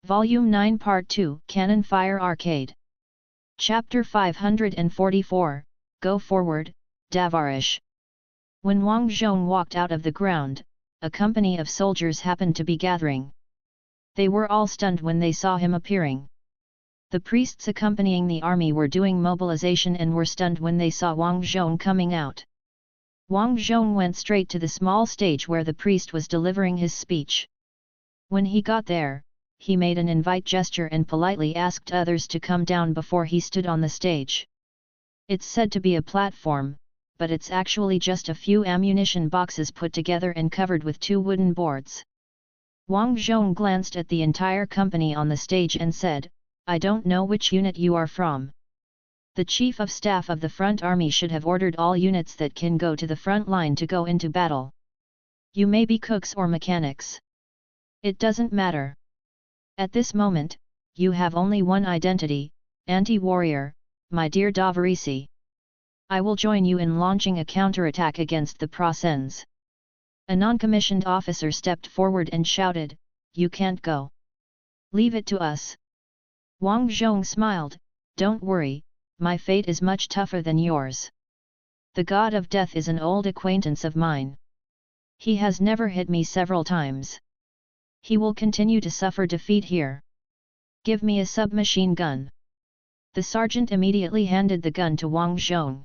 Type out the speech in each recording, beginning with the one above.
Volume 9 Part 2 Cannon Fire Arcade. Chapter 544, Go Forward, Davarish. When Wang Zhong walked out of the ground, a company of soldiers happened to be gathering. They were all stunned when they saw him appearing. The priests accompanying the army were doing mobilization and were stunned when they saw Wang Zhong coming out. Wang Zhong went straight to the small stage where the priest was delivering his speech. When he got there, he made an invite gesture and politely asked others to come down before he stood on the stage. It's said to be a platform, but it's actually just a few ammunition boxes put together and covered with 2 wooden boards. Wang Zhong glanced at the entire company on the stage and said, "I don't know which unit you are from. The Chief of Staff of the Front Army should have ordered all units that can go to the front line to go into battle. You may be cooks or mechanics. It doesn't matter. At this moment, you have only one identity, anti-warrior, my dear Davarisi. I will join you in launching a counterattack against the Prosens." A non-commissioned officer stepped forward and shouted, "You can't go. Leave it to us." Wang Zhong smiled, "Don't worry, my fate is much tougher than yours. The god of death is an old acquaintance of mine. He has never hit me several times. He will continue to suffer defeat here. Give me a submachine gun." The sergeant immediately handed the gun to Wang Zhong.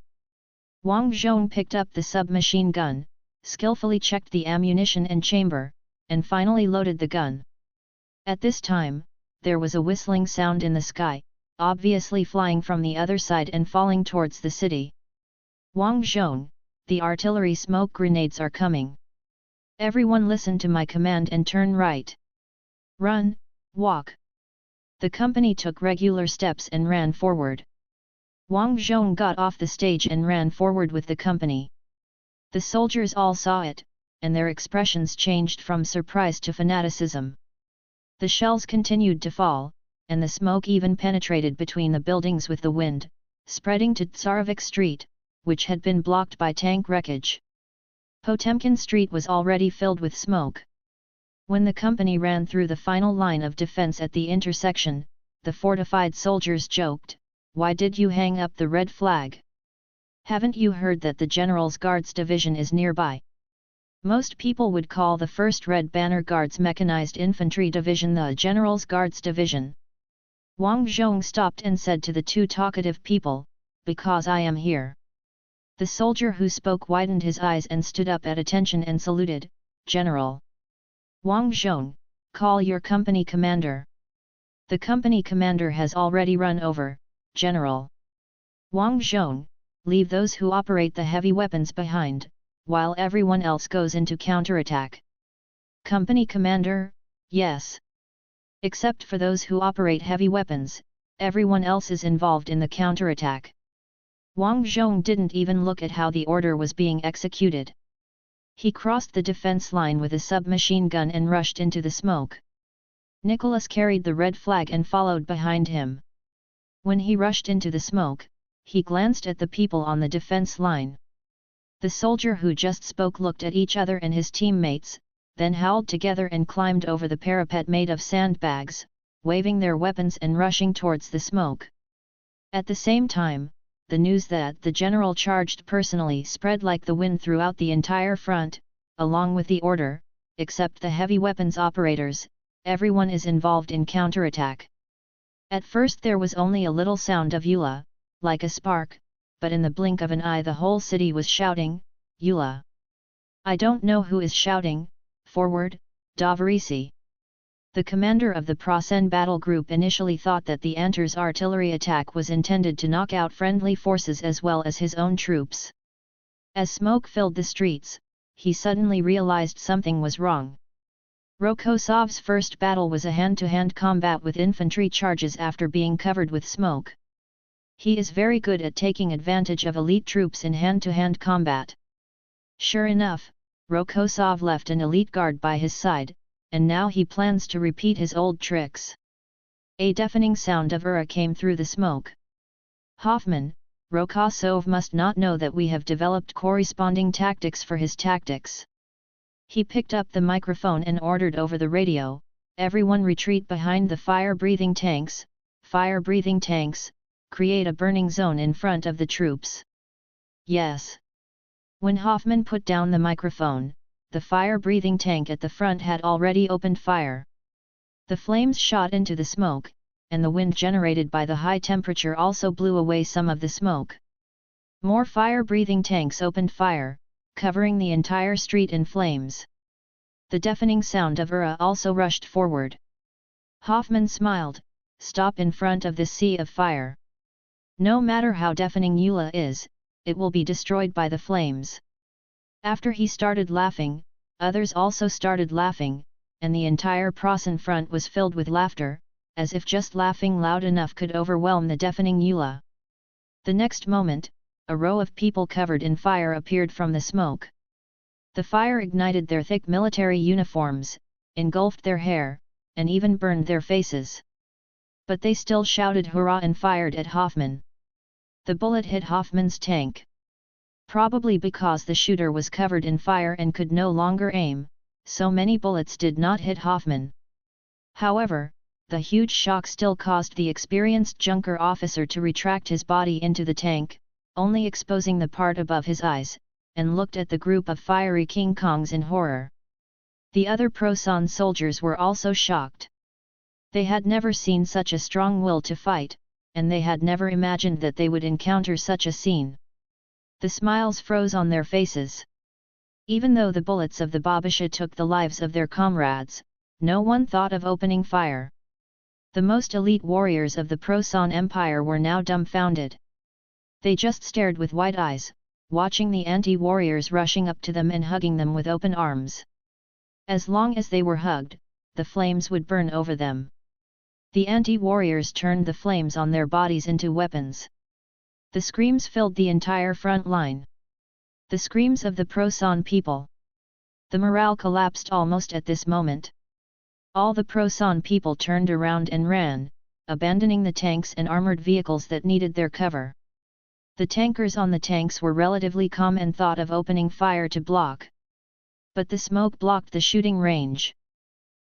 Wang Zhong picked up the submachine gun, skillfully checked the ammunition and chamber, and finally loaded the gun. At this time, there was a whistling sound in the sky, obviously flying from the other side and falling towards the city. "Wang Zhong, the artillery smoke grenades are coming. Everyone listen to my command and turn right. Run, walk." The company took regular steps and ran forward. Wang Zhong got off the stage and ran forward with the company. The soldiers all saw it, and their expressions changed from surprise to fanaticism. The shells continued to fall, and the smoke even penetrated between the buildings with the wind, spreading to Tsarevich Street, which had been blocked by tank wreckage. Potemkin Street was already filled with smoke. When the company ran through the final line of defense at the intersection, the fortified soldiers joked, "Why did you hang up the red flag? Haven't you heard that the General's Guards Division is nearby?" Most people would call the 1st Red Banner Guards Mechanized Infantry Division the General's Guards Division. Wang Zhong stopped and said to the 2 talkative people, "Because I am here." The soldier who spoke widened his eyes and stood up at attention and saluted, "General." "Wang Zhong, call your company commander." "The company commander has already run over, General." "Wang Zhong, leave those who operate the heavy weapons behind, while everyone else goes into counterattack." "Company commander, yes. Except for those who operate heavy weapons, everyone else is involved in the counterattack." Wang Zhong didn't even look at how the order was being executed. He crossed the defense line with a submachine gun and rushed into the smoke. Nicholas carried the red flag and followed behind him. When he rushed into the smoke, he glanced at the people on the defense line. The soldier who just spoke looked at each other and his teammates, then howled together and climbed over the parapet made of sandbags, waving their weapons and rushing towards the smoke. At the same time, the news that the general charged personally spread like the wind throughout the entire front, along with the order, except the heavy weapons operators, everyone is involved in counterattack. At first there was only a little sound of Eula, like a spark, but in the blink of an eye the whole city was shouting, "Eula!" "I don't know who is shouting, forward, Davarisi." The commander of the Prosen battle group initially thought that the Antar's artillery attack was intended to knock out friendly forces as well as his own troops. As smoke filled the streets, he suddenly realized something was wrong. Rokosov's first battle was a hand-to-hand combat with infantry charges after being covered with smoke. He is very good at taking advantage of elite troops in hand-to-hand combat. Sure enough, Rokosov left an elite guard by his side, and now he plans to repeat his old tricks. A deafening sound of Ura came through the smoke. "Hoffman, Rokosov must not know that we have developed corresponding tactics for his tactics." He picked up the microphone and ordered over the radio, everyone retreat behind the fire-breathing tanks. Fire-breathing tanks, create a burning zone in front of the troops. Yes. When Hoffman put down the microphone, the fire-breathing tank at the front had already opened fire. The flames shot into the smoke, and the wind generated by the high temperature also blew away some of the smoke. More fire-breathing tanks opened fire, covering the entire street in flames. The deafening sound of Ura also rushed forward. Hoffman smiled. Stop in front of this sea of fire. No matter how deafening Eula is, it will be destroyed by the flames. After he started laughing, others also started laughing, and the entire Prasen front was filled with laughter, as if just laughing loud enough could overwhelm the deafening Eula. The next moment, a row of people covered in fire appeared from the smoke. The fire ignited their thick military uniforms, engulfed their hair, and even burned their faces. But they still shouted hurrah and fired at Hoffman. The bullet hit Hoffman's tank. Probably because the shooter was covered in fire and could no longer aim, so many bullets did not hit Hoffman. However, the huge shock still caused the experienced Junker officer to retract his body into the tank, only exposing the part above his eyes, and looked at the group of fiery King Kongs in horror. The other Prosan soldiers were also shocked. They had never seen such a strong will to fight, and they had never imagined that they would encounter such a scene. The smiles froze on their faces. Even though the bullets of the Babisha took the lives of their comrades, no one thought of opening fire. The most elite warriors of the Prosan Empire were now dumbfounded. They just stared with wide eyes, watching the anti-warriors rushing up to them and hugging them with open arms. As long as they were hugged, the flames would burn over them. The anti-warriors turned the flames on their bodies into weapons. The screams filled the entire front line. The screams of the Prosan people. The morale collapsed almost at this moment. All the Prosan people turned around and ran, abandoning the tanks and armored vehicles that needed their cover. The tankers on the tanks were relatively calm and thought of opening fire to block. But the smoke blocked the shooting range.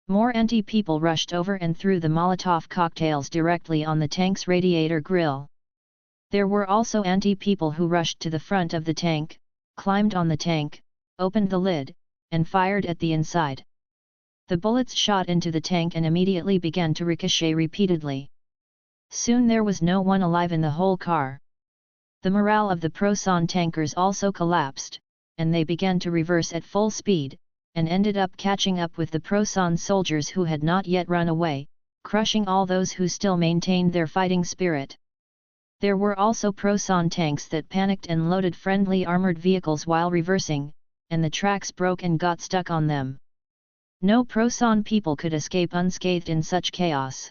More anti-people rushed over and threw the Molotov cocktails directly on the tank's radiator grill. There were also anti-people who rushed to the front of the tank, climbed on the tank, opened the lid, and fired at the inside. The bullets shot into the tank and immediately began to ricochet repeatedly. Soon there was no one alive in the whole car. The morale of the Prosan tankers also collapsed, and they began to reverse at full speed, and ended up catching up with the Prosan soldiers who had not yet run away, crushing all those who still maintained their fighting spirit. There were also Prosan tanks that panicked and loaded friendly armored vehicles while reversing, and the tracks broke and got stuck on them. No Prosan people could escape unscathed in such chaos.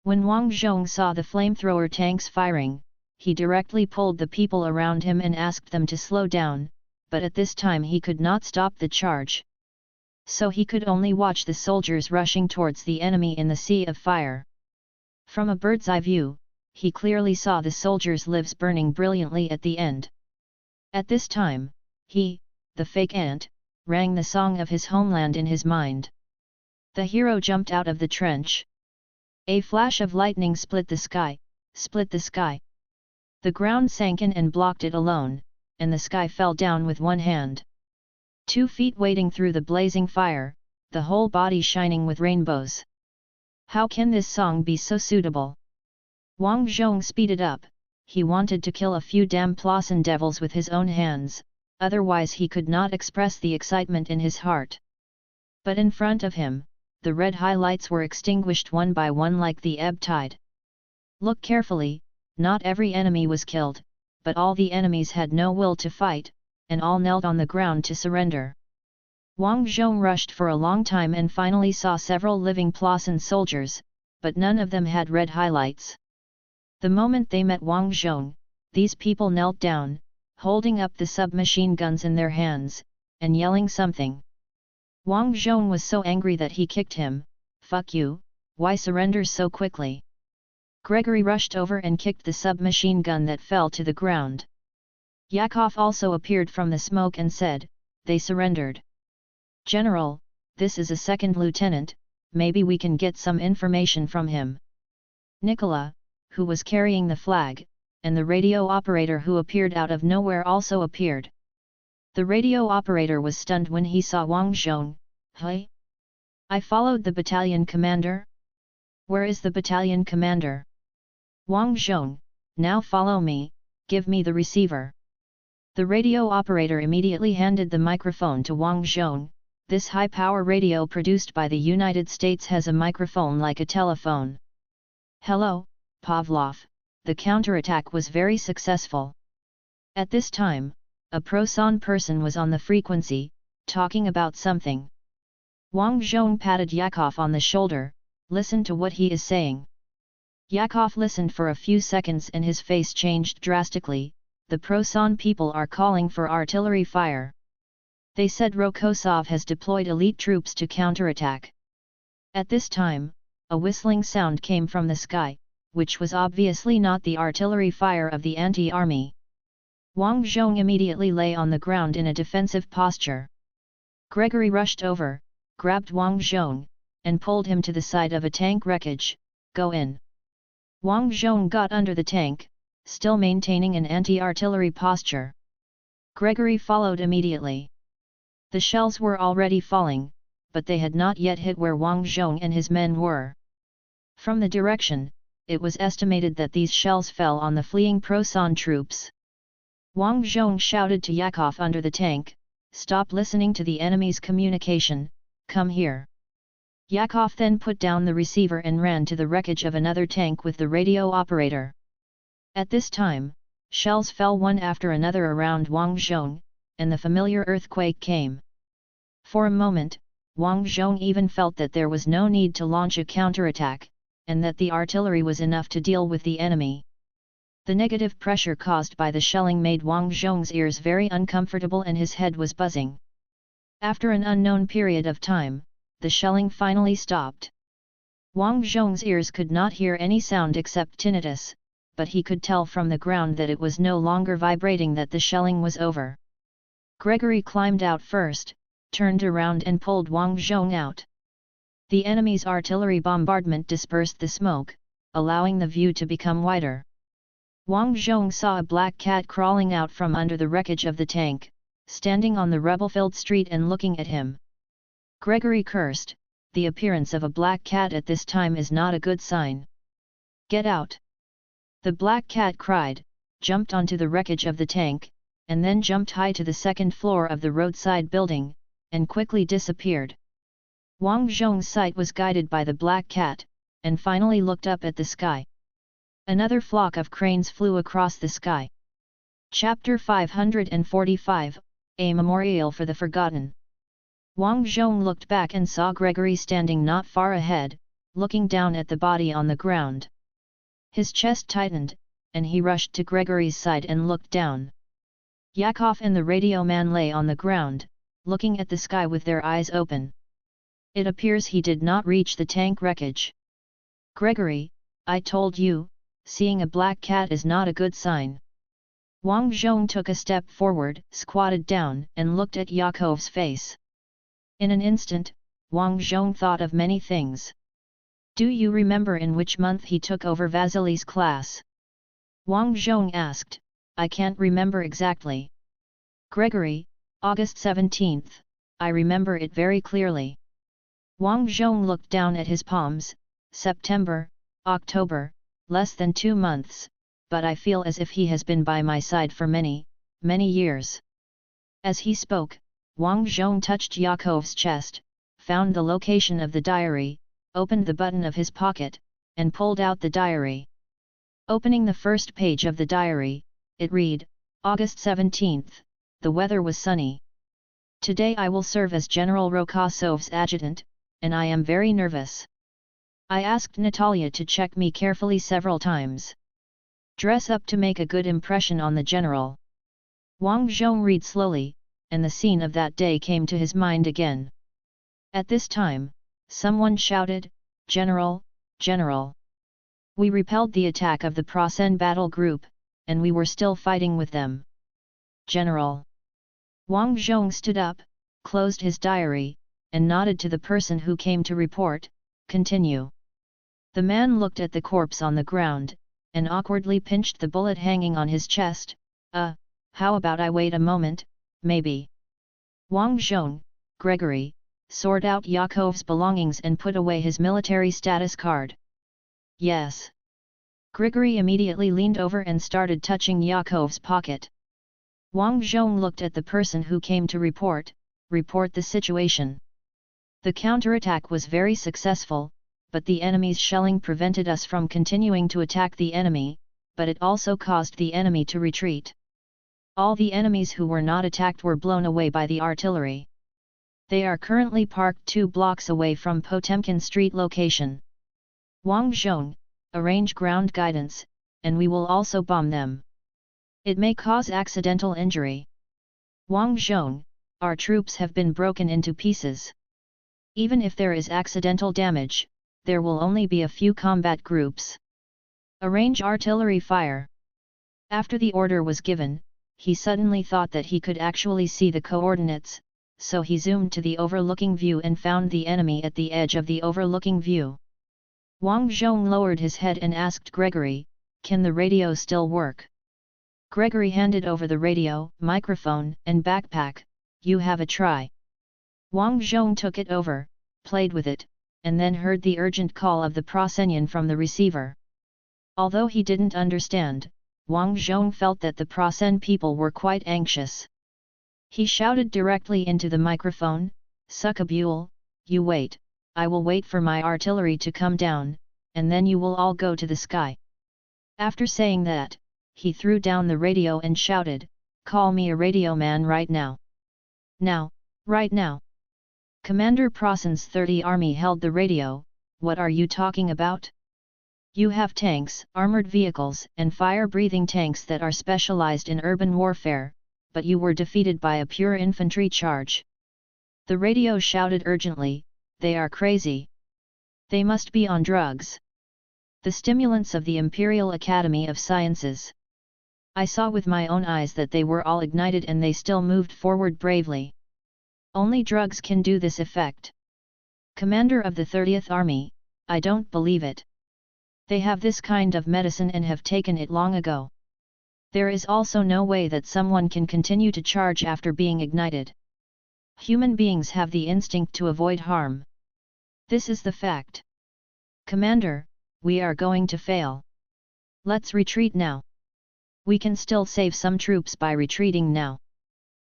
When Wang Zhong saw the flamethrower tanks firing, he directly pulled the people around him and asked them to slow down, but at this time he could not stop the charge. So he could only watch the soldiers rushing towards the enemy in the sea of fire. From a bird's eye view, he clearly saw the soldiers' lives burning brilliantly at the end. At this time, he, the fake ant, rang the song of his homeland in his mind. The hero jumped out of the trench. A flash of lightning split the sky, split the sky. The ground sank in and blocked it alone, and the sky fell down with one hand. 2 feet wading through the blazing fire, the whole body shining with rainbows. How can this song be so suitable? Wang Zhong speeded up. He wanted to kill a few damn Plassen devils with his own hands, otherwise he could not express the excitement in his heart. But in front of him, the red highlights were extinguished one by one like the ebb tide. Look carefully, not every enemy was killed, but all the enemies had no will to fight, and all knelt on the ground to surrender. Wang Zhong rushed for a long time and finally saw several living Plassen soldiers, but none of them had red highlights. The moment they met Wang Zhong, these people knelt down, holding up the submachine guns in their hands, and yelling something. Wang Zhong was so angry that he kicked him. "Fuck you, why surrender so quickly?" Gregory rushed over and kicked the submachine gun that fell to the ground. Yakov also appeared from the smoke and said, "They surrendered." "General, this is a second lieutenant, maybe we can get some information from him. Nicola, who was carrying the flag, and the radio operator who appeared out of nowhere also appeared. The radio operator was stunned when he saw Wang Zhong. Hey? I followed the battalion commander? Where is the battalion commander? Wang Zhong, now follow me, give me the receiver. The radio operator immediately handed the microphone to Wang Zhong. This high-power radio produced by the United States has a microphone like a telephone. Hello, Pavlov, the counterattack was very successful. At this time, a Prosan person was on the frequency, talking about something. Wang Zhong patted Yakov on the shoulder, listen to what he is saying. Yakov listened for a few seconds and his face changed drastically. The Prosan people are calling for artillery fire. They said Rokosov has deployed elite troops to counterattack. At this time, a whistling sound came from the sky, which was obviously not the artillery fire of the anti-army. Wang Zhong immediately lay on the ground in a defensive posture. Gregory rushed over, grabbed Wang Zhong, and pulled him to the side of a tank wreckage. Go in. Wang Zhong got under the tank, still maintaining an anti-artillery posture. Gregory followed immediately. The shells were already falling, but they had not yet hit where Wang Zhong and his men were. From the direction, it was estimated that these shells fell on the fleeing Prosan troops. Wang Zhong shouted to Yakov under the tank, stop listening to the enemy's communication, come here. Yakov then put down the receiver and ran to the wreckage of another tank with the radio operator. At this time, shells fell one after another around Wang Zhong, and the familiar earthquake came. For a moment, Wang Zhong even felt that there was no need to launch a counterattack, and that the artillery was enough to deal with the enemy. The negative pressure caused by the shelling made Wang Zhong's ears very uncomfortable and his head was buzzing. After an unknown period of time, the shelling finally stopped. Wang Zhong's ears could not hear any sound except tinnitus, but he could tell from the ground that it was no longer vibrating, that the shelling was over. Gregory climbed out first, turned around and pulled Wang Zhong out. The enemy's artillery bombardment dispersed the smoke, allowing the view to become wider. Wang Zhong saw a black cat crawling out from under the wreckage of the tank, standing on the rebel-filled street and looking at him. Gregory cursed, the appearance of a black cat at this time is not a good sign. Get out! The black cat cried, jumped onto the wreckage of the tank, and then jumped high to the second floor of the roadside building, and quickly disappeared. Wang Zhong's sight was guided by the black cat, and finally looked up at the sky. Another flock of cranes flew across the sky. Chapter 545, A Memorial for the Forgotten. Wang Zhong looked back and saw Gregory standing not far ahead, looking down at the body on the ground. His chest tightened, and he rushed to Gregory's side and looked down. Yakov and the radio man lay on the ground, looking at the sky with their eyes open. It appears he did not reach the tank wreckage. Gregory, I told you, seeing a black cat is not a good sign. Wang Zhong took a step forward, squatted down, and looked at Yakov's face. In an instant, Wang Zhong thought of many things. Do you remember in which month he took over Vasily's class? Wang Zhong asked. I can't remember exactly. Gregory, August 17th, I remember it very clearly. Wang Zhong looked down at his palms. September, October, less than 2 months, but I feel as if he has been by my side for many, many years. As he spoke, Wang Zhong touched Yakov's chest, found the location of the diary, opened the button of his pocket, and pulled out the diary. Opening the first page of the diary, it read, August 17th, the weather was sunny. Today I will serve as General Rokosov's adjutant, and I am very nervous. I asked Natalia to check me carefully several times. Dress up to make a good impression on the general. Wang Zhong read slowly, and the scene of that day came to his mind again. At this time, someone shouted, General, General! We repelled the attack of the Prosen battle group, and we were still fighting with them. General! Wang Zhong stood up, closed his diary, and nodded to the person who came to report, continue. The man looked at the corpse on the ground, and awkwardly pinched the bullet hanging on his chest. How about I wait a moment, maybe? Wang Zhong, Gregory, sort out Yakov's belongings and put away his military status card. Yes. Grigory immediately leaned over and started touching Yakov's pocket. Wang Zhong looked at the person who came to report the situation. The counterattack was very successful, but the enemy's shelling prevented us from continuing to attack the enemy, but it also caused the enemy to retreat. All the enemies who were not attacked were blown away by the artillery. They are currently parked 2 blocks away from Potemkin Street location. Wang Zhong, arrange ground guidance, and we will also bomb them. It may cause accidental injury. Wang Zhong, our troops have been broken into pieces. Even if there is accidental damage, there will only be a few combat groups. Arrange artillery fire. After the order was given, he suddenly thought that he could actually see the coordinates, so he zoomed to the overlooking view and found the enemy at the edge of the overlooking view. Wang Zhong lowered his head and asked Gregory, "Can the radio still work?" Gregory handed over the radio, microphone, and backpack. "You have a try." Wang Zhong took it over, played with it, and then heard the urgent call of the Prosenian from the receiver. Although he didn't understand, Wang Zhong felt that the Prosen people were quite anxious. He shouted directly into the microphone, "Succabule, you wait, I will wait for my artillery to come down, and then you will all go to the sky." After saying that, he threw down the radio and shouted, "Call me a radio man right now. Now, right now." Commander Prosen's 30 Army held the radio. "What are you talking about? You have tanks, armored vehicles, and fire-breathing tanks that are specialized in urban warfare, but you were defeated by a pure infantry charge." The radio shouted urgently, "They are crazy. They must be on drugs. The stimulants of the Imperial Academy of Sciences. I saw with my own eyes that they were all ignited and they still moved forward bravely. Only drugs can do this effect. Commander of the 30th Army, I don't believe it. They have this kind of medicine and have taken it long ago. There is also no way that someone can continue to charge after being ignited. Human beings have the instinct to avoid harm. This is the fact. Commander, we are going to fail. Let's retreat now. We can still save some troops by retreating now."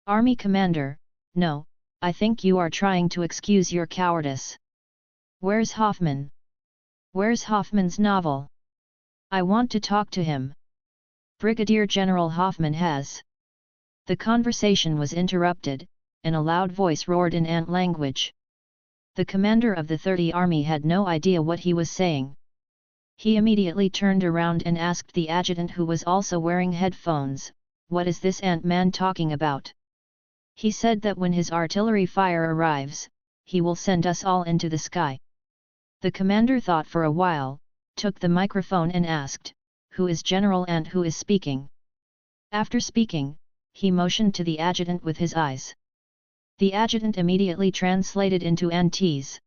Army Commander, no, I think you are trying to excuse your cowardice. Where's Hoffman? Where's Hoffman's novel? I want to talk to him. Brigadier General Hoffman has. The conversation was interrupted, and a loud voice roared in ant language. The commander of the 30 Army had no idea what he was saying. He immediately turned around and asked the adjutant, who was also wearing headphones, "What is this ant-man talking about?" He said that when his artillery fire arrives, he will send us all into the sky. The commander thought for a while, took the microphone and asked, "Who is General Ant who is speaking?" After speaking, he motioned to the adjutant with his eyes. The adjutant immediately translated into Antese.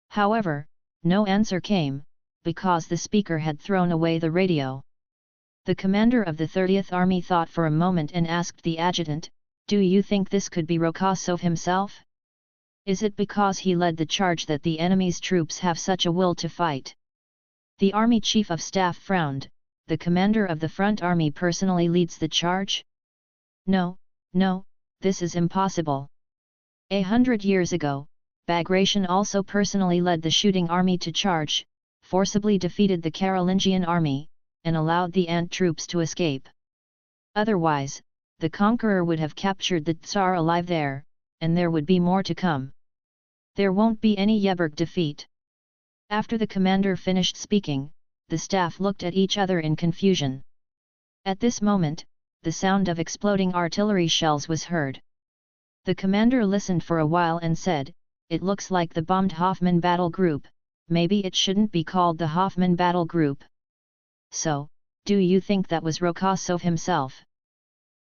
However, no answer came, because the speaker had thrown away the radio. The commander of the 30th Army thought for a moment and asked the adjutant, "Do you think this could be Rokosov himself? Is it because he led the charge that the enemy's troops have such a will to fight?" The Army Chief of Staff frowned. "The commander of the front army personally leads the charge? No, this is impossible. 100 years ago, Bagration also personally led the shooting army to charge, forcibly defeated the Carolingian army, and allowed the ant troops to escape. Otherwise, the conqueror would have captured the Tsar alive there, and there would be more to come. There won't be any Yeberg defeat." After the commander finished speaking, the staff looked at each other in confusion. At this moment, the sound of exploding artillery shells was heard. The commander listened for a while and said, "It looks like the bombed Hoffman Battle Group. Maybe it shouldn't be called the Hoffman Battle Group." "So, do you think that was Rokosov himself?"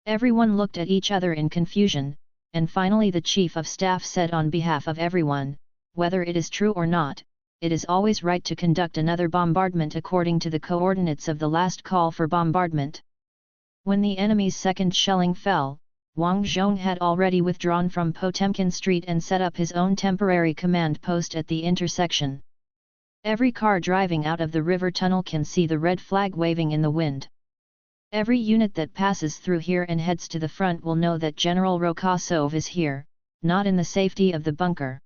Everyone looked at each other in confusion, and finally the Chief of Staff said on behalf of everyone, "Whether it is true or not, it is always right to conduct another bombardment according to the coordinates of the last call for bombardment. When the enemy's second shelling fell, Wang Zhong had already withdrawn from Potemkin Street and set up his own temporary command post at the intersection. Every car driving out of the river tunnel can see the red flag waving in the wind. Every unit that passes through here and heads to the front will know that General Rokosov is here, not in the safety of the bunker.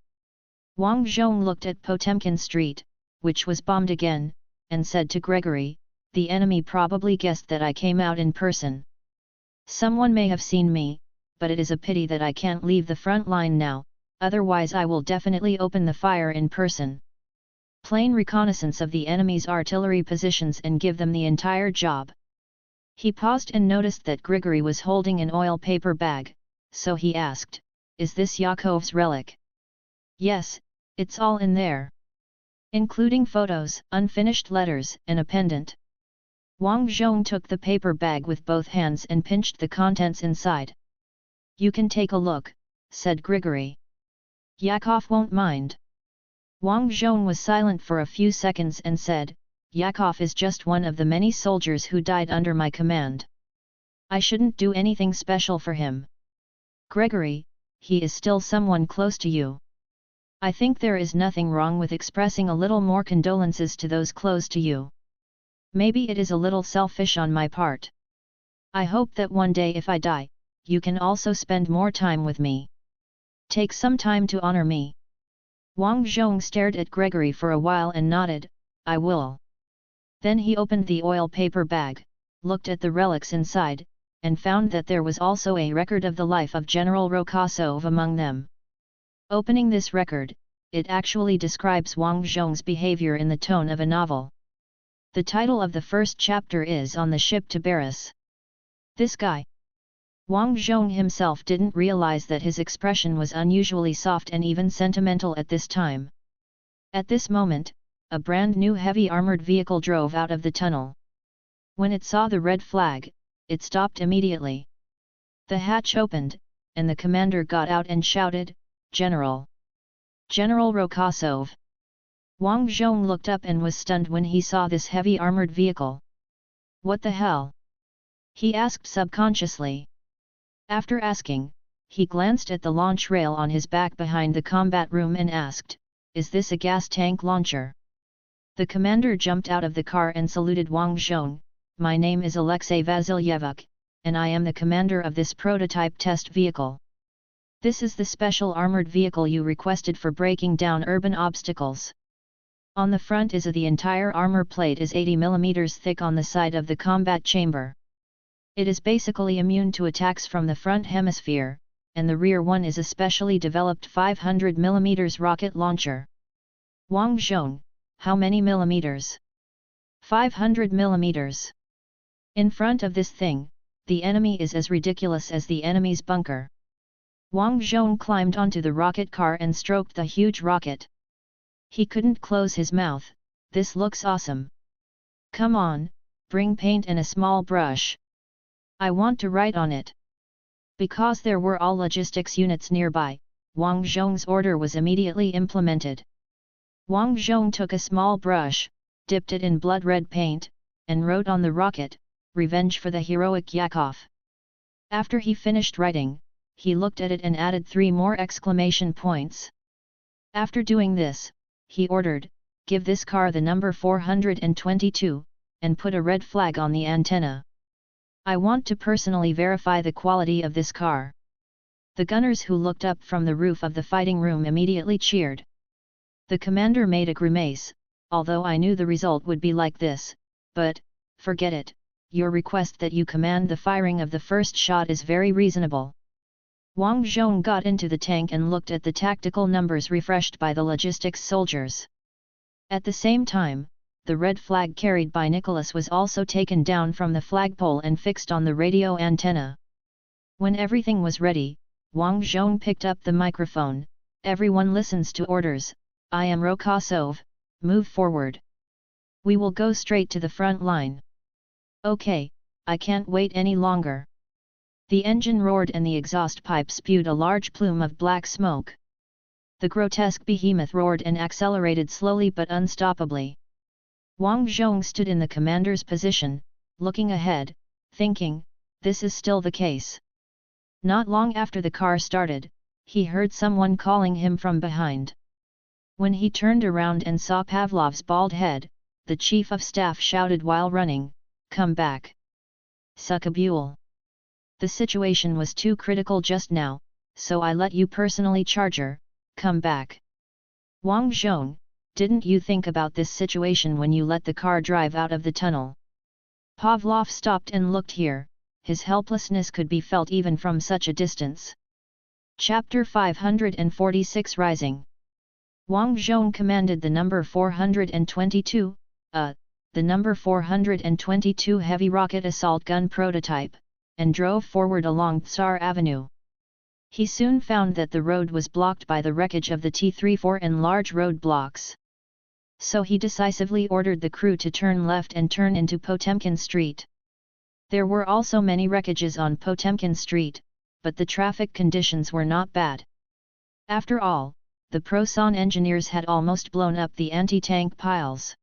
Wang Zhong looked at Potemkin Street, which was bombed again, and said to Gregory, "The enemy probably guessed that I came out in person. Someone may have seen me, but it is a pity that I can't leave the front line now, otherwise I will definitely open the fire in person. Plain reconnaissance of the enemy's artillery positions and give them the entire job." He paused and noticed that Grigory was holding an oil paper bag, so he asked, "Is this Yakov's relic?" "Yes, it's all in there. Including photos, unfinished letters, and a pendant." Wang Zhong took the paper bag with both hands and pinched the contents inside. "You can take a look," said Grigory. "Yakov won't mind." Wang Zhong was silent for a few seconds and said, "Yakov is just one of the many soldiers who died under my command. I shouldn't do anything special for him." "Gregory, he is still someone close to you. I think there is nothing wrong with expressing a little more condolences to those close to you. Maybe it is a little selfish on my part. I hope that one day if I die, you can also spend more time with me. Take some time to honor me." Wang Zhong stared at Gregory for a while and nodded, "I will." Then he opened the oil paper bag, looked at the relics inside, and found that there was also a record of the life of General Rokosov among them. Opening this record, it actually describes Wang Zhong's behavior in the tone of a novel. The title of the first chapter is On the Ship to Paris. This guy. Wang Zhong himself didn't realize that his expression was unusually soft and even sentimental at this time. At this moment, a brand new heavy armored vehicle drove out of the tunnel. When it saw the red flag, it stopped immediately. The hatch opened, and the commander got out and shouted, "General! General Rokosov!" Wang Zhong looked up and was stunned when he saw this heavy armored vehicle. "What the hell?" he asked subconsciously. After asking, he glanced at the launch rail on his back behind the combat room and asked, "Is this a gas tank launcher?" The commander jumped out of the car and saluted Wang Zhong, "My name is Alexei Vasilyevich, and I am the commander of this prototype test vehicle. This is the special armored vehicle you requested for breaking down urban obstacles. On the front the entire armor plate is 80 mm thick on the side of the combat chamber. It is basically immune to attacks from the front hemisphere, and the rear one is a specially developed 500 mm rocket launcher." Wang Zhong, "How many millimeters?" 500 mm. In front of this thing, the enemy is as ridiculous as the enemy's bunker." Wang Zhong climbed onto the rocket car and stroked the huge rocket. He couldn't close his mouth. "This looks awesome. Come on, bring paint and a small brush. I want to write on it." Because there were all logistics units nearby, Wang Zhong's order was immediately implemented. Wang Zhong took a small brush, dipped it in blood-red paint, and wrote on the rocket, "Revenge for the heroic Yakov." After he finished writing, he looked at it and added 3 more exclamation points. After doing this, he ordered, "Give this car the number 422, and put a red flag on the antenna. I want to personally verify the quality of this car." The gunners who looked up from the roof of the fighting room immediately cheered. The commander made a grimace, "Although I knew the result would be like this, but, forget it, your request that you command the firing of the first shot is very reasonable." Wang Zhong got into the tank and looked at the tactical numbers refreshed by the logistics soldiers. At the same time, the red flag carried by Nicholas was also taken down from the flagpole and fixed on the radio antenna. When everything was ready, Wang Zhong picked up the microphone, "Everyone listens to orders. I am Rokosov, move forward. We will go straight to the front line." "Okay, I can't wait any longer." The engine roared and the exhaust pipe spewed a large plume of black smoke. The grotesque behemoth roared and accelerated slowly but unstoppably. Wang Zhong stood in the commander's position, looking ahead, thinking, this is still the case. Not long after the car started, he heard someone calling him from behind. When he turned around and saw Pavlov's bald head, the chief of staff shouted while running, "Come back! Succabule! The situation was too critical just now, so I let you personally charge her, come back!" Wang Zhong, didn't you think about this situation when you let the car drive out of the tunnel? Pavlov stopped and looked here, his helplessness could be felt even from such a distance. Chapter 546 Rising. Wang Zhong commanded the number 422, the number 422 heavy rocket assault gun prototype, and drove forward along Tsar Avenue. He soon found that the road was blocked by the wreckage of the T-34 and large road blocks. So he decisively ordered the crew to turn left and turn into Potemkin Street. There were also many wreckages on Potemkin Street, but the traffic conditions were not bad. After all, the Proson engineers had almost blown up the anti-tank piles.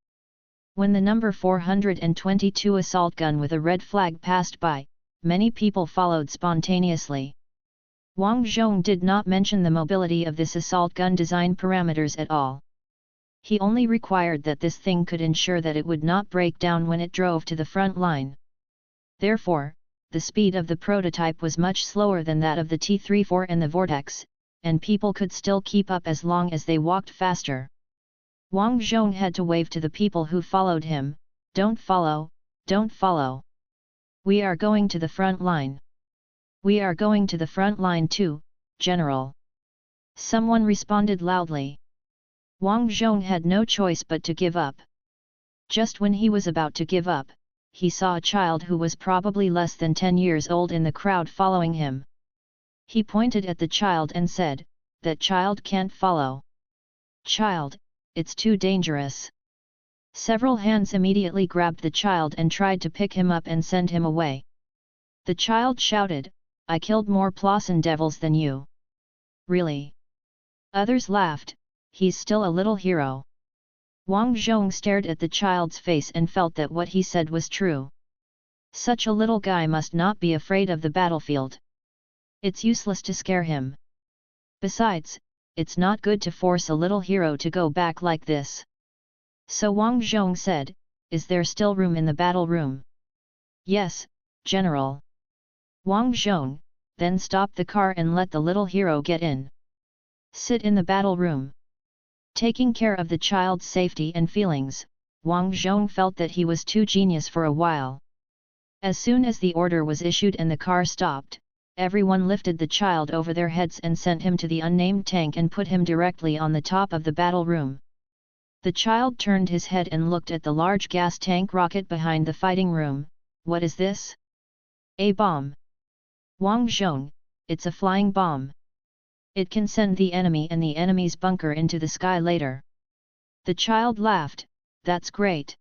When the number 422 assault gun with a red flag passed by, many people followed spontaneously. Wang Zhong did not mention the mobility of this assault gun design parameters at all. He only required that this thing could ensure that it would not break down when it drove to the front line. Therefore, the speed of the prototype was much slower than that of the T-34 and the Vortex, and people could still keep up as long as they walked faster. Wang Zhong had to wave to the people who followed him, "Don't follow, don't follow. We are going to the front line. We are going to the front line too, General." Someone responded loudly. Wang Zhong had no choice but to give up. Just when he was about to give up, he saw a child who was probably less than 10 years old in the crowd following him. He pointed at the child and said, "That child can't follow. Child, it's too dangerous." Several hands immediately grabbed the child and tried to pick him up and send him away. The child shouted, "I killed more Plossin devils than you." Really? Others laughed, "He's still a little hero." Wang Zhong stared at the child's face and felt that what he said was true. Such a little guy must not be afraid of the battlefield. It's useless to scare him. Besides, it's not good to force a little hero to go back like this. So Wang Zhong said, "Is there still room in the battle room?" "Yes, General." Wang Zhong, then stop the car and let the little hero get in. Sit in the battle room. Taking care of the child's safety and feelings, Wang Zhong felt that he was too genius for a while. As soon as the order was issued and the car stopped, everyone lifted the child over their heads and sent him to the unnamed tank and put him directly on the top of the battle room. The child turned his head and looked at the large gas tank rocket behind the fighting room. "What is this?" "A bomb." "Wang Zhong, it's a flying bomb. It can send the enemy and the enemy's bunker into the sky later." The child laughed, "That's great."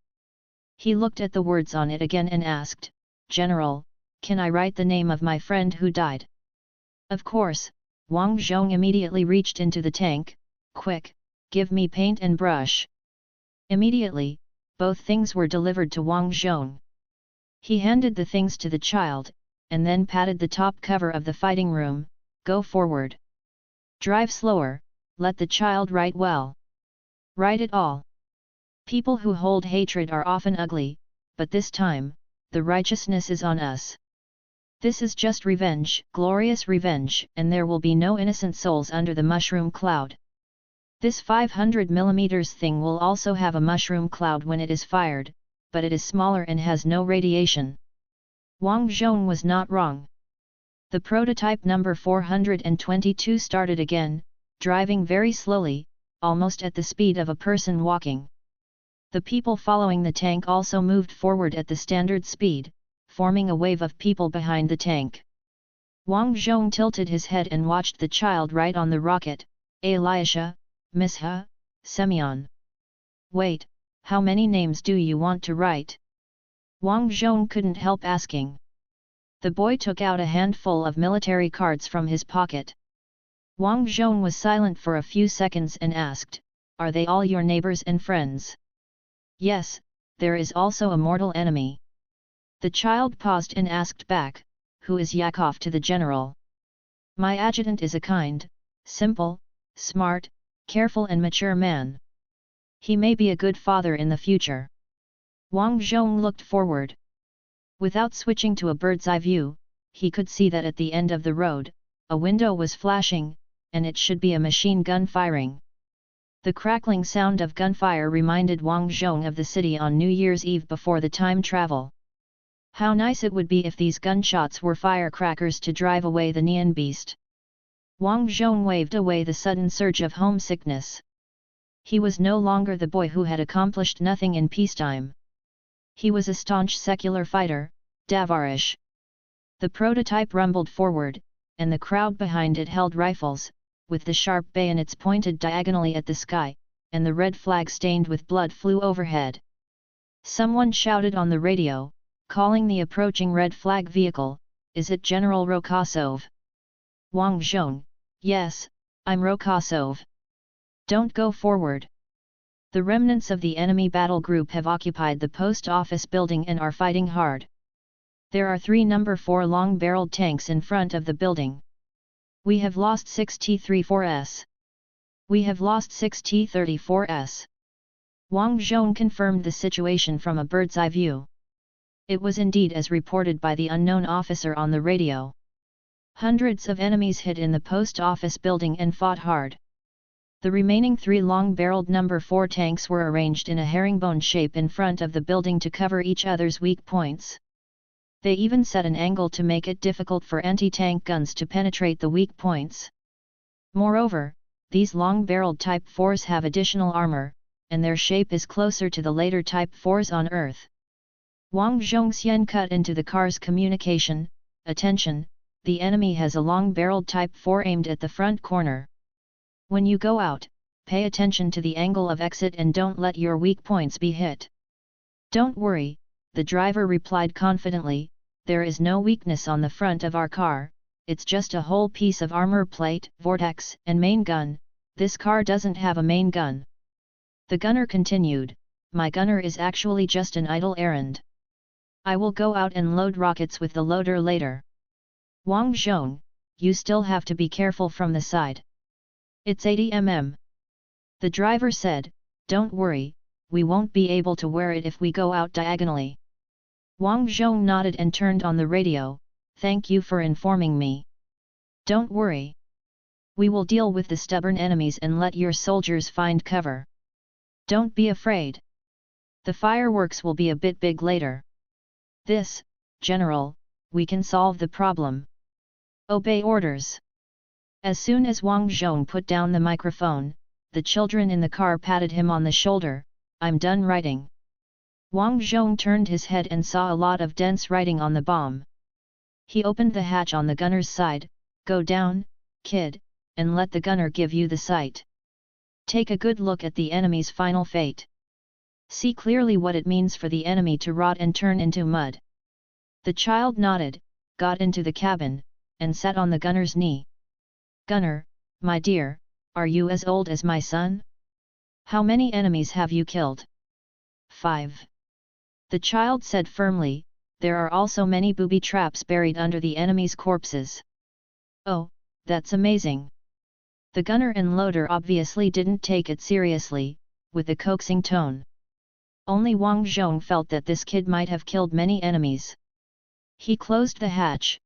He looked at the words on it again and asked, "General, can I write the name of my friend who died?" "Of course." Wang Zhong immediately reached into the tank, "Quick, give me paint and brush." Immediately, both things were delivered to Wang Zhong. He handed the things to the child, and then patted the top cover of the fighting room, "Go forward. Drive slower, let the child write well. Write it all. People who hold hatred are often ugly, but this time, the righteousness is on us. This is just revenge, glorious revenge, and there will be no innocent souls under the mushroom cloud. This 500mm thing will also have a mushroom cloud when it is fired, but it is smaller and has no radiation." Wang Zhong was not wrong. The prototype number 422 started again, driving very slowly, almost at the speed of a person walking. The people following the tank also moved forward at the standard speed, forming a wave of people behind the tank. Wang Zhong tilted his head and watched the child write on the rocket, "Elisha, Misha, Semyon." "Wait, how many names do you want to write?" Wang Zhong couldn't help asking. The boy took out a handful of military cards from his pocket. Wang Zhong was silent for a few seconds and asked, "Are they all your neighbors and friends?" "Yes, there is also a mortal enemy." The child paused and asked back, "Who is Yakov to the general?" "My adjutant is a kind, simple, smart, careful and mature man. He may be a good father in the future." Wang Zhong looked forward. Without switching to a bird's eye view, he could see that at the end of the road, a window was flashing, and it should be a machine gun firing. The crackling sound of gunfire reminded Wang Zhong of the city on New Year's Eve before the time travel. How nice it would be if these gunshots were firecrackers to drive away the neon beast. Wang Zhong waved away the sudden surge of homesickness. He was no longer the boy who had accomplished nothing in peacetime. He was a staunch secular fighter, Davarish. The prototype rumbled forward, and the crowd behind it held rifles, with the sharp bayonets pointed diagonally at the sky, and the red flag stained with blood flew overhead. Someone shouted on the radio, calling the approaching red flag vehicle, "Is it General Rokosov?" Wang Zhong, "Yes, I'm Rokosov. Don't go forward. The remnants of the enemy battle group have occupied the post office building and are fighting hard. There are 3 No. 4 long-barreled tanks in front of the building. We have lost 6 T-34s. We have lost 6 T-34s. Wang Zhong confirmed the situation from a bird's eye view. It was indeed as reported by the unknown officer on the radio. Hundreds of enemies hid in the post office building and fought hard. The remaining 3 long-barreled No. 4 tanks were arranged in a herringbone shape in front of the building to cover each other's weak points. They even set an angle to make it difficult for anti-tank guns to penetrate the weak points. Moreover, these long-barreled Type 4s have additional armor, and their shape is closer to the later Type 4s on Earth. Wang Zhongxian cut into the car's communication, "Attention, the enemy has a long-barreled Type 4 aimed at the front corner. When you go out, pay attention to the angle of exit and don't let your weak points be hit." "Don't worry," the driver replied confidently, "there is no weakness on the front of our car, it's just a whole piece of armor plate, vortex and main gun. This car doesn't have a main gun." The gunner continued, "My gunner is actually just an idle errand. I will go out and load rockets with the loader later." "Wang Zhong, you still have to be careful from the side. It's 80 mm. The driver said, "Don't worry, we won't be able to wear it if we go out diagonally." Wang Zhong nodded and turned on the radio, "Thank you for informing me. Don't worry. We will deal with the stubborn enemies and let your soldiers find cover. Don't be afraid. The fireworks will be a bit big later. This, General, we can solve the problem. Obey orders." As soon as Wang Zhong put down the microphone, the children in the car patted him on the shoulder, "I'm done writing." Wang Zhong turned his head and saw a lot of dense writing on the bomb. He opened the hatch on the gunner's side, "Go down, kid, and let the gunner give you the sight. Take a good look at the enemy's final fate. See clearly what it means for the enemy to rot and turn into mud." The child nodded, got into the cabin, and sat on the gunner's knee. "Gunner, my dear, are you as old as my son? How many enemies have you killed?" 5. The child said firmly, "There are also many booby traps buried under the enemy's corpses." "Oh, that's amazing." The gunner and loader obviously didn't take it seriously, with a coaxing tone. Only Wang Zhong felt that this kid might have killed many enemies. He closed the hatch.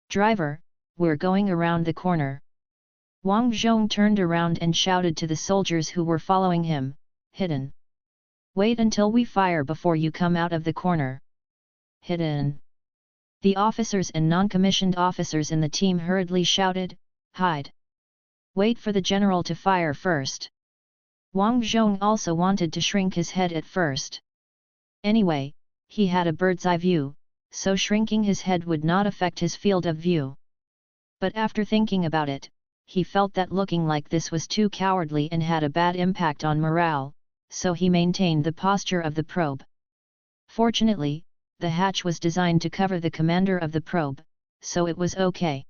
"Driver, we're going around the corner." Wang Zhong turned around and shouted to the soldiers who were following him, "Hidden. Wait until we fire before you come out of the corner." "Hidden." The officers and non-commissioned officers in the team hurriedly shouted, "Hide. Wait for the general to fire first." Wang Zhong also wanted to shrink his head at first. Anyway, he had a bird's eye view, so shrinking his head would not affect his field of view. But after thinking about it, he felt that looking like this was too cowardly and had a bad impact on morale, so he maintained the posture of the probe. Fortunately, the hatch was designed to cover the commander of the probe, so it was okay.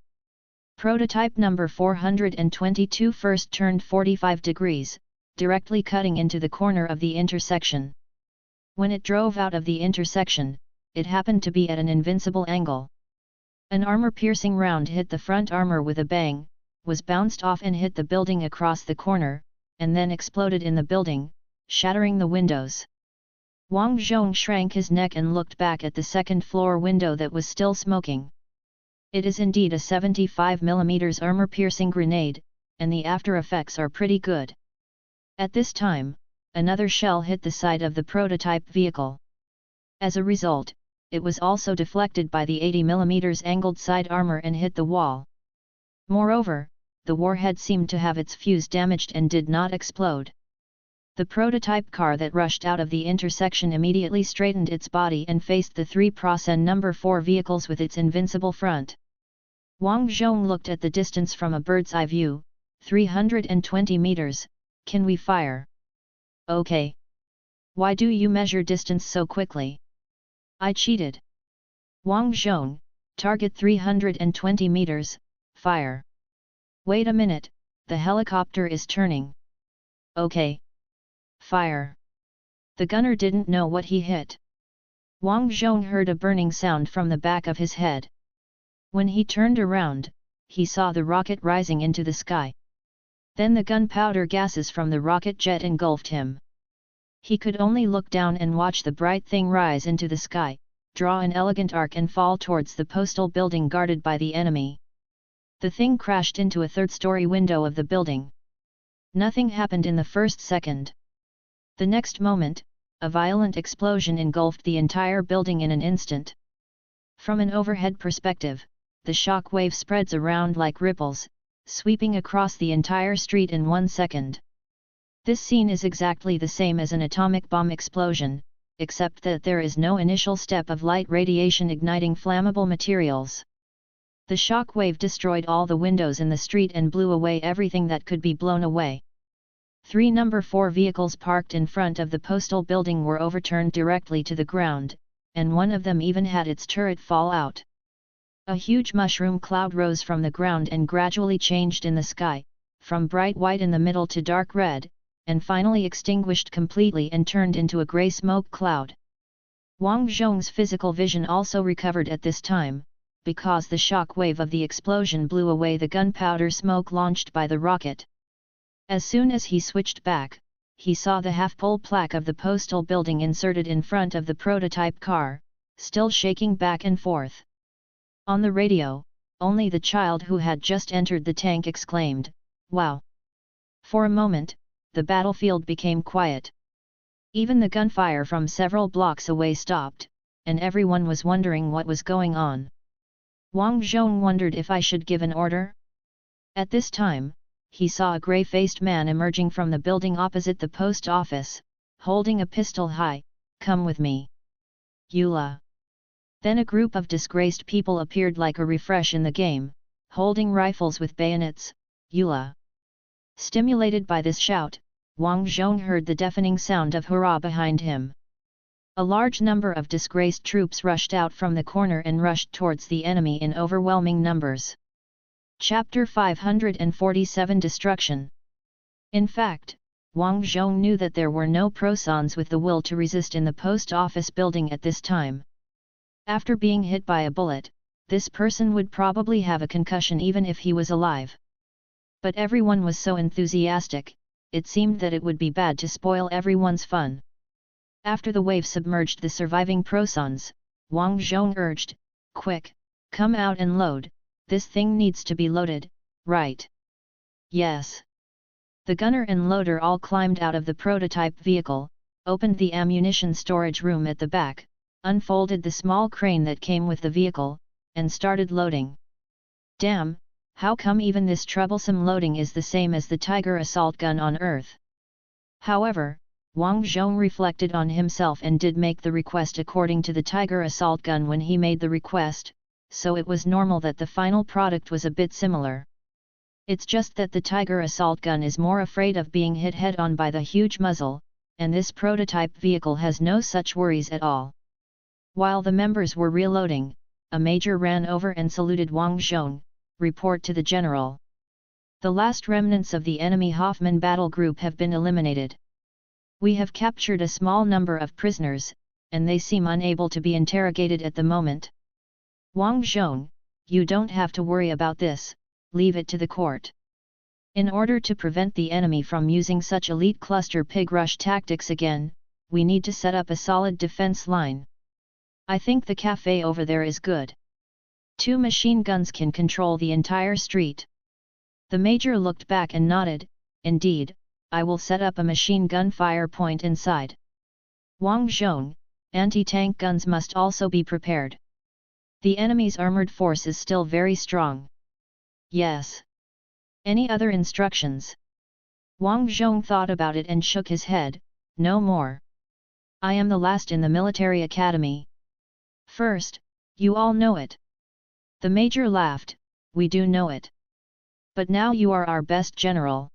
Prototype number 422 first turned 45 degrees, directly cutting into the corner of the intersection. When it drove out of the intersection, it happened to be at an invincible angle. An armor-piercing round hit the front armor with a bang, was bounced off and hit the building across the corner, and then exploded in the building, shattering the windows. Wang Zhong shrank his neck and looked back at the second-floor window that was still smoking. It is indeed a 75mm armor-piercing grenade, and the after-effects are pretty good. At this time, another shell hit the side of the prototype vehicle. As a result, it was also deflected by the 80mm angled side armor and hit the wall. Moreover, the warhead seemed to have its fuse damaged and did not explode. The prototype car that rushed out of the intersection immediately straightened its body and faced the 3% number 4 vehicles with its invincible front. Wang Zhong looked at the distance from a bird's eye view, 320 meters, can we fire? Okay. Why do you measure distance so quickly? I cheated. Wang Zhong, target 320 meters, fire. Wait a minute, the helicopter is turning. Okay. Fire. The gunner didn't know what he hit. Wang Zhong heard a burning sound from the back of his head. When he turned around, he saw the rocket rising into the sky. Then the gunpowder gases from the rocket jet engulfed him. He could only look down and watch the bright thing rise into the sky, draw an elegant arc and fall towards the postal building guarded by the enemy. The thing crashed into a third-story window of the building. Nothing happened in the first second. The next moment, a violent explosion engulfed the entire building in an instant. From an overhead perspective, the shock wave spreads around like ripples, sweeping across the entire street in 1 second. This scene is exactly the same as an atomic bomb explosion, except that there is no initial step of light radiation igniting flammable materials. The shock wave destroyed all the windows in the street and blew away everything that could be blown away. 3 number 4 vehicles parked in front of the postal building were overturned directly to the ground, and one of them even had its turret fall out. A huge mushroom cloud rose from the ground and gradually changed in the sky, from bright white in the middle to dark red, and finally extinguished completely and turned into a grey smoke cloud. Wang Zhong's physical vision also recovered at this time, because the shock wave of the explosion blew away the gunpowder smoke launched by the rocket. As soon as he switched back, he saw the half-pole plaque of the postal building inserted in front of the prototype car, still shaking back and forth. On the radio, only the child who had just entered the tank exclaimed, "Wow!" For a moment, the battlefield became quiet. Even the gunfire from several blocks away stopped, and everyone was wondering what was going on. Wang Zhong wondered if I should give an order. At this time, he saw a grey-faced man emerging from the building opposite the post office, holding a pistol high. "Come with me. Eula." Then a group of disgraced people appeared like a refresh in the game, holding rifles with bayonets. "Eula." Stimulated by this shout, Wang Zhong heard the deafening sound of hurrah behind him. A large number of disgraced troops rushed out from the corner and rushed towards the enemy in overwhelming numbers. Chapter 547 Destruction. In fact, Wang Zhong knew that there were no prosons with the will to resist in the post office building at this time. After being hit by a bullet, this person would probably have a concussion even if he was alive. But everyone was so enthusiastic, it seemed that it would be bad to spoil everyone's fun. After the wave submerged the surviving prosons, Wang Zhong urged, "Quick, come out and load. This thing needs to be loaded, right?" "Yes." The gunner and loader all climbed out of the prototype vehicle, opened the ammunition storage room at the back, unfolded the small crane that came with the vehicle, and started loading. Damn, how come even this troublesome loading is the same as the Tiger assault gun on Earth? However, Wang Zhong reflected on himself and did make the request according to the Tiger assault gun when he made the request, so it was normal that the final product was a bit similar. It's just that the Tiger assault gun is more afraid of being hit head-on by the huge muzzle, and this prototype vehicle has no such worries at all. While the members were reloading, a major ran over and saluted Wang Zhong. report to the general. The last remnants of the enemy Hoffman battle group have been eliminated. We have captured a small number of prisoners, and they seem unable to be interrogated at the moment. Wang Zhong, you don't have to worry about this, leave it to the court. In order to prevent the enemy from using such elite cluster pig rush tactics again, we need to set up a solid defense line. I think the cafe over there is good. 2 machine guns can control the entire street. The major looked back and nodded, indeed, I will set up a machine gun fire point inside. Wang Zhong, anti-tank guns must also be prepared. The enemy's armored force is still very strong. Yes. Any other instructions? Wang Zhong thought about it and shook his head, no more. I am the last in the military academy. First, you all know it. The major laughed, we do know it. But now you are our best general.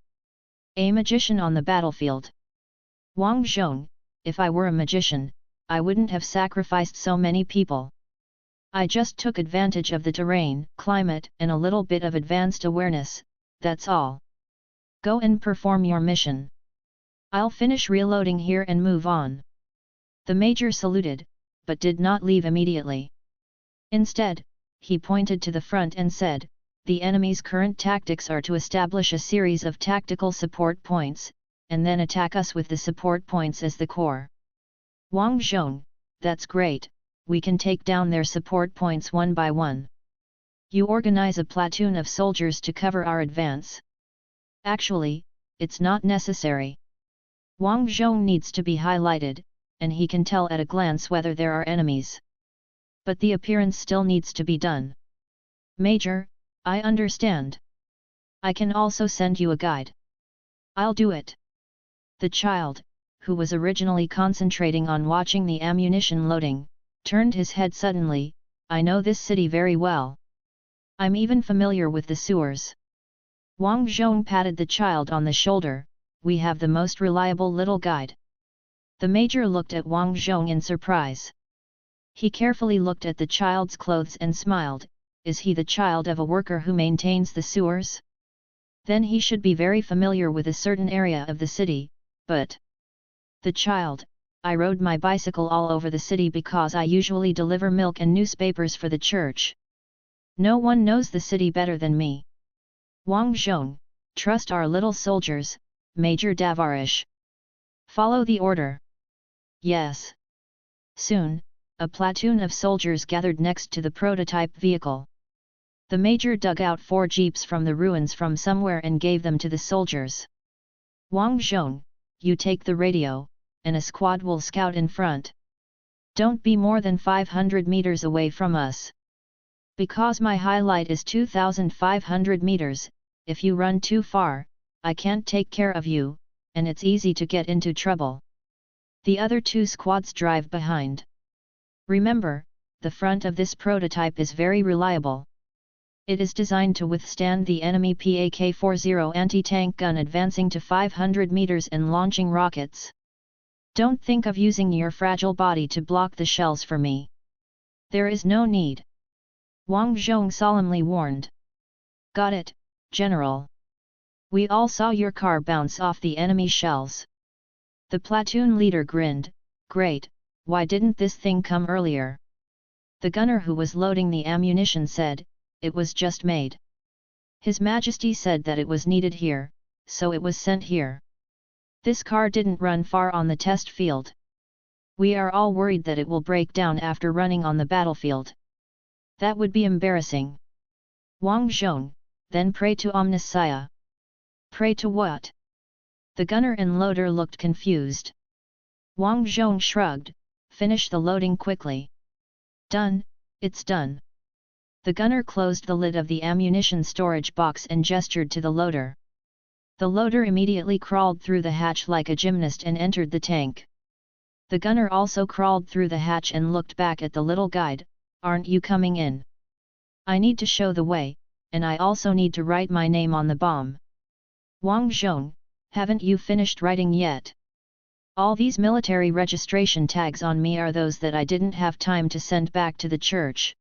A magician on the battlefield. Wang Zhong, if I were a magician, I wouldn't have sacrificed so many people. I just took advantage of the terrain, climate, and a little bit of advanced awareness, that's all. Go and perform your mission. I'll finish reloading here and move on. The major saluted, but did not leave immediately. Instead, he pointed to the front and said, the enemy's current tactics are to establish a series of tactical support points, and then attack us with the support points as the core. Wang Zhong, that's great, we can take down their support points one by one. You organize a platoon of soldiers to cover our advance. Actually, it's not necessary. Wang Zhong needs to be highlighted, and he can tell at a glance whether there are enemies. But the appearance still needs to be done. Major, I understand. I can also send you a guide. I'll do it. The child, who was originally concentrating on watching the ammunition loading, turned his head suddenly, I know this city very well. I'm even familiar with the sewers. Wang Zhong patted the child on the shoulder, we have the most reliable little guide. The major looked at Wang Zhong in surprise. He carefully looked at the child's clothes and smiled, is he the child of a worker who maintains the sewers? Then he should be very familiar with a certain area of the city, but... The child, I rode my bicycle all over the city because I usually deliver milk and newspapers for the church. No one knows the city better than me. Wang Zhong, trust our little soldiers, Major Davarish. Follow the order. Yes. Soon, a platoon of soldiers gathered next to the prototype vehicle. The major dug out 4 jeeps from the ruins from somewhere and gave them to the soldiers. Wang Zhong, you take the radio, and a squad will scout in front. Don't be more than 500 meters away from us. Because my highlight is 2,500 meters, if you run too far, I can't take care of you, and it's easy to get into trouble. The other 2 squads drive behind. Remember, the front of this prototype is very reliable. It is designed to withstand the enemy PAK-40 anti-tank gun advancing to 500 meters and launching rockets. Don't think of using your fragile body to block the shells for me. There is no need. Wang Zhong solemnly warned. Got it, General. We all saw your car bounce off the enemy shells. The platoon leader grinned, great, why didn't this thing come earlier? The gunner who was loading the ammunition said, it was just made. His Majesty said that it was needed here, so it was sent here. This car didn't run far on the test field. We are all worried that it will break down after running on the battlefield. That would be embarrassing. Wang Zhong, then pray to Omniscia. Pray to what? The gunner and loader looked confused. Wang Zhong shrugged, finish the loading quickly. Done, it's done. The gunner closed the lid of the ammunition storage box and gestured to the loader. The loader immediately crawled through the hatch like a gymnast and entered the tank. The gunner also crawled through the hatch and looked back at the little guide, aren't you coming in? I need to show the way, and I also need to write my name on the bomb. Wang Zhong, haven't you finished writing yet? All these military registration tags on me are those that I didn't have time to send back to the church.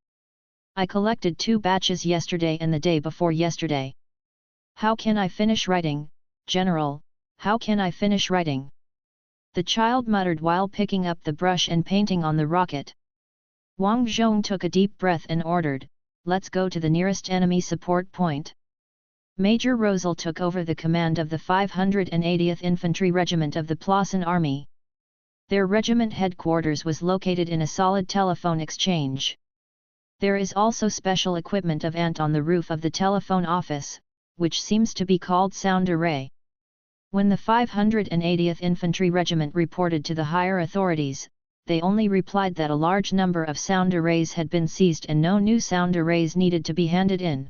I collected 2 batches yesterday and the day before yesterday. How can I finish writing, General, how can I finish writing? The child muttered while picking up the brush and painting on the rocket. Wang Zhong took a deep breath and ordered, let's go to the nearest enemy support point. Major Rosal took over the command of the 580th Infantry Regiment of the Plassen Army. Their regiment headquarters was located in a solid telephone exchange. There is also special equipment of ant on the roof of the telephone office, which seems to be called sound array. When the 580th Infantry Regiment reported to the higher authorities, they only replied that a large number of sound arrays had been seized and no new sound arrays needed to be handed in.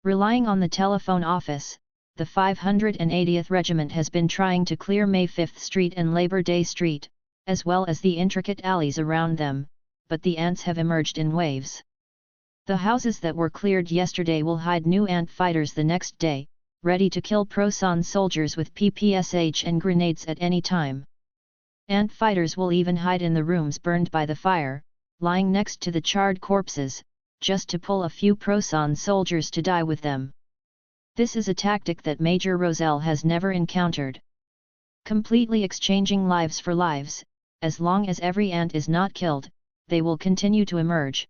Relying on the telephone office, the 580th Regiment has been trying to clear May 5th Street and Labor Day Street, as well as the intricate alleys around them, but the ants have emerged in waves. The houses that were cleared yesterday will hide new ant fighters the next day, ready to kill Prosan soldiers with PPSH and grenades at any time. Ant fighters will even hide in the rooms burned by the fire, lying next to the charred corpses, just to pull a few Prosan soldiers to die with them. This is a tactic that Major Rosal has never encountered. Completely exchanging lives for lives, as long as every ant is not killed, they will continue to emerge.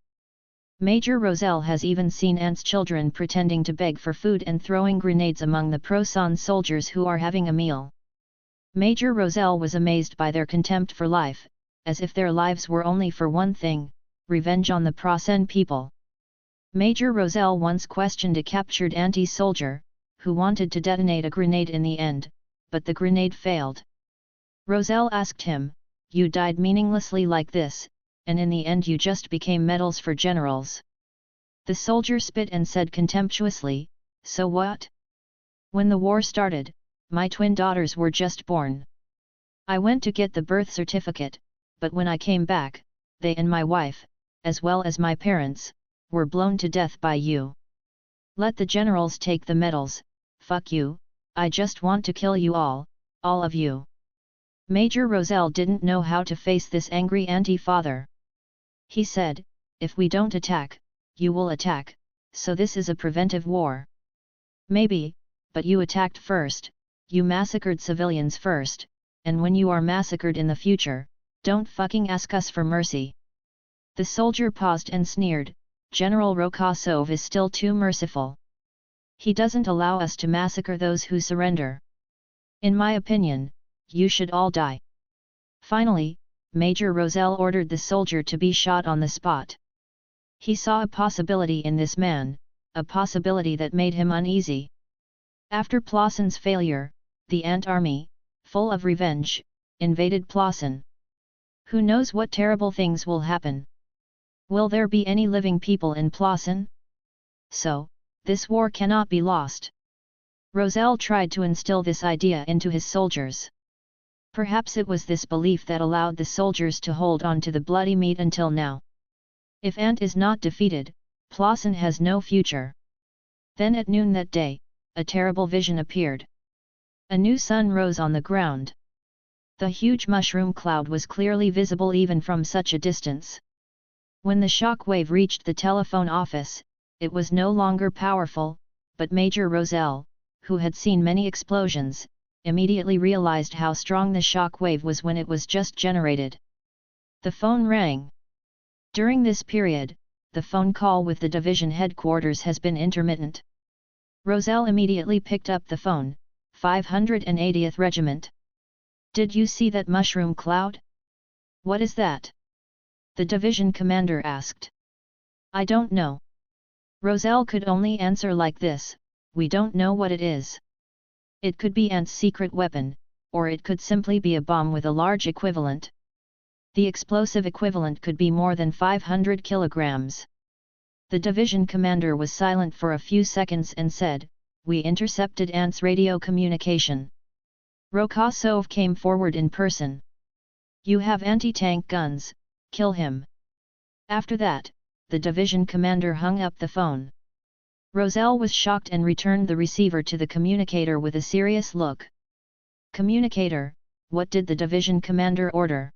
Major Rosal has even seen ants' children pretending to beg for food and throwing grenades among the Prosan soldiers who are having a meal. Major Rosal was amazed by their contempt for life, as if their lives were only for one thing, revenge on the Prosan people. Major Rosal once questioned a captured anti-soldier, who wanted to detonate a grenade in the end, but the grenade failed. Rosal asked him, "You died meaninglessly like this, and in the end you just became medals for generals." The soldier spit and said contemptuously, "So what? When the war started, my twin daughters were just born. I went to get the birth certificate, but when I came back, they and my wife, as well as my parents, were blown to death by you. Let the generals take the medals, fuck you, I just want to kill you all of you." Major Rosal didn't know how to face this angry anti-father. He said, "If we don't attack, you will attack, so this is a preventive war." "Maybe, but you attacked first, you massacred civilians first, and when you are massacred in the future, don't fucking ask us for mercy." The soldier paused and sneered, "General Rokosov is still too merciful. He doesn't allow us to massacre those who surrender. In my opinion, you should all die." Finally, Major Rosal ordered the soldier to be shot on the spot. He saw a possibility in this man, a possibility that made him uneasy. After Plassen's failure, the ant army, full of revenge, invaded Plassen. Who knows what terrible things will happen? Will there be any living people in Plassen? So, this war cannot be lost. Rosal tried to instill this idea into his soldiers. Perhaps it was this belief that allowed the soldiers to hold on to the bloody meat until now. If Ant is not defeated, Plassen has no future. Then at noon that day, a terrible vision appeared. A new sun rose on the ground. The huge mushroom cloud was clearly visible even from such a distance. When the shock wave reached the telephone office, it was no longer powerful, but Major Rosal, who had seen many explosions, immediately realized how strong the shock wave was when it was just generated. The phone rang. During this period, the phone call with the division headquarters has been intermittent. Rosal immediately picked up the phone. 580th Regiment. "Did you see that mushroom cloud? What is that?" the division commander asked. "I don't know." Rosal could only answer like this, "We don't know what it is. It could be Ant's secret weapon, or it could simply be a bomb with a large equivalent. The explosive equivalent could be more than 500 kilograms." The division commander was silent for a few seconds and said, "We intercepted Ant's radio communication." Rokosov came forward in person. "You have anti-tank guns, kill him." After that, the division commander hung up the phone. Rosal was shocked and returned the receiver to the communicator with a serious look. "Communicator, what did the division commander order?"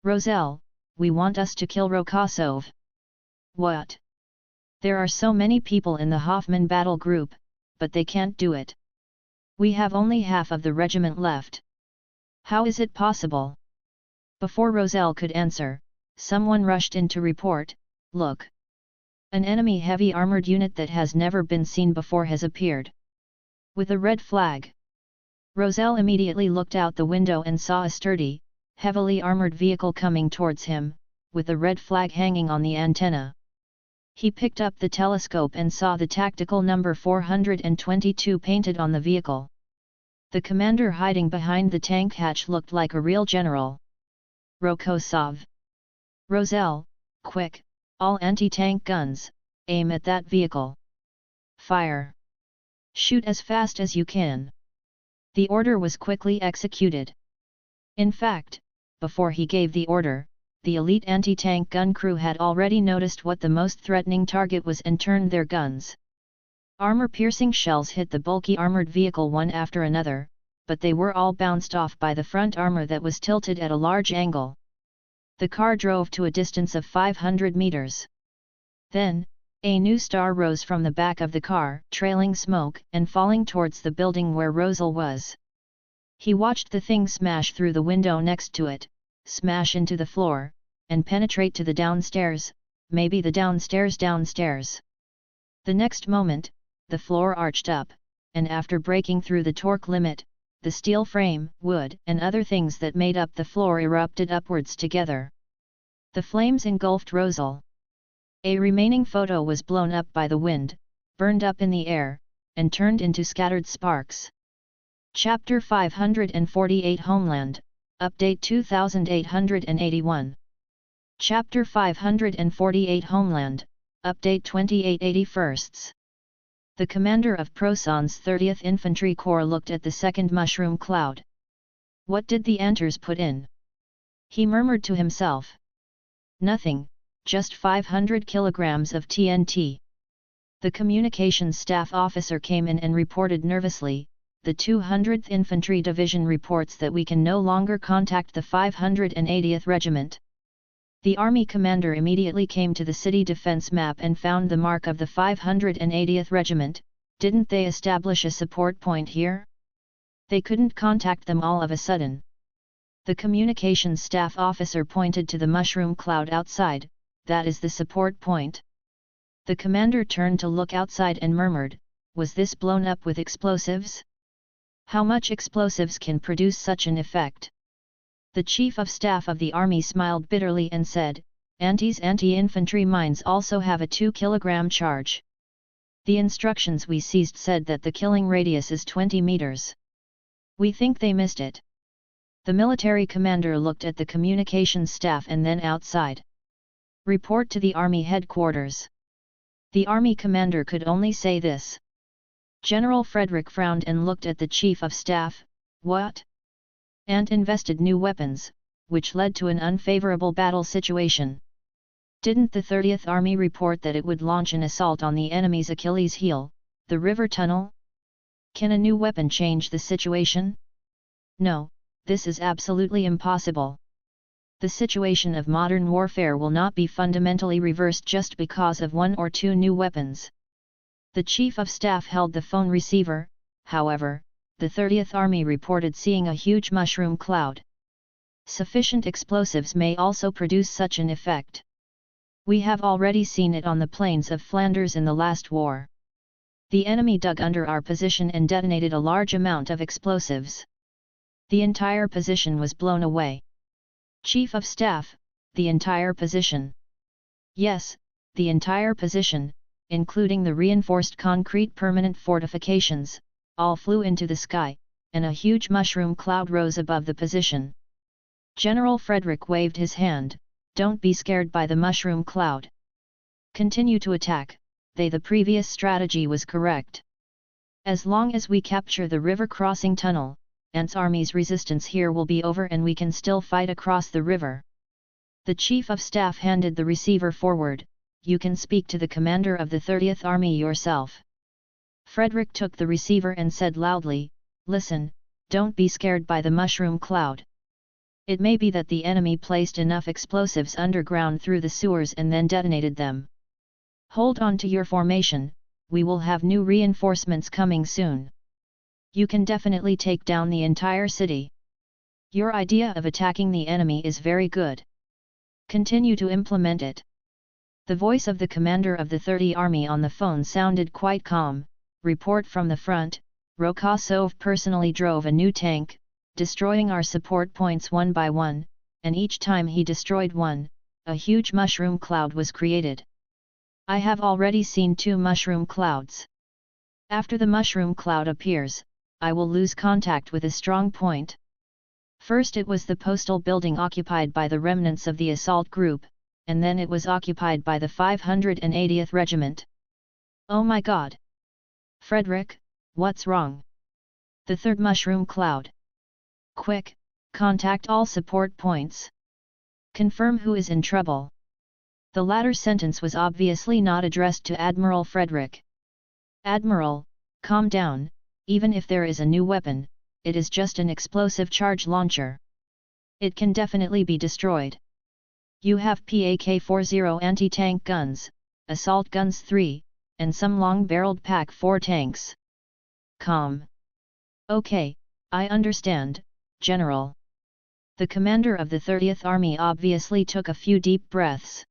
"Rosal, we want us to kill Rokosov." "What? There are so many people in the Hoffman battle group, but they can't do it. We have only half of the regiment left. How is it possible? Before Roselle could answer, someone rushed in to report, "Look! An enemy heavy armored unit that has never been seen before has appeared. With a red flag." Roselle immediately looked out the window and saw a sturdy, heavily armored vehicle coming towards him, with a red flag hanging on the antenna. He picked up the telescope and saw the tactical number 422 painted on the vehicle. The commander hiding behind the tank hatch looked like a real general. Rokosov. "Roselle, quick, all anti-tank guns, aim at that vehicle. Fire. Shoot as fast as you can." The order was quickly executed. In fact, before he gave the order, the elite anti-tank gun crew had already noticed what the most threatening target was and turned their guns. Armor-piercing shells hit the bulky armored vehicle one after another, but they were all bounced off by the front armor that was tilted at a large angle. The car drove to a distance of 500 meters. Then, a new star rose from the back of the car, trailing smoke and falling towards the building where Roselle was. He watched the thing smash through the window next to it, smash into the floor, and penetrate to the downstairs, maybe the downstairs. The next moment, the floor arched up, and after breaking through the torque limit, the steel frame, wood, and other things that made up the floor erupted upwards together. The flames engulfed Roselle. A remaining photo was blown up by the wind, burned up in the air, and turned into scattered sparks. Chapter 548 Homeland, Update 2881. Chapter 548 Homeland, Update 2881. The commander of Proson's 30th Infantry Corps looked at the second mushroom cloud. What did the Anters put in? He murmured to himself. Nothing, just 500 kilograms of TNT. The communications staff officer came in and reported nervously, "The 200th Infantry Division reports that we can no longer contact the 580th Regiment." The army commander immediately came to the city defense map and found the mark of the 580th Regiment. Didn't they establish a support point here? They couldn't contact them all of a sudden. The communications staff officer pointed to the mushroom cloud outside. "That is the support point." The commander turned to look outside and murmured, "Was this blown up with explosives? How much explosives can produce such an effect?" The chief of staff of the army smiled bitterly and said, Anti-infantry mines also have a 2-kilogram charge. The instructions we seized said that the killing radius is 20 meters. We think they missed it." The military commander looked at the communications staff and then outside. "Report to the army headquarters." The army commander could only say this. General Frederick frowned and looked at the chief of staff. "What?" "And invested new weapons, which led to an unfavorable battle situation. Didn't the 30th Army report that it would launch an assault on the enemy's Achilles heel, the river tunnel? Can a new weapon change the situation? No, this is absolutely impossible. The situation of modern warfare will not be fundamentally reversed just because of 1 or 2 new weapons." The chief of staff held the phone receiver. However, the 30th Army reported seeing a huge mushroom cloud. Sufficient explosives may also produce such an effect. We have already seen it on the plains of Flanders in the last war. The enemy dug under our position and detonated a large amount of explosives. The entire position was blown away. Chief of Staff, the entire position? Yes, the entire position, including the reinforced concrete permanent fortifications, all flew into the sky, and a huge mushroom cloud rose above the position. General Frederick waved his hand. "Don't be scared by the mushroom cloud. Continue to attack, the previous strategy was correct. As long as we capture the river crossing tunnel, Ant's army's resistance here will be over and we can still fight across the river." The Chief of Staff handed the receiver forward. "You can speak to the commander of the 30th Army yourself." Frederick took the receiver and said loudly, "Listen, don't be scared by the mushroom cloud. It may be that the enemy placed enough explosives underground through the sewers and then detonated them. Hold on to your formation, we will have new reinforcements coming soon. You can definitely take down the entire city. Your idea of attacking the enemy is very good. Continue to implement it. The voice of the commander of the 30th Army on the phone sounded quite calm. Report from the front, Rokosov personally drove a new tank, destroying our support points one by one, and each time he destroyed one, a huge mushroom cloud was created. I have already seen 2 mushroom clouds. After the mushroom cloud appears, I will lose contact with a strong point. First it was the postal building occupied by the remnants of the assault group, and then it was occupied by the 580th Regiment. Oh my god! Frederick, what's wrong? The 3rd mushroom cloud. Quick, contact all support points. Confirm who is in trouble. The latter sentence was obviously not addressed to Admiral Frederick. Admiral, calm down, even if there is a new weapon, it is just an explosive charge launcher. It can definitely be destroyed. You have PAK-40 anti-tank guns, assault guns 3, and some long-barreled PaK-4 tanks. Calm. Okay, I understand, General. The commander of the 30th Army obviously took a few deep breaths.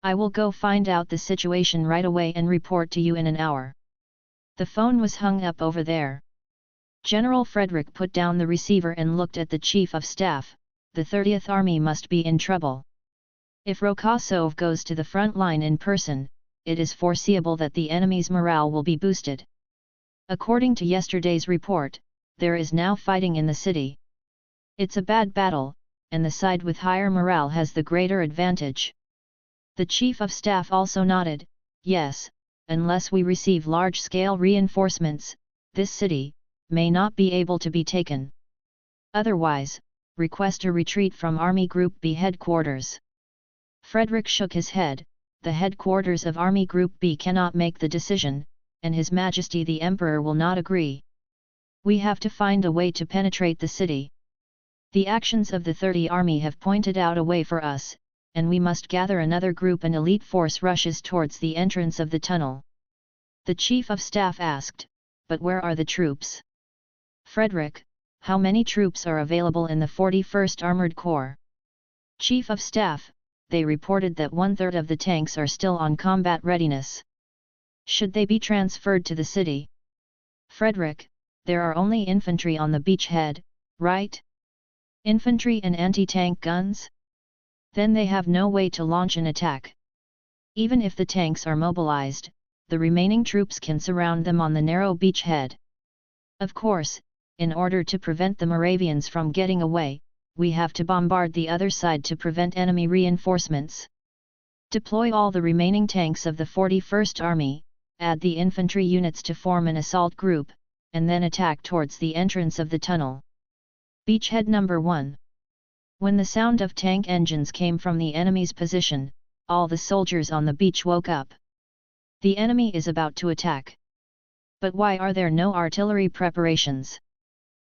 I will go find out the situation right away and report to you in an hour. The phone was hung up over there. General Frederick put down the receiver and looked at the Chief of Staff. The 30th Army must be in trouble. If Rokosov goes to the front line in person, it is foreseeable that the enemy's morale will be boosted. According to yesterday's report, there is now fighting in the city. It's a bad battle, and the side with higher morale has the greater advantage. The Chief of Staff also nodded, yes, unless we receive large-scale reinforcements, this city may not be able to be taken. Otherwise, request a retreat from Army Group B headquarters. Frederick shook his head. The headquarters of Army Group B cannot make the decision, and His Majesty the Emperor will not agree. We have to find a way to penetrate the city. The actions of the 30th Army have pointed out a way for us, and we must gather another group. An elite force rushes towards the entrance of the tunnel. The Chief of Staff asked, but where are the troops? Frederick, how many troops are available in the 41st Armored Corps? Chief of Staff, they reported that 1/3 of the tanks are still on combat readiness. Should they be transferred to the city? Frederick, there are only infantry on the beachhead, right? Infantry and anti-tank guns? Then they have no way to launch an attack. Even if the tanks are mobilized, the remaining troops can surround them on the narrow beachhead. Of course, in order to prevent the Moravians from getting away, we have to bombard the other side to prevent enemy reinforcements. Deploy all the remaining tanks of the 41st Army, add the infantry units to form an assault group, and then attack towards the entrance of the tunnel. Beachhead number 1. When the sound of tank engines came from the enemy's position, all the soldiers on the beach woke up. The enemy is about to attack. But why are there no artillery preparations?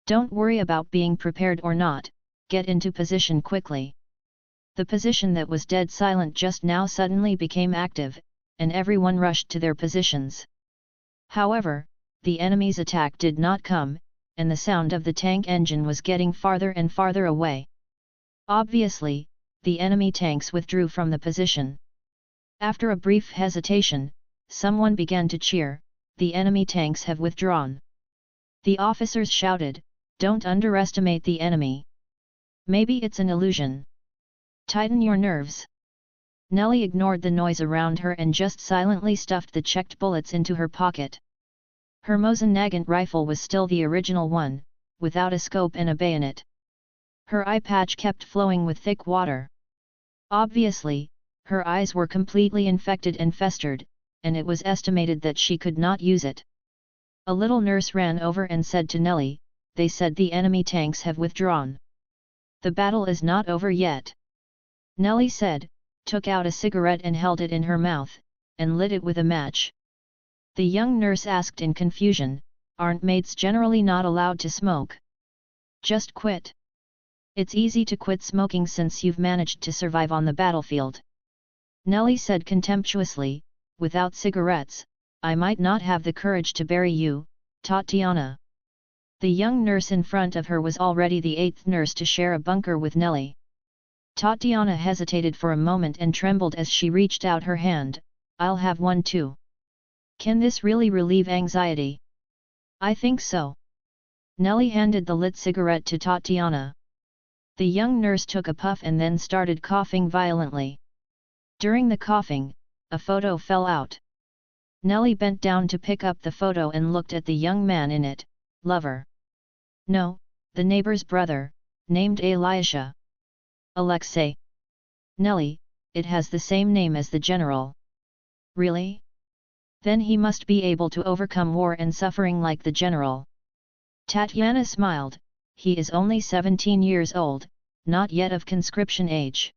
Don't worry about being prepared or not, get into position quickly. The position that was dead silent just now suddenly became active, and everyone rushed to their positions. However, the enemy's attack did not come, and the sound of the tank engine was getting farther and farther away. Obviously, the enemy tanks withdrew from the position. After a brief hesitation, someone began to cheer, the enemy tanks have withdrawn. The officers shouted, don't underestimate the enemy. Maybe it's an illusion. Tighten your nerves. Nellie ignored the noise around her and just silently stuffed the checked bullets into her pocket. Her Mosin Nagant rifle was still the original one, without a scope and a bayonet. Her eye patch kept flowing with thick water. Obviously, her eyes were completely infected and festered, and it was estimated that she could not use it. A little nurse ran over and said to Nellie, they said the enemy tanks have withdrawn. The battle is not over yet. Nellie said, took out a cigarette and held it in her mouth, and lit it with a match. The young nurse asked in confusion, aren't maids generally not allowed to smoke? Just quit. It's easy to quit smoking since you've managed to survive on the battlefield. Nellie said contemptuously, without cigarettes, I might not have the courage to bury you, Tatiana. The young nurse in front of her was already the 8th nurse to share a bunker with Nelly. Tatiana hesitated for a moment and trembled as she reached out her hand. I'll have one too. Can this really relieve anxiety? I think so. Nelly handed the lit cigarette to Tatiana. The young nurse took a puff and then started coughing violently. During the coughing, a photo fell out. Nelly bent down to pick up the photo and looked at the young man in it. Lover. No, the neighbor's brother, named Elisha. Alexei. Nelly, it has the same name as the general. Really? Then he must be able to overcome war and suffering like the general. Tatiana smiled. He is only 17 years old, not yet of conscription age.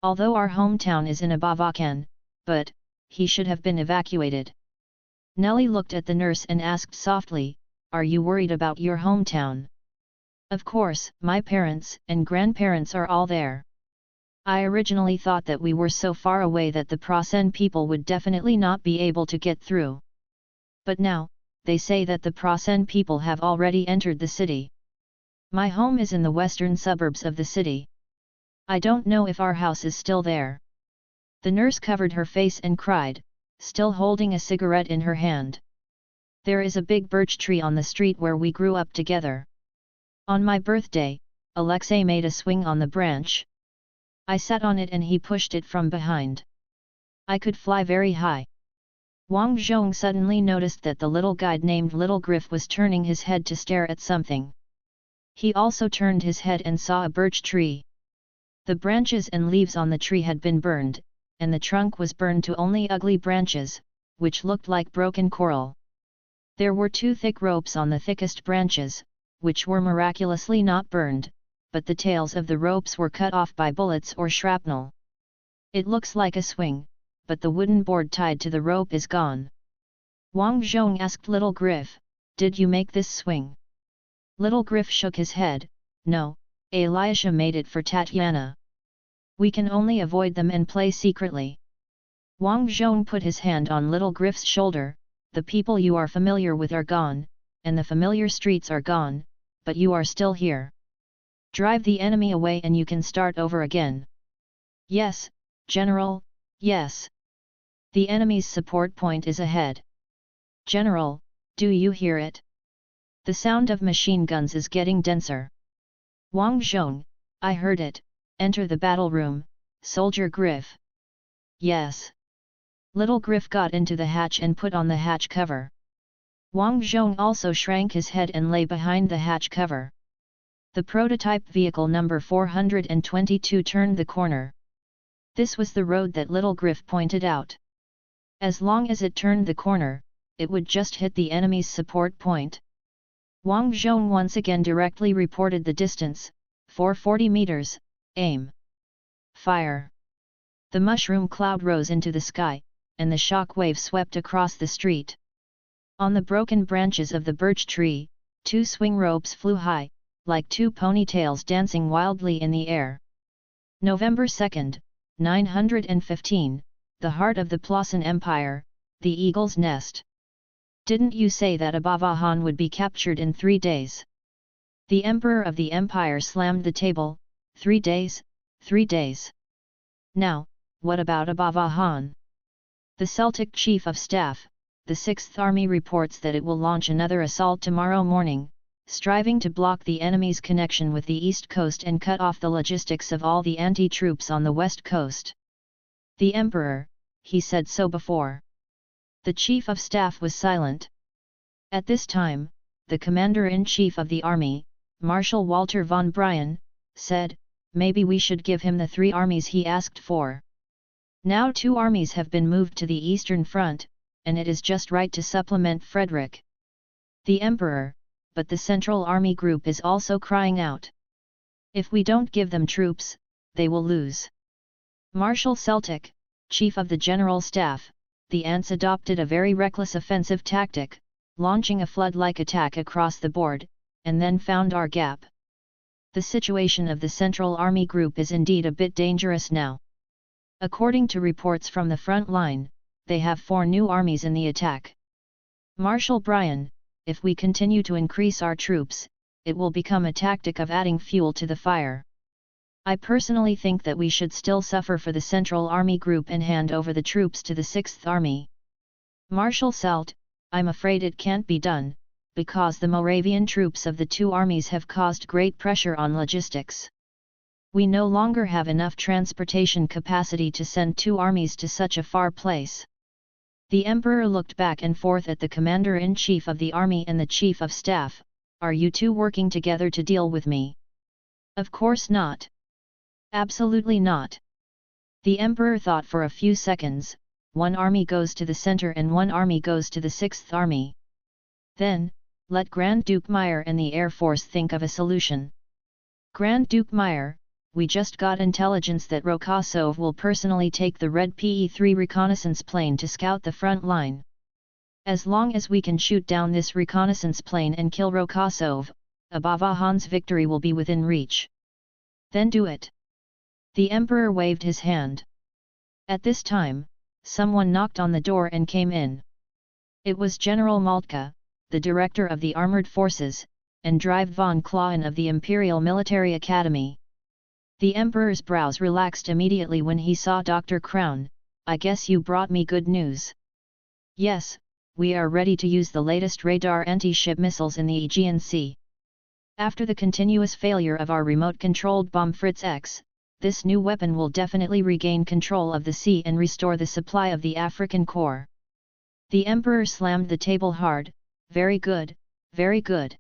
Although our hometown is in Abavakan, but he should have been evacuated. Nelly looked at the nurse and asked softly, are you worried about your hometown? Of course, my parents and grandparents are all there. I originally thought that we were so far away that the Prasen people would definitely not be able to get through. But now, they say that the Prasen people have already entered the city. My home is in the western suburbs of the city. I don't know if our house is still there. The nurse covered her face and cried, still holding a cigarette in her hand. There is a big birch tree on the street where we grew up together. On my birthday, Alexei made a swing on the branch. I sat on it and he pushed it from behind. I could fly very high. Wang Zhong suddenly noticed that the little guide named Little Griff was turning his head to stare at something. He also turned his head and saw a birch tree. The branches and leaves on the tree had been burned, and the trunk was burned to only ugly branches, which looked like broken coral. There were 2 thick ropes on the thickest branches, which were miraculously not burned, but the tails of the ropes were cut off by bullets or shrapnel. It looks like a swing, but the wooden board tied to the rope is gone. Wang Zhong asked Little Griff, did you make this swing? Little Griff shook his head, no, Elisha made it for Tatiana. We can only avoid them and play secretly. Wang Zhong put his hand on Little Griff's shoulder, the people you are familiar with are gone, and the familiar streets are gone, but you are still here. Drive the enemy away and you can start over again. Yes, General, yes. The enemy's support point is ahead. General, do you hear it? The sound of machine guns is getting denser. Wang Zhong, I heard it, enter the battle room, Soldier Griff. Yes. Little Griff got into the hatch and put on the hatch cover. Wang Zhong also shrank his head and lay behind the hatch cover. The prototype vehicle number 422 turned the corner. This was the road that Little Griff pointed out. As long as it turned the corner, it would just hit the enemy's support point. Wang Zhong once again directly reported the distance, 440 meters, aim. Fire. The mushroom cloud rose into the sky, and the shock wave swept across the street. On the broken branches of the birch tree, 2 swing ropes flew high, like 2 ponytails dancing wildly in the air. November 2nd, 915, the heart of the Plasan Empire, the Eagle's Nest. Didn't you say that Abavahan would be captured in 3 days? The Emperor of the Empire slammed the table. 3 days, 3 days. Now, what about Abavahan? The Celtic Chief of Staff, the 6th Army reports that it will launch another assault tomorrow morning, striving to block the enemy's connection with the east coast and cut off the logistics of all the anti-troops on the west coast. The Emperor, he said so before. The Chief of Staff was silent. At this time, the Commander-in-Chief of the Army, Marshal Walter von Bryan, said, maybe we should give him the 3 armies he asked for. Now 2 armies have been moved to the Eastern Front, and it is just right to supplement Frederick. The Emperor, but the Central Army Group is also crying out. If we don't give them troops, they will lose. Marshal Celtic, Chief of the General Staff, the ants adopted a very reckless offensive tactic, launching a flood-like attack across the board, and then found our gap. The situation of the Central Army Group is indeed a bit dangerous now. According to reports from the front line, they have 4 new armies in the attack. Marshal Brian, if we continue to increase our troops, it will become a tactic of adding fuel to the fire. I personally think that we should still suffer for the Central Army Group and hand over the troops to the 6th Army. Marshal Salt, I'm afraid it can't be done, because the Moravian troops of the 2 armies have caused great pressure on logistics. We no longer have enough transportation capacity to send 2 armies to such a far place. The Emperor looked back and forth at the Commander-in-Chief of the Army and the Chief of Staff. Are you 2 working together to deal with me? Of course not. Absolutely not. The Emperor thought for a few seconds. 1 army goes to the center and 1 army goes to the 6th Army. Then, let Grand Duke Meyer and the Air Force think of a solution. Grand Duke Meyer, we just got intelligence that Rokosov will personally take the Red PE-3 reconnaissance plane to scout the front line. As long as we can shoot down this reconnaissance plane and kill Rokosov, Abavahan's victory will be within reach. Then do it. The Emperor waved his hand. At this time, someone knocked on the door and came in. It was General Maltka, the director of the Armored Forces, and Drive von Klauen of the Imperial Military Academy. The Emperor's brows relaxed immediately when he saw Dr. Crown. I guess you brought me good news. Yes, we are ready to use the latest radar anti-ship missiles in the Aegean Sea. After the continuous failure of our remote-controlled bomb Fritz X, this new weapon will definitely regain control of the sea and restore the supply of the African Corps. The Emperor slammed the table hard. Very good, very good.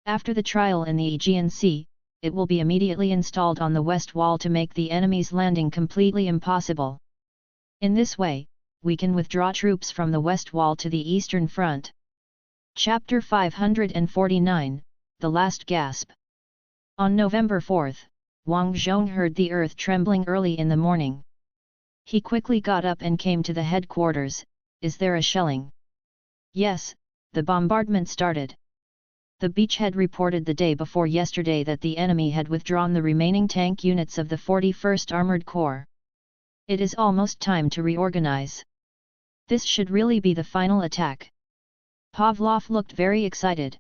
After the trial in the Aegean Sea, it will be immediately installed on the west wall to make the enemy's landing completely impossible. In this way, we can withdraw troops from the west wall to the eastern front. Chapter 549, The Last Gasp. On November 4, Wang Zhong heard the earth trembling early in the morning. He quickly got up and came to the headquarters. Is there a shelling? Yes, the bombardment started. The beachhead reported the day before yesterday that the enemy had withdrawn the remaining tank units of the 41st Armored Corps. It is almost time to reorganize. This should really be the final attack. Pavlov looked very excited.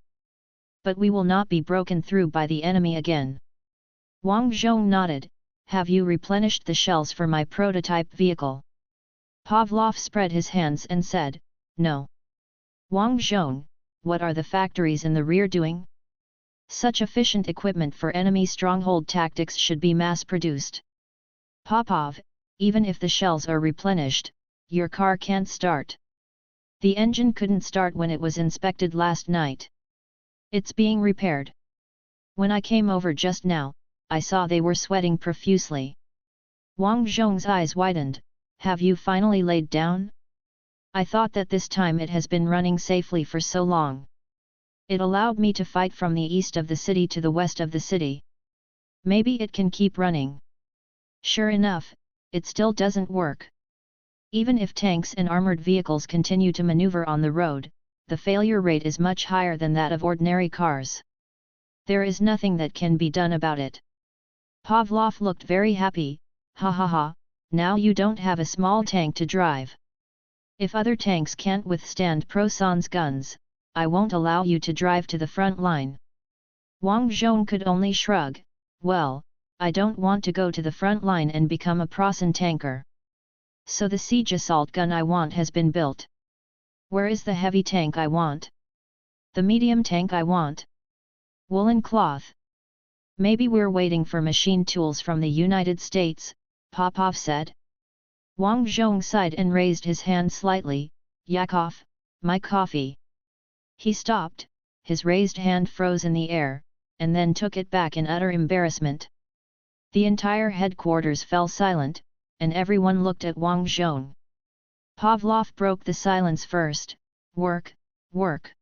But we will not be broken through by the enemy again. Wang Zhong nodded. Have you replenished the shells for my prototype vehicle? Pavlov spread his hands and said, No. Wang Zhong, what are the factories in the rear doing? Such efficient equipment for enemy stronghold tactics should be mass-produced. Popov, even if the shells are replenished, your car can't start. The engine couldn't start when it was inspected last night. It's being repaired. When I came over just now, I saw they were sweating profusely. Wang Zhong's eyes widened. Have you finally laid down? I thought that this time it has been running safely for so long. It allowed me to fight from the east of the city to the west of the city. Maybe it can keep running. Sure enough, it still doesn't work. Even if tanks and armored vehicles continue to maneuver on the road, the failure rate is much higher than that of ordinary cars. There is nothing that can be done about it. Pavlov looked very happy. Ha ha ha, now you don't have a small tank to drive. If other tanks can't withstand Proson's guns, I won't allow you to drive to the front line. Wang Zhong could only shrug. Well, I don't want to go to the front line and become a Proson tanker. So the siege assault gun I want has been built. Where is the heavy tank I want? The medium tank I want? Woolen cloth. Maybe we're waiting for machine tools from the United States, Popov said. Wang Zhong sighed and raised his hand slightly. Yakov, my coffee. He stopped, his raised hand froze in the air, and then took it back in utter embarrassment. The entire headquarters fell silent, and everyone looked at Wang Zhong. Pavlov broke the silence first. Work, work.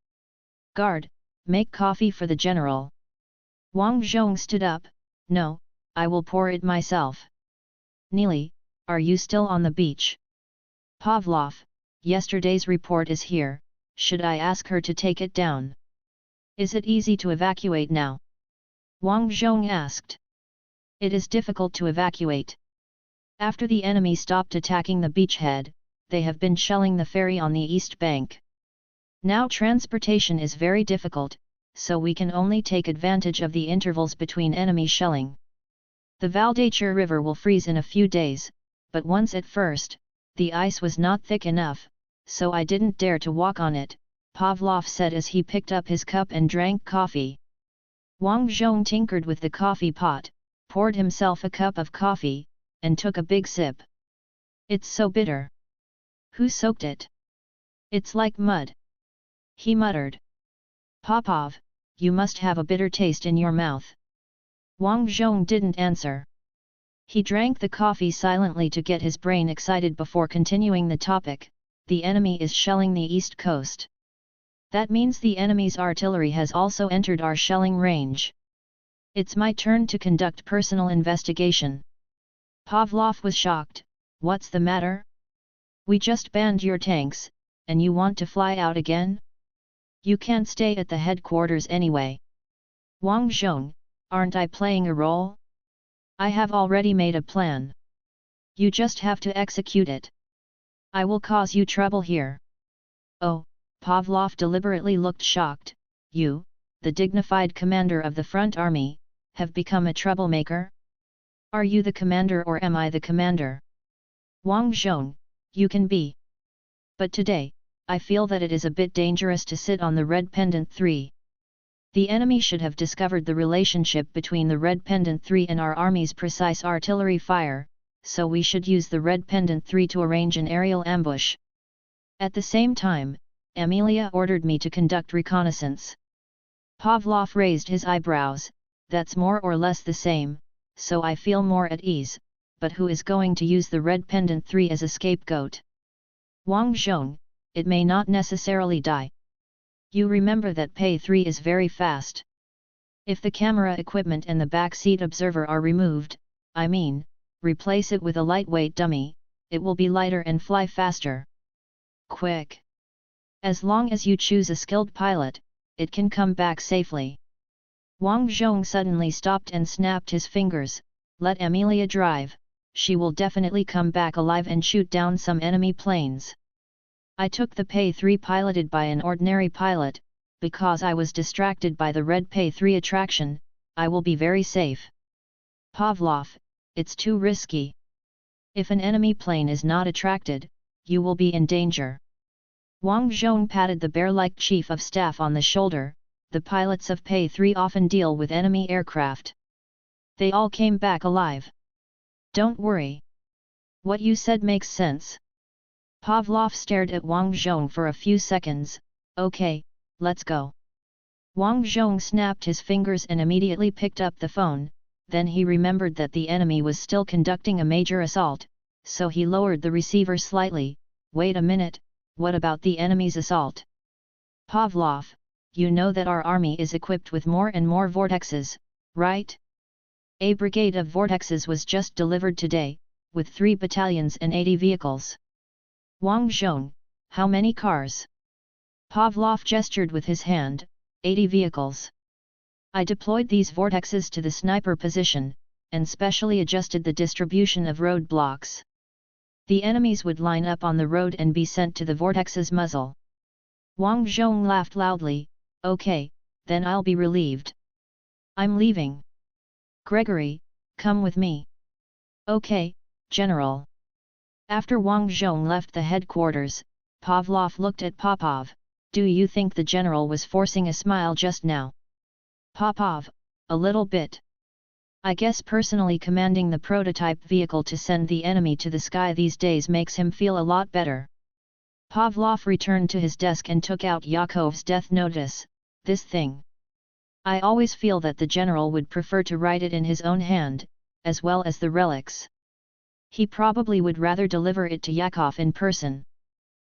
Guard, make coffee for the general. Wang Zhong stood up. No, I will pour it myself. Neely, are you still on the beach? Pavlov, yesterday's report is here, should I ask her to take it down? Is it easy to evacuate now? Wang Zhong asked. It is difficult to evacuate. After the enemy stopped attacking the beachhead, they have been shelling the ferry on the east bank. Now transportation is very difficult, so we can only take advantage of the intervals between enemy shelling. The Valdachur River will freeze in a few days, but once at first, the ice was not thick enough, so I didn't dare to walk on it, Pavlov said as he picked up his cup and drank coffee. Wang Zhong tinkered with the coffee pot, poured himself a cup of coffee, and took a big sip. It's so bitter. Who soaked it? It's like mud. He muttered. Popov, you must have a bitter taste in your mouth. Wang Zhong didn't answer. He drank the coffee silently to get his brain excited before continuing the topic. The enemy is shelling the east coast. That means the enemy's artillery has also entered our shelling range. It's my turn to conduct personal investigation. Pavlov was shocked. What's the matter? We just banned your tanks, and you want to fly out again? You can't stay at the headquarters anyway. Wang Zhong, aren't I playing a role? I have already made a plan. You just have to execute it. I will cause you trouble here. Oh, Pavlov deliberately looked shocked. You, the dignified commander of the front army, have become a troublemaker? Are you the commander or am I the commander? Wang Zhong, you can be. But today, I feel that it is a bit dangerous to sit on the Red Pendant 3. The enemy should have discovered the relationship between the Red Pendant 3 and our army's precise artillery fire, so we should use the Red Pendant 3 to arrange an aerial ambush. At the same time, Amelia ordered me to conduct reconnaissance. Pavlov raised his eyebrows. That's more or less the same, so I feel more at ease, but who is going to use the Red Pendant 3 as a scapegoat? Wang Zhong, it may not necessarily die. You remember that Pei 3 is very fast. If the camera equipment and the back seat observer are removed, replace it with a lightweight dummy, it will be lighter and fly faster. Quick! As long as you choose a skilled pilot, it can come back safely. Wang Zhong suddenly stopped and snapped his fingers. Let Amelia drive, she will definitely come back alive and shoot down some enemy planes. I took the Pei 3 piloted by an ordinary pilot, because I was distracted by the red Pei 3 attraction. I will be very safe. Pavlov, it's too risky. If an enemy plane is not attracted, you will be in danger. Wang Zhong patted the bear-like chief of staff on the shoulder. The pilots of Pei 3 often deal with enemy aircraft. They all came back alive. Don't worry. What you said makes sense. Pavlov stared at Wang Zhong for a few seconds. Okay, let's go. Wang Zhong snapped his fingers and immediately picked up the phone. Then he remembered that the enemy was still conducting a major assault, so he lowered the receiver slightly. Wait a minute, what about the enemy's assault? Pavlov, you know that our army is equipped with more and more vortexes, right? A brigade of vortexes was just delivered today, with 3 battalions and 80 vehicles. Wang Zhong, how many cars? Pavlov gestured with his hand. 80 vehicles. I deployed these vortexes to the sniper position, and specially adjusted the distribution of roadblocks. The enemies would line up on the road and be sent to the vortex's muzzle. Wang Zhong laughed loudly. Okay, then I'll be relieved. I'm leaving. Gregory, come with me. Okay, General. After Wang Zhong left the headquarters, Pavlov looked at Popov. Do you think the general was forcing a smile just now? Popov, a little bit. I guess personally commanding the prototype vehicle to send the enemy to the sky these days makes him feel a lot better. Pavlov returned to his desk and took out Yakov's death notice. This thing. I always feel that the general would prefer to write it in his own hand, as well as the relics. He probably would rather deliver it to Yakov in person.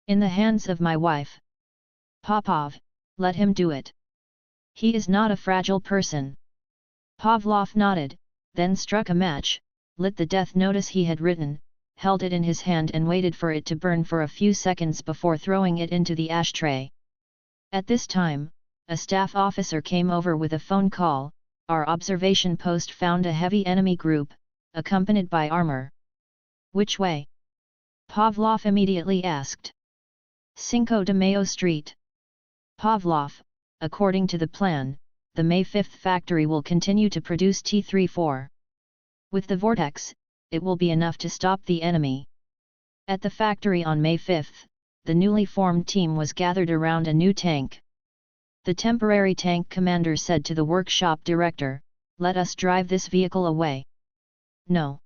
In the hands of my wife. Popov, let him do it. He is not a fragile person. Pavlov nodded, then struck a match, lit the death notice he had written, held it in his hand and waited for it to burn for a few seconds before throwing it into the ashtray. At this time, a staff officer came over with a phone call. Our observation post found a heavy enemy group, accompanied by armor. Which way? Pavlov immediately asked. Cinco de Mayo Street. Pavlov, according to the plan, the May 5th factory will continue to produce T-34. With the vortex, it will be enough to stop the enemy. At the factory on May 5th, the newly formed team was gathered around a new tank. The temporary tank commander said to the workshop director, "Let us drive this vehicle away." "No."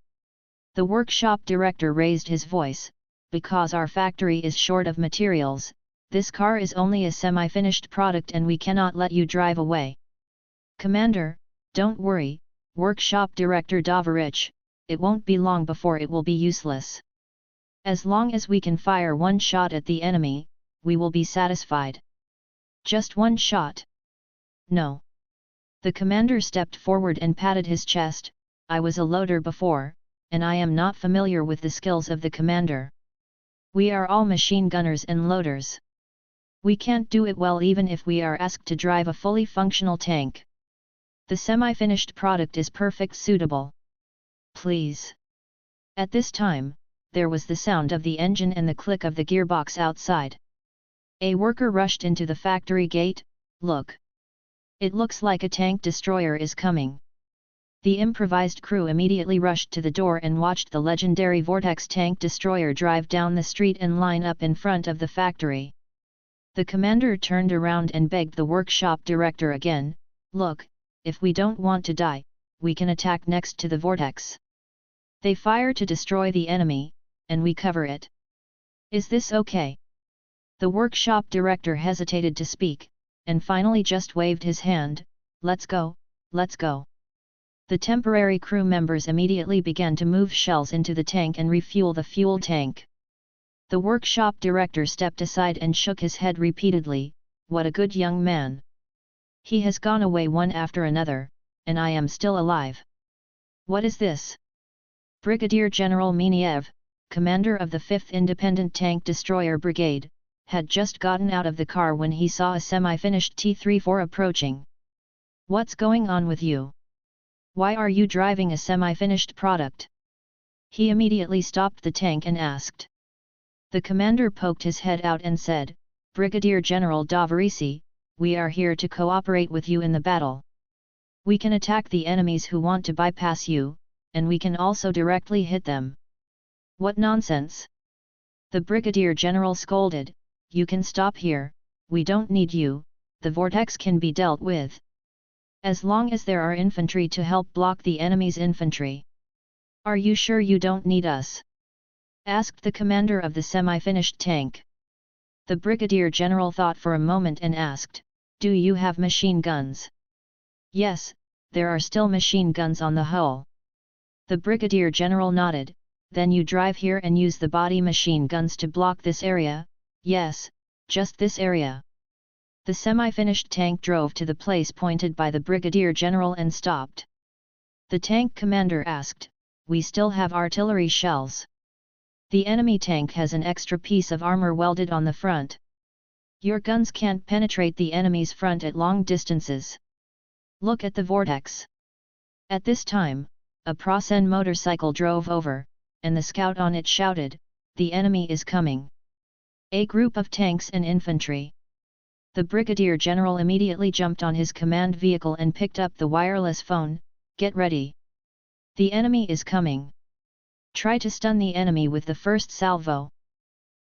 The workshop director raised his voice, "Because our factory is short of materials, this car is only a semi-finished product and we cannot let you drive away." "Commander, don't worry, workshop director Davarich, it won't be long before it will be useless. As long as we can fire one shot at the enemy, we will be satisfied." "Just one shot?" "No." The commander stepped forward and patted his chest. "I was a loader before, and I am not familiar with the skills of the commander. We are all machine gunners and loaders. We can't do it well even if we are asked to drive a fully functional tank. The semi-finished product is perfect suitable. Please." At this time, there was the sound of the engine and the click of the gearbox outside. A worker rushed into the factory gate. "Look! It looks like a tank destroyer is coming." The improvised crew immediately rushed to the door and watched the legendary Vortex tank destroyer drive down the street and line up in front of the factory. The commander turned around and begged the workshop director again, "Look, if we don't want to die, we can attack next to the Vortex. They fire to destroy the enemy, and we cover it. Is this okay?" The workshop director hesitated to speak, and finally just waved his hand, "Let's go, let's go." The temporary crew members immediately began to move shells into the tank and refuel the fuel tank. The workshop director stepped aside and shook his head repeatedly, "What a good young man. He has gone away one after another, and I am still alive. What is this?" Brigadier General Miniev, commander of the 5th Independent Tank Destroyer Brigade, had just gotten out of the car when he saw a semi-finished T-34 approaching. "What's going on with you? Why are you driving a semi-finished product?" He immediately stopped the tank and asked. The commander poked his head out and said, "Brigadier General Davarisi, we are here to cooperate with you in the battle. We can attack the enemies who want to bypass you, and we can also directly hit them." "What nonsense!" The Brigadier General scolded, "You can stop here, we don't need you, the vortex can be dealt with. As long as there are infantry to help block the enemy's infantry." "Are you sure you don't need us?" asked the commander of the semi-finished tank. The Brigadier General thought for a moment and asked, "Do you have machine guns?" "Yes, there are still machine guns on the hull." The Brigadier General nodded, "Then you drive here and use the body machine guns to block this area." "Yes, just this area." The semi-finished tank drove to the place pointed by the Brigadier General and stopped. The tank commander asked, "We still have artillery shells. The enemy tank has an extra piece of armor welded on the front. Your guns can't penetrate the enemy's front at long distances. Look at the vortex." At this time, a Prasen motorcycle drove over, and the scout on it shouted, "The enemy is coming." A group of tanks and infantry. The Brigadier General immediately jumped on his command vehicle and picked up the wireless phone, "Get ready. The enemy is coming. Try to stun the enemy with the first salvo.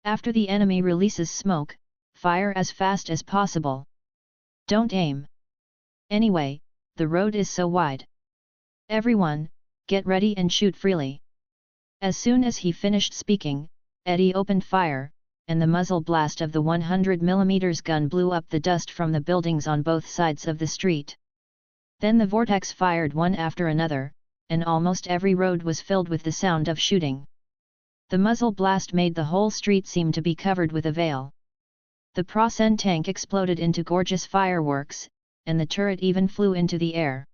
After the enemy releases smoke, fire as fast as possible. Don't aim. Anyway, the road is so wide. Everyone, get ready and shoot freely." As soon as he finished speaking, Eddie opened fire, and the muzzle blast of the 100mm gun blew up the dust from the buildings on both sides of the street. Then the vortex fired one after another, and almost every road was filled with the sound of shooting. The muzzle blast made the whole street seem to be covered with a veil. The Prasen tank exploded into gorgeous fireworks, and the turret even flew into the air.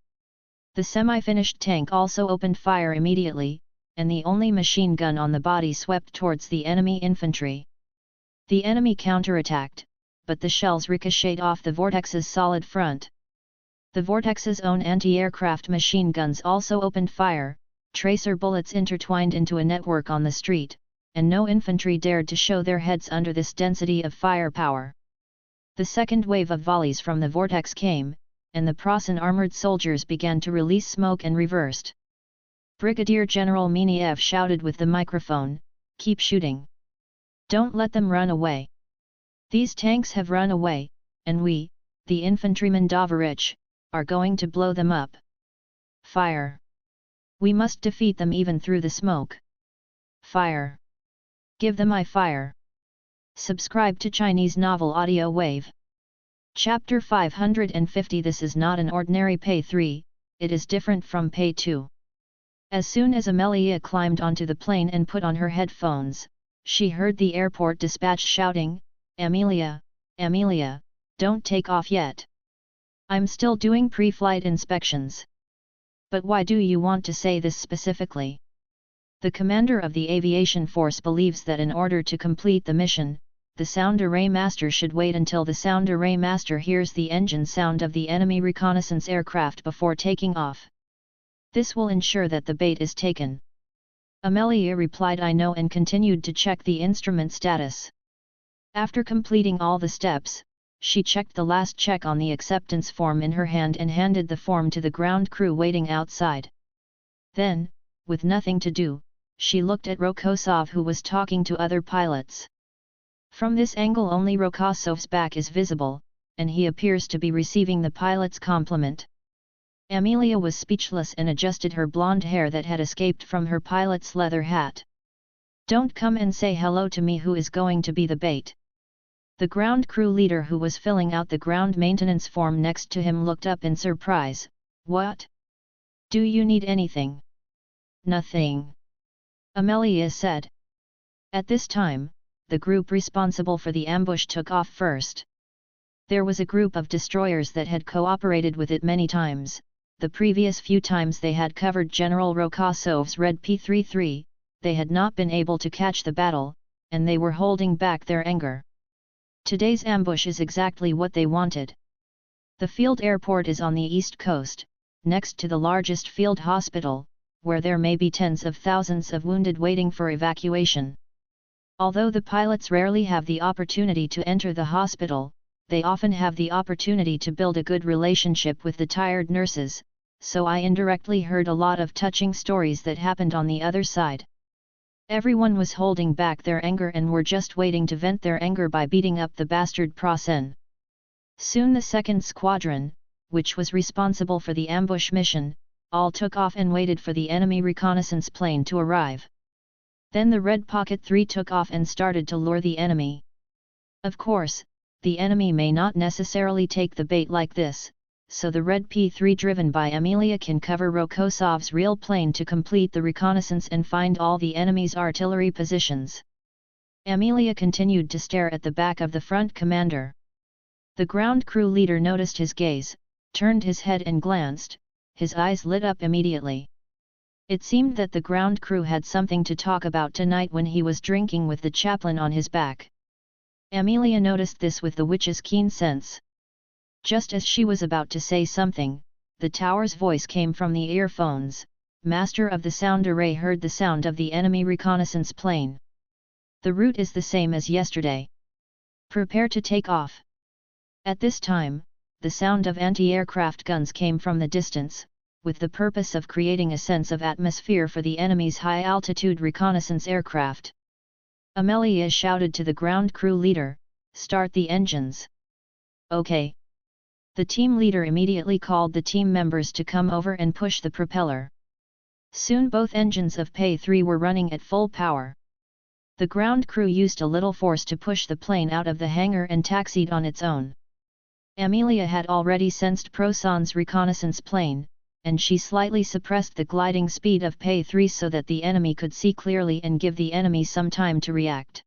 The semi-finished tank also opened fire immediately, and the only machine gun on the body swept towards the enemy infantry. The enemy counterattacked, but the shells ricocheted off the vortex's solid front. The vortex's own anti-aircraft machine guns also opened fire, tracer bullets intertwined into a network on the street, and no infantry dared to show their heads under this density of firepower. The second wave of volleys from the vortex came, and the Prussian armored soldiers began to release smoke and reversed. Brigadier General Miniev shouted with the microphone, "Keep shooting! Don't let them run away! These tanks have run away, and we, the infantrymen Dovorich, are going to blow them up! Fire! We must defeat them even through the smoke! Fire! Give them fire!" Subscribe to Chinese Novel Audiowave. Chapter 550. This is not an ordinary Pei 3, it is different from Pei 2. As soon as Amelia climbed onto the plane and put on her headphones, she heard the airport dispatch shouting, "Amelia, Amelia, don't take off yet. I'm still doing pre-flight inspections." "But why do you want to say this specifically?" The commander of the aviation force believes that in order to complete the mission, the sound array master should wait until the sound array master hears the engine sound of the enemy reconnaissance aircraft before taking off. This will ensure that the bait is taken. Amelia replied, "I know," and continued to check the instrument status. After completing all the steps, she checked the last check on the acceptance form in her hand and handed the form to the ground crew waiting outside. Then, with nothing to do, she looked at Rokosov, who was talking to other pilots. From this angle only Rokosov's back is visible, and he appears to be receiving the pilot's compliment. Amelia was speechless and adjusted her blonde hair that had escaped from her pilot's leather hat. "Don't come and say hello to me. Who is going to be the bait?" The ground crew leader, who was filling out the ground maintenance form next to him, looked up in surprise. "What? Do you need anything?" "Nothing," Amelia said. At this time, the group responsible for the ambush took off first. There was a group of destroyers that had cooperated with it many times. The previous few times they had covered General Rokosov's Red P-33, they had not been able to catch the battle, and they were holding back their anger. Today's ambush is exactly what they wanted. The field airport is on the east coast, next to the largest field hospital, where there may be tens of thousands of wounded waiting for evacuation. Although the pilots rarely have the opportunity to enter the hospital, they often have the opportunity to build a good relationship with the tired nurses, so I indirectly heard a lot of touching stories that happened on the other side. Everyone was holding back their anger and were just waiting to vent their anger by beating up the bastard Prussian. Soon the second squadron, which was responsible for the ambush mission, all took off and waited for the enemy reconnaissance plane to arrive. Then the Red Pocket 3 took off and started to lure the enemy. Of course, the enemy may not necessarily take the bait like this, so the Red P-3 driven by Amelia can cover Rokosov's real plane to complete the reconnaissance and find all the enemy's artillery positions. Amelia continued to stare at the back of the front commander. The ground crew leader noticed his gaze, turned his head and glanced, his eyes lit up immediately. It seemed that the ground crew had something to talk about tonight when he was drinking with the chaplain on his back. Amelia noticed this with the witch's keen sense. Just as she was about to say something, the tower's voice came from the earphones. "Master of the sound array heard the sound of the enemy reconnaissance plane. The route is the same as yesterday. Prepare to take off." At this time, the sound of anti-aircraft guns came from the distance, with the purpose of creating a sense of atmosphere for the enemy's high-altitude reconnaissance aircraft. Amelia shouted to the ground crew leader, "Start the engines." "Okay." The team leader immediately called the team members to come over and push the propeller. Soon both engines of Pei 3 were running at full power. The ground crew used a little force to push the plane out of the hangar and taxied on its own. Amelia had already sensed Prosan's reconnaissance plane, and she slightly suppressed the gliding speed of Pei 3 so that the enemy could see clearly and give the enemy some time to react.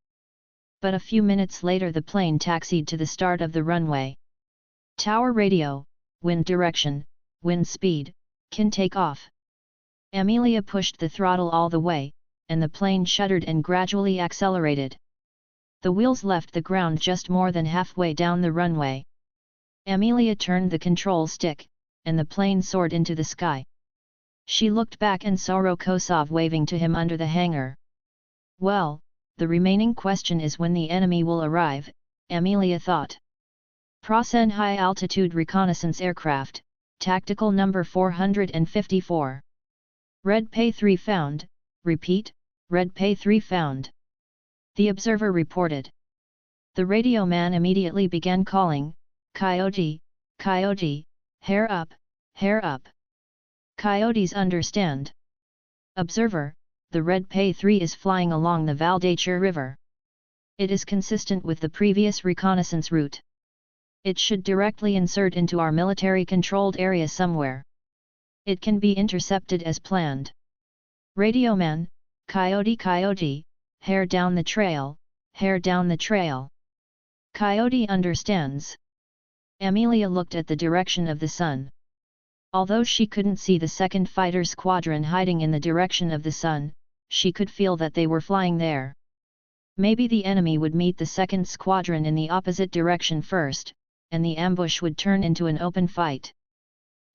But a few minutes later the plane taxied to the start of the runway. "Tower radio, wind direction, wind speed, can take off." Amelia pushed the throttle all the way, and the plane shuddered and gradually accelerated. The wheels left the ground just more than halfway down the runway. Amelia turned the control stick, and the plane soared into the sky. She looked back and saw Rokosov waving to him under the hangar. "Well, the remaining question is when the enemy will arrive, Amelia thought. Prasen high-altitude reconnaissance aircraft, tactical number 454. Red Pay 3 found, repeat, Red Pay 3 found. The observer reported. The radio man immediately began calling, Coyote, Coyote, hair up, hair up. Coyotes understand. Observer, the Red Pay 3 is flying along the Valdachur River. It is consistent with the previous reconnaissance route. It should directly insert into our military-controlled area somewhere. It can be intercepted as planned. Radioman, Coyote, Coyote, hair down the trail, hair down the trail. Coyote understands. Amelia looked at the direction of the sun. Although she couldn't see the second fighter squadron hiding in the direction of the sun, she could feel that they were flying there. Maybe the enemy would meet the second squadron in the opposite direction first, and the ambush would turn into an open fight.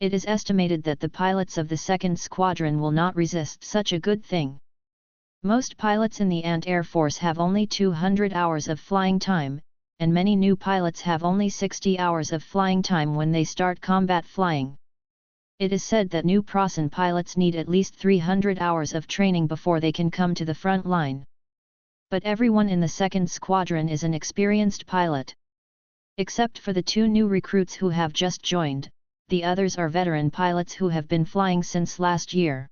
It is estimated that the pilots of the second squadron will not resist such a good thing. Most pilots in the Ant Air Force have only 200 hours of flying time, and many new pilots have only 60 hours of flying time when they start combat flying. It is said that new Prasen pilots need at least 300 hours of training before they can come to the front line. But everyone in the second squadron is an experienced pilot. Except for the 2 new recruits who have just joined, the others are veteran pilots who have been flying since last year.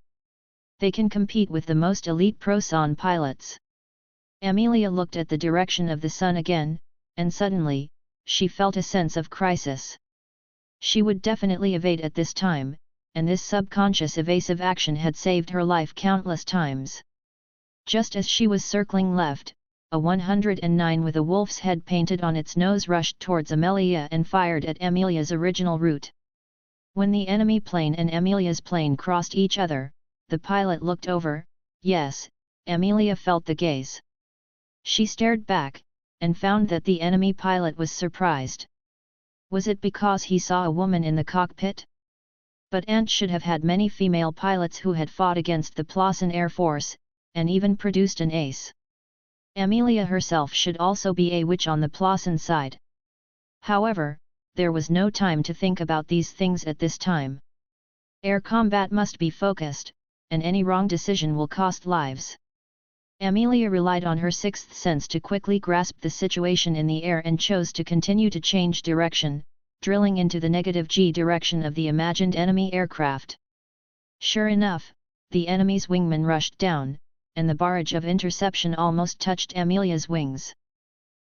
They can compete with the most elite Prasen pilots. Amelia looked at the direction of the sun again, and suddenly, she felt a sense of crisis. She would definitely evade at this time, and this subconscious evasive action had saved her life countless times. Just as she was circling left, a 109 with a wolf's head painted on its nose rushed towards Amelia and fired at Amelia's original route. When the enemy plane and Amelia's plane crossed each other, the pilot looked over. Yes, Amelia felt the gaze. She stared back, and found that the enemy pilot was surprised. Was it because he saw a woman in the cockpit? But Ant should have had many female pilots who had fought against the Prasen Air Force, and even produced an ace. Amelia herself should also be a witch on the Prasen side. However, there was no time to think about these things at this time. Air combat must be focused, and any wrong decision will cost lives. Amelia relied on her sixth sense to quickly grasp the situation in the air and chose to continue to change direction, drilling into the negative G direction of the imagined enemy aircraft. Sure enough, the enemy's wingman rushed down, and the barrage of interception almost touched Amelia's wings.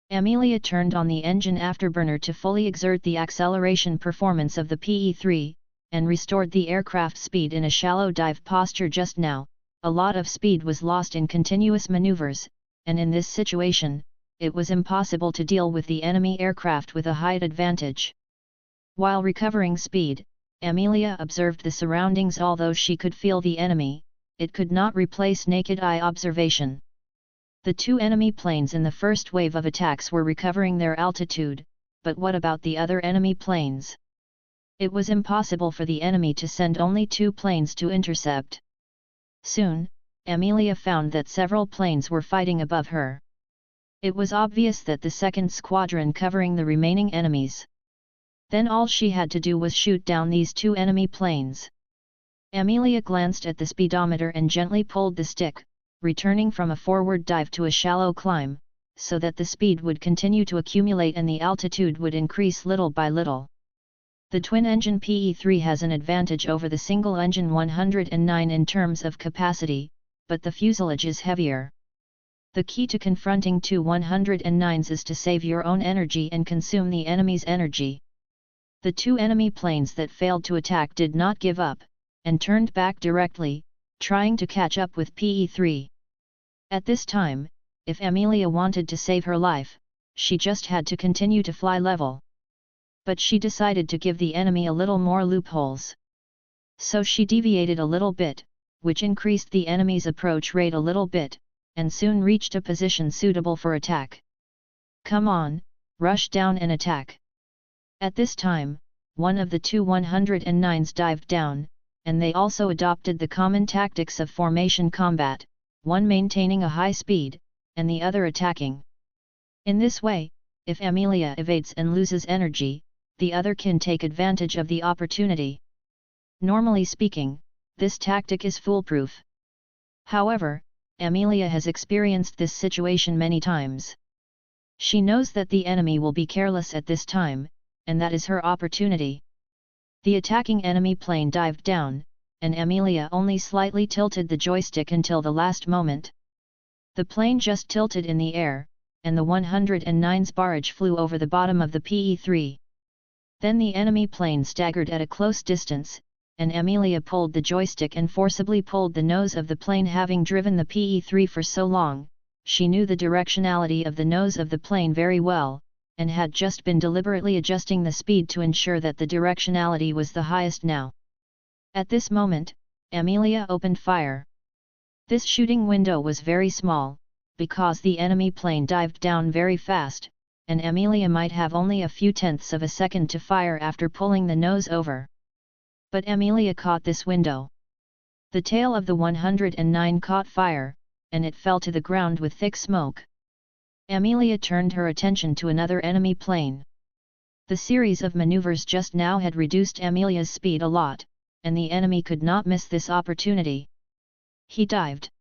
Amelia turned on the engine afterburner to fully exert the acceleration performance of the PE-3, and restored the aircraft speed in a shallow dive posture. Just now, a lot of speed was lost in continuous maneuvers, and in this situation, it was impossible to deal with the enemy aircraft with a height advantage. While recovering speed, Amelia observed the surroundings. Although she could feel the enemy, it could not replace naked eye observation. The 2 enemy planes in the first wave of attacks were recovering their altitude, but what about the other enemy planes? It was impossible for the enemy to send only 2 planes to intercept. Soon, Amelia found that several planes were fighting above her. It was obvious that the second squadron covering the remaining enemies. Then all she had to do was shoot down these 2 enemy planes. Amelia glanced at the speedometer and gently pulled the stick, returning from a forward dive to a shallow climb, so that the speed would continue to accumulate and the altitude would increase little by little. The twin-engine PE-3 has an advantage over the single-engine 109 in terms of capacity, but the fuselage is heavier. The key to confronting 2 109s is to save your own energy and consume the enemy's energy. The 2 enemy planes that failed to attack did not give up, and turned back directly, trying to catch up with PE-3. At this time, if Amelia wanted to save her life, she just had to continue to fly level. But she decided to give the enemy a little more loopholes. So she deviated a little bit, which increased the enemy's approach rate a little bit, and soon reached a position suitable for attack. Come on, rush down and attack. At this time, one of the 2 109s dived down, and they also adopted the common tactics of formation combat, one maintaining a high speed, and the other attacking. In this way, if Amelia evades and loses energy, the other can take advantage of the opportunity. Normally speaking, this tactic is foolproof. However, Amelia has experienced this situation many times. She knows that the enemy will be careless at this time, and that is her opportunity. The attacking enemy plane dived down, and Amelia only slightly tilted the joystick until the last moment. The plane just tilted in the air, and the 109's barrage flew over the bottom of the PE-3. Then the enemy plane staggered at a close distance, and Amelia pulled the joystick and forcibly pulled the nose of the plane. Having driven the PE-3 for so long, she knew the directionality of the nose of the plane very well, and had just been deliberately adjusting the speed to ensure that the directionality was the highest now. At this moment, Amelia opened fire. This shooting window was very small, because the enemy plane dived down very fast, and Amelia might have only a few tenths of a second to fire after pulling the nose over. But Amelia caught this window. The tail of the 109 caught fire, and it fell to the ground with thick smoke. Amelia turned her attention to another enemy plane. The series of maneuvers just now had reduced Amelia's speed a lot, and the enemy could not miss this opportunity. He dived.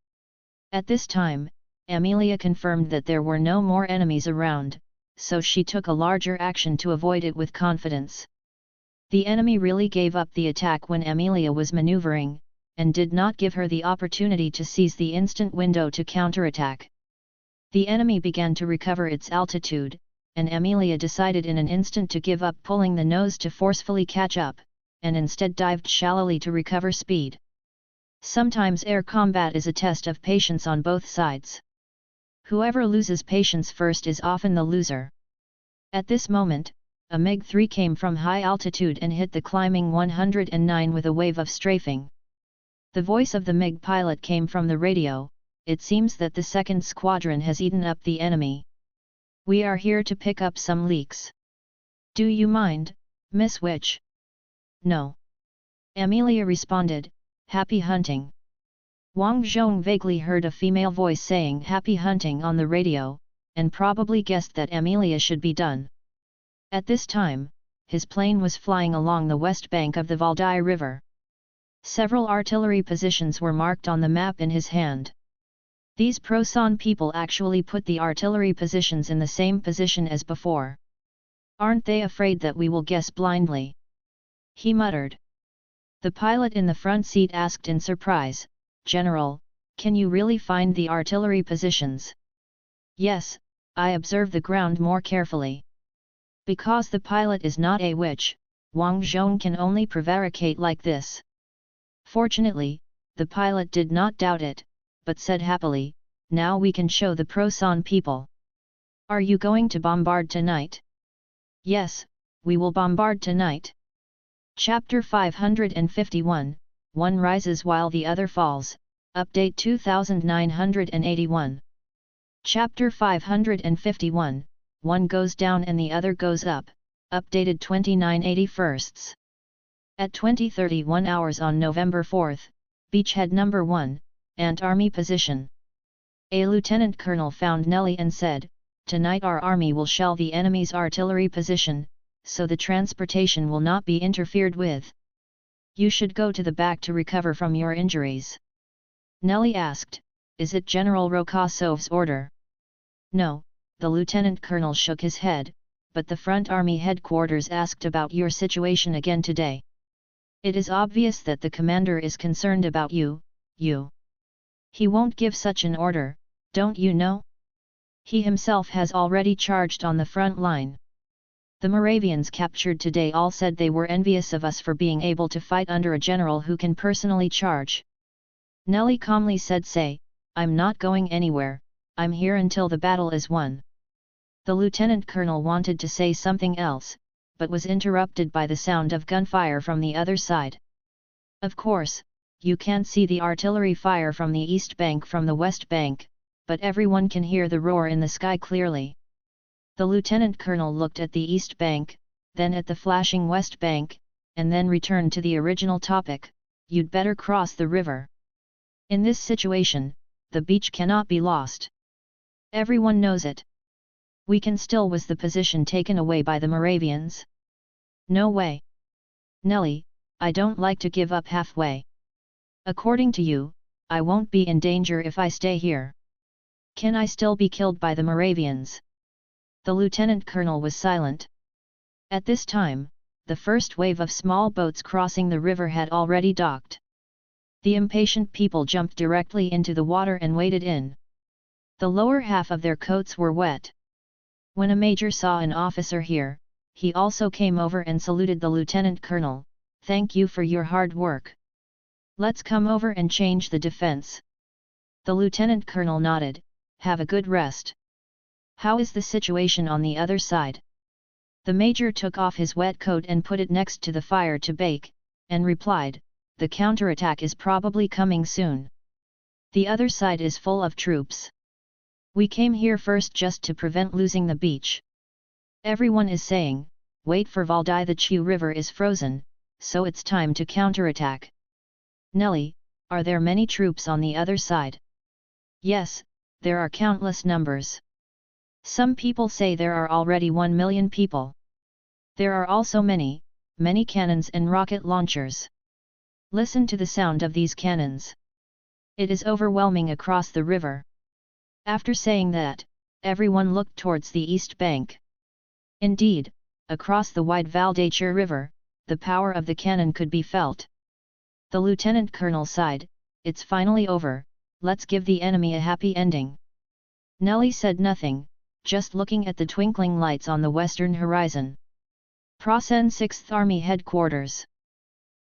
At this time, Amelia confirmed that there were no more enemies around, so she took a larger action to avoid it with confidence. The enemy really gave up the attack when Amelia was maneuvering, and did not give her the opportunity to seize the instant window to counterattack. The enemy began to recover its altitude, and Amelia decided in an instant to give up pulling the nose to forcefully catch up, and instead dived shallowly to recover speed. Sometimes air combat is a test of patience on both sides. Whoever loses patience first is often the loser. At this moment, a MiG-3 came from high altitude and hit the climbing 109 with a wave of strafing. The voice of the MiG pilot came from the radio. It seems that the 2nd Squadron has eaten up the enemy. We are here to pick up some leaks. Do you mind, Miss Witch? No. Amelia responded, happy hunting. Wang Zhong vaguely heard a female voice saying happy hunting on the radio, and probably guessed that Amelia should be done. At this time, his plane was flying along the west bank of the Valdai River. Several artillery positions were marked on the map in his hand. These Prosan people actually put the artillery positions in the same position as before. Aren't they afraid that we will guess blindly? He muttered. The pilot in the front seat asked in surprise, General, can you really find the artillery positions? Yes, I observe the ground more carefully. Because the pilot is not a witch, Wang Zhong can only prevaricate like this. Fortunately, the pilot did not doubt it, but said happily, now we can show the Prosan people. Are you going to bombard tonight? Yes, we will bombard tonight. Chapter 551, One rises while the other falls, Update 2981. Chapter 551, One goes down and the other goes up, updated 2981. At 20:31 hours on November 4, Beachhead No. 1, Ant Army position. A lieutenant colonel found Nelly and said, tonight our army will shell the enemy's artillery position, so the transportation will not be interfered with. You should go to the back to recover from your injuries. Nelly asked, is it General Rokosov's order? No, the lieutenant colonel shook his head, but the front army headquarters asked about your situation again today. It is obvious that the commander is concerned about you. He won't give such an order, don't you know? He himself has already charged on the front line. The Moravians captured today all said they were envious of us for being able to fight under a general who can personally charge. Nelly calmly said, I'm not going anywhere, I'm here until the battle is won. The lieutenant colonel wanted to say something else, but was interrupted by the sound of gunfire from the other side. Of course, you can't see the artillery fire from the east bank from the west bank, but everyone can hear the roar in the sky clearly. The lieutenant colonel looked at the east bank, then at the flashing west bank, and then returned to the original topic, you'd better cross the river. In this situation, the beach cannot be lost. Everyone knows it. We can still. Was the position taken away by the Moravians? No way. Nelly, I don't like to give up halfway. According to you, I won't be in danger if I stay here. Can I still be killed by the Moravians? The lieutenant colonel was silent. At this time, the first wave of small boats crossing the river had already docked. The impatient people jumped directly into the water and waded in. The lower half of their coats were wet. When a major saw an officer here, he also came over and saluted the lieutenant colonel. Thank you for your hard work. Let's come over and change the defense. The lieutenant colonel nodded. Have a good rest. How is the situation on the other side? The major took off his wet coat and put it next to the fire to bake, and replied, the counterattack is probably coming soon. The other side is full of troops. We came here first just to prevent losing the beach. Everyone is saying, wait for Valdai, the Chu River is frozen, so it's time to counterattack. Nelly, are there many troops on the other side? Yes, there are countless numbers. Some people say there are already 1 million people. There are also many cannons and rocket launchers. Listen to the sound of these cannons. It is overwhelming across the river. After saying that, everyone looked towards the east bank. Indeed, across the wide Valdaicher River, the power of the cannon could be felt. The lieutenant colonel sighed, it's finally over, let's give the enemy a happy ending. Nelly said nothing, just looking at the twinkling lights on the western horizon. Prasen 6th Army Headquarters.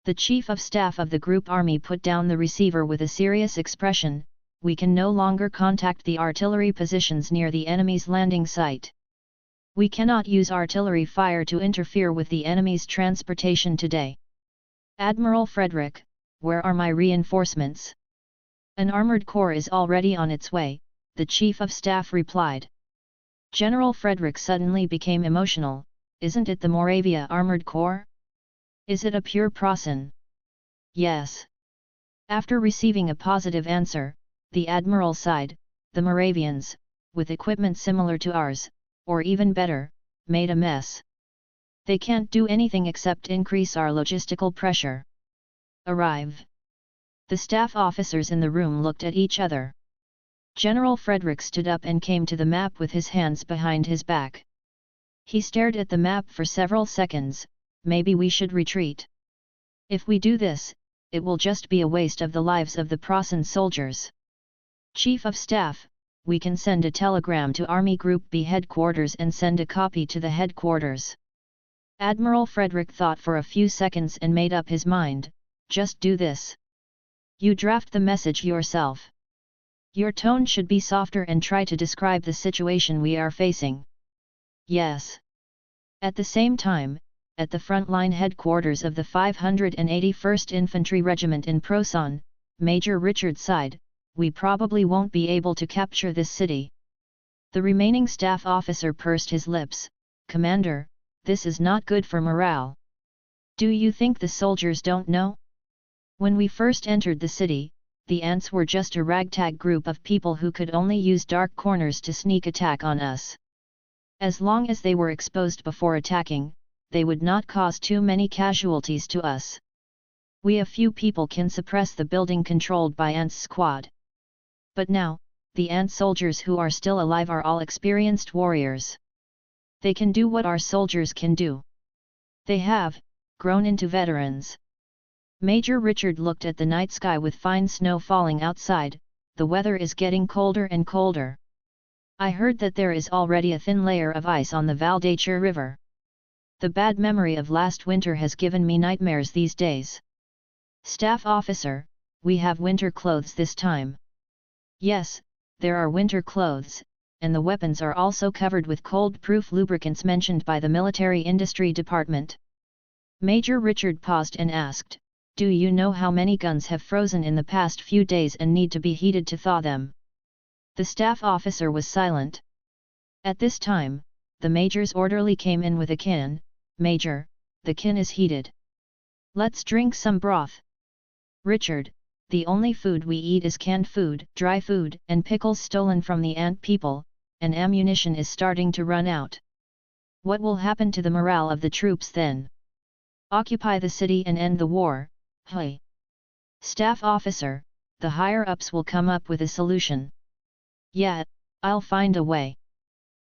The Chief of Staff of the Group Army put down the receiver with a serious expression. We can no longer contact the artillery positions near the enemy's landing site. We cannot use artillery fire to interfere with the enemy's transportation today. Admiral Frederick, where are my reinforcements? An armored corps is already on its way, the Chief of Staff replied. General Frederick suddenly became emotional. Isn't it the Moravia Armored Corps? Is it a pure Prasen? Yes. After receiving a positive answer, the Admiral sighed. The Moravians, with equipment similar to ours, or even better, made a mess. They can't do anything except increase our logistical pressure. Arrive. The staff officers in the room looked at each other. General Frederick stood up and came to the map with his hands behind his back. He stared at the map for several seconds. Maybe we should retreat. If we do this, it will just be a waste of the lives of the Prasen soldiers. Chief of Staff, we can send a telegram to Army Group B headquarters and send a copy to the headquarters. Admiral Frederick thought for a few seconds and made up his mind, just do this. You draft the message yourself. Your tone should be softer and try to describe the situation we are facing. Yes. At the same time, at the frontline headquarters of the 581st Infantry Regiment in Prasen, Major Richard sighed, we probably won't be able to capture this city. The remaining staff officer pursed his lips. Commander, this is not good for morale. Do you think the soldiers don't know? When we first entered the city, the ants were just a ragtag group of people who could only use dark corners to sneak attack on us. As long as they were exposed before attacking, they would not cause too many casualties to us. We a few people can suppress the building controlled by ants squad. But now, the ant soldiers who are still alive are all experienced warriors. They can do what our soldiers can do. They have grown into veterans. Major Richard looked at the night sky with fine snow falling outside. The weather is getting colder and colder. I heard that there is already a thin layer of ice on the Valdaicher River. The bad memory of last winter has given me nightmares these days. Staff officer, we have winter clothes this time. Yes, there are winter clothes, and the weapons are also covered with cold-proof lubricants mentioned by the Military Industry Department. Major Richard paused and asked, do you know how many guns have frozen in the past few days and need to be heated to thaw them? The staff officer was silent. At this time, the major's orderly came in with a kin. Major, the kin is heated. Let's drink some broth. Richard, the only food we eat is canned food, dry food, and pickles stolen from the ant people. and ammunition is starting to run out. What will happen to the morale of the troops then? Occupy the city and end the war, hey! Staff officer, the higher-ups will come up with a solution. Yeah, I'll find a way.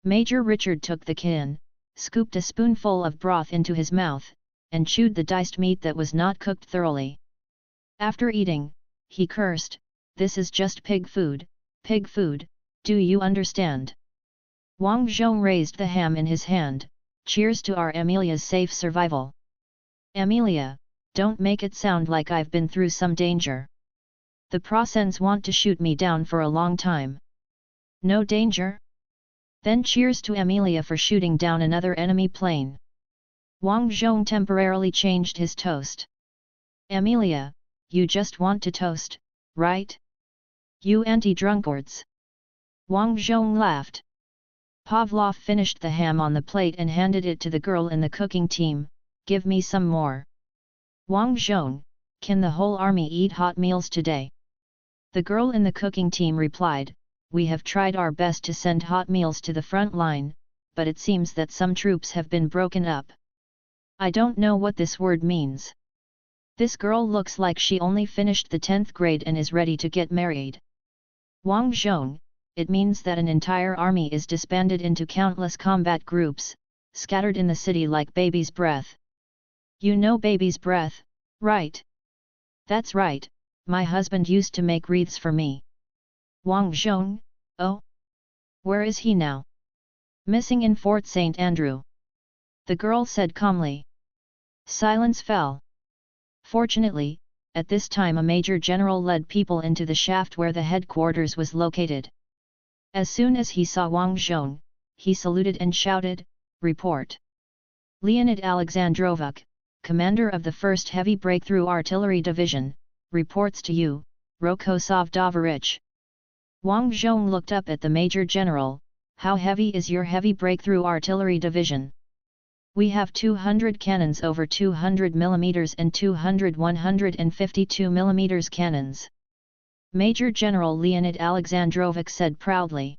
Major Richard took the can, scooped a spoonful of broth into his mouth, and chewed the diced meat that was not cooked thoroughly. After eating, he cursed, "This is just pig food, do you understand?" Wang Zhong raised the ham in his hand, "Cheers to our Amelia's safe survival." "Amelia, don't make it sound like I've been through some danger. The Prosens want to shoot me down for a long time." "No danger? Then cheers to Amelia for shooting down another enemy plane." Wang Zhong temporarily changed his toast. "Amelia, you just want to toast, right? You anti-drunkards." Wang Zhong laughed. Pavlov finished the ham on the plate and handed it to the girl in the cooking team. "Give me some more." "Wang Zhong, can the whole army eat hot meals today?" The girl in the cooking team replied, "We have tried our best to send hot meals to the front line, but it seems that some troops have been broken up. I don't know what this word means. This girl looks like she only finished the 10th grade and is ready to get married." "Wang Zhong, it means that an entire army is disbanded into countless combat groups, scattered in the city like baby's breath." "You know baby's breath, right?" "That's right, my husband used to make wreaths for me." "Wang Zhong, oh? Where is he now?" "Missing in Fort St. Andrew," the girl said calmly. Silence fell. Fortunately, at this time a major general led people into the shaft where the headquarters was located. As soon as he saw Wang Zhong, he saluted and shouted, "Report! Leonid Alexandrovich, commander of the 1st Heavy Breakthrough Artillery Division, reports to you, Rokosov Dovorich." Wang Zhong looked up at the major general. "How heavy is your Heavy Breakthrough Artillery Division?" "We have 200 cannons over 200 mm and 200 152 mm cannons." Major General Leonid Alexandrovich said proudly.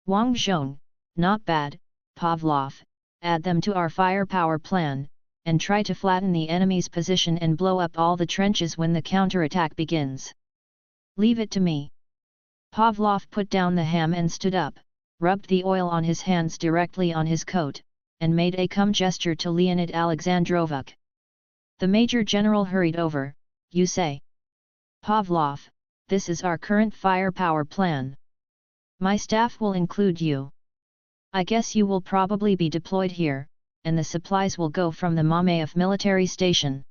"Wang Zhong, not bad, Pavlov, add them to our firepower plan, and try to flatten the enemy's position and blow up all the trenches when the counterattack begins. Leave it to me." Pavlov put down the ham and stood up, rubbed the oil on his hands directly on his coat, and made a come gesture to Leonid Alexandrovich. The Major General hurried over. "You say, Pavlov, this is our current firepower plan. My staff will include you. I guess you will probably be deployed here, and the supplies will go from the Mamayev military station."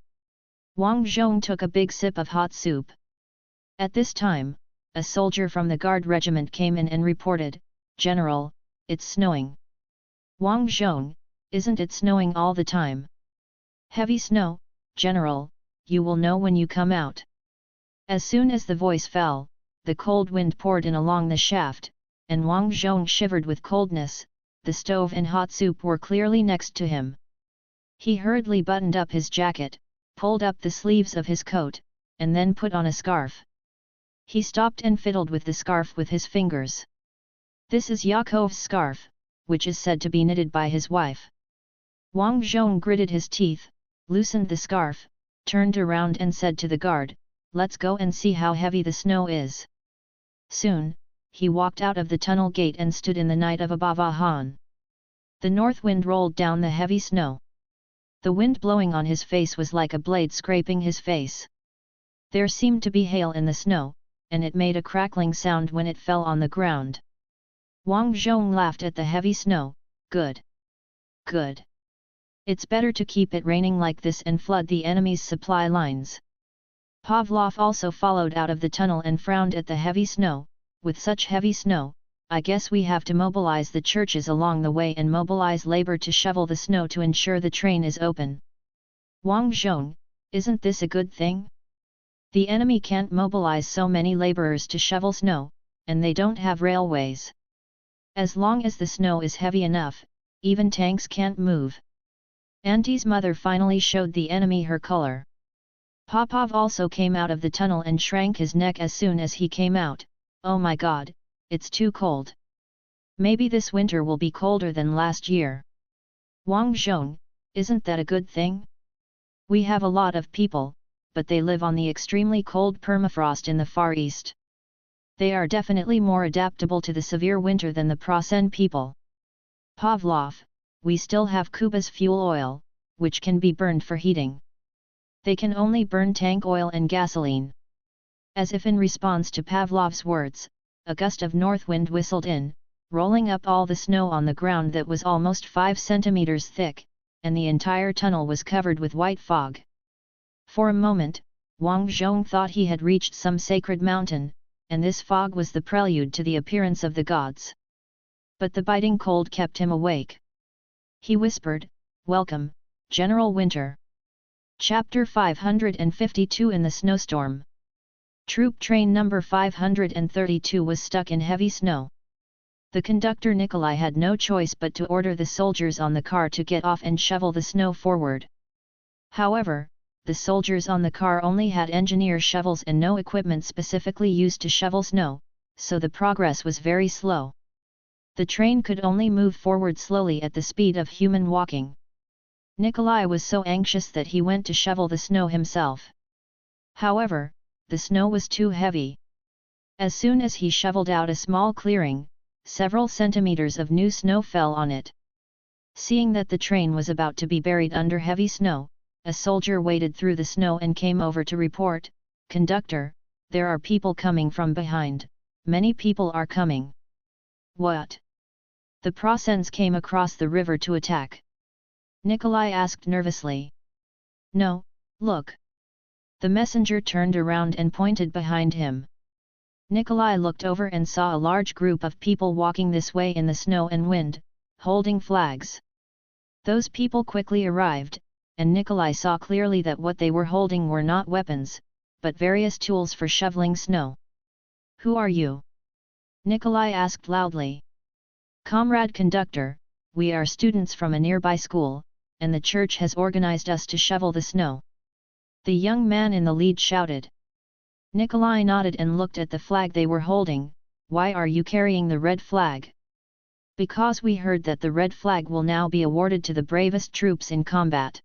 Wang Zhong took a big sip of hot soup. At this time, a soldier from the Guard regiment came in and reported, "General, it's snowing." "Wang Zhong, isn't it snowing all the time?" "Heavy snow, General, you will know when you come out." As soon as the voice fell, the cold wind poured in along the shaft, and Wang Zhong shivered with coldness. The stove and hot soup were clearly next to him. He hurriedly buttoned up his jacket, pulled up the sleeves of his coat, and then put on a scarf. He stopped and fiddled with the scarf with his fingers. This is Yakov's scarf, which is said to be knitted by his wife. Wang Zhong gritted his teeth, loosened the scarf, turned around and said to the guard, "Let's go and see how heavy the snow is." Soon, he walked out of the tunnel gate and stood in the night of Abavahan. The north wind rolled down the heavy snow. The wind blowing on his face was like a blade scraping his face. There seemed to be hail in the snow, and it made a crackling sound when it fell on the ground. Wang Zhong laughed at the heavy snow. Good. Good. It's better to keep it raining like this and flood the enemy's supply lines." Pavlov also followed out of the tunnel and frowned at the heavy snow. "With such heavy snow, I guess we have to mobilize the churches along the way and mobilize labor to shovel the snow to ensure the train is open." "Wang Zhong, isn't this a good thing? The enemy can't mobilize so many laborers to shovel snow, and they don't have railways. As long as the snow is heavy enough, even tanks can't move." Auntie's mother finally showed the enemy her color. Popov also came out of the tunnel and shrank his neck as soon as he came out. "Oh my God, it's too cold. Maybe this winter will be colder than last year. Wang Zhong, isn't that a good thing? We have a lot of people, but they live on the extremely cold permafrost in the Far East. They are definitely more adaptable to the severe winter than the Prasen people. Pavlov, we still have Kuba's fuel oil, which can be burned for heating. They can only burn tank oil and gasoline. As if in response to Pavlov's words, a gust of north wind whistled in, rolling up all the snow on the ground that was almost 5 centimeters thick, and the entire tunnel was covered with white fog. For a moment, Wang Zhong thought he had reached some sacred mountain, and this fog was the prelude to the appearance of the gods. But the biting cold kept him awake. He whispered, "Welcome, General Winter." Chapter 552 In the Snowstorm. Troop train number 532 was stuck in heavy snow. The conductor Nikolai had no choice but to order the soldiers on the car to get off and shovel the snow forward. However, the soldiers on the car only had engineer shovels and no equipment specifically used to shovel snow, so the progress was very slow. The train could only move forward slowly at the speed of human walking. Nikolai was so anxious that he went to shovel the snow himself. However, the snow was too heavy. As soon as he shoveled out a small clearing, several centimeters of new snow fell on it. Seeing that the train was about to be buried under heavy snow, a soldier waded through the snow and came over to report, "Conductor, there are people coming from behind, many people are coming." "What?" "The Prasens came across the river to attack." Nikolai asked nervously. "No, look." The messenger turned around and pointed behind him. Nikolai looked over and saw a large group of people walking this way in the snow and wind, holding flags. Those people quickly arrived, and Nikolai saw clearly that what they were holding were not weapons, but various tools for shoveling snow. "Who are you?" Nikolai asked loudly. "Comrade conductor, we are students from a nearby school, and the church has organized us to shovel the snow." The young man in the lead shouted. Nikolai nodded and looked at the flag they were holding. "Why are you carrying the red flag?" "Because we heard that the red flag will now be awarded to the bravest troops in combat.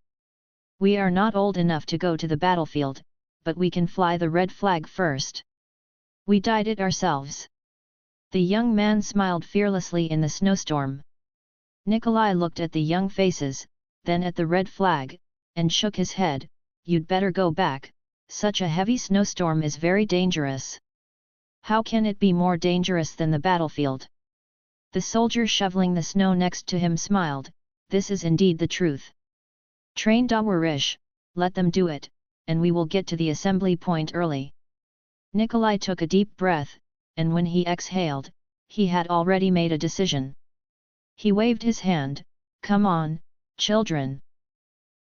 We are not old enough to go to the battlefield, but we can fly the red flag first. We dyed it ourselves." The young man smiled fearlessly in the snowstorm. Nikolai looked at the young faces, then at the red flag, and shook his head. "You'd better go back, such a heavy snowstorm is very dangerous." "How can it be more dangerous than the battlefield?" The soldier shoveling the snow next to him smiled. "This is indeed the truth. Train Dawarish, let them do it, and we will get to the assembly point early." Nikolai took a deep breath, and when he exhaled, he had already made a decision. He waved his hand. "Come on, children."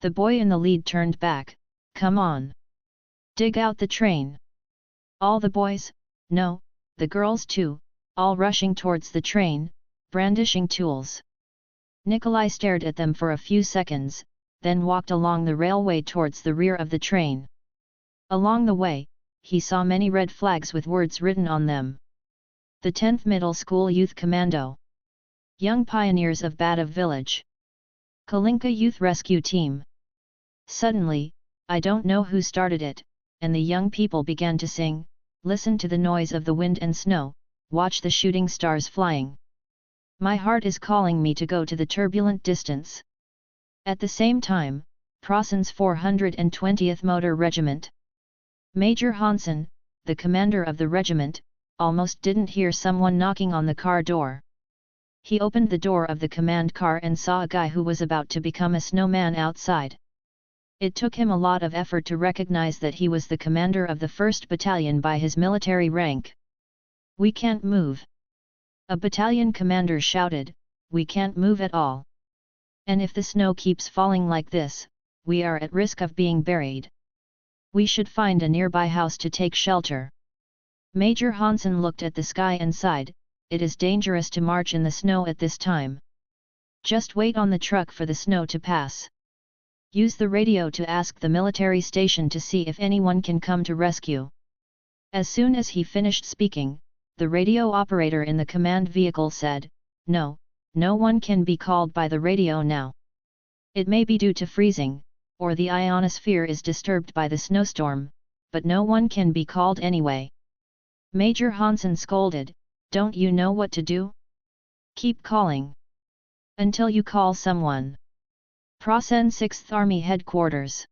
The boy in the lead turned back. "Come on. Dig out the train." All the boys, no, the girls too, all rushing towards the train, brandishing tools. Nikolai stared at them for a few seconds, then walked along the railway towards the rear of the train. Along the way, he saw many red flags with words written on them. The 10th Middle School Youth Commando. Young Pioneers of Badov Village. Kalinka Youth Rescue Team. Suddenly, I don't know who started it, and the young people began to sing, "Listen to the noise of the wind and snow, watch the shooting stars flying. My heart is calling me to go to the turbulent distance." At the same time, Prasen's 420th Motor Regiment. Major Hansen, the commander of the regiment, almost didn't hear someone knocking on the car door. He opened the door of the command car and saw a guy who was about to become a snowman outside. It took him a lot of effort to recognize that he was the commander of the 1st Battalion by his military rank. "We can't move." A battalion commander shouted, "We can't move at all. And if the snow keeps falling like this, we are at risk of being buried. We should find a nearby house to take shelter." Major Hansen looked at the sky and sighed, "It is dangerous to march in the snow at this time. Just wait on the truck for the snow to pass. Use the radio to ask the military station to see if anyone can come to rescue." As soon as he finished speaking, the radio operator in the command vehicle said, no, no one can be called by the radio now. It may be due to freezing, or the ionosphere is disturbed by the snowstorm, but no one can be called anyway. Major Hansen scolded, don't you know what to do? Keep calling. Until you call someone. Prasen 6th Army Headquarters.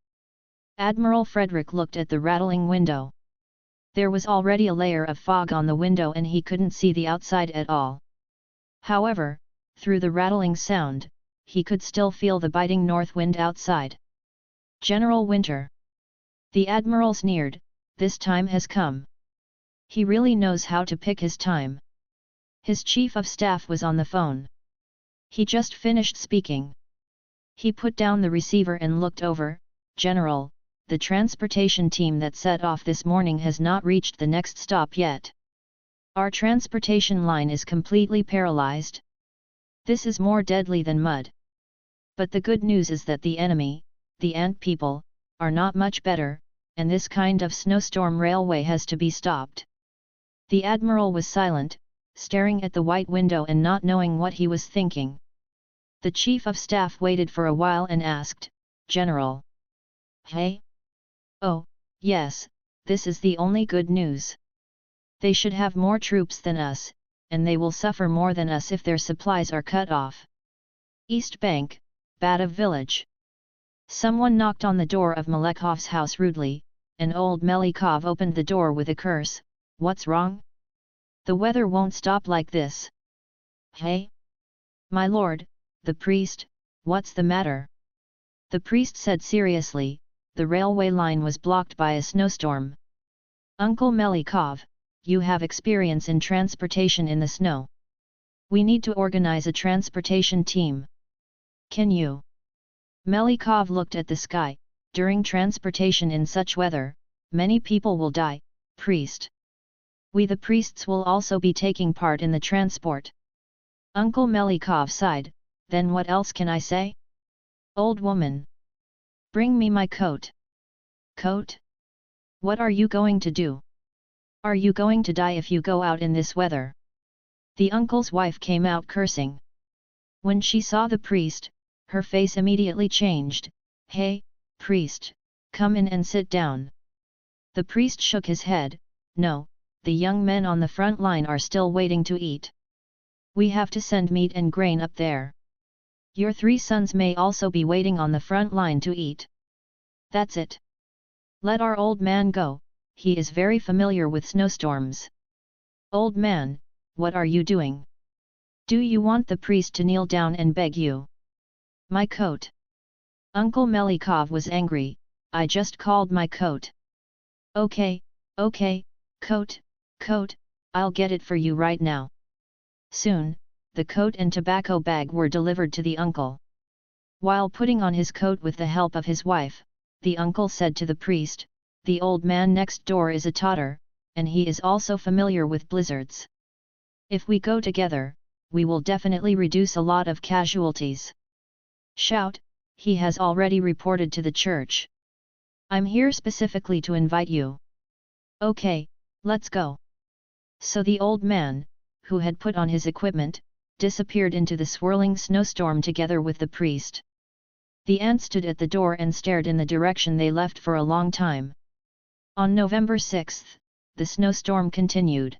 Admiral Frederick looked at the rattling window. There was already a layer of fog on the window and he couldn't see the outside at all. However, through the rattling sound, he could still feel the biting north wind outside. General Winter. The Admiral sneered, this time has come. He really knows how to pick his time. His chief of staff was on the phone. He just finished speaking. He put down the receiver and looked over, General, the transportation team that set off this morning has not reached the next stop yet. Our transportation line is completely paralyzed. This is more deadly than mud. But the good news is that the enemy, the ant people, are not much better, and this kind of snowstorm railway has to be stopped. The Admiral was silent, staring at the white window and not knowing what he was thinking. The Chief of Staff waited for a while and asked, General. Hey? Oh, yes, this is the only good news. They should have more troops than us, and they will suffer more than us if their supplies are cut off. East Bank, Batav village. Someone knocked on the door of Malekov's house rudely, and old Melikov opened the door with a curse. What's wrong? The weather won't stop like this. Hey? My lord, the priest, what's the matter? The priest said seriously, the railway line was blocked by a snowstorm. Uncle Melikov, you have experience in transportation in the snow. We need to organize a transportation team. Can you? Melikov looked at the sky. During transportation in such weather, many people will die, priest. We the priests will also be taking part in the transport. Uncle Melikov sighed, then what else can I say? Old woman. Bring me my coat. Coat? What are you going to do? Are you going to die if you go out in this weather? The uncle's wife came out cursing. When she saw the priest, her face immediately changed. Hey, priest, come in and sit down. The priest shook his head. No, the young men on the front line are still waiting to eat. We have to send meat and grain up there. Your 3 sons may also be waiting on the front line to eat. That's it. Let our old man go, he is very familiar with snowstorms. Old man, what are you doing? Do you want the priest to kneel down and beg you? My coat. Uncle Melikov was angry, I just called my coat. Okay, coat, I'll get it for you right now. Soon, the coat and tobacco bag were delivered to the uncle. While putting on his coat with the help of his wife, the uncle said to the priest, the old man next door is a Tatar, and he is also familiar with blizzards. If we go together, we will definitely reduce a lot of casualties. Shout, he has already reported to the church. I'm here specifically to invite you. Okay, let's go. So the old man, who had put on his equipment, disappeared into the swirling snowstorm together with the priest. The ant stood at the door and stared in the direction they left for a long time. On November 6, the snowstorm continued.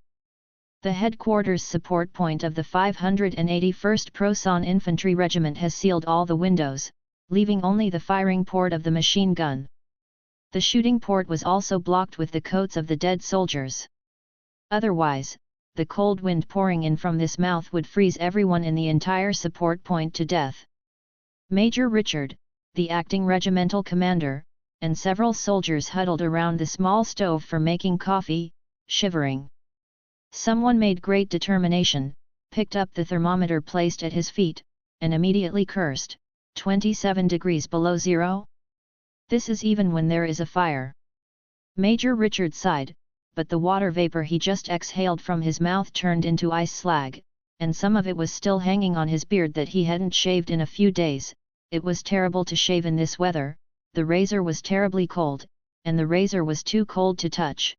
The headquarters support point of the 581st Prosan Infantry Regiment has sealed all the windows, leaving only the firing port of the machine gun. The shooting port was also blocked with the coats of the dead soldiers. Otherwise, the cold wind pouring in from this mouth would freeze everyone in the entire support point to death. Major Richard, the acting regimental commander, and several soldiers huddled around the small stove for making coffee, shivering. Someone made great determination, picked up the thermometer placed at his feet, and immediately cursed, 27 degrees below zero? This is even when there is a fire. Major Richard sighed, but the water vapor he just exhaled from his mouth turned into ice slag, and some of it was still hanging on his beard that he hadn't shaved in a few days. It was terrible to shave in this weather, the razor was terribly cold, and the razor was too cold to touch.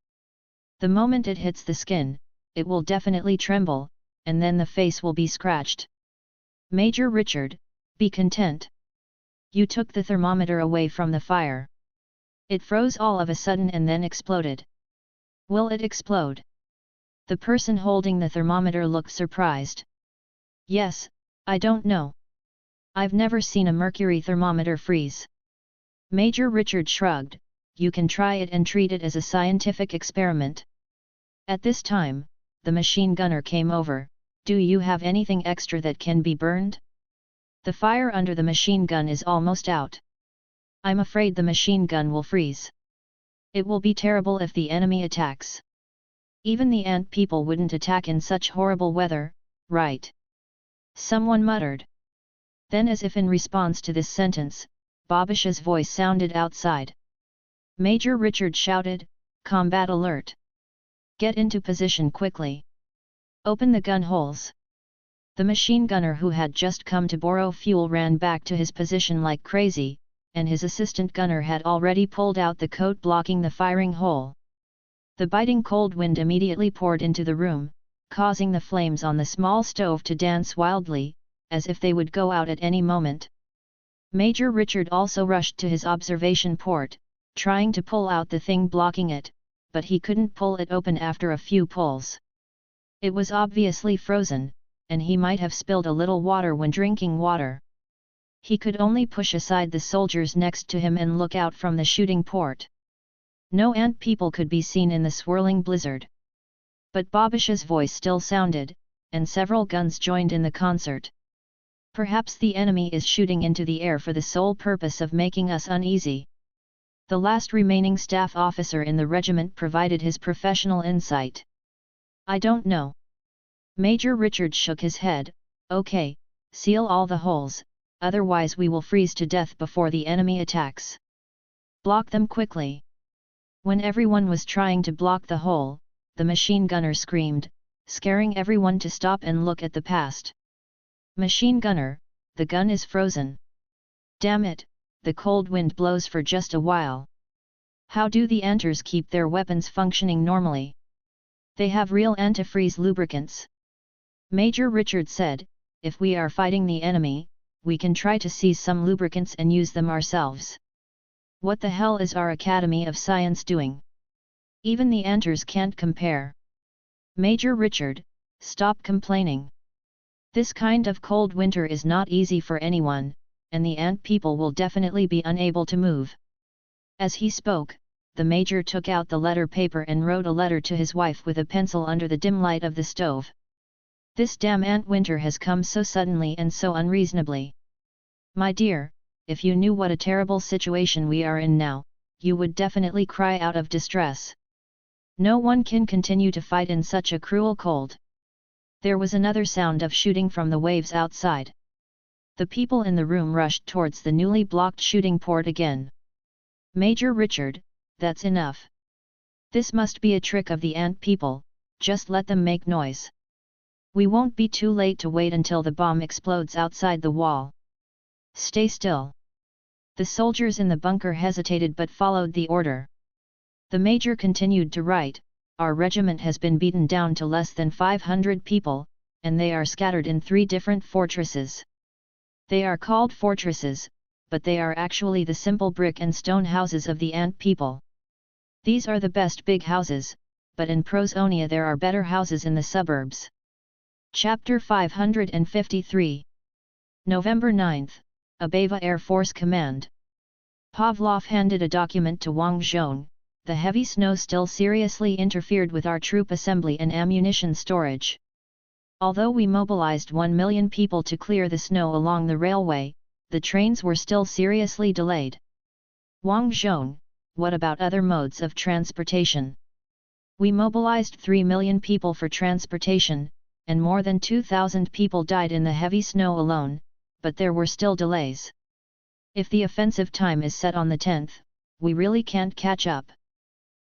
The moment it hits the skin, it will definitely tremble, and then the face will be scratched. Major Richard, be content. You took the thermometer away from the fire. It froze all of a sudden and then exploded. Will it explode? The person holding the thermometer looked surprised. Yes, I don't know. I've never seen a mercury thermometer freeze. Major Richard shrugged, you can try it and treat it as a scientific experiment. At this time, the machine gunner came over. Do you have anything extra that can be burned? The fire under the machine gun is almost out. I'm afraid the machine gun will freeze. It will be terrible if the enemy attacks. Even the ant people wouldn't attack in such horrible weather, right? Someone muttered. Then, as if in response to this sentence, Babish's voice sounded outside. Major Richard shouted, "Combat alert! Get into position quickly! Open the gun holes!" The machine gunner who had just come to borrow fuel ran back to his position like crazy, and his assistant gunner had already pulled out the coat blocking the firing hole. The biting cold wind immediately poured into the room, causing the flames on the small stove to dance wildly, as if they would go out at any moment. Major Richard also rushed to his observation port, trying to pull out the thing blocking it, but he couldn't pull it open after a few pulls. It was obviously frozen, and he might have spilled a little water when drinking water. He could only push aside the soldiers next to him and look out from the shooting port. No ant people could be seen in the swirling blizzard. But Babish's voice still sounded, and several guns joined in the concert. Perhaps the enemy is shooting into the air for the sole purpose of making us uneasy. The last remaining staff officer in the regiment provided his professional insight. I don't know. Major Richard shook his head. Okay, seal all the holes, otherwise we will freeze to death before the enemy attacks. Block them quickly. When everyone was trying to block the hole, the machine gunner screamed, scaring everyone to stop and look at the past. Machine gunner, the gun is frozen. Damn it, the cold wind blows for just a while. How do the anters keep their weapons functioning normally? They have real antifreeze lubricants. Major Richard said, if we are fighting the enemy, we can try to seize some lubricants and use them ourselves. What the hell is our Academy of Science doing? Even the anters can't compare. Major Richard, stop complaining. This kind of cold winter is not easy for anyone, and the ant people will definitely be unable to move. As he spoke, the major took out the letter paper and wrote a letter to his wife with a pencil under the dim light of the stove. This damn ant winter has come so suddenly and so unreasonably. My dear, if you knew what a terrible situation we are in now, you would definitely cry out of distress. No one can continue to fight in such a cruel cold. There was another sound of shooting from the waves outside. The people in the room rushed towards the newly blocked shooting port again. Major Richard, that's enough. This must be a trick of the ant people, just let them make noise. We won't be too late to wait until the bomb explodes outside the wall. Stay still. The soldiers in the bunker hesitated but followed the order. The major continued to write, our regiment has been beaten down to less than 500 people, and they are scattered in 3 different fortresses. They are called fortresses, but they are actually the simple brick and stone houses of the ant people. These are the best big houses, but in Prosonia there are better houses in the suburbs. Chapter 553. November 9th, Abava Air Force Command. Pavlov handed a document to Wang Zhong. The heavy snow still seriously interfered with our troop assembly and ammunition storage. Although we mobilized 1 million people to clear the snow along the railway, the trains were still seriously delayed. Wang Zhong, what about other modes of transportation? We mobilized 3 million people for transportation, and more than 2,000 people died in the heavy snow alone, but there were still delays. If the offensive time is set on the 10th, we really can't catch up.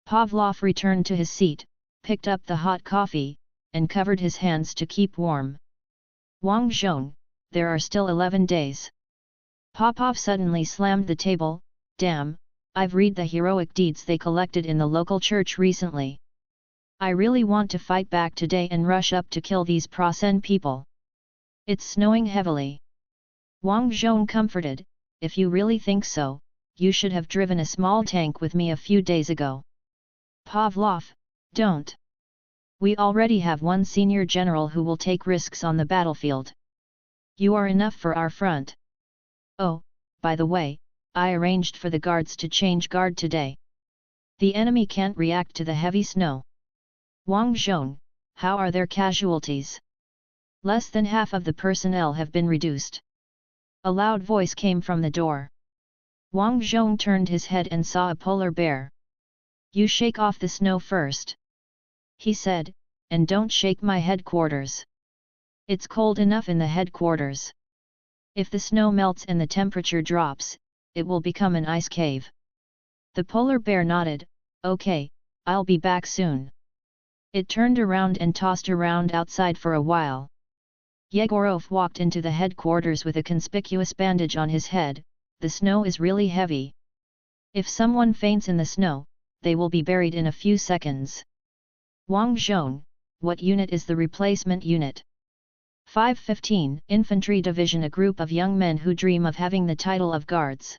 Pavlov returned to his seat, picked up the hot coffee, and covered his hands to keep warm. Wang Zhong, there are still 11 days. Popov suddenly slammed the table. Damn, I've read the heroic deeds they collected in the local church recently. I really want to fight back today and rush up to kill these Prasen people. It's snowing heavily. Wang Zhong comforted, if you really think so, you should have driven a small tank with me a few days ago. Pavlov, don't. We already have one senior general who will take risks on the battlefield. You are enough for our front. Oh, by the way, I arranged for the guards to change guard today. The enemy can't react to the heavy snow. Wang Zhong, how are their casualties? Less than half of the personnel have been reduced. A loud voice came from the door. Wang Zhong turned his head and saw a polar bear. You shake off the snow first, he said, and don't shake my headquarters. It's cold enough in the headquarters. If the snow melts and the temperature drops, it will become an ice cave. The polar bear nodded, okay, I'll be back soon. It turned around and tossed around outside for a while. Yegorov walked into the headquarters with a conspicuous bandage on his head. The snow is really heavy. If someone faints in the snow, they will be buried in a few seconds. Wang Zhong, what unit is the replacement unit? 515 Infantry Division, a group of young men who dream of having the title of guards.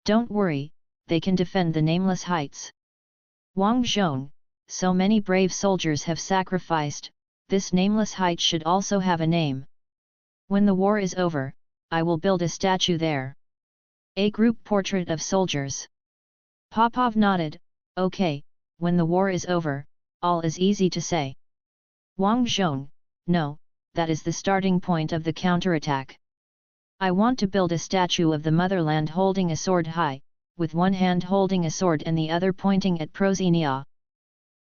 Don't worry, they can defend the nameless heights. Wang Zhong, so many brave soldiers have sacrificed, this nameless height should also have a name. When the war is over, I will build a statue there. A group portrait of soldiers. Popov nodded, okay, when the war is over, all is easy to say. Wang Zhong, no, that is the starting point of the counterattack. I want to build a statue of the motherland holding a sword high, with one hand holding a sword and the other pointing at Prozenia.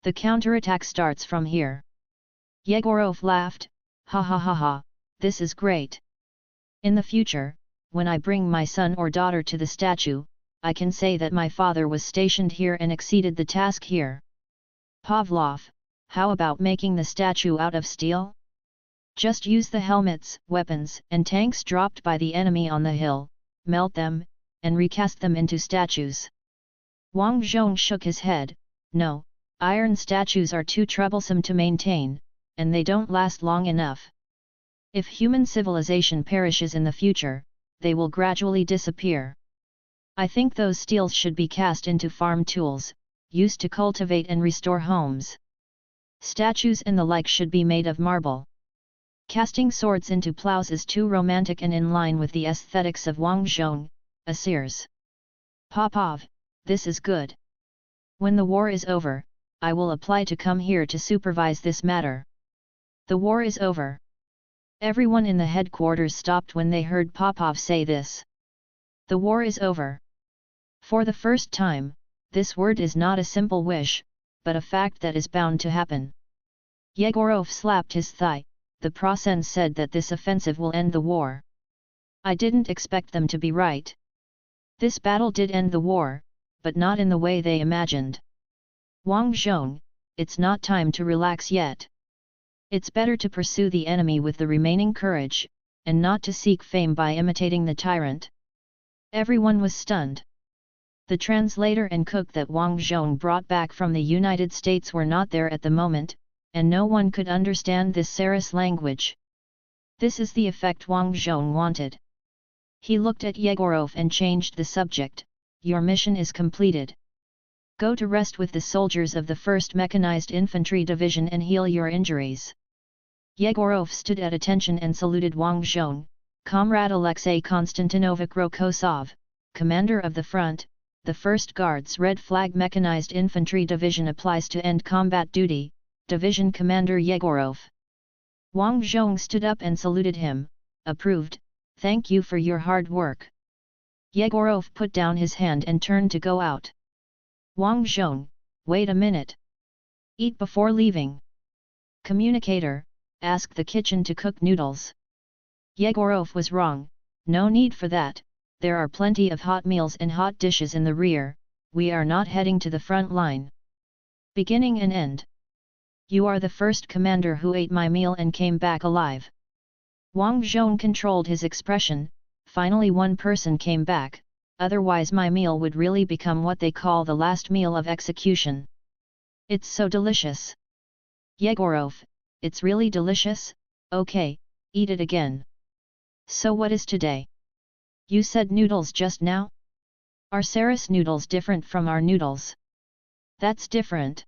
The counterattack starts from here. Yegorov laughed, ha ha ha ha, this is great. In the future, when I bring my son or daughter to the statue, I can say that my father was stationed here and exceeded the task here. Pavlov, how about making the statue out of steel? Just use the helmets, weapons, and tanks dropped by the enemy on the hill, melt them, and recast them into statues. Wang Zhong shook his head, no, iron statues are too troublesome to maintain, and they don't last long enough. If human civilization perishes in the future, they will gradually disappear. I think those steels should be cast into farm tools, used to cultivate and restore homes. Statues and the like should be made of marble. Casting swords into plows is too romantic and in line with the aesthetics of Wang Zhong, a seers. Popov, this is good. When the war is over, I will apply to come here to supervise this matter. The war is over. Everyone in the headquarters stopped when they heard Popov say this. The war is over. For the first time, this word is not a simple wish, but a fact that is bound to happen. Yegorov slapped his thigh. The Prasens said that this offensive will end the war. I didn't expect them to be right. This battle did end the war, but not in the way they imagined. Wang Zhong, it's not time to relax yet. It's better to pursue the enemy with the remaining courage, and not to seek fame by imitating the tyrant. Everyone was stunned. The translator and cook that Wang Zhong brought back from the United States were not there at the moment, and no one could understand this Saris language. This is the effect Wang Zhong wanted. He looked at Yegorov and changed the subject. Your mission is completed. Go to rest with the soldiers of the 1st Mechanized Infantry Division and heal your injuries. Yegorov stood at attention and saluted Wang Zhong, Comrade Alexei Konstantinovich Rokosov, commander of the front. The 1st Guards Red Flag Mechanized Infantry Division applies to end combat duty. Division Commander Yegorov. Wang Zhong stood up and saluted him, approved, thank you for your hard work. Yegorov put down his hand and turned to go out. Wang Zhong, wait a minute. Eat before leaving. Communicator, ask the kitchen to cook noodles. Yegorov was wrong, no need for that, there are plenty of hot meals and hot dishes in the rear, we are not heading to the front line. Beginning and end. You are the first commander who ate my meal and came back alive. Wang Zhong controlled his expression, finally one person came back, otherwise my meal would really become what they call the last meal of execution. It's so delicious. Yegorov, it's really delicious, okay, eat it again. So what is today? You said noodles just now? Are Saris noodles different from our noodles? That's different.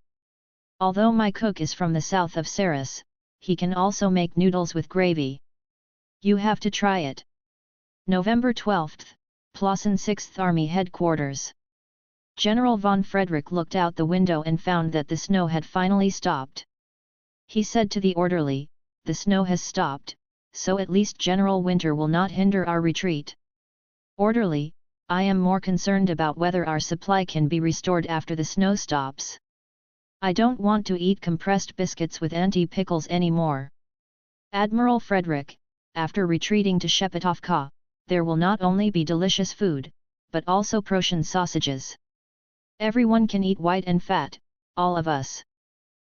Although my cook is from the south of Saris, he can also make noodles with gravy. You have to try it. November 12th, Plassen 6th Army Headquarters. General von Frederick looked out the window and found that the snow had finally stopped. He said to the orderly, "The snow has stopped, so at least General Winter will not hinder our retreat." "Orderly, I am more concerned about whether our supply can be restored after the snow stops. I don't want to eat compressed biscuits with anti-pickles anymore." Admiral Frederick, after retreating to Shepetovka, there will not only be delicious food, but also Prussian sausages. Everyone can eat white and fat, all of us.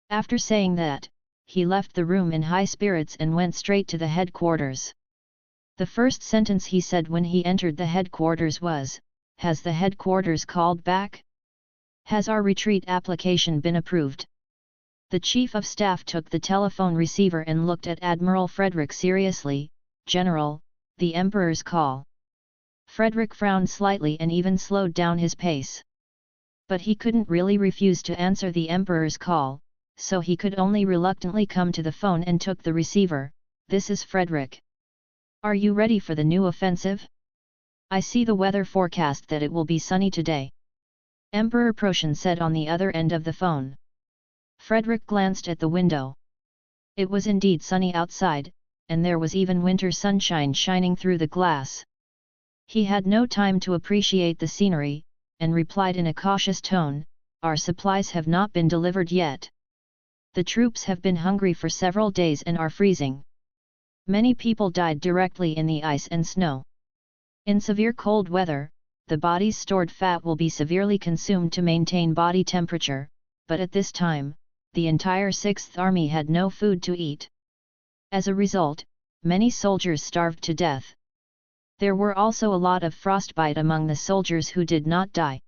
After saying that, he left the room in high spirits and went straight to the headquarters. The first sentence he said when he entered the headquarters was, "Has the headquarters called back? Has our retreat application been approved?" The Chief of Staff took the telephone receiver and looked at Admiral Frederick seriously. "General, the Emperor's call." Frederick frowned slightly and even slowed down his pace. But he couldn't really refuse to answer the Emperor's call, so he could only reluctantly come to the phone and took the receiver. "This is Frederick. Are you ready for the new offensive? I see the weather forecast that it will be sunny today." Emperor Prussian said on the other end of the phone. Frederick glanced at the window. It was indeed sunny outside, and there was even winter sunshine shining through the glass. He had no time to appreciate the scenery, and replied in a cautious tone, "Our supplies have not been delivered yet. The troops have been hungry for several days and are freezing. Many people died directly in the ice and snow. In severe cold weather, the body's stored fat will be severely consumed to maintain body temperature, but at this time, the entire 6th Army had no food to eat. As a result, many soldiers starved to death. There were also a lot of frostbite among the soldiers who did not die.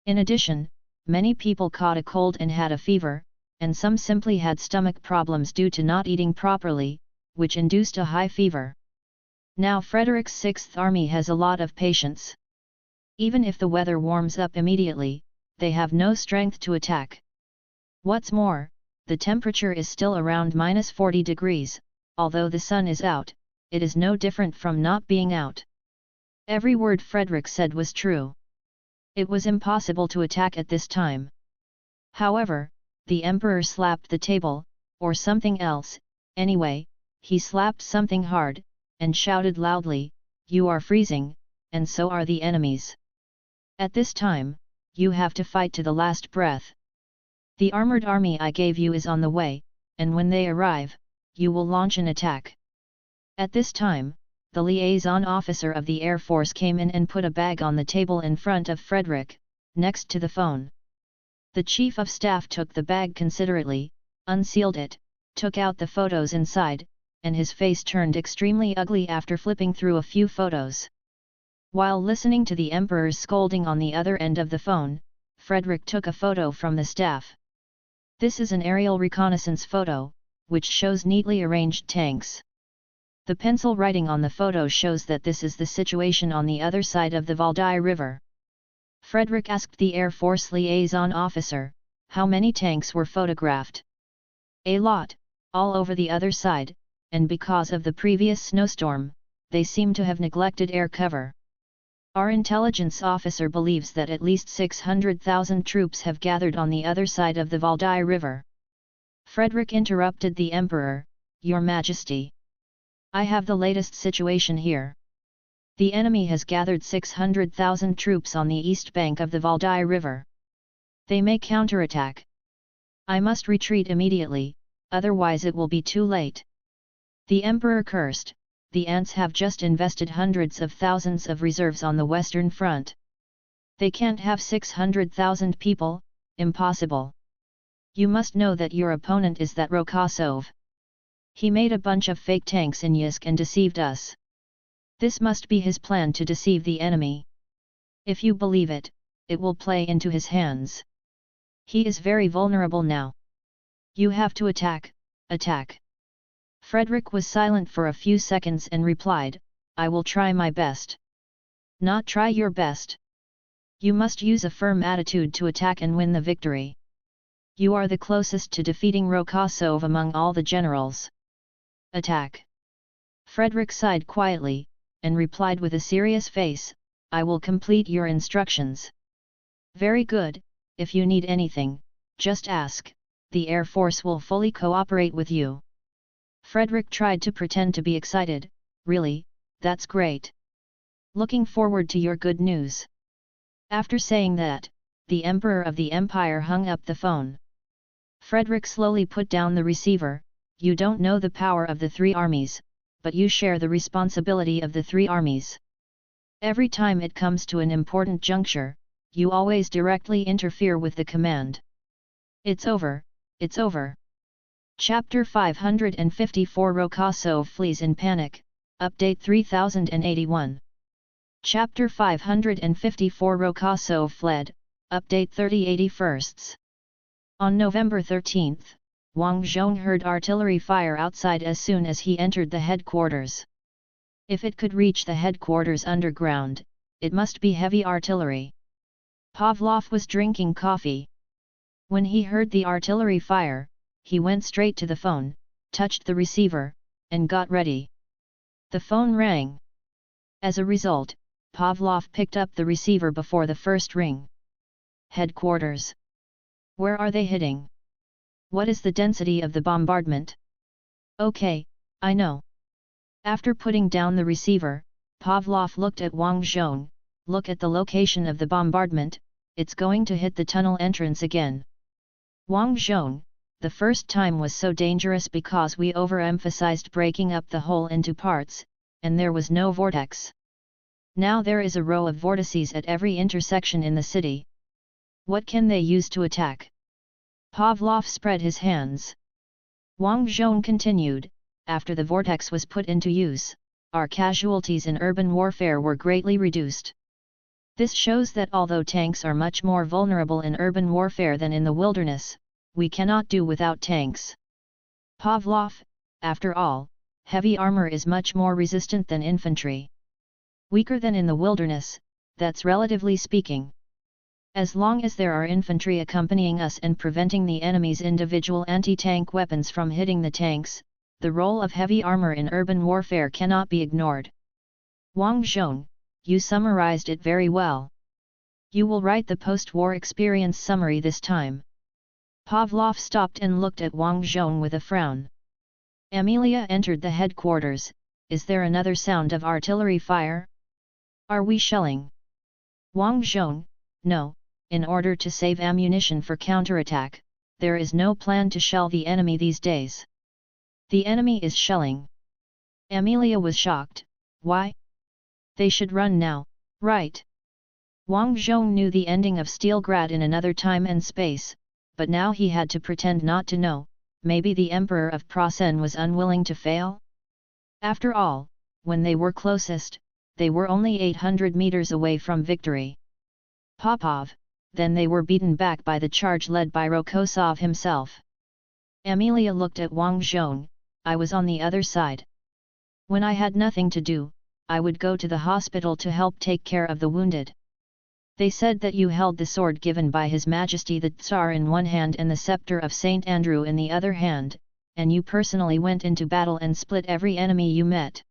In addition, many people caught a cold and had a fever, and some simply had stomach problems due to not eating properly, which induced a high fever. Now Frederick's 6th Army has a lot of patience. Even if the weather warms up immediately, they have no strength to attack. What's more, the temperature is still around -40 degrees, although the sun is out, it is no different from not being out." Every word Frederick said was true. It was impossible to attack at this time. However, the Emperor slapped the table, or something else, anyway, he slapped something hard, and shouted loudly, "You are freezing, and so are the enemies. At this time, you have to fight to the last breath. The armored army I gave you is on the way, and when they arrive, you will launch an attack." At this time, the liaison officer of the Air Force came in and put a bag on the table in front of Frederick, next to the phone. The Chief of Staff took the bag considerately, unsealed it, took out the photos inside, and his face turned extremely ugly after flipping through a few photos. While listening to the Emperor's scolding on the other end of the phone, Frederick took a photo from the staff. This is an aerial reconnaissance photo, which shows neatly arranged tanks. The pencil writing on the photo shows that this is the situation on the other side of the Valdai River. Frederick asked the Air Force liaison officer, "How many tanks were photographed?" "A lot, all over the other side, and because of the previous snowstorm, they seem to have neglected air cover. Our intelligence officer believes that at least 600,000 troops have gathered on the other side of the Valdai River." Frederick interrupted the Emperor, "Your Majesty, I have the latest situation here. The enemy has gathered 600,000 troops on the east bank of the Valdai River. They may counterattack. I must retreat immediately, otherwise it will be too late." The Emperor cursed, "The ants have just invested hundreds of thousands of reserves on the western front. They can't have 600,000 people, impossible. You must know that your opponent is that Rokosov. He made a bunch of fake tanks in Yeysk and deceived us. This must be his plan to deceive the enemy. If you believe it, it will play into his hands. He is very vulnerable now. You have to attack, attack. Frederick was silent for a few seconds and replied, I will try my best. Not try your best. You must use a firm attitude to attack and win the victory. You are the closest to defeating Rokosov among all the generals. Attack. Frederick sighed quietly, and replied with a serious face, I will complete your instructions. Very good, if you need anything, just ask, the Air Force will fully cooperate with you. Frederick tried to pretend to be excited, really, that's great. Looking forward to your good news. After saying that, the Emperor of the Empire hung up the phone. Frederick slowly put down the receiver. You don't know the power of the three armies, but you share the responsibility of the three armies. Every time it comes to an important juncture, you always directly interfere with the command. It's over, it's over. Chapter 554 Rokosov flees in panic, Update 3081. Chapter 554 Rokosov fled, Update 3081. On November 13, Wang Zhong heard artillery fire outside as soon as he entered the headquarters. If it could reach the headquarters underground, it must be heavy artillery. Pavlov was drinking coffee. When he heard the artillery fire, he went straight to the phone, touched the receiver, and got ready. The phone rang. As a result, Pavlov picked up the receiver before the first ring. Headquarters. Where are they hitting? What is the density of the bombardment? Okay, I know. After putting down the receiver, Pavlov looked at Wang Zhong. Look at the location of the bombardment, it's going to hit the tunnel entrance again. Wang Zhong, the first time was so dangerous because we overemphasized breaking up the hole into parts, and there was no vortex. Now there is a row of vortices at every intersection in the city. What can they use to attack? Pavlov spread his hands. Wang Zhong continued, after the vortex was put into use, our casualties in urban warfare were greatly reduced. This shows that although tanks are much more vulnerable in urban warfare than in the wilderness, we cannot do without tanks. Pavlov, after all, heavy armor is much more resistant than infantry. Weaker than in the wilderness, that's relatively speaking. As long as there are infantry accompanying us and preventing the enemy's individual anti-tank weapons from hitting the tanks, the role of heavy armor in urban warfare cannot be ignored. Wang Zhong, you summarized it very well. You will write the post-war experience summary this time. Pavlov stopped and looked at Wang Zhong with a frown. Amelia entered the headquarters. Is there another sound of artillery fire? Are we shelling? Wang Zhong, no. In order to save ammunition for counterattack, there is no plan to shell the enemy these days. The enemy is shelling. Amelia was shocked. Why? They should run now, right? Wang Zhong knew the ending of Steelgrad in another time and space, but now he had to pretend not to know. Maybe the Emperor of Prasen was unwilling to fail? After all, when they were closest, they were only 800 meters away from victory. Popov, then they were beaten back by the charge led by Rokosov himself. Amelia looked at Wang Zhong. I was on the other side. When I had nothing to do, I would go to the hospital to help take care of the wounded. They said that you held the sword given by His Majesty the Tsar in one hand and the scepter of Saint Andrew in the other hand, and you personally went into battle and split every enemy you met.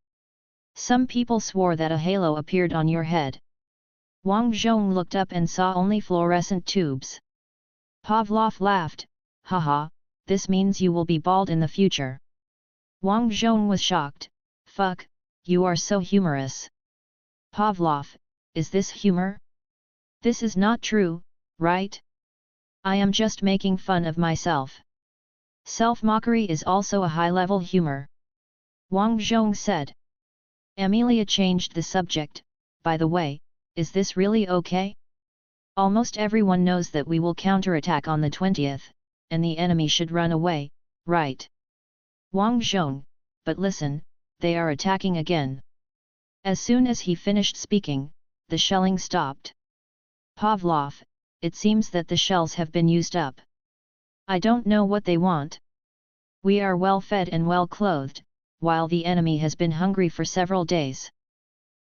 Some people swore that a halo appeared on your head. Wang Zhong looked up and saw only fluorescent tubes. Pavlov laughed, haha, this means you will be bald in the future. Wang Zhong was shocked, fuck, you are so humorous. Pavlov, is this humor? This is not true, right? I am just making fun of myself. Self-mockery is also a high-level humor. Wang Zhong said. Amelia changed the subject. By the way, is this really okay? Almost everyone knows that we will counterattack on the 20th, and the enemy should run away, right? Wang Zhong, but listen, they are attacking again. As soon as he finished speaking, the shelling stopped. Pavlov, it seems that the shells have been used up. I don't know what they want. We are well fed and well clothed, while the enemy has been hungry for several days.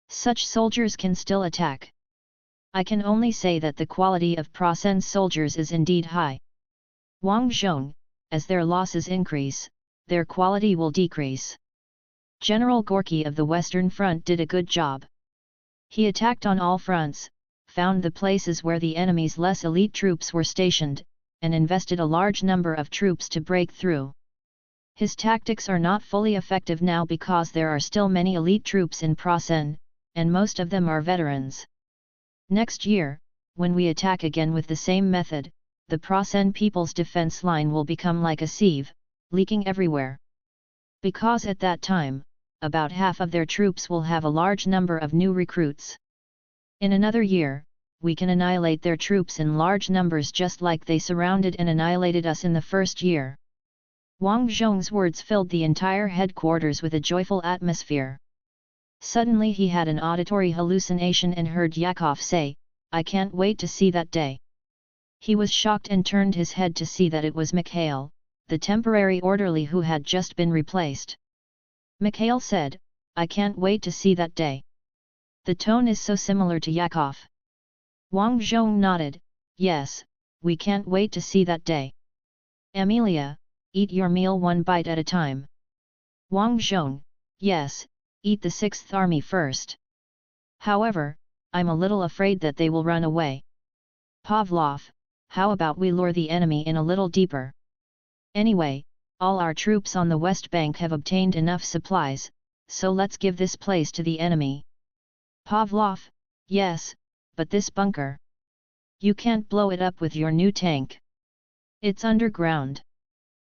Such soldiers can still attack. I can only say that the quality of Prasen's soldiers is indeed high. Wang Zhong, as their losses increase, their quality will decrease. General Gorky of the Western Front did a good job. He attacked on all fronts, found the places where the enemy's less elite troops were stationed, and invested a large number of troops to break through. His tactics are not fully effective now because there are still many elite troops in Prasen, and most of them are veterans. Next year, when we attack again with the same method, the Prasen people's defense line will become like a sieve, leaking everywhere. Because at that time, about half of their troops will have a large number of new recruits. In another year, we can annihilate their troops in large numbers just like they surrounded and annihilated us in the first year. Wang Zhong's words filled the entire headquarters with a joyful atmosphere. Suddenly he had an auditory hallucination and heard Yakov say, "I can't wait to see that day." He was shocked and turned his head to see that it was Mikhail, the temporary orderly who had just been replaced. Mikhail said, "I can't wait to see that day." The tone is so similar to Yakov. Wang Zhong nodded, "Yes, we can't wait to see that day. Amelia, eat your meal one bite at a time." Wang Zhong, "Yes, eat the 6th Army first. However, I'm a little afraid that they will run away." Pavlov, "How about we lure the enemy in a little deeper? Anyway, all our troops on the West Bank have obtained enough supplies, so let's give this place to the enemy." Pavlov, "Yes, but this bunker. You can't blow it up with your new tank. It's underground.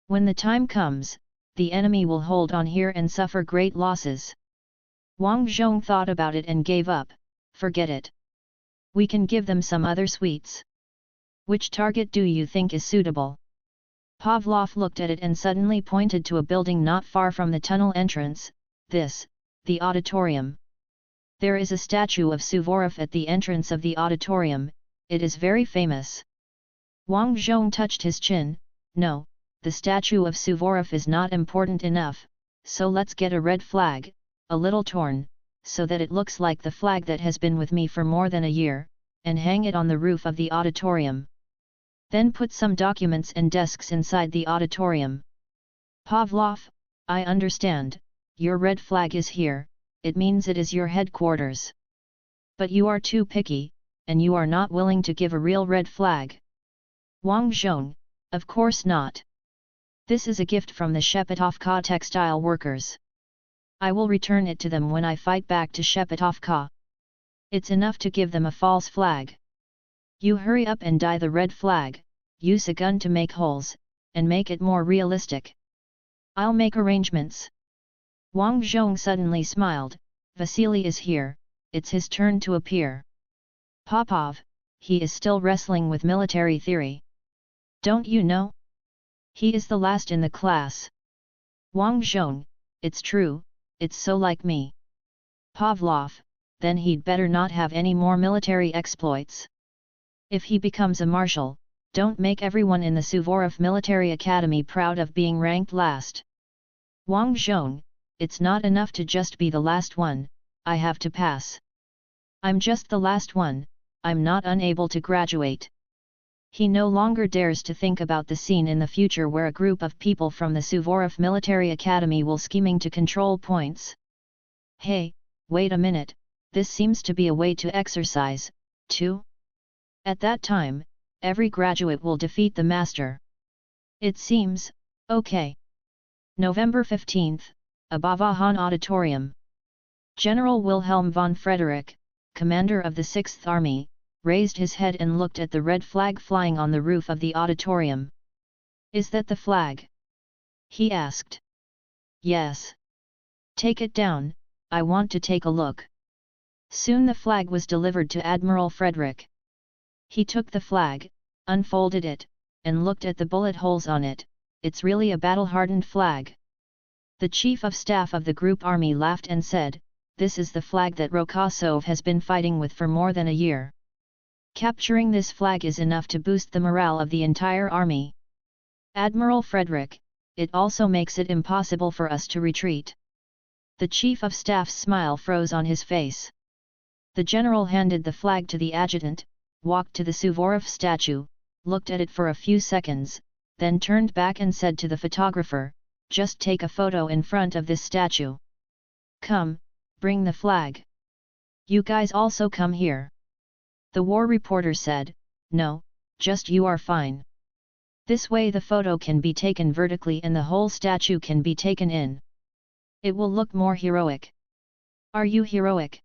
When the time comes, the enemy will hold on here and suffer great losses." Wang Zhong thought about it and gave up, "Forget it. We can give them some other sweets. Which target do you think is suitable?" Pavlov looked at it and suddenly pointed to a building not far from the tunnel entrance, the auditorium. There is a statue of Suvorov at the entrance of the auditorium, it is very famous. Wang Zhong touched his chin, "No, the statue of Suvorov is not important enough, so let's get a red flag, a little torn, so that it looks like the flag that has been with me for more than a year, and hang it on the roof of the auditorium. Then put some documents and desks inside the auditorium." Pavlov, "I understand, your red flag is here, it means it is your headquarters. But you are too picky, and you are not willing to give a real red flag." Wang Zhong, "Of course not. This is a gift from the Shepetovka textile workers. I will return it to them when I fight back to Shepetovka. It's enough to give them a false flag. You hurry up and dye the red flag, use a gun to make holes, and make it more realistic. I'll make arrangements." Wang Zhong suddenly smiled, "Vasily is here, it's his turn to appear." "Popov, he is still wrestling with military theory. Don't you know? He is the last in the class." Wang Zhong, "It's true, it's so like me." Pavlov, "Then he'd better not have any more military exploits. If he becomes a marshal, don't make everyone in the Suvorov Military Academy proud of being ranked last." Wang Zhong, "It's not enough to just be the last one, I have to pass. I'm just the last one, I'm not unable to graduate." He no longer dares to think about the scene in the future where a group of people from the Suvorov Military Academy will scheming to control points. "Hey, wait a minute, this seems to be a way to exercise, too. At that time, every graduate will defeat the master. It seems, okay." November 15th, Abavahan Auditorium. General Wilhelm von Frederick, commander of the 6th Army, raised his head and looked at the red flag flying on the roof of the auditorium. "Is that the flag?" he asked. "Yes." "Take it down, I want to take a look." Soon the flag was delivered to Admiral Frederick. He took the flag, unfolded it, and looked at the bullet holes on it. "It's really a battle-hardened flag." The chief of staff of the group army laughed and said, "This is the flag that Rokosov has been fighting with for more than a year. Capturing this flag is enough to boost the morale of the entire army." Admiral Frederick, it also makes it impossible for us to retreat. The Chief of Staff's smile froze on his face. The general handed the flag to the adjutant, walked to the Suvorov statue, looked at it for a few seconds, then turned back and said to the photographer, "Just take a photo in front of this statue. Come, bring the flag. You guys also come here." The war reporter said, "No, just you are fine. This way the photo can be taken vertically and the whole statue can be taken in. It will look more heroic." "Are you heroic?"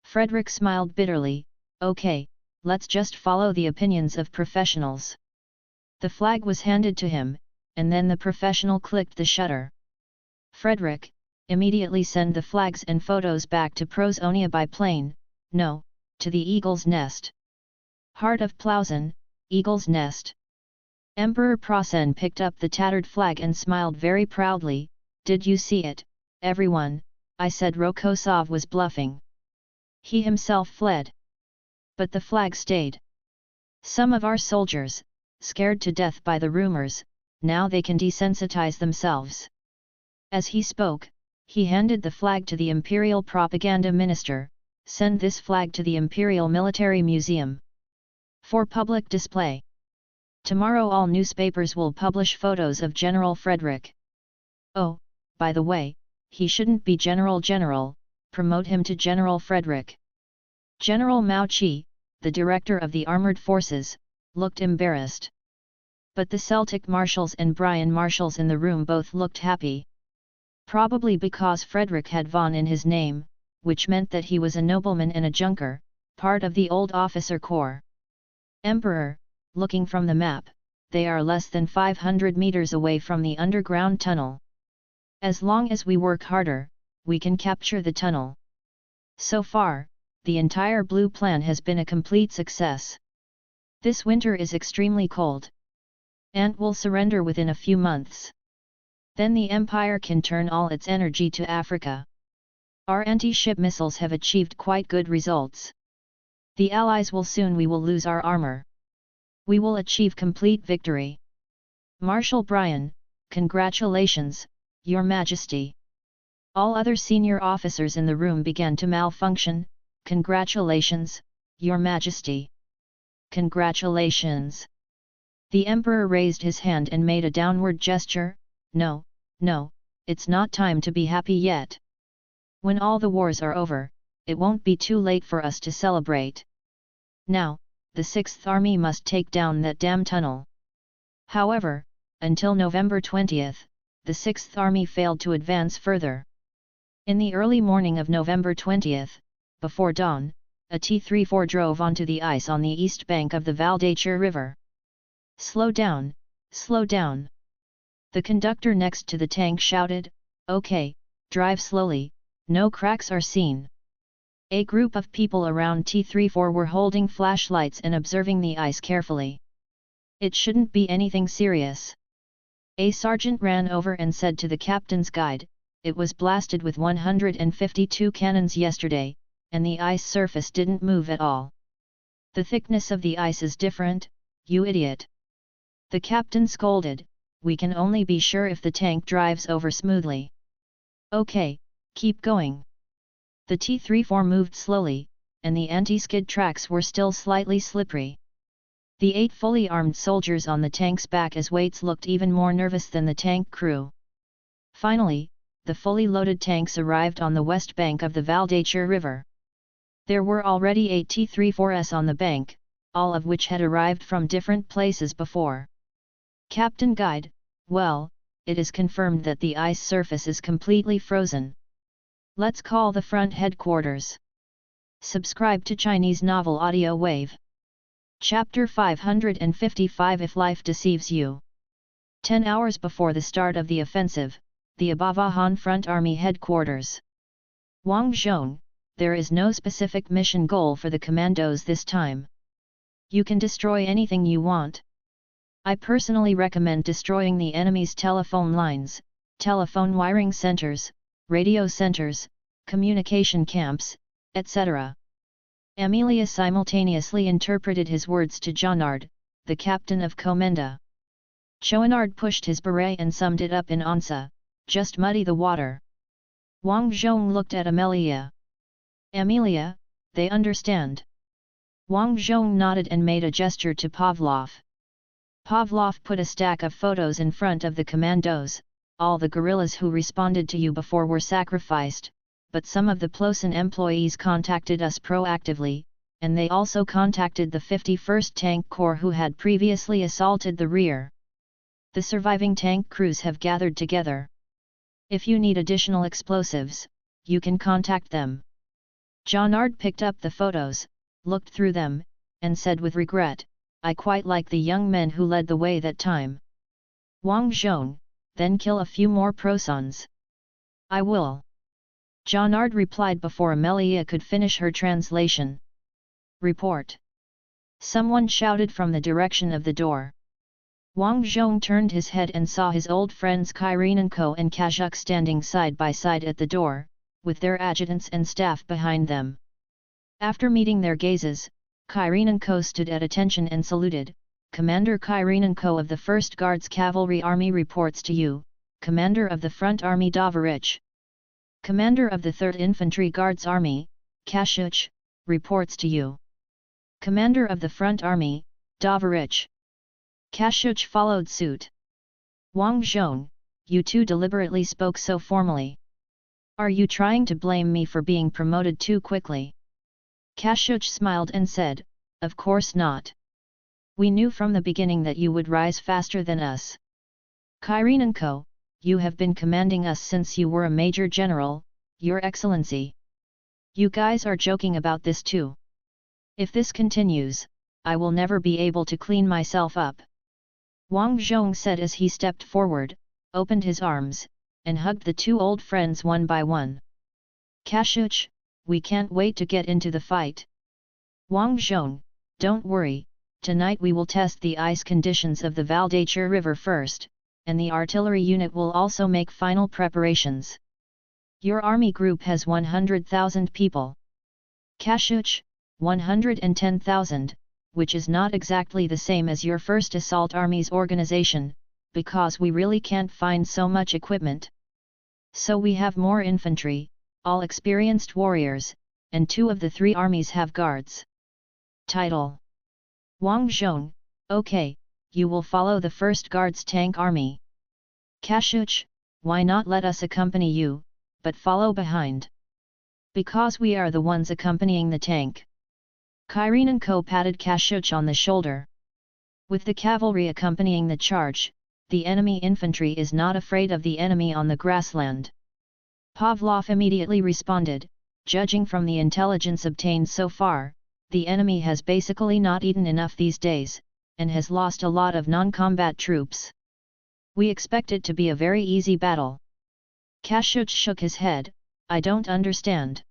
Frederick smiled bitterly. "Okay, let's just follow the opinions of professionals." The flag was handed to him, and then the professional clicked the shutter. "Frederick, immediately send the flags and photos back to Prosonia by plane, no, to the Eagle's Nest. Heart of Plausen, Eagle's Nest." Emperor Prosen picked up the tattered flag and smiled very proudly. "Did you see it, everyone? I said Rokosov was bluffing. He himself fled. But the flag stayed. Some of our soldiers, scared to death by the rumors, now they can desensitize themselves." As he spoke, he handed the flag to the Imperial Propaganda Minister. "Send this flag to the Imperial Military Museum for public display. Tomorrow all newspapers will publish photos of General Frederick. Oh, by the way, he shouldn't be General, promote him to General Frederick." General Mao Qi, the director of the armored forces, looked embarrassed. But the Celtic marshals and Brian marshals in the room both looked happy. Probably because Frederick had von in his name, which meant that he was a nobleman and a junker, part of the old officer corps. "Emperor, looking from the map, they are less than 500 meters away from the underground tunnel. As long as we work harder, we can capture the tunnel. So far, the entire Blue Plan has been a complete success. This winter is extremely cold. And will surrender within a few months. Then the Empire can turn all its energy to Africa. Our anti-ship missiles have achieved quite good results. The Allies will soon. We will lose our armor. We will achieve complete victory. Marshal Brian, congratulations, Your Majesty." All other senior officers in the room began to malfunction. "Congratulations, Your Majesty. Congratulations." The Emperor raised his hand and made a downward gesture. No, it's not time to be happy yet. When all the wars are over, it won't be too late for us to celebrate. Now, the 6th Army must take down that damn tunnel." However, until November 20th, the 6th Army failed to advance further. In the early morning of November 20th, before dawn, a T-34 drove onto the ice on the east bank of the Valdachir River. Slow down, slow down." The conductor next to the tank shouted, "Okay, drive slowly, no cracks are seen." A group of people around T-34 were holding flashlights and observing the ice carefully. "It shouldn't be anything serious." A sergeant ran over and said to the captain's guide, "It was blasted with 152 cannons yesterday, and the ice surface didn't move at all. The thickness of the ice is different, you idiot." The captain scolded, "We can only be sure if the tank drives over smoothly." "Okay, keep going." The T-34 moved slowly, and the anti-skid tracks were still slightly slippery. The 8 fully armed soldiers on the tank's back as weights looked even more nervous than the tank crew. Finally, the fully loaded tanks arrived on the west bank of the Valdachir River. There were already 8 T-34s on the bank, all of which had arrived from different places before. "Captain Guide, well, it is confirmed that the ice surface is completely frozen. Let's call the front headquarters." Subscribe to Chinese Novel Audiowave. Chapter 555 If Life Deceives You. 10 hours before the start of the offensive, the Abavahan Front Army Headquarters. Wang Zhong, there is no specific mission goal for the commandos this time. You can destroy anything you want. I personally recommend destroying the enemy's telephone lines, telephone wiring centers, radio centers, communication camps, etc. Amelia simultaneously interpreted his words to Jonard, the captain of Komenda. Chouinard pushed his beret and summed it up in onsa, just muddy the water. Wang Zhong looked at Amelia. Amelia, they understand. Wang Zhong nodded and made a gesture to Pavlov. Pavlov put a stack of photos in front of the commandos. All the guerrillas who responded to you before were sacrificed, but some of the Plosin employees contacted us proactively, and they also contacted the 51st Tank Corps who had previously assaulted the rear. The surviving tank crews have gathered together. If you need additional explosives, you can contact them. Chouinard picked up the photos, looked through them, and said with regret, I quite like the young men who led the way that time. Wang Zhong, then kill a few more prosons. I will. Chouinard replied before Amelia could finish her translation. Report. Someone shouted from the direction of the door. Wang Zhong turned his head and saw his old friends Kyrenenko and Kazhuk standing side by side at the door, with their adjutants and staff behind them. After meeting their gazes, Kyrenenko stood at attention and saluted. Commander Kyrenenko of the 1st Guards Cavalry Army reports to you, Commander of the Front Army Davarich. Commander of the 3rd Infantry Guards Army, Kashuch, reports to you. Commander of the Front Army, Davarich. Kashuch followed suit. Wang Zhong, you two deliberately spoke so formally. Are you trying to blame me for being promoted too quickly? Kashuch smiled and said, of course not. We knew from the beginning that you would rise faster than us. Kyrenenko, you have been commanding us since you were a major general, Your Excellency. You guys are joking about this too. If this continues, I will never be able to clean myself up. Wang Zhong said as he stepped forward, opened his arms, and hugged the two old friends one by one. Kashuch, we can't wait to get into the fight. Wang Zhong, don't worry, tonight we will test the ice conditions of the Valdachur River first, and the artillery unit will also make final preparations. Your army group has 100,000 people. Kashuch, 110,000, which is not exactly the same as your first assault army's organization, because we really can't find so much equipment. So we have more infantry, all experienced warriors, and 2 of the 3 armies have guards. Title: Wang Zhong, okay, you will follow the 1st Guards Tank Army. Kashuch, why not let us accompany you, but follow behind? Because we are the ones accompanying the tank. Kyrenenko patted Kashuch on the shoulder. With the cavalry accompanying the charge, the enemy infantry is not afraid of the enemy on the grassland. Pavlov immediately responded, judging from the intelligence obtained so far, the enemy has basically not eaten enough these days, and has lost a lot of non-combat troops. We expect it to be a very easy battle. Kashuch shook his head, I don't understand.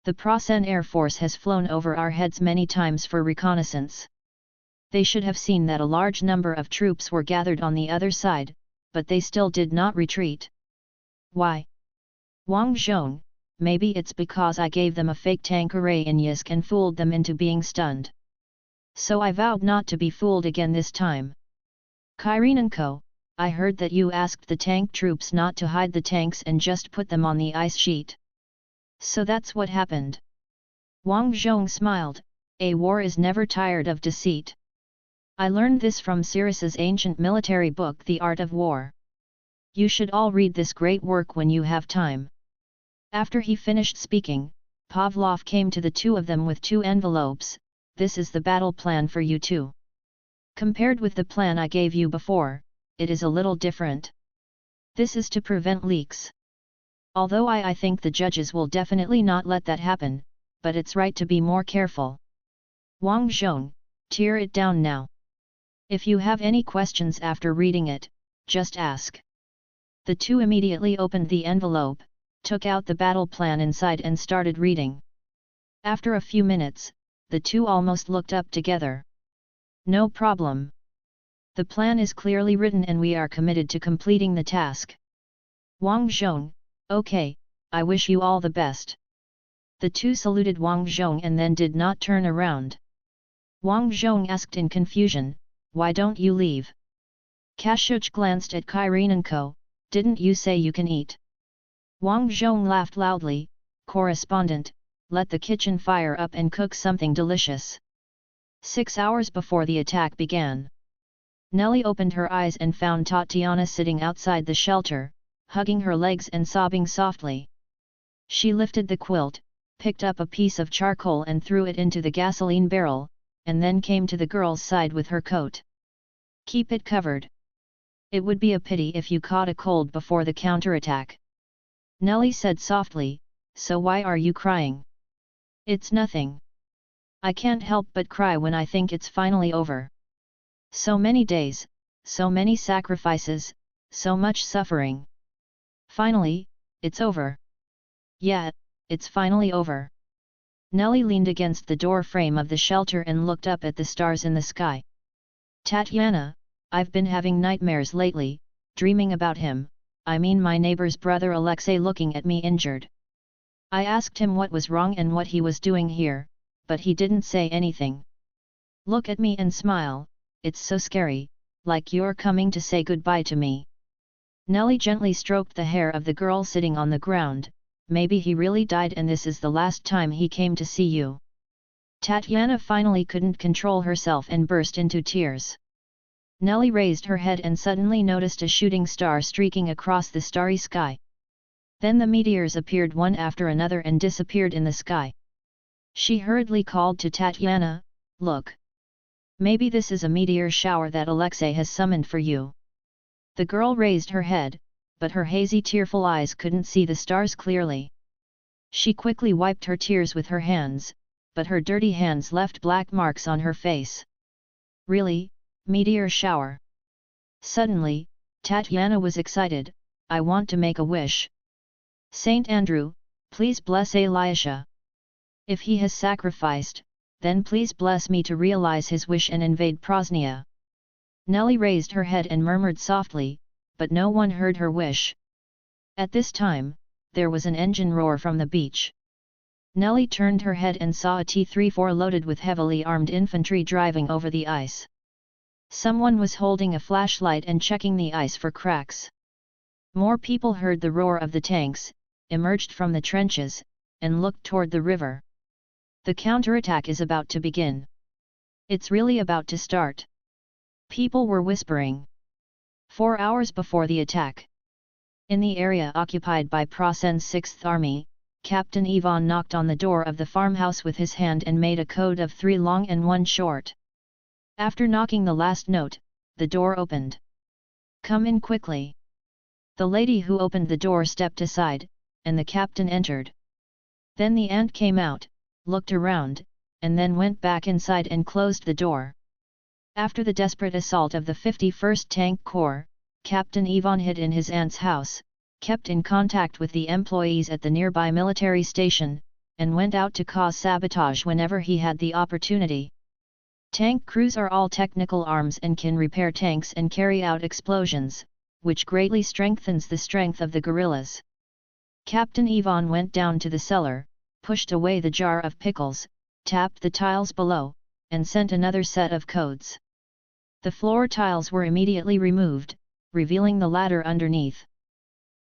The Prasen Air Force has flown over our heads many times for reconnaissance. They should have seen that a large number of troops were gathered on the other side, but they still did not retreat. Why? Wang Zhong, maybe it's because I gave them a fake tank array in Yisk and fooled them into being stunned. So I vowed not to be fooled again this time. Kyrenenko, I heard that you asked the tank troops not to hide the tanks and just put them on the ice sheet. So that's what happened. Wang Zhong smiled, a war is never tired of deceit. I learned this from Cyrus's ancient military book The Art of War. You should all read this great work when you have time. After he finished speaking, Pavlov came to the 2 of them with 2 envelopes. This is the battle plan for you two. Compared with the plan I gave you before, it is a little different. This is to prevent leaks. Although I think the judges will definitely not let that happen, but it's right to be more careful. Wang Zhong, tear it down now. If you have any questions after reading it, just ask. The 2 immediately opened the envelope, took out the battle plan inside and started reading. After a few minutes, the 2 almost looked up together. No problem. The plan is clearly written and we are committed to completing the task. Wang Zhong, okay, I wish you all the best. The 2 saluted Wang Zhong and then did not turn around. Wang Zhong asked in confusion, why don't you leave? Kashuch glanced at Kyrenenko, didn't you say you can eat? Wang Zhong laughed loudly, correspondent, let the kitchen fire up and cook something delicious. 6 hours before the attack began. Nelly opened her eyes and found Tatiana sitting outside the shelter, hugging her legs and sobbing softly. She lifted the quilt, picked up a piece of charcoal and threw it into the gasoline barrel, and then came to the girl's side with her coat. Keep it covered. It would be a pity if you caught a cold before the counterattack. Nelly said softly, so why are you crying? It's nothing. I can't help but cry when I think it's finally over. So many days, so many sacrifices, so much suffering. Finally, it's over. Yeah, it's finally over. Nelly leaned against the door frame of the shelter and looked up at the stars in the sky. Tatiana, I've been having nightmares lately, dreaming about him, I mean my neighbor's brother Alexei looking at me injured. I asked him what was wrong and what he was doing here, but he didn't say anything. Look at me and smile, it's so scary, like you're coming to say goodbye to me. Nelly gently stroked the hair of the girl sitting on the ground, maybe he really died and this is the last time he came to see you. Tatiana finally couldn't control herself and burst into tears. Nelly raised her head and suddenly noticed a shooting star streaking across the starry sky. Then the meteors appeared one after another and disappeared in the sky. She hurriedly called to Tatiana, look. Maybe this is a meteor shower that Alexei has summoned for you. The girl raised her head, but her hazy tearful eyes couldn't see the stars clearly. She quickly wiped her tears with her hands, but her dirty hands left black marks on her face. Really? Meteor shower. Suddenly, Tatiana was excited, I want to make a wish. Saint Andrew, please bless Elisha. If he has sacrificed, then please bless me to realize his wish and invade Prosnia. Nelly raised her head and murmured softly, but no one heard her wish. At this time, there was an engine roar from the beach. Nelly turned her head and saw a T-34 loaded with heavily armed infantry driving over the ice. Someone was holding a flashlight and checking the ice for cracks. More people heard the roar of the tanks, emerged from the trenches, and looked toward the river. The counterattack is about to begin. It's really about to start. People were whispering. 4 hours before the attack. In the area occupied by Prasen's 6th Army, Captain Ivan knocked on the door of the farmhouse with his hand and made a code of 3 long and 1 short. After knocking the last note, the door opened. Come in quickly. The lady who opened the door stepped aside, and the captain entered. Then the ant came out, looked around, and then went back inside and closed the door. After the desperate assault of the 51st Tank Corps, Captain Ivan hid in his aunt's house, kept in contact with the employees at the nearby military station, and went out to cause sabotage whenever he had the opportunity. Tank crews are all technical arms and can repair tanks and carry out explosions, which greatly strengthens the strength of the guerrillas. Captain Ivan went down to the cellar, pushed away the jar of pickles, tapped the tiles below, and sent another set of codes. The floor tiles were immediately removed, revealing the ladder underneath.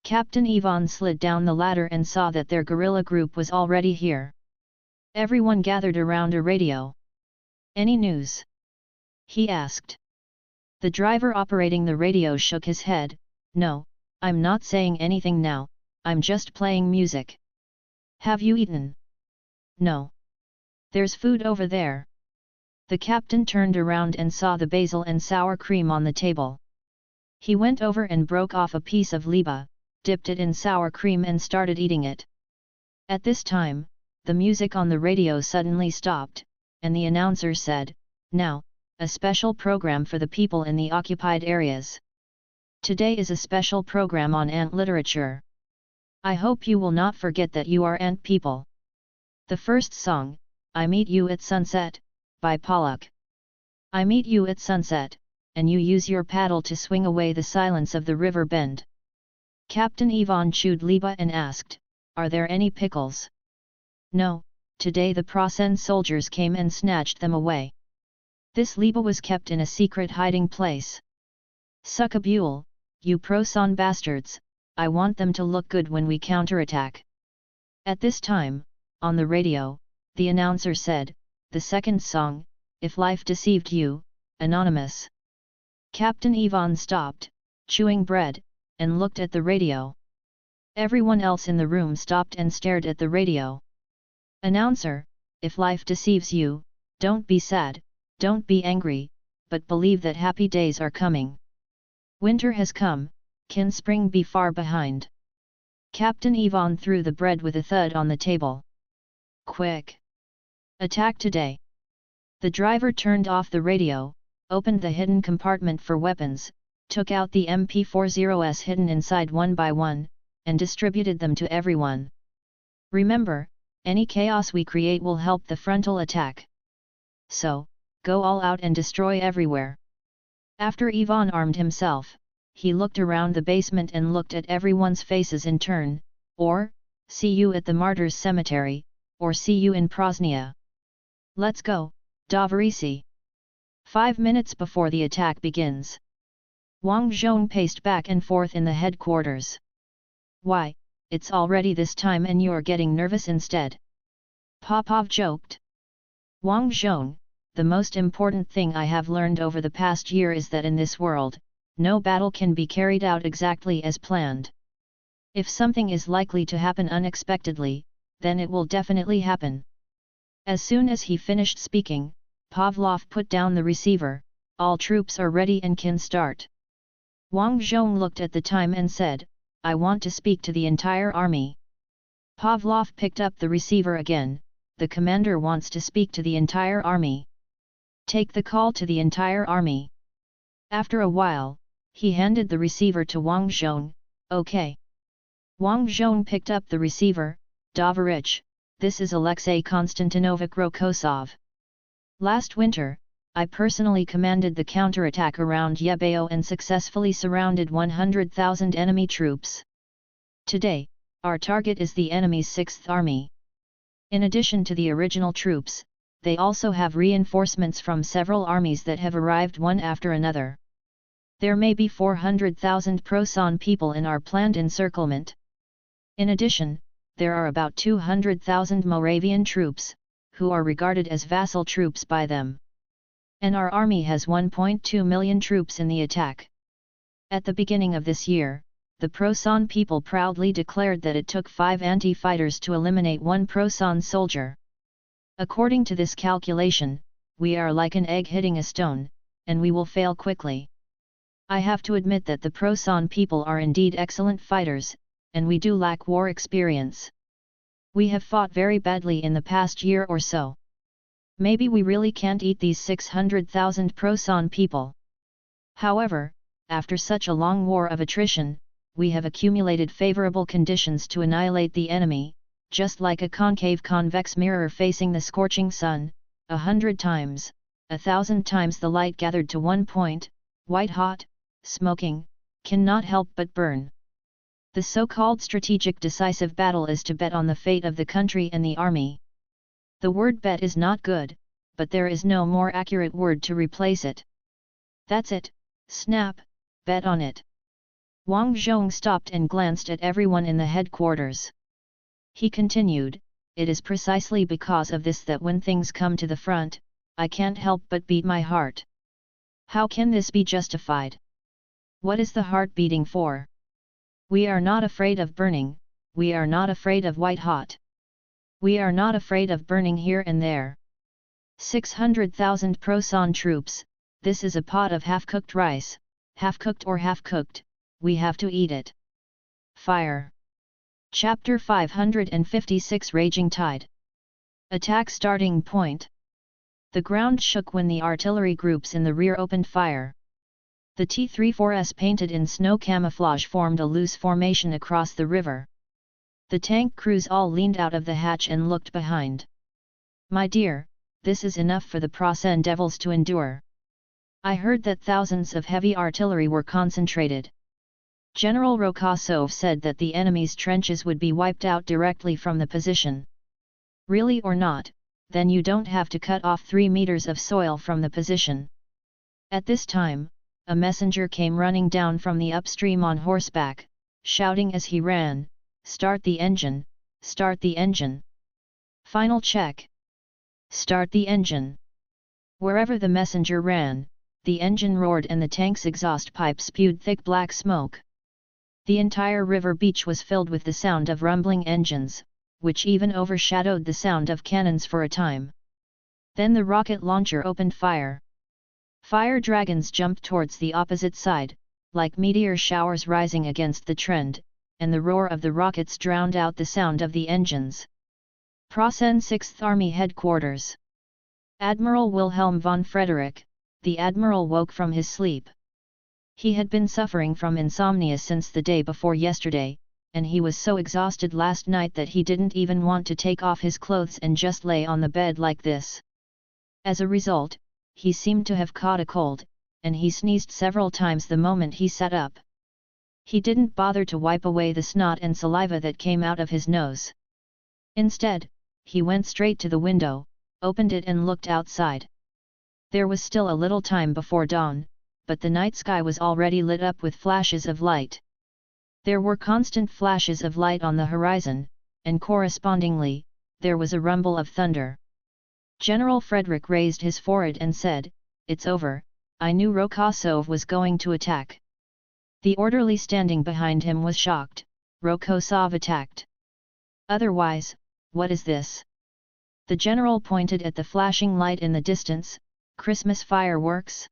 Captain Ivan slid down the ladder and saw that their guerrilla group was already here. Everyone gathered around a radio. Any news? He asked. The driver operating the radio shook his head, no, I'm not saying anything now, I'm just playing music. Have you eaten? No. There's food over there. The captain turned around and saw the basil and sour cream on the table. He went over and broke off a piece of liba, dipped it in sour cream and started eating it. At this time, the music on the radio suddenly stopped, and the announcer said, now, a special program for the people in the occupied areas. Today is a special program on ant literature. I hope you will not forget that you are ant people. The first song, I Meet You at Sunset, by Pollock. I meet you at sunset, and you use your paddle to swing away the silence of the river bend. Captain Ivan chewed liba and asked, are there any pickles? No, today the Prasen soldiers came and snatched them away. This liba was kept in a secret hiding place. Succabule, you Proson bastards, I want them to look good when we counterattack. At this time, on the radio, the announcer said, the second song, If Life Deceived You, Anonymous. Captain Ivan stopped, chewing bread, and looked at the radio. Everyone else in the room stopped and stared at the radio. Announcer, if life deceives you, don't be sad, don't be angry, but believe that happy days are coming. Winter has come, can spring be far behind? Captain Ivan threw the bread with a thud on the table. Quick! Attack today! The driver turned off the radio, opened the hidden compartment for weapons, took out the MP40s hidden inside one by one, and distributed them to everyone. Remember, any chaos we create will help the frontal attack. So, go all out and destroy everywhere. After Ivan armed himself, he looked around the basement and looked at everyone's faces in turn, or, see you at the Martyrs' Cemetery, or see you in Prosnia. Let's go, Davarisi. 5 minutes before the attack begins. Wang Zhong paced back and forth in the headquarters. Why, it's already this time and you're getting nervous instead. Popov joked. Wang Zhong, the most important thing I have learned over the past year is that in this world, no battle can be carried out exactly as planned. If something is likely to happen unexpectedly, then it will definitely happen. As soon as he finished speaking, Pavlov put down the receiver. All troops are ready and can start. Wang Zhong looked at the time and said, I want to speak to the entire army. Pavlov picked up the receiver again. The commander wants to speak to the entire army. Take the call to the entire army. After a while, he handed the receiver to Wang Zhong. Okay. Wang Zhong picked up the receiver. Davarich, this is Alexei Konstantinovich Rokosov. Last winter, I personally commanded the counterattack around Yebeo and successfully surrounded 100,000 enemy troops. Today, our target is the enemy's 6th Army. In addition to the original troops, they also have reinforcements from several armies that have arrived one after another. There may be 400,000 Proson people in our planned encirclement. In addition, there are about 200,000 Moravian troops, who are regarded as vassal troops by them. And our army has 1.2 million troops in the attack. At the beginning of this year, the Proson people proudly declared that it took 5 anti-fighters to eliminate 1 Proson soldier. According to this calculation, we are like an egg hitting a stone, and we will fail quickly. I have to admit that the Proson people are indeed excellent fighters, and we do lack war experience. We have fought very badly in the past year or so. Maybe we really can't eat these 600,000 Proson people. However, after such a long war of attrition, we have accumulated favorable conditions to annihilate the enemy, just like a concave convex mirror facing the scorching sun, 100 times, 1,000 times the light gathered to one point, white hot, smoking, cannot help but burn. The so-called strategic decisive battle is to bet on the fate of the country and the army. The word bet is not good, but there is no more accurate word to replace it. That's it, snap, bet on it. Wang Zhong stopped and glanced at everyone in the headquarters. He continued, it is precisely because of this that when things come to the front, I can't help but beat my heart. How can this be justified? What is the heart beating for? We are not afraid of burning, we are not afraid of white hot. We are not afraid of burning here and there. 600,000 Proson troops, this is a pot of half-cooked rice, half-cooked or half-cooked, we have to eat it. Fire. Chapter 556 Raging Tide. Attack starting point. The ground shook when the artillery groups in the rear opened fire. The T-34s painted in snow camouflage formed a loose formation across the river. The tank crews all leaned out of the hatch and looked behind. My dear, this is enough for the Proson devils to endure. I heard that thousands of heavy artillery were concentrated. General Rokosov said that the enemy's trenches would be wiped out directly from the position. Really or not, then you don't have to cut off 3 meters of soil from the position. At this time, a messenger came running down from the upstream on horseback, shouting as he ran, "Start the engine! Start the engine! Final check! Start the engine!" Wherever the messenger ran, the engine roared and the tank's exhaust pipe spewed thick black smoke. The entire river beach was filled with the sound of rumbling engines, which even overshadowed the sound of cannons for a time. Then the rocket launcher opened fire. Fire dragons jumped towards the opposite side, like meteor showers rising against the trend, and the roar of the rockets drowned out the sound of the engines. Preußen 6th Army Headquarters. Admiral Wilhelm von Frederick, the admiral woke from his sleep. He had been suffering from insomnia since the day before yesterday, and he was so exhausted last night that he didn't even want to take off his clothes and just lay on the bed like this. As a result, he seemed to have caught a cold, and he sneezed several times the moment he sat up. He didn't bother to wipe away the snot and saliva that came out of his nose. Instead, he went straight to the window, opened it and looked outside. There was still a little time before dawn, but the night sky was already lit up with flashes of light. There were constant flashes of light on the horizon, and correspondingly, there was a rumble of thunder. General Frederick raised his forehead and said, "It's over, I knew Rokossov was going to attack." The orderly standing behind him was shocked. "Rokossov attacked? Otherwise, what is this?" The general pointed at the flashing light in the distance. "Christmas fireworks?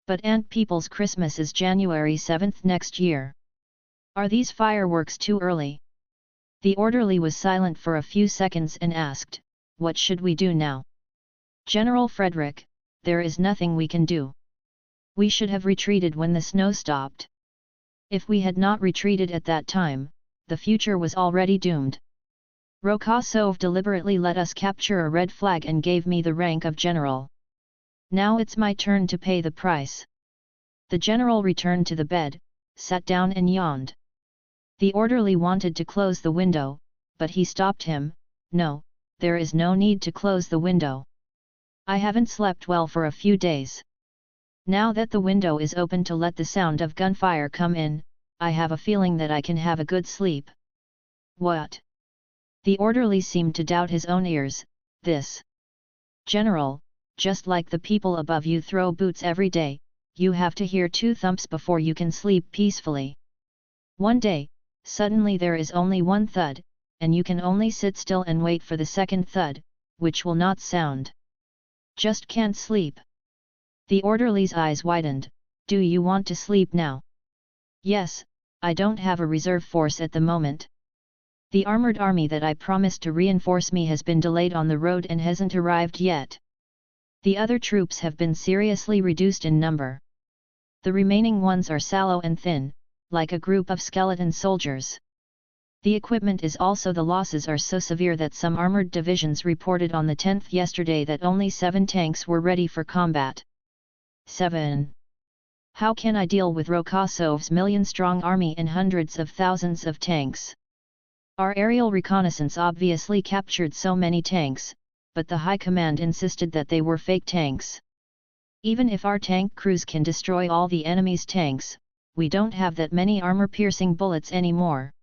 But Ant People's Christmas is January 7th next year. Are these fireworks too early?" The orderly was silent for a few seconds and asked, "What should we do now?" "General Frederick, there is nothing we can do. We should have retreated when the snow stopped. If we had not retreated at that time, the future was already doomed. Rokossov deliberately let us capture a red flag and gave me the rank of general. Now it's my turn to pay the price." The general returned to the bed, sat down and yawned. The orderly wanted to close the window, but he stopped him. "No, there is no need to close the window. I haven't slept well for a few days. Now that the window is open to let the sound of gunfire come in, I have a feeling that I can have a good sleep." "What?" The orderly seemed to doubt his own ears. "This. General, just like the people above you throw boots every day, you have to hear 2 thumps before you can sleep peacefully. One day, suddenly there is only 1 thud, and you can only sit still and wait for the second thud, which will not sound. Just can't sleep." The orderly's eyes widened. "Do you want to sleep now?" "Yes, I don't have a reserve force at the moment. The armored army that I promised to reinforce me has been delayed on the road and hasn't arrived yet. The other troops have been seriously reduced in number. The remaining ones are sallow and thin, like a group of skeleton soldiers. The equipment is also the losses are so severe that some armored divisions reported on the 10th yesterday that only 7 tanks were ready for combat. 7. How can I deal with Rokossov's million-strong army and hundreds of thousands of tanks? Our aerial reconnaissance obviously captured so many tanks, but the High Command insisted that they were fake tanks. Even if our tank crews can destroy all the enemy's tanks, we don't have that many armor-piercing bullets anymore.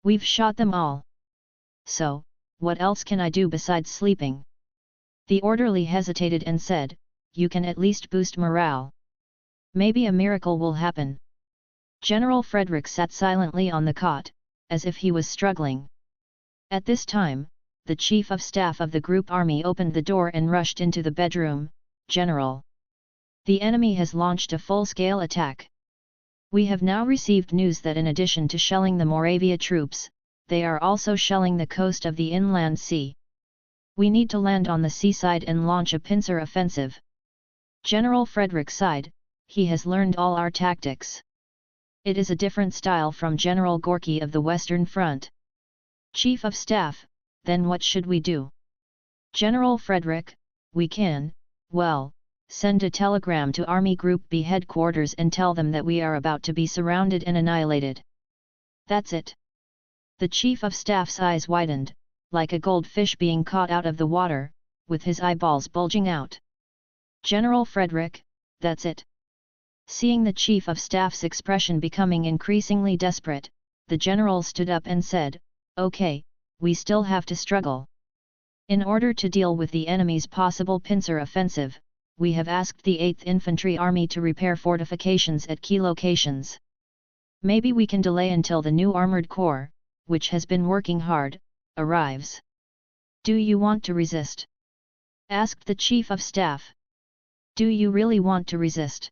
We've shot them all. So, what else can I do besides sleeping?" The orderly hesitated and said, "You can at least boost morale. Maybe a miracle will happen." General Frederick sat silently on the cot, as if he was struggling. At this time, the Chief of Staff of the Group Army opened the door and rushed into the bedroom. "General, the enemy has launched a full-scale attack. We have now received news that in addition to shelling the Moravia troops, they are also shelling the coast of the inland sea. We need to land on the seaside and launch a pincer offensive." General Frederick sighed. "He has learned all our tactics. It is a different style from General Gorky of the Western Front." "Chief of Staff, then what should we do?" "General Frederick, we can, well, send a telegram to Army Group B headquarters and tell them that we are about to be surrounded and annihilated. That's it." The Chief of Staff's eyes widened, like a goldfish being caught out of the water, with his eyeballs bulging out. "General Frederick, that's it. Seeing the chief of staff's expression becoming increasingly desperate, the general stood up and said, "Okay, we still have to struggle. In order to deal with the enemy's possible pincer offensive, we have asked the 8th Infantry Army to repair fortifications at key locations. Maybe we can delay until the new armored corps, which has been working hard, arrives. Do you want to resist?" asked the chief of staff. "Do you really want to resist?"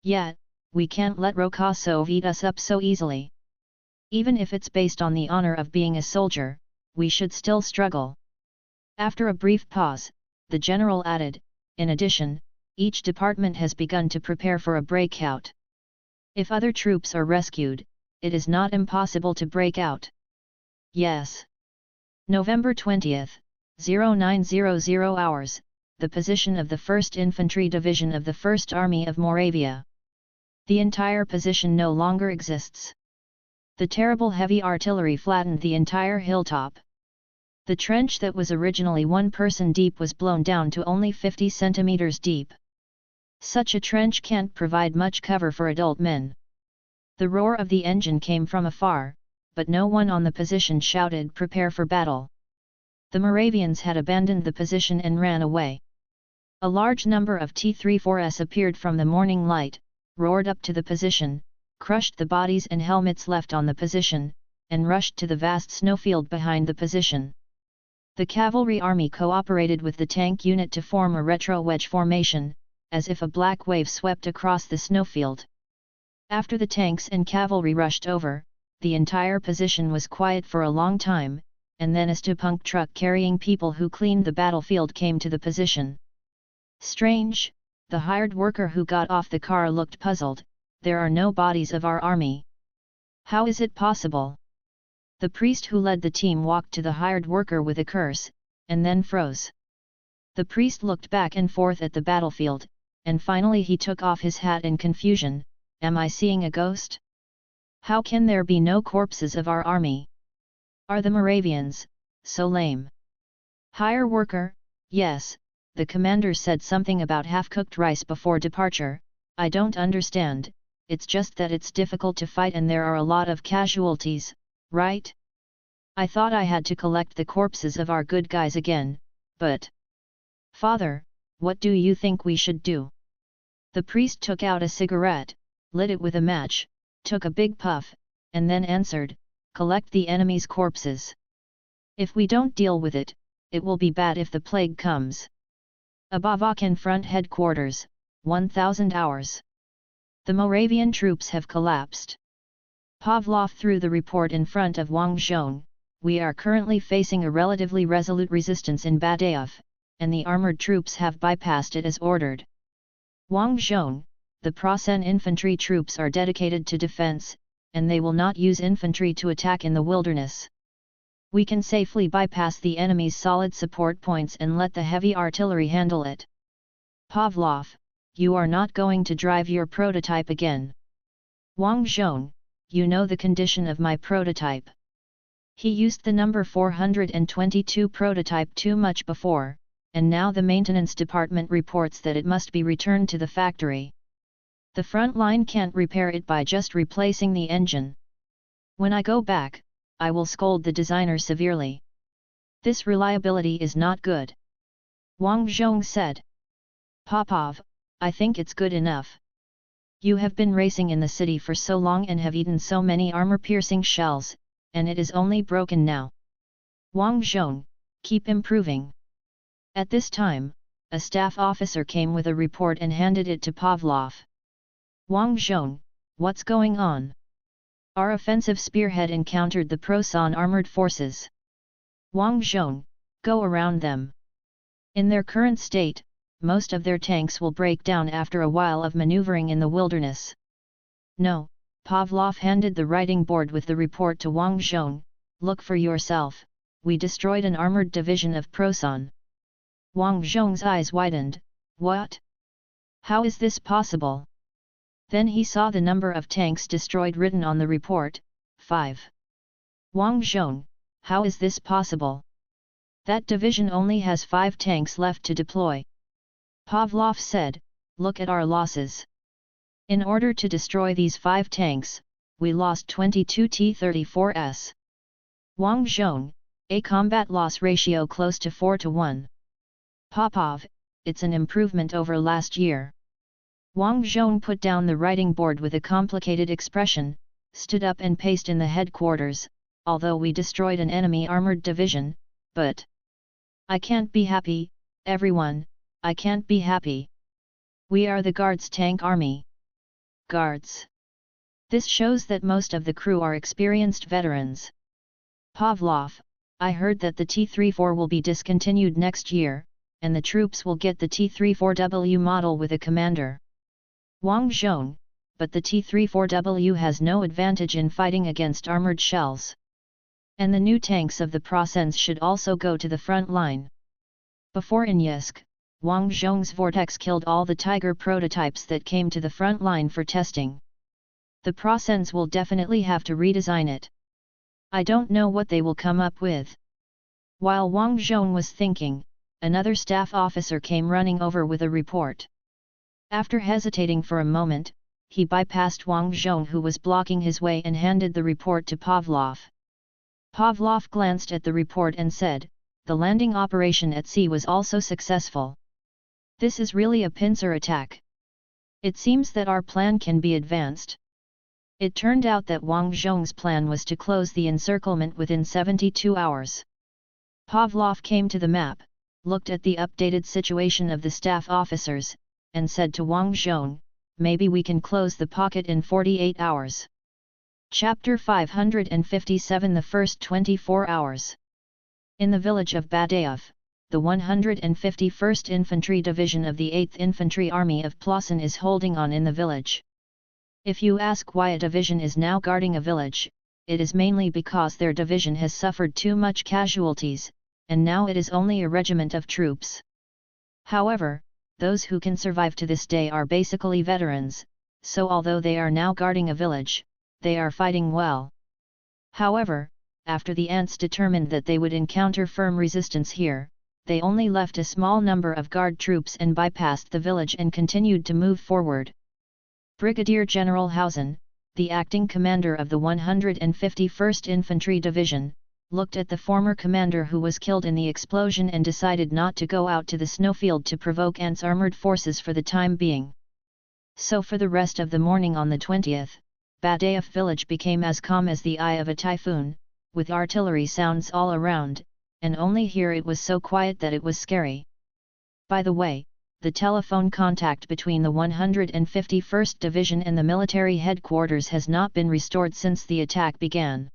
"Yeah, we can't let Rokasov eat us up so easily. Even if it's based on the honor of being a soldier, we should still struggle." After a brief pause, the general added, "In addition, each department has begun to prepare for a breakout. If other troops are rescued, it is not impossible to break out." "Yes." November 20th, 0900 hours, the position of the 1st Infantry Division of the 1st Army of Moravia. The entire position no longer exists. The terrible heavy artillery flattened the entire hilltop. The trench that was originally 1 person deep was blown down to only 50 centimeters deep. Such a trench can't provide much cover for adult men. The roar of the engine came from afar, but no one on the position shouted "Prepare for battle." The Moravians had abandoned the position and ran away. A large number of T-34s appeared from the morning light, roared up to the position, crushed the bodies and helmets left on the position, and rushed to the vast snowfield behind the position. The cavalry army cooperated with the tank unit to form a retro-wedge formation, as if a black wave swept across the snowfield. After the tanks and cavalry rushed over, the entire position was quiet for a long time, and then a Stupunk truck carrying people who cleaned the battlefield came to the position. "Strange," the hired worker who got off the car looked puzzled, "there are no bodies of our army. How is it possible?" The priest who led the team walked to the hired worker with a curse, and then froze. The priest looked back and forth at the battlefield, and finally he took off his hat in confusion. "Am I seeing a ghost? How can there be no corpses of our army? Are the Moravians so lame?" Hire worker: "Yes, the commander said something about half-cooked rice before departure. I don't understand, it's just that it's difficult to fight and there are a lot of casualties, right? I thought I had to collect the corpses of our good guys again, but... Father, what do you think we should do?" The priest took out a cigarette, lit it with a match, took a big puff, and then answered, "Collect the enemy's corpses. If we don't deal with it, it will be bad if the plague comes." Above Akin Front Headquarters, 1000 hours. The Moravian troops have collapsed. Pavlov threw the report in front of Wang Zhong. "We are currently facing a relatively resolute resistance in Badaev, and the armoured troops have bypassed it as ordered. Wang Zhong, the Prasen infantry troops are dedicated to defense, and they will not use infantry to attack in the wilderness. We can safely bypass the enemy's solid support points and let the heavy artillery handle it." "Pavlov, you are not going to drive your prototype again." "Wang Zhong, you know the condition of my prototype. He used the number 422 prototype too much before, and now the maintenance department reports that it must be returned to the factory. The front line can't repair it by just replacing the engine. When I go back, I will scold the designer severely. This reliability is not good." Wang Zhong said. "Popov, I think it's good enough. You have been racing in the city for so long and have eaten so many armor-piercing shells, and it is only broken now. Wang Zhong, keep improving." At this time, a staff officer came with a report and handed it to Pavlov. "Wang Zhong, what's going on? Our offensive spearhead encountered the Prasen armoured forces. Wang Zhong, go around them. In their current state, most of their tanks will break down after a while of maneuvering in the wilderness." "No," Pavlov handed the writing board with the report to Wang Zhong, "look for yourself, we destroyed an armoured division of Prasen." Wang Zhong's eyes widened. "What? How is this possible?" Then he saw the number of tanks destroyed written on the report, 5. "Wang Zhong, how is this possible? That division only has 5 tanks left to deploy." Pavlov said, "Look at our losses. In order to destroy these 5 tanks, we lost 22 T-34s. Wang Zhong, a combat loss ratio close to 4:1. Popov, it's an improvement over last year. Wang Zhong put down the writing board with a complicated expression, stood up and paced in the headquarters. Although we destroyed an enemy armored division, but I can't be happy, everyone, I can't be happy. We are the Guards tank army. Guards. This shows that most of the crew are experienced veterans. Pavlov, I heard that the T-34 will be discontinued next year, and the troops will get the T-34W model with a commander. Wang Zhong, but the T-34W has no advantage in fighting against armored shells. And the new tanks of the Procents should also go to the front line. Before Inyesk, Wang Zhong's Vortex killed all the Tiger prototypes that came to the front line for testing. The Procents will definitely have to redesign it. I don't know what they will come up with. While Wang Zhong was thinking, another staff officer came running over with a report. After hesitating for a moment, he bypassed Wang Zhong who was blocking his way and handed the report to Pavlov. Pavlov glanced at the report and said, "The landing operation at sea was also successful. This is really a pincer attack. It seems that our plan can be advanced." It turned out that Wang Zhong's plan was to close the encirclement within 72 hours. Pavlov came to the map, looked at the updated situation of the staff officers, and said to Wang Zhong, "Maybe we can close the pocket in 48 hours. Chapter 557 The first 24 hours. In the village of Badaev, the 151st Infantry Division of the 8th Infantry Army of Plasen is holding on in the village. If you ask why a division is now guarding a village, it is mainly because their division has suffered too much casualties, and now it is only a regiment of troops. However, those who can survive to this day are basically veterans, so although they are now guarding a village, they are fighting well. However, after the ants determined that they would encounter firm resistance here, they only left a small number of guard troops and bypassed the village and continued to move forward. Brigadier General Hausen, the acting commander of the 151st Infantry Division, looked at the former commander who was killed in the explosion and decided not to go out to the snowfield to provoke ants' armored forces for the time being. So for the rest of the morning on the 20th, Badaev village became as calm as the eye of a typhoon, with artillery sounds all around, and only here it was so quiet that it was scary. By the way, the telephone contact between the 151st Division and the military headquarters has not been restored since the attack began.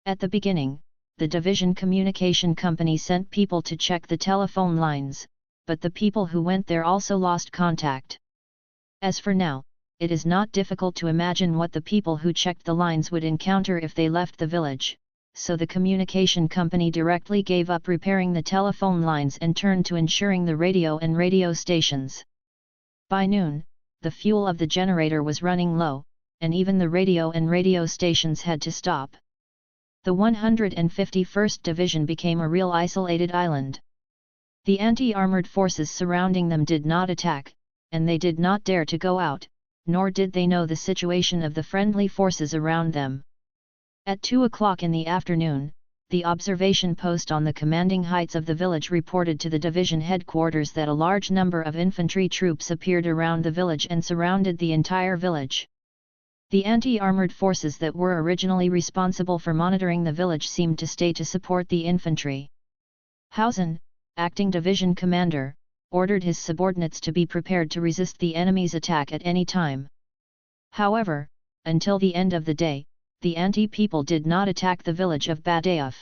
At the beginning, the division communication company sent people to check the telephone lines, but the people who went there also lost contact. As for now, it is not difficult to imagine what the people who checked the lines would encounter if they left the village, so the communication company directly gave up repairing the telephone lines and turned to ensuring the radio and radio stations. By noon, the fuel of the generator was running low, and even the radio and radio stations had to stop. The 151st Division became a real isolated island. The anti-armored forces surrounding them did not attack, and they did not dare to go out, nor did they know the situation of the friendly forces around them. At 2 o'clock in the afternoon, the observation post on the commanding heights of the village reported to the division headquarters that a large number of infantry troops appeared around the village and surrounded the entire village. The anti-armored forces that were originally responsible for monitoring the village seemed to stay to support the infantry. Hausen, acting division commander, ordered his subordinates to be prepared to resist the enemy's attack at any time. However, until the end of the day, the anti-people did not attack the village of Badaev.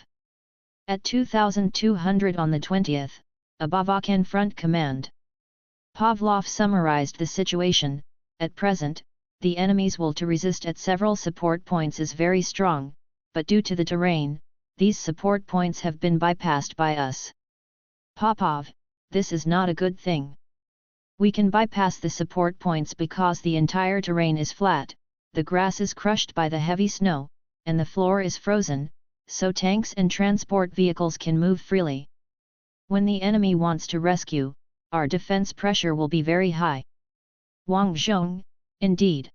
At 2200 on the 20th, above Akin front command, Pavlov summarized the situation. At present, the enemy's will to resist at several support points is very strong, but due to the terrain, these support points have been bypassed by us. Popov, this is not a good thing. We can bypass the support points because the entire terrain is flat, the grass is crushed by the heavy snow, and the floor is frozen, so tanks and transport vehicles can move freely. When the enemy wants to rescue, our defense pressure will be very high. Wang Zhong, Indeed.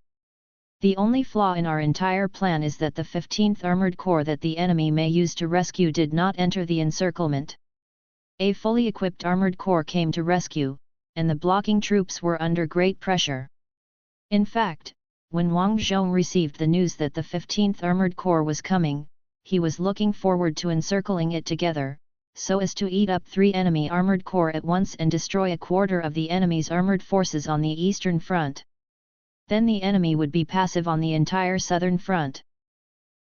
The only flaw in our entire plan is that the 15th Armored Corps that the enemy may use to rescue did not enter the encirclement. A fully equipped armored corps came to rescue, and the blocking troops were under great pressure. In fact, when Wang Zhong received the news that the 15th Armored Corps was coming, he was looking forward to encircling it together, so as to eat up 3 enemy armored corps at once and destroy a quarter of the enemy's armored forces on the eastern front. Then the enemy would be passive on the entire southern front.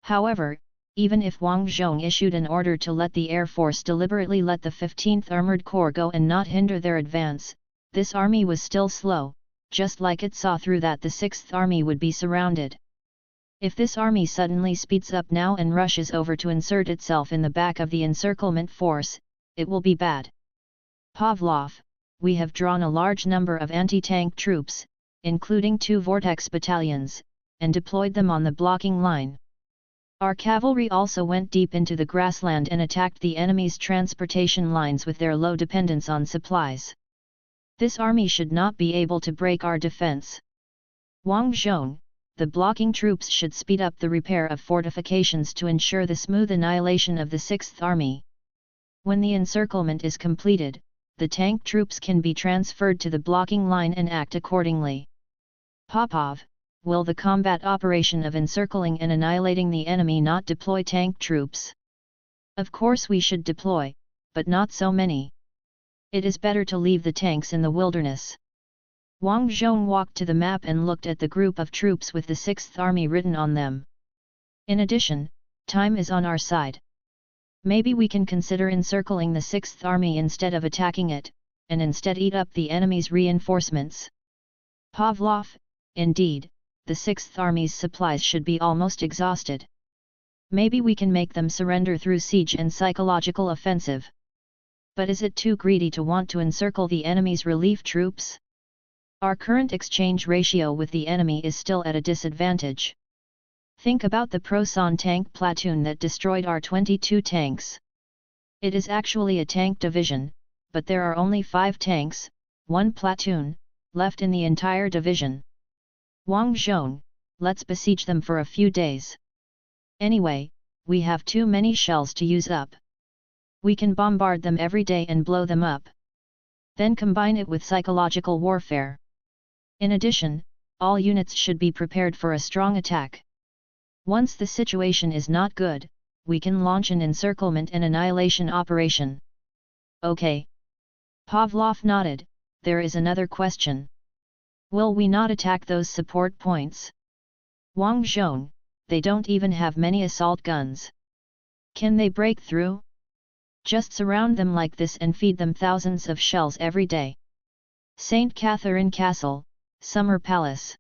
However, even if Wang Zhong issued an order to let the Air Force deliberately let the 15th Armored Corps go and not hinder their advance, this army was still slow, just like it saw through that the 6th Army would be surrounded. If this army suddenly speeds up now and rushes over to insert itself in the back of the encirclement force, it will be bad. Pavlov, we have drawn a large number of anti-tank troops, including 2 Vortex battalions, and deployed them on the blocking line. Our cavalry also went deep into the grassland and attacked the enemy's transportation lines with their low dependence on supplies. This army should not be able to break our defense. Wang Zhong, the blocking troops should speed up the repair of fortifications to ensure the smooth annihilation of the 6th Army. When the encirclement is completed, the tank troops can be transferred to the blocking line and act accordingly. Popov, will the combat operation of encircling and annihilating the enemy not deploy tank troops? Of course we should deploy, but not so many. It is better to leave the tanks in the wilderness. Wang Zhong walked to the map and looked at the group of troops with the 6th Army written on them. In addition, time is on our side. Maybe we can consider encircling the 6th Army instead of attacking it, and instead eat up the enemy's reinforcements. Pavlov, indeed, the 6th Army's supplies should be almost exhausted. Maybe we can make them surrender through siege and psychological offensive. But is it too greedy to want to encircle the enemy's relief troops? Our current exchange ratio with the enemy is still at a disadvantage. Think about the Prosan tank platoon that destroyed our 22 tanks. It is actually a tank division, but there are only 5 tanks, 1 platoon, left in the entire division. Wang Zhong, let's besiege them for a few days. Anyway, we have too many shells to use up. We can bombard them every day and blow them up. Then combine it with psychological warfare. In addition, all units should be prepared for a strong attack. Once the situation is not good, we can launch an encirclement and annihilation operation. Okay. Pavlov nodded. There is another question. Will we not attack those support points? Wang Zhong, they don't even have many assault guns. Can they break through? Just surround them like this and feed them thousands of shells every day. St. Catherine Castle, Summer Palace.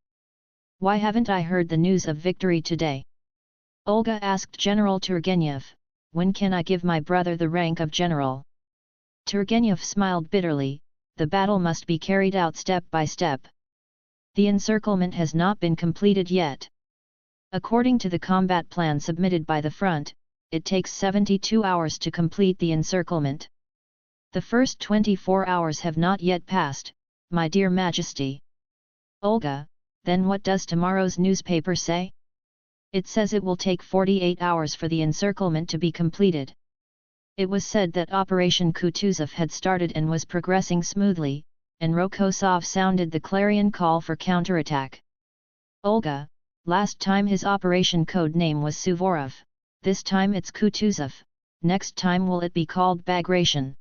Why haven't I heard the news of victory today? Olga asked General Turgenev, when can I give my brother the rank of general? Turgenev smiled bitterly, the battle must be carried out step by step. The encirclement has not been completed yet. According to the combat plan submitted by the front, it takes 72 hours to complete the encirclement. The first 24 hours have not yet passed, my dear Majesty. Olga, then what does tomorrow's newspaper say? It says it will take 48 hours for the encirclement to be completed. It was said that Operation Kutuzov had started and was progressing smoothly, and Rokosov sounded the clarion call for counterattack. Olga, last time his operation code name was Suvorov, this time it's Kutuzov, next time will it be called Bagration?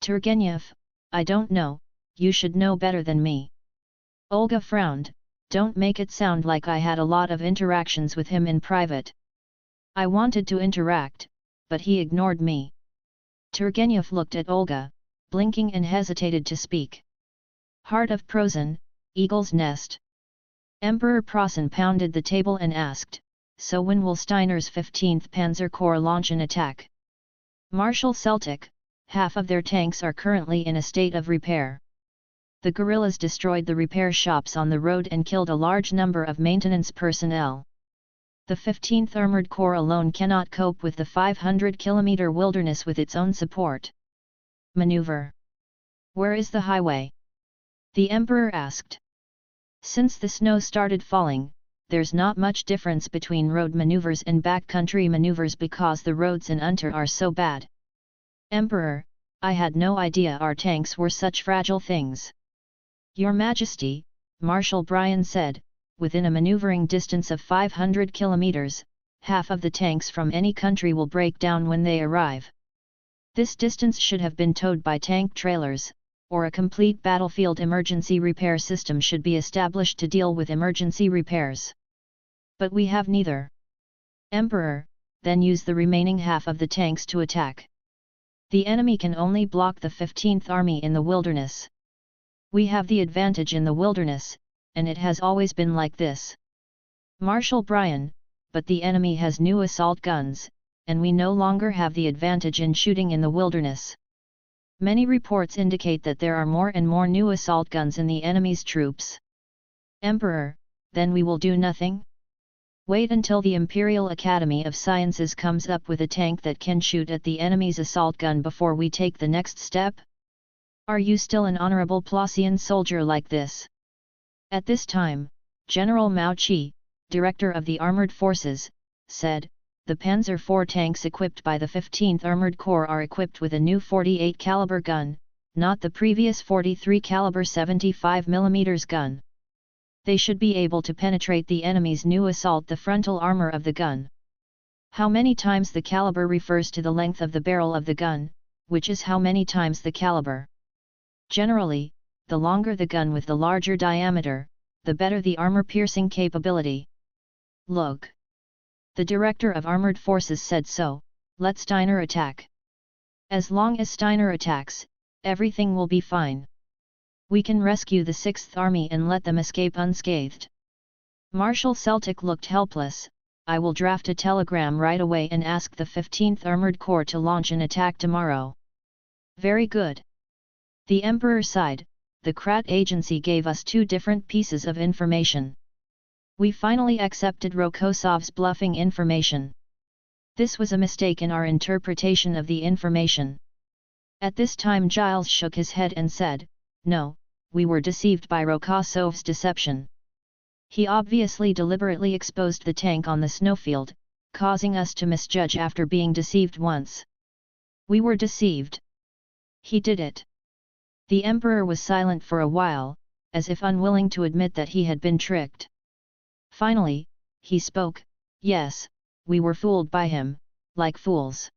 Turgenev, I don't know, you should know better than me. Olga frowned, don't make it sound like I had a lot of interactions with him in private. I wanted to interact, but he ignored me. Turgenev looked at Olga, blinking and hesitated to speak. Heart of Prosen, Eagle's Nest. Emperor Prosen pounded the table and asked, so when will Steiner's 15th Panzer Corps launch an attack? Marshal Celtic, half of their tanks are currently in a state of repair. The guerrillas destroyed the repair shops on the road and killed a large number of maintenance personnel. The 15th Armored Corps alone cannot cope with the 500-kilometer wilderness with its own support. Maneuver. Where is the highway? The Emperor asked. Since the snow started falling, there's not much difference between road maneuvers and backcountry maneuvers because the roads in Unter are so bad. Emperor, I had no idea our tanks were such fragile things. Your Majesty, Marshal Brian said, within a maneuvering distance of 500 kilometers, half of the tanks from any country will break down when they arrive. This distance should have been towed by tank trailers, or a complete battlefield emergency repair system should be established to deal with emergency repairs. But we have neither. Emperor, then use the remaining half of the tanks to attack. The enemy can only block the 15th Army in the wilderness. We have the advantage in the wilderness, and it has always been like this. Marshal Brian, but the enemy has new assault guns, and we no longer have the advantage in shooting in the wilderness. Many reports indicate that there are more and more new assault guns in the enemy's troops. Emperor, then we will do nothing? Wait until the Imperial Academy of Sciences comes up with a tank that can shoot at the enemy's assault gun before we take the next step? Are you still an honorable Plassian soldier like this? At this time, General Mao Qi, director of the Armored Forces, said, the Panzer IV tanks equipped by the 15th Armored Corps are equipped with a new 48 caliber gun, not the previous 43 caliber 75 mm gun. They should be able to penetrate the enemy's new assault the frontal armor of the gun. How many times the caliber refers to the length of the barrel of the gun, which is how many times the caliber. Generally, the longer the gun with the larger diameter, the better the armor-piercing capability. Look. The director of armored forces said so, let Steiner attack. As long as Steiner attacks, everything will be fine. We can rescue the 6th Army and let them escape unscathed. Marshal Celtic looked helpless. I will draft a telegram right away and ask the 15th Armored Corps to launch an attack tomorrow. Very good. The Emperor sighed. The Krat agency gave us two different pieces of information. We finally accepted Rokosov's bluffing information. This was a mistake in our interpretation of the information. At this time Giles shook his head and said, no, we were deceived by Rokosov's deception. He obviously deliberately exposed the tank on the snowfield, causing us to misjudge after being deceived once. We were deceived. He did it. The Emperor was silent for a while, as if unwilling to admit that he had been tricked. Finally, he spoke, yes, we were fooled by him, like fools.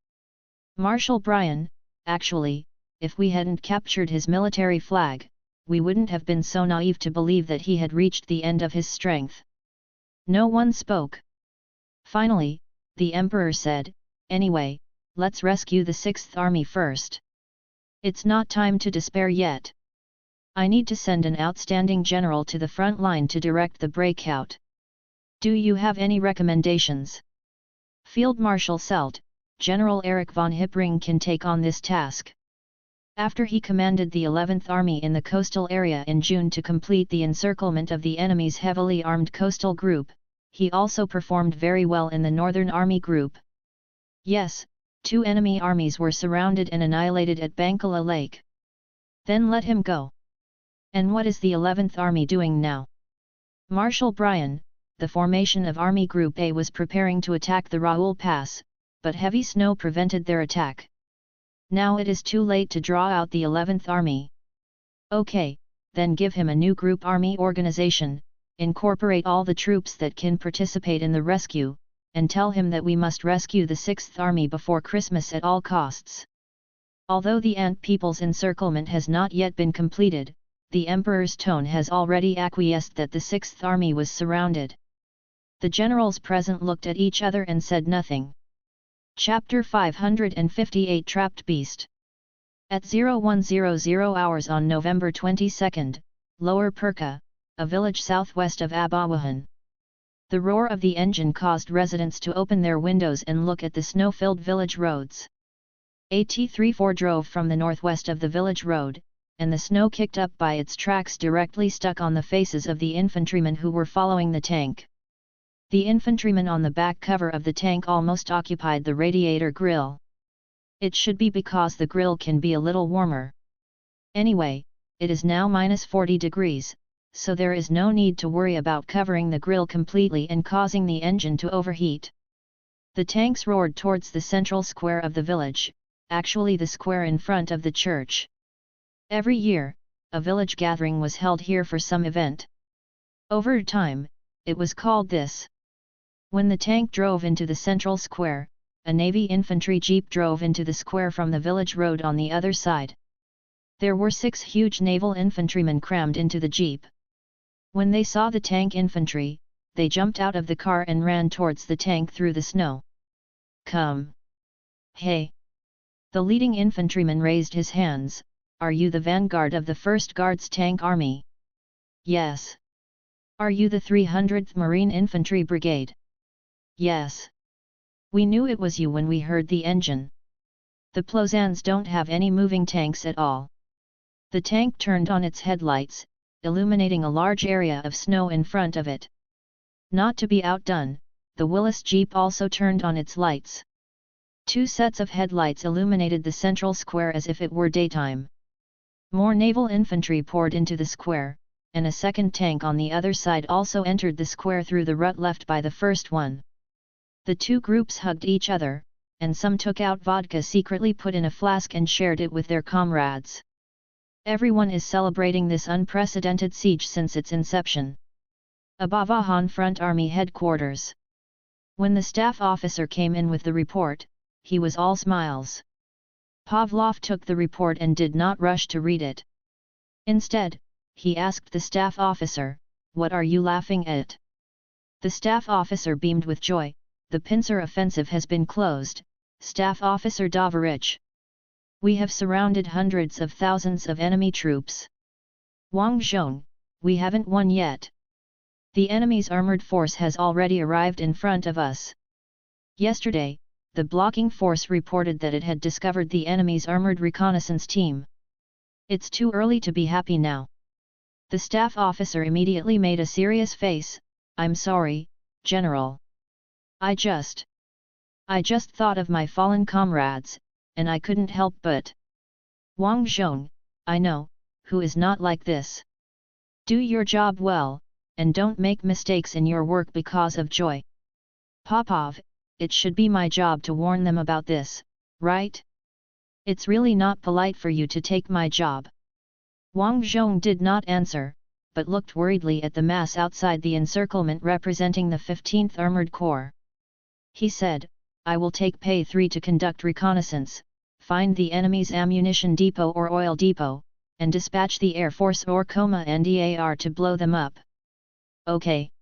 Marshal Brian, actually, if we hadn't captured his military flag, we wouldn't have been so naive to believe that he had reached the end of his strength. No one spoke. Finally, the Emperor said, anyway, let's rescue the 6th Army first. It's not time to despair yet. I need to send an outstanding general to the front line to direct the breakout. Do you have any recommendations? Field Marshal Selt, General Erich von Hippring can take on this task. After he commanded the 11th Army in the coastal area in June to complete the encirclement of the enemy's heavily armed coastal group, he also performed very well in the Northern Army group. Yes, 2 enemy armies were surrounded and annihilated at Bankala Lake. Then let him go. And what is the 11th Army doing now? Marshal Brian, the formation of Army Group A was preparing to attack the Raoul Pass, but heavy snow prevented their attack. Now it is too late to draw out the 11th Army. Okay, then give him a new group army organization, incorporate all the troops that can participate in the rescue, and tell him that we must rescue the 6th Army before Christmas at all costs. Although the Ant People's encirclement has not yet been completed, the Emperor's tone has already acquiesced that the 6th Army was surrounded. The generals present looked at each other and said nothing. Chapter 558 Trapped Beast. At 0100 hours on November 22, Lower Perka, a village southwest of Abawahan. The roar of the engine caused residents to open their windows and look at the snow-filled village roads. AT-34 drove from the northwest of the village road, and the snow kicked up by its tracks directly stuck on the faces of the infantrymen who were following the tank. The infantryman on the back cover of the tank almost occupied the radiator grill. It should be because the grill can be a little warmer. Anyway, it is now -40 degrees, so there is no need to worry about covering the grille completely and causing the engine to overheat. The tanks roared towards the central square of the village, actually the square in front of the church. Every year, a village gathering was held here for some event. Over time, it was called this. When the tank drove into the central square, a Navy infantry jeep drove into the square from the village road on the other side. There were 6 huge naval infantrymen crammed into the jeep. When they saw the tank infantry, they jumped out of the car and ran towards the tank through the snow. Come! Hey! The leading infantryman raised his hands. Are you the vanguard of the 1st Guards Tank Army? Yes. Are you the 300th Marine Infantry Brigade? Yes. We knew it was you when we heard the engine. The Plozans don't have any moving tanks at all. The tank turned on its headlights, illuminating a large area of snow in front of it. Not to be outdone, the Willis Jeep also turned on its lights. 2 sets of headlights illuminated the central square as if it were daytime. More naval infantry poured into the square, and a second tank on the other side also entered the square through the rut left by the first one. The 2 groups hugged each other, and some took out vodka secretly put in a flask and shared it with their comrades. Everyone is celebrating this unprecedented siege since its inception. Abavahan Front Army Headquarters. When the staff officer came in with the report, he was all smiles. Pavlov took the report and did not rush to read it. Instead, he asked the staff officer, "What are you laughing at?" The staff officer beamed with joy. The pincer offensive has been closed, Staff Officer Davarich. We have surrounded hundreds of thousands of enemy troops. Wang Zhong, we haven't won yet. The enemy's armored force has already arrived in front of us. Yesterday, the blocking force reported that it had discovered the enemy's armored reconnaissance team. It's too early to be happy now. The staff officer immediately made a serious face. I'm sorry, General. I just thought of my fallen comrades, and I couldn't help but. Wang Zhong, I know, who is not like this. Do your job well, and don't make mistakes in your work because of joy. Popov, it should be my job to warn them about this, right? It's really not polite for you to take my job. Wang Zhong did not answer, but looked worriedly at the mass outside the encirclement representing the 15th Armored Corps. He said, I will take Pay 3 to conduct reconnaissance, find the enemy's ammunition depot or oil depot, and dispatch the Air Force or Coma NDAR to blow them up. Okay.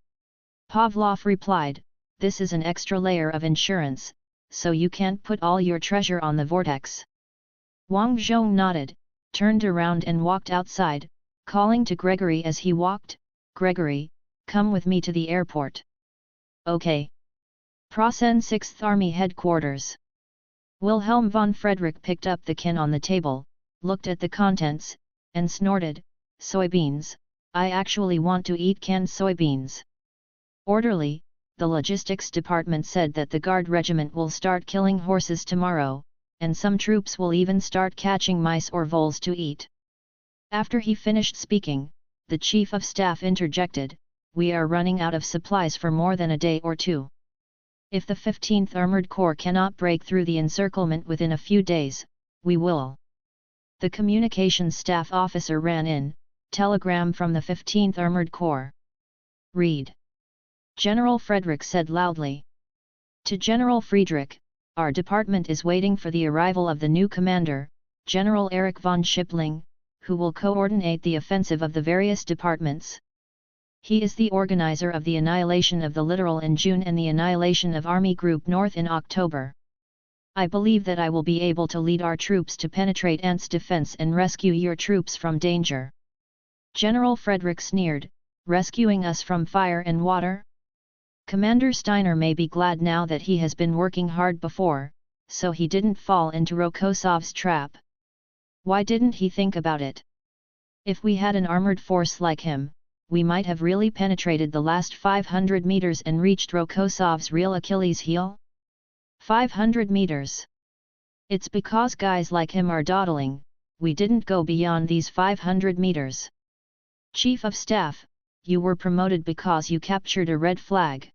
Pavlov replied, this is an extra layer of insurance, so you can't put all your treasure on the vortex. Wang Zhong nodded, turned around and walked outside, calling to Gregory as he walked, Gregory, come with me to the airport. Okay. Prasen 6th Army Headquarters. Wilhelm von Frederick picked up the can on the table, looked at the contents, and snorted, soybeans, I actually want to eat canned soybeans. Orderly, the logistics department said that the Guard regiment will start killing horses tomorrow, and some troops will even start catching mice or voles to eat. After he finished speaking, the Chief of Staff interjected, we are running out of supplies for more than a day or two. If the 15th Armored Corps cannot break through the encirclement within a few days, we will. The communications staff officer ran in, telegram from the 15th Armored Corps. Read. General Frederick said loudly. To General Friedrich, our department is waiting for the arrival of the new commander, General Erich von Schippling, who will coordinate the offensive of the various departments. He is the organizer of the annihilation of the Littoral in June and the annihilation of Army Group North in October. I believe that I will be able to lead our troops to penetrate Ant's defense and rescue your troops from danger. General Frederick sneered, rescuing us from fire and water? Commander Steiner may be glad now that he has been working hard before, so he didn't fall into Rokosov's trap. Why didn't he think about it? If we had an armored force like him, we might have really penetrated the last 500 meters and reached Rokosov's real Achilles heel? 500 meters. It's because guys like him are dawdling, we didn't go beyond these 500 meters. Chief of Staff, you were promoted because you captured a red flag.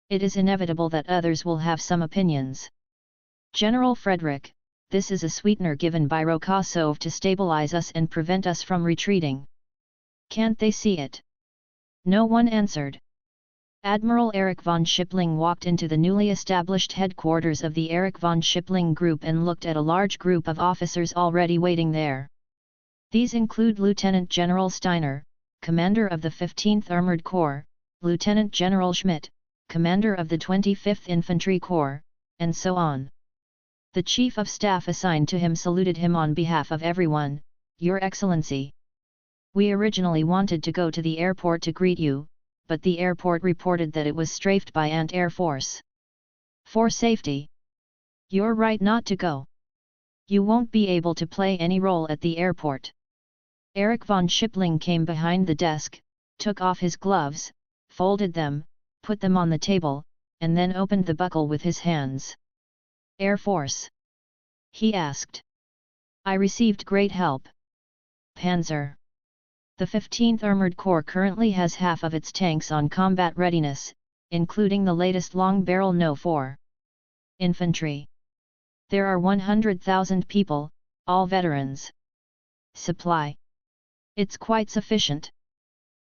It is inevitable that others will have some opinions. General Frederick, this is a sweetener given by Rokosov to stabilize us and prevent us from retreating. Can't they see it? No one answered. Admiral Erich von Schippling walked into the newly established headquarters of the Erich von Schippling Group and looked at a large group of officers already waiting there. These include Lieutenant General Steiner, commander of the 15th Armored Corps, Lieutenant General Schmidt, commander of the 25th Infantry Corps, and so on. The Chief of Staff assigned to him saluted him on behalf of everyone, Your Excellency. We originally wanted to go to the airport to greet you, but the airport reported that it was strafed by Ant Air Force. For safety. You're right not to go. You won't be able to play any role at the airport. Erich von Schippling came behind the desk, took off his gloves, folded them, put them on the table, and then opened the buckle with his hands. Air Force? He asked. I received great help. Panzer. The 15th Armored Corps currently has half of its tanks on combat readiness, including the latest long-barrel No. 4. Infantry. There are 100,000 people, all veterans. Supply. It's quite sufficient.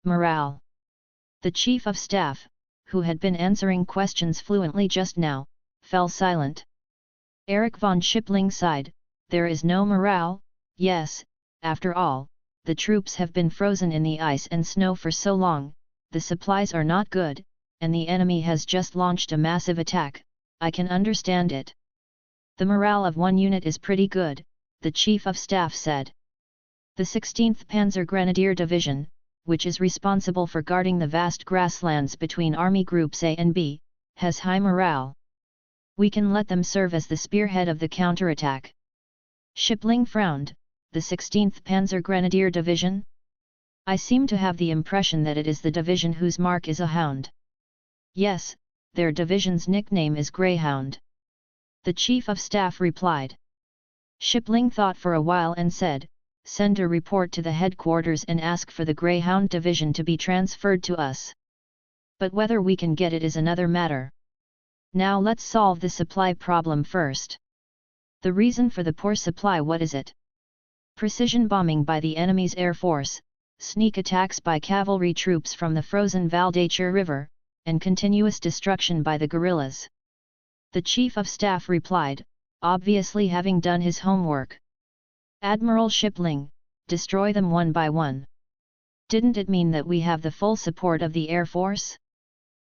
Morale. The Chief of Staff, who had been answering questions fluently just now, fell silent. Erich von Schippling sighed, there is no morale, yes, after all, the troops have been frozen in the ice and snow for so long, the supplies are not good, and the enemy has just launched a massive attack, I can understand it. The morale of one unit is pretty good, the Chief of Staff said. The 16th Panzer Grenadier Division, which is responsible for guarding the vast grasslands between Army Groups A and B, has high morale. We can let them serve as the spearhead of the counterattack. Schippling frowned. The 16th Panzer Grenadier Division? I seem to have the impression that it is the division whose mark is a hound. Yes, their division's nickname is Greyhound. The Chief of Staff replied. Schippling thought for a while and said, send a report to the headquarters and ask for the Greyhound Division to be transferred to us. But whether we can get it is another matter. Now let's solve the supply problem first. The reason for the poor supply, what is it? Precision bombing by the enemy's air force, sneak attacks by cavalry troops from the frozen Valdachur River, and continuous destruction by the guerrillas. The Chief of Staff replied, obviously having done his homework. Admiral Schippling, destroy them one by one. Didn't it mean that we have the full support of the Air Force?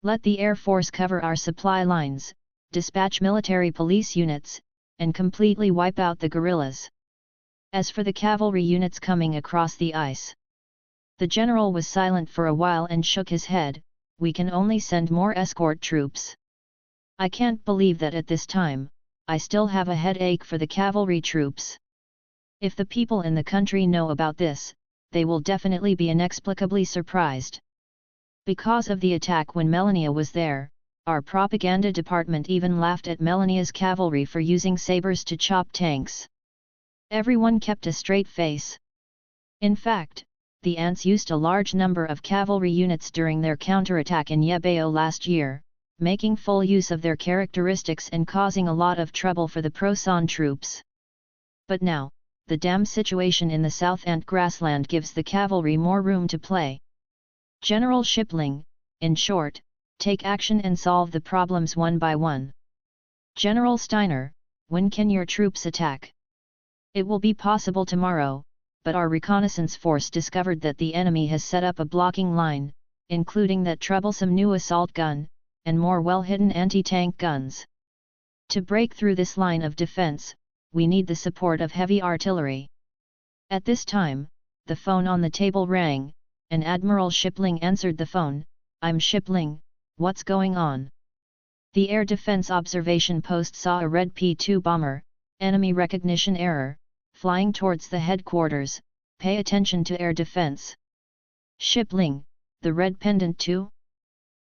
Let the Air Force cover our supply lines, dispatch military police units, and completely wipe out the guerrillas. As for the cavalry units coming across the ice, the general was silent for a while and shook his head, we can only send more escort troops. I can't believe that at this time, I still have a headache for the cavalry troops. If the people in the country know about this, they will definitely be inexplicably surprised. Because of the attack when Melania was there, our propaganda department even laughed at Melania's cavalry for using sabers to chop tanks. Everyone kept a straight face. In fact, the ants used a large number of cavalry units during their counterattack in Yebeo last year, making full use of their characteristics and causing a lot of trouble for the Pro-San troops. But now, the damn situation in the South Ant grassland gives the cavalry more room to play. General Schippling, in short, take action and solve the problems one by one. General Steiner, when can your troops attack? It will be possible tomorrow, but our reconnaissance force discovered that the enemy has set up a blocking line, including that troublesome new assault gun, and more well-hidden anti-tank guns. To break through this line of defense, we need the support of heavy artillery. At this time, the phone on the table rang, and Admiral Schippling answered the phone. I'm Schippling, what's going on? The Air Defense Observation Post saw a red P-2 bomber, enemy recognition error, flying towards the headquarters, pay attention to air defense. Schippling, the red Pendant 2?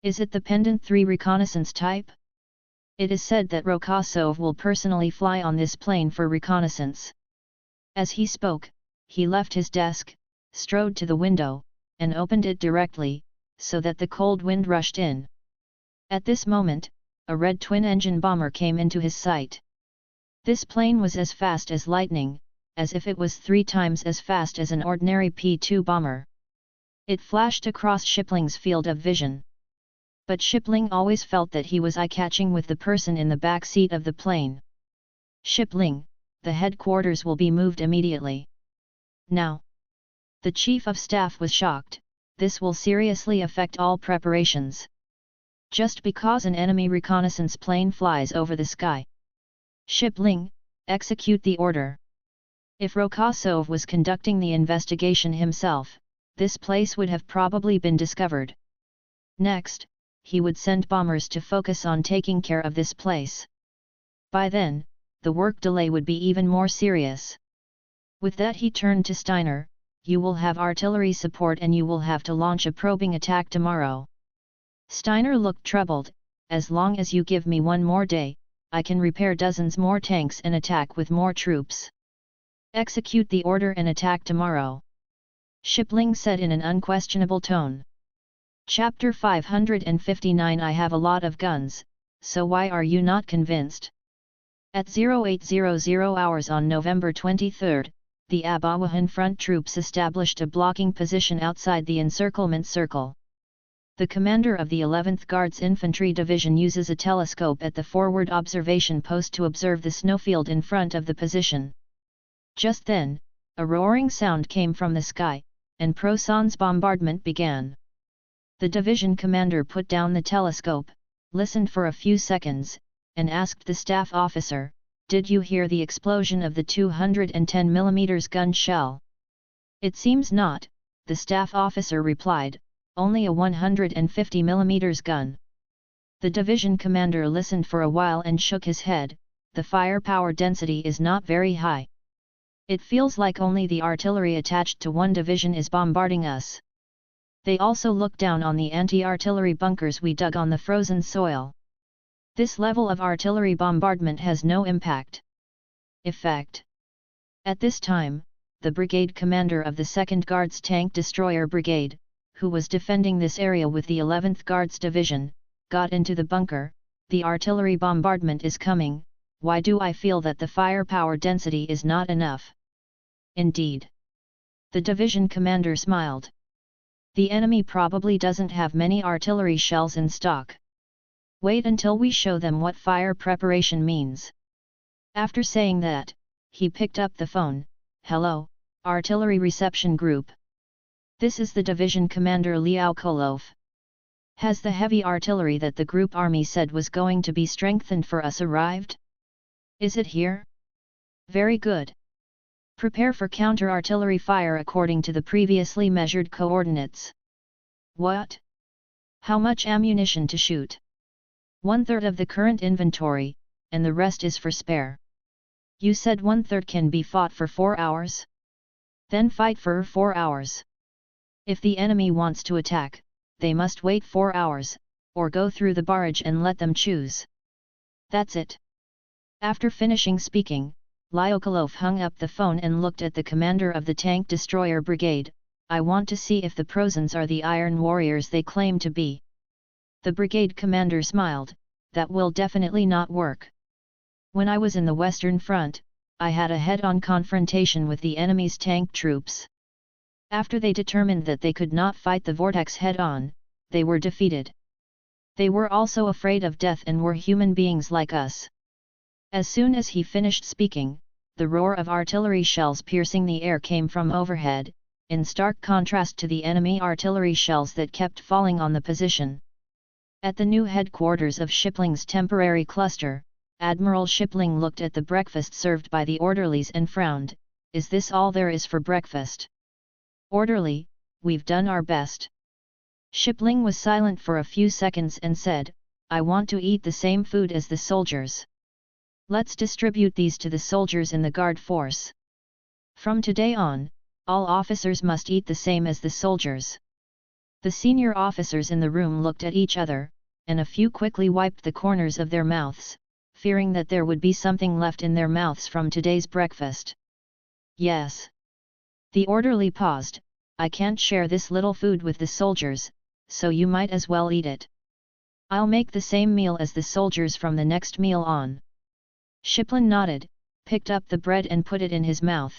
Is it the Pendant 3 reconnaissance type? It is said that Rokosov will personally fly on this plane for reconnaissance. As he spoke, he left his desk, strode to the window, and opened it directly, so that the cold wind rushed in. At this moment, a red twin-engine bomber came into his sight. This plane was as fast as lightning, as if it was 3 times as fast as an ordinary P-2 bomber. It flashed across Shipling's field of vision. But Shipling always felt that he was eye-catching with the person in the back seat of the plane. "Shipling, the headquarters will be moved immediately. Now." The Chief of Staff was shocked. This will seriously affect all preparations. Just because an enemy reconnaissance plane flies over the sky. "Shipling, execute the order." If Rokosov was conducting the investigation himself, this place would have probably been discovered. Next, he would send bombers to focus on taking care of this place. By then, the work delay would be even more serious. With that he turned to Steiner, "You will have artillery support and you will have to launch a probing attack tomorrow." Steiner looked troubled. "As long as you give me 1 more day, I can repair dozens more tanks and attack with more troops." "Execute the order and attack tomorrow," Shipling said in an unquestionable tone. Chapter 559 I have a lot of guns, so why are you not convinced? At 0800 hours on November 23, the Abawahan front troops established a blocking position outside the encirclement circle. The commander of the 11th Guards Infantry Division uses a telescope at the forward observation post to observe the snowfield in front of the position. Just then, a roaring sound came from the sky, and Proson's bombardment began. The division commander put down the telescope, listened for a few seconds, and asked the staff officer, "Did you hear the explosion of the 210 mm gun shell?" "It seems not," the staff officer replied, "only a 150 mm gun." The division commander listened for a while and shook his head. "The firepower density is not very high. It feels like only the artillery attached to one division is bombarding us. They also look down on the anti-artillery bunkers we dug on the frozen soil. This level of artillery bombardment has no effect." At this time, the brigade commander of the 2nd Guards Tank Destroyer Brigade, who was defending this area with the 11th Guards Division, got into the bunker. "The artillery bombardment is coming, why do I feel that the firepower density is not enough?" "Indeed." The division commander smiled. "The enemy probably doesn't have many artillery shells in stock. Wait until we show them what fire preparation means." After saying that, he picked up the phone. "Hello, Artillery Reception Group. This is the division commander Liao Kolov. Has the heavy artillery that the group army said was going to be strengthened for us arrived? Is it here? Very good. Prepare for counter-artillery fire according to the previously measured coordinates." "What? How much ammunition to shoot?" "1/3 of the current inventory, and the rest is for spare." "You said 1/3 can be fought for 4 hours? Then fight for 4 hours. If the enemy wants to attack, they must wait 4 hours, or go through the barrage and let them choose. That's it." After finishing speaking, Lyokolov hung up the phone and looked at the commander of the Tank Destroyer Brigade. "I want to see if the Prosons are the Iron Warriors they claim to be." The brigade commander smiled. "That will definitely not work. When I was in the Western Front, I had a head-on confrontation with the enemy's tank troops. After they determined that they could not fight the Vortex head-on, they were defeated. They were also afraid of death and were human beings like us." As soon as he finished speaking, the roar of artillery shells piercing the air came from overhead, in stark contrast to the enemy artillery shells that kept falling on the position. At the new headquarters of Shipling's temporary cluster, Admiral Shipling looked at the breakfast served by the orderlies and frowned. "Is this all there is for breakfast?" "Orderly, we've done our best." Shipling was silent for a few seconds and said, "I want to eat the same food as the soldiers. Let's distribute these to the soldiers in the guard force. From today on, all officers must eat the same as the soldiers." The senior officers in the room looked at each other, and a few quickly wiped the corners of their mouths, fearing that there would be something left in their mouths from today's breakfast. "Yes." The orderly paused, I can't share this little food with the soldiers, so you might as well eat it. I'll make the same meal as the soldiers from the next meal on. Shiplin nodded, picked up the bread and put it in his mouth.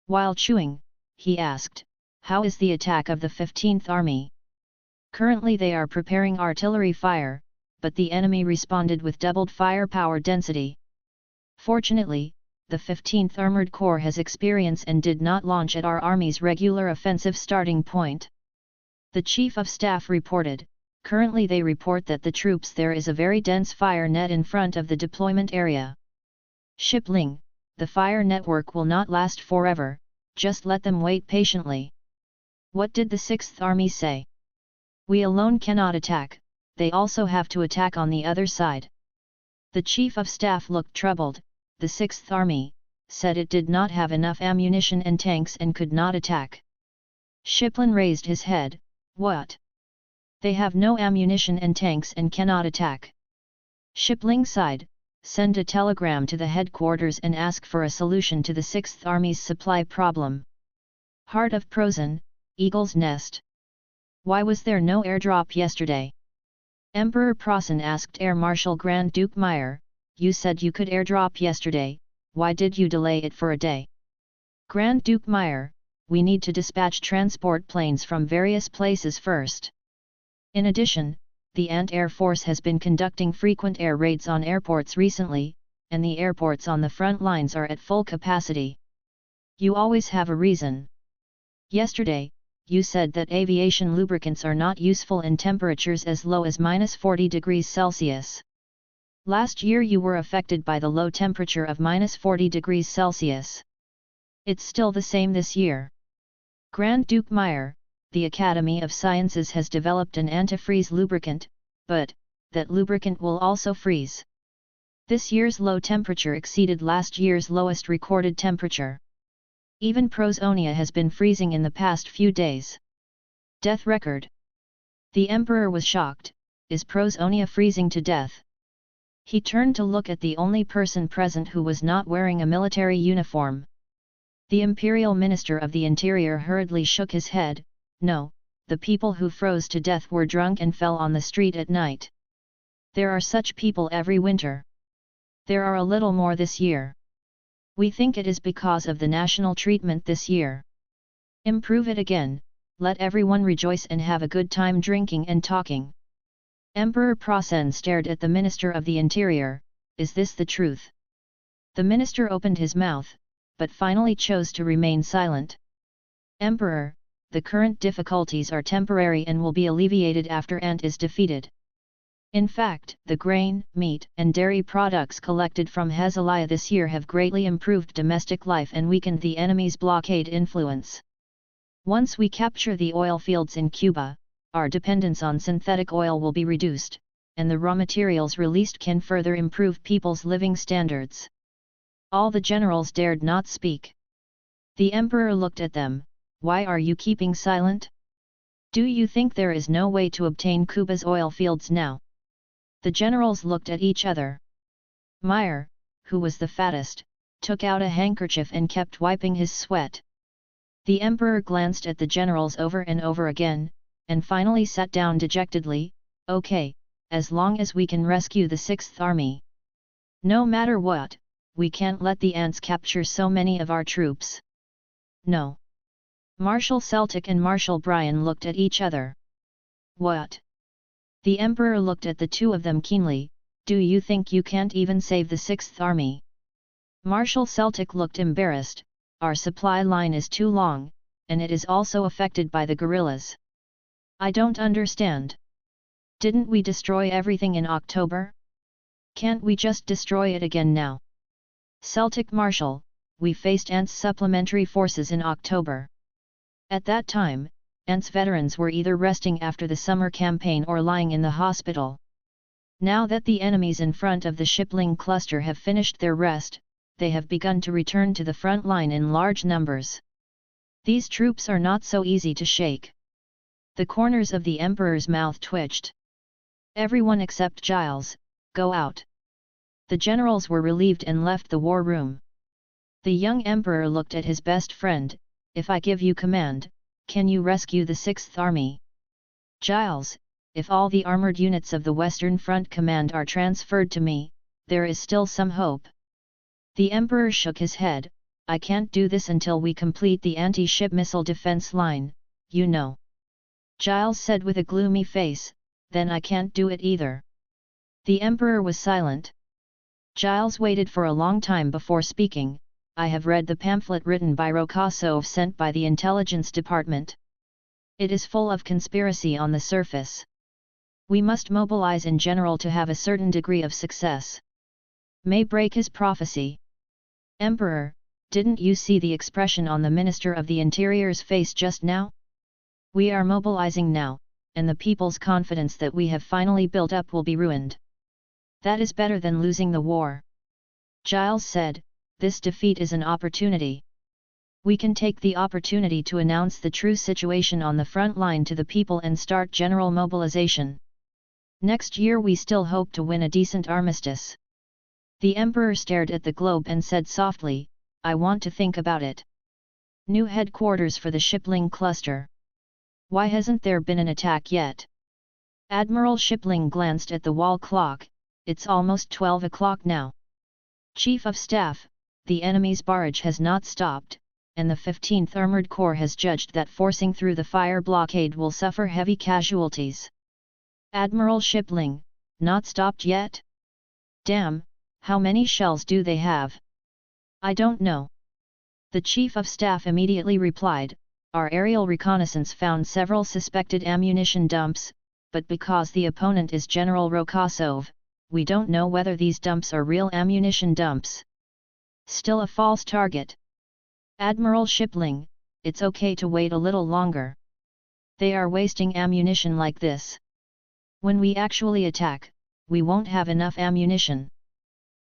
While chewing, he asked, "How is the attack of the 15th Army?" "Currently they are preparing artillery fire, but the enemy responded with doubled firepower density. Fortunately, the 15th Armored Corps has experience and did not launch at our Army's regular offensive starting point." The Chief of Staff reported, "Currently they report that the troops there is a very dense fire net in front of the deployment area." "Shipling, the fire network will not last forever, just let them wait patiently." "What did the 6th Army say?" "We alone cannot attack, they also have to attack on the other side." The Chief of Staff looked troubled. "The 6th Army said it did not have enough ammunition and tanks and could not attack." Shiplin raised his head. "What? They have no ammunition and tanks and cannot attack?" Shipling sighed. "Send a telegram to the headquarters and ask for a solution to the 6th Army's supply problem." Heart of Prozan, Eagle's Nest. "Why was there no airdrop yesterday?" Emperor Prozan asked Air Marshal Grand Duke Meyer. "You said you could airdrop yesterday, why did you delay it for a day?" Grand Duke Meyer, "We need to dispatch transport planes from various places first. In addition, the Ant Air Force has been conducting frequent air raids on airports recently, and the airports on the front lines are at full capacity." "You always have a reason. Yesterday, you said that aviation lubricants are not useful in temperatures as low as -40 degrees Celsius. Last year you were affected by the low temperature of -40 degrees Celsius. It's still the same this year." Grand Duke Meyer, "The Academy of Sciences has developed an antifreeze lubricant, but that lubricant will also freeze. This year's low temperature exceeded last year's lowest recorded temperature. Even Prosonia has been freezing in the past few days." Death record. The Emperor was shocked. Is Prosonia freezing to death? He turned to look at the only person present who was not wearing a military uniform. The Imperial Minister of the Interior hurriedly shook his head. "No, the people who froze to death were drunk and fell on the street at night. There are such people every winter. There are a little more this year. We think it is because of the national treatment this year. Improve it again, let everyone rejoice and have a good time drinking and talking." Emperor Prozan stared at the Minister of the Interior. "Is this the truth?" The minister opened his mouth, but finally chose to remain silent. "Emperor, the current difficulties are temporary and will be alleviated after Ant is defeated. In fact, the grain, meat, and dairy products collected from Hezalia this year have greatly improved domestic life and weakened the enemy's blockade influence. Once we capture the oil fields in Cuba, our dependence on synthetic oil will be reduced, and the raw materials released can further improve people's living standards." All the generals dared not speak. The Emperor looked at them. "Why are you keeping silent? Do you think there is no way to obtain Cuba's oil fields now?" The generals looked at each other. Meyer, who was the fattest, took out a handkerchief and kept wiping his sweat. The Emperor glanced at the generals over and over again, and finally sat down dejectedly. "Okay, as long as we can rescue the 6th Army. No matter what, we can't let the ants capture so many of our troops." "No." Marshal Celtic and Marshal Brian looked at each other. "What?" The Emperor looked at the two of them keenly. "Do you think you can't even save the 6th Army?" Marshal Celtic looked embarrassed. "Our supply line is too long, and it is also affected by the guerrillas." "I don't understand. Didn't we destroy everything in October? Can't we just destroy it again now?" "Celtic Marshal, we faced Ants' supplementary forces in October. At that time, Ants veterans were either resting after the summer campaign or lying in the hospital. Now that the enemies in front of the Shipling cluster have finished their rest, they have begun to return to the front line in large numbers. These troops are not so easy to shake." The corners of the Emperor's mouth twitched. "Everyone except Giles, go out." The generals were relieved and left the war room. The young Emperor looked at his best friend. "If I give you command, Can you rescue the 6th Army? Giles, if all the armored units of the Western Front Command are transferred to me, there is still some hope. The Emperor shook his head. I can't do this until we complete the anti-ship missile defense line, you know. Giles said with a gloomy face, then I can't do it either. The Emperor was silent. Giles waited for a long time before speaking. I have read the pamphlet written by Rokasov sent by the Intelligence Department. It is full of conspiracy on the surface. We must mobilize in general to have a certain degree of success. May break his prophecy. Emperor, didn't you see the expression on the Minister of the Interior's face just now? We are mobilizing now, and the people's confidence that we have finally built up will be ruined. That is better than losing the war. Giles said, this defeat is an opportunity. We can take the opportunity to announce the true situation on the front line to the people and start general mobilization. Next year we still hope to win a decent armistice. The Emperor stared at the globe and said softly, I want to think about it. New headquarters for the Shipling cluster. Why hasn't there been an attack yet? Admiral Shipling glanced at the wall clock. It's almost 12 o'clock now. Chief of Staff, the enemy's barrage has not stopped, and the 15th Armored Corps has judged that forcing through the fire blockade will suffer heavy casualties. Admiral Shipling, not stopped yet? Damn, how many shells do they have? I don't know. The Chief of Staff immediately replied, our aerial reconnaissance found several suspected ammunition dumps, but because the opponent is General Rokasov, we don't know whether these dumps are real ammunition dumps. Still a false target. Admiral Shipling, it's okay to wait a little longer. They are wasting ammunition like this. When we actually attack, we won't have enough ammunition.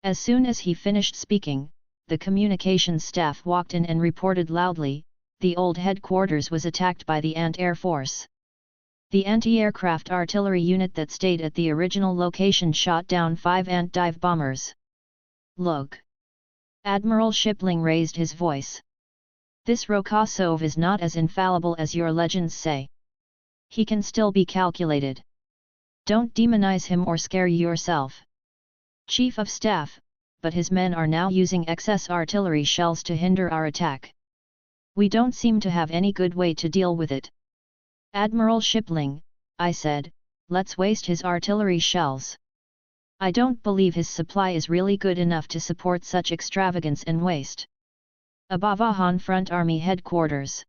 As soon as he finished speaking, the communications staff walked in and reported loudly, the old headquarters was attacked by the Ant Air Force. The anti-aircraft artillery unit that stayed at the original location shot down 5 Ant dive bombers. Look! Admiral Shipling raised his voice. This Rokasov is not as infallible as your legends say. He can still be calculated. Don't demonize him or scare yourself. Chief of Staff, but his men are now using excess artillery shells to hinder our attack. We don't seem to have any good way to deal with it. Admiral Shipling, I said, let's waste his artillery shells. I don't believe his supply is really good enough to support such extravagance and waste. Abavahan Front Army Headquarters.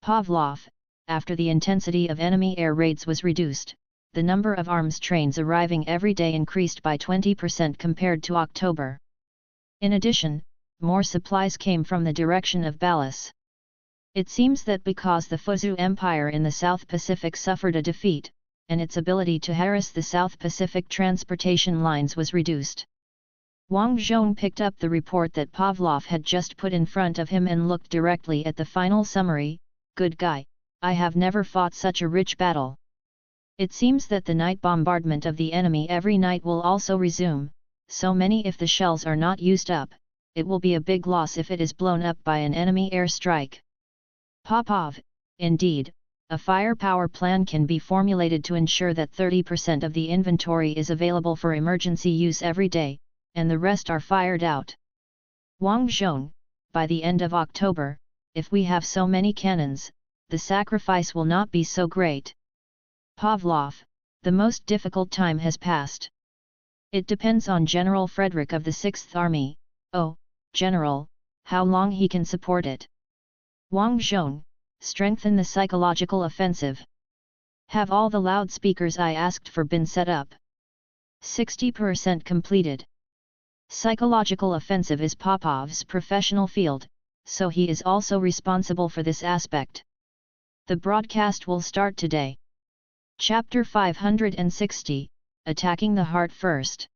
Pavlov, after the intensity of enemy air raids was reduced, the number of arms trains arriving every day increased by 20% compared to October. In addition, more supplies came from the direction of Balas. It seems that because the Fuzhou Empire in the South Pacific suffered a defeat, and its ability to harass the South Pacific transportation lines was reduced. Wang Zhong picked up the report that Pavlov had just put in front of him and looked directly at the final summary. Good guy, I have never fought such a rich battle. It seems that the night bombardment of the enemy every night will also resume, so many if the shells are not used up, it will be a big loss if it is blown up by an enemy airstrike. Popov, indeed, a firepower plan can be formulated to ensure that 30% of the inventory is available for emergency use every day, and the rest are fired out. Wang Zhong, by the end of October, if we have so many cannons, the sacrifice will not be so great. Pavlov, the most difficult time has passed. It depends on General Frederick of the 6th Army. Oh, General, how long he can support it. Wang Zhong, strengthen the psychological offensive. Have all the loudspeakers I asked for been set up? 60% completed. Psychological offensive is Popov's professional field, so he is also responsible for this aspect. The broadcast will start today. Chapter 560, Attacking the Heart First.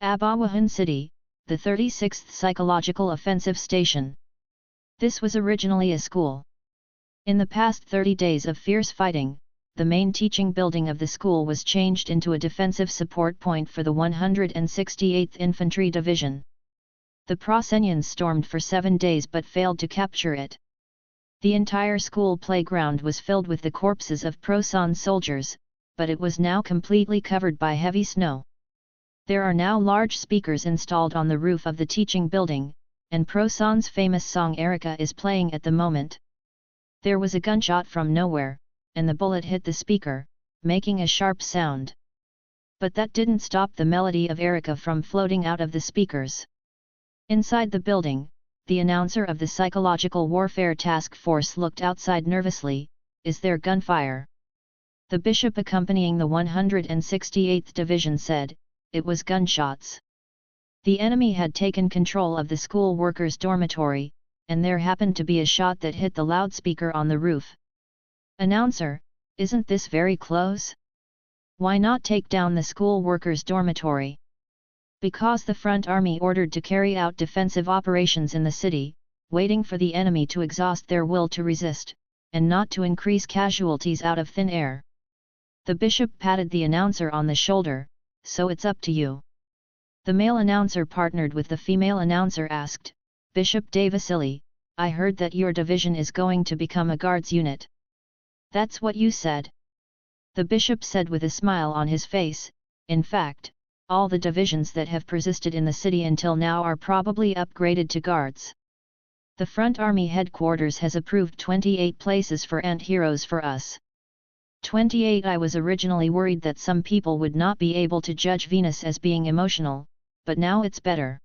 Abawahan City, the 36th Psychological Offensive Station. This was originally a school. In the past 30 days of fierce fighting, the main teaching building of the school was changed into a defensive support point for the 168th Infantry Division. The Prosenians stormed for 7 days but failed to capture it. The entire school playground was filled with the corpses of Prosan soldiers, but it was now completely covered by heavy snow. There are now large speakers installed on the roof of the teaching building, and Prosan's famous song Erica is playing at the moment. There was a gunshot from nowhere, and the bullet hit the speaker, making a sharp sound. But that didn't stop the melody of Erica from floating out of the speakers. Inside the building, the announcer of the Psychological Warfare Task Force looked outside nervously. Is there gunfire? The bishop accompanying the 168th Division said, it was gunshots. The enemy had taken control of the school workers' dormitory, and there happened to be a shot that hit the loudspeaker on the roof. Announcer, isn't this very close? Why not take down the school workers' dormitory? Because the front army ordered to carry out defensive operations in the city, waiting for the enemy to exhaust their will to resist, and not to increase casualties out of thin air. The bishop patted the announcer on the shoulder, so it's up to you. The male announcer partnered with the female announcer asked, Bishop Decisively, I heard that your division is going to become a guards unit. That's what you said. The bishop said with a smile on his face, in fact, all the divisions that have persisted in the city until now are probably upgraded to guards. The Front Army headquarters has approved 28 places for ant heroes for us. 28. I was originally worried that some people would not be able to judge Venus as being emotional, but now it's better.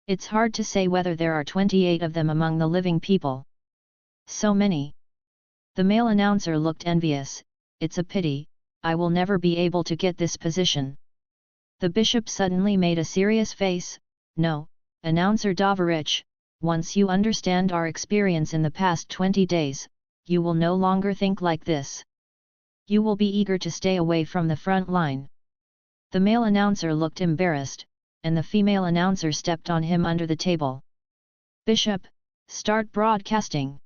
It's hard to say whether there are 28 of them among the living people. So many. The male announcer looked envious. It's a pity, I will never be able to get this position. The bishop suddenly made a serious face. No, announcer Davarich, once you understand our experience in the past 20 days, you will no longer think like this. You will be eager to stay away from the front line. The male announcer looked embarrassed, and the female announcer stepped on him under the table. Bishop, start broadcasting.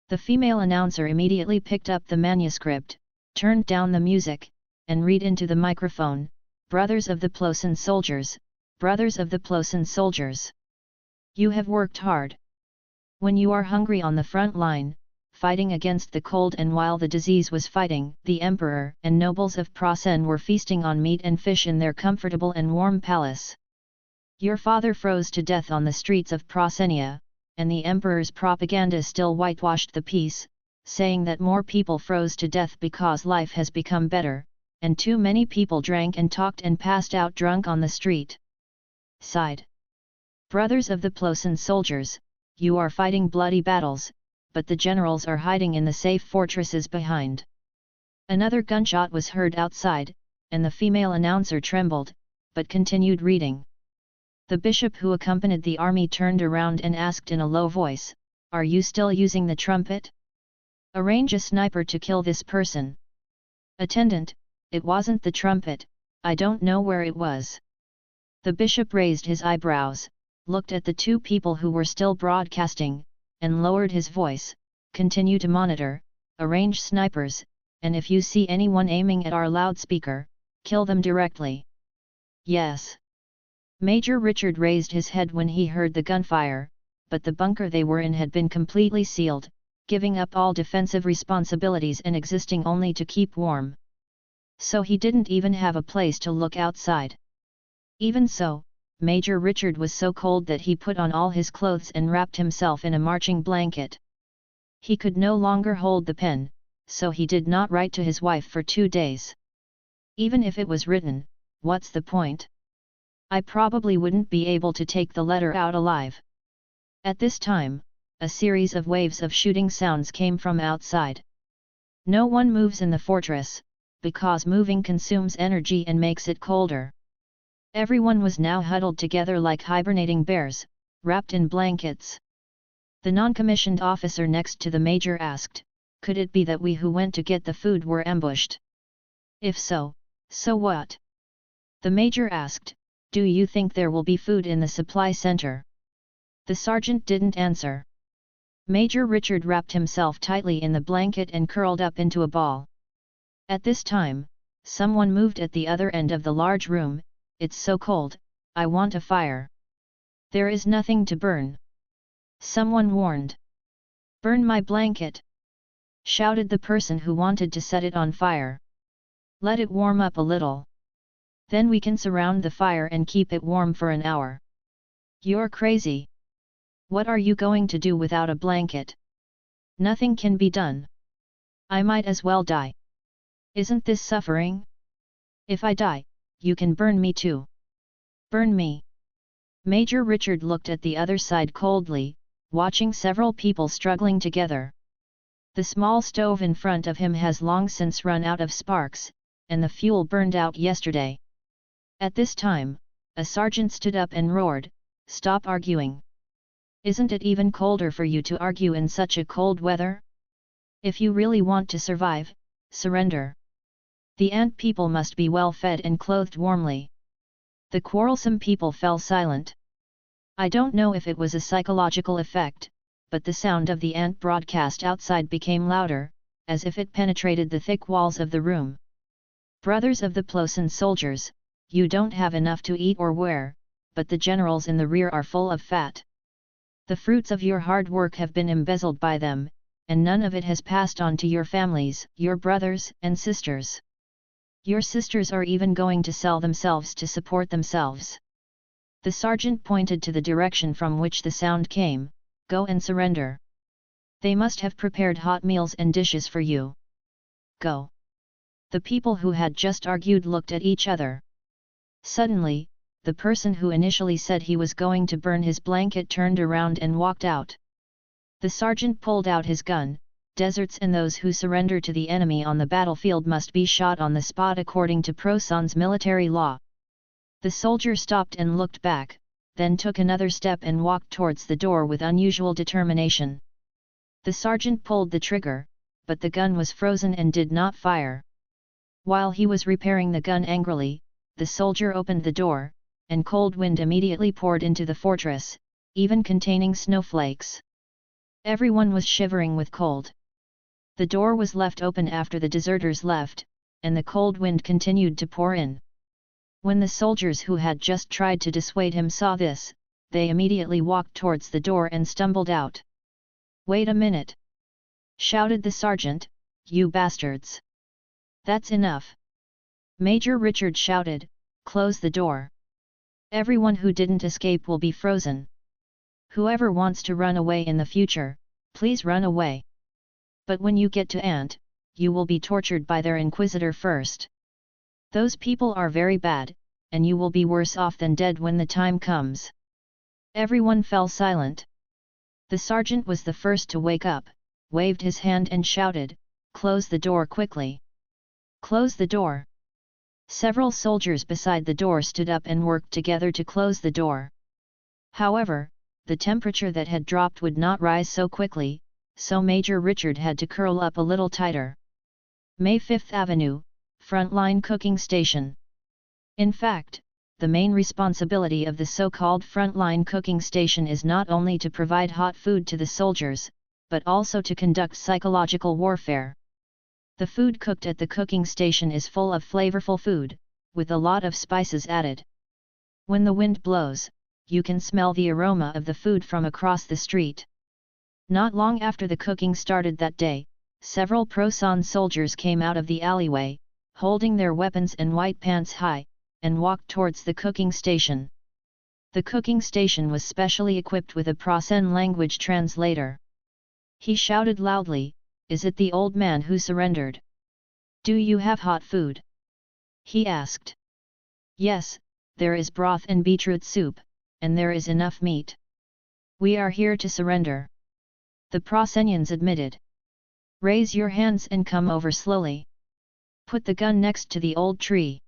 The female announcer immediately picked up the manuscript, turned down the music, and read into the microphone, Brothers of the Plosin soldiers, brothers of the Plosin soldiers. You have worked hard. When you are hungry on the front line, fighting against the cold, and while the disease was fighting, the emperor and nobles of Prosen were feasting on meat and fish in their comfortable and warm palace. Your father froze to death on the streets of Prosenia, and the emperor's propaganda still whitewashed the peace, saying that more people froze to death because life has become better, and too many people drank and talked and passed out drunk on the street. Sighed. Brothers of the Plosin soldiers, you are fighting bloody battles, but the generals are hiding in the safe fortresses behind. Another gunshot was heard outside, and the female announcer trembled, but continued reading. The bishop who accompanied the army turned around and asked in a low voice, Are you still using the trumpet? Arrange a sniper to kill this person. Attendant, it wasn't the trumpet, I don't know where it was. The bishop raised his eyebrows, looked at the two people who were still broadcasting, and lowered his voice, Continue to monitor, arrange snipers, and if you see anyone aiming at our loudspeaker, kill them directly. Yes. Major Richard raised his head when he heard the gunfire, but the bunker they were in had been completely sealed, giving up all defensive responsibilities and existing only to keep warm. So he didn't even have a place to look outside. Even so, Major Richard was so cold that he put on all his clothes and wrapped himself in a marching blanket. He could no longer hold the pen, so he did not write to his wife for 2 days. Even if it was written, what's the point? I probably wouldn't be able to take the letter out alive. At this time, a series of waves of shooting sounds came from outside. No one moves in the fortress, because moving consumes energy and makes it colder. Everyone was now huddled together like hibernating bears, wrapped in blankets. The non-commissioned officer next to the major asked, Could it be that we who went to get the food were ambushed? If so, so what? The major asked, Do you think there will be food in the supply center? The sergeant didn't answer. Major Richard wrapped himself tightly in the blanket and curled up into a ball. At this time, someone moved at the other end of the large room. It's so cold, I want a fire. There is nothing to burn. Someone warned. Burn my blanket! Shouted the person who wanted to set it on fire. Let it warm up a little. Then we can surround the fire and keep it warm for an hour. You're crazy. What are you going to do without a blanket? Nothing can be done. I might as well die. Isn't this suffering? If I die, you can burn me too. Burn me. Major Richard looked at the other side coldly, watching several people struggling together. The small stove in front of him has long since run out of sparks, and the fuel burned out yesterday. At this time, a sergeant stood up and roared, "Stop arguing! Isn't it even colder for you to argue in such a cold weather? If you really want to survive, surrender. The ant people must be well fed and clothed warmly." The quarrelsome people fell silent. I don't know if it was a psychological effect, but the sound of the ant broadcast outside became louder, as if it penetrated the thick walls of the room. "Brothers of the Plosin soldiers, you don't have enough to eat or wear, but the generals in the rear are full of fat. The fruits of your hard work have been embezzled by them, and none of it has passed on to your families, your brothers and sisters. Your sisters are even going to sell themselves to support themselves." The sergeant pointed to the direction from which the sound came. "Go and surrender. They must have prepared hot meals and dishes for you. Go." The people who had just argued looked at each other. Suddenly, the person who initially said he was going to burn his blanket turned around and walked out. The sergeant pulled out his gun. "Deserts and those who surrender to the enemy on the battlefield must be shot on the spot according to Proson's military law." The soldier stopped and looked back, then took another step and walked towards the door with unusual determination. The sergeant pulled the trigger, but the gun was frozen and did not fire. While he was repairing the gun angrily, the soldier opened the door, and cold wind immediately poured into the fortress, even containing snowflakes. Everyone was shivering with cold. The door was left open after the deserters left, and the cold wind continued to pour in. When the soldiers who had just tried to dissuade him saw this, they immediately walked towards the door and stumbled out. "Wait a minute!" shouted the sergeant, "You bastards! That's enough!" Major Richard shouted, "Close the door! Everyone who didn't escape will be frozen. Whoever wants to run away in the future, please run away. But when you get to Ant, you will be tortured by their inquisitor first. Those people are very bad, and you will be worse off than dead when the time comes." Everyone fell silent. The sergeant was the first to wake up, waved his hand and shouted, "Close the door quickly! Close the door!" Several soldiers beside the door stood up and worked together to close the door. However, the temperature that had dropped would not rise so quickly, so Major Richard had to curl up a little tighter. May 5th Avenue, Frontline Cooking Station. In fact, the main responsibility of the so-called frontline cooking station is not only to provide hot food to the soldiers, but also to conduct psychological warfare. The food cooked at the cooking station is full of flavorful food, with a lot of spices added. When the wind blows, you can smell the aroma of the food from across the street. Not long after the cooking started that day, several Proson soldiers came out of the alleyway, holding their weapons and white pants high, and walked towards the cooking station. The cooking station was specially equipped with a Prosen language translator. He shouted loudly, "Is it the old man who surrendered? Do you have hot food?" he asked. "Yes, there is broth and beetroot soup, and there is enough meat. We are here to surrender," the Prosenians admitted. "Raise your hands and come over slowly. Put the gun next to the old tree.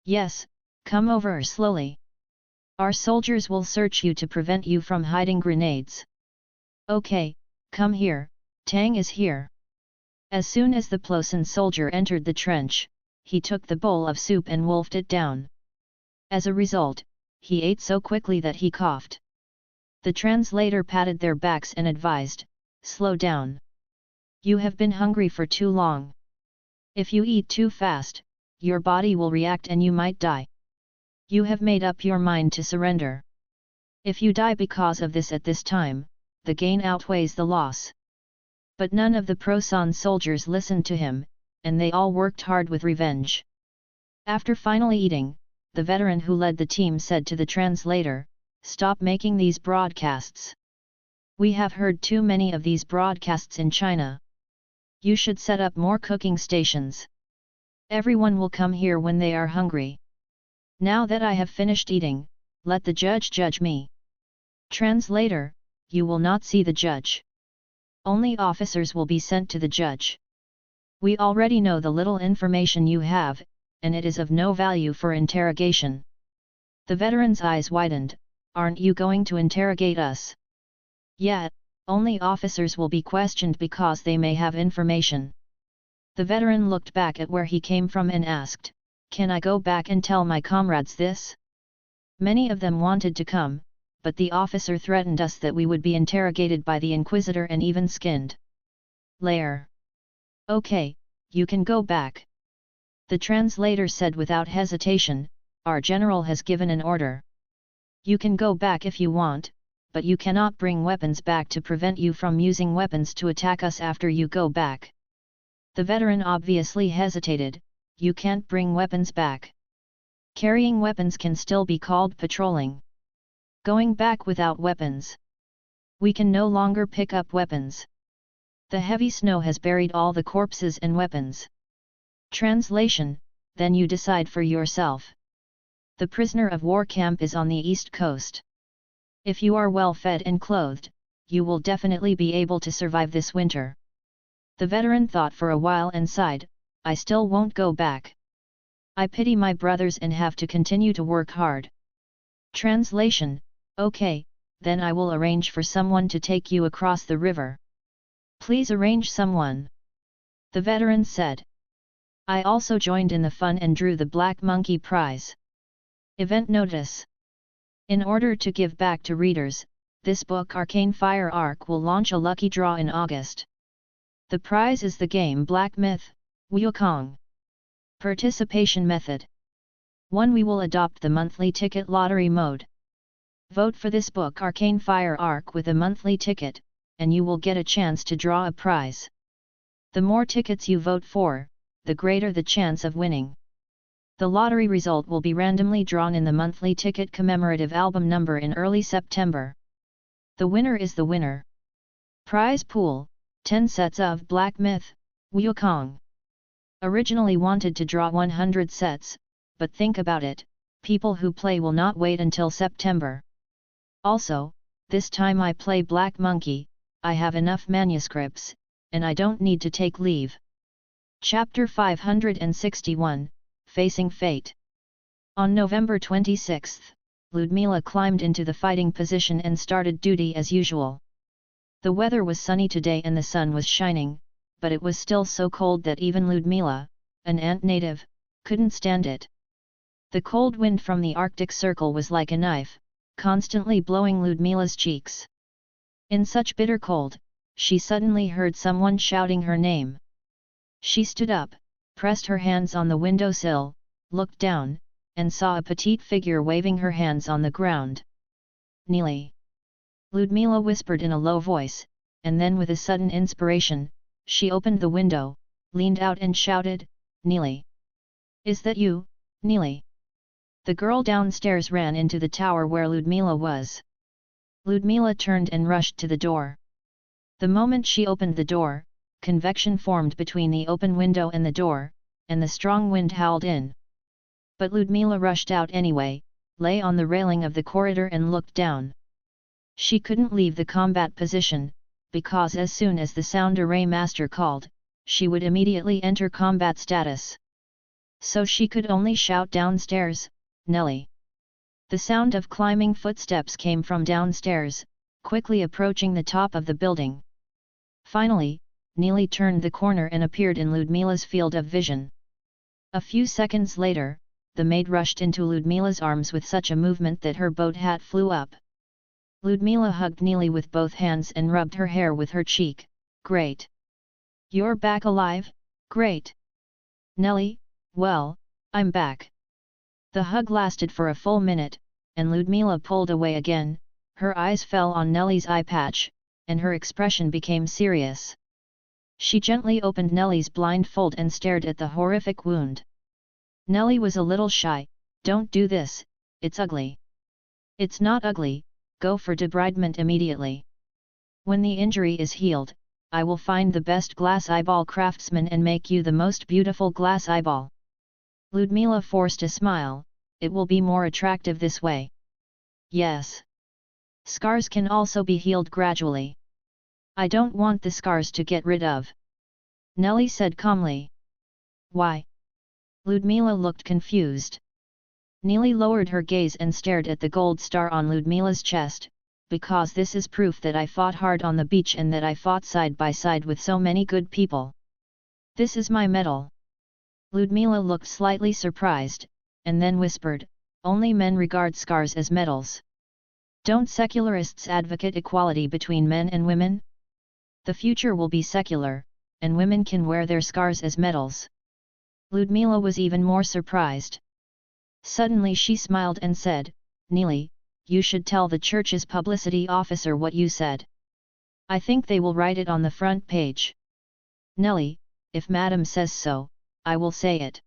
Yes, come over slowly. Our soldiers will search you to prevent you from hiding grenades. Okay, come here, Tang is here." As soon as the Plosin soldier entered the trench, he took the bowl of soup and wolfed it down. As a result, he ate so quickly that he coughed. The translator patted their backs and advised, "Slow down. You have been hungry for too long. If you eat too fast, your body will react and you might die. You have made up your mind to surrender. If you die because of this at this time, the gain outweighs the loss. But none of the Prosan soldiers listened to him, and they all worked hard with revenge. After finally eating, the veteran who led the team said to the translator, "Stop making these broadcasts. We have heard too many of these broadcasts in China. You should set up more cooking stations. Everyone will come here when they are hungry. Now that I have finished eating, let the judge judge me." Translator, "You will not see the judge. Only officers will be sent to the judge. We already know the little information you have, and it is of no value for interrogation." The veteran's eyes widened. "Aren't you going to interrogate us?" "Yeah, only officers will be questioned because they may have information." The veteran looked back at where he came from and asked, "Can I go back and tell my comrades this?" Many of them wanted to come, but the officer threatened us that we would be interrogated by the Inquisitor and even skinned. Lair. "Okay, you can go back." The translator said without hesitation, "Our general has given an order. You can go back if you want, but you cannot bring weapons back to prevent you from using weapons to attack us after you go back." The veteran obviously hesitated. "You can't bring weapons back. Carrying weapons can still be called patrolling. Going back without weapons. We can no longer pick up weapons. The heavy snow has buried all the corpses and weapons." Translation, "Then you decide for yourself. The prisoner of war camp is on the east coast. If you are well fed and clothed, you will definitely be able to survive this winter." The veteran thought for a while and sighed, "I still won't go back. I pity my brothers and have to continue to work hard." Translation, "Okay, then I will arrange for someone to take you across the river." "Please arrange someone," the veteran said. "I also joined in the fun and drew the Black Monkey Prize." Event notice. In order to give back to readers, this book Arcane Fire Arc will launch a lucky draw in August. The prize is the game Black Myth, Wukong. Participation method. 1. We will adopt the monthly ticket lottery mode. Vote for this book Arcane Fire Arc with a monthly ticket, and you will get a chance to draw a prize. The more tickets you vote for, the greater the chance of winning. The lottery result will be randomly drawn in the monthly ticket commemorative album number in early September. The winner is the winner. Prize pool, 10 sets of Black Myth, Wukong. Originally wanted to draw 100 sets, but think about it, people who play will not wait until September. Also, this time I play Black Monkey, I have enough manuscripts, and I don't need to take leave. Chapter 561, Facing Fate. On November 26, Ludmila climbed into the fighting position and started duty as usual. The weather was sunny today and the sun was shining, but it was still so cold that even Ludmila, an ant native, couldn't stand it. The cold wind from the Arctic Circle was like a knife, constantly blowing Ludmila's cheeks. In such bitter cold, she suddenly heard someone shouting her name. She stood up, pressed her hands on the windowsill, looked down, and saw a petite figure waving her hands on the ground. "Neely!" Ludmila whispered in a low voice, and then with a sudden inspiration, she opened the window, leaned out and shouted, "Neely! Is that you, Neely?" The girl downstairs ran into the tower where Ludmila was. Ludmila turned and rushed to the door. The moment she opened the door, convection formed between the open window and the door, and the strong wind howled in. But Ludmila rushed out anyway, lay on the railing of the corridor and looked down. She couldn't leave the combat position, because as soon as the sound array master called, she would immediately enter combat status. So she could only shout downstairs, "Nelly!" The sound of climbing footsteps came from downstairs, quickly approaching the top of the building. Finally, Neely turned the corner and appeared in Ludmila's field of vision. A few seconds later, the maid rushed into Ludmila's arms with such a movement that her boat hat flew up. Ludmila hugged Neely with both hands and rubbed her hair with her cheek. "Great! You're back alive, great! Nelly, well, I'm back." The hug lasted for a full minute, and Ludmila pulled away again, her eyes fell on Nelly's eye patch, and her expression became serious. She gently opened Nellie's blindfold and stared at the horrific wound. Nellie was a little shy. "Don't do this, it's ugly." "It's not ugly, go for debridement immediately. When the injury is healed, I will find the best glass eyeball craftsman and make you the most beautiful glass eyeball." Ludmila forced a smile. "It will be more attractive this way." "Yes. Scars can also be healed gradually. I don't want the scars to get rid of," Nellie said calmly. "Why?" Ludmila looked confused. Nellie lowered her gaze and stared at the gold star on Ludmila's chest. "Because this is proof that I fought hard on the beach and that I fought side by side with so many good people. This is my medal." Ludmila looked slightly surprised, and then whispered, "Only men regard scars as medals. Don't secularists advocate equality between men and women? The future will be secular, and women can wear their scars as medals." Ludmila was even more surprised. Suddenly she smiled and said, "Nellie, you should tell the church's publicity officer what you said. I think they will write it on the front page." "Nellie, if Madam says so, I will say it."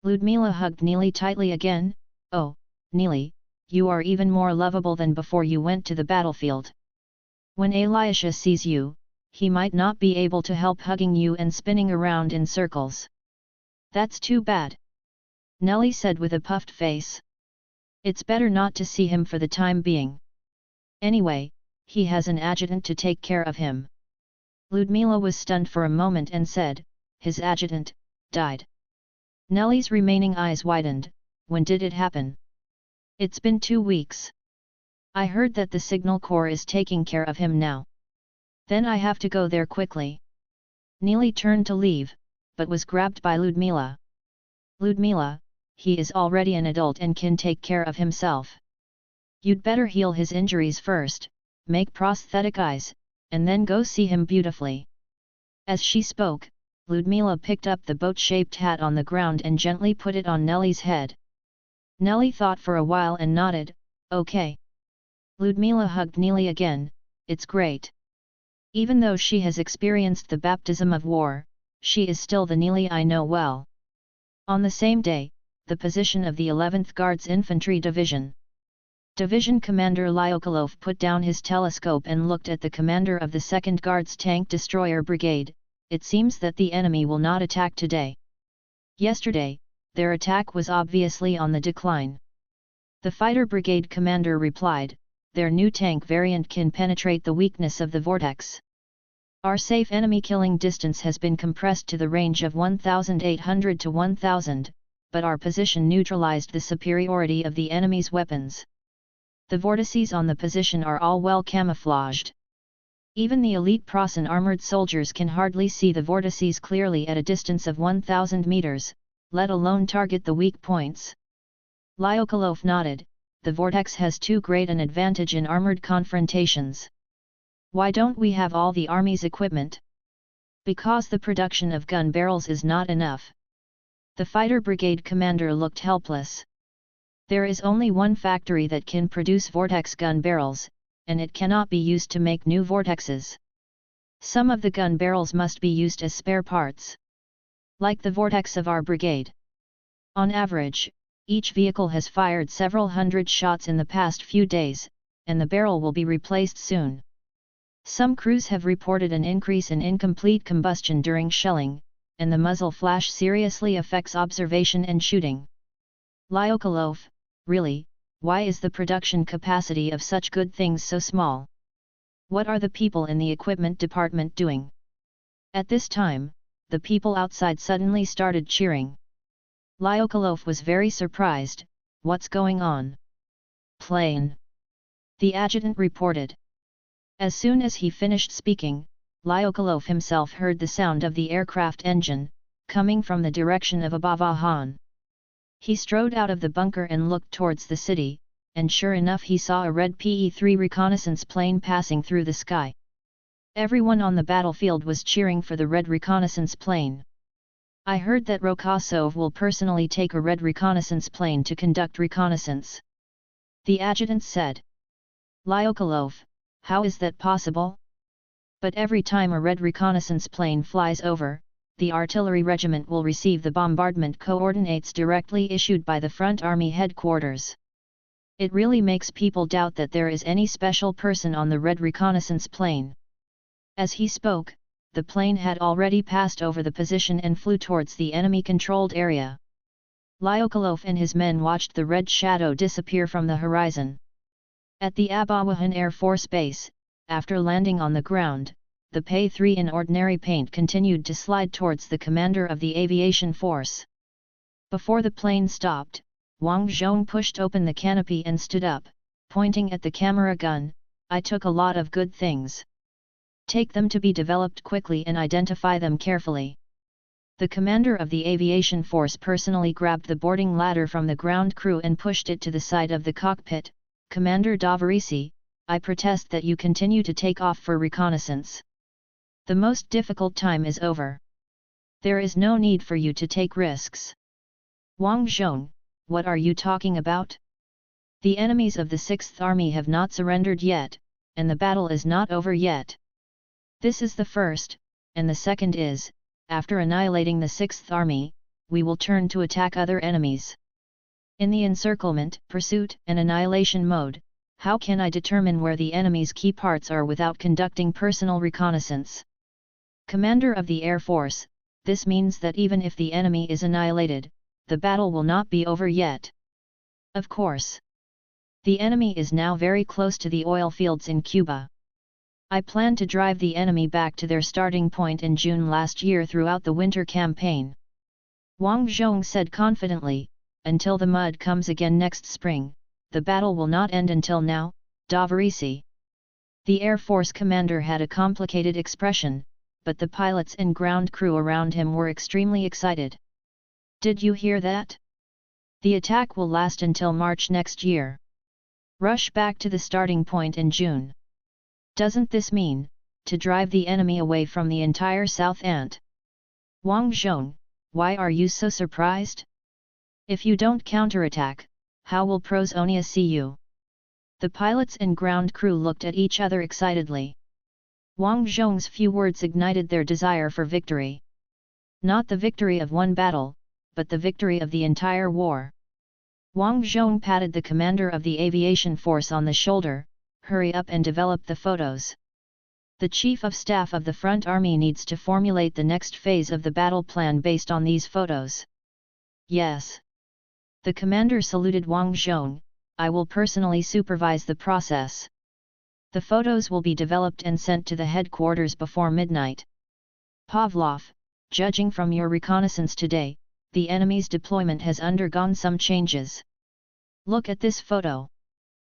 Ludmila hugged Nellie tightly again. "Oh, Nellie, you are even more lovable than before you went to the battlefield. When Elisha sees you, he might not be able to help hugging you and spinning around in circles." "That's too bad," Nellie said with a puffed face. "It's better not to see him for the time being. Anyway, he has an adjutant to take care of him." Ludmila was stunned for a moment and said, "His adjutant died?" Nellie's remaining eyes widened. "When did it happen?" "It's been 2 weeks. I heard that the Signal Corps is taking care of him now. Then I have to go there quickly." Nellie turned to leave, but was grabbed by Ludmila. "Ludmila, he is already an adult and can take care of himself. You'd better heal his injuries first, make prosthetic eyes, and then go see him beautifully." As she spoke, Ludmila picked up the boat-shaped hat on the ground and gently put it on Nellie's head. Nellie thought for a while and nodded, "Okay." Ludmila hugged Nellie again. "It's great. Even though she has experienced the baptism of war, she is still the Nellie I know well." On the same day, the position of the 11th Guards Infantry Division. Division Commander Lyokolov put down his telescope and looked at the commander of the 2nd Guards Tank Destroyer Brigade. "It seems that the enemy will not attack today. Yesterday, their attack was obviously on the decline." The Fighter Brigade Commander replied, "Their new tank variant can penetrate the weakness of the vortex. Our safe enemy killing distance has been compressed to the range of 1,800 to 1,000, but our position neutralized the superiority of the enemy's weapons. The vortices on the position are all well camouflaged. Even the elite Prasen armored soldiers can hardly see the vortices clearly at a distance of 1,000 meters, let alone target the weak points." Lyokolov nodded. "The vortex has too great an advantage in armored confrontations. Why don't we have all the army's equipment?" "Because the production of gun barrels is not enough." The fighter brigade commander looked helpless. "There is only one factory that can produce vortex gun barrels, and it cannot be used to make new vortexes. Some of the gun barrels must be used as spare parts. Like the vortex of our brigade. On average, each vehicle has fired several hundred shots in the past few days, and the barrel will be replaced soon. Some crews have reported an increase in incomplete combustion during shelling, and the muzzle flash seriously affects observation and shooting." Lyokolov, really, why is the production capacity of such good things so small? What are the people in the equipment department doing? At this time, the people outside suddenly started cheering. Lyokolov was very surprised. "What's going on?" "Plane," the adjutant reported. As soon as he finished speaking, Lyokolov himself heard the sound of the aircraft engine, coming from the direction of Abavahan. He strode out of the bunker and looked towards the city, and sure enough he saw a red PE-3 reconnaissance plane passing through the sky. Everyone on the battlefield was cheering for the red reconnaissance plane. "I heard that Rokosov will personally take a red reconnaissance plane to conduct reconnaissance," the adjutant said. "Lyokolov, how is that possible?" But every time a red reconnaissance plane flies over, the artillery regiment will receive the bombardment coordinates directly issued by the front army headquarters. It really makes people doubt that there is any special person on the red reconnaissance plane. As he spoke, the plane had already passed over the position and flew towards the enemy-controlled area. Lyokolov and his men watched the red shadow disappear from the horizon. At the Abawahan Air Force Base, after landing on the ground, the P-3 in ordinary paint continued to slide towards the commander of the aviation force. Before the plane stopped, Wang Zhong pushed open the canopy and stood up, pointing at the camera gun. "I took a lot of good things. Take them to be developed quickly and identify them carefully." The commander of the aviation force personally grabbed the boarding ladder from the ground crew and pushed it to the side of the cockpit. "Commander Davarisi, I protest that you continue to take off for reconnaissance. The most difficult time is over. There is no need for you to take risks." "Wang Zhong, what are you talking about? The enemies of the 6th Army have not surrendered yet, and the battle is not over yet. This is the first, and the second is, after annihilating the 6th Army, we will turn to attack other enemies. In the encirclement, pursuit, and annihilation mode, how can I determine where the enemy's key parts are without conducting personal reconnaissance? Commander of the Air Force, this means that even if the enemy is annihilated, the battle will not be over yet. Of course. The enemy is now very close to the oil fields in Cuba. I plan to drive the enemy back to their starting point in June last year throughout the winter campaign." Wang Zhong said confidently, "Until the mud comes again next spring, the battle will not end until now, Davarisi." The Air Force commander had a complicated expression, but the pilots and ground crew around him were extremely excited. "Did you hear that? The attack will last until March next year. Rush back to the starting point in June. Doesn't this mean, to drive the enemy away from the entire South Ant?" "Wang Zhong, why are you so surprised? If you don't counterattack, how will Prozonia see you?" The pilots and ground crew looked at each other excitedly. Wang Zhong's few words ignited their desire for victory. Not the victory of one battle, but the victory of the entire war. Wang Zhong patted the commander of the aviation force on the shoulder. "Hurry up and develop the photos. The Chief of Staff of the Front Army needs to formulate the next phase of the battle plan based on these photos." "Yes." The commander saluted Wang Zhong. "I will personally supervise the process. The photos will be developed and sent to the headquarters before midnight. Pavlov, judging from your reconnaissance today, the enemy's deployment has undergone some changes. Look at this photo."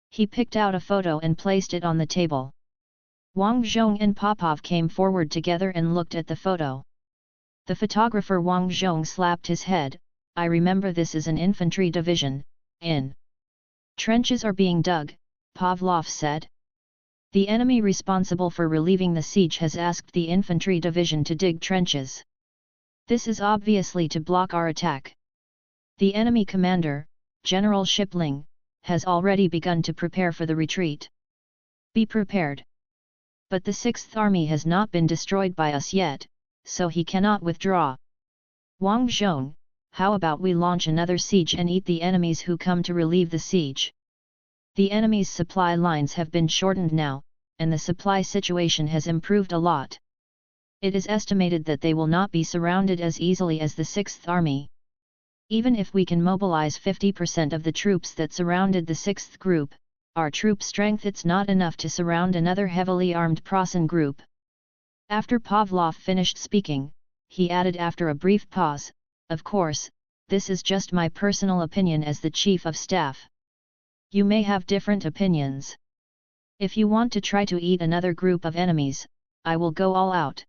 He picked out a photo and placed it on the table. Wang Zhong and Popov came forward together and looked at the photo. The photographer Wang Zhong slapped his head. "I remember this is an infantry division, in. Trenches are being dug," Pavlov said. "The enemy responsible for relieving the siege has asked the infantry division to dig trenches. This is obviously to block our attack. The enemy commander, General Shipling, has already begun to prepare for the retreat. Be prepared. But the 6th Army has not been destroyed by us yet, so he cannot withdraw. Wang Zhong, how about we launch another siege and eat the enemies who come to relieve the siege? The enemy's supply lines have been shortened now, and the supply situation has improved a lot. It is estimated that they will not be surrounded as easily as the 6th Army. Even if we can mobilize 50% of the troops that surrounded the 6th group, our troop strength it's not enough to surround another heavily armed Prasan group." After Pavlov finished speaking, he added after a brief pause, "Of course, this is just my personal opinion as the Chief of Staff. You may have different opinions. If you want to try to eat another group of enemies, I will go all out.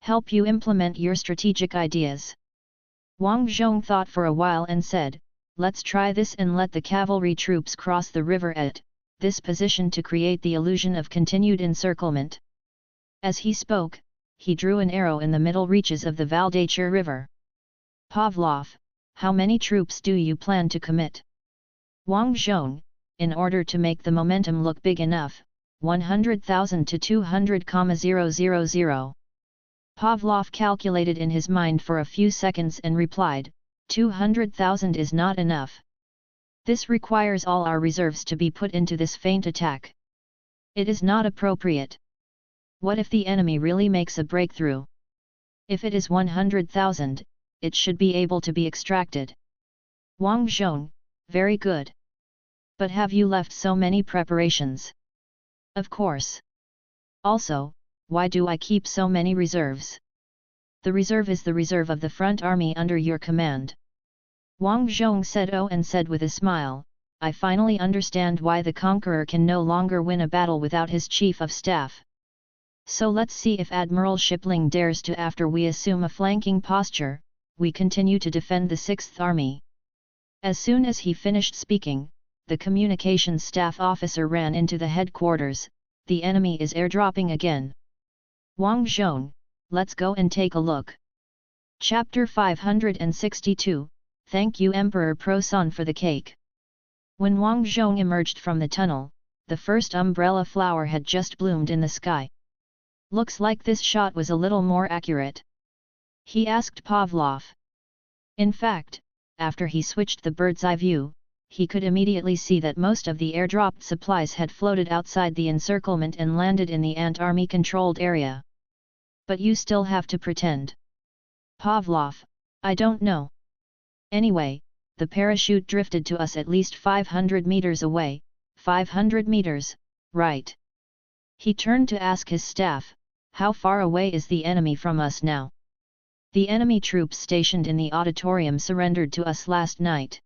Help you implement your strategic ideas." Wang Zhong thought for a while and said, "Let's try this and let the cavalry troops cross the river at this position to create the illusion of continued encirclement." As he spoke, he drew an arrow in the middle reaches of the Valdachir River. "Pavlov, how many troops do you plan to commit?" "Wang Zhong, in order to make the momentum look big enough, 100,000 to 200,000. Pavlov calculated in his mind for a few seconds and replied, 200,000 is not enough. This requires all our reserves to be put into this feint attack. It is not appropriate. What if the enemy really makes a breakthrough? If it is 100,000, it should be able to be extracted. Wang Zhong, very good. But have you left so many preparations? Of course. Also, why do I keep so many reserves? The reserve is the reserve of the front army under your command. Wang Zhong said and said with a smile, I finally understand why the conqueror can no longer win a battle without his chief of staff. So let's see if Admiral Shipling dares to. After we assume a flanking posture, we continue to defend the 6th Army. As soon as he finished speaking, the communications staff officer ran into the headquarters. The enemy is airdropping again. Wang Zhong, let's go and take a look. Chapter 562, Thank you Emperor Prosan for the cake. When Wang Zhong emerged from the tunnel, the first umbrella flower had just bloomed in the sky. Looks like this shot was a little more accurate. He asked Pavlov. In fact, after he switched the bird's eye view, he could immediately see that most of the airdropped supplies had floated outside the encirclement and landed in the Ant Army controlled area. But you still have to pretend. Pavlov, I don't know. Anyway, the parachute drifted to us at least 500 meters away, 500 meters, right. He turned to ask his staff, how far away is the enemy from us now? The enemy troops stationed in the auditorium surrendered to us last night.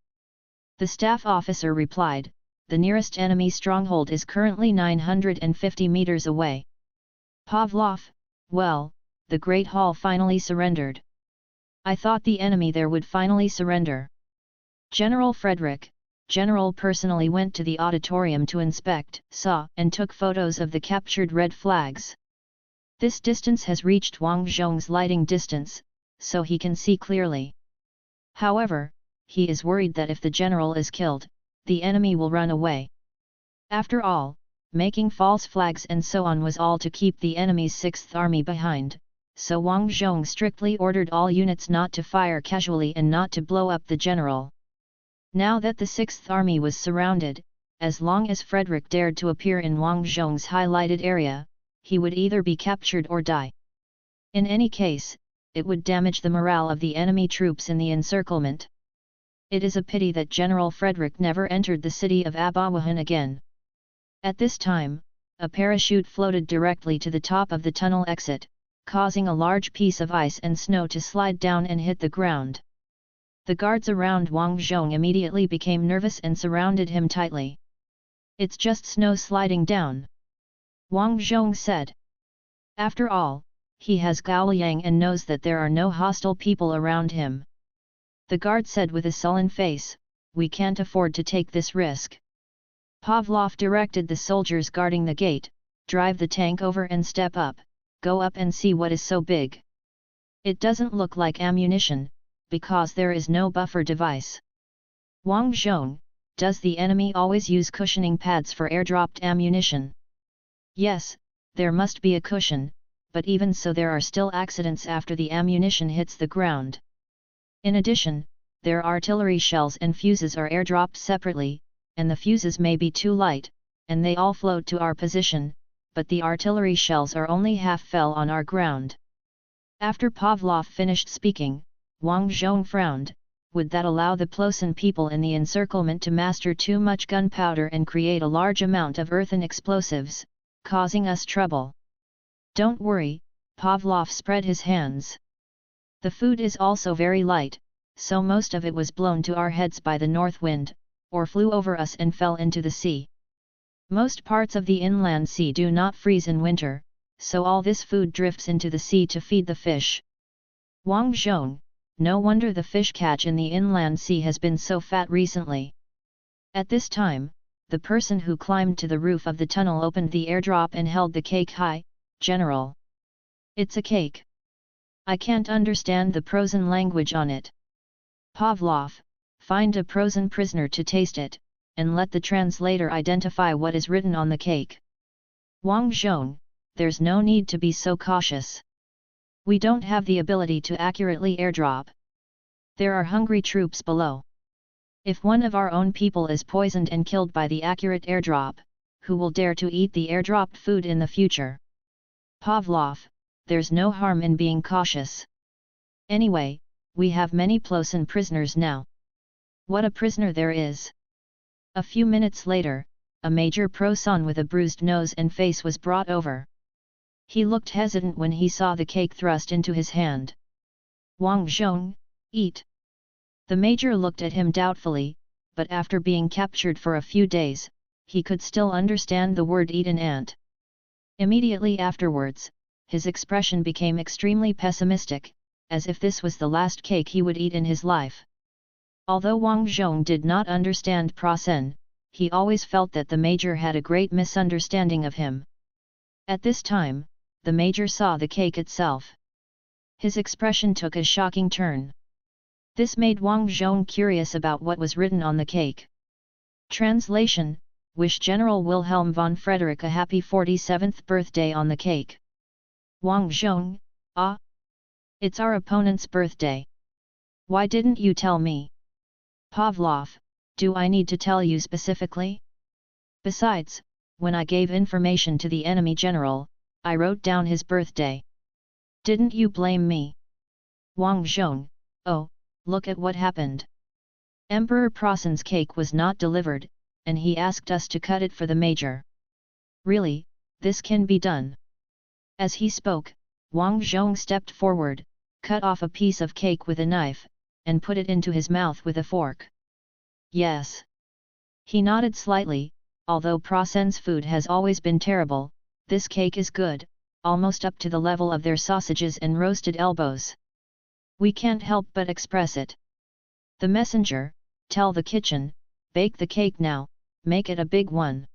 The staff officer replied, the nearest enemy stronghold is currently 950 meters away. Pavlov, well, the Great Hall finally surrendered. I thought the enemy there would finally surrender. General Frederick, General personally went to the auditorium to inspect, saw and took photos of the captured red flags. This distance has reached Wang Zhong's lighting distance, so he can see clearly. However, he is worried that if the general is killed, the enemy will run away. After all, making false flags and so on was all to keep the enemy's 6th Army behind, so Wang Zhong strictly ordered all units not to fire casually and not to blow up the general. Now that the 6th Army was surrounded, as long as Frederick dared to appear in Wang Zhong's highlighted area, he would either be captured or die. In any case, it would damage the morale of the enemy troops in the encirclement. It is a pity that General Frederick never entered the city of Abawahan again. At this time, a parachute floated directly to the top of the tunnel exit, causing a large piece of ice and snow to slide down and hit the ground. The guards around Wang Zhong immediately became nervous and surrounded him tightly. It's just snow sliding down. Wang Zhong said. After all, he has Gaoyang and knows that there are no hostile people around him. The guard said with a sullen face, we can't afford to take this risk. Pavlov directed the soldiers guarding the gate, drive the tank over and step up, go up and see what is so big. It doesn't look like ammunition, because there is no buffer device. Wang Zhong, does the enemy always use cushioning pads for airdropped ammunition? Yes, there must be a cushion, but even so there are still accidents after the ammunition hits the ground. In addition, their artillery shells and fuses are airdropped separately, and the fuses may be too light, and they all float to our position, but the artillery shells are only half fell on our ground. After Pavlov finished speaking, Wang Zhong frowned, would that allow the Plosin people in the encirclement to master too much gunpowder and create a large amount of earthen explosives, causing us trouble? Don't worry, Pavlov spread his hands. The food is also very light, so most of it was blown to our heads by the north wind, or flew over us and fell into the sea. Most parts of the inland sea do not freeze in winter, so all this food drifts into the sea to feed the fish. Wang Zhong, no wonder the fish catch in the inland sea has been so fat recently. At this time, the person who climbed to the roof of the tunnel opened the airdrop and held the cake high. General. It's a cake. I can't understand the Prosan language on it. Pavlov, find a Prosan prisoner to taste it, and let the translator identify what is written on the cake. Wang Zhong, there's no need to be so cautious. We don't have the ability to accurately airdrop. There are hungry troops below. If one of our own people is poisoned and killed by the accurate airdrop, who will dare to eat the airdropped food in the future? Pavlov, there's no harm in being cautious. Anyway, we have many Plosin prisoners now. What a prisoner there is! A few minutes later, a Major Proson with a bruised nose and face was brought over. He looked hesitant when he saw the cake thrust into his hand. Wang Zhong, eat. The Major looked at him doubtfully, but after being captured for a few days, he could still understand the word eat an ant. Immediately afterwards, his expression became extremely pessimistic, as if this was the last cake he would eat in his life. Although Wang Zhong did not understand Prosen, he always felt that the Major had a great misunderstanding of him. At this time, the Major saw the cake itself. His expression took a shocking turn. This made Wang Zhong curious about what was written on the cake. Translation: Wish General Wilhelm von Frederick a happy 47th birthday on the cake. Wang Zhong, ah! It's our opponent's birthday. Why didn't you tell me? Pavlov, do I need to tell you specifically? Besides, when I gave information to the enemy general, I wrote down his birthday. Didn't you blame me? Wang Zhong, oh, look at what happened. Emperor Prosen's cake was not delivered, and he asked us to cut it for the Major. Really, this can be done. As he spoke, Wang Zhong stepped forward, cut off a piece of cake with a knife, and put it into his mouth with a fork. Yes. He nodded slightly. Although Prosen's food has always been terrible, this cake is good, almost up to the level of their sausages and roasted elbows. We can't help but express it. The messenger, tell the kitchen, bake the cake now, make it a big one.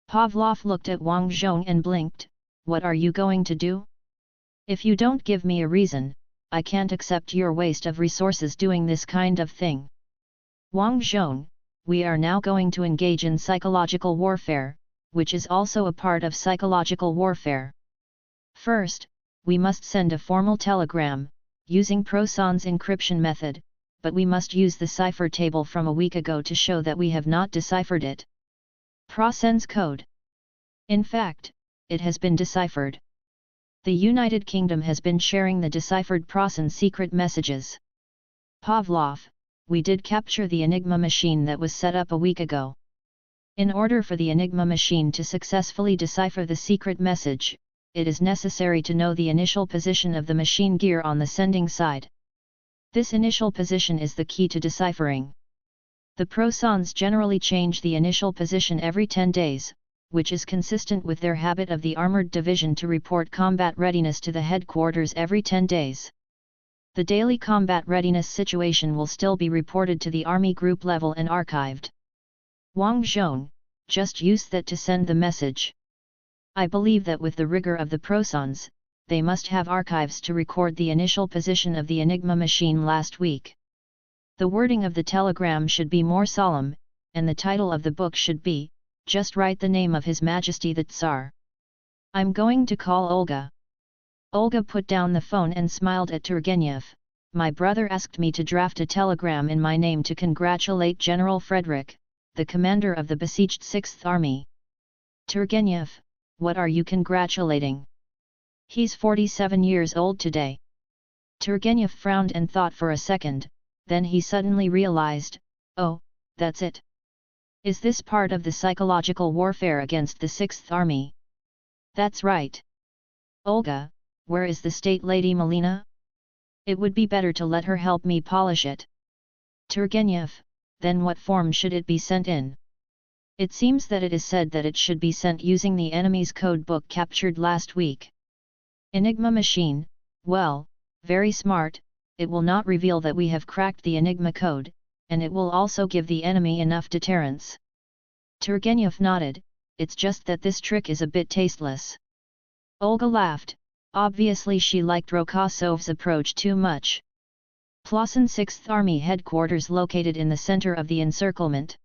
Pavlov looked at Wang Zhong and blinked. What are you going to do? If you don't give me a reason, I can't accept your waste of resources doing this kind of thing. Wang Zhong, we are now going to engage in psychological warfare, which is also a part of psychological warfare. First, we must send a formal telegram, using Prosen's encryption method, but we must use the cipher table from a week ago to show that we have not deciphered it. Prosen's code. In fact, it has been deciphered. The United Kingdom has been sharing the deciphered Prosen secret messages. Pavlov, we did capture the Enigma machine that was set up a week ago. In order for the Enigma machine to successfully decipher the secret message, it is necessary to know the initial position of the machine gear on the sending side. This initial position is the key to deciphering. The Prosons generally change the initial position every 10 days, which is consistent with their habit of the Armored Division to report combat readiness to the headquarters every 10 days. The daily combat readiness situation will still be reported to the Army group level and archived. Wang Zhong, just use that to send the message. I believe that with the rigor of the Prosons, they must have archives to record the initial position of the Enigma machine last week. The wording of the telegram should be more solemn, and the title of the book should be, just write the name of His Majesty the Tsar. I'm going to call Olga. Olga put down the phone and smiled at Turgenev. My brother asked me to draft a telegram in my name to congratulate General Frederick, the commander of the besieged 6th Army. Turgenev, what are you congratulating? He's 47 years old today. Turgenev frowned and thought for a second, then he suddenly realized, oh, that's it. Is this part of the psychological warfare against the 6th Army? That's right. Olga, where is the state lady Melina? It would be better to let her help me polish it. Turgenev, then what form should it be sent in? It seems that it is said that it should be sent using the enemy's code book captured last week. Enigma machine, well, very smart, it will not reveal that we have cracked the Enigma code, and it will also give the enemy enough deterrence. Turgenev nodded, it's just that this trick is a bit tasteless. Olga laughed. Obviously she liked Rokosov's approach too much. Plosin 6th Army headquarters located in the center of the encirclement.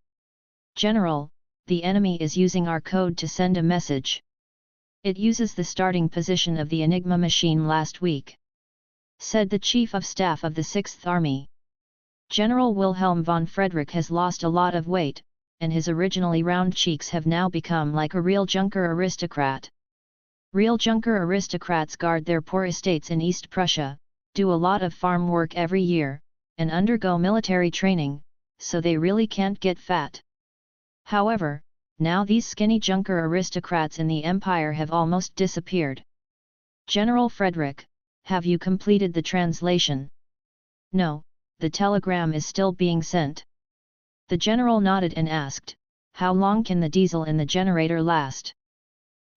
General, the enemy is using our code to send a message. It uses the starting position of the Enigma machine last week," said the Chief of Staff of the 6th Army. "General Wilhelm von Friedrich has lost a lot of weight, and his originally round cheeks have now become like a real Junker aristocrat. Real Junker aristocrats guard their poor estates in East Prussia, do a lot of farm work every year, and undergo military training, so they really can't get fat. However, now these skinny Junker aristocrats in the empire have almost disappeared." "General Friedrich, have you completed the translation?" "No, the telegram is still being sent." The general nodded and asked, "How long can the diesel in the generator last?"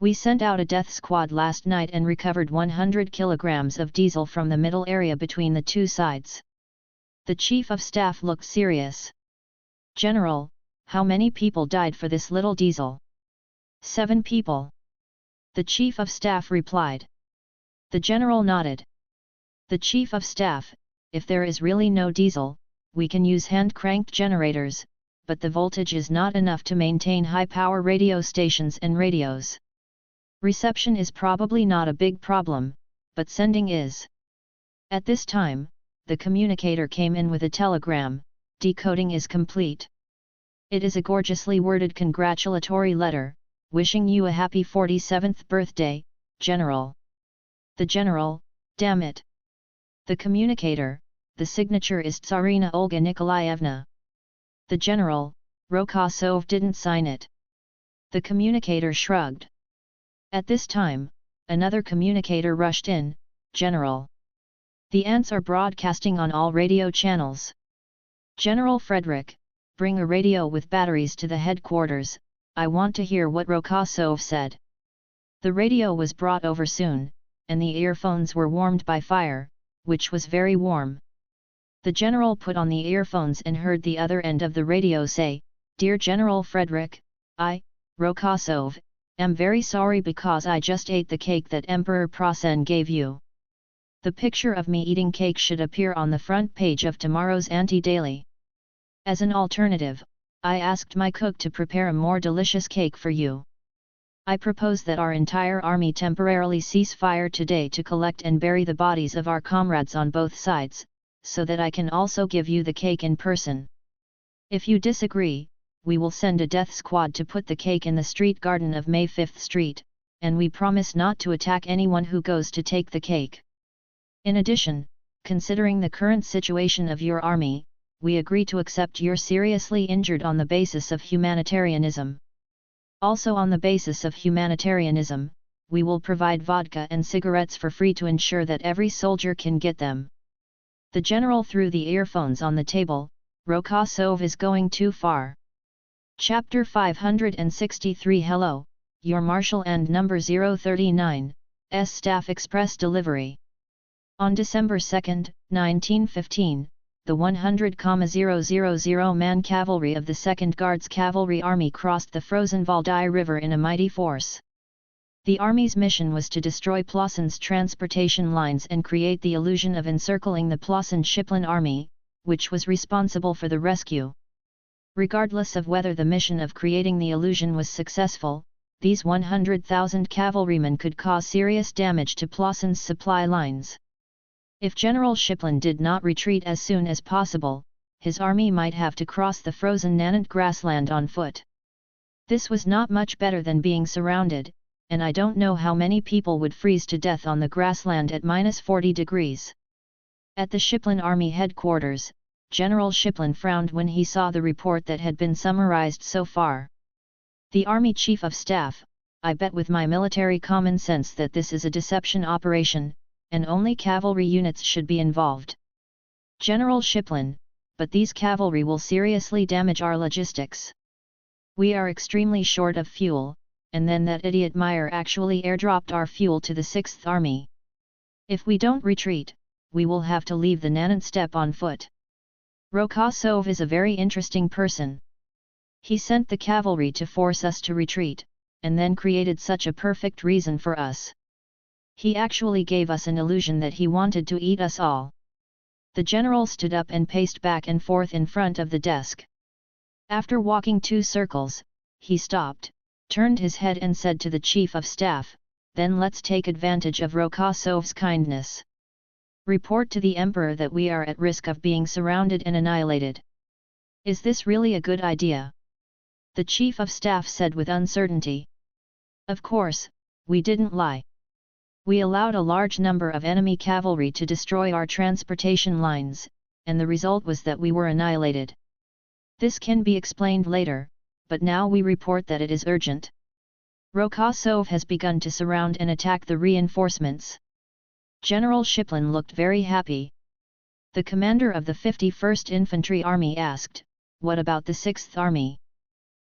"We sent out a death squad last night and recovered 100 kilograms of diesel from the middle area between the two sides." The Chief of Staff looked serious. "General, how many people died for this little diesel?" 7 people. The Chief of Staff replied. The general nodded. The Chief of Staff, if there is really no diesel, we can use hand-cranked generators, but the voltage is not enough to maintain high-power radio stations and radios. Reception is probably not a big problem, but sending is. At this time, the communicator came in with a telegram. Decoding is complete. It is a gorgeously worded congratulatory letter, wishing you a happy 47th birthday, General. The general, damn it. The communicator, the signature is Tsarina Olga Nikolaevna. The general, Rokosov didn't sign it. The communicator shrugged. At this time, another communicator rushed in, General. The ants are broadcasting on all radio channels. General Friedrich, bring a radio with batteries to the headquarters, I want to hear what Rokosov said. The radio was brought over soon, and the earphones were warmed by fire, which was very warm. The general put on the earphones and heard the other end of the radio say, Dear General Friedrich, I, Rokosov, am very sorry because I just ate the cake that Emperor Prasen gave you. The picture of me eating cake should appear on the front page of tomorrow's anti-daily. As an alternative, I asked my cook to prepare a more delicious cake for you. I propose that our entire army temporarily cease fire today to collect and bury the bodies of our comrades on both sides, so that I can also give you the cake in person. If you disagree, we will send a death squad to put the cake in the street garden of May 5th Street, and we promise not to attack anyone who goes to take the cake. In addition, considering the current situation of your army, we agree to accept you're seriously injured on the basis of humanitarianism. Also on the basis of humanitarianism, we will provide vodka and cigarettes for free to ensure that every soldier can get them. The general threw the earphones on the table. Rokosov is going too far. Chapter 563 Hello, your Marshal and number 039, S Staff Express Delivery. On December 2, 1915, the 100,000-man cavalry of the 2nd Guards Cavalry Army crossed the frozen Valdai River in a mighty force. The army's mission was to destroy Plossen's transportation lines and create the illusion of encircling the Plossen-Shiplin army, which was responsible for the rescue. Regardless of whether the mission of creating the illusion was successful, these 100,000 cavalrymen could cause serious damage to Plossen's supply lines. If General Shiplin did not retreat as soon as possible, his army might have to cross the frozen Nanant grassland on foot. This was not much better than being surrounded, and I don't know how many people would freeze to death on the grassland at -40 degrees. At the Shiplin Army headquarters, General Shiplin frowned when he saw the report that had been summarized so far. The Army Chief of Staff, I bet with my military common sense that this is a deception operation, and only cavalry units should be involved. General Shiplin, but these cavalry will seriously damage our logistics. We are extremely short of fuel, and then that idiot Meyer actually airdropped our fuel to the 6th Army. If we don't retreat, we will have to leave the Nanant steppe on foot. Rokosov is a very interesting person. He sent the cavalry to force us to retreat, and then created such a perfect reason for us. He actually gave us an illusion that he wanted to eat us all. The general stood up and paced back and forth in front of the desk. After walking 2 circles, he stopped, turned his head and said to the Chief of Staff, then let's take advantage of Rokosov's kindness. Report to the Emperor that we are at risk of being surrounded and annihilated. Is this really a good idea? The Chief of Staff said with uncertainty. Of course, we didn't lie. We allowed a large number of enemy cavalry to destroy our transportation lines, and the result was that we were annihilated. This can be explained later, but now we report that it is urgent. Rokosov has begun to surround and attack the reinforcements. General Shiplin looked very happy. The commander of the 51st Infantry Army asked, "What about the 6th Army?"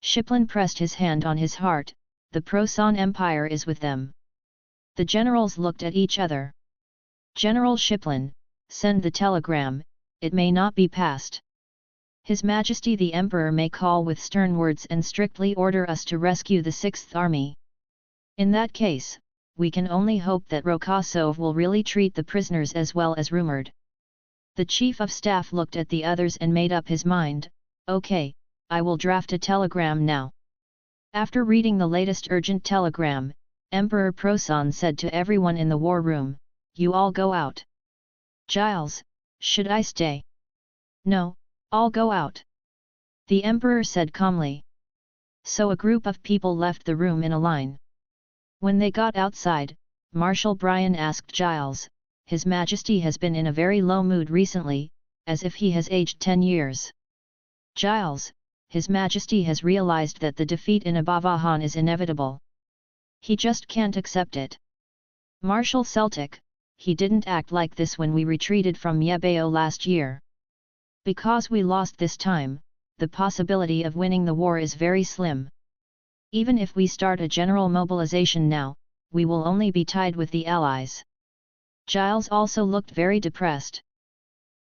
Shiplin pressed his hand on his heart, "The Prosan Empire is with them." The generals looked at each other. "General Shiplin, send the telegram, it may not be passed. His Majesty the Emperor may call with stern words and strictly order us to rescue the 6th Army. In that case, we can only hope that Rokosov will really treat the prisoners as well as rumored." The Chief of Staff looked at the others and made up his mind, "Okay, I will draft a telegram now." After reading the latest urgent telegram, Emperor Prosan said to everyone in the war room, "You all go out." "Giles, should I stay?" "No, I'll go out," the Emperor said calmly. So a group of people left the room in a line. When they got outside, Marshal Brian asked Giles, "His Majesty has been in a very low mood recently, as if he has aged 10 years. "Giles, His Majesty has realized that the defeat in Abavahan is inevitable. He just can't accept it." Marshal Celtic, "He didn't act like this when we retreated from Yebeo last year. Because we lost this time, the possibility of winning the war is very slim. Even if we start a general mobilization now, we will only be tied with the Allies." Giles also looked very depressed.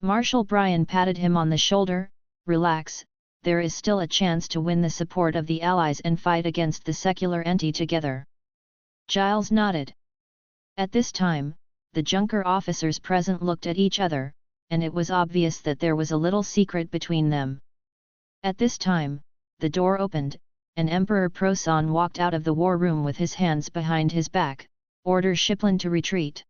Marshal Brian patted him on the shoulder, "Relax, there is still a chance to win the support of the Allies and fight against the secular entity together." Giles nodded. At this time, the Junker officers present looked at each other, and it was obvious that there was a little secret between them. At this time, the door opened, and Emperor Prosan walked out of the war room with his hands behind his back, "Order Shiplin to retreat.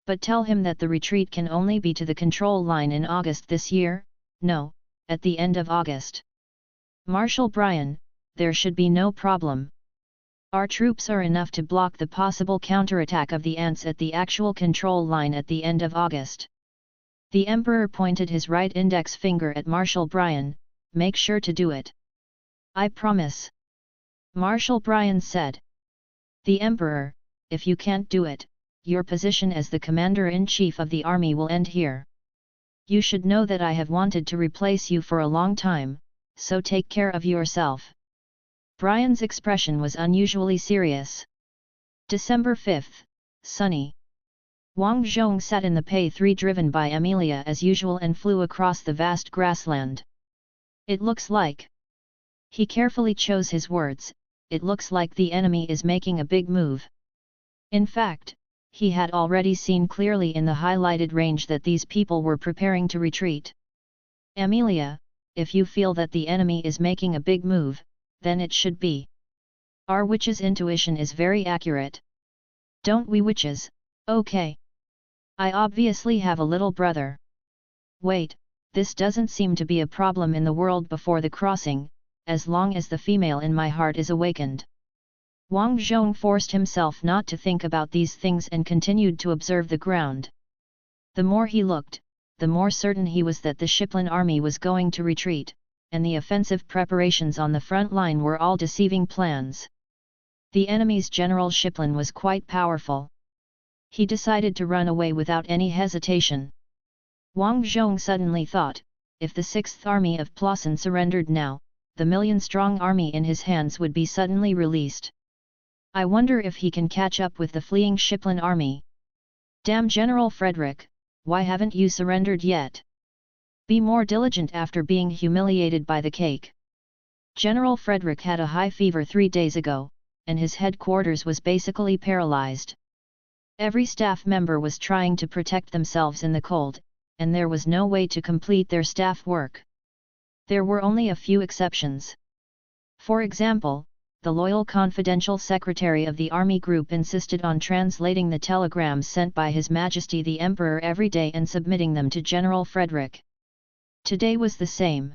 But tell him that the retreat can only be to the control line in August this year, no, at the end of August. Marshal Brian, there should be no problem. Our troops are enough to block the possible counterattack of the ants at the actual control line at the end of August." The Emperor pointed his right index finger at Marshal Brian, "Make sure to do it." "I promise," Marshal Brian said. The Emperor, "If you can't do it, your position as the Commander-in-Chief of the army will end here. You should know that I have wanted to replace you for a long time, so take care of yourself." Brian's expression was unusually serious. December 5, sunny. Wang Zhong sat in the Pei-3 driven by Amelia as usual and flew across the vast grassland. "It looks like..." He carefully chose his words, "It looks like the enemy is making a big move." In fact, he had already seen clearly in the highlighted range that these people were preparing to retreat. "Amelia, if you feel that the enemy is making a big move, then it should be. Our witch's intuition is very accurate. Don't we witches, okay? I obviously have a little brother. Wait, this doesn't seem to be a problem in the world before the crossing, as long as the female in my heart is awakened." Wang Zhong forced himself not to think about these things and continued to observe the ground. The more he looked, the more certain he was that the Shiplin army was going to retreat, and the offensive preparations on the front line were all deceiving plans. The enemy's General Shiplin was quite powerful. He decided to run away without any hesitation. Wang Zhong suddenly thought, if the 6th Army of Plassen surrendered now, the million-strong army in his hands would be suddenly released. I wonder if he can catch up with the fleeing Shiplin army. Damn General Frederick, why haven't you surrendered yet? Be more diligent after being humiliated by the cake. General Frederick had a high fever 3 days ago, and his headquarters was basically paralyzed. Every staff member was trying to protect themselves in the cold, and there was no way to complete their staff work. There were only a few exceptions. For example, the loyal confidential secretary of the army group insisted on translating the telegrams sent by His Majesty the Emperor every day and submitting them to General Frederick. Today was the same.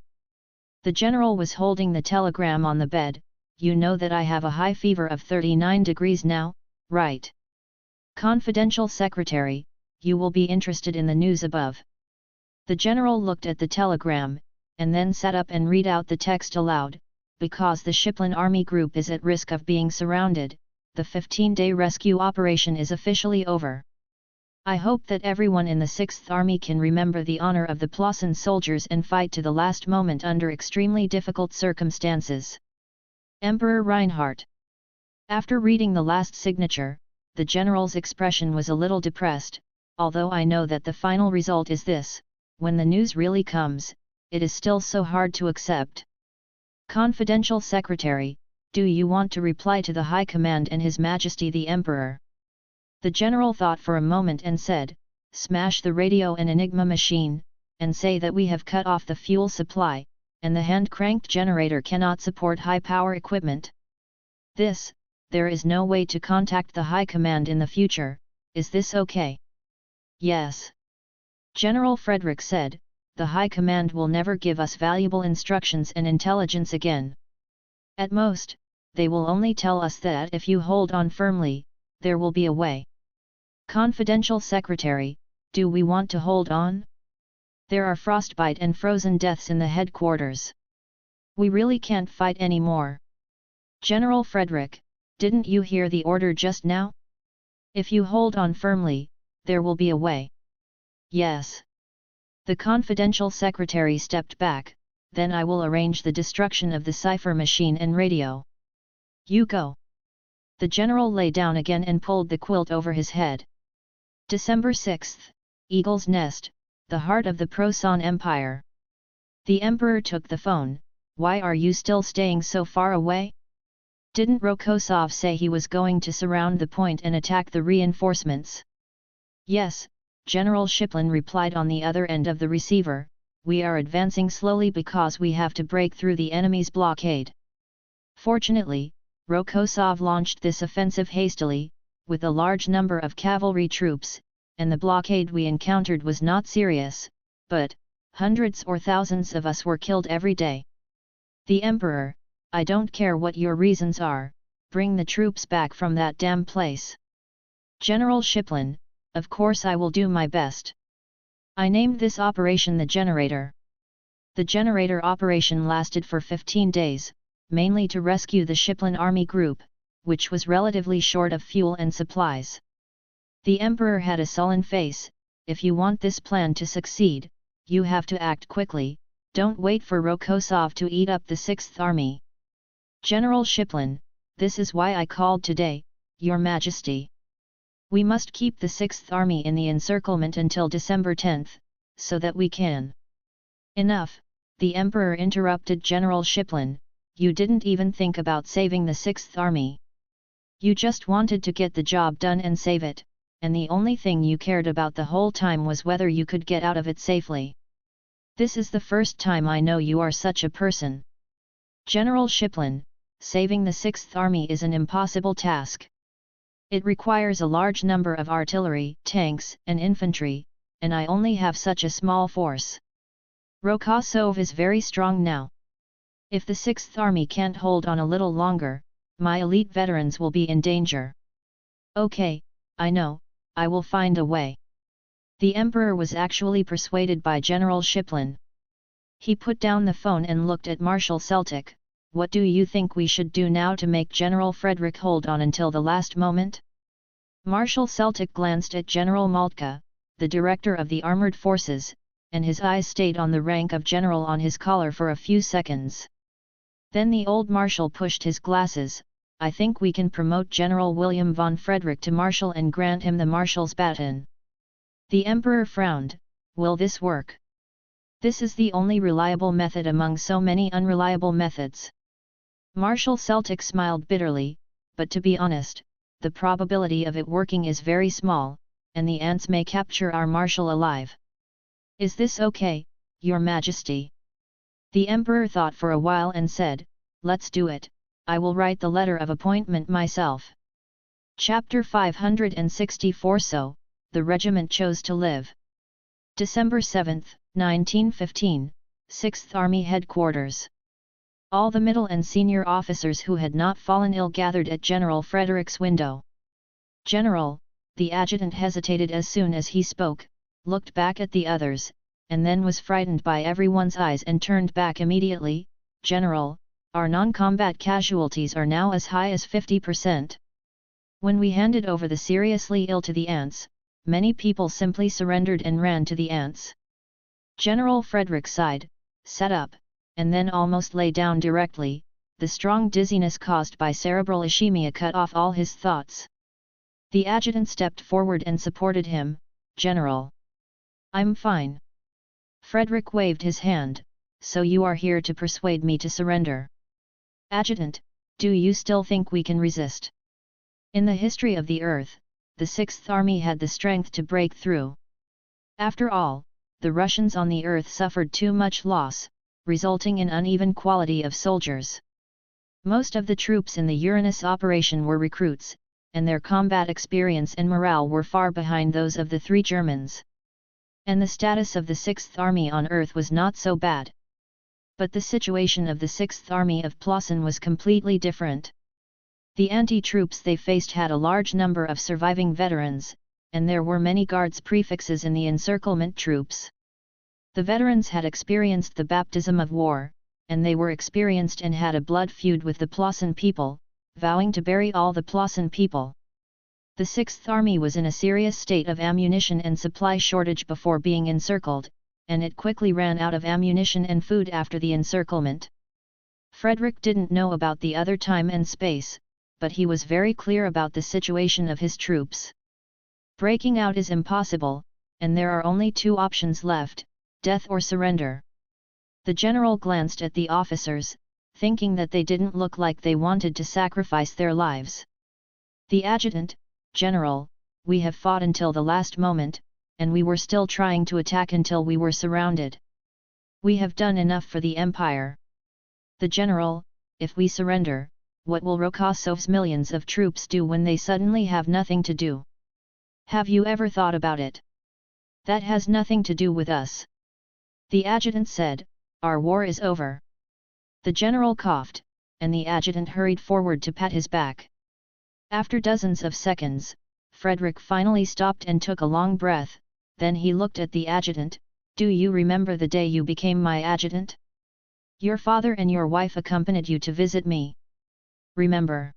The general was holding the telegram on the bed. You know that I have a high fever of 39 degrees now, right? Confidential secretary, you will be interested in the news above. The general looked at the telegram, and then sat up and read out the text aloud. Because the Shiplin Army Group is at risk of being surrounded, the 15-day rescue operation is officially over. I hope that everyone in the 6th Army can remember the honor of the Plassen soldiers and fight to the last moment under extremely difficult circumstances. Emperor Reinhardt. After reading the last signature, the general's expression was a little depressed. Although I know that the final result is this, when the news really comes, it is still so hard to accept. Confidential Secretary, do you want to reply to the High Command and His Majesty the Emperor? The general thought for a moment and said, smash the radio and Enigma machine, and say that we have cut off the fuel supply, and the hand-cranked generator cannot support high-power equipment. There is no way to contact the High Command in the future, is this okay? Yes. General Frederick said, the High Command will never give us valuable instructions and intelligence again. At most, they will only tell us that if you hold on firmly, there will be a way. Confidential Secretary, do we want to hold on? There are frostbite and frozen deaths in the headquarters. We really can't fight anymore. General Frederick, didn't you hear the order just now? If you hold on firmly, there will be a way. Yes. The confidential secretary stepped back, then I will arrange the destruction of the cipher machine and radio. You go. The general lay down again and pulled the quilt over his head. December 6th, Eagle's Nest, the heart of the Prosan Empire. The Emperor took the phone. Why are you still staying so far away? Didn't Rokosov say he was going to surround the point and attack the reinforcements? Yes, General Shiplin replied on the other end of the receiver, we are advancing slowly because we have to break through the enemy's blockade. Fortunately, Rokosov launched this offensive hastily, with a large number of cavalry troops, and the blockade we encountered was not serious, but hundreds or thousands of us were killed every day. The Emperor, I don't care what your reasons are, bring the troops back from that damn place. General Shiplin, of course I will do my best. I named this operation the generator. The generator operation lasted for 15 days, mainly to rescue the Shiplin Army Group, which was relatively short of fuel and supplies. The Emperor had a sullen face. If you want this plan to succeed, you have to act quickly, don't wait for Rokosov to eat up the 6th Army. General Shiplin, this is why I called today, Your Majesty. We must keep the 6th Army in the encirclement until December 10th, so that we can. Enough, the Emperor interrupted General Shiplin, you didn't even think about saving the 6th Army. You just wanted to get the job done and save it, and the only thing you cared about the whole time was whether you could get out of it safely. This is the first time I know you are such a person. General Shiplin, saving the 6th Army is an impossible task. It requires a large number of artillery, tanks, and infantry, and I only have such a small force. Rokosov is very strong now. If the 6th Army can't hold on a little longer, my elite veterans will be in danger. Okay, I know, I will find a way. The Emperor was actually persuaded by General Shiplin. He put down the phone and looked at Marshal Celtic. What do you think we should do now to make General Frederick hold on until the last moment? Marshal Celtic glanced at General Moltke, the director of the armored forces, and his eyes stayed on the rank of general on his collar for a few seconds. Then the old marshal pushed his glasses. I think we can promote General William von Frederick to marshal and grant him the marshal's baton. The Emperor frowned. Will this work? This is the only reliable method among so many unreliable methods. Marshal Celtic smiled bitterly, but to be honest, the probability of it working is very small, and the ants may capture our marshal alive. Is this okay, Your Majesty? The Emperor thought for a while and said, let's do it, I will write the letter of appointment myself. Chapter 564. So, the regiment chose to live. December 7, 1915, 6th Army Headquarters. All the middle and senior officers who had not fallen ill gathered at General Frederick's window. General, the adjutant hesitated as soon as he spoke, looked back at the others, and then was frightened by everyone's eyes and turned back immediately. General, our non-combat casualties are now as high as 50%. When we handed over the seriously ill to the ants, many people simply surrendered and ran to the ants. General Frederick sighed, sat up, and then almost lay down directly. The strong dizziness caused by cerebral ischemia cut off all his thoughts. The adjutant stepped forward and supported him. General, I'm fine. Frederick waved his hand. So you are here to persuade me to surrender? Adjutant, do you still think we can resist? In the history of the earth, the 6th Army had the strength to break through. After all, the Russians on the earth suffered too much loss, resulting in uneven quality of soldiers. Most of the troops in the Uranus operation were recruits, and their combat experience and morale were far behind those of the three Germans. And the status of the 6th Army on earth was not so bad. But the situation of the 6th Army of Plassen was completely different. The anti-troops they faced had a large number of surviving veterans, and there were many guards prefixes in the encirclement troops. The veterans had experienced the baptism of war, and they were experienced and had a blood feud with the Plassen people, vowing to bury all the Plassen people. The 6th Army was in a serious state of ammunition and supply shortage before being encircled, and it quickly ran out of ammunition and food after the encirclement. Frederick didn't know about the other time and space, but he was very clear about the situation of his troops. Breaking out is impossible, and there are only two options left, death or surrender. The general glanced at the officers, thinking that they didn't look like they wanted to sacrifice their lives. The adjutant, General, we have fought until the last moment, and we were still trying to attack until we were surrounded. We have done enough for the Empire. The general, if we surrender, what will Rokossov's millions of troops do when they suddenly have nothing to do? Have you ever thought about it? That has nothing to do with us. The adjutant said, our war is over. The general coughed, and the adjutant hurried forward to pat his back. After dozens of seconds, Frederick finally stopped and took a long breath, then he looked at the adjutant. Do you remember the day you became my adjutant? Your father and your wife accompanied you to visit me. Remember?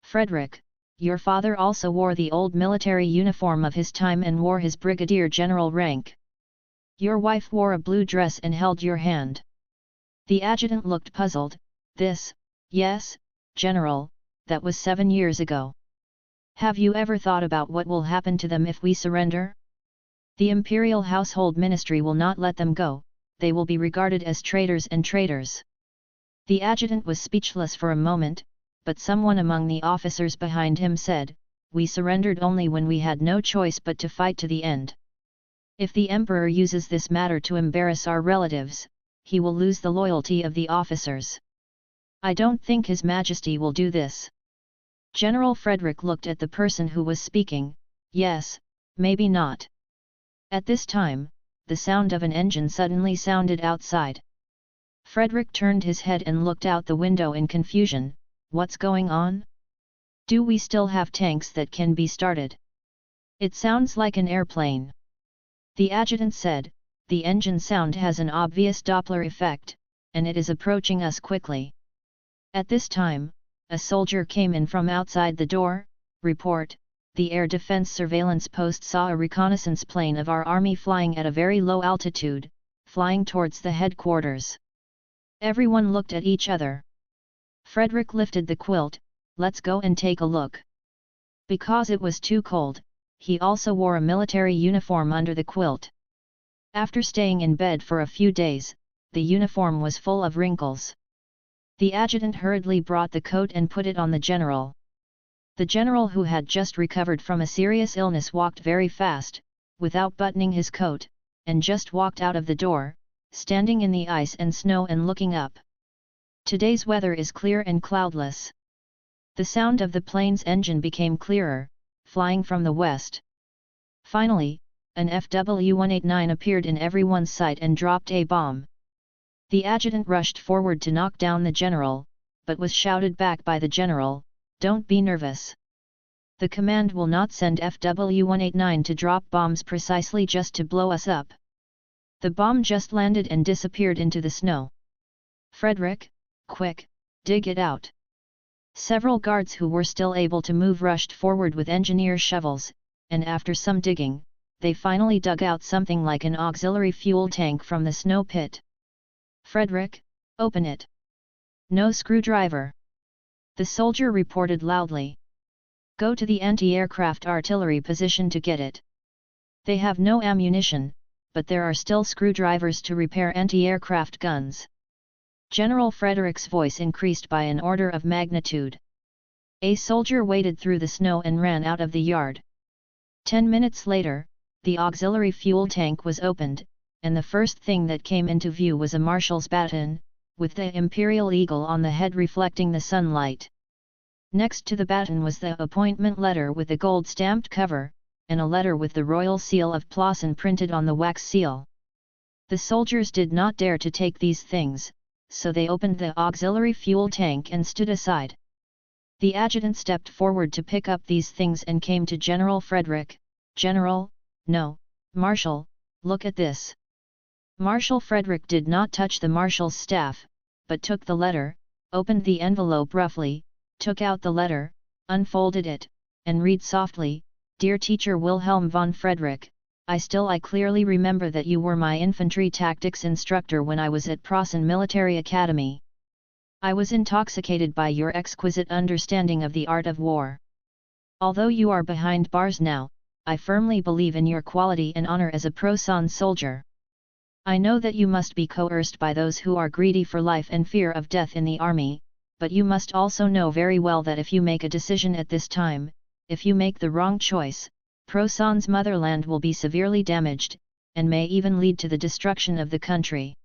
Frederick, your father also wore the old military uniform of his time and wore his brigadier general rank. Your wife wore a blue dress and held your hand. The adjutant looked puzzled. Yes, General, that was 7 years ago. Have you ever thought about what will happen to them if we surrender? The Imperial Household Ministry will not let them go, they will be regarded as traitors and traitors. The adjutant was speechless for a moment, but someone among the officers behind him said, we surrendered only when we had no choice but to fight to the end. If the Emperor uses this matter to embarrass our relatives, he will lose the loyalty of the officers. I don't think His Majesty will do this. General Frederick looked at the person who was speaking. Yes, maybe not. At this time, the sound of an engine suddenly sounded outside. Frederick turned his head and looked out the window in confusion. What's going on? Do we still have tanks that can be started? It sounds like an airplane. The adjutant said, the engine sound has an obvious Doppler effect, and it is approaching us quickly. At this time, a soldier came in from outside the door. Report, the Air Defense Surveillance Post saw a reconnaissance plane of our army flying at a very low altitude, flying towards the headquarters. Everyone looked at each other. Frederick lifted the quilt. Let's go and take a look. Because it was too cold, he also wore a military uniform under the quilt. After staying in bed for a few days, the uniform was full of wrinkles. The adjutant hurriedly brought the coat and put it on the general. The general, who had just recovered from a serious illness, walked very fast, without buttoning his coat, and just walked out of the door, standing in the ice and snow and looking up. Today's weather is clear and cloudless. The sound of the plane's engine became clearer, flying from the west. Finally, an FW-189 appeared in everyone's sight and dropped a bomb. The adjutant rushed forward to knock down the general, but was shouted back by the general, "Don't be nervous. The command will not send FW-189 to drop bombs precisely just to blow us up. The bomb just landed and disappeared into the snow. Frederick, quick, dig it out." Several guards who were still able to move rushed forward with engineer shovels, and after some digging, they finally dug out something like an auxiliary fuel tank from the snow pit. "Frederick, open it." "No screwdriver," the soldier reported loudly. "Go to the anti-aircraft artillery position to get it. They have no ammunition, but there are still screwdrivers to repair anti-aircraft guns." General Frederick's voice increased by an order of magnitude. A soldier waded through the snow and ran out of the yard. 10 minutes later, the auxiliary fuel tank was opened, and the first thing that came into view was a marshal's baton, with the imperial eagle on the head reflecting the sunlight. Next to the baton was the appointment letter with the gold-stamped cover, and a letter with the royal seal of Plassen printed on the wax seal. The soldiers did not dare to take these things, so they opened the auxiliary fuel tank and stood aside. The adjutant stepped forward to pick up these things and came to General Frederick. "General, no, Marshal, look at this." Marshal Frederick did not touch the marshal's staff, but took the letter, opened the envelope roughly, took out the letter, unfolded it, and read softly, "Dear Teacher Wilhelm von Frederick, I clearly remember that you were my infantry tactics instructor when I was at Prasen Military Academy. I was intoxicated by your exquisite understanding of the art of war. Although you are behind bars now, I firmly believe in your quality and honor as a Prosan soldier. I know that you must be coerced by those who are greedy for life and fear of death in the army, but you must also know very well that if you make a decision at this time, if you make the wrong choice, Prosan's motherland will be severely damaged, and may even lead to the destruction of the country.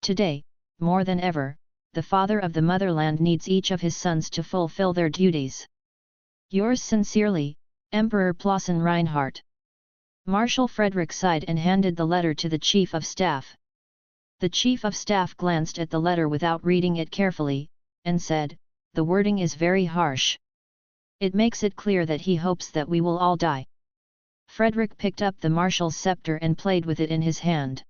Today, more than ever, the father of the motherland needs each of his sons to fulfill their duties. Yours sincerely, Emperor Plassen Reinhardt." Marshal Frederick sighed and handed the letter to the Chief of Staff. The Chief of Staff glanced at the letter without reading it carefully, and said, "The wording is very harsh. It makes it clear that he hopes that we will all die." Frederick picked up the marshal's scepter and played with it in his hand.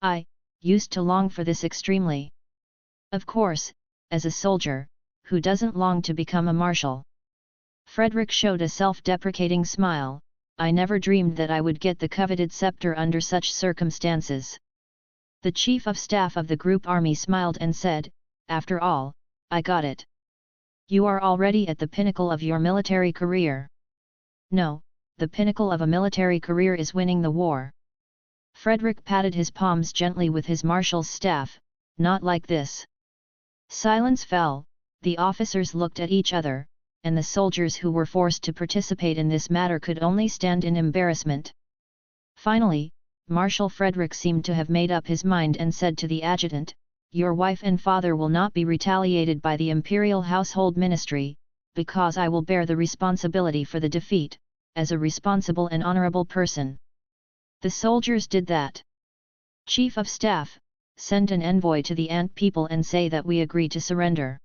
"I used to long for this extremely. Of course, as a soldier, who doesn't long to become a marshal?" Frederick showed a self-deprecating smile. "I never dreamed that I would get the coveted scepter under such circumstances." The Chief of Staff of the group army smiled and said, "After all, I got it. You are already at the pinnacle of your military career." "No, the pinnacle of a military career is winning the war." Frederick patted his palms gently with his marshal's staff. "Not like this." Silence fell, the officers looked at each other, and the soldiers who were forced to participate in this matter could only stand in embarrassment. Finally, Marshal Frederick seemed to have made up his mind and said to the adjutant, "Your wife and father will not be retaliated by the Imperial Household Ministry, because I will bear the responsibility for the defeat, as a responsible and honorable person." The soldiers did that. "Chief of Staff, send an envoy to the ant people and say that we agree to surrender."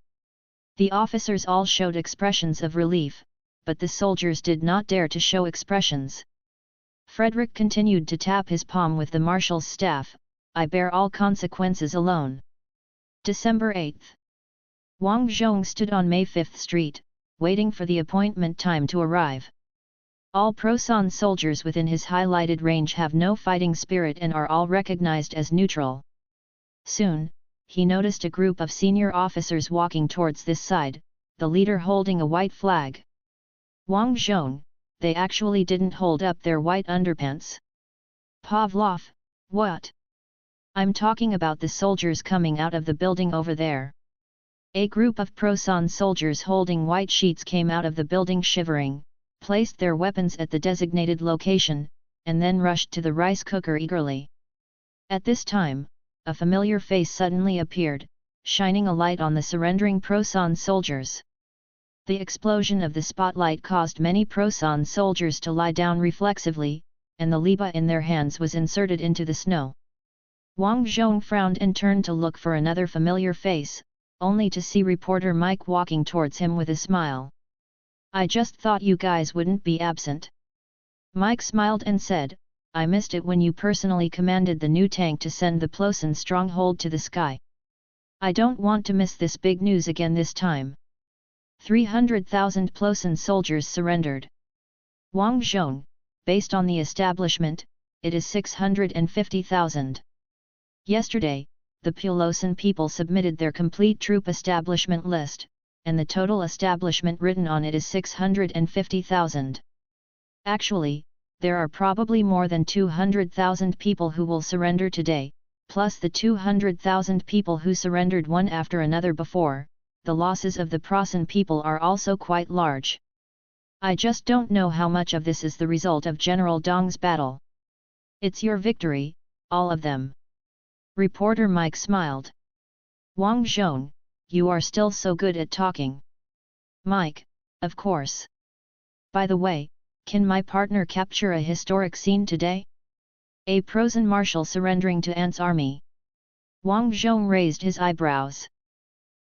The officers all showed expressions of relief, but the soldiers did not dare to show expressions. Frederick continued to tap his palm with the marshal's staff. "I bear all consequences alone." December 8. Wang Zhong stood on May 5th Street, waiting for the appointment time to arrive. All Prosan soldiers within his highlighted range have no fighting spirit and are all recognized as neutral. Soon, he noticed a group of senior officers walking towards this side, the leader holding a white flag. "Wang Zhong, they actually didn't hold up their white underpants." "Pavlov, what?" "I'm talking about the soldiers coming out of the building over there." A group of Prosan soldiers holding white sheets came out of the building shivering, placed their weapons at the designated location, and then rushed to the rice cooker eagerly. At this time, a familiar face suddenly appeared, shining a light on the surrendering Prosan soldiers. The explosion of the spotlight caused many Prosan soldiers to lie down reflexively, and the liba in their hands was inserted into the snow. Wang Zhong frowned and turned to look for another familiar face, only to see reporter Mike walking towards him with a smile. "I just thought you guys wouldn't be absent." Mike smiled and said, "I missed it when you personally commanded the new tank to send the Plosan stronghold to the sky. I don't want to miss this big news again this time." 300,000 Plosan soldiers surrendered. Wang Zhong, based on the establishment, it is 650,000. Yesterday, the Plosan people submitted their complete troop establishment list, and the total establishment written on it is 650,000. Actually, there are probably more than 200,000 people who will surrender today, plus the 200,000 people who surrendered one after another before. The losses of the Prosan people are also quite large. I just don't know how much of this is the result of General Dong's battle. It's your victory, all of them. Reporter Mike smiled. Wang Zhong, you are still so good at talking. Mike, of course. By the way, can my partner capture a historic scene today? A Prosan marshal surrendering to Ant's army. Wang Zhong raised his eyebrows.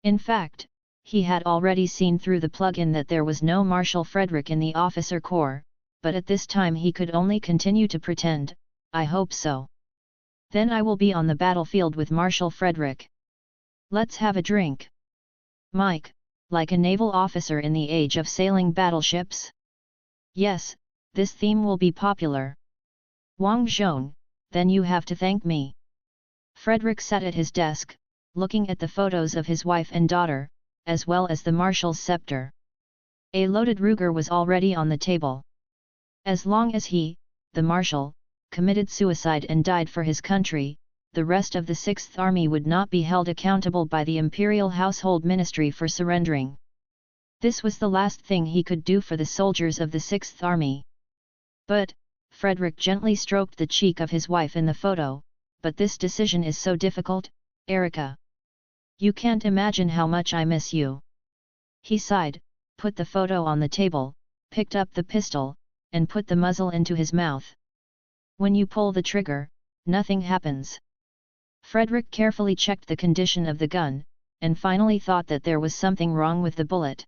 In fact, he had already seen through the plug-in that there was no Marshal Frederick in the officer corps, but at this time he could only continue to pretend, "I hope so. Then I will be on the battlefield with Marshal Frederick. Let's have a drink." Mike, like a naval officer in the age of sailing battleships? Yes, this theme will be popular. Wang Zhong, then you have to thank me. Frederick sat at his desk, looking at the photos of his wife and daughter, as well as the marshal's scepter. A loaded Ruger was already on the table. As long as he, the marshal, committed suicide and died for his country, the rest of the 6th Army would not be held accountable by the Imperial Household Ministry for surrendering. This was the last thing he could do for the soldiers of the 6th Army. But, Frederick gently stroked the cheek of his wife in the photo, "But this decision is so difficult, Erica. You can't imagine how much I miss you." He sighed, put the photo on the table, picked up the pistol, and put the muzzle into his mouth. "When you pull the trigger, nothing happens." Frederick carefully checked the condition of the gun, and finally thought that there was something wrong with the bullet.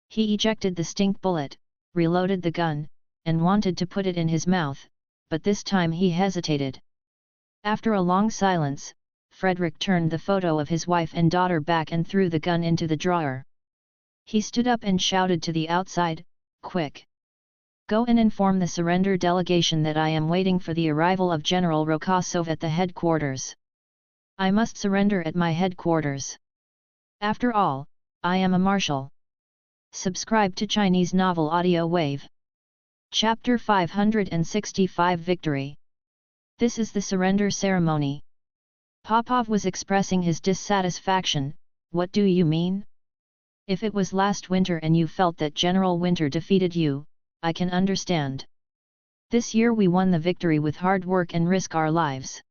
He ejected the stink bullet, reloaded the gun, and wanted to put it in his mouth, but this time he hesitated. After a long silence, Frederick turned the photo of his wife and daughter back and threw the gun into the drawer. He stood up and shouted to the outside, "Quick! Go and inform the surrender delegation that I am waiting for the arrival of General Rokosov at the headquarters. I must surrender at my headquarters. After all, I am a marshal." Subscribe to Chinese Novel Audiowave. Chapter 565 Victory. This is the surrender ceremony. Popov was expressing his dissatisfaction. "What do you mean? If it was last winter and you felt that General Winter defeated you, I can understand. This year we won the victory with hard work and risk our lives.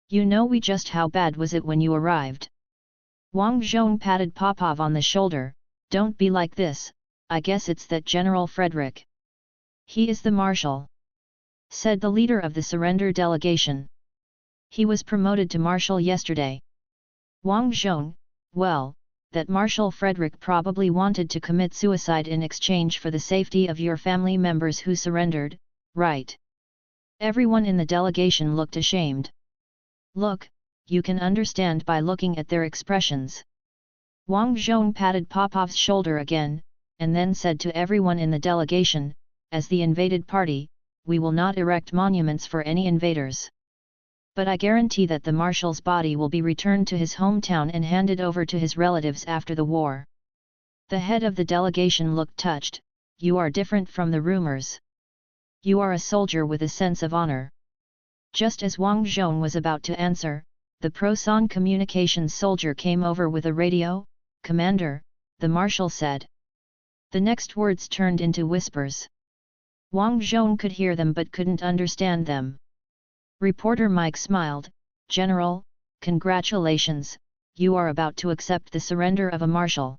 You know we just how bad was it when you arrived." Wang Zhong patted Popov on the shoulder. "Don't be like this, I guess it's that General Frederick. He is the marshal," said the leader of the surrender delegation. "He was promoted to marshal yesterday." Wang Zhong, "Well, that Marshal Frederick probably wanted to commit suicide in exchange for the safety of your family members who surrendered, right?" Everyone in the delegation looked ashamed. "Look, you can understand by looking at their expressions." Wang Zhong patted Popov's shoulder again, and then said to everyone in the delegation, "As the invaded party, we will not erect monuments for any invaders. But I guarantee that the marshal's body will be returned to his hometown and handed over to his relatives after the war." The head of the delegation looked touched. "You are different from the rumors. You are a soldier with a sense of honor." Just as Wang Zhong was about to answer, the Prosan communications soldier came over with a radio. "Commander," the marshal said. The next words turned into whispers. Wang Zhong could hear them but couldn't understand them. Reporter Mike smiled. "General, congratulations, you are about to accept the surrender of a marshal.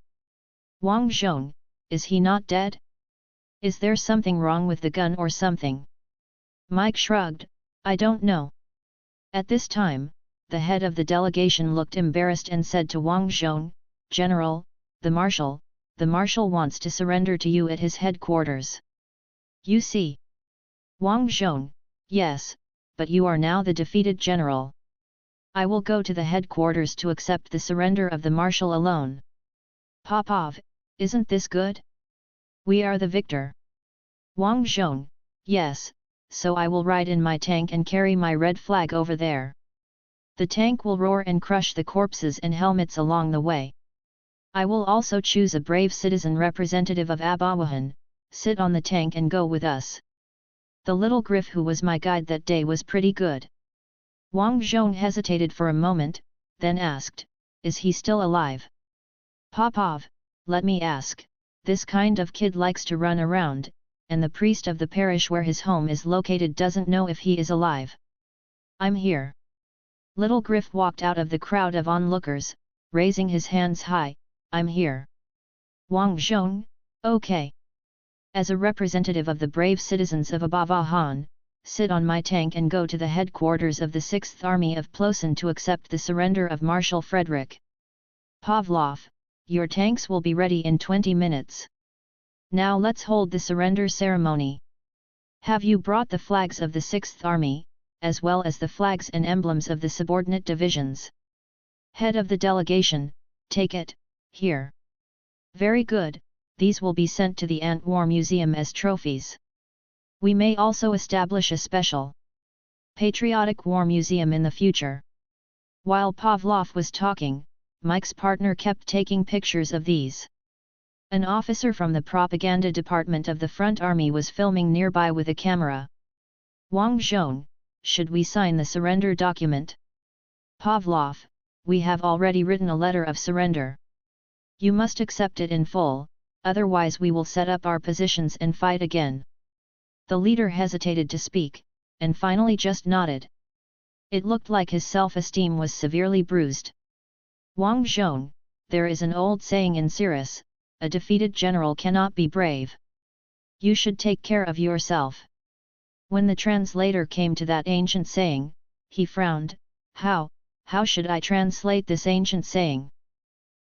Wang Zhong, is he not dead? Is there something wrong with the gun or something? Mike shrugged, I don't know. At this time, the head of the delegation looked embarrassed and said to Wang Zhong, General, the marshal wants to surrender to you at his headquarters. You see? Wang Zhong, yes, but you are now the defeated general. I will go to the headquarters to accept the surrender of the marshal alone. Popov, isn't this good? We are the victor. Wang Zhong, yes, so I will ride in my tank and carry my red flag over there. The tank will roar and crush the corpses and helmets along the way. I will also choose a brave citizen representative of Abawahan, sit on the tank and go with us. The little Griff who was my guide that day was pretty good. Wang Zhong hesitated for a moment, then asked, is he still alive? Popov, let me ask, this kind of kid likes to run around, and the priest of the parish where his home is located doesn't know if he is alive. I'm here. Little Griff walked out of the crowd of onlookers, raising his hands high, I'm here. Wang Zhong, okay. As a representative of the brave citizens of Abawahan, sit on my tank and go to the headquarters of the 6th Army of Plosin to accept the surrender of Marshal Frederick. Pavlov, your tanks will be ready in 20 minutes. Now let's hold the surrender ceremony. Have you brought the flags of the 6th Army, as well as the flags and emblems of the subordinate divisions? Head of the delegation, take it, here. Very good, these will be sent to the Ant War Museum as trophies. We may also establish a special patriotic war museum in the future. While Pavlov was talking, Mike's partner kept taking pictures of these. An officer from the propaganda department of the Front Army was filming nearby with a camera. Wang Zhong, should we sign the surrender document? Pavlov, we have already written a letter of surrender. You must accept it in full, otherwise we will set up our positions and fight again. The leader hesitated to speak, and finally just nodded. It looked like his self-esteem was severely bruised. Wang Zhong, there is an old saying in Cirrus, a defeated general cannot be brave. You should take care of yourself. When the translator came to that ancient saying, he frowned, how should I translate this ancient saying?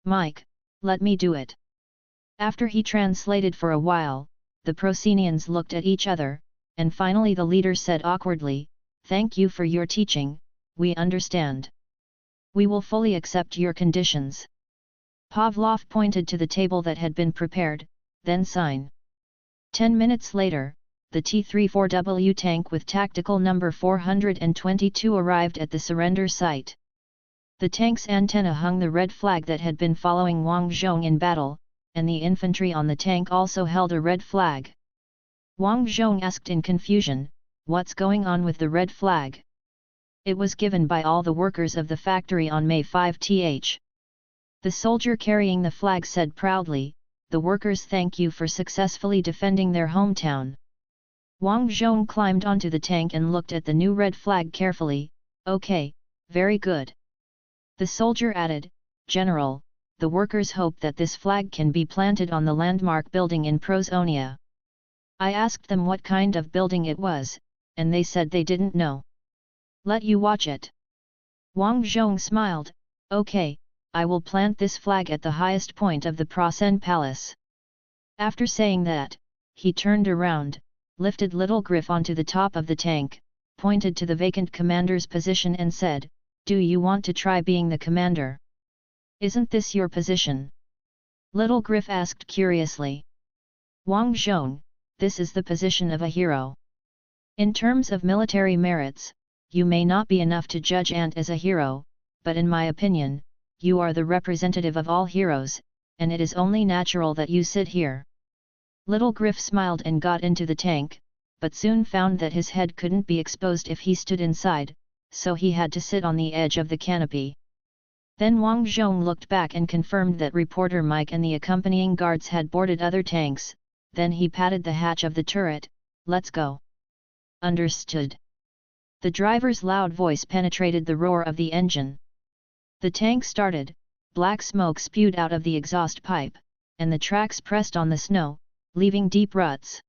Mike, let me do it. After he translated for a while, the Procenians looked at each other, and finally the leader said awkwardly, thank you for your teaching, we understand. We will fully accept your conditions. Pavlov pointed to the table that had been prepared, then sign. 10 minutes later, the T-34W tank with tactical number 422 arrived at the surrender site. The tank's antenna hung the red flag that had been following Wang Zhong in battle, and the infantry on the tank also held a red flag. Wang Zhong asked in confusion, what's going on with the red flag? It was given by all the workers of the factory on May 5th. The soldier carrying the flag said proudly, the workers thank you for successfully defending their hometown. Wang Zhong climbed onto the tank and looked at the new red flag carefully, okay, very good. The soldier added, General, the workers hope that this flag can be planted on the landmark building in Prosonia. I asked them what kind of building it was, and they said they didn't know. Let you watch it. Wang Zhong smiled, okay, I will plant this flag at the highest point of the Prosen Palace. After saying that, he turned around, lifted Little Griff onto the top of the tank, pointed to the vacant commander's position and said, do you want to try being the commander? Isn't this your position? Little Griff asked curiously. Wang Zhong, this is the position of a hero. In terms of military merits, you may not be enough to judge Ant as a hero, but in my opinion, you are the representative of all heroes, and it is only natural that you sit here. Little Griff smiled and got into the tank, but soon found that his head couldn't be exposed if he stood inside, so he had to sit on the edge of the canopy. Then Wang Zhong looked back and confirmed that reporter Mike and the accompanying guards had boarded other tanks, then he patted the hatch of the turret, let's go. Understood. The driver's loud voice penetrated the roar of the engine. The tank started, black smoke spewed out of the exhaust pipe, and the tracks pressed on the snow, leaving deep ruts.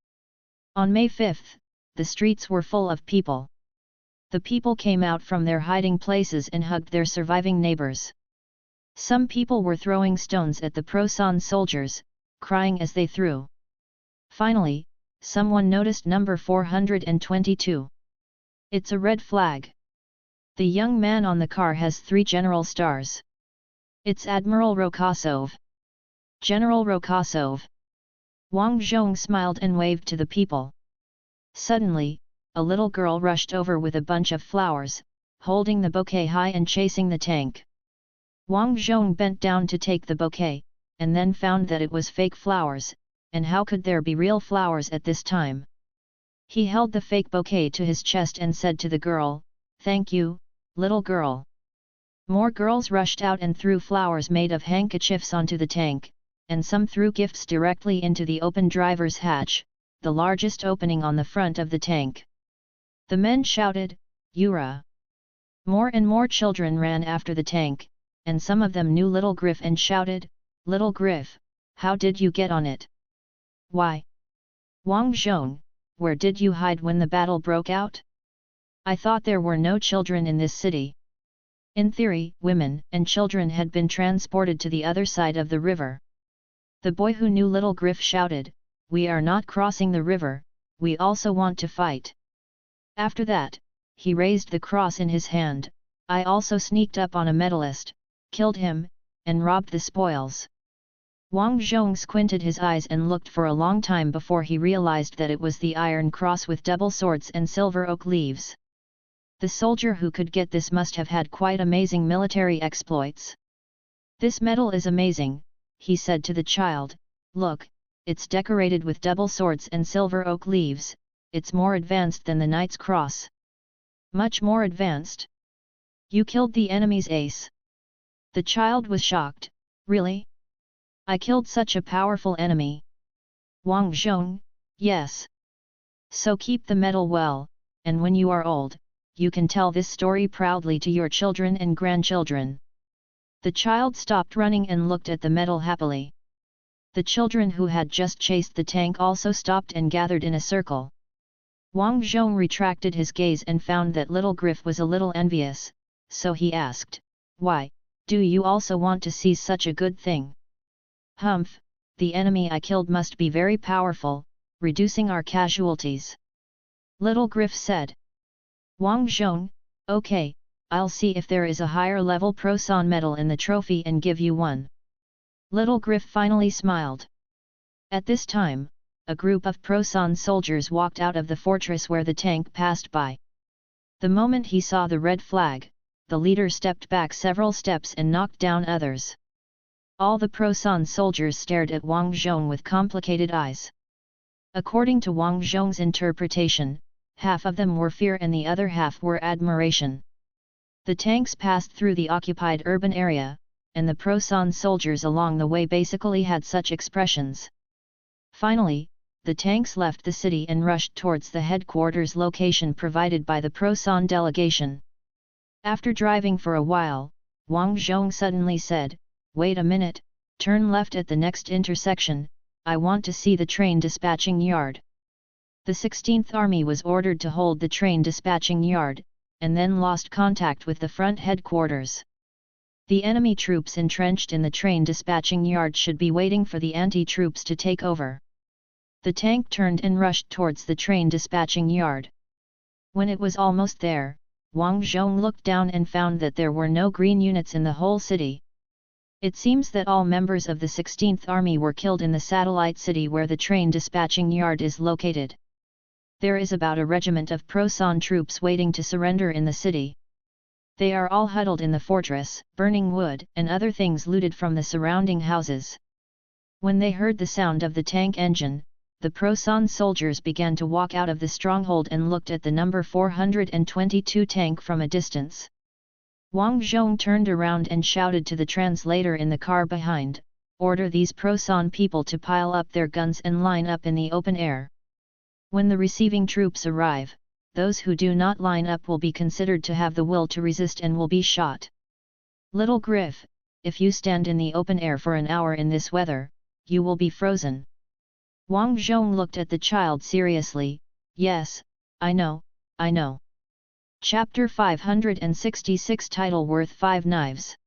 On May 5, the streets were full of people. The people came out from their hiding places and hugged their surviving neighbors. Some people were throwing stones at the Pro-San soldiers, crying as they threw. Finally, someone noticed number 422. It's a red flag. The young man on the car has 3 general stars. It's Admiral Rokosov. General Rokosov. Wang Zhong smiled and waved to the people. Suddenly, a little girl rushed over with a bunch of flowers, holding the bouquet high and chasing the tank. Wang Zhong bent down to take the bouquet, and then found that it was fake flowers, and how could there be real flowers at this time? He held the fake bouquet to his chest and said to the girl, "Thank you, little girl." More girls rushed out and threw flowers made of handkerchiefs onto the tank, and some threw gifts directly into the open driver's hatch, the largest opening on the front of the tank. The men shouted, "Yura!" More and more children ran after the tank, and some of them knew Little Griff and shouted, "Little Griff, how did you get on it?" "Why? Wang Zhong, where did you hide when the battle broke out? I thought there were no children in this city." In theory, women and children had been transported to the other side of the river. The boy who knew Little Griff shouted, "We are not crossing the river, we also want to fight." After that, he raised the cross in his hand. "I also sneaked up on a medalist, killed him, and robbed the spoils." Wang Zhong squinted his eyes and looked for a long time before he realized that it was the iron cross with double swords and silver oak leaves. The soldier who could get this must have had quite amazing military exploits. "This medal is amazing," he said to the child. "Look, it's decorated with double swords and silver oak leaves, it's more advanced than the Knight's Cross." "Much more advanced? You killed the enemy's ace?" The child was shocked. "Really? I killed such a powerful enemy?" "Wang Zhong, yes. So keep the medal well, and when you are old, you can tell this story proudly to your children and grandchildren." The child stopped running and looked at the medal happily. The children who had just chased the tank also stopped and gathered in a circle. Wang Zhong retracted his gaze and found that Little Griff was a little envious, so he asked, "Why, do you also want to see such a good thing?" "Humph, the enemy I killed must be very powerful, reducing our casualties," Little Griff said. Wang Zhong, "Okay, I'll see if there is a higher level Pro-San medal in the trophy and give you one." Little Griff finally smiled. At this time, a group of Pro-San soldiers walked out of the fortress where the tank passed by. The moment he saw the red flag, the leader stepped back several steps and knocked down others. All the Pro-San soldiers stared at Wang Zhong with complicated eyes. According to Wang Zhong's interpretation, half of them were fear and the other half were admiration. The tanks passed through the occupied urban area, and the Pro-San soldiers along the way basically had such expressions. Finally, the tanks left the city and rushed towards the headquarters location provided by the Pro-San delegation. After driving for a while, Wang Zhong suddenly said, "Wait a minute, turn left at the next intersection, I want to see the train dispatching yard." The 16th Army was ordered to hold the train dispatching yard, and then lost contact with the front headquarters. The enemy troops entrenched in the train dispatching yard should be waiting for the anti-troops to take over. The tank turned and rushed towards the train dispatching yard. When it was almost there, Wang Zhong looked down and found that there were no green units in the whole city. It seems that all members of the 16th Army were killed in the satellite city where the train dispatching yard is located. There is about a regiment of Pro-San troops waiting to surrender in the city. They are all huddled in the fortress, burning wood and other things looted from the surrounding houses. When they heard the sound of the tank engine, the Pro-San soldiers began to walk out of the stronghold and looked at the number 422 tank from a distance. Wang Zhong turned around and shouted to the translator in the car behind, "Order these Pro-San people to pile up their guns and line up in the open air. When the receiving troops arrive, those who do not line up will be considered to have the will to resist and will be shot." Little Griff, if you stand in the open air for an hour in this weather, you will be frozen. Wang Zhong looked at the child seriously. Yes, I know, I know. Chapter 566 Title Worth 5 Knives.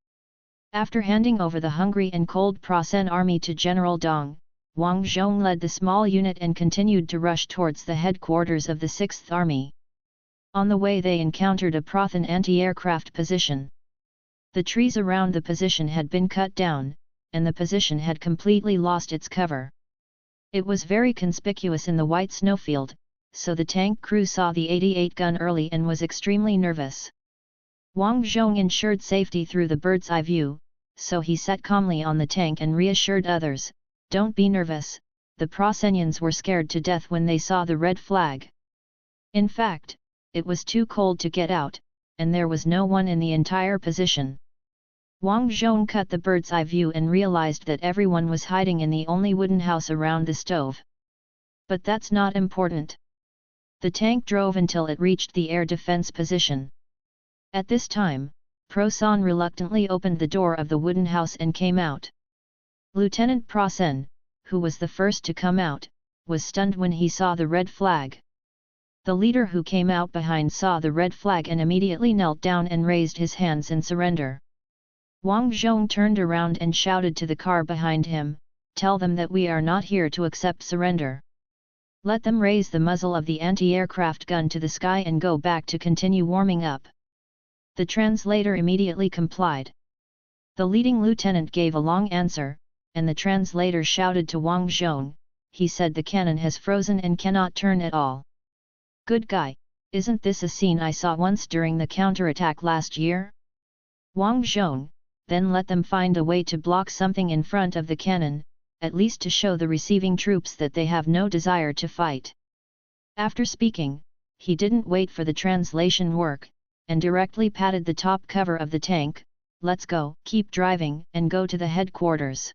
After handing over the hungry and cold Prasen army to General Dong, Wang Zhong led the small unit and continued to rush towards the headquarters of the 6th Army. On the way they encountered a Prothan anti-aircraft position. The trees around the position had been cut down, and the position had completely lost its cover. It was very conspicuous in the white snowfield, so the tank crew saw the 88 gun early and was extremely nervous. Wang Zhong ensured safety through the bird's eye view, so he sat calmly on the tank and reassured others, "Don't be nervous." The Prosenians were scared to death when they saw the red flag. In fact, it was too cold to get out, and there was no one in the entire position. Wang Zhong cut the bird's eye view and realized that everyone was hiding in the only wooden house around the stove. But that's not important. The tank drove until it reached the air defense position. At this time, Prosen reluctantly opened the door of the wooden house and came out. Lieutenant Prosen, who was the first to come out, was stunned when he saw the red flag. The leader who came out behind saw the red flag and immediately knelt down and raised his hands in surrender. Wang Zhong turned around and shouted to the car behind him, "Tell them that we are not here to accept surrender. Let them raise the muzzle of the anti-aircraft gun to the sky and go back to continue warming up." The translator immediately complied. The leading lieutenant gave a long answer, and the translator shouted to Wang Zhong, he said, "The cannon has frozen and cannot turn at all." "Good guy, isn't this a scene I saw once during the counterattack last year?" Wang Zhong, "Then let them find a way to block something in front of the cannon, at least to show the receiving troops that they have no desire to fight." After speaking, he didn't wait for the translation work, and directly patted the top cover of the tank, "Let's go, keep driving, and go to the headquarters."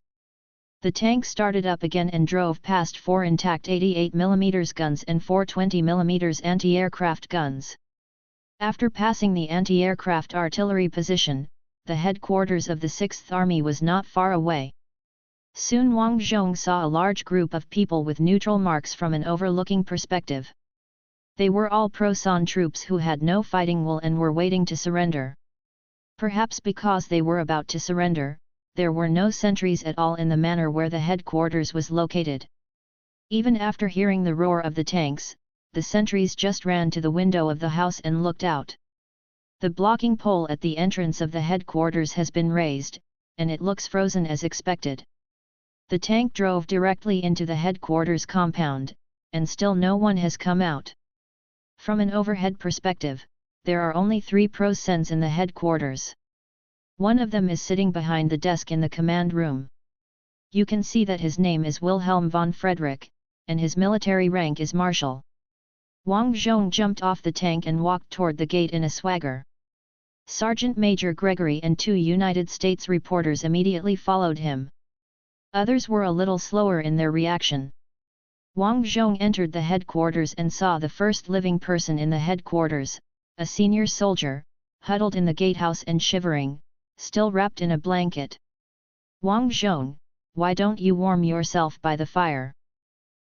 The tank started up again and drove past 4 intact 88mm guns and 4 20mm anti-aircraft guns. After passing the anti-aircraft artillery position, the headquarters of the 6th Army was not far away. Soon Wang Zhong saw a large group of people with neutral marks from an overlooking perspective. They were all Prosen troops who had no fighting will and were waiting to surrender. Perhaps because they were about to surrender, there were no sentries at all in the manor where the headquarters was located. Even after hearing the roar of the tanks, the sentries just ran to the window of the house and looked out. The blocking pole at the entrance of the headquarters has been raised, and it looks frozen as expected. The tank drove directly into the headquarters compound, and still no one has come out. From an overhead perspective, there are only 3 Prosens in the headquarters. One of them is sitting behind the desk in the command room. You can see that his name is Wilhelm von Frederick, and his military rank is marshal. Wang Zhong jumped off the tank and walked toward the gate in a swagger. Sergeant Major Gregory and 2 United States reporters immediately followed him. Others were a little slower in their reaction. Wang Zhong entered the headquarters and saw the first living person in the headquarters, a senior soldier, huddled in the gatehouse and shivering, still wrapped in a blanket. "Wang Zhong, why don't you warm yourself by the fire?"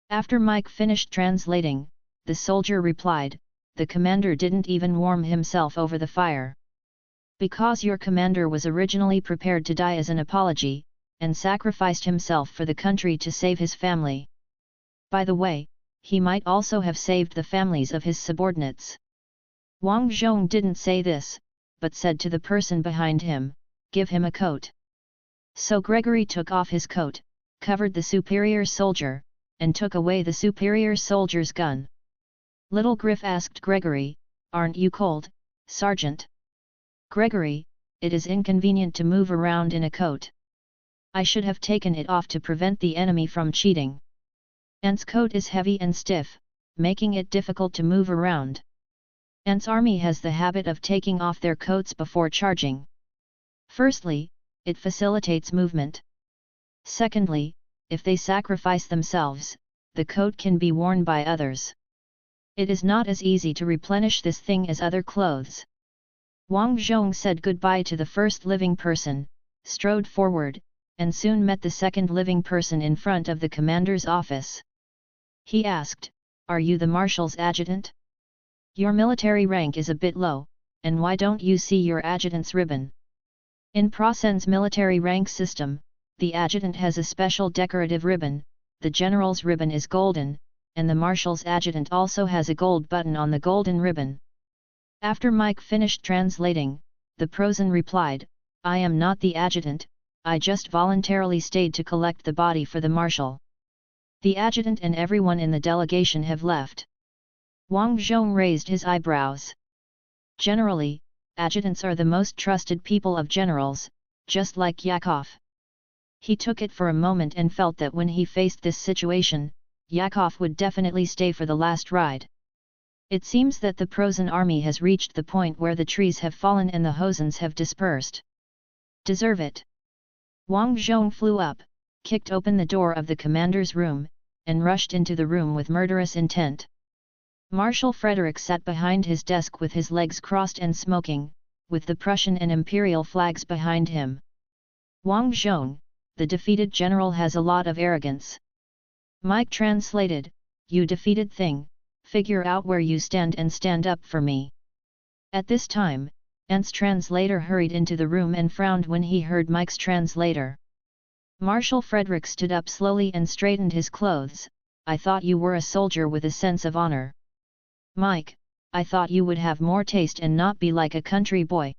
After Mike finished translating, the soldier replied, "The commander didn't even warm himself over the fire. Because your commander was originally prepared to die as an apology, and sacrificed himself for the country to save his family. By the way, he might also have saved the families of his subordinates." Wang Zhong didn't say this, but said to the person behind him, "Give him a coat." So Gregory took off his coat, covered the superior soldier, and took away the superior soldier's gun. Little Griff asked Gregory, "Aren't you cold, Sergeant?" "Gregory, it is inconvenient to move around in a coat. I should have taken it off to prevent the enemy from cheating. Ant's coat is heavy and stiff, making it difficult to move around. Ant's army has the habit of taking off their coats before charging. Firstly, it facilitates movement. Secondly, if they sacrifice themselves, the coat can be worn by others. It is not as easy to replenish this thing as other clothes." Wang Zhong said goodbye to the first living person, strode forward, and soon met the second living person in front of the commander's office. He asked, "Are you the marshal's adjutant? Your military rank is a bit low, and why don't you see your adjutant's ribbon?" In Prasen's military rank system, the adjutant has a special decorative ribbon, the general's ribbon is golden, and the marshal's adjutant also has a gold button on the golden ribbon. After Mike finished translating, the Prosen replied, "I am not the adjutant, I just voluntarily stayed to collect the body for the marshal. The adjutant and everyone in the delegation have left." Wang Zhong raised his eyebrows. Generally, adjutants are the most trusted people of generals, just like Yakov. He took it for a moment and felt that when he faced this situation, Yakov would definitely stay for the last ride. It seems that the Prosen army has reached the point where the trees have fallen and the Hosens have dispersed. Deserve it. Wang Zhong flew up, kicked open the door of the commander's room, and rushed into the room with murderous intent. Marshal Frederick sat behind his desk with his legs crossed and smoking, with the Prussian and imperial flags behind him. "Wang Zhong, the defeated general has a lot of arrogance." Mike translated, "You defeated thing, figure out where you stand and stand up for me." At this time, Ant's translator hurried into the room and frowned when he heard Mike's translator. Marshal Frederick stood up slowly and straightened his clothes. "I thought you were a soldier with a sense of honor. Mike, I thought you would have more taste and not be like a country boy."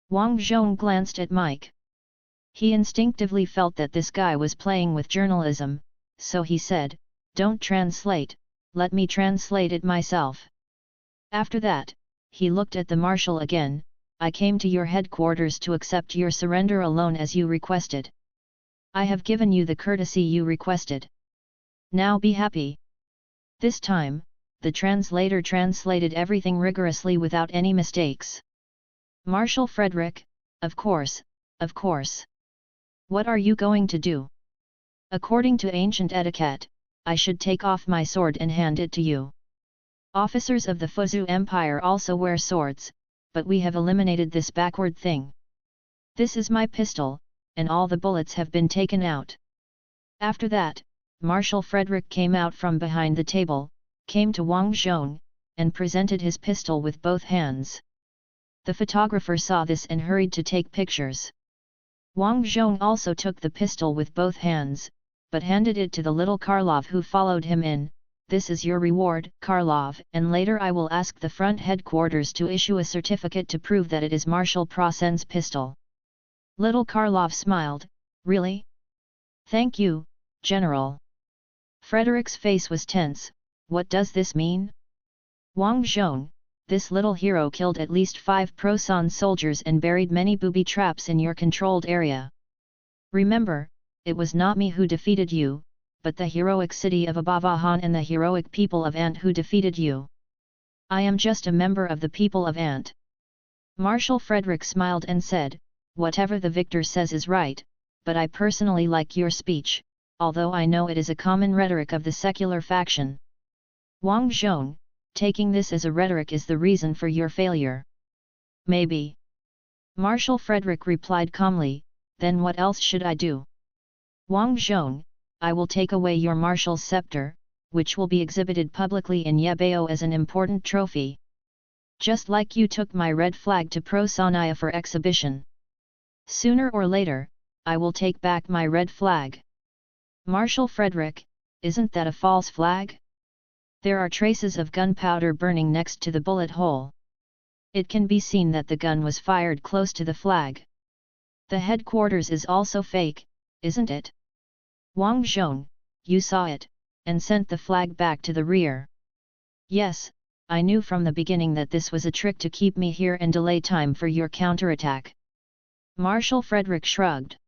Wang Zhong glanced at Mike. He instinctively felt that this guy was playing with journalism, so he said, "Don't translate, let me translate it myself." After that, he looked at the marshal again. "I came to your headquarters to accept your surrender alone as you requested. I have given you the courtesy you requested. Now be happy." This time, the translator translated everything rigorously without any mistakes. "Marshal Frederick, of course, of course. What are you going to do? According to ancient etiquette, I should take off my sword and hand it to you. Officers of the Fuzhou Empire also wear swords, but we have eliminated this backward thing. This is my pistol, and all the bullets have been taken out." After that, Marshal Frederick came out from behind the table, came to Wang Zhong, and presented his pistol with both hands. The photographer saw this and hurried to take pictures. Wang Zhong also took the pistol with both hands, but handed it to the little Karlov who followed him in. "This is your reward, Karlov, and later I will ask the front headquarters to issue a certificate to prove that it is Marshal Prasen's pistol." Little Karlov smiled, "Really? Thank you, General." Frederick's face was tense. What does this mean? "Wang Zhong, this little hero killed at least 5 Prosan soldiers and buried many booby traps in your controlled area. Remember, it was not me who defeated you, but the heroic city of Abavahan and the heroic people of Ant who defeated you. I am just a member of the people of Ant." Marshal Frederick smiled and said, "Whatever the victor says is right, but I personally like your speech, although I know it is a common rhetoric of the secular faction. Wang Zhong, taking this as a rhetoric is the reason for your failure." "Maybe." Marshal Frederick replied calmly, "Then what else should I do?" "Wang Zhong, I will take away your marshal's scepter, which will be exhibited publicly in Yebao as an important trophy. Just like you took my red flag to Prosania for exhibition. Sooner or later, I will take back my red flag." "Marshal Frederick, isn't that a false flag? There are traces of gunpowder burning next to the bullet hole. It can be seen that the gun was fired close to the flag. The headquarters is also fake, isn't it? Wang Zhong, you saw it, and sent the flag back to the rear." "Yes, I knew from the beginning that this was a trick to keep me here and delay time for your counterattack." Marshal Frederick shrugged.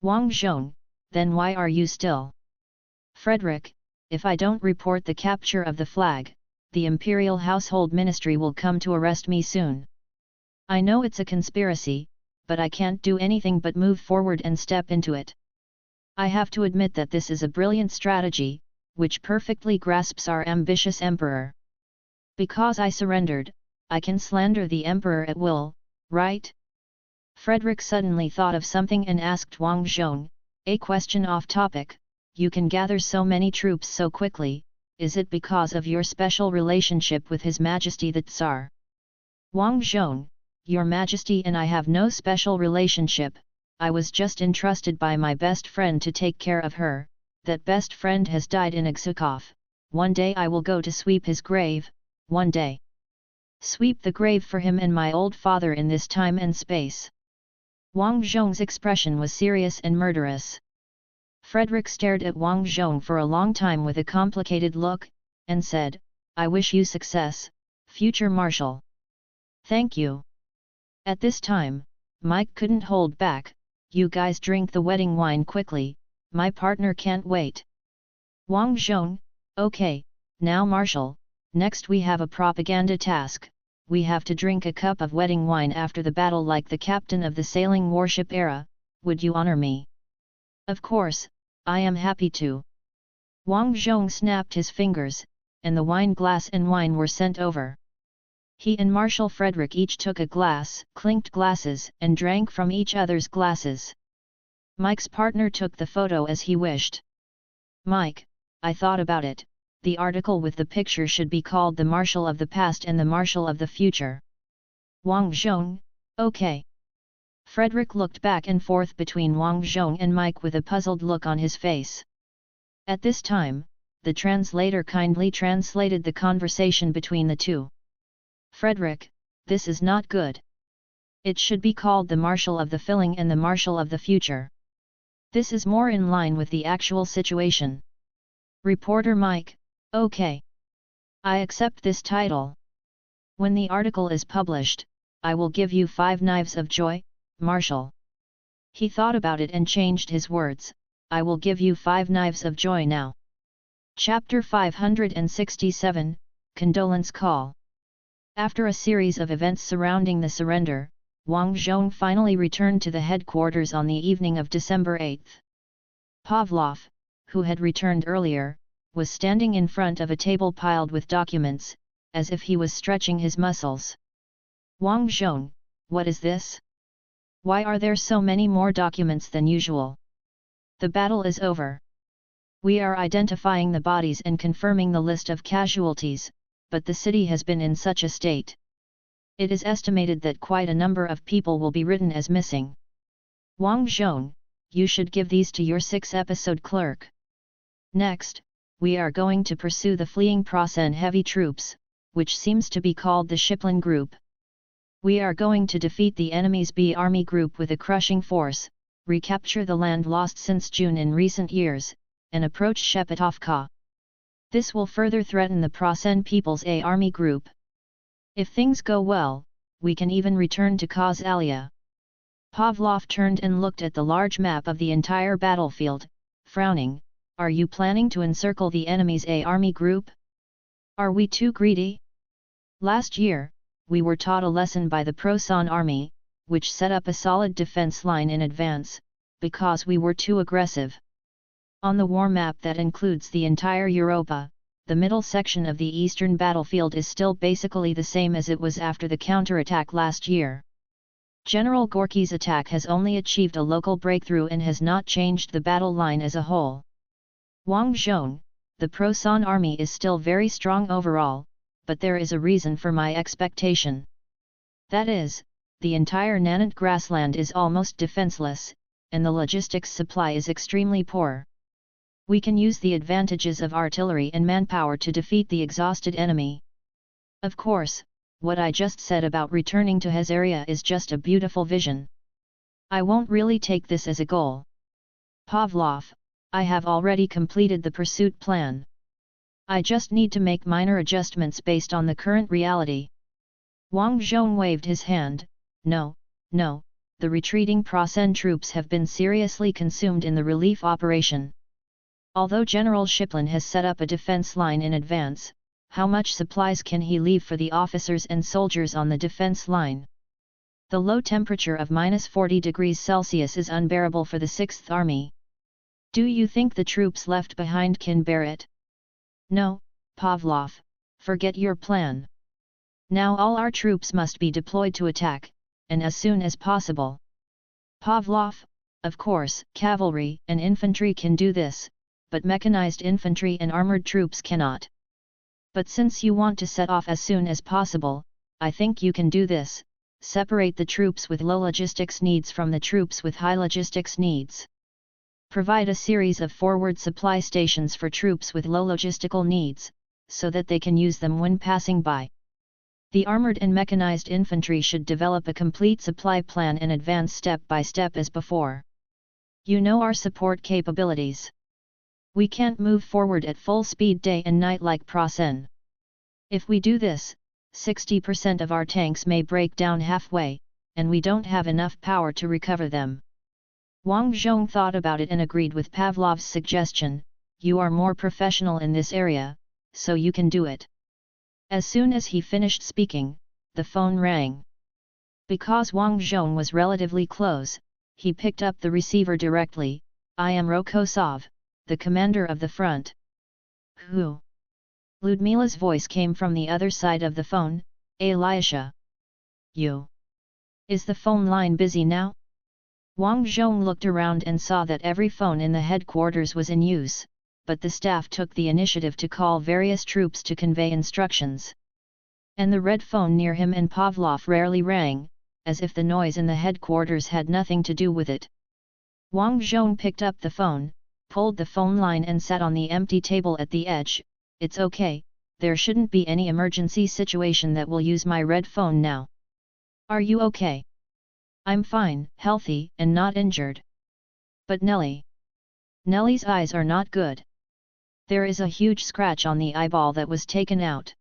"Wang Zhong, then why are you still?" "Frederick, if I don't report the capture of the flag, the Imperial Household Ministry will come to arrest me soon. I know it's a conspiracy, but I can't do anything but move forward and step into it. I have to admit that this is a brilliant strategy, which perfectly grasps our ambitious emperor. Because I surrendered, I can slander the emperor at will, right? Frederick suddenly thought of something and asked Wang Zhong, a question off topic, you can gather so many troops so quickly, is it because of your special relationship with His Majesty the Tsar? Wang Zhong, Your Majesty and I have no special relationship, I was just entrusted by my best friend to take care of her, that best friend has died in Aksukov, one day I will go to sweep his grave, one day. Sweep the grave for him and my old father in this time and space. Wang Zhong's expression was serious and murderous. Frederick stared at Wang Zhong for a long time with a complicated look, and said, I wish you success, future marshal. Thank you. At this time, Mike couldn't hold back, you guys drink the wedding wine quickly, my partner can't wait. Wang Zhong, okay, now marshal, next we have a propaganda task. We have to drink a cup of wedding wine after the battle like the captain of the sailing warship era, would you honor me? Of course, I am happy to. Wang Zhong snapped his fingers, and the wine glass and wine were sent over. He and Marshal Frederick each took a glass, clinked glasses, and drank from each other's glasses. Mike's partner took the photo as he wished. Mike, I thought about it. The article with the picture should be called The Marshal of the Past and the Marshal of the Future. Wang Zhong, okay. Frederick looked back and forth between Wang Zhong and Mike with a puzzled look on his face. At this time, the translator kindly translated the conversation between the two. Frederick, this is not good. It should be called the Marshal of the Filling and the Marshal of the Future. This is more in line with the actual situation. Reporter Mike, okay. I accept this title. When the article is published, I will give you 5 knives of joy, Marshal. He thought about it and changed his words, I will give you 5 knives of joy now. Chapter 567, Condolence Call. After a series of events surrounding the surrender, Wang Zhong finally returned to the headquarters on the evening of December 8. Pavlov, who had returned earlier, was standing in front of a table piled with documents, as if he was stretching his muscles. Wang Zhong, what is this? Why are there so many more documents than usual? The battle is over. We are identifying the bodies and confirming the list of casualties, but the city has been in such a state. It is estimated that quite a number of people will be written as missing. Wang Zhong, you should give these to your 6-episode clerk. Next, we are going to pursue the fleeing Prasen heavy troops, which seems to be called the Shiplin Group. We are going to defeat the enemy's B Army Group with a crushing force, recapture the land lost since June in recent years, and approach Shepetovka. This will further threaten the Prasen People's A Army Group. If things go well, we can even return to Kausalia. Pavlov turned and looked at the large map of the entire battlefield, frowning. Are you planning to encircle the enemy's A Army Group? Are we too greedy? Last year, we were taught a lesson by the Prasen Army, which set up a solid defense line in advance, because we were too aggressive. On the war map that includes the entire Europa, the middle section of the eastern battlefield is still basically the same as it was after the counterattack last year. General Gorky's attack has only achieved a local breakthrough and has not changed the battle line as a whole. Wang Zhong, the Prasen army is still very strong overall, but there is a reason for my expectation. That is, the entire Nanant grassland is almost defenseless, and the logistics supply is extremely poor. We can use the advantages of artillery and manpower to defeat the exhausted enemy. Of course, what I just said about returning to his area is just a beautiful vision. I won't really take this as a goal. Pavlov, I have already completed the pursuit plan. I just need to make minor adjustments based on the current reality. Wang Zhong waved his hand, no, the retreating Prasen troops have been seriously consumed in the relief operation. Although General Shiplin has set up a defense line in advance, how much supplies can he leave for the officers and soldiers on the defense line? The low temperature of -40 degrees Celsius is unbearable for the 6th Army. Do you think the troops left behind can bear it? No, Pavlov, forget your plan. Now all our troops must be deployed to attack, and as soon as possible. Pavlov, of course, cavalry and infantry can do this, but mechanized infantry and armored troops cannot. But since you want to set off as soon as possible, I think you can do this: separate the troops with low logistics needs from the troops with high logistics needs. Provide a series of forward supply stations for troops with low logistical needs, so that they can use them when passing by. The armored and mechanized infantry should develop a complete supply plan and advance step by step as before. You know our support capabilities. We can't move forward at full speed day and night like Prasen. If we do this, 60% of our tanks may break down halfway, and we don't have enough power to recover them. Wang Zhong thought about it and agreed with Pavlov's suggestion. You are more professional in this area, so you can do it. As soon as he finished speaking, the phone rang. Because Wang Zhong was relatively close, he picked up the receiver directly. I am Rokosov, the commander of the front. Who? Ludmila's voice came from the other side of the phone. Elisha. You. Is the phone line busy now? Wang Zhong looked around and saw that every phone in the headquarters was in use, but the staff took the initiative to call various troops to convey instructions. And the red phone near him and Pavlov rarely rang, as if the noise in the headquarters had nothing to do with it. Wang Zhong picked up the phone, pulled the phone line and sat on the empty table at the edge. It's okay, there shouldn't be any emergency situation that will use my red phone now. Are you okay? I'm fine, healthy and not injured. But Nelly. Nelly's eyes are not good. There is a huge scratch on the eyeball that was taken out.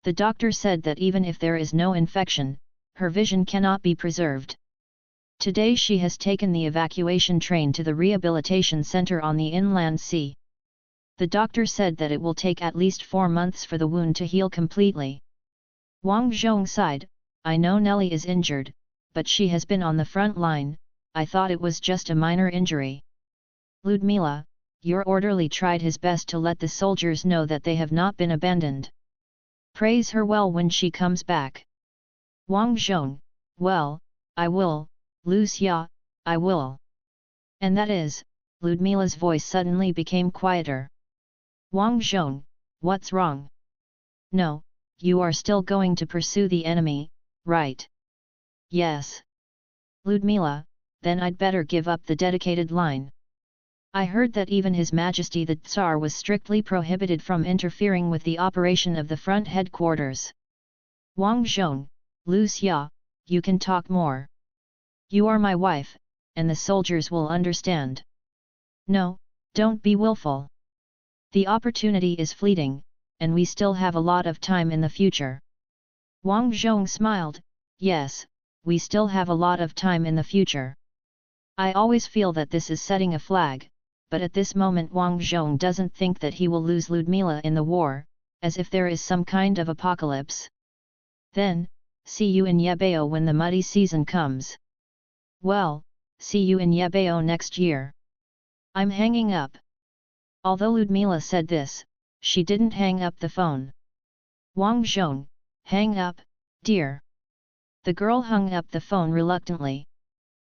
The doctor said that even if there is no infection, her vision cannot be preserved. Today she has taken the evacuation train to the rehabilitation center on the inland sea. The doctor said that it will take at least 4 months for the wound to heal completely. Wang Zhong sighed. I know Nelly is injured, but she has been on the front line. I thought it was just a minor injury. Ludmila, your orderly tried his best to let the soldiers know that they have not been abandoned. Praise her well when she comes back. Wang Zhong, well, I will, Lucia, I will. And that is, Ludmila's voice suddenly became quieter. Wang Zhong, what's wrong? No, you are still going to pursue the enemy, right? Yes. Ludmila, then I'd better give up the dedicated line. I heard that even His Majesty the Tsar was strictly prohibited from interfering with the operation of the front headquarters. Wang Zhong, Lucia, you can talk more. You are my wife, and the soldiers will understand. No, don't be willful. The opportunity is fleeting, and we still have a lot of time in the future. Wang Zhong smiled. Yes, we still have a lot of time in the future. I always feel that this is setting a flag, but at this moment Wang Zhong doesn't think that he will lose Ludmila in the war, as if there is some kind of apocalypse. Then, see you in Yebeo when the muddy season comes. Well, see you in Yebeo next year. I'm hanging up. Although Ludmila said this, she didn't hang up the phone. Wang Zhong, hang up, dear. The girl hung up the phone reluctantly.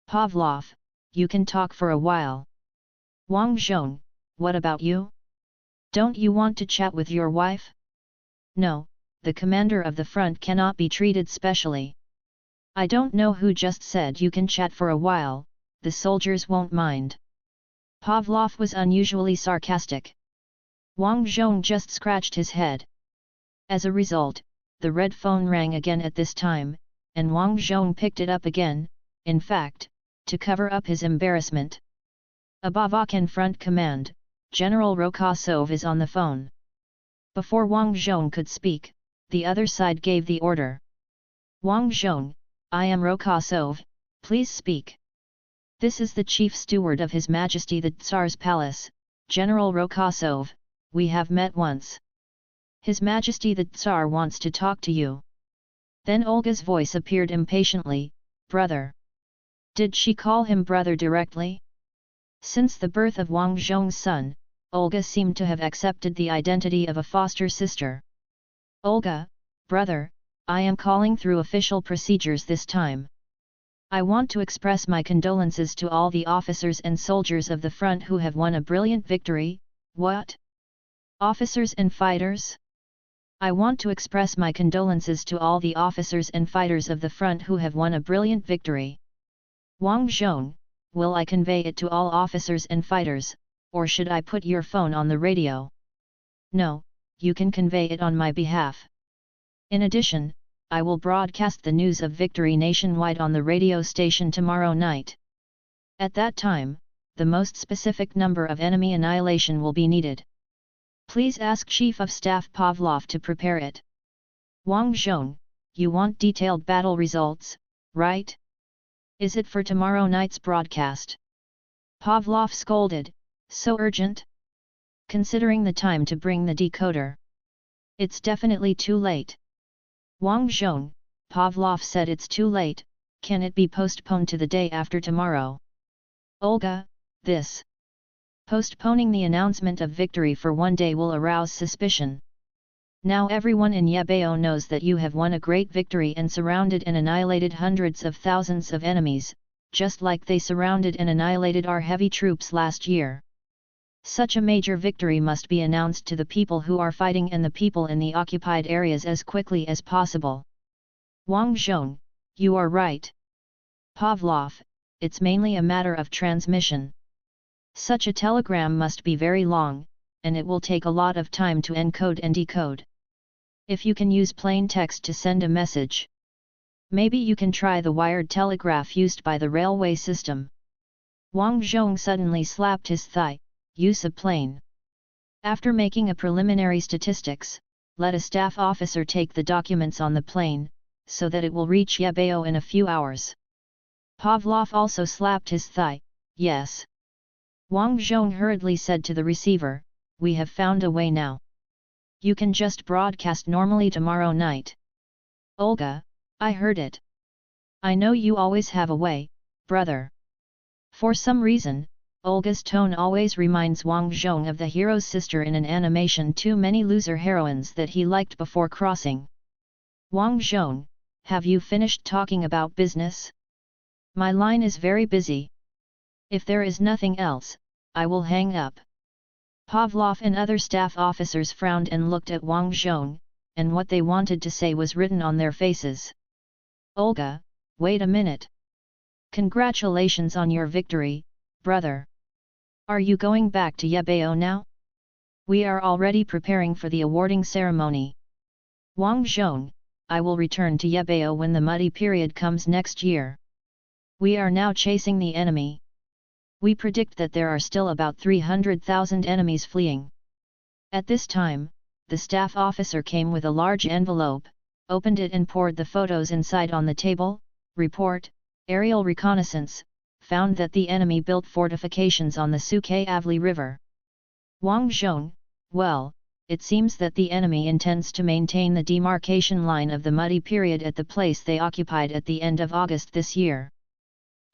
Pavlov, you can talk for a while. Wang Zhong, what about you? Don't you want to chat with your wife? No, the commander of the front cannot be treated specially. I don't know who just said you can chat for a while, the soldiers won't mind. Pavlov was unusually sarcastic. Wang Zhong just scratched his head. As a result, the red phone rang again at this time, and Wang Zhong picked it up again, in fact, to cover up his embarrassment. Above Akin Front Command, General Rokosov is on the phone. Before Wang Zhong could speak, the other side gave the order. Wang Zhong, I am Rokosov, please speak. This is the chief steward of His Majesty the Tsar's palace, General Rokosov, we have met once. His Majesty the Tsar wants to talk to you. Then Olga's voice appeared impatiently, brother. Did she call him brother directly? Since the birth of Wang Zhong's son, Olga seemed to have accepted the identity of a foster sister. Olga, brother, I am calling through official procedures this time. I want to express my condolences to all the officers and soldiers of the front who have won a brilliant victory. What? Officers and fighters? I want to express my condolences to all the officers and fighters of the front who have won a brilliant victory. Wang Zhong, will I convey it to all officers and fighters, or should I put your phone on the radio? No, you can convey it on my behalf. In addition, I will broadcast the news of victory nationwide on the radio station tomorrow night. At that time, the most specific number of enemy annihilation will be needed. Please ask Chief of Staff Pavlov to prepare it. Wang Zhong, you want detailed battle results, right? Is it for tomorrow night's broadcast? Pavlov scolded, so urgent? Considering the time to bring the decoder. It's definitely too late. Wang Zhong, Pavlov said it's too late, can it be postponed to the day after tomorrow? Olga, this. Postponing the announcement of victory for one day will arouse suspicion. Now everyone in Yebao knows that you have won a great victory and surrounded and annihilated hundreds of thousands of enemies, just like they surrounded and annihilated our heavy troops last year. Such a major victory must be announced to the people who are fighting and the people in the occupied areas as quickly as possible. Wang Zhong, you are right. Pavlov, it's mainly a matter of transmission. Such a telegram must be very long, and it will take a lot of time to encode and decode. If you can use plain text to send a message. Maybe you can try the wired telegraph used by the railway system. Wang Zhong suddenly slapped his thigh, use of plain. After making a preliminary statistics, let a staff officer take the documents on the plane, so that it will reach Yebao in a few hours. Pavlov also slapped his thigh, yes. Wang Zhong hurriedly said to the receiver, we have found a way now. You can just broadcast normally tomorrow night. Olga, I heard it. I know you always have a way, brother. For some reason, Olga's tone always reminds Wang Zhong of the hero's sister in an animation Too Many Loser Heroines that he liked before crossing. Wang Zhong, have you finished talking about business? My line is very busy. If there is nothing else, I will hang up. Pavlov and other staff officers frowned and looked at Wang Zhong, and what they wanted to say was written on their faces. Olga, wait a minute. Congratulations on your victory, brother. Are you going back to Yebao now? We are already preparing for the awarding ceremony. Wang Zhong, I will return to Yebao when the muddy period comes next year. We are now chasing the enemy. We predict that there are still about 300,000 enemies fleeing. At this time, the staff officer came with a large envelope, opened it and poured the photos inside on the table. Report, aerial reconnaissance, found that the enemy built fortifications on the Suke-Avli River. Wang Zhong, well, it seems that the enemy intends to maintain the demarcation line of the muddy period at the place they occupied at the end of August this year.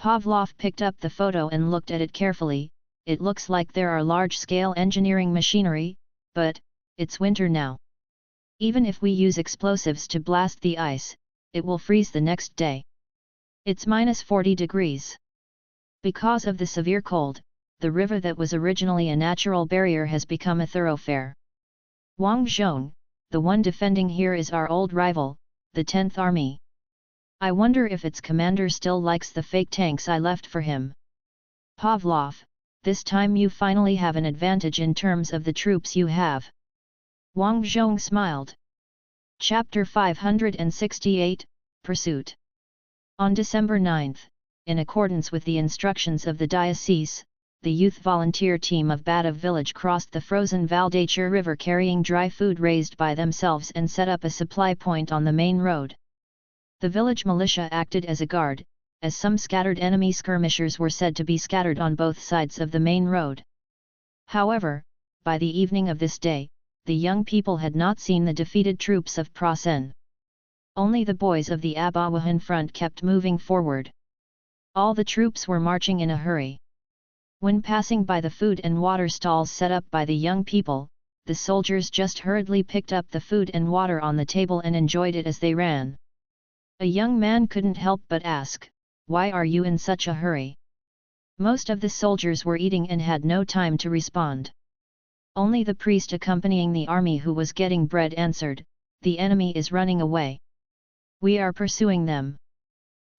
Pavlov picked up the photo and looked at it carefully. It looks like there are large-scale engineering machinery, but it's winter now. Even if we use explosives to blast the ice, it will freeze the next day. It's minus 40 degrees. Because of the severe cold, the river that was originally a natural barrier has become a thoroughfare. Wang Zhong, the one defending here is our old rival, the 10th Army. I wonder if its commander still likes the fake tanks I left for him. Pavlov, this time you finally have an advantage in terms of the troops you have. Wang Zhong smiled. Chapter 568, Pursuit. On December 9, in accordance with the instructions of the diocese, the youth volunteer team of Badov village crossed the frozen Valdachur River carrying dry food raised by themselves and set up a supply point on the main road. The village militia acted as a guard, as some scattered enemy skirmishers were said to be scattered on both sides of the main road. However, by the evening of this day, the young people had not seen the defeated troops of Prasen. Only the boys of the Abawahan front kept moving forward. All the troops were marching in a hurry. When passing by the food and water stalls set up by the young people, the soldiers just hurriedly picked up the food and water on the table and enjoyed it as they ran. A young man couldn't help but ask, "Why are you in such a hurry?" Most of the soldiers were eating and had no time to respond. Only the priest accompanying the army who was getting bread answered, "The enemy is running away. We are pursuing them.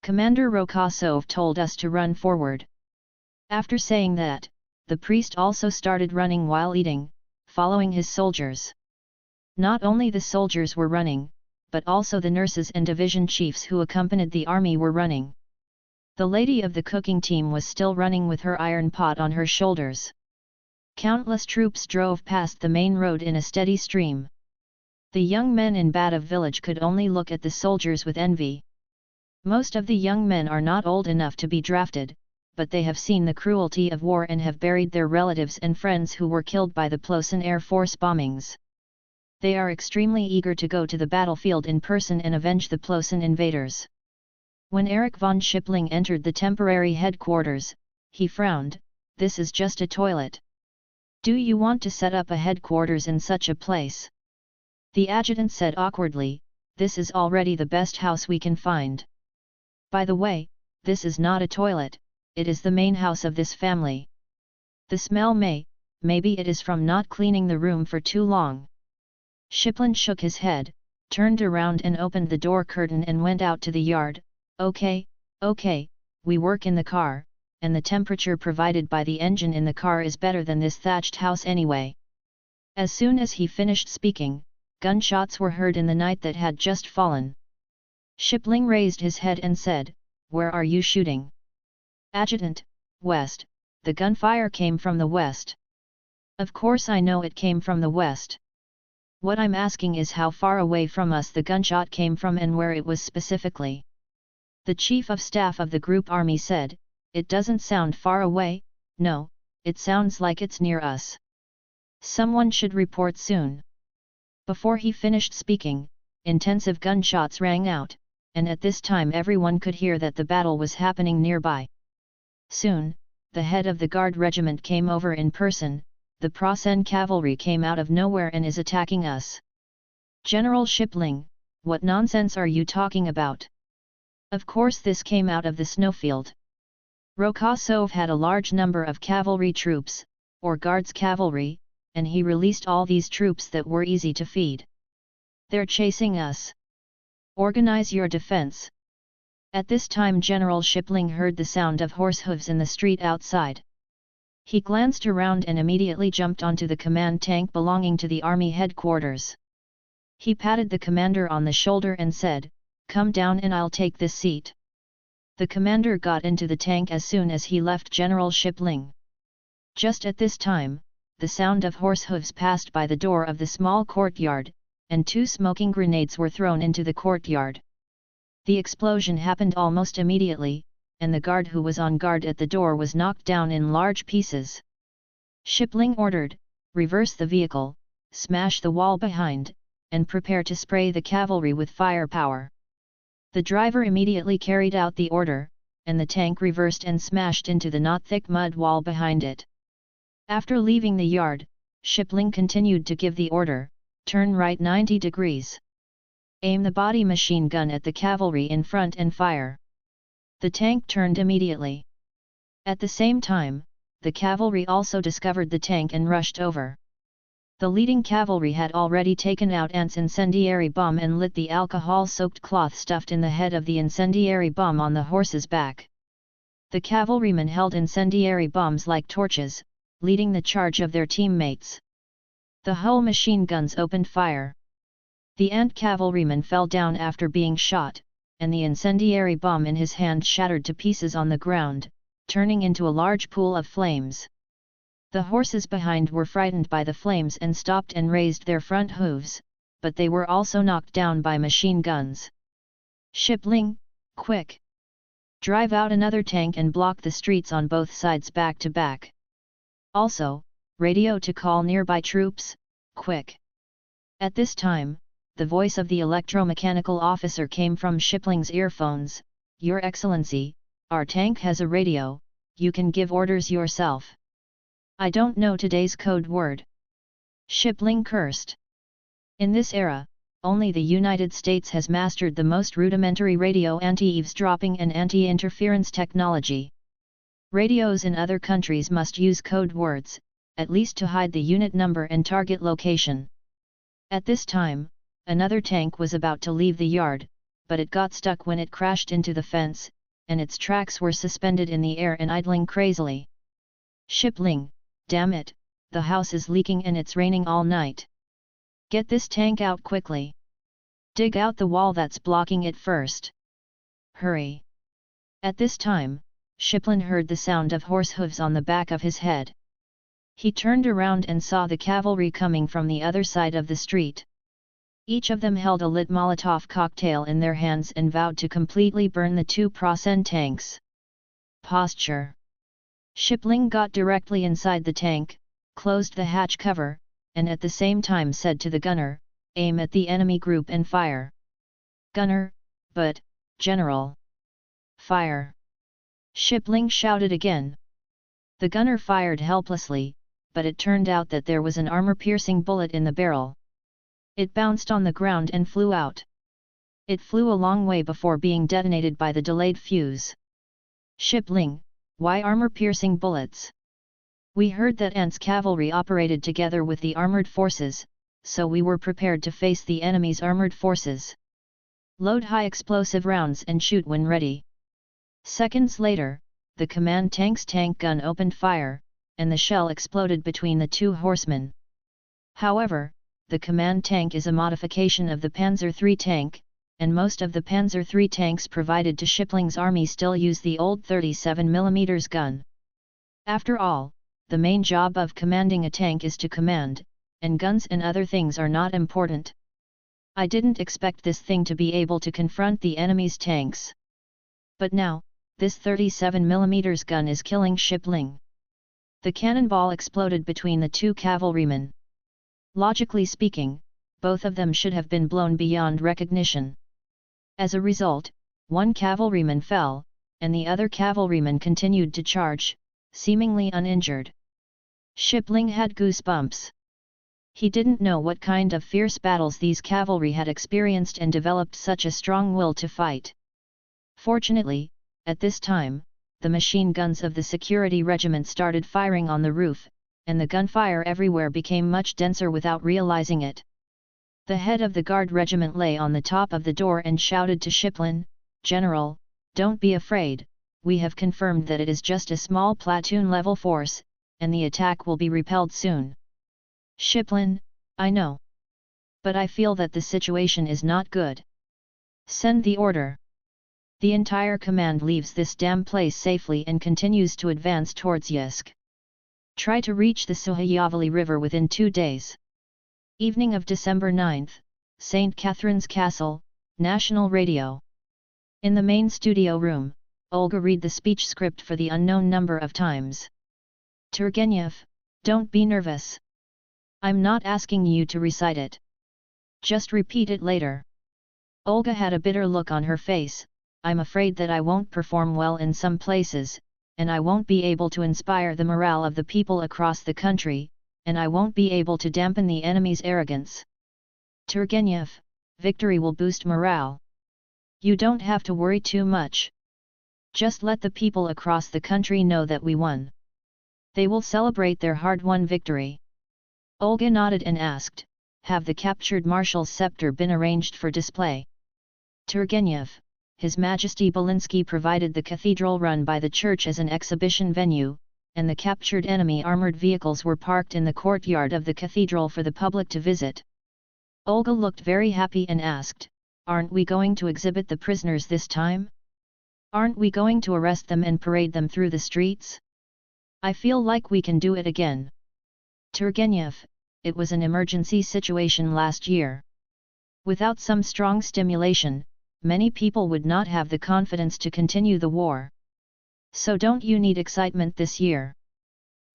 Commander Rokosov told us to run forward." After saying that, the priest also started running while eating, following his soldiers. Not only the soldiers were running, but also the nurses and division chiefs who accompanied the army were running. The lady of the cooking team was still running with her iron pot on her shoulders. Countless troops drove past the main road in a steady stream. The young men in Batav village could only look at the soldiers with envy. Most of the young men are not old enough to be drafted, but they have seen the cruelty of war and have buried their relatives and friends who were killed by the Plosin Air Force bombings. They are extremely eager to go to the battlefield in person and avenge the Plosin invaders. When Erich von Schippling entered the temporary headquarters, he frowned, "This is just a toilet. Do you want to set up a headquarters in such a place?" The adjutant said awkwardly, "This is already the best house we can find. By the way, this is not a toilet, it is the main house of this family. The smell maybe it is from not cleaning the room for too long." Schippling shook his head, turned around and opened the door curtain and went out to the yard. Okay, we work in the car, and the temperature provided by the engine in the car is better than this thatched house anyway." As soon as he finished speaking, gunshots were heard in the night that had just fallen. Schippling raised his head and said, "Where are you shooting?" "Adjutant, west, the gunfire came from the west." "Of course I know it came from the west. What I'm asking is how far away from us the gunshot came from and where it was specifically." The chief of staff of the group army said, "It doesn't sound far away, no, it sounds like it's near us. Someone should report soon." Before he finished speaking, intensive gunshots rang out, and at this time everyone could hear that the battle was happening nearby. Soon, the head of the guard regiment came over in person. "The Prasen cavalry came out of nowhere and is attacking us." "General Schippling, what nonsense are you talking about? Of course this came out of the snowfield. Rokosov had a large number of cavalry troops, or guards cavalry, and he released all these troops that were easy to feed. They're chasing us. Organize your defense." At this time General Schippling heard the sound of horse hooves in the street outside. He glanced around and immediately jumped onto the command tank belonging to the army headquarters. He patted the commander on the shoulder and said, "Come down and I'll take this seat." The commander got into the tank as soon as he left General Schippling. Just at this time, the sound of horse hooves passed by the door of the small courtyard, and 2 smoking grenades were thrown into the courtyard. The explosion happened almost immediately, and the guard who was on guard at the door was knocked down in large pieces. Schippling ordered, "Reverse the vehicle, smash the wall behind, and prepare to spray the cavalry with firepower." The driver immediately carried out the order, and the tank reversed and smashed into the not thick mud wall behind it. After leaving the yard, Schippling continued to give the order, "Turn right 90 degrees. Aim the body machine gun at the cavalry in front and fire." The tank turned immediately. At the same time, the cavalry also discovered the tank and rushed over. The leading cavalry had already taken out Ant's incendiary bomb and lit the alcohol-soaked cloth stuffed in the head of the incendiary bomb on the horse's back. The cavalrymen held incendiary bombs like torches, leading the charge of their teammates. The whole machine guns opened fire. The Ant cavalryman fell down after being shot, and the incendiary bomb in his hand shattered to pieces on the ground, turning into a large pool of flames. The horses behind were frightened by the flames and stopped and raised their front hooves, but they were also knocked down by machine guns. "Schippling, quick! Drive out another tank and block the streets on both sides back to back. Also, radio to call nearby troops, quick!" At this time, the voice of the electromechanical officer came from Schippling's earphones, "Your Excellency, our tank has a radio, you can give orders yourself." "I don't know today's code word." Shipling cursed. In this era, only the United States has mastered the most rudimentary radio anti-eavesdropping and anti-interference technology. Radios in other countries must use code words, at least to hide the unit number and target location. At this time, another tank was about to leave the yard, but it got stuck when it crashed into the fence, and its tracks were suspended in the air and idling crazily. Shipling, damn it, the house is leaking and it's raining all night. Get this tank out quickly. Dig out the wall that's blocking it first. Hurry. At this time, Shipling heard the sound of horse hooves on the back of his head. He turned around and saw the cavalry coming from the other side of the street. Each of them held a lit Molotov cocktail in their hands and vowed to completely burn the 2% tanks. Posture. Shipling got directly inside the tank, closed the hatch cover, and at the same time said to the gunner, "Aim at the enemy group and fire." "Gunner, but, General." "Fire!" Shipling shouted again. The gunner fired helplessly, but it turned out that there was an armor-piercing bullet in the barrel. It bounced on the ground and flew out. It flew a long way before being detonated by the delayed fuse. "Shipling, why armor-piercing bullets?" "We heard that Ant's cavalry operated together with the armored forces, so we were prepared to face the enemy's armored forces. Load high explosive rounds and shoot when ready." Seconds later, the command tank's tank gun opened fire, and the shell exploded between the two horsemen. However, the command tank is a modification of the Panzer III tank, and most of the Panzer III tanks provided to Shipling's army still use the old 37mm gun. After all, the main job of commanding a tank is to command, and guns and other things are not important. I didn't expect this thing to be able to confront the enemy's tanks. But now, this 37mm gun is killing Shipling. The cannonball exploded between the two cavalrymen. Logically speaking, both of them should have been blown beyond recognition. As a result, one cavalryman fell, and the other cavalryman continued to charge, seemingly uninjured. Shipling had goosebumps. He didn't know what kind of fierce battles these cavalry had experienced and developed such a strong will to fight. Fortunately, at this time, the machine guns of the security regiment started firing on the roof, and the gunfire everywhere became much denser without realizing it. The head of the guard regiment lay on the top of the door and shouted to Shipling, "General, don't be afraid, we have confirmed that it is just a small platoon-level force, and the attack will be repelled soon." "Shipling, I know. But I feel that the situation is not good." "Send the order." The entire command leaves this damn place safely and continues to advance towards Yeysk. Try to reach the Suhayavali River within 2 days. Evening of December 9, St. Catherine's Castle, National Radio. In the main studio room, Olga read the speech script for the unknown number of times. "Turgenev, don't be nervous. I'm not asking you to recite it. Just repeat it later." Olga had a bitter look on her face. "I'm afraid that I won't perform well in some places, and I won't be able to inspire the morale of the people across the country, and I won't be able to dampen the enemy's arrogance." "Turgenev, victory will boost morale. You don't have to worry too much. Just let the people across the country know that we won. They will celebrate their hard-won victory." Olga nodded and asked, "Have the captured marshal's scepter been arranged for display?" "Turgenev, His Majesty Belinsky provided the cathedral run by the church as an exhibition venue, and the captured enemy armored vehicles were parked in the courtyard of the cathedral for the public to visit." Olga looked very happy and asked, "Aren't we going to exhibit the prisoners this time? Aren't we going to arrest them and parade them through the streets? I feel like we can do it again." "Turgenev, it was an emergency situation last year. Without some strong stimulation, many people would not have the confidence to continue the war. So don't you need excitement this year?"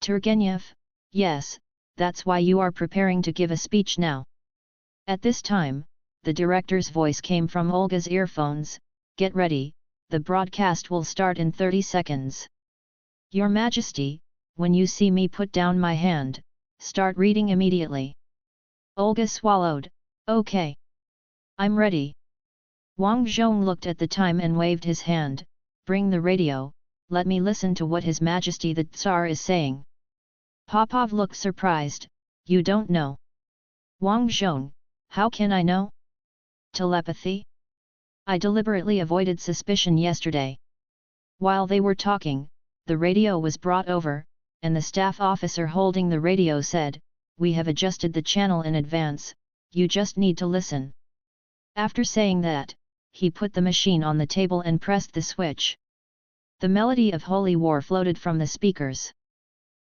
"Turgenev, yes, that's why you are preparing to give a speech now." At this time, the director's voice came from Olga's earphones, "Get ready, the broadcast will start in 30 seconds. Your Majesty, when you see me put down my hand, start reading immediately." Olga swallowed. Okay. I'm ready. Wang Zhong looked at the time and waved his hand. Bring the radio, let me listen to what His Majesty the Tsar is saying. Popov looked surprised. You don't know? Wang Zhong, how can I know? Telepathy? I deliberately avoided suspicion yesterday. While they were talking, the radio was brought over, and the staff officer holding the radio said, "We have adjusted the channel in advance, you just need to listen." After saying that, he put the machine on the table and pressed the switch. The melody of Holy War floated from the speakers.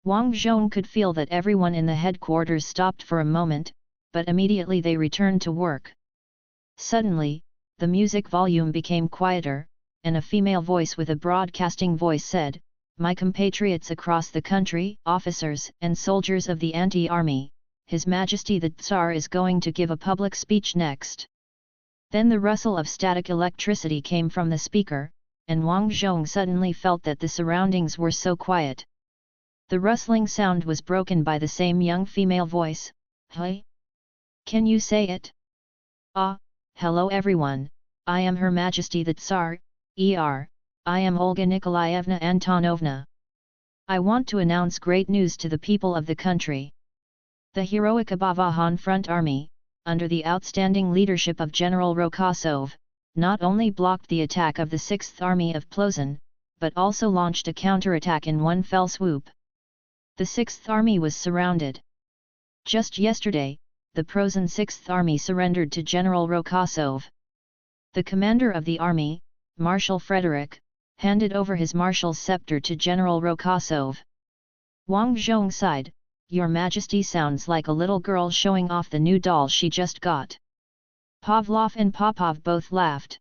Wang Zhong could feel that everyone in the headquarters stopped for a moment, but immediately they returned to work. Suddenly, the music volume became quieter, and a female voice with a broadcasting voice said, "My compatriots across the country, officers and soldiers of the anti-army, His Majesty the Tsar is going to give a public speech next." Then the rustle of static electricity came from the speaker, and Wang Zhong suddenly felt that the surroundings were so quiet. The rustling sound was broken by the same young female voice, "Hey? Can you say it?" "Ah, hello everyone, I am Her Majesty the Tsar, I am Olga Nikolaevna Antonovna. I want to announce great news to the people of the country. The heroic Abavahan Front Army, under the outstanding leadership of General Rokosov, not only blocked the attack of the 6th Army of Plozin, but also launched a counterattack in one fell swoop. The 6th Army was surrounded. Just yesterday, the Plozin 6th Army surrendered to General Rokosov. The commander of the army, Marshal Frederick, handed over his marshal's scepter to General Rokosov. Wang Zhong sighed, "Your Majesty sounds like a little girl showing off the new doll she just got." Pavlov and Popov both laughed.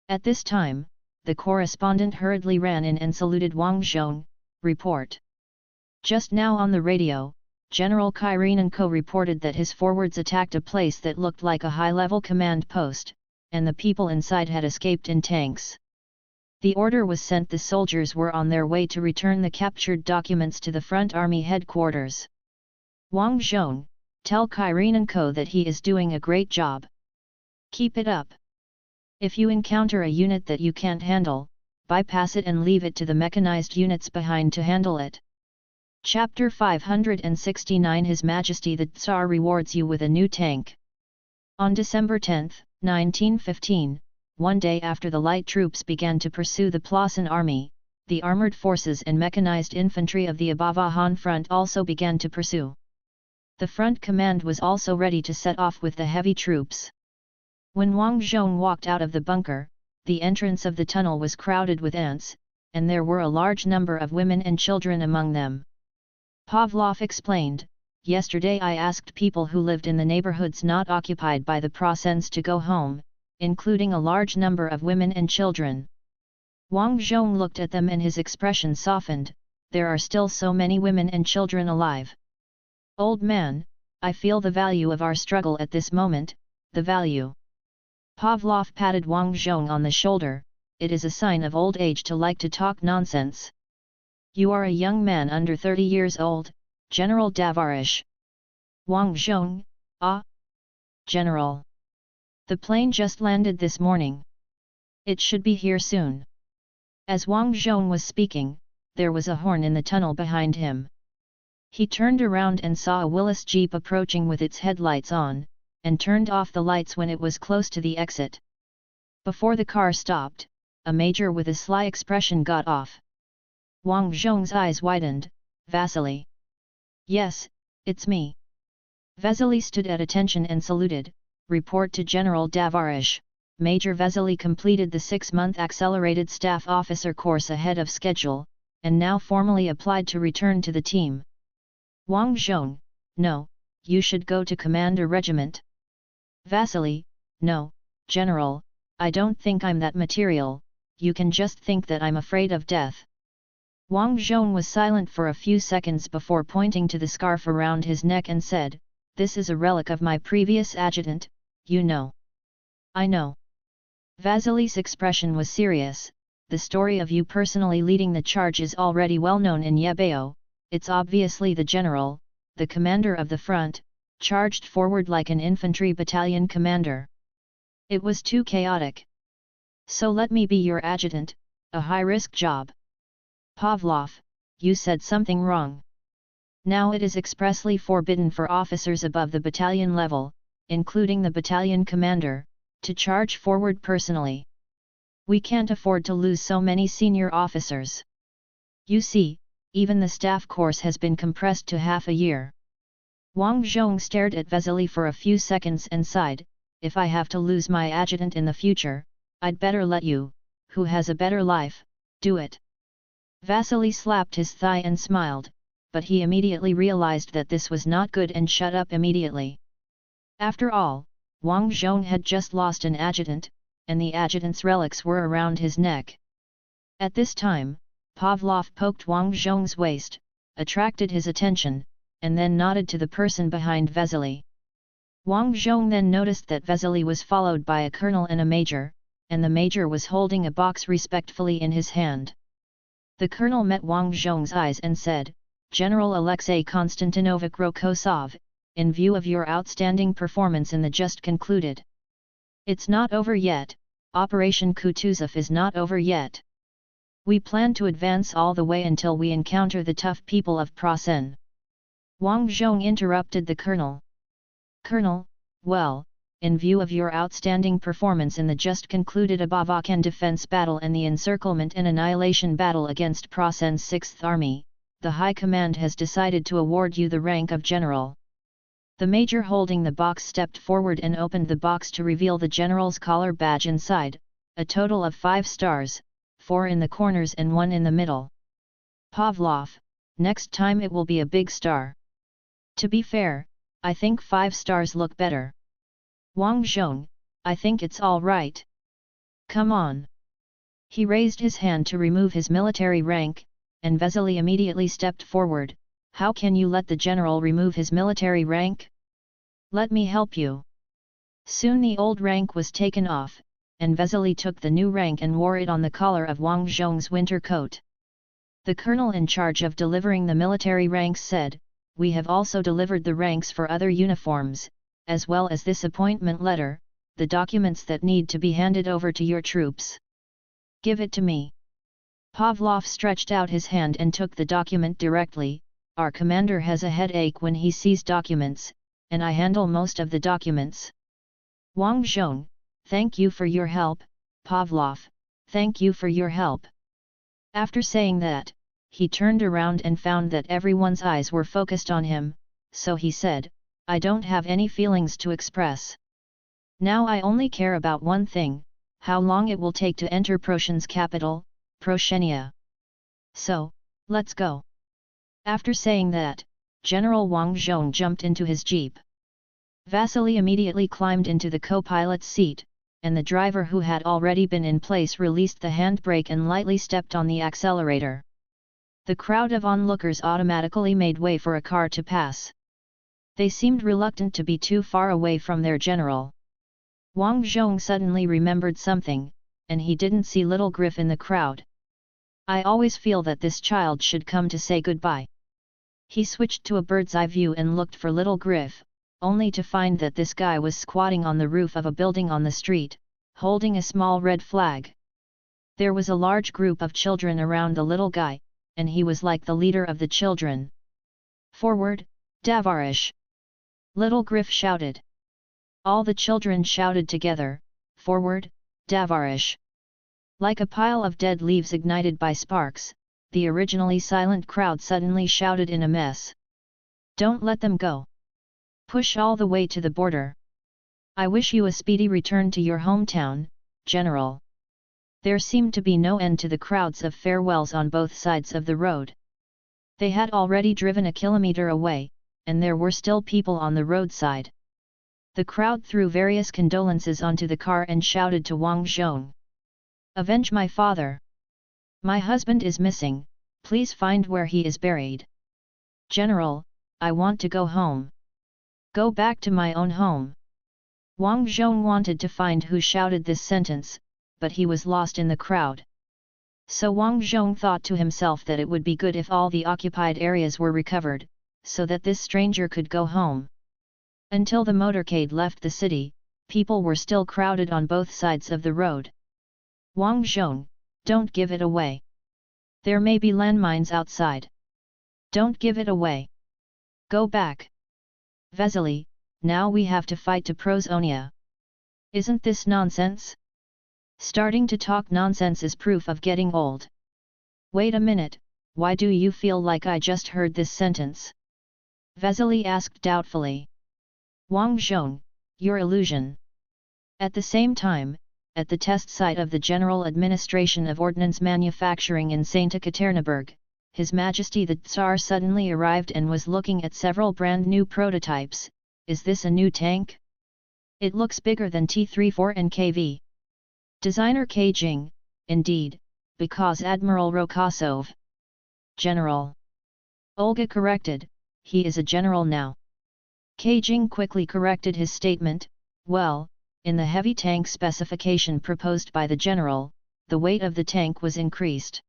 At this time, the correspondent hurriedly ran in and saluted Wang Zhong. "Report." Just now on the radio, General Kyrenenko reported that his forwards attacked a place that looked like a high-level command post, and the people inside had escaped in tanks. The order was sent. The soldiers were on their way to return the captured documents to the front army headquarters. "Wang Zhong, tell Kyrenenko that he is doing a great job. Keep it up. If you encounter a unit that you can't handle, bypass it and leave it to the mechanized units behind to handle it." Chapter 569 His Majesty the Tsar rewards you with a new tank. On December 10, 1915, one day after the light troops began to pursue the Plossin army, the armored forces and mechanized infantry of the Abavahan front also began to pursue. The front command was also ready to set off with the heavy troops. When Wang Zhong walked out of the bunker, the entrance of the tunnel was crowded with ants, and there were a large number of women and children among them. Pavlov explained, "Yesterday I asked people who lived in the neighborhoods not occupied by the Prosens to go home, including a large number of women and children." Wang Zhong looked at them and his expression softened. "There are still so many women and children alive. Old man, I feel the value of our struggle at this moment, the value." Pavlov patted Wang Zhong on the shoulder. "It is a sign of old age to like to talk nonsense. You are a young man under 30 years old, General Davarish." Wang Zhong, "Ah? General. The plane just landed this morning. It should be here soon." As Wang Zhong was speaking, there was a horn in the tunnel behind him. He turned around and saw a Willis Jeep approaching with its headlights on, and turned off the lights when it was close to the exit. Before the car stopped, a major with a sly expression got off. Wang Zhong's eyes widened. "Vasily." "Yes, it's me." Vasily stood at attention and saluted. "Report to General Davarish. Major Vasily completed the 6-month accelerated staff officer course ahead of schedule, and now formally applied to return to the team." Wang Zhong, "No, you should go to command a regiment." Vasily, "No, General, I don't think I'm that material, you can just think that I'm afraid of death." Wang Zhong was silent for a few seconds before pointing to the scarf around his neck and said, "This is a relic of my previous adjutant, you know." "I know." Vasily's expression was serious. "The story of you personally leading the charge is already well known in Yebeo, it's obviously the general, the commander of the front, charged forward like an infantry battalion commander. It was too chaotic. So let me be your adjutant, a high-risk job. Pavlov, you said something wrong. Now it is expressly forbidden for officers above the battalion level, including the battalion commander, to charge forward personally. We can't afford to lose so many senior officers. You see, even the staff course has been compressed to half a year. Wang Zhong stared at Vesely for a few seconds and sighed, if I have to lose my adjutant in the future, I'd better let you, who has a better life, do it. Vasily slapped his thigh and smiled, but he immediately realized that this was not good and shut up immediately. After all, Wang Zhong had just lost an adjutant, and the adjutant's relics were around his neck. At this time, Pavlov poked Wang Zhong's waist, attracted his attention, and then nodded to the person behind Vesely. Wang Zhong then noticed that Vesely was followed by a colonel and a major, and the major was holding a box respectfully in his hand. The colonel met Wang Zhong's eyes and said, General Alexei Konstantinovich Rokosov, in view of your outstanding performance in the just concluded. It's not over yet, Operation Kutuzov is not over yet. We plan to advance all the way until we encounter the tough people of Prasen. Wang Zhong interrupted the colonel. Colonel, well, in view of your outstanding performance in the just concluded Abavakan defense battle and the encirclement and annihilation battle against Prasen's 6th Army, the High Command has decided to award you the rank of General. The major holding the box stepped forward and opened the box to reveal the general's collar badge inside, a total of 5 stars, 4 in the corners and 1 in the middle. Pavlov, next time it will be a big star. To be fair, I think 5 stars look better. Wang Zhong, I think it's all right. Come on. He raised his hand to remove his military rank, and Vesely immediately stepped forward. How can you let the general remove his military rank? Let me help you. Soon the old rank was taken off, and Vesely took the new rank and wore it on the collar of Wang Zhong's winter coat. The colonel in charge of delivering the military ranks said, We have also delivered the ranks for other uniforms, as well as this appointment letter, the documents that need to be handed over to your troops. Give it to me. Pavlov stretched out his hand and took the document directly. Our commander has a headache when he sees documents, and I handle most of the documents. Wang Zhong, thank you for your help, Pavlov, thank you for your help. After saying that, he turned around and found that everyone's eyes were focused on him, so he said, I don't have any feelings to express. Now I only care about one thing, how long it will take to enter Prosian's capital, Proshenia. So, let's go. After saying that, General Wang Zhong jumped into his jeep. Vasily immediately climbed into the co-pilot's seat, and the driver who had already been in place released the handbrake and lightly stepped on the accelerator. The crowd of onlookers automatically made way for a car to pass. They seemed reluctant to be too far away from their general. Wang Zhong suddenly remembered something, and he didn't see little Griff in the crowd. I always feel that this child should come to say goodbye. He switched to a bird's eye view and looked for little Griff, only to find that this guy was squatting on the roof of a building on the street, holding a small red flag. There was a large group of children around the little guy, and he was like the leader of the children. Forward, Davarish! Little Griff shouted. All the children shouted together, Forward, Davarish! Like a pile of dead leaves ignited by sparks, the originally silent crowd suddenly shouted in a mess. Don't let them go! Push all the way to the border! I wish you a speedy return to your hometown, General. There seemed to be no end to the crowds of farewells on both sides of the road. They had already driven a kilometer away, and there were still people on the roadside. The crowd threw various condolences onto the car and shouted to Wang Zhong. Avenge my father! My husband is missing, please find where he is buried. General, I want to go home. Go back to my own home. Wang Zhong wanted to find who shouted this sentence, but he was lost in the crowd. So Wang Zhong thought to himself that it would be good if all the occupied areas were recovered, so that this stranger could go home. Until the motorcade left the city, people were still crowded on both sides of the road. Wang Zhong, don't give it away. There may be landmines outside. Don't give it away. Go back. Vesely, now we have to fight to Prosonia. Isn't this nonsense? Starting to talk nonsense is proof of getting old. Wait a minute, why do you feel like I just heard this sentence? Vesely asked doubtfully. Wang Zhong, your illusion. At the same time, at the test site of the General Administration of Ordnance Manufacturing in St. Ekaterinburg, His Majesty the Tsar suddenly arrived and was looking at several brand new prototypes. Is this a new tank? It looks bigger than T-34 and KV. Designer K. Jing, indeed, because Admiral Rokosov. General. Olga corrected, he is a general now. K. Jing quickly corrected his statement, well, in the heavy tank specification proposed by the general, the weight of the tank was increased.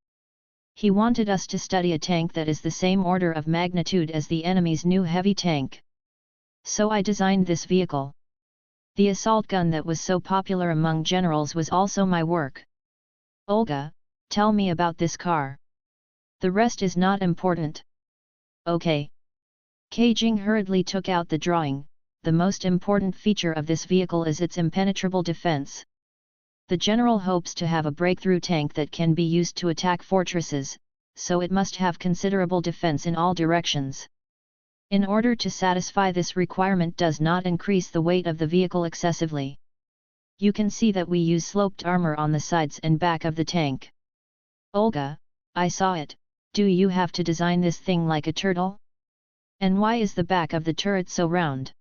He wanted us to study a tank that is the same order of magnitude as the enemy's new heavy tank. So I designed this vehicle. The assault gun that was so popular among generals was also my work. Olga, tell me about this car. The rest is not important. Okay. K. Jing hurriedly took out the drawing. The most important feature of this vehicle is its impenetrable defense. The general hopes to have a breakthrough tank that can be used to attack fortresses, so it must have considerable defense in all directions. In order to satisfy this requirement does not increase the weight of the vehicle excessively. You can see that we use sloped armor on the sides and back of the tank. Olga, I saw it, do you have to design this thing like a turtle? And why is the back of the turret so round?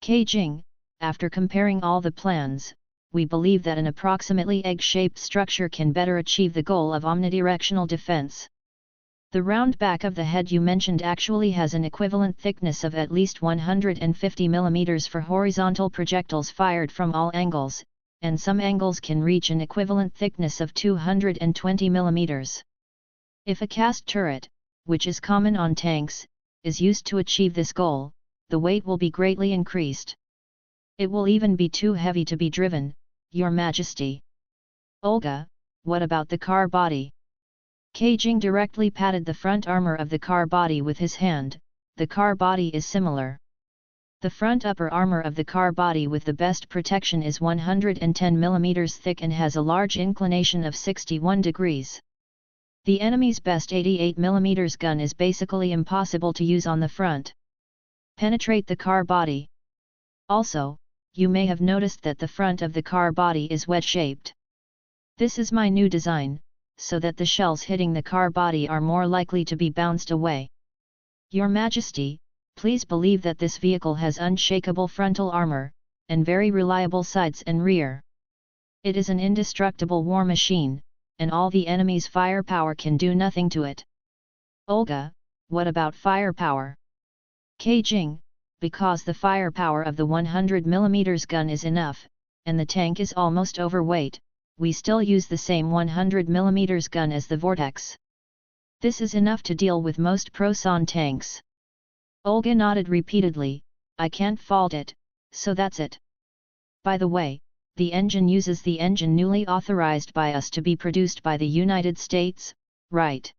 K. Jing, after comparing all the plans, we believe that an approximately egg-shaped structure can better achieve the goal of omnidirectional defense. The round back of the head you mentioned actually has an equivalent thickness of at least 150 mm for horizontal projectiles fired from all angles, and some angles can reach an equivalent thickness of 220 mm. If a cast turret, which is common on tanks, is used to achieve this goal, the weight will be greatly increased. It will even be too heavy to be driven, Your Majesty. Olga, what about the car body? K. Jing directly patted the front armor of the car body with his hand. The car body is similar. The front upper armor of the car body with the best protection is 110 mm thick and has a large inclination of 61 degrees. The enemy's best 88 mm gun is basically impossible to use on the front. Penetrate the car body. Also, you may have noticed that the front of the car body is wedge-shaped. This is my new design, so that the shells hitting the car body are more likely to be bounced away. Your Majesty, please believe that this vehicle has unshakable frontal armor, and very reliable sides and rear. It is an indestructible war machine, and all the enemy's firepower can do nothing to it. Olga, what about firepower? K. Jing, because the firepower of the 100 mm gun is enough, and the tank is almost overweight, we still use the same 100 mm gun as the Vortex. This is enough to deal with most Proson tanks. Olga nodded repeatedly, I can't fault it, so that's it. By the way, the engine uses the engine newly authorized by us to be produced by the United States, right?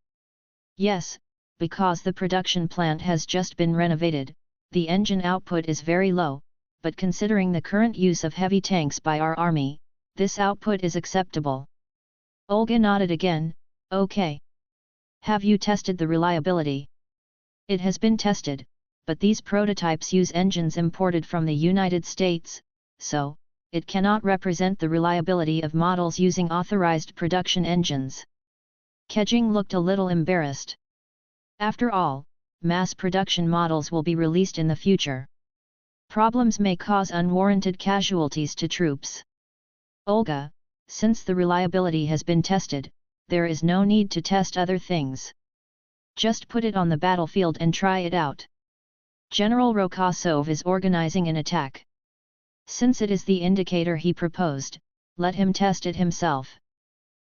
Yes, because the production plant has just been renovated, the engine output is very low, but considering the current use of heavy tanks by our army, this output is acceptable. Olga nodded again, okay. Have you tested the reliability? It has been tested, but these prototypes use engines imported from the United States, so, it cannot represent the reliability of models using authorized production engines. K. Jing looked a little embarrassed. After all, mass production models will be released in the future. Problems may cause unwarranted casualties to troops. Olga, since the reliability has been tested, there is no need to test other things. Just put it on the battlefield and try it out. General Rokosov is organizing an attack. Since it is the indicator he proposed, let him test it himself.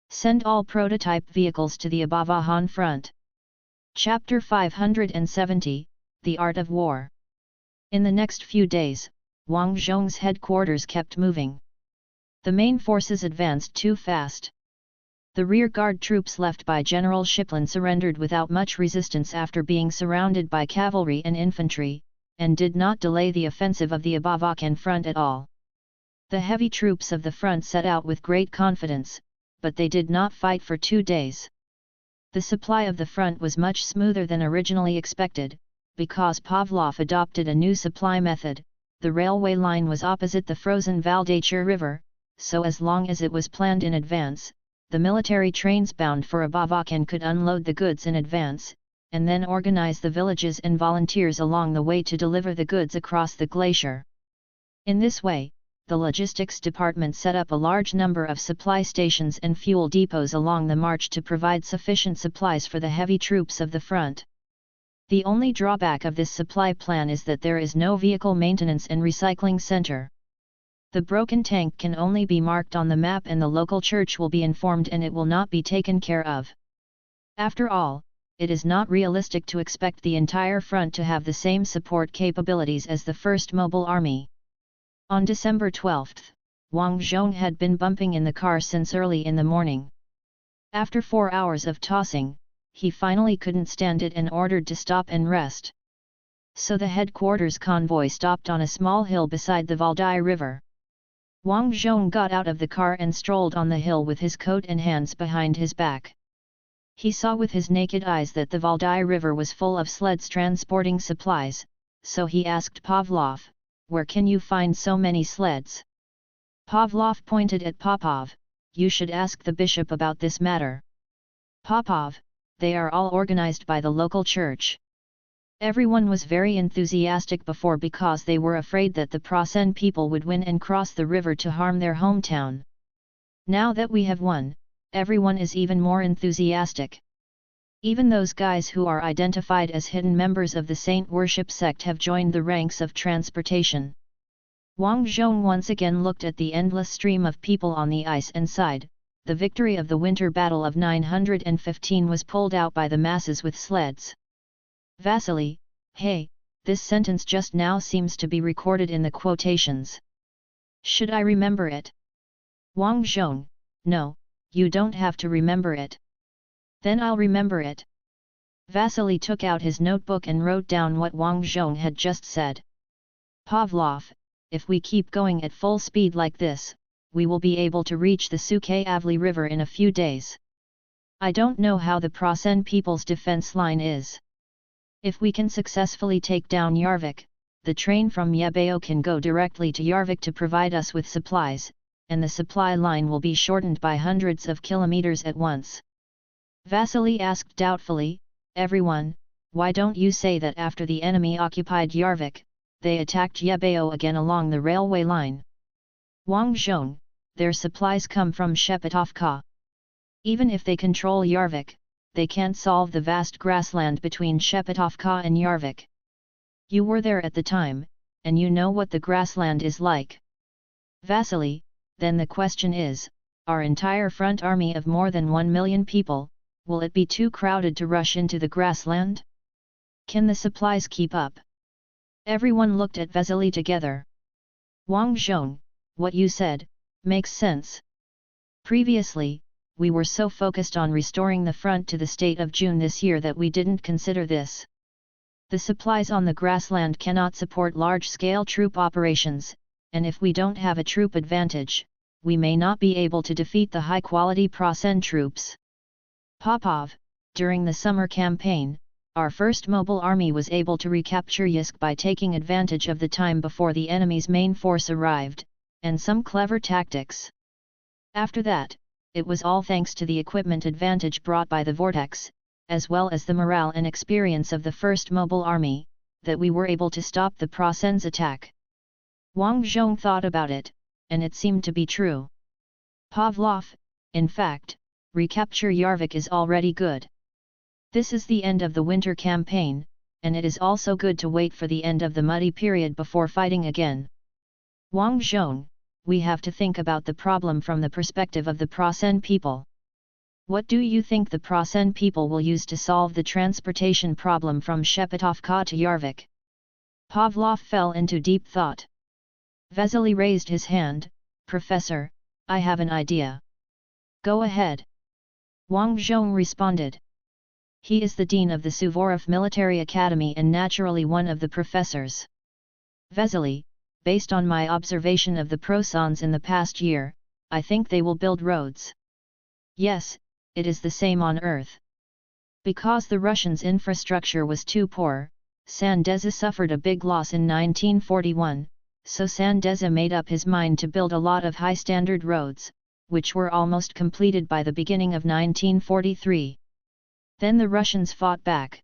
Send all prototype vehicles to the Abavahan front. Chapter 570, The Art of War. In the next few days, Wang Zhong's headquarters kept moving. The main forces advanced too fast. The rearguard troops left by General Shiplin surrendered without much resistance after being surrounded by cavalry and infantry, and did not delay the offensive of the above Akin front at all. The heavy troops of the front set out with great confidence, but they did not fight for 2 days. The supply of the front was much smoother than originally expected, because Pavlov adopted a new supply method. The railway line was opposite the frozen Valdachur River, so as long as it was planned in advance, the military trains bound for above Akin could unload the goods in advance, and then organize the villages and volunteers along the way to deliver the goods across the glacier. In this way, the logistics department set up a large number of supply stations and fuel depots along the march to provide sufficient supplies for the heavy troops of the front. The only drawback of this supply plan is that there is no vehicle maintenance and recycling center. The broken tank can only be marked on the map and the local church will be informed and it will not be taken care of. After all, it is not realistic to expect the entire front to have the same support capabilities as the 1st Mobile Army. On December 12, Wang Zhong had been bumping in the car since early in the morning. After 4 hours of tossing, he finally couldn't stand it and ordered to stop and rest. So the headquarters convoy stopped on a small hill beside the Valdai River. Wang Zhong got out of the car and strolled on the hill with his coat and hands behind his back. He saw with his naked eyes that the Valdai River was full of sleds transporting supplies, so he asked Pavlov, "Where can you find so many sleds?" Pavlov pointed at Popov, "You should ask the bishop about this matter." "Popov, they are all organized by the local church." Everyone was very enthusiastic before because they were afraid that the Prasen people would win and cross the river to harm their hometown. Now that we have won, everyone is even more enthusiastic. Even those guys who are identified as hidden members of the saint worship sect have joined the ranks of transportation. Wang Zhong once again looked at the endless stream of people on the ice and sighed. The victory of the winter battle of 915 was pulled out by the masses with sleds. Vasily, hey, this sentence just now seems to be recorded in the quotations. Should I remember it? Wang Zhong, no, you don't have to remember it. Then I'll remember it. Vasily took out his notebook and wrote down what Wang Zhong had just said. Pavlov, if we keep going at full speed like this, we will be able to reach the Sukhayavli River in a few days. I don't know how the Prasen people's defense line is. If we can successfully take down Yarvik, the train from Yebeo can go directly to Yarvik to provide us with supplies, and the supply line will be shortened by hundreds of kilometers at once. Vasily asked doubtfully, "Everyone, why don't you say that after the enemy occupied Yarvik, they attacked Yebeo again along the railway line?" Wang Zhong, their supplies come from Shepetovka. Even if they control Yarvik, they can't solve the vast grassland between Shepetovka and Yarvik. You were there at the time, and you know what the grassland is like. Vasily, then the question is, our entire front army of more than 1 million people, will it be too crowded to rush into the grassland? Can the supplies keep up? Everyone looked at Vasily together. Wang Zhong, what you said, makes sense. Previously, we were so focused on restoring the front to the state of June this year that we didn't consider this. The supplies on the grassland cannot support large-scale troop operations, and if we don't have a troop advantage, we may not be able to defeat the high-quality Prasen troops. Popov, during the summer campaign, our 1st Mobile Army was able to recapture Yeysk by taking advantage of the time before the enemy's main force arrived, and some clever tactics. After that, it was all thanks to the equipment advantage brought by the Vortex, as well as the morale and experience of the 1st Mobile Army, that we were able to stop the Prasen's attack. Wang Zhong thought about it, and it seemed to be true. Pavlov, in fact, recapture Yarvik is already good. This is the end of the winter campaign, and it is also good to wait for the end of the muddy period before fighting again. Wang Zhong, we have to think about the problem from the perspective of the Prasen people. What do you think the Prasen people will use to solve the transportation problem from Shepetovka to Yarvik? Pavlov fell into deep thought. Vesely raised his hand. Professor, I have an idea. Go ahead. Wang Zhong responded. He is the dean of the Suvorov Military Academy and naturally one of the professors. Vesely, based on my observation of the prosons in the past year, I think they will build roads. Yes, it is the same on Earth. Because the Russians' infrastructure was too poor, Sandeza suffered a big loss in 1941, so Sandeza made up his mind to build a lot of high-standard roads, which were almost completed by the beginning of 1943. Then the Russians fought back.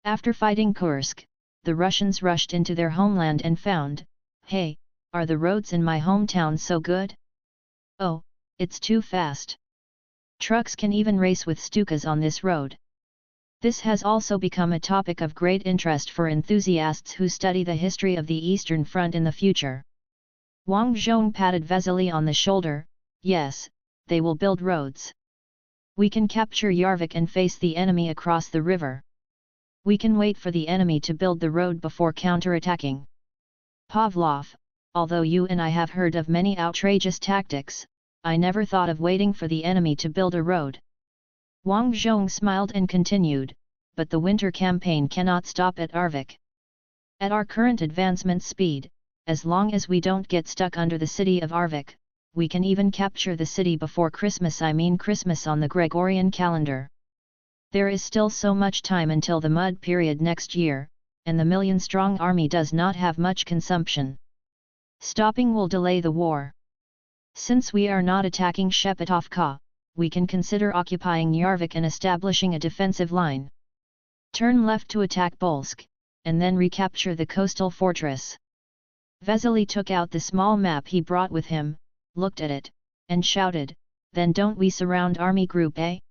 After fighting Kursk, the Russians rushed into their homeland and found, hey, are the roads in my hometown so good? Oh, it's too fast. Trucks can even race with Stukas on this road. This has also become a topic of great interest for enthusiasts who study the history of the Eastern Front in the future. Wang Zhong patted Vesely on the shoulder. Yes, they will build roads. We can capture Yarvik and face the enemy across the river. We can wait for the enemy to build the road before counterattacking. Pavlov, although you and I have heard of many outrageous tactics, I never thought of waiting for the enemy to build a road. Wang Zhong smiled and continued, but the winter campaign cannot stop at Yarvik. At our current advancement speed, as long as we don't get stuck under the city of Yarvik, we can even capture the city before Christmas, I mean Christmas on the Gregorian calendar. There is still so much time until the mud period next year, and the million-strong army does not have much consumption. Stopping will delay the war. Since we are not attacking Shepetovka, we can consider occupying Yarvik and establishing a defensive line. Turn left to attack Bolsk, and then recapture the coastal fortress. Vesely took out the small map he brought with him, looked at it, and shouted, then don't we surround Army Group A?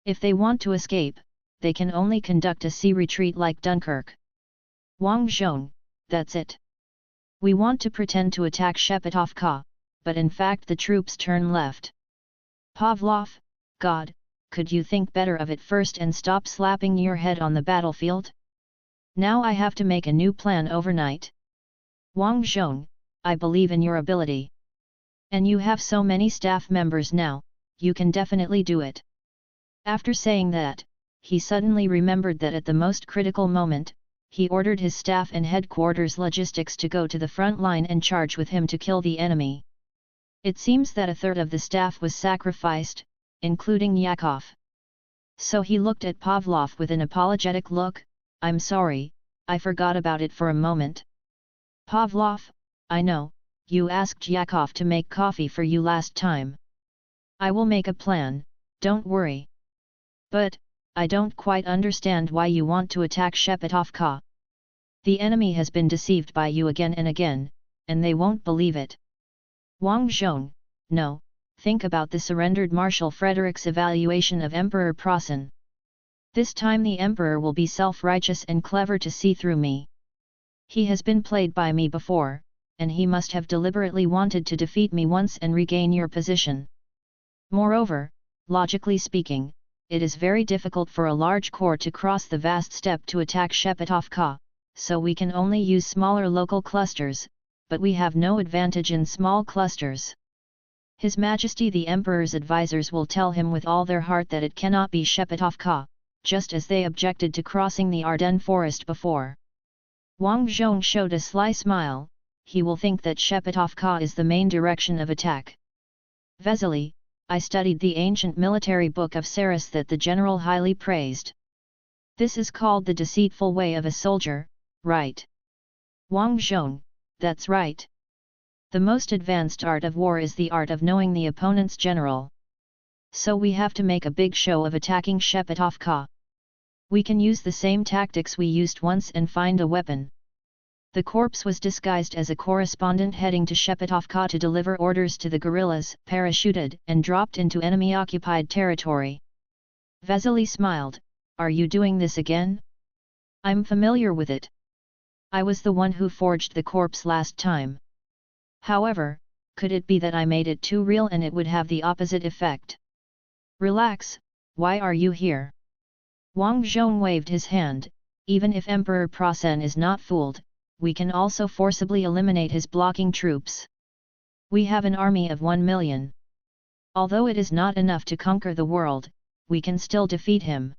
If they want to escape, they can only conduct a sea retreat like Dunkirk. Wang Zhong, that's it. We want to pretend to attack Shepetovka, but in fact the troops turn left. Pavlov, God, could you think better of it first and stop slapping your head on the battlefield? Now I have to make a new plan overnight. Wang Zhong, I believe in your ability. And you have so many staff members now, you can definitely do it. After saying that, he suddenly remembered that at the most critical moment, he ordered his staff and headquarters logistics to go to the front line and charge with him to kill the enemy. It seems that a third of the staff was sacrificed, including Yakov. So he looked at Pavlov with an apologetic look. I'm sorry, I forgot about it for a moment. Pavlov, I know, you asked Yakov to make coffee for you last time. I will make a plan, don't worry. But, I don't quite understand why you want to attack Shepetovka. The enemy has been deceived by you again and again, and they won't believe it. Wang Zhong, no, think about the surrendered Marshal Frederick's evaluation of Emperor Prosen. This time the Emperor will be self-righteous and clever to see through me. He has been played by me before, and he must have deliberately wanted to defeat me once and regain your position. Moreover, logically speaking, it is very difficult for a large corps to cross the vast steppe to attack Shepetovka, so we can only use smaller local clusters, but we have no advantage in small clusters. His Majesty the Emperor's advisors will tell him with all their heart that it cannot be Shepetovka, just as they objected to crossing the Ardennes forest before. Wang Zhong showed a sly smile. He will think that Shepetovka is the main direction of attack. Vesely, I studied the ancient military book of Saris that the general highly praised. This is called the deceitful way of a soldier, right? Wang Zhong, that's right. The most advanced art of war is the art of knowing the opponent's general. So we have to make a big show of attacking Shepetovka. We can use the same tactics we used once and find a weapon. The corpse was disguised as a correspondent heading to Shepetovka to deliver orders to the guerrillas, parachuted and dropped into enemy-occupied territory. Vesely smiled, are you doing this again? I'm familiar with it. I was the one who forged the corpse last time. However, could it be that I made it too real and it would have the opposite effect? Relax, why are you here? Wang Zhong waved his hand, even if Emperor Prosen is not fooled, we can also forcibly eliminate his blocking troops. We have an army of 1 million. Although it is not enough to conquer the world, we can still defeat him.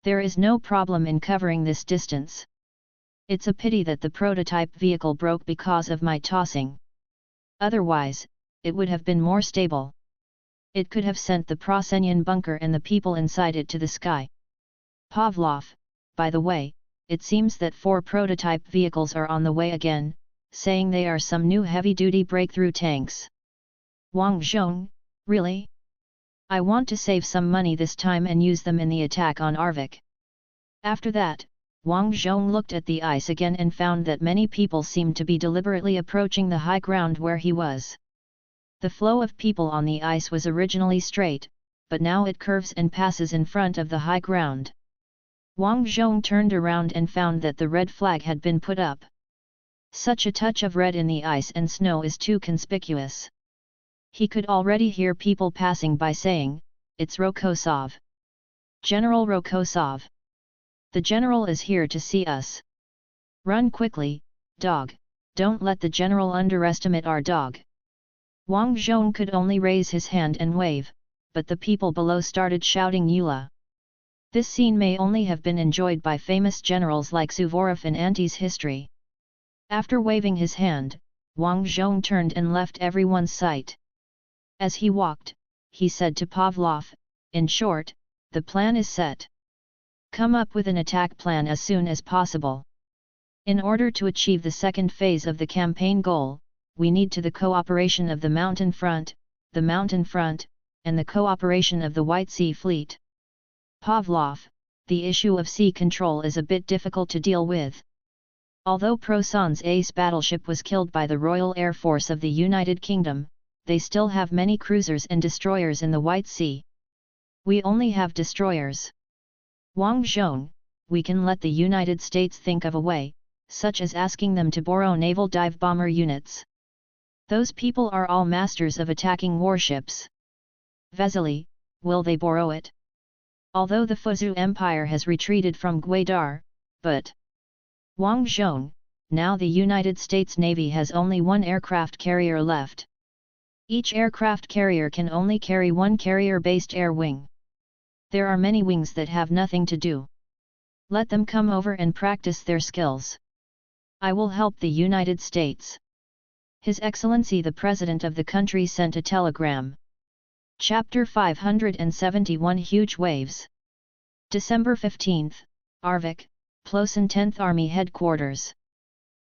There is no problem in covering this distance. It's a pity that the prototype vehicle broke because of my tossing. Otherwise, it would have been more stable. It could have sent the Prosenian bunker and the people inside it to the sky. Pavlov, by the way, it seems that 4 prototype vehicles are on the way again, saying they are some new heavy-duty breakthrough tanks. Wang Zhong, really? I want to save some money this time and use them in the attack on Arvik. After that, Wang Zhong looked at the ice again and found that many people seemed to be deliberately approaching the high ground where he was. The flow of people on the ice was originally straight, but now it curves and passes in front of the high ground. Wang Zhong turned around and found that the red flag had been put up. Such a touch of red in the ice and snow is too conspicuous. He could already hear people passing by saying, "It's Rokosov. General Rokosov. The general is here to see us. Run quickly, dog, don't let the general underestimate our dog." Wang Zhong could only raise his hand and wave, but the people below started shouting Eula. This scene may only have been enjoyed by famous generals like Suvorov in Auntie's history. After waving his hand, Wang Zhong turned and left everyone's sight. As he walked, he said to Pavlov, "In short, the plan is set. Come up with an attack plan as soon as possible. In order to achieve the second phase of the campaign goal, we need the cooperation of the Mountain Front, and the cooperation of the White Sea Fleet." Pavlov, the issue of sea control is a bit difficult to deal with. Although Proson's ace battleship was killed by the Royal Air Force of the United Kingdom, they still have many cruisers and destroyers in the White Sea. We only have destroyers. Wang Zhong, we can let the United States think of a way, such as asking them to borrow naval dive bomber units. Those people are all masters of attacking warships. Vasily, will they borrow it? Although the Fuzhou Empire has retreated from Gwadar, but Wang Zhong, now the United States Navy has only 1 aircraft carrier left. Each aircraft carrier can only carry 1 carrier-based air wing. There are many wings that have nothing to do. Let them come over and practice their skills. I will help the United States. His Excellency the President of the country sent a telegram. Chapter 571 Huge Waves. December 15, Arvik, Plosen 10th Army Headquarters.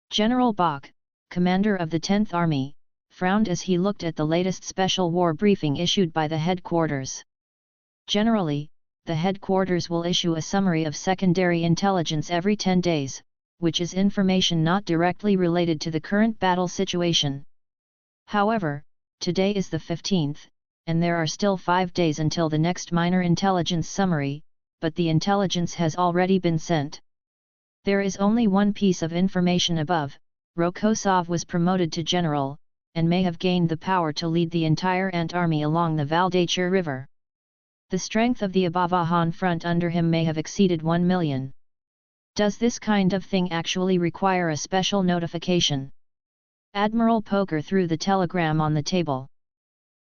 General Bach, commander of the 10th Army, frowned as he looked at the latest special war briefing issued by the headquarters. Generally, the headquarters will issue a summary of secondary intelligence every 10 days, which is information not directly related to the current battle situation. However, today is the 15th, and there are still 5 days until the next minor intelligence summary, but the intelligence has already been sent. There is only one piece of information above: Rokosov was promoted to general, and may have gained the power to lead the entire Ant army along the Valdachir River. The strength of the Abavahan front under him may have exceeded 1 million. Does this kind of thing actually require a special notification? Admiral Poker threw the telegram on the table.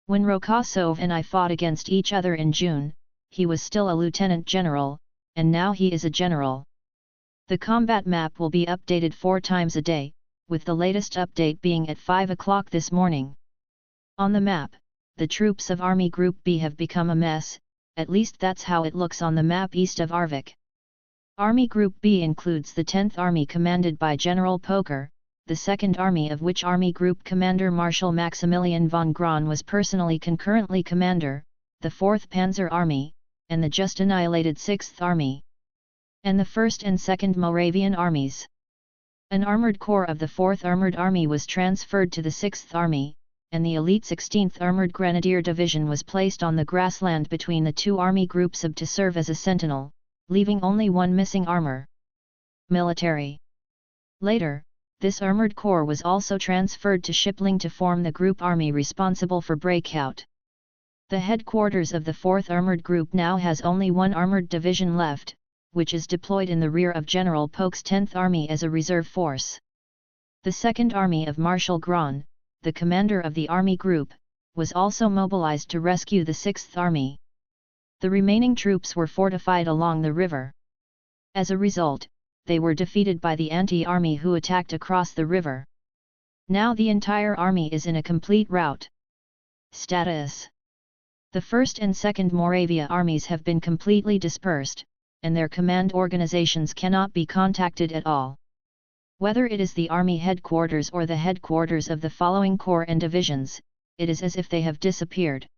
When Rokosov and I fought against each other in June, he was still a lieutenant general, and now he is a general. The combat map will be updated 4 times a day, with the latest update being at 5 o'clock this morning. On the map, the troops of Army Group B have become a mess, at least that's how it looks on the map east of Arvik. Army Group B includes the 10th Army commanded by General Poker, the 2nd Army of which Army Group Commander Marshal Maximilian von Graun was personally concurrently commander, the 4th Panzer Army, and the just annihilated 6th Army, and the 1st and 2nd Moravian Armies. An armoured corps of the 4th Armoured Army was transferred to the 6th Army, and the elite 16th Armoured Grenadier Division was placed on the grassland between the 2 army groups to serve as a sentinel, leaving only 1 missing armour. Military. Later, this armoured corps was also transferred to Shipling to form the group army responsible for breakout. The headquarters of the 4th Armoured Group now has only 1 armoured division left, which is deployed in the rear of General Polk's 10th Army as a reserve force. The Second Army of Marshal Gran, the commander of the army group, was also mobilized to rescue the Sixth Army. The remaining troops were fortified along the river. As a result, they were defeated by the anti-army who attacked across the river. Now the entire army is in a complete rout. Status: the First and Second Moravia armies have been completely dispersed, and their command organizations cannot be contacted at all. Whether it is the army headquarters or the headquarters of the following corps and divisions, it is as if they have disappeared.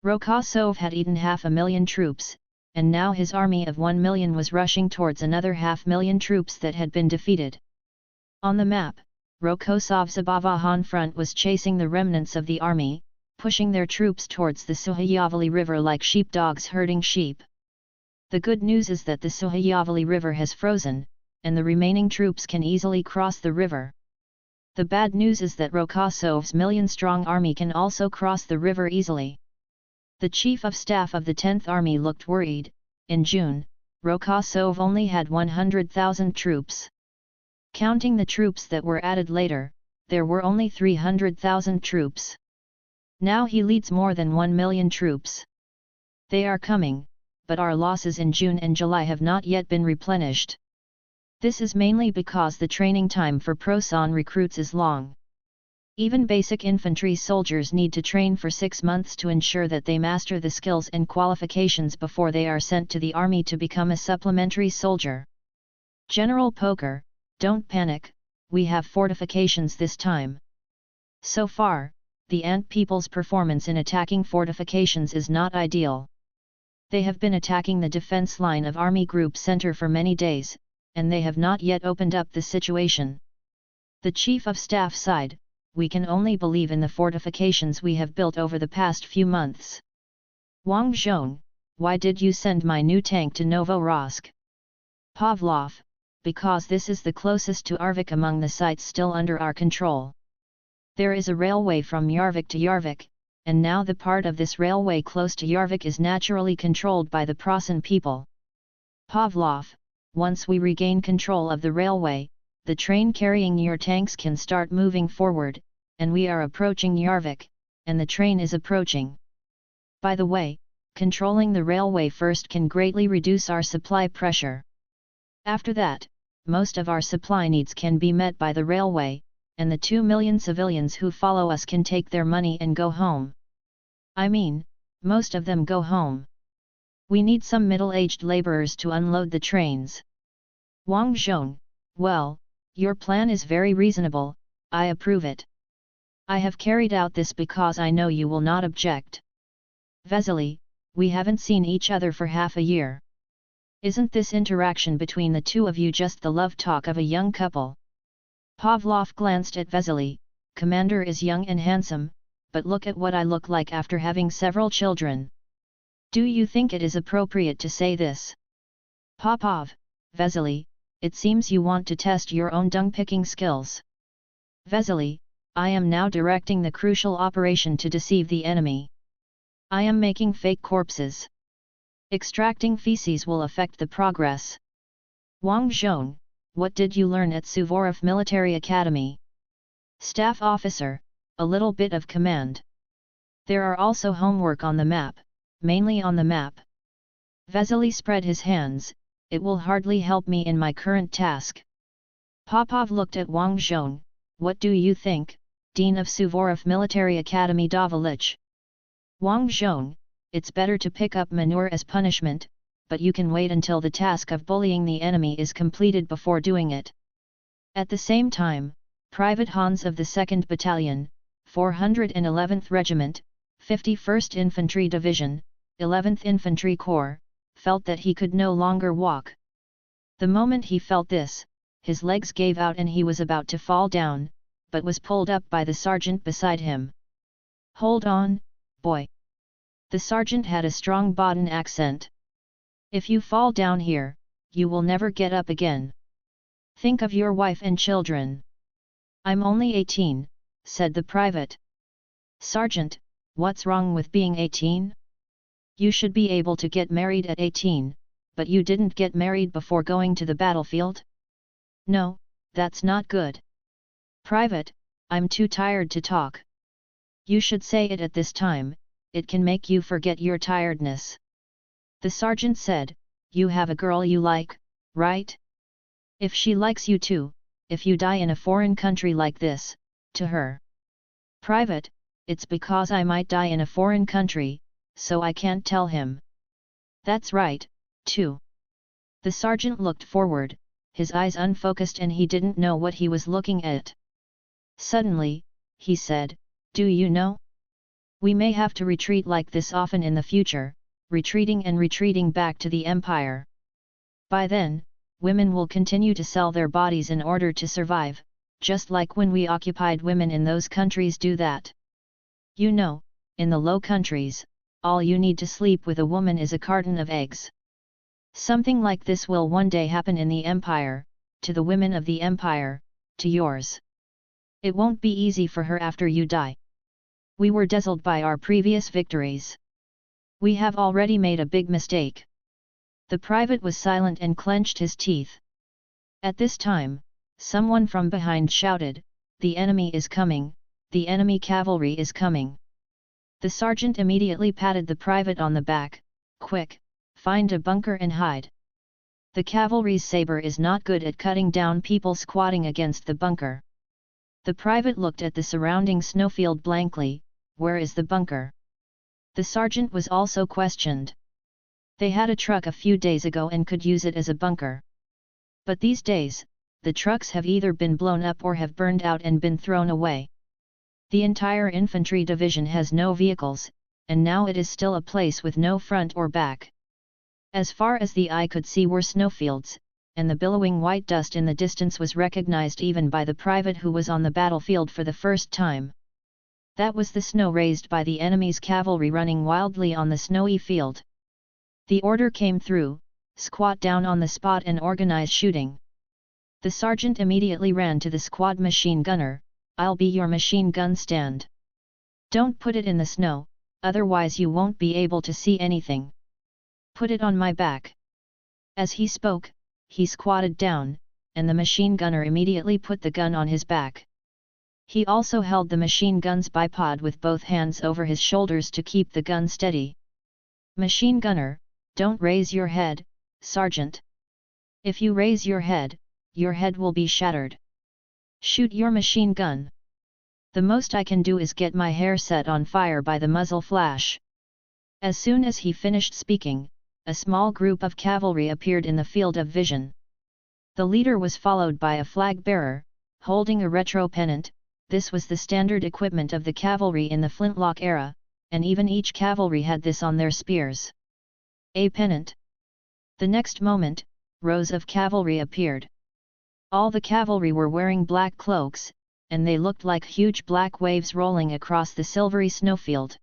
Rokosov had eaten 500,000 troops, and now his army of 1 million was rushing towards another 500,000 troops that had been defeated. On the map, Rokosov's Abavahan front was chasing the remnants of the army, pushing their troops towards the Suhayavali River like sheepdogs herding sheep. The good news is that the Suhayavali River has frozen, and the remaining troops can easily cross the river. The bad news is that Rokosov's million-strong army can also cross the river easily. The Chief of Staff of the 10th Army looked worried. In June, Rokosov only had 100,000 troops. Counting the troops that were added later, there were only 300,000 troops. Now he leads more than 1 million troops. They are coming, but our losses in June and July have not yet been replenished. This is mainly because the training time for Prosan recruits is long. Even basic infantry soldiers need to train for 6 months to ensure that they master the skills and qualifications before they are sent to the army to become a supplementary soldier. General Poker, don't panic, we have fortifications this time. So far, the Ant people's performance in attacking fortifications is not ideal. They have been attacking the defense line of Army Group Center for many days, and they have not yet opened up the situation. The Chief of Staff sighed, we can only believe in the fortifications we have built over the past few months. Wang Zhong, why did you send my new tank to Novorossiysk? Pavlov, because this is the closest to Yarvik among the sites still under our control. There is a railway from Yarvik to Yarvik, and now the part of this railway close to Yarvik is naturally controlled by the Prosan people. Pavlov, once we regain control of the railway, the train carrying your tanks can start moving forward, and we are approaching Yarvik, and the train is approaching. By the way, controlling the railway first can greatly reduce our supply pressure. After that, most of our supply needs can be met by the railway, and the 2 million civilians who follow us can take their money and go home. I mean, most of them go home. We need some middle-aged laborers to unload the trains. Wang Zhong, well, your plan is very reasonable, I approve it. I have carried out this because I know you will not object. Vesely, we haven't seen each other for half a year. Isn't this interaction between the two of you just the love talk of a young couple? Pavlov glanced at Vesely, Commander is young and handsome, but look at what I look like after having several children. Do you think it is appropriate to say this? Popov, Vesely, it seems you want to test your own dung-picking skills. Vesely, I am now directing the crucial operation to deceive the enemy. I am making fake corpses. Extracting feces will affect the progress. Wang Zhong, what did you learn at Suvorov Military Academy? Staff officer, a little bit of command. There are also homework on the map, mainly on the map. Vesely spread his hands, it will hardly help me in my current task. Popov looked at Wang Zhong, what do you think, Dean of Suvorov Military Academy Dovelich? Wang Zhong, it's better to pick up manure as punishment, but you can wait until the task of bullying the enemy is completed before doing it. At the same time, Private Hans of the 2nd Battalion, 411th Regiment, 51st Infantry Division, 11th Infantry Corps, felt that he could no longer walk. The moment he felt this, his legs gave out and he was about to fall down, but was pulled up by the sergeant beside him. Hold on, boy. The sergeant had a strong Baton accent. If you fall down here, you will never get up again. Think of your wife and children. I'm only 18, said the private. Sergeant, what's wrong with being 18? You should be able to get married at 18, but you didn't get married before going to the battlefield? No, that's not good. Private, I'm too tired to talk. You should say it at this time, it can make you forget your tiredness. The sergeant said, you have a girl you like, right? If she likes you too, if you die in a foreign country like this, to her. Private, it's because I might die in a foreign country, so I can't tell him. That's right, too. The sergeant looked forward, his eyes unfocused and he didn't know what he was looking at. Suddenly, he said, do you know? We may have to retreat like this often in the future, retreating and retreating back to the empire. By then, women will continue to sell their bodies in order to survive, just like when we occupied women in those countries do that. You know, in the Low Countries, all you need to sleep with a woman is a carton of eggs. Something like this will one day happen in the empire, to the women of the empire, to yours. It won't be easy for her after you die. We were dazzled by our previous victories. We have already made a big mistake. The private was silent and clenched his teeth. At this time, someone from behind shouted, the enemy is coming, the enemy cavalry is coming. The sergeant immediately patted the private on the back, quick, find a bunker and hide. The cavalry's saber is not good at cutting down people squatting against the bunker. The private looked at the surrounding snowfield blankly, where is the bunker? The sergeant was also questioned. They had a truck a few days ago and could use it as a bunker. But these days, the trucks have either been blown up or have burned out and been thrown away. The entire infantry division has no vehicles, and now it is still a place with no front or back. As far as the eye could see were snowfields, and the billowing white dust in the distance was recognized even by the private who was on the battlefield for the first time. That was the snow raised by the enemy's cavalry running wildly on the snowy field. The order came through, squat down on the spot and organize shooting. The sergeant immediately ran to the squad machine gunner, I'll be your machine gun stand. Don't put it in the snow, otherwise you won't be able to see anything. Put it on my back. As he spoke, he squatted down, and the machine gunner immediately put the gun on his back. He also held the machine gun's bipod with both hands over his shoulders to keep the gun steady. Machine gunner, don't raise your head, sergeant. If you raise your head will be shattered. Shoot your machine gun. The most I can do is get my hair set on fire by the muzzle flash. As soon as he finished speaking, a small group of cavalry appeared in the field of vision. The leader was followed by a flag bearer, holding a retro pennant. This was the standard equipment of the cavalry in the flintlock era, and even each cavalry had this on their spears. A pennant. The next moment, rows of cavalry appeared. All the cavalry were wearing black cloaks, and they looked like huge black waves rolling across the silvery snowfield.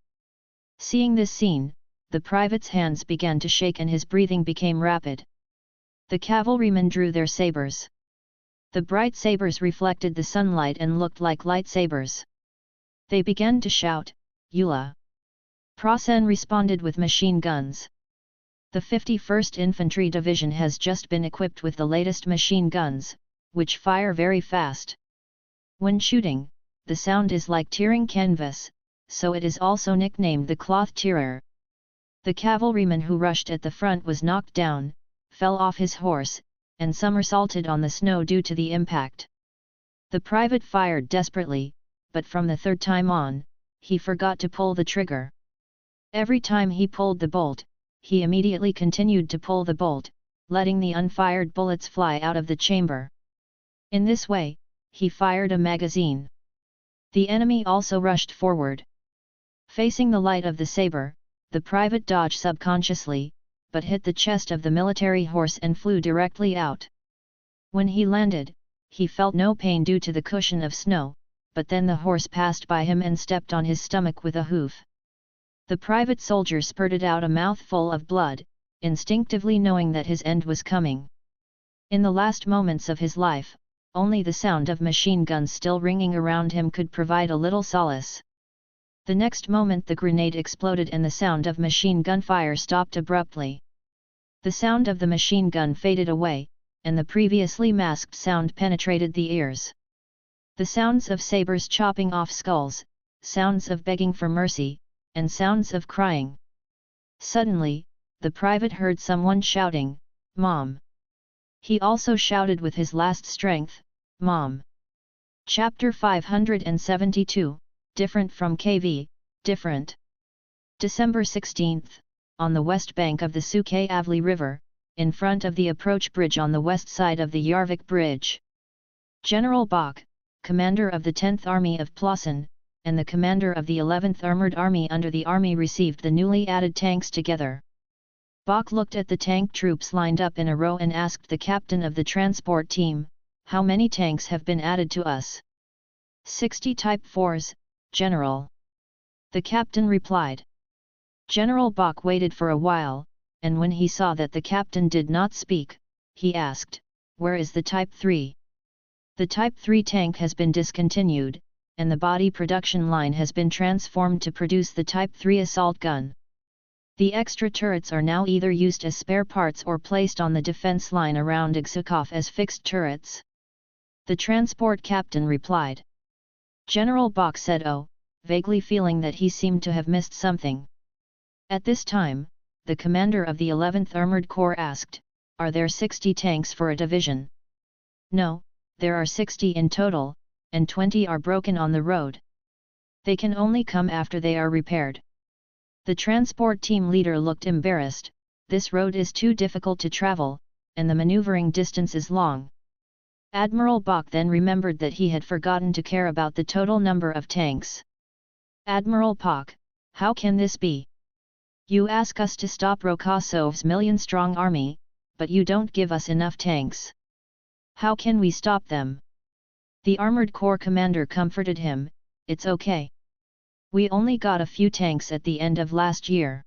Seeing this scene, the private's hands began to shake and his breathing became rapid. The cavalrymen drew their sabers. The bright sabers reflected the sunlight and looked like lightsabers. They began to shout, Eula! Prasen responded with machine guns. The 51st Infantry Division has just been equipped with the latest machine guns, which fire very fast. When shooting, the sound is like tearing canvas, so it is also nicknamed the cloth tearer. The cavalryman who rushed at the front was knocked down, fell off his horse, and somersaulted on the snow due to the impact. The private fired desperately, but from the third time on, he forgot to pull the trigger. Every time he pulled the bolt, he immediately continued to pull the bolt, letting the unfired bullets fly out of the chamber. In this way, he fired a magazine. The enemy also rushed forward. Facing the light of the saber, the private dodged subconsciously, but hit the chest of the military horse and flew directly out. When he landed, he felt no pain due to the cushion of snow, but then the horse passed by him and stepped on his stomach with a hoof. The private soldier spurted out a mouthful of blood, instinctively knowing that his end was coming. In the last moments of his life, only the sound of machine guns still ringing around him could provide a little solace. The next moment the grenade exploded and the sound of machine gun fire stopped abruptly. The sound of the machine gun faded away, and the previously masked sound penetrated the ears. The sounds of sabers chopping off skulls, sounds of begging for mercy, and sounds of crying. Suddenly, the private heard someone shouting, "Mom!" He also shouted with his last strength, "Mom!" Chapter 572, Different from KV, Different. December 16, on the west bank of the Suke-Avli River, in front of the approach bridge on the west side of the Yarvik Bridge. General Bach, commander of the 10th Army of Plassen, and the commander of the 11th Armored Army under the army received the newly added tanks together. Bach looked at the tank troops lined up in a row and asked the captain of the transport team, "How many tanks have been added to us?" 60 Type 4s, General. The captain replied. General Bach waited for a while, and when he saw that the captain did not speak, he asked, "Where is the Type 3? The Type 3 tank has been discontinued, and the body production line has been transformed to produce the Type 3 assault gun. The extra turrets are now either used as spare parts or placed on the defense line around Igsukov as fixed turrets." The transport captain replied. General Bach said "Oh," vaguely feeling that he seemed to have missed something. At this time, the commander of the 11th Armored Corps asked, "Are there 60 tanks for a division?" "No, there are 60 in total, and 20 are broken on the road. They can only come after they are repaired." The transport team leader looked embarrassed. "This road is too difficult to travel, and the maneuvering distance is long." Admiral Bach then remembered that he had forgotten to care about the total number of tanks. "Admiral Bach, how can this be? You ask us to stop Rokosov's million-strong army, but you don't give us enough tanks. How can we stop them?" The Armored Corps commander comforted him, "It's okay. We only got a few tanks at the end of last year.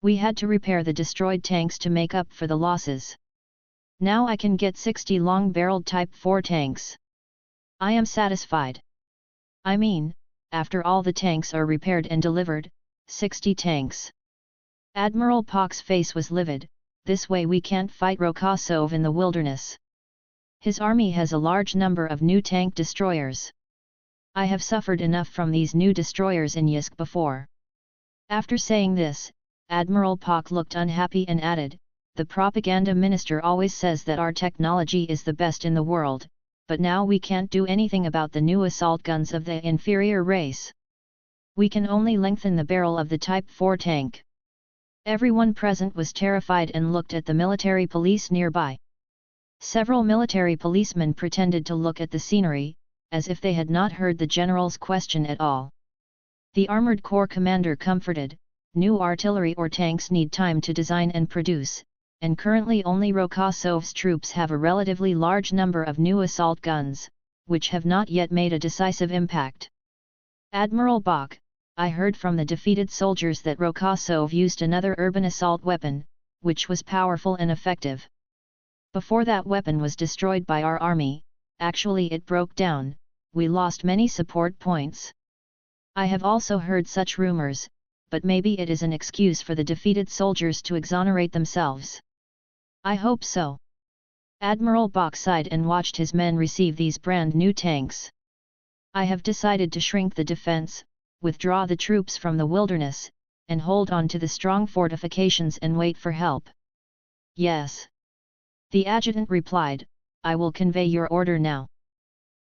We had to repair the destroyed tanks to make up for the losses. Now I can get 60 long-barreled Type 4 tanks. I am satisfied. I mean, after all the tanks are repaired and delivered, 60 tanks." Admiral Bach's face was livid. "This way we can't fight Rokosov in the wilderness. His army has a large number of new tank destroyers. I have suffered enough from these new destroyers in Yeysk before." After saying this, Admiral Bach looked unhappy and added, "The propaganda minister always says that our technology is the best in the world, but now we can't do anything about the new assault guns of the inferior race. We can only lengthen the barrel of the Type 4 tank." Everyone present was terrified and looked at the military police nearby. Several military policemen pretended to look at the scenery, as if they had not heard the general's question at all. The Armored Corps commander comforted, "New artillery or tanks need time to design and produce, and currently only Rokosov's troops have a relatively large number of new assault guns, which have not yet made a decisive impact." "Admiral Bach, I heard from the defeated soldiers that Rokosov used another urban assault weapon, which was powerful and effective. Before that weapon was destroyed by our army, actually it broke down, we lost many support points. I have also heard such rumors, but maybe it is an excuse for the defeated soldiers to exonerate themselves. I hope so." Admiral Bach sighed and watched his men receive these brand new tanks. "I have decided to shrink the defense, withdraw the troops from the wilderness, and hold on to the strong fortifications and wait for help." "Yes." The adjutant replied, "I will convey your order now."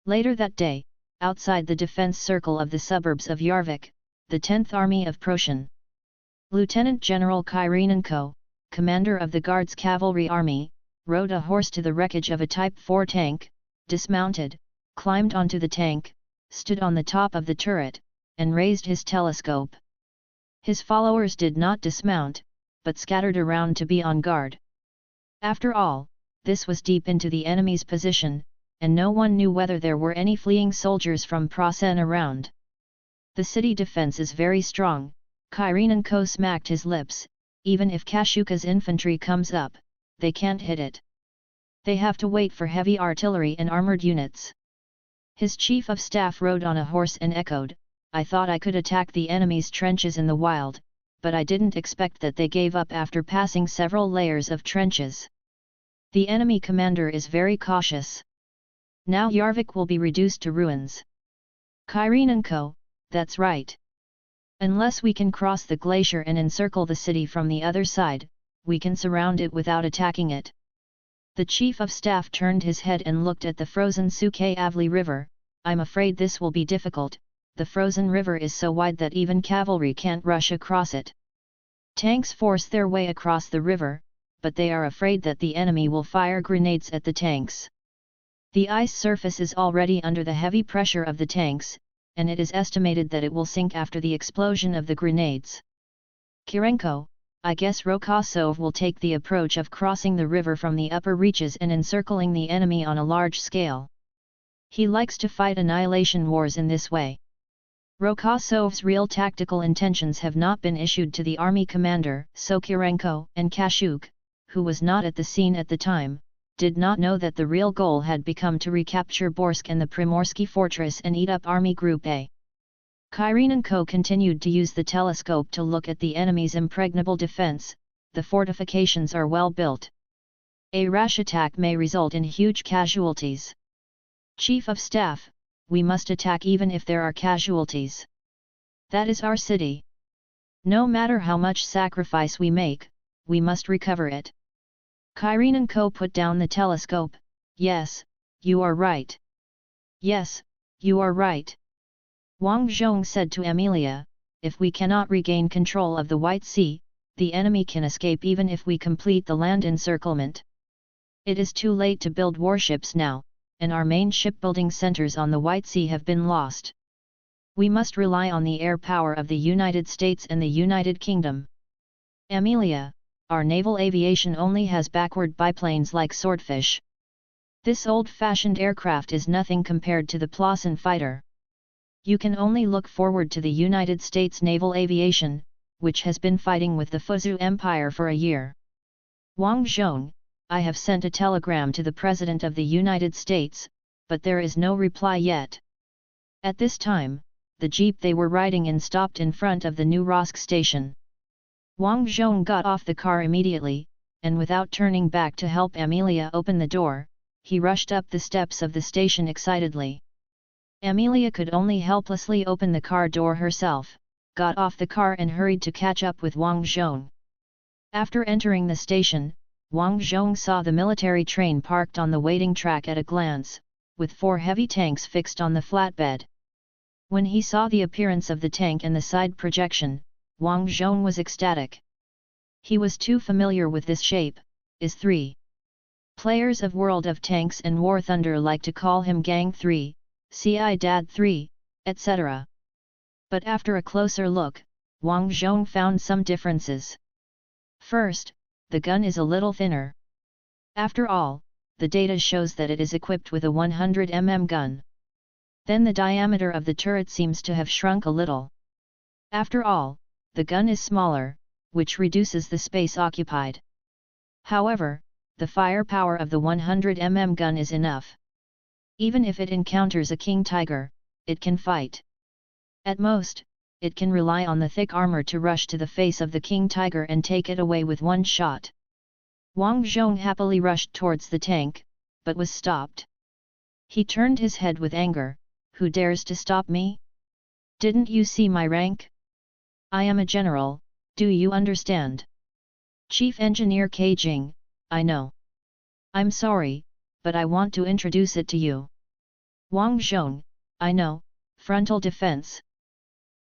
Later that day, outside the defense circle of the suburbs of Yarvik, the 10th Army of Prussia. Lieutenant General Kyrenenko, commander of the Guards Cavalry Army, rode a horse to the wreckage of a Type 4 tank, dismounted, climbed onto the tank, stood on the top of the turret, and raised his telescope. His followers did not dismount, but scattered around to be on guard. After all, this was deep into the enemy's position, and no one knew whether there were any fleeing soldiers from Prasen around. "The city defense is very strong," Kyrenenko smacked his lips. "Even if Kashuka's infantry comes up, they can't hit it. They have to wait for heavy artillery and armored units." His chief of staff rode on a horse and echoed, "I thought I could attack the enemy's trenches in the wild, but I didn't expect that they gave up after passing several layers of trenches. The enemy commander is very cautious." Now Yarvik will be reduced to ruins. Kyrenenko, that's right. Unless we can cross the glacier and encircle the city from the other side, we can surround it without attacking it. The chief of staff turned his head and looked at the frozen Suke-Avli river. I'm afraid this will be difficult. The frozen river is so wide that even cavalry can't rush across it. Tanks force their way across the river, but they are afraid that the enemy will fire grenades at the tanks. The ice surface is already under the heavy pressure of the tanks, and it is estimated that it will sink after the explosion of the grenades. Kirenko, I guess Rokosov will take the approach of crossing the river from the upper reaches and encircling the enemy on a large scale. He likes to fight annihilation wars in this way. Rokosov's real tactical intentions have not been issued to the army commander, so Kirenko and Kashuk, who was not at the scene at the time, did not know that the real goal had become to recapture Borsk and the Primorsky fortress and eat up Army Group A. Kyrenenko continued to use the telescope to look at the enemy's impregnable defense. The fortifications are well built. A rash attack may result in huge casualties. Chief of Staff, we must attack even if there are casualties. That is our city. No matter how much sacrifice we make, we must recover it. Kyrenenko put down the telescope. Yes, you are right. Yes, you are right. Wang Zhong said to Amelia, if we cannot regain control of the White Sea, the enemy can escape even if we complete the land encirclement. It is too late to build warships now, and our main shipbuilding centers on the White Sea have been lost. We must rely on the air power of the United States and the United Kingdom. Amelia, our naval aviation only has backward biplanes like Swordfish. This old-fashioned aircraft is nothing compared to the Plauson fighter. You can only look forward to the United States naval aviation, which has been fighting with the Fuzhou Empire for a year. Wang Zhong, I have sent a telegram to the President of the United States, but there is no reply yet. At this time, the jeep they were riding in stopped in front of the new Rosk station. Wang Zhong got off the car immediately, and without turning back to help Amelia open the door, he rushed up the steps of the station excitedly. Amelia could only helplessly open the car door herself, got off the car and hurried to catch up with Wang Zhong. After entering the station, Wang Zhong saw the military train parked on the waiting track at a glance, with 4 heavy tanks fixed on the flatbed. When he saw the appearance of the tank and the side projection, Wang Zhong was ecstatic. He was too familiar with this shape. Is 3. Players of World of Tanks and War Thunder like to call him Gang 3, CI Dad 3, etc. But after a closer look, Wang Zhong found some differences. First, the gun is a little thinner. After all, the data shows that it is equipped with a 100 mm gun. Then the diameter of the turret seems to have shrunk a little. After all, the gun is smaller, which reduces the space occupied. However, the firepower of the 100 mm gun is enough. Even if it encounters a king tiger, it can fight. At most, it can rely on the thick armor to rush to the face of the king tiger and take it away with one shot. Wang Zhong happily rushed towards the tank, but was stopped. He turned his head with anger. Who dares to stop me? Didn't you see my rank? I am a general, do you understand? Chief Engineer Ke Jing, I know. I'm sorry, but I want to introduce it to you. Wang Zhong, I know, frontal defense.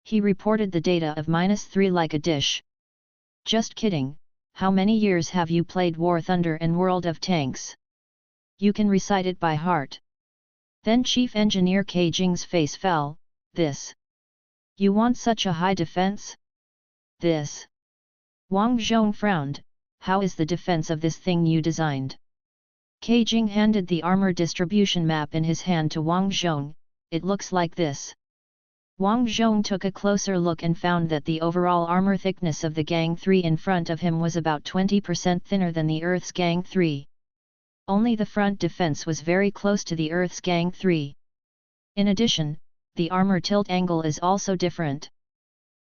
He reported the data of -3 like a dish. Just kidding, how many years have you played War Thunder and World of Tanks? You can recite it by heart. Then Chief Engineer Ke Jing's face fell. This. You want such a high defense? This. Wang Zhong frowned. How is the defense of this thing you designed? Ke Jing handed the armor distribution map in his hand to Wang Zhong. It looks like this. Wang Zhong took a closer look and found that the overall armor thickness of the Gang 3 in front of him was about 20% thinner than the Earth's Gang 3. Only the front defense was very close to the Earth's Gang 3. In addition, the armor tilt angle is also different.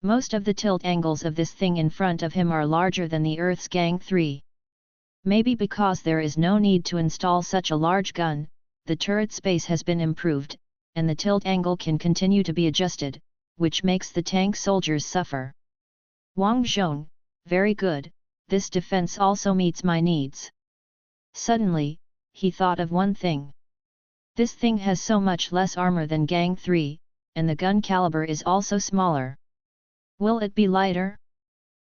Most of the tilt angles of this thing in front of him are larger than the Earth's Gang 3. Maybe because there is no need to install such a large gun, the turret space has been improved, and the tilt angle can continue to be adjusted, which makes the tank soldiers suffer. Wang Zhong, very good, this defense also meets my needs. Suddenly, he thought of one thing. This thing has so much less armor than Gang 3, and the gun caliber is also smaller. Will it be lighter?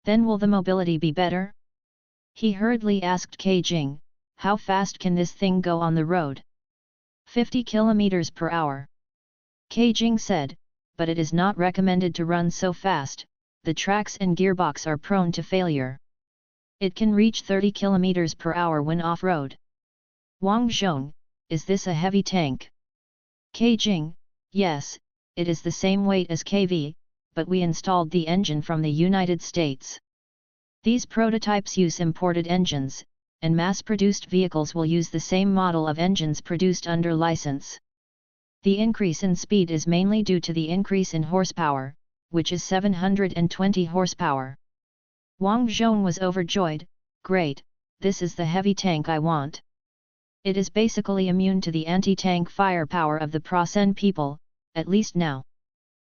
Then will the mobility be better? He hurriedly asked Ke Jing, how fast can this thing go on the road? 50 km per hour. Ke Jing said, but it is not recommended to run so fast, the tracks and gearbox are prone to failure. It can reach 30 km per hour when off-road. Wang Zhong, is this a heavy tank? Ke Jing, yes, it is the same weight as KV, but we installed the engine from the United States. These prototypes use imported engines, and mass-produced vehicles will use the same model of engines produced under license. The increase in speed is mainly due to the increase in horsepower, which is 720 horsepower. Wang Zhong was overjoyed, great, this is the heavy tank I want. It is basically immune to the anti-tank firepower of the Prasen people, at least now.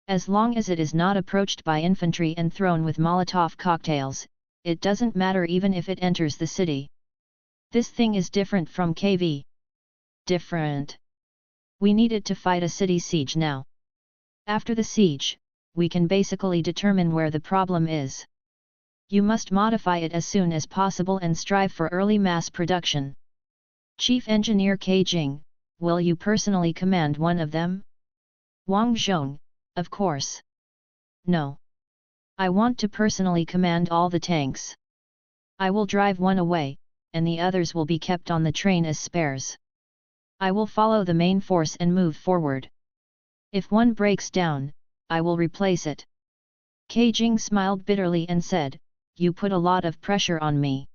As long as it is not approached by infantry and thrown with Molotov cocktails, it doesn't matter even if it enters the city. This thing is different from KV. Different. We need it to fight a city siege now. After the siege, we can basically determine where the problem is. You must modify it as soon as possible and strive for early mass production. Chief Engineer Ke Jing, will you personally command one of them? Wang Zhong, of course. No. I want to personally command all the tanks. I will drive one away, and the others will be kept on the train as spares. I will follow the main force and move forward. If one breaks down, I will replace it. Ke Jing smiled bitterly and said, you put a lot of pressure on me.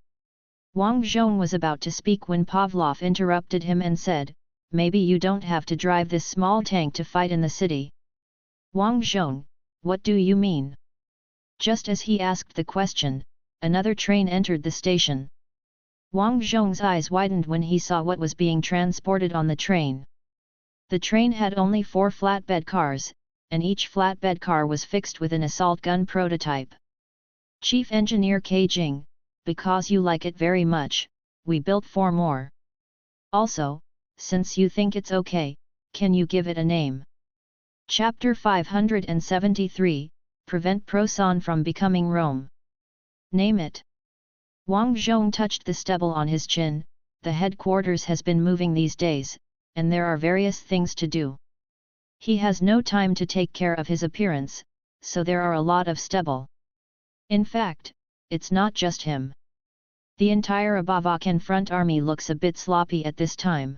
Wang Zhong was about to speak when Pavlov interrupted him and said, maybe you don't have to drive this small tank to fight in the city. Wang Zhong, what do you mean? Just as he asked the question, another train entered the station. Wang Zhong's eyes widened when he saw what was being transported on the train. The train had only 4 flatbed cars, and each flatbed car was fixed with an assault gun prototype. Chief Engineer Ke Jing, because you like it very much, we built 4 more. Also, since you think it's okay, can you give it a name? Chapter 573, Prevent Prosan from becoming Rome. Name it. Wang Zhong touched the stubble on his chin, the headquarters has been moving these days, and there are various things to do. He has no time to take care of his appearance, so there are a lot of stubble. In fact, it's not just him. The entire Abavakan front army looks a bit sloppy at this time.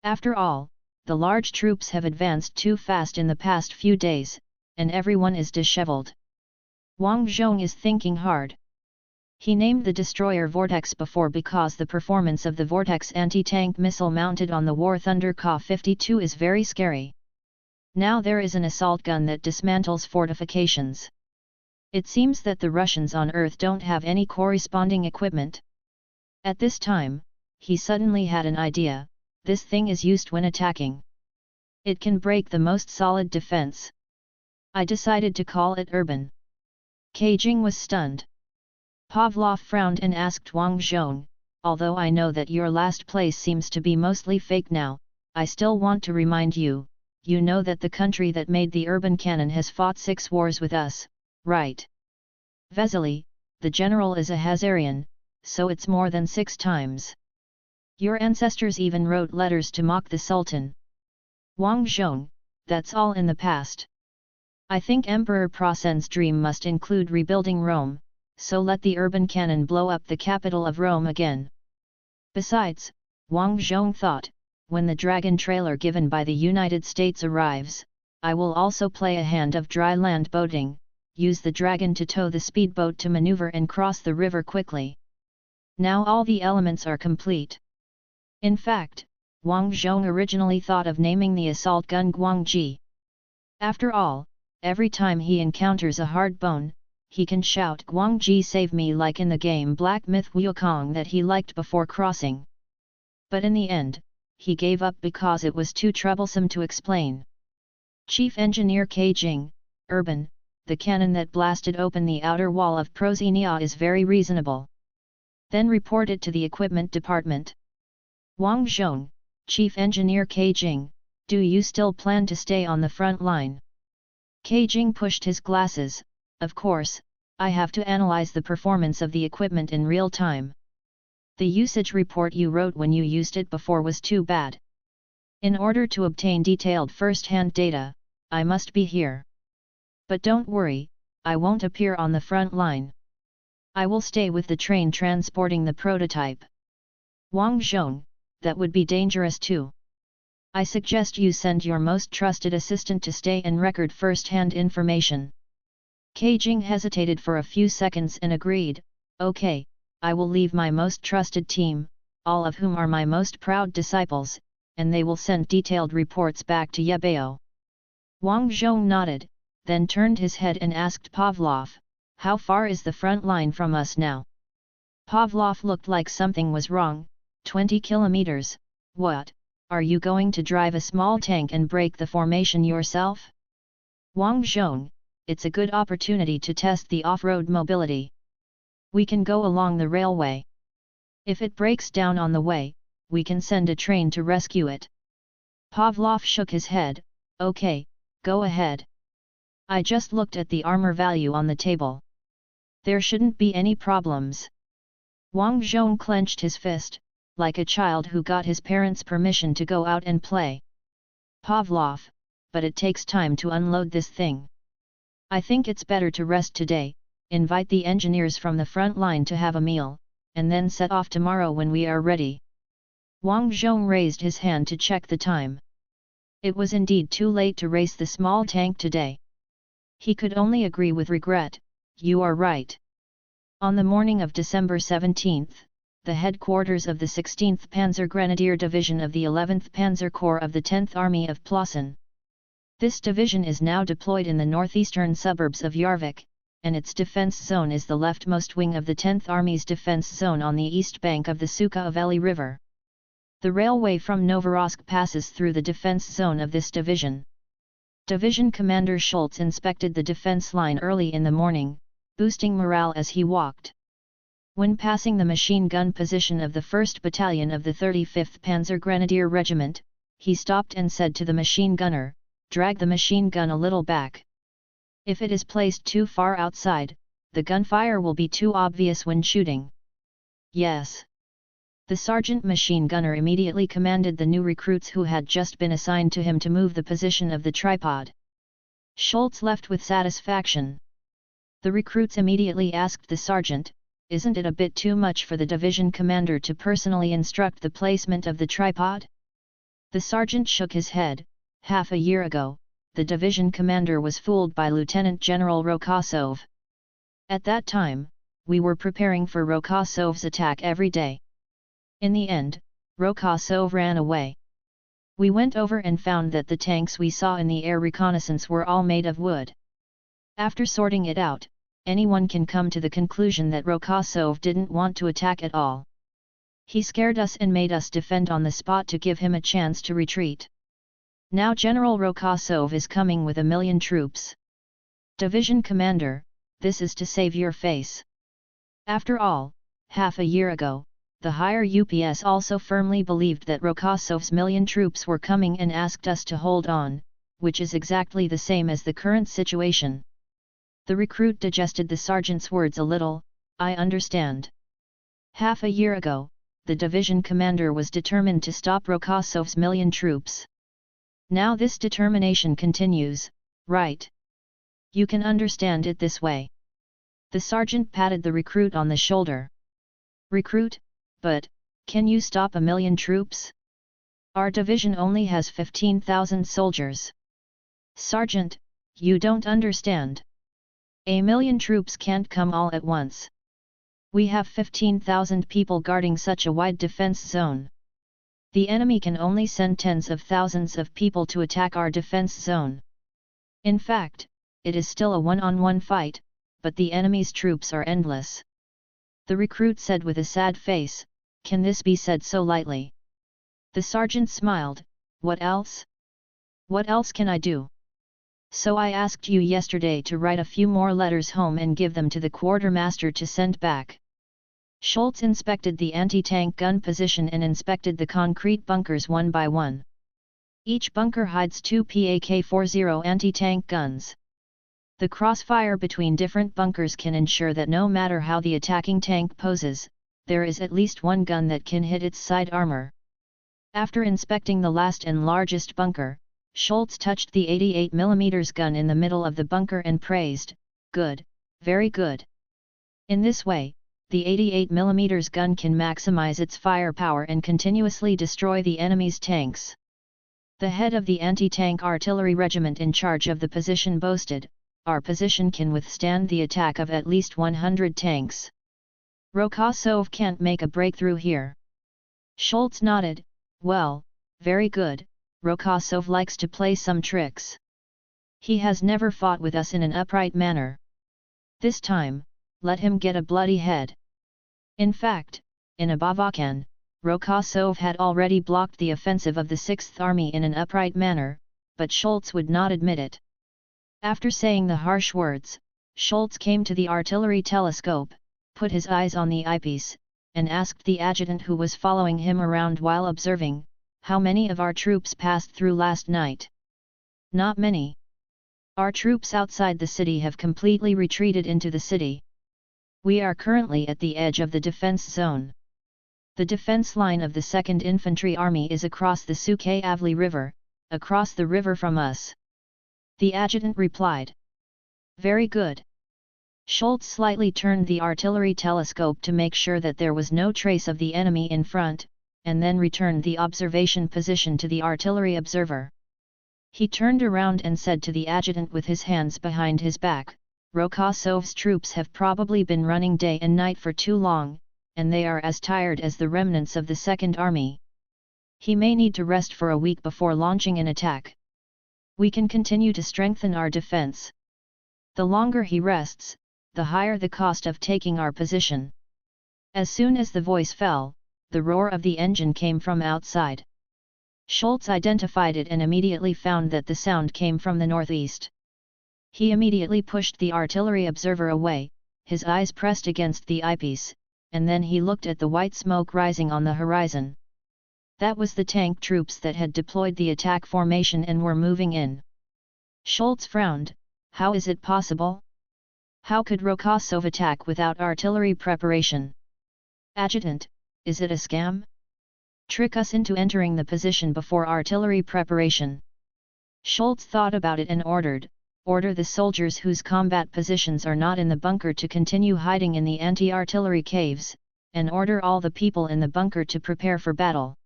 After all, the large troops have advanced too fast in the past few days, and everyone is disheveled. Wang Zhong is thinking hard. He named the destroyer Vortex before because the performance of the Vortex anti-tank missile mounted on the War Thunder Ka-52 is very scary. Now there is an assault gun that dismantles fortifications. It seems that the Russians on Earth don't have any corresponding equipment. At this time, he suddenly had an idea, this thing is used when attacking. It can break the most solid defense. I decided to call it urban. Ke Jing was stunned. Pavlov frowned and asked Wang Zhong, although I know that your last place seems to be mostly fake now, I still want to remind you, you know that the country that made the urban cannon has fought 6 wars with us, right? Vesely, the general is a Hazarian, so it's more than 6 times. Your ancestors even wrote letters to mock the Sultan. Wang Zhong, that's all in the past. I think Emperor Prasen's dream must include rebuilding Rome, so let the urban cannon blow up the capital of Rome again. Besides, Wang Zhong thought, when the Dragon trailer given by the United States arrives, I will also play a hand of dry land boating, use the Dragon to tow the speedboat to maneuver and cross the river quickly. Now all the elements are complete. In fact, Wang Zhong originally thought of naming the assault gun Guangji. After all, every time he encounters a hard bone, he can shout Guangji save me like in the game Black Myth Wukong that he liked before crossing. But in the end, he gave up because it was too troublesome to explain. Chief Engineer K. Jing, Urban, the cannon that blasted open the outer wall of Prozenia is very reasonable. Then report it to the equipment department. Wang Zhong, Chief Engineer K. Jing, do you still plan to stay on the front line? K. Jing pushed his glasses. Of course, I have to analyze the performance of the equipment in real time. The usage report you wrote when you used it before was too bad. In order to obtain detailed first-hand data, I must be here. But don't worry, I won't appear on the front line. I will stay with the train transporting the prototype. Wang Zhong, that would be dangerous too. I suggest you send your most trusted assistant to stay and record first-hand information. K. Jing hesitated for a few seconds and agreed, okay, I will leave my most trusted team, all of whom are my most proud disciples, and they will send detailed reports back to Yebao. Wang Zhong nodded, then turned his head and asked Pavlov, how far is the front line from us now? Pavlov looked like something was wrong. 20 kilometers, what, are you going to drive a small tank and break the formation yourself? Wang Zhong, it's a good opportunity to test the off-road mobility. We can go along the railway. If it breaks down on the way, we can send a train to rescue it. Pavlov shook his head, okay, go ahead. I just looked at the armor value on the table. There shouldn't be any problems. Wang Zhong clenched his fist, like a child who got his parents' permission to go out and play. Pavlov, but it takes time to unload this thing. I think it's better to rest today, invite the engineers from the front line to have a meal, and then set off tomorrow when we are ready. Wang Zhong raised his hand to check the time. It was indeed too late to race the small tank today. He could only agree with regret, you are right. On the morning of December 17th, the headquarters of the 16th Panzer Grenadier Division of the 11th Panzer Corps of the 10th Army of Plassen. This division is now deployed in the northeastern suburbs of Yarvik, and its defense zone is the leftmost wing of the 10th Army's defense zone on the east bank of the Suka of Eli River. The railway from Novorossiysk passes through the defense zone of this division. Division Commander Schultz inspected the defense line early in the morning, boosting morale as he walked. When passing the machine gun position of the 1st Battalion of the 35th Panzer Grenadier Regiment, he stopped and said to the machine gunner, drag the machine gun a little back. If it is placed too far outside, the gunfire will be too obvious when shooting. Yes. The sergeant machine gunner immediately commanded the new recruits who had just been assigned to him to move the position of the tripod. Schultz left with satisfaction. The recruits immediately asked the sergeant, isn't it a bit too much for the division commander to personally instruct the placement of the tripod? The sergeant shook his head. Half a year ago, the division commander was fooled by Lieutenant General Rokosov. At that time, we were preparing for Rokosov's attack every day. In the end, Rokosov ran away. We went over and found that the tanks we saw in the air reconnaissance were all made of wood. After sorting it out, anyone can come to the conclusion that Rokosov didn't want to attack at all. He scared us and made us defend on the spot to give him a chance to retreat. Now General Rokosov is coming with 1 million troops. Division Commander, this is to save your face. After all, half a year ago, the higher UPS also firmly believed that Rokosov's 1 million troops were coming and asked us to hold on, which is exactly the same as the current situation. The recruit digested the sergeant's words a little, I understand. Half a year ago, the division commander was determined to stop Rokosov's 1 million troops. Now this determination continues, right? You can understand it this way. The sergeant patted the recruit on the shoulder. Recruit, but, can you stop 1 million troops? Our division only has 15,000 soldiers. Sergeant, you don't understand. 1 million troops can't come all at once. We have 15,000 people guarding such a wide defense zone. The enemy can only send tens of thousands of people to attack our defense zone. In fact, it is still a one-on-one fight, but the enemy's troops are endless. The recruit said with a sad face, can this be said so lightly? The sergeant smiled. What else? What else can I do? So I asked you yesterday to write a few more letters home and give them to the quartermaster to send back. Schultz inspected the anti-tank gun position and inspected the concrete bunkers one by one. Each bunker hides 2 PAK-40 anti-tank guns. The crossfire between different bunkers can ensure that no matter how the attacking tank poses, there is at least one gun that can hit its side armor. After inspecting the last and largest bunker, Schultz touched the 88mm gun in the middle of the bunker and praised, "Good, very good." In this way, the 88mm gun can maximize its firepower and continuously destroy the enemy's tanks. The head of the anti-tank artillery regiment in charge of the position boasted, "Our position can withstand the attack of at least 100 tanks. Rokosov can't make a breakthrough here." Schultz nodded, "Well, very good, Rokosov likes to play some tricks. He has never fought with us in an upright manner. This time, let him get a bloody head." In fact, in Abavakan, Rokosov had already blocked the offensive of the 6th Army in an upright manner, but Schultz would not admit it. After saying the harsh words, Schultz came to the artillery telescope, put his eyes on the eyepiece, and asked the adjutant who was following him around while observing, "How many of our troops passed through last night?" "Not many. Our troops outside the city have completely retreated into the city. We are currently at the edge of the defense zone. The defense line of the 2nd Infantry Army is across the Sukhayavli River, across the river from us." The adjutant replied. "Very good." Schultz slightly turned the artillery telescope to make sure that there was no trace of the enemy in front, and then returned the observation position to the artillery observer. He turned around and said to the adjutant with his hands behind his back, "Rokosov's troops have probably been running day and night for too long, and they are as tired as the remnants of the 2nd Army. He may need to rest for a week before launching an attack. We can continue to strengthen our defense. The longer he rests, the higher the cost of taking our position." As soon as the voice fell, the roar of the engine came from outside. Schultz identified it and immediately found that the sound came from the northeast. He immediately pushed the artillery observer away, his eyes pressed against the eyepiece, and then he looked at the white smoke rising on the horizon. That was the tank troops that had deployed the attack formation and were moving in. Schultz frowned. How is it possible? How could Rokosov attack without artillery preparation? Adjutant, is it a scam? Trick us into entering the position before artillery preparation. Schultz thought about it and order the soldiers whose combat positions are not in the bunker to continue hiding in the anti-artillery caves, and order all the people in the bunker to prepare for battle.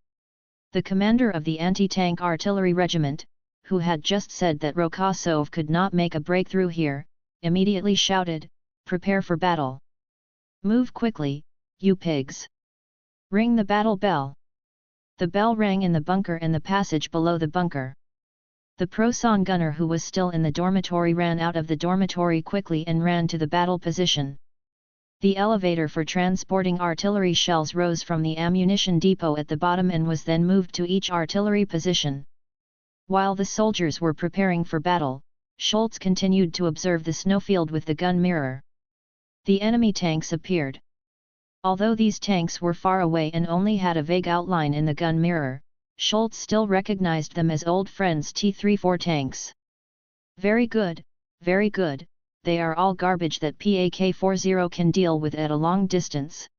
The commander of the anti-tank artillery regiment, who had just said that Rokosov could not make a breakthrough here, immediately shouted, "Prepare for battle! Move quickly, you pigs! Ring the battle bell!" The bell rang in the bunker and the passage below the bunker. The Proson gunner who was still in the dormitory ran out of the dormitory quickly and ran to the battle position. The elevator for transporting artillery shells rose from the ammunition depot at the bottom and was then moved to each artillery position. While the soldiers were preparing for battle, Schultz continued to observe the snowfield with the gun mirror. The enemy tanks appeared. Although these tanks were far away and only had a vague outline in the gun mirror, Schultz still recognized them as old friends T-34 tanks. Very good, they are all garbage that PAK-40 can deal with at a long distance.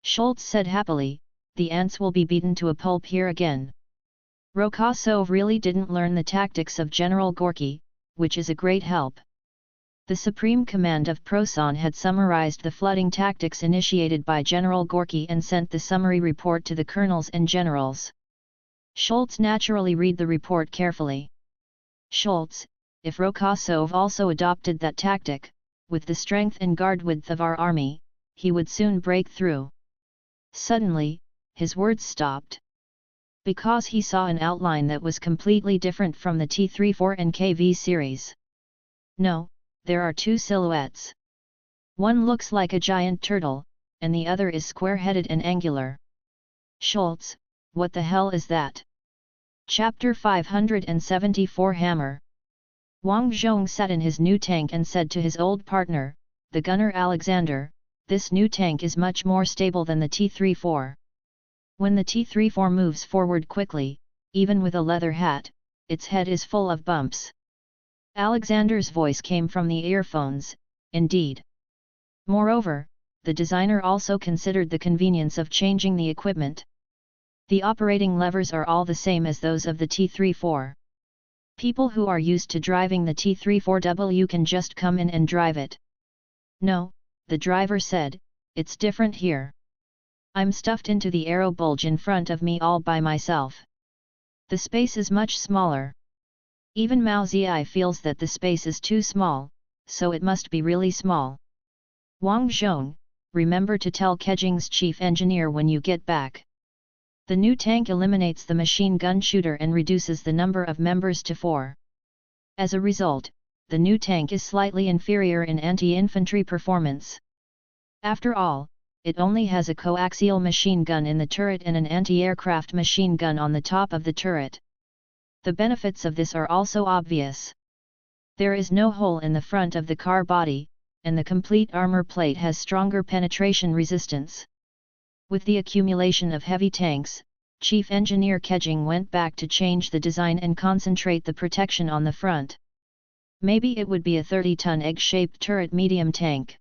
Schultz said happily, the ants will be beaten to a pulp here again. Rokosov really didn't learn the tactics of General Gorky, which is a great help. The Supreme Command of Proson had summarized the flooding tactics initiated by General Gorky and sent the summary report to the colonels and generals. Schultz naturally read the report carefully. Schultz, if Rokosov also adopted that tactic, with the strength and guard width of our army, he would soon break through. Suddenly, his words stopped. Because he saw an outline that was completely different from the T-34 and KV series. No, there are two silhouettes. One looks like a giant turtle, and the other is square-headed and angular. Schultz, what the hell is that? Chapter 574 Hammer. Wang Zhong sat in his new tank and said to his old partner, the gunner Alexander, this new tank is much more stable than the T-34. When the T-34 moves forward quickly, even with a leather hat, its head is full of bumps. Alexander's voice came from the earphones, indeed. Moreover, the designer also considered the convenience of changing the equipment. The operating levers are all the same as those of the T-34. People who are used to driving the T-34W can just come in and drive it. No, the driver said, it's different here. I'm stuffed into the aero bulge in front of me all by myself. The space is much smaller. Even Mao Zedong feels that the space is too small, so it must be really small. Wang Zhong, remember to tell Kejing's chief engineer when you get back. The new tank eliminates the machine gun shooter and reduces the number of members to 4. As a result, the new tank is slightly inferior in anti-infantry performance. After all, it only has a coaxial machine gun in the turret and an anti-aircraft machine gun on the top of the turret. The benefits of this are also obvious. There is no hole in the front of the car body, and the complete armor plate has stronger penetration resistance. With the accumulation of heavy tanks, Chief Engineer Kejing went back to change the design and concentrate the protection on the front. Maybe it would be a 30-ton egg-shaped turret medium tank.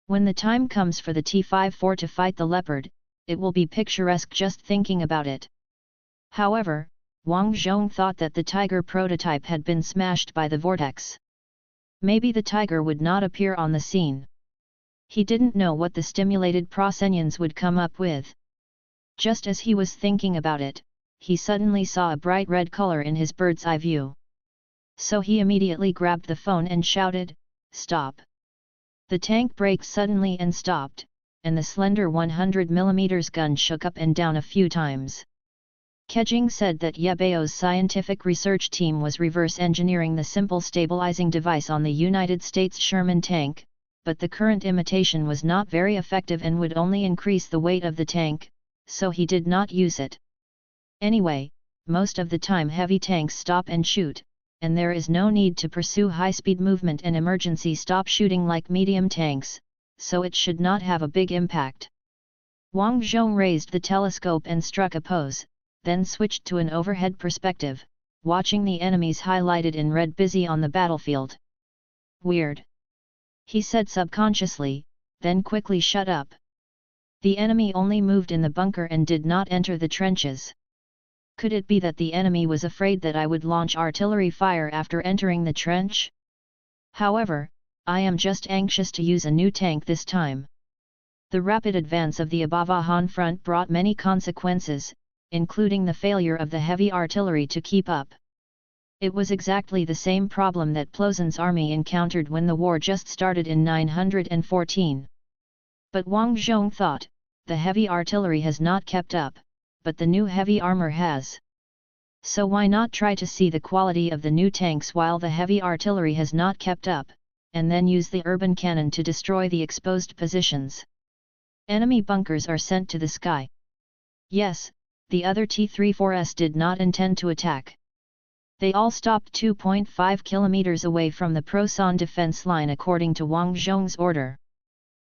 When the time comes for the T-54 to fight the Leopard, it will be picturesque just thinking about it. However, Wang Zhong thought that the Tiger prototype had been smashed by the vortex. Maybe the Tiger would not appear on the scene. He didn't know what the stimulated proscenions would come up with. Just as he was thinking about it, he suddenly saw a bright red color in his bird's eye view. So he immediately grabbed the phone and shouted, "Stop!" The tank braked suddenly and stopped, and the slender 100mm gun shook up and down a few times. Kejing said that Yebeo's scientific research team was reverse engineering the simple stabilizing device on the United States Sherman tank, but the current imitation was not very effective and would only increase the weight of the tank, so he did not use it. Anyway, most of the time heavy tanks stop and shoot, and there is no need to pursue high-speed movement and emergency stop shooting like medium tanks, so it should not have a big impact. Wang Zhong raised the telescope and struck a pose, then switched to an overhead perspective, watching the enemies highlighted in red busy on the battlefield. Weird. He said subconsciously, then quickly shut up. The enemy only moved in the bunker and did not enter the trenches. Could it be that the enemy was afraid that I would launch artillery fire after entering the trench? However, I am just anxious to use a new tank this time. The rapid advance of the Abavahan front brought many consequences, including the failure of the heavy artillery to keep up. It was exactly the same problem that Plozhen's army encountered when the war just started in 914. But Wang Zhong thought, the heavy artillery has not kept up, but the new heavy armor has. So why not try to see the quality of the new tanks while the heavy artillery has not kept up, and then use the urban cannon to destroy the exposed positions. Enemy bunkers are sent to the sky. Yes, the other T-34s did not intend to attack. They all stopped 2.5 kilometers away from the Prosan defense line according to Wang Zhong's order.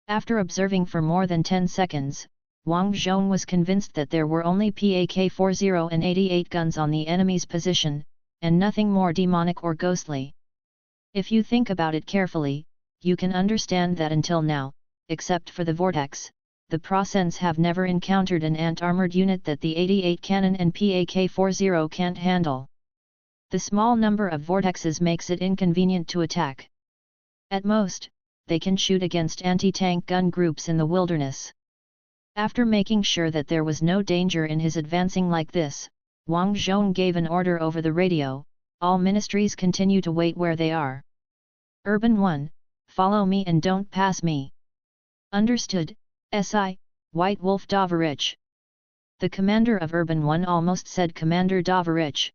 After observing for more than 10 seconds, Wang Zhong was convinced that there were only PAK-40 and 88 guns on the enemy's position, and nothing more demonic or ghostly. If you think about it carefully, you can understand that until now, except for the vortex, the Prosens have never encountered an anti-armored unit that the 88 cannon and PAK-40 can't handle. The small number of vortexes makes it inconvenient to attack. At most, they can shoot against anti-tank gun groups in the wilderness. After making sure that there was no danger in his advancing like this, Wang Zhong gave an order over the radio, all ministries continue to wait where they are. Urban 1, follow me and don't pass me. Understood, SI, White Wolf Davarich. The commander of Urban 1 almost said Commander Davarich.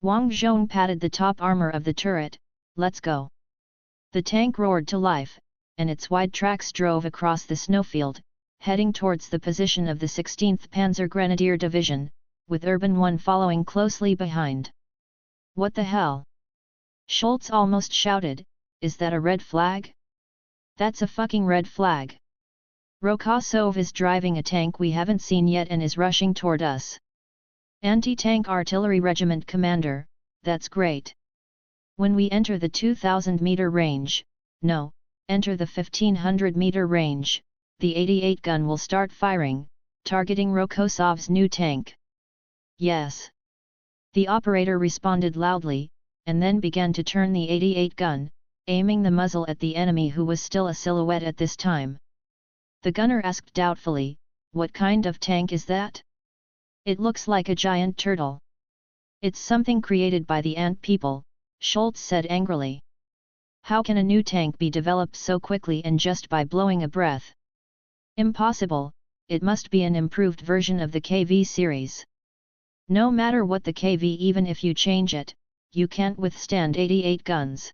Wang Zhong patted the top armor of the turret, let's go. The tank roared to life, and its wide tracks drove across the snowfield, heading towards the position of the 16th Panzer Grenadier Division, with Urban 1 following closely behind. "What the hell?" Schultz almost shouted, "Is that a red flag? That's a fucking red flag! Rokosov is driving a tank we haven't seen yet and is rushing toward us. Anti-tank artillery regiment commander, that's great. When we enter the 2000-meter range, no, enter the 1500-meter range, the 88 gun will start firing, targeting Rokosov's new tank." "Yes." The operator responded loudly, and then began to turn the 88 gun, aiming the muzzle at the enemy who was still a silhouette at this time. The gunner asked doubtfully, "What kind of tank is that?" "It looks like a giant turtle." "It's something created by the ant people," Schultz said angrily. "How can a new tank be developed so quickly and just by blowing a breath?" "Impossible, it must be an improved version of the KV series. No matter what the KV, even if you change it, you can't withstand 88 guns.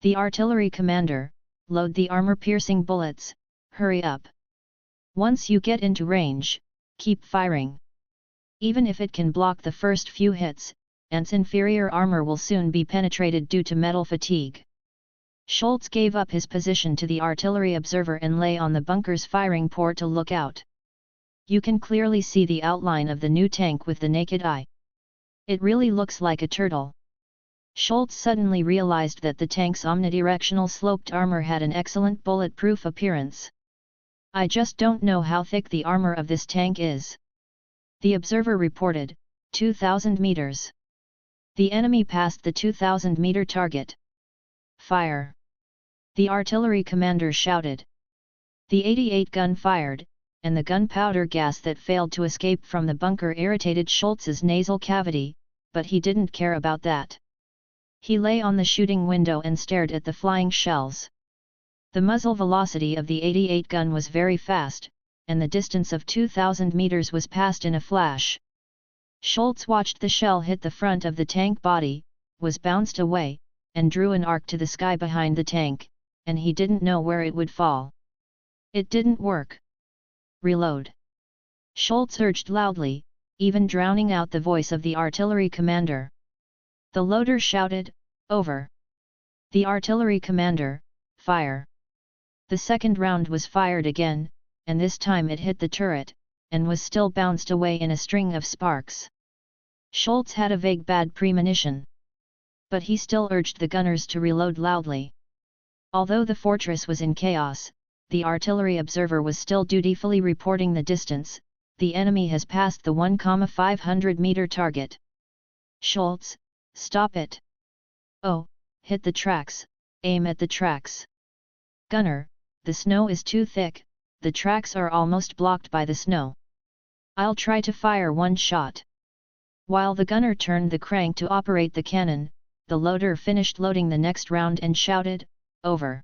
The artillery commander, load the armor-piercing bullets, hurry up. Once you get into range, keep firing. Even if it can block the first few hits, Ant's inferior armor will soon be penetrated due to metal fatigue." Schultz gave up his position to the artillery observer and lay on the bunker's firing port to look out. You can clearly see the outline of the new tank with the naked eye. It really looks like a turtle. Schultz suddenly realized that the tank's omnidirectional sloped armor had an excellent bulletproof appearance. "I just don't know how thick the armor of this tank is." The observer reported, 2,000 meters. The enemy passed the 2,000-meter target. "Fire!" the artillery commander shouted. The 88 gun fired, and the gunpowder gas that failed to escape from the bunker irritated Schultz's nasal cavity, but he didn't care about that. He lay on the shooting window and stared at the flying shells. The muzzle velocity of the 88 gun was very fast, and the distance of 2,000 meters was passed in a flash. Schultz watched the shell hit the front of the tank body, was bounced away, and drew an arc to the sky behind the tank, and he didn't know where it would fall. It didn't work. "Reload!" Schultz urged loudly, even drowning out the voice of the artillery commander. The loader shouted, "Over!" The artillery commander, "Fire!" The second round was fired again, and this time it hit the turret, and was still bounced away in a string of sparks. Schultz had a vague bad premonition. But he still urged the gunners to reload loudly. Although the fortress was in chaos, the artillery observer was still dutifully reporting the distance. "The enemy has passed the 1,500-meter target." "Schultz, stop it!" "Oh, hit the tracks, aim at the tracks." "Gunner, the snow is too thick, the tracks are almost blocked by the snow." "I'll try to fire one shot." While the gunner turned the crank to operate the cannon, the loader finished loading the next round and shouted, "Over!"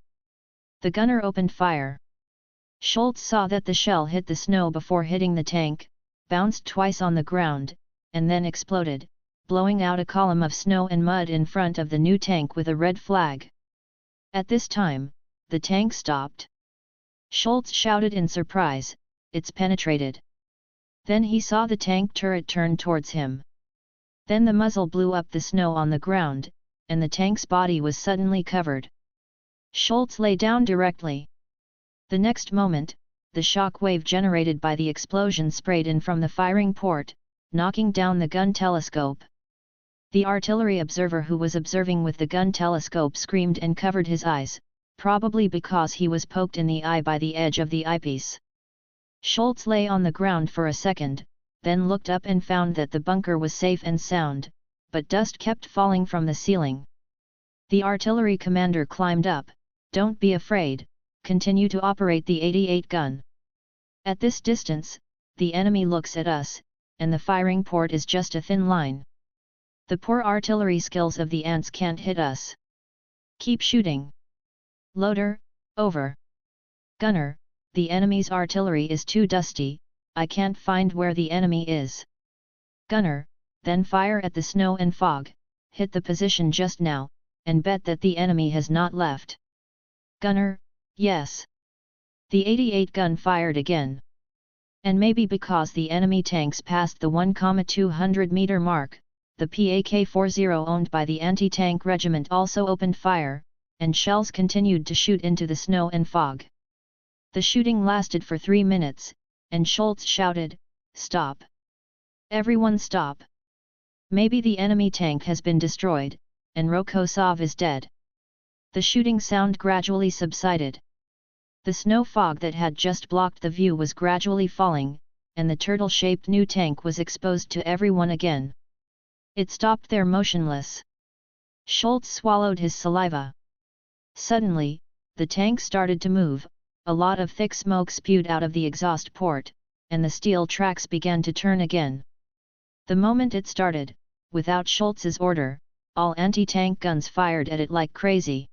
The gunner opened fire. Schultz saw that the shell hit the snow before hitting the tank, bounced twice on the ground, and then exploded, blowing out a column of snow and mud in front of the new tank with a red flag. At this time, the tank stopped. Schultz shouted in surprise, "It's penetrated." Then he saw the tank turret turn towards him. Then the muzzle blew up the snow on the ground, and the tank's body was suddenly covered. Schultz lay down directly. The next moment, the shock wave generated by the explosion sprayed in from the firing port, knocking down the gun telescope. The artillery observer who was observing with the gun telescope screamed and covered his eyes, probably because he was poked in the eye by the edge of the eyepiece. Schultz lay on the ground for a second, then looked up and found that the bunker was safe and sound, but dust kept falling from the ceiling. The artillery commander climbed up. "Don't be afraid, continue to operate the 88 gun. At this distance, the enemy looks at us, and the firing port is just a thin line. The poor artillery skills of the ants can't hit us. Keep shooting." Loader, over. Gunner, the enemy's artillery is too dusty, I can't find where the enemy is. Gunner, then fire at the snow and fog, hit the position just now, and bet that the enemy has not left. Gunner, yes. The 88 gun fired again. And maybe because the enemy tanks passed the 1,200 meter mark, the PAK-40 owned by the anti-tank regiment also opened fire, and shells continued to shoot into the snow and fog. The shooting lasted for 3 minutes, and Schultz shouted, "Stop! Everyone stop! Maybe the enemy tank has been destroyed, and Rokosov is dead." The shooting sound gradually subsided. The snow fog that had just blocked the view was gradually falling, and the turtle-shaped new tank was exposed to everyone again. It stopped there motionless. Schultz swallowed his saliva. Suddenly, the tank started to move, a lot of thick smoke spewed out of the exhaust port, and the steel tracks began to turn again. The moment it started, without Schultz's order, all anti-tank guns fired at it like crazy.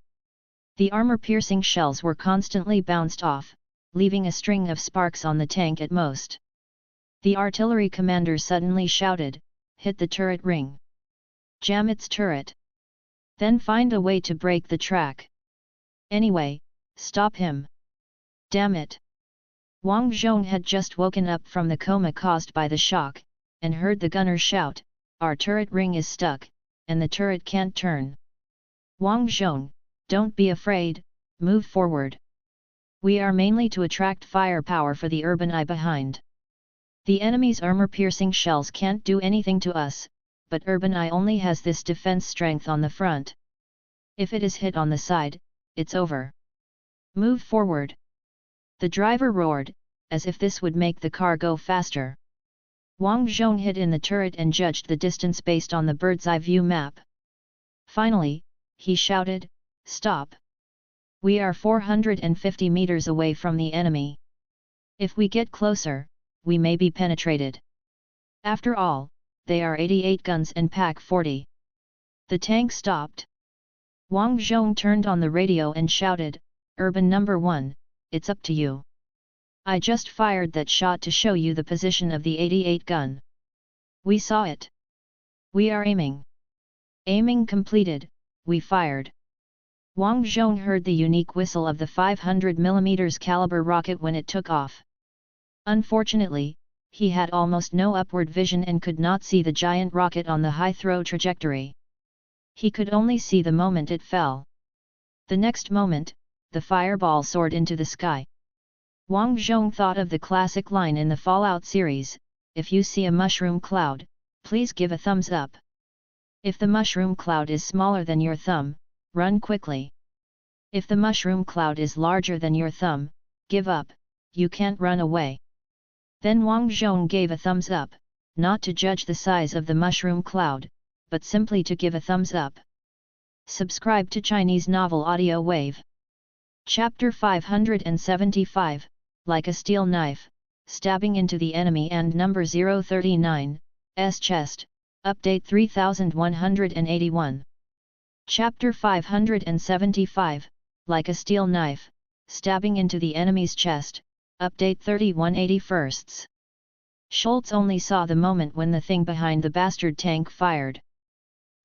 The armor-piercing shells were constantly bounced off, leaving a string of sparks on the tank at most. The artillery commander suddenly shouted, "Hit the turret ring! Jam its turret! Then find a way to break the track! Anyway, stop him! Damn it!" Wang Zhong had just woken up from the coma caused by the shock, and heard the gunner shout, "Our turret ring is stuck, and the turret can't turn. Wang Zhong, don't be afraid, move forward. We are mainly to attract firepower for the urban eye behind. The enemy's armor-piercing shells can't do anything to us, but urban eye only has this defense strength on the front. If it is hit on the side, it's over. Move forward." The driver roared, as if this would make the car go faster. Wang Zhong hid in the turret and judged the distance based on the bird's-eye view map. Finally, he shouted, "Stop! We are 450 meters away from the enemy. If we get closer, we may be penetrated. After all, they are 88 guns and pack 40. The tank stopped. Wang Zhong turned on the radio and shouted, "Urban number 1, it's up to you. I just fired that shot to show you the position of the 88 gun. We saw it. We are aiming." Aiming completed, we fired. Wang Zhong heard the unique whistle of the 500mm caliber rocket when it took off. Unfortunately, he had almost no upward vision and could not see the giant rocket on the high-throw trajectory. He could only see the moment it fell. The next moment, the fireball soared into the sky. Wang Zhong thought of the classic line in the Fallout series, "If you see a mushroom cloud, please give a thumbs up. If the mushroom cloud is smaller than your thumb, run quickly. If the mushroom cloud is larger than your thumb, give up, you can't run away." Then Wang Zhong gave a thumbs up, not to judge the size of the mushroom cloud, but simply to give a thumbs up. Subscribe to Chinese Novel Audiowave. Chapter 575, Like a Steel Knife, Stabbing into the Enemy and Number 039, S Chest, Update 3181. Chapter 575, Like a Steel Knife, Stabbing into the Enemy's Chest, Update 3181. Schultz only saw the moment when the thing behind the bastard tank fired.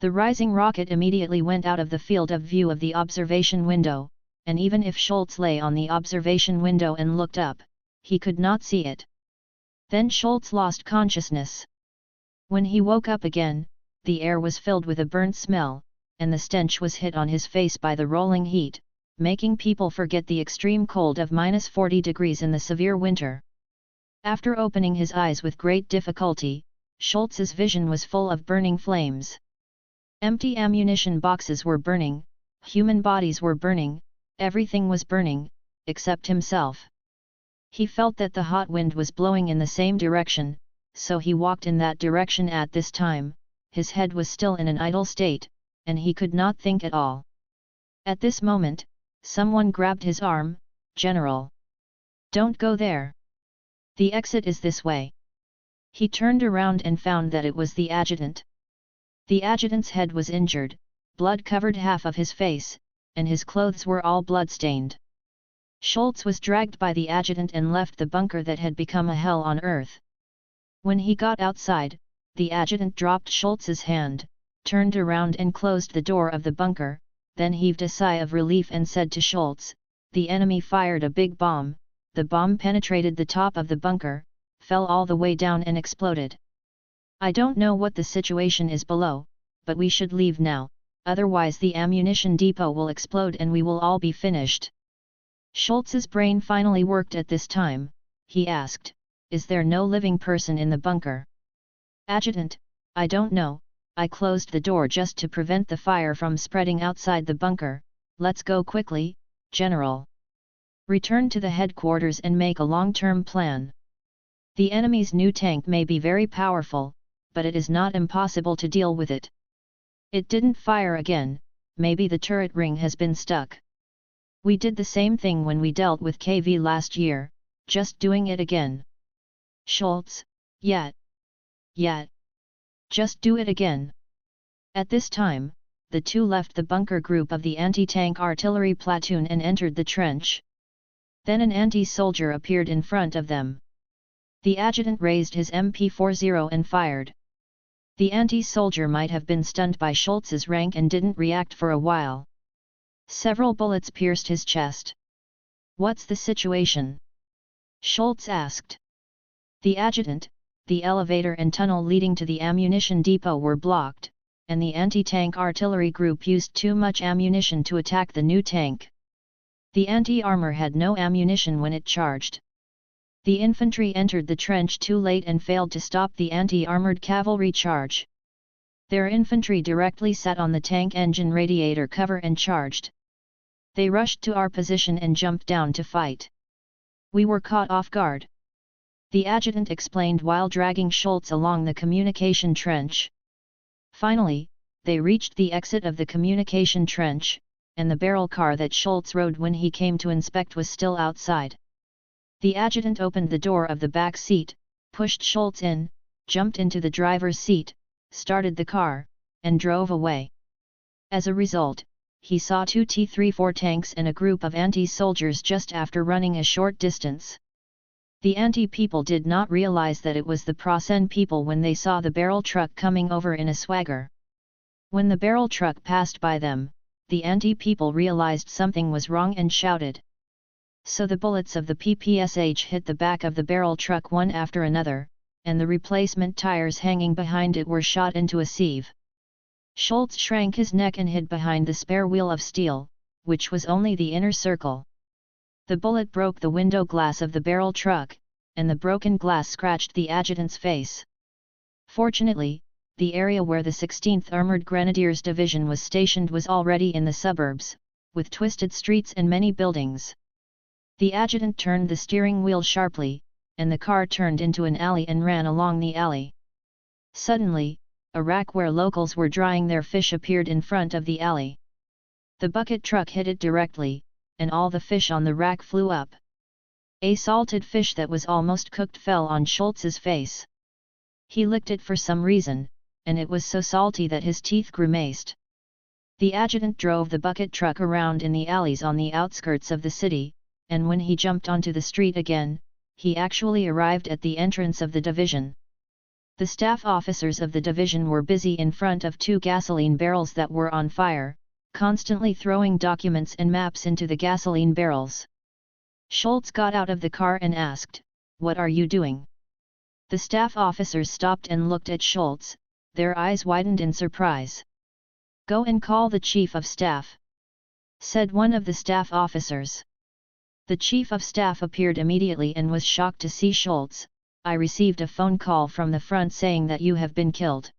The rising rocket immediately went out of the field of view of the observation window, and even if Schultz lay on the observation window and looked up, he could not see it. Then Schultz lost consciousness. When he woke up again, the air was filled with a burnt smell, and the stench was hit on his face by the rolling heat, making people forget the extreme cold of -40 degrees in the severe winter. After opening his eyes with great difficulty, Schultz's vision was full of burning flames. Empty ammunition boxes were burning, human bodies were burning, everything was burning, except himself. He felt that the hot wind was blowing in the same direction, so he walked in that direction at this time. His head was still in an idle state, and he could not think at all. At this moment, someone grabbed his arm. "General! Don't go there! The exit is this way." He turned around and found that it was the adjutant. The adjutant's head was injured, blood covered half of his face, and his clothes were all blood-stained. Schultz was dragged by the adjutant and left the bunker that had become a hell on earth. When he got outside, the adjutant dropped Schultz's hand, turned around and closed the door of the bunker, then heaved a sigh of relief and said to Schultz, "The enemy fired a big bomb, the bomb penetrated the top of the bunker, fell all the way down and exploded. I don't know what the situation is below, but we should leave now, otherwise the ammunition depot will explode and we will all be finished. Schultz's brain finally worked at this time. He asked, "Is there no living person in the bunker?" "Adjutant, I don't know, I closed the door just to prevent the fire from spreading outside the bunker. Let's go quickly, General. Return to the headquarters and make a long-term plan. The enemy's new tank may be very powerful, but it is not impossible to deal with it." It didn't fire again, maybe the turret ring has been stuck. We did the same thing when we dealt with KV last year, just doing it again. Schultz, yet. Just do it again. At this time, the two left the bunker group of the anti-tank artillery platoon and entered the trench. Then an anti-soldier appeared in front of them. The adjutant raised his MP40 and fired. The anti-soldier might have been stunned by Schultz's rank and didn't react for a while. Several bullets pierced his chest. "What's the situation?" Schultz asked. The adjutant, "The elevator and tunnel leading to the ammunition depot were blocked, and the anti-tank artillery group used too much ammunition to attack the new tank. The anti-armor had no ammunition when it charged. The infantry entered the trench too late and failed to stop the anti-armored cavalry charge. Their infantry directly sat on the tank engine radiator cover and charged. They rushed to our position and jumped down to fight. We were caught off guard," the adjutant explained while dragging Schultz along the communication trench. Finally, they reached the exit of the communication trench, and the barrel car that Schultz rode when he came to inspect was still outside. The adjutant opened the door of the back seat, pushed Schultz in, jumped into the driver's seat, started the car, and drove away. As a result, he saw two T-34 tanks and a group of anti-soldiers just after running a short distance. The anti-people did not realize that it was the Prasen people when they saw the barrel truck coming over in a swagger. When the barrel truck passed by them, the anti-people realized something was wrong and shouted. So the bullets of the PPSH hit the back of the barrel truck one after another, and the replacement tires hanging behind it were shot into a sieve. Schultz shrank his neck and hid behind the spare wheel of steel, which was only the inner circle. The bullet broke the window glass of the barrel truck, and the broken glass scratched the adjutant's face. Fortunately, the area where the 16th Armored Grenadiers Division was stationed was already in the suburbs, with twisted streets and many buildings. The adjutant turned the steering wheel sharply, and the car turned into an alley and ran along the alley. Suddenly, a rack where locals were drying their fish appeared in front of the alley. The bucket truck hit it directly, and all the fish on the rack flew up. A salted fish that was almost cooked fell on Schultz's face. He licked it for some reason, and it was so salty that his teeth grimaced. The adjutant drove the bucket truck around in the alleys on the outskirts of the city, and when he jumped onto the street again, he actually arrived at the entrance of the division. The staff officers of the division were busy in front of two gasoline barrels that were on fire, constantly throwing documents and maps into the gasoline barrels. Schultz got out of the car and asked, "What are you doing?" The staff officers stopped and looked at Schultz, their eyes widened in surprise. "Go and call the chief of staff," said one of the staff officers. The chief of staff appeared immediately and was shocked to see Schultz. "I received a phone call from the front saying that you have been killed.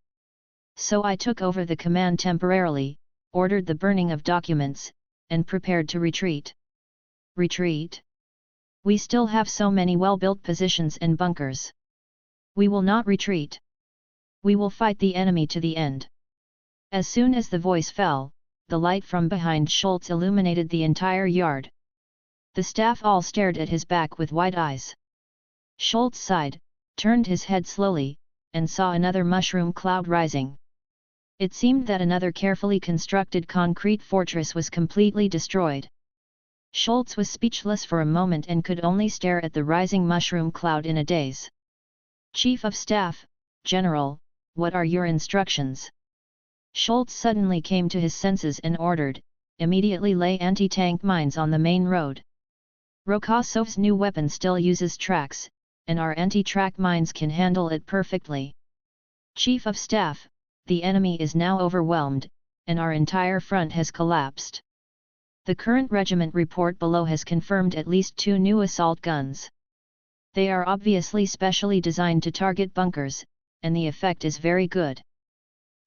So I took over the command temporarily, ordered the burning of documents, and prepared to retreat." "Retreat? We still have so many well-built positions and bunkers. We will not retreat. We will fight the enemy to the end." As soon as the voice fell, the light from behind Schultz illuminated the entire yard. The staff all stared at his back with wide eyes. Schultz sighed, turned his head slowly, and saw another mushroom cloud rising. It seemed that another carefully constructed concrete fortress was completely destroyed. Schultz was speechless for a moment and could only stare at the rising mushroom cloud in a daze. "Chief of Staff, General, what are your instructions?" Schultz suddenly came to his senses and ordered, "Immediately lay anti-tank mines on the main road." Rokosov's new weapon still uses tracks, and our anti-track mines can handle it perfectly. Chief of Staff, the enemy is now overwhelmed, and our entire front has collapsed. The current regiment report below has confirmed at least 2 new assault guns. They are obviously specially designed to target bunkers, and the effect is very good.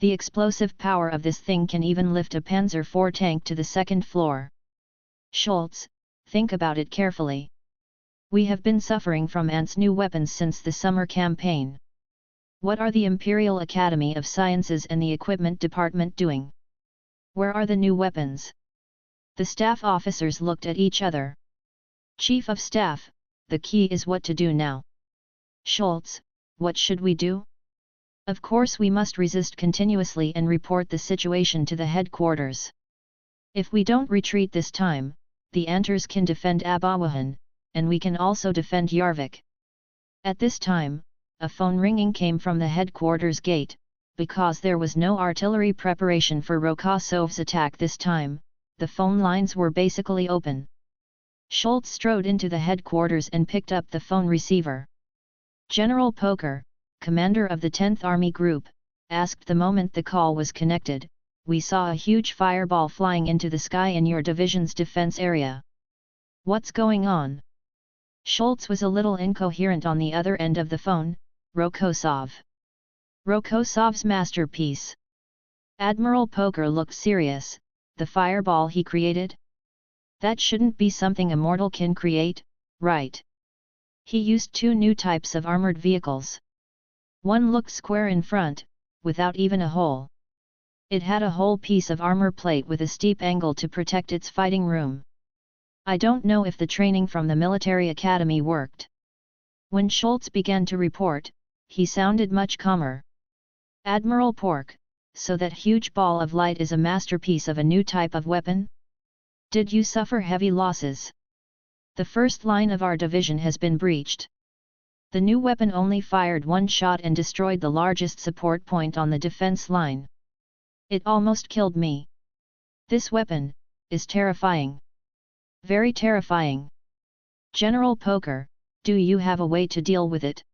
The explosive power of this thing can even lift a Panzer IV tank to the 2nd floor. Schultz, think about it carefully. We have been suffering from ants' new weapons since the summer campaign. What are the Imperial Academy of Sciences and the Equipment Department doing? Where are the new weapons? The staff officers looked at each other. Chief of Staff, the key is what to do now. Schultz, what should we do? Of course we must resist continuously and report the situation to the headquarters. If we don't retreat this time, the Anters can defend Abawahan, and we can also defend Yarvik. At this time, a phone ringing came from the headquarters gate. Because there was no artillery preparation for Rokosov's attack this time, the phone lines were basically open. Schultz strode into the headquarters and picked up the phone receiver. General Poker, commander of the 10th Army Group, asked the moment the call was connected, "We saw a huge fireball flying into the sky in your division's defense area. What's going on?" Schultz was a little incoherent on the other end of the phone. Rokosov. Rokosov's masterpiece. Admiral Poker looked serious. The fireball he created? That shouldn't be something a mortal can create, right? He used 2 new types of armored vehicles. One looked square in front, without even a hole. It had a whole piece of armor plate with a steep angle to protect its fighting room. I don't know if the training from the military academy worked. When Schultz began to report, he sounded much calmer. Admiral Pork, so that huge ball of light is a masterpiece of a new type of weapon? Did you suffer heavy losses? The first line of our division has been breached. The new weapon only fired 1 shot and destroyed the largest support point on the defense line. It almost killed me. This weapon is terrifying. Very terrifying. General Poker, do you have a way to deal with it?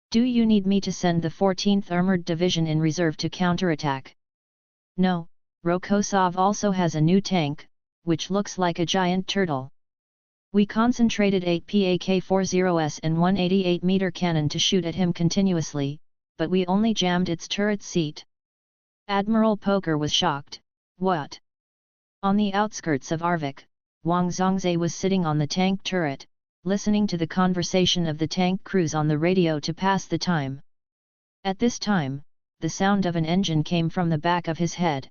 Do you need me to send the 14th Armored Division in reserve to counterattack? No, Rokosov also has a new tank, which looks like a giant turtle. We concentrated 8 PAK-40s and 188-meter cannon to shoot at him continuously, but we only jammed its turret seat. Admiral Poker was shocked. What? On the outskirts of Arvik, Wang Zhong was sitting on the tank turret, listening to the conversation of the tank crews on the radio to pass the time. At this time, the sound of an engine came from the back of his head.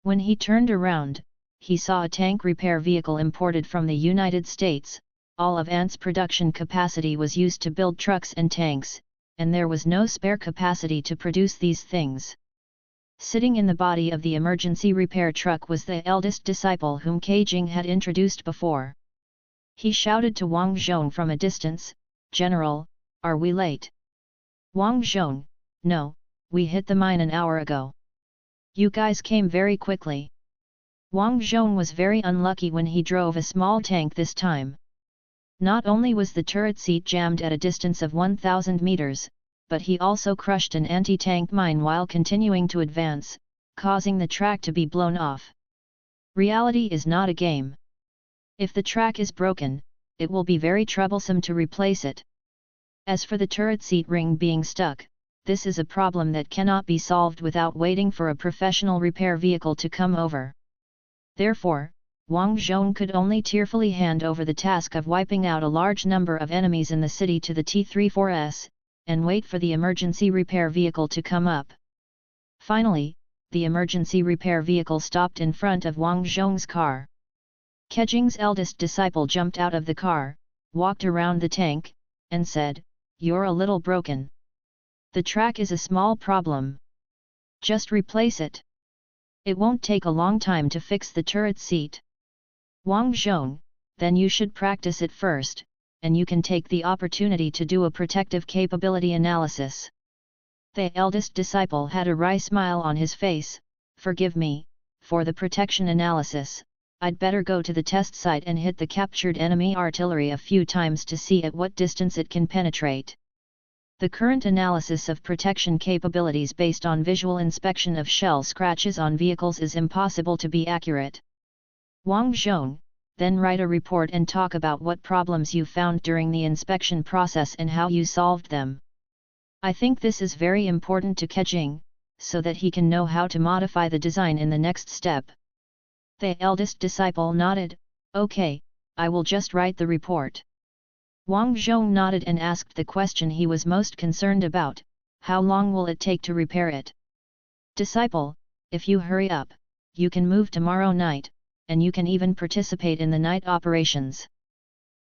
When he turned around, he saw a tank repair vehicle imported from the United States. All of Ant's production capacity was used to build trucks and tanks, and there was no spare capacity to produce these things. Sitting in the body of the emergency repair truck was the eldest disciple whom Keijing had introduced before. He shouted to Wang Zhong from a distance, "General, are we late?" Wang Zhong, "No, we hit the mine an hour ago. You guys came very quickly." Wang Zhong was very unlucky when he drove a small tank this time. Not only was the turret seat jammed at a distance of 1,000 meters, but he also crushed an anti-tank mine while continuing to advance, causing the track to be blown off. Reality is not a game. If the track is broken, it will be very troublesome to replace it. As for the turret seat ring being stuck, this is a problem that cannot be solved without waiting for a professional repair vehicle to come over. Therefore, Wang Zhong could only tearfully hand over the task of wiping out a large number of enemies in the city to the T-34S, and wait for the emergency repair vehicle to come up. Finally, the emergency repair vehicle stopped in front of Wang Zhong's car. Keijing's eldest disciple jumped out of the car, walked around the tank, and said, "You're a little broken. The track is a small problem. Just replace it. It won't take a long time to fix the turret seat." Wang Zhong, "Then you should practice it first, and you can take the opportunity to do a protective capability analysis." The eldest disciple had a wry smile on his face. "Forgive me, for the protection analysis, I'd better go to the test site and hit the captured enemy artillery a few times to see at what distance it can penetrate. The current analysis of protection capabilities based on visual inspection of shell scratches on vehicles is impossible to be accurate. Wang Zhong, then write a report and talk about what problems you found during the inspection process and how you solved them. I think this is very important to Kejing, so that he can know how to modify the design in the next step. The eldest disciple nodded, "Okay, I will just write the report." Wang Zhong nodded and asked the question he was most concerned about, "How long will it take to repair it?" "Disciple, if you hurry up, you can move tomorrow night, and you can even participate in the night operations.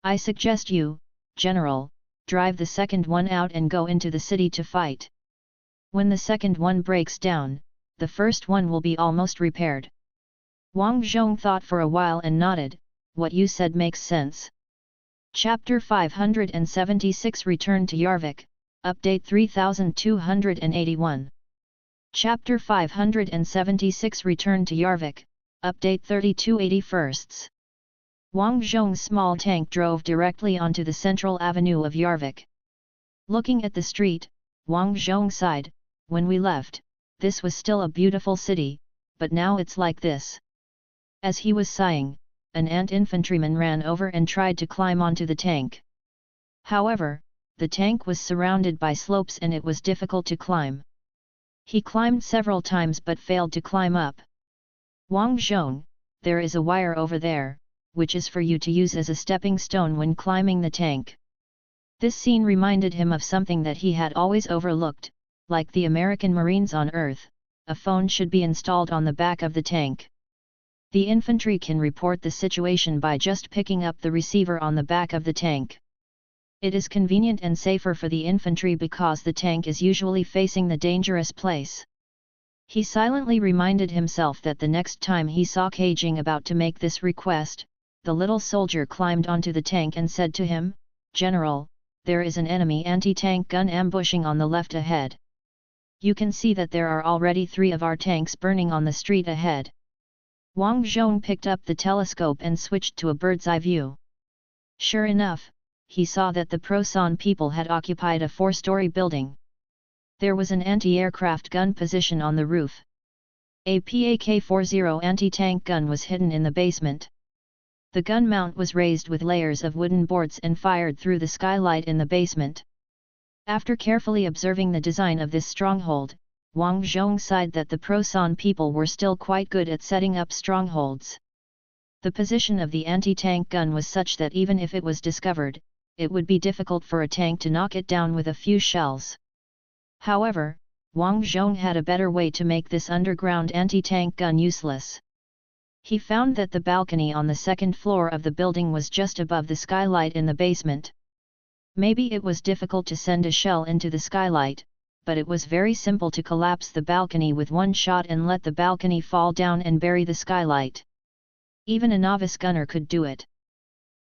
I suggest you, General, drive the second one out and go into the city to fight. When the second one breaks down, the first one will be almost repaired." Wang Zhong thought for a while and nodded, "What you said makes sense." Chapter 576 Return to Yarvik, Update 3281. Chapter 576 Return to Yarvik, Update 3281. Wang Zhong's small tank drove directly onto the central avenue of Yarvik. Looking at the street, Wang Zhong sighed, "When we left, this was still a beautiful city, but now it's like this." As he was sighing, an ant infantryman ran over and tried to climb onto the tank. However, the tank was surrounded by slopes and it was difficult to climb. He climbed several times but failed to climb up. "Wang Zhong, there is a wire over there, which is for you to use as a stepping stone when climbing the tank." This scene reminded him of something that he had always overlooked, like the American Marines on Earth, a phone should be installed on the back of the tank. The infantry can report the situation by just picking up the receiver on the back of the tank. It is convenient and safer for the infantry because the tank is usually facing the dangerous place. He silently reminded himself that the next time he saw Kejing about to make this request, the little soldier climbed onto the tank and said to him, "General, there is an enemy anti-tank gun ambushing on the left ahead. You can see that there are already 3 of our tanks burning on the street ahead." Wang Zhong picked up the telescope and switched to a bird's-eye view. Sure enough, he saw that the Prosan people had occupied a 4-story building. There was an anti-aircraft gun position on the roof. A PAK-40 anti-tank gun was hidden in the basement. The gun mount was raised with layers of wooden boards and fired through the skylight in the basement. After carefully observing the design of this stronghold, Wang Zhong sighed that the Prosan people were still quite good at setting up strongholds. The position of the anti-tank gun was such that even if it was discovered, it would be difficult for a tank to knock it down with a few shells. However, Wang Zhong had a better way to make this underground anti-tank gun useless. He found that the balcony on the second floor of the building was just above the skylight in the basement. Maybe it was difficult to send a shell into the skylight, but it was very simple to collapse the balcony with one shot and let the balcony fall down and bury the skylight. Even a novice gunner could do it.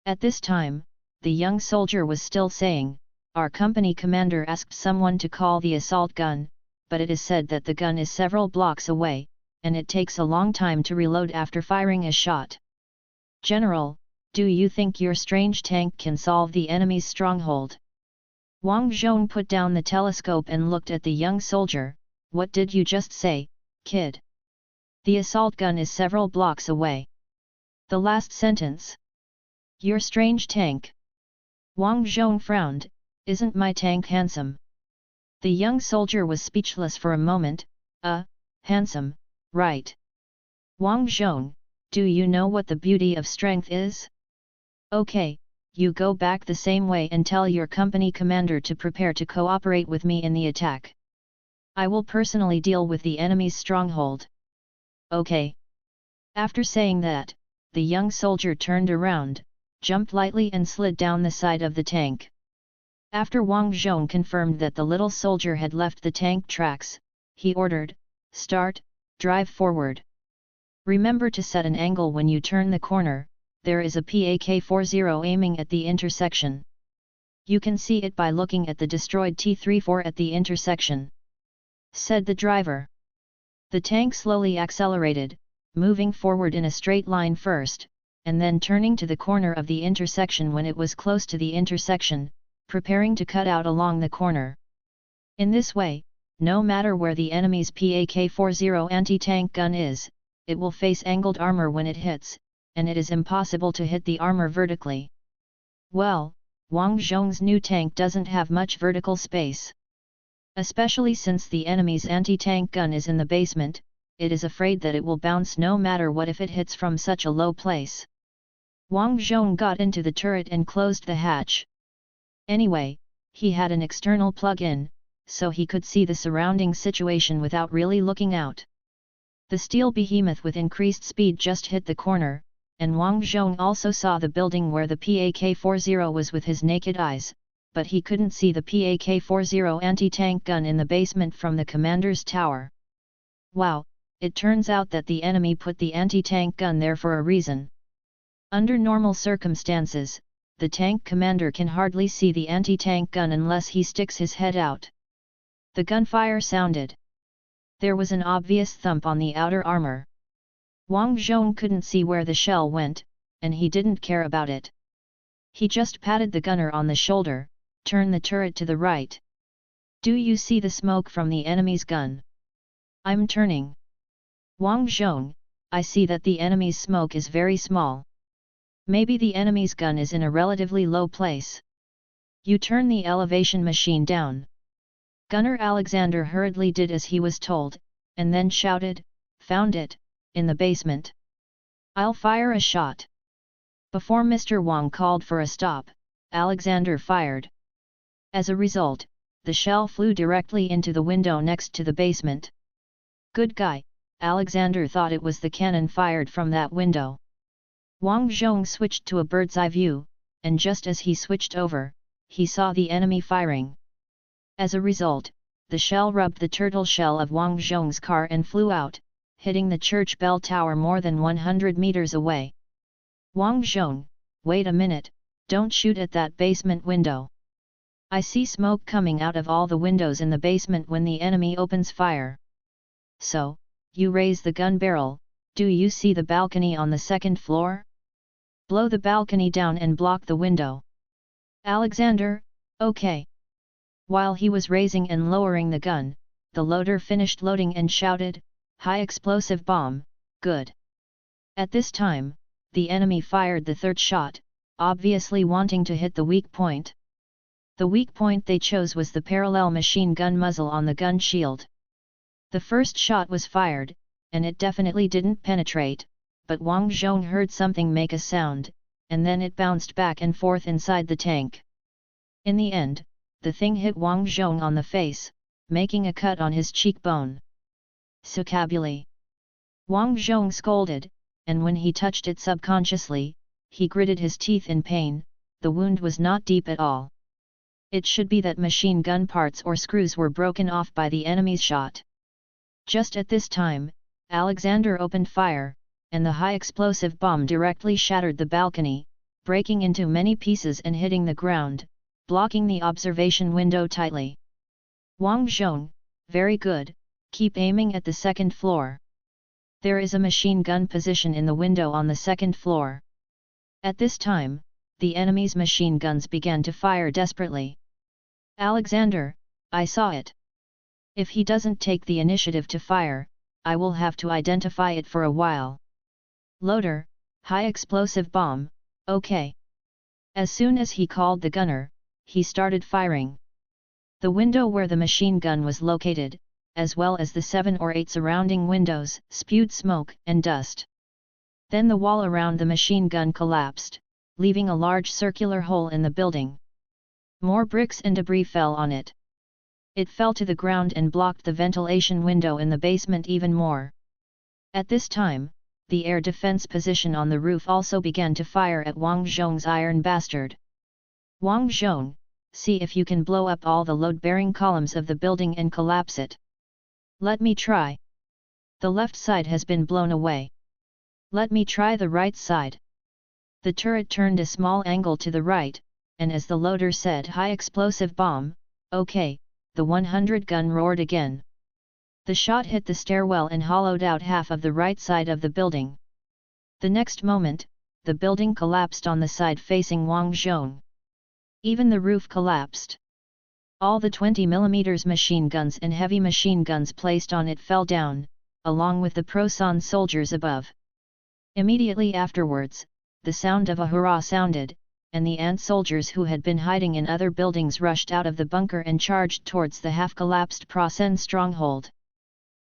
At this time, the young soldier was still saying, "Our company commander asked someone to call the assault gun, but it is said that the gun is several blocks away, and it takes a long time to reload after firing a shot. General, do you think your strange tank can solve the enemy's stronghold?" Wang Zhong put down the telescope and looked at the young soldier. "What did you just say, kid?" "The assault gun is several blocks away." "The last sentence." "Your strange tank." Wang Zhong frowned. "Isn't my tank handsome?" The young soldier was speechless for a moment. Handsome, right. Wang Zhong, do you know what the beauty of strength is?" "Okay, you go back the same way and tell your company commander to prepare to cooperate with me in the attack. I will personally deal with the enemy's stronghold." "Okay." After saying that, the young soldier turned around, jumped lightly and slid down the side of the tank. After Wang Zhong confirmed that the little soldier had left the tank tracks, he ordered, "Start, drive forward. Remember to set an angle when you turn the corner, there is a PAK-40 aiming at the intersection. You can see it by looking at the destroyed T-34 at the intersection," said the driver. The tank slowly accelerated, moving forward in a straight line first, and then turning to the corner of the intersection when it was close to the intersection, preparing to cut out along the corner. In this way, no matter where the enemy's PAK-40 anti-tank gun is, it will face angled armor when it hits, and it is impossible to hit the armor vertically. Well, Wang Zhong's new tank doesn't have much vertical space. Especially since the enemy's anti-tank gun is in the basement, it is afraid that it will bounce no matter what if it hits from such a low place. Wang Zhong got into the turret and closed the hatch. Anyway, he had an external plug-in, so he could see the surrounding situation without really looking out. The steel behemoth with increased speed just hit the corner, and Wang Zhong also saw the building where the PAK-40 was with his naked eyes, but he couldn't see the PAK-40 anti-tank gun in the basement from the commander's tower. Wow, it turns out that the enemy put the anti-tank gun there for a reason. Under normal circumstances, the tank commander can hardly see the anti-tank gun unless he sticks his head out. The gunfire sounded. There was an obvious thump on the outer armor. Wang Zhong couldn't see where the shell went, and he didn't care about it. He just patted the gunner on the shoulder, turned the turret to the right. Do you see the smoke from the enemy's gun? I'm turning. Wang Zhong, I see that the enemy's smoke is very small. Maybe the enemy's gun is in a relatively low place. You turn the elevation machine down. Gunner Alexander hurriedly did as he was told, and then shouted, "Found it, in the basement. I'll fire a shot." Before Mr. Wang called for a stop, Alexander fired. As a result, the shell flew directly into the window next to the basement. Good guy, Alexander thought it was the cannon fired from that window. Wang Zhong switched to a bird's-eye view, and just as he switched over, he saw the enemy firing. As a result, the shell rubbed the turtle shell of Wang Zhong's car and flew out, hitting the church bell tower more than 100 meters away. Wang Zhong, wait a minute, don't shoot at that basement window. I see smoke coming out of all the windows in the basement when the enemy opens fire. So, you raise the gun barrel, do you see the balcony on the second floor? Blow the balcony down and block the window. Alexander, okay. While he was raising and lowering the gun, the loader finished loading and shouted, "High explosive bomb, good." At this time, the enemy fired the third shot, obviously wanting to hit the weak point. The weak point they chose was the parallel machine gun muzzle on the gun shield. The first shot was fired, and it definitely didn't penetrate, but Wang Zhong heard something make a sound, and then it bounced back and forth inside the tank. In the end, the thing hit Wang Zhong on the face, making a cut on his cheekbone. Scabuli. Wang Zhong scolded, and when he touched it subconsciously, he gritted his teeth in pain. The wound was not deep at all. It should be that machine gun parts or screws were broken off by the enemy's shot. Just at this time, Alexander opened fire, and the high explosive bomb directly shattered the balcony, breaking into many pieces and hitting the ground, blocking the observation window tightly. Wang Zhong, very good, keep aiming at the second floor. There is a machine gun position in the window on the second floor. At this time, the enemy's machine guns began to fire desperately. Alexander, I saw it. If he doesn't take the initiative to fire, I will have to identify it for a while. Loader, high explosive bomb, okay. As soon as he called the gunner, he started firing. The window where the machine gun was located, as well as the 7 or 8 surrounding windows, spewed smoke and dust. Then the wall around the machine gun collapsed, leaving a large circular hole in the building. More bricks and debris fell on it. It fell to the ground and blocked the ventilation window in the basement even more. At this time, the air defense position on the roof also began to fire at Wang Zhong's iron bastard. Wang Zhong, see if you can blow up all the load-bearing columns of the building and collapse it. Let me try. The left side has been blown away. Let me try the right side. The turret turned a small angle to the right, and as the loader said high explosive bomb, okay, the 100 gun roared again. The shot hit the stairwell and hollowed out half of the right side of the building. The next moment, the building collapsed on the side facing Wang Zhong. Even the roof collapsed. All the 20mm machine guns and heavy machine guns placed on it fell down, along with the Prosan soldiers above. Immediately afterwards, the sound of a hurrah sounded, and the ant soldiers who had been hiding in other buildings rushed out of the bunker and charged towards the half-collapsed Prosan stronghold.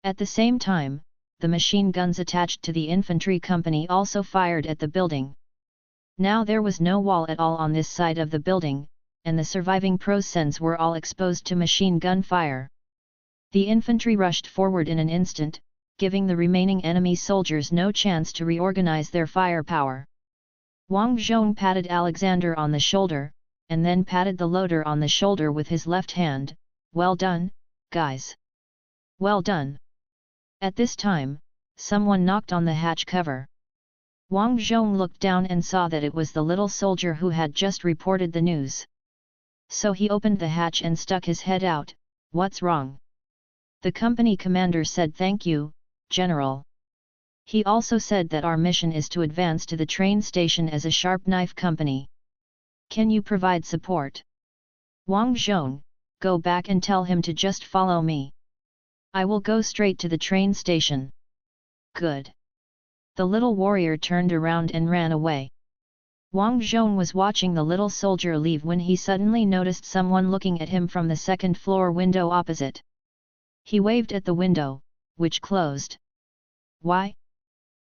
At the same time, the machine guns attached to the infantry company also fired at the building. Now there was no wall at all on this side of the building, and the surviving Prosans were all exposed to machine gun fire. The infantry rushed forward in an instant, giving the remaining enemy soldiers no chance to reorganize their firepower. Wang Zhong patted Alexander on the shoulder, and then patted the loader on the shoulder with his left hand. "Well done, guys. Well done." At this time, someone knocked on the hatch cover. Wang Zhong looked down and saw that it was the little soldier who had just reported the news. So he opened the hatch and stuck his head out. "What's wrong?" The company commander said, "Thank you, General." He also said that our mission is to advance to the train station as a sharp knife company. Can you provide support? Wang Zhong, go back and tell him to just follow me. I will go straight to the train station. Good. The little warrior turned around and ran away. Wang Zhong was watching the little soldier leave when he suddenly noticed someone looking at him from the second-floor window opposite. He waved at the window, which closed. Why?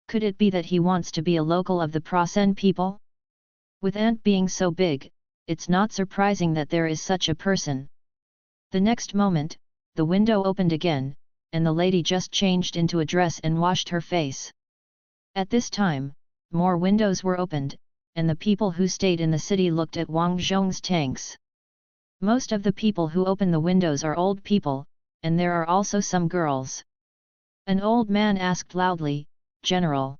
Could it be that he wants to be a local of the Prosan people? With Ant being so big, it's not surprising that there is such a person. The next moment, the window opened again, and the lady just changed into a dress and washed her face. At this time, more windows were opened, and the people who stayed in the city looked at Wang Zhong's tanks. Most of the people who open the windows are old people, and there are also some girls. An old man asked loudly, "General,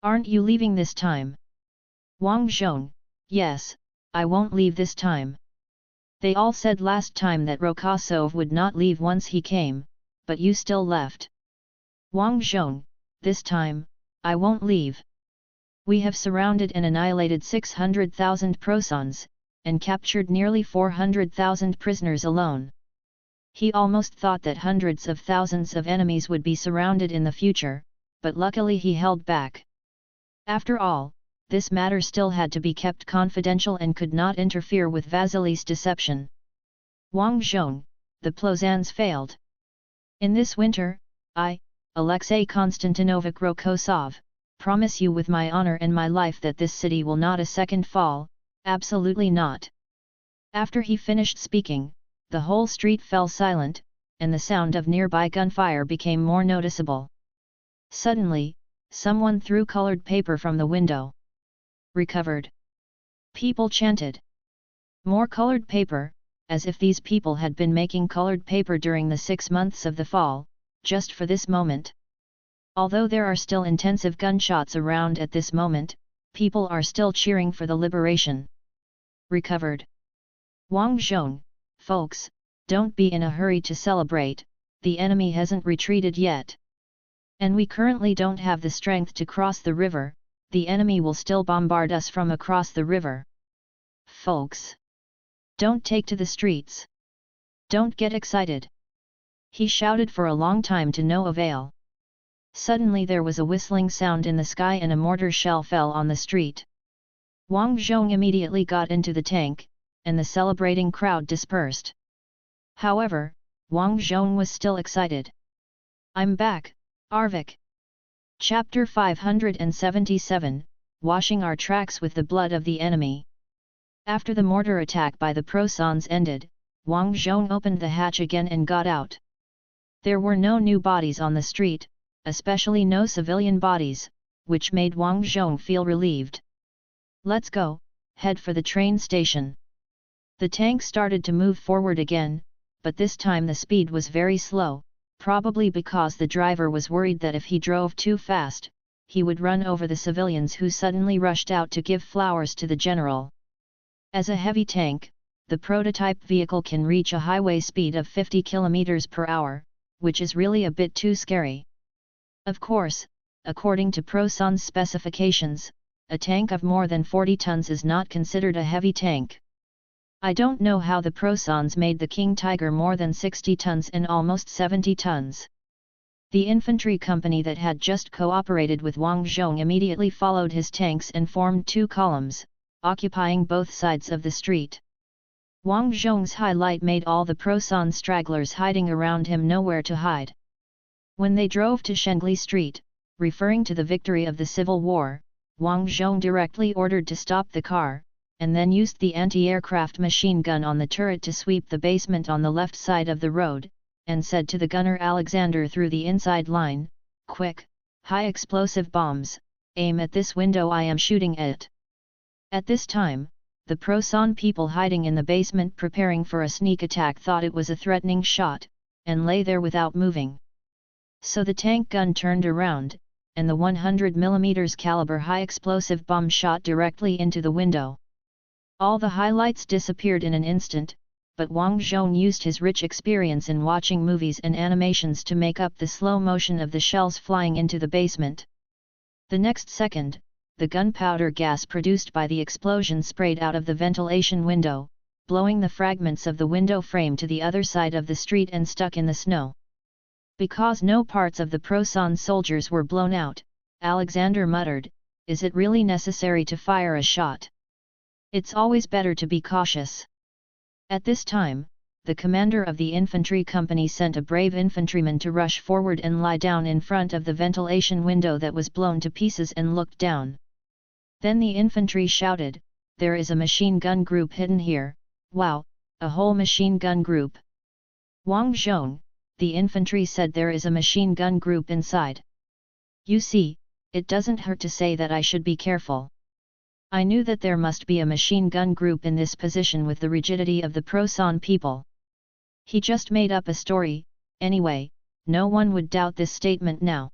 aren't you leaving this time?" Wang Zhong, "Yes, I won't leave this time. They all said last time that Rokosov would not leave once he came, but you still left." Wang Zhong, "This time, I won't leave. We have surrounded and annihilated 600,000 Prosans, and captured nearly 400,000 prisoners alone." He almost thought that hundreds of thousands of enemies would be surrounded in the future, but luckily he held back. After all, this matter still had to be kept confidential and could not interfere with Vasily's deception. Wang Zhong, the Plozans failed. In this winter, I, Alexei Konstantinovich Rokosov, promise you with my honor and my life that this city will not a second fall, absolutely not. After he finished speaking, the whole street fell silent, and the sound of nearby gunfire became more noticeable. Suddenly, someone threw colored paper from the window. Recovered. People chanted. More colored paper, as if these people had been making colored paper during the 6 months of the fall, just for this moment. Although there are still intensive gunshots around at this moment, people are still cheering for the liberation. Recovered. Wang Zhong, folks, don't be in a hurry to celebrate, the enemy hasn't retreated yet. And we currently don't have the strength to cross the river, the enemy will still bombard us from across the river. Folks, don't take to the streets. Don't get excited. He shouted for a long time to no avail. Suddenly there was a whistling sound in the sky and a mortar shell fell on the street. Wang Zhong immediately got into the tank, and the celebrating crowd dispersed. However, Wang Zhong was still excited. I'm back, Arvik. Chapter 577, Washing Our Tracks with the Blood of the Enemy. After the mortar attack by the Prosans ended, Wang Zhong opened the hatch again and got out. There were no new bodies on the street, especially no civilian bodies, which made Wang Zhong feel relieved. Let's go, head for the train station. The tank started to move forward again, but this time the speed was very slow, probably because the driver was worried that if he drove too fast, he would run over the civilians who suddenly rushed out to give flowers to the general. As a heavy tank, the prototype vehicle can reach a highway speed of 50 km per hour, which is really a bit too scary. Of course, according to Prosan's specifications, a tank of more than 40 tons is not considered a heavy tank. I don't know how the Prosans made the King Tiger more than 60 tons and almost 70 tons. The infantry company that had just cooperated with Wang Zhong immediately followed his tanks and formed two columns, occupying both sides of the street. Wang Zhong's highlight made all the Prosan stragglers hiding around him nowhere to hide. When they drove to Shengli Street, referring to the victory of the civil war, Wang Zhong directly ordered to stop the car, and then used the anti-aircraft machine gun on the turret to sweep the basement on the left side of the road, and said to the gunner Alexander through the inside line, "Quick, high explosive bombs, aim at this window I am shooting at." At this time, the Prosan people hiding in the basement preparing for a sneak attack thought it was a threatening shot, and lay there without moving. So the tank gun turned around, and the 100 mm caliber high explosive bomb shot directly into the window. All the highlights disappeared in an instant, but Wang Zhong used his rich experience in watching movies and animations to make up the slow motion of the shells flying into the basement. The next second, the gunpowder gas produced by the explosion sprayed out of the ventilation window, blowing the fragments of the window frame to the other side of the street and stuck in the snow. Because no parts of the Prosan soldiers were blown out, Alexander muttered, "Is it really necessary to fire a shot? It's always better to be cautious." At this time, the commander of the infantry company sent a brave infantryman to rush forward and lie down in front of the ventilation window that was blown to pieces and looked down. Then the infantry shouted, "There is a machine gun group hidden here, wow, a whole machine gun group." "Wang Zhong," the infantry said, "there is a machine gun group inside. You see, it doesn't hurt to say that I should be careful. I knew that there must be a machine gun group in this position with the rigidity of the Prosan people. He just made up a story, anyway, no one would doubt this statement now."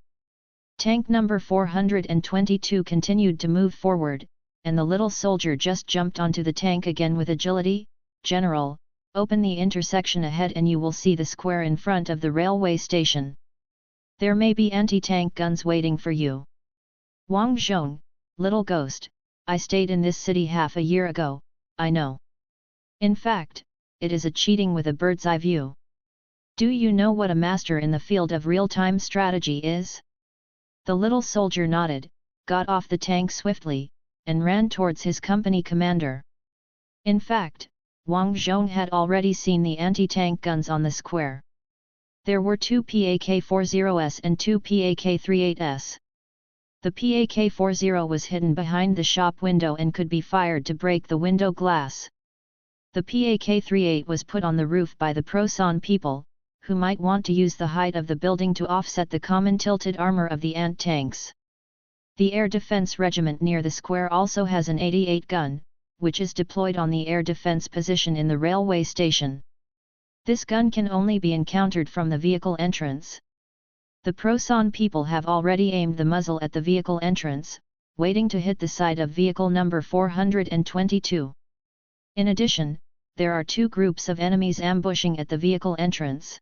Tank number 422 continued to move forward, and the little soldier just jumped onto the tank again with agility. "General, open the intersection ahead and you will see the square in front of the railway station. There may be anti-tank guns waiting for you." "Wang Zhong, little ghost, I stayed in this city half a year ago, I know. In fact, it is a cheating with a bird's eye view. Do you know what a master in the field of real-time strategy is?" The little soldier nodded, got off the tank swiftly, and ran towards his company commander. In fact, Wang Zhong had already seen the anti-tank guns on the square. There were two PAK-40S and two PAK-38S. The PAK-40 was hidden behind the shop window and could be fired to break the window glass. The PAK-38 was put on the roof by the Prosan people, who might want to use the height of the building to offset the common tilted armor of the ant tanks. The Air Defense Regiment near the square also has an 88 gun, which is deployed on the air defense position in the railway station. This gun can only be encountered from the vehicle entrance. The Prosan people have already aimed the muzzle at the vehicle entrance, waiting to hit the side of vehicle number 422. In addition, there are two groups of enemies ambushing at the vehicle entrance.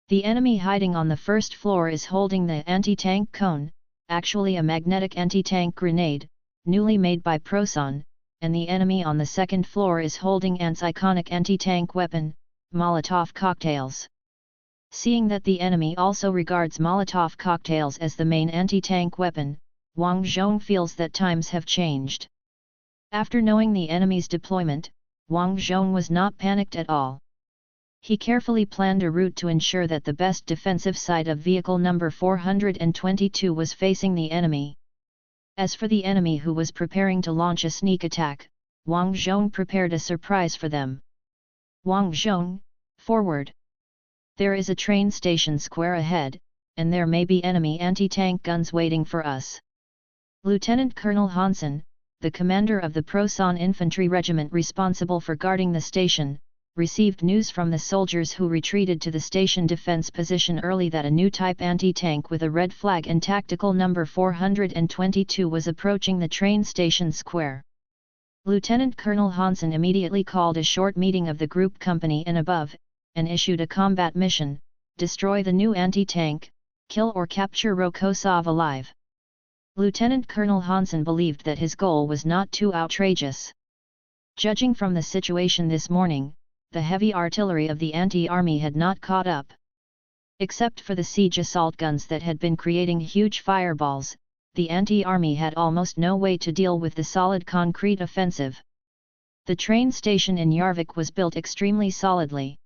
The enemy hiding on the first floor is holding the anti-tank cone, actually a magnetic anti-tank grenade, newly made by Prosan, and the enemy on the second floor is holding Ant's iconic anti-tank weapon, Molotov cocktails. Seeing that the enemy also regards Molotov cocktails as the main anti-tank weapon, Wang Zhong feels that times have changed. After knowing the enemy's deployment, Wang Zhong was not panicked at all. He carefully planned a route to ensure that the best defensive side of vehicle number 422 was facing the enemy. As for the enemy who was preparing to launch a sneak attack, Wang Zhong prepared a surprise for them. "Wang Zhong, forward! There is a train station square ahead, and there may be enemy anti-tank guns waiting for us." Lieutenant Colonel Hansen, the commander of the Prosan infantry regiment responsible for guarding the station, received news from the soldiers who retreated to the station defense position early that a new type anti-tank with a red flag and tactical number 422 was approaching the train station square. Lieutenant Colonel Hansen immediately called a short meeting of the group company and above, and issued a combat mission, destroy the new anti-tank, kill or capture Rokosov alive. Lieutenant Colonel Hansen believed that his goal was not too outrageous. Judging from the situation this morning, the heavy artillery of the anti-army had not caught up. Except for the siege assault guns that had been creating huge fireballs, the anti-army had almost no way to deal with the solid concrete offensive. The train station in Yarvik was built extremely solidly.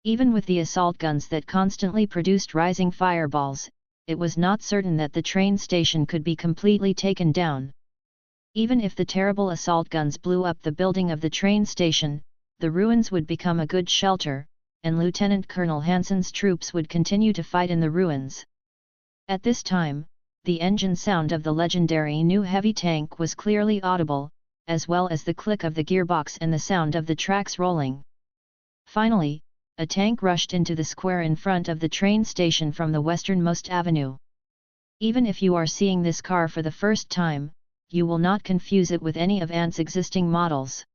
Even with the assault guns that constantly produced rising fireballs, it was not certain that the train station could be completely taken down. Even if the terrible assault guns blew up the building of the train station, the ruins would become a good shelter, and Lieutenant Colonel Hansen's troops would continue to fight in the ruins. At this time, the engine sound of the legendary new heavy tank was clearly audible, as well as the click of the gearbox and the sound of the tracks rolling. Finally, a tank rushed into the square in front of the train station from the westernmost avenue. Even if you are seeing this car for the first time, you will not confuse it with any of Ant's existing models.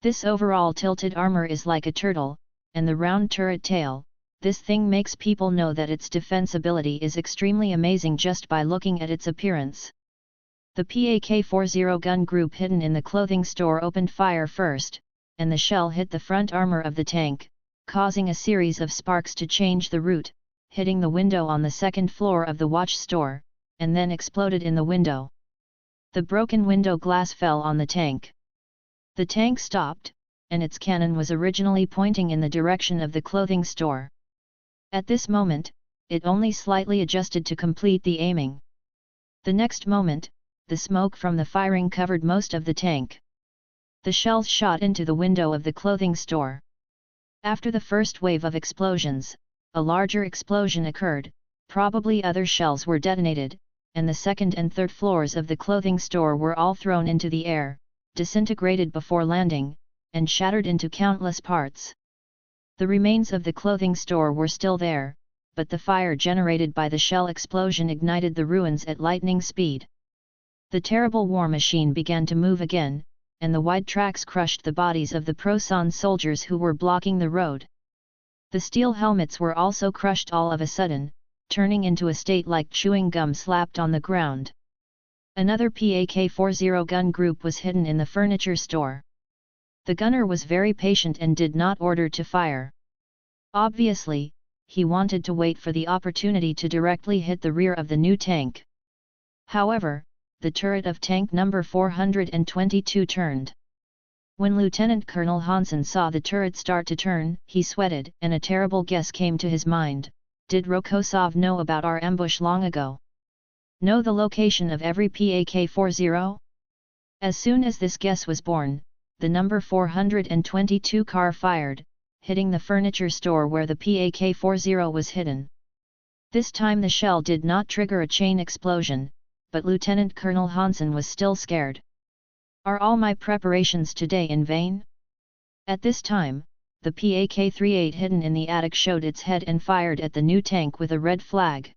This overall tilted armor is like a turtle, and the round turret tail, this thing makes people know that its defensibility is extremely amazing just by looking at its appearance. The PAK-40 gun group hidden in the clothing store opened fire first, and the shell hit the front armor of the tank, causing a series of sparks to change the route, hitting the window on the second floor of the watch store, and then exploded in the window. The broken window glass fell on the tank. The tank stopped, and its cannon was originally pointing in the direction of the clothing store. At this moment, it only slightly adjusted to complete the aiming. The next moment, the smoke from the firing covered most of the tank. The shells shot into the window of the clothing store. After the first wave of explosions, a larger explosion occurred, probably other shells were detonated, and the second and third floors of the clothing store were all thrown into the air, disintegrated before landing, and shattered into countless parts. The remains of the clothing store were still there, but the fire generated by the shell explosion ignited the ruins at lightning speed. The terrible war machine began to move again, and the wide tracks crushed the bodies of the Prosan soldiers who were blocking the road. The steel helmets were also crushed all of a sudden, turning into a state like chewing gum slapped on the ground. Another PAK-40 gun group was hidden in the furniture store. The gunner was very patient and did not order to fire. Obviously, he wanted to wait for the opportunity to directly hit the rear of the new tank. However, the turret of tank number 422 turned. When Lieutenant Colonel Hansen saw the turret start to turn, he sweated, and a terrible guess came to his mind: did Rokosov know about our ambush long ago? Know the location of every PAK-40? As soon as this guess was born, the number 422 car fired, hitting the furniture store where the PAK-40 was hidden. This time the shell did not trigger a chain explosion, but Lieutenant Colonel Hansen was still scared. Are all my preparations today in vain? At this time, the PAK-38 hidden in the attic showed its head and fired at the new tank with a red flag.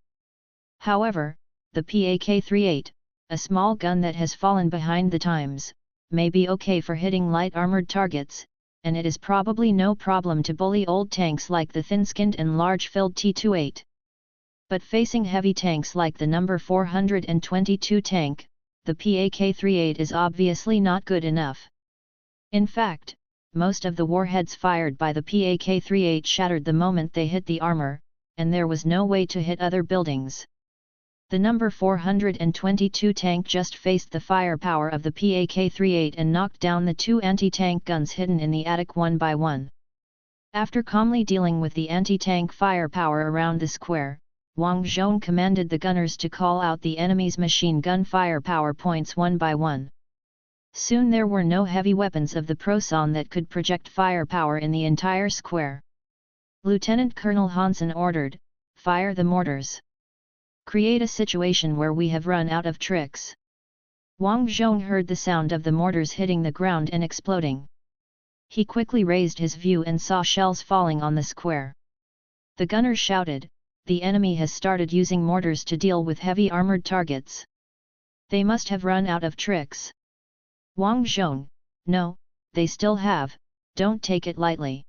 However, the PAK-38, a small gun that has fallen behind the times, may be okay for hitting light armored targets, and it is probably no problem to bully old tanks like the thin-skinned and large-filled T-28. But facing heavy tanks like the number 422 tank, the PAK-38 is obviously not good enough. In fact, most of the warheads fired by the PAK-38 shattered the moment they hit the armor, and there was no way to hit other buildings. The number 422 tank just faced the firepower of the PAK-38 and knocked down the two anti-tank guns hidden in the attic one by one. After calmly dealing with the anti-tank firepower around the square, Wang Zhong commanded the gunners to call out the enemy's machine gun firepower points one by one. Soon there were no heavy weapons of the Prosan that could project firepower in the entire square. Lieutenant Colonel Hansen ordered, "Fire the mortars. Create a situation where we have run out of tricks." Wang Zhong heard the sound of the mortars hitting the ground and exploding. He quickly raised his view and saw shells falling on the square. The gunner shouted, "The enemy has started using mortars to deal with heavy armored targets. They must have run out of tricks." Wang Zhong: "No, they still have, don't take it lightly.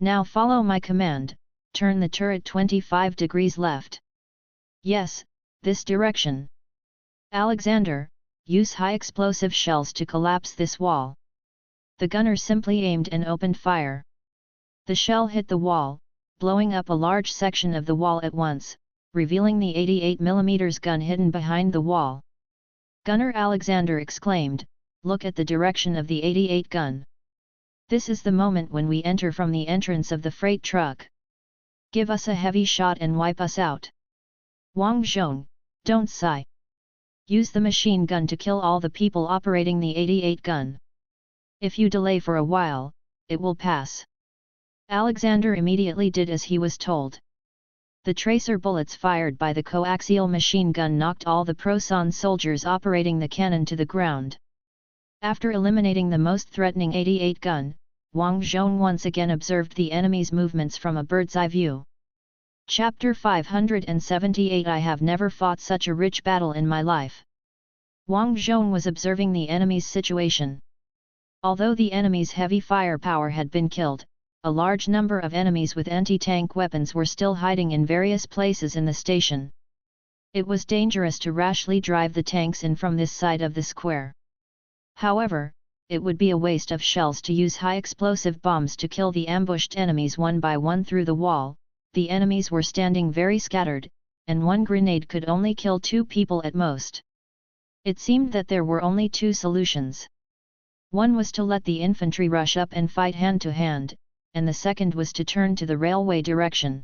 Now follow my command, turn the turret 25 degrees left. Yes, this direction. Alexander, use high explosive shells to collapse this wall. The gunner simply aimed and opened fire. The shell hit the wall, blowing up a large section of the wall at once, revealing the 88mm gun hidden behind the wall. Gunner Alexander exclaimed, "Look at the direction of the 88 gun. This is the moment when we enter from the entrance of the freight truck. Give us a heavy shot and wipe us out. Wang Zhong, don't sigh. Use the machine gun to kill all the people operating the 88 gun. If you delay for a while, it will pass." Alexander immediately did as he was told. The tracer bullets fired by the coaxial machine gun knocked all the Proson soldiers operating the cannon to the ground. After eliminating the most threatening 88 gun, Wang Zhong once again observed the enemy's movements from a bird's eye view. Chapter 578 I have never fought such a rich battle in my life. Wang Zhong was observing the enemy's situation. Although the enemy's heavy firepower had been killed, a large number of enemies with anti-tank weapons were still hiding in various places in the station. It was dangerous to rashly drive the tanks in from this side of the square. However, it would be a waste of shells to use high explosive bombs to kill the ambushed enemies one by one through the wall. The enemies were standing very scattered, and one grenade could only kill 2 people at most. It seemed that there were only 2 solutions. One was to let the infantry rush up and fight hand to hand, and the second was to turn to the railway direction.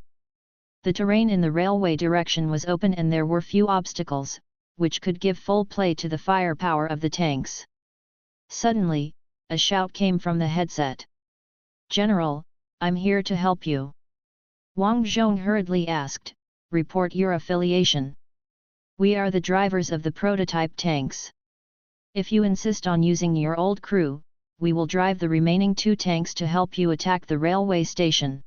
The terrain in the railway direction was open and there were few obstacles, which could give full play to the firepower of the tanks. Suddenly, a shout came from the headset. "General, I'm here to help you." Wang Zhong hurriedly asked, "Report your affiliation." "We are the drivers of the prototype tanks. If you insist on using your old crew, we will drive the remaining 2 tanks to help you attack the railway station."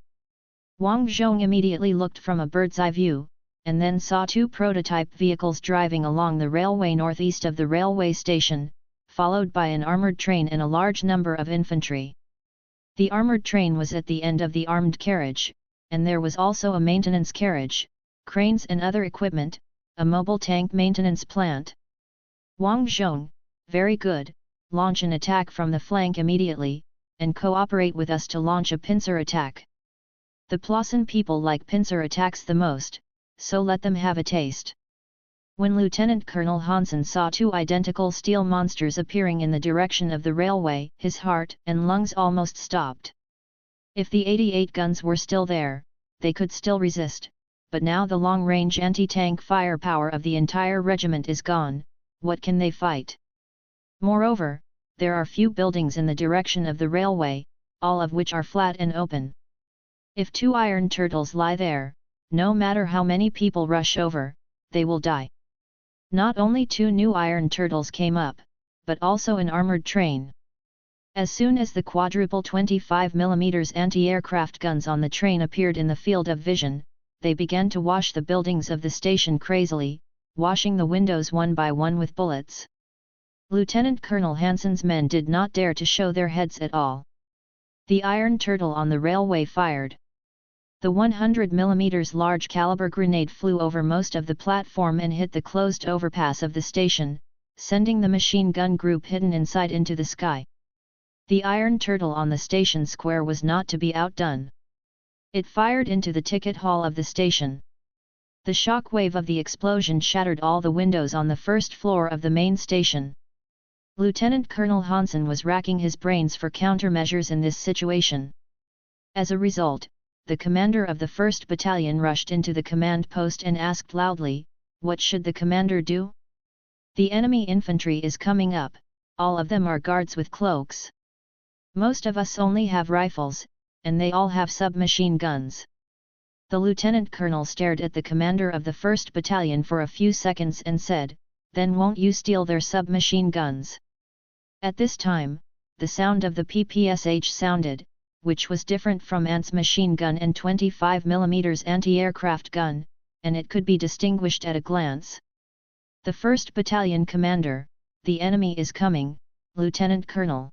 Wang Zhong immediately looked from a bird's eye view, and then saw 2 prototype vehicles driving along the railway northeast of the railway station, followed by an armoured train and a large number of infantry. The armoured train was at the end of the armed carriage, and there was also a maintenance carriage, cranes and other equipment, a mobile tank maintenance plant. Wang Zhong, very good, launch an attack from the flank immediately, and cooperate with us to launch a pincer attack. The Plossan people like pincer attacks the most, so let them have a taste. When Lieutenant Colonel Hansen saw 2 identical steel monsters appearing in the direction of the railway, his heart and lungs almost stopped. If the 88 guns were still there, they could still resist, but now the long-range anti-tank firepower of the entire regiment is gone. What can they fight? Moreover, there are few buildings in the direction of the railway, all of which are flat and open. If 2 iron turtles lie there, no matter how many people rush over, they will die. Not only 2 new iron turtles came up, but also an armoured train. As soon as the quadruple 25mm anti-aircraft guns on the train appeared in the field of vision, they began to wash the buildings of the station crazily, washing the windows one by one with bullets. Lieutenant Colonel Hansen's men did not dare to show their heads at all. The iron turtle on the railway fired. The 100mm large caliber grenade flew over most of the platform and hit the closed overpass of the station, sending the machine gun group hidden inside into the sky. The iron turtle on the station square was not to be outdone. It fired into the ticket hall of the station. The shock wave of the explosion shattered all the windows on the first floor of the main station. Lieutenant Colonel Hansen was racking his brains for countermeasures in this situation. As a result, the commander of the 1st Battalion rushed into the command post and asked loudly, "What should the commander do?" "The enemy infantry is coming up, all of them are guards with cloaks. Most of us only have rifles, and they all have submachine guns." The lieutenant colonel stared at the commander of the 1st Battalion for a few seconds and said, "Then won't you steal their submachine guns?" At this time, the sound of the PPSH sounded, which was different from Ant's machine gun and 25mm anti-aircraft gun, and it could be distinguished at a glance. "The 1st Battalion commander, the enemy is coming, Lieutenant Colonel."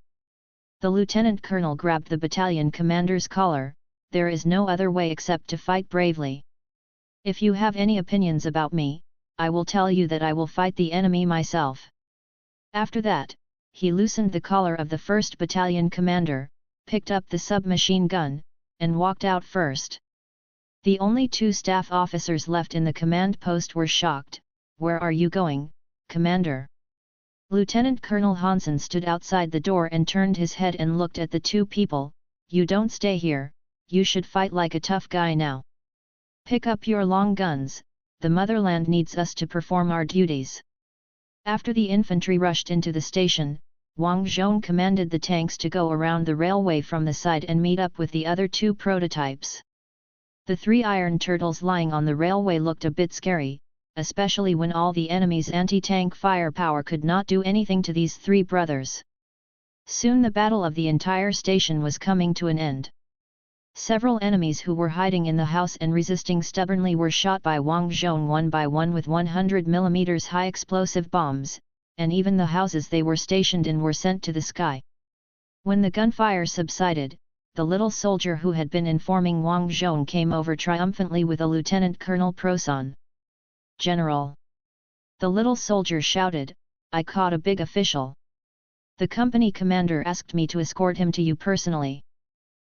The lieutenant colonel grabbed the battalion commander's collar, there is no other way except to fight bravely. If you have any opinions about me, I will tell you that I will fight the enemy myself." After that, he loosened the collar of the 1st Battalion commander, picked up the submachine gun, and walked out first. The only 2 staff officers left in the command post were shocked. "Where are you going, Commander?" Lieutenant Colonel Hansen stood outside the door and turned his head and looked at the 2 people. "You don't stay here, you should fight like a tough guy now. Pick up your long guns, the motherland needs us to perform our duties." After the infantry rushed into the station, Wang Zhong commanded the tanks to go around the railway from the side and meet up with the other 2 prototypes. The 3 iron turtles lying on the railway looked a bit scary, especially when all the enemy's anti-tank firepower could not do anything to these 3 brothers. Soon the battle of the entire station was coming to an end. Several enemies who were hiding in the house and resisting stubbornly were shot by Wang Zhong one by one with 100 mm high explosive bombs, and even the houses they were stationed in were sent to the sky. When the gunfire subsided, the little soldier who had been informing Wang Zhong came over triumphantly with a Lieutenant Colonel Proson. "General!" the little soldier shouted, "I caught a big official. The company commander asked me to escort him to you personally."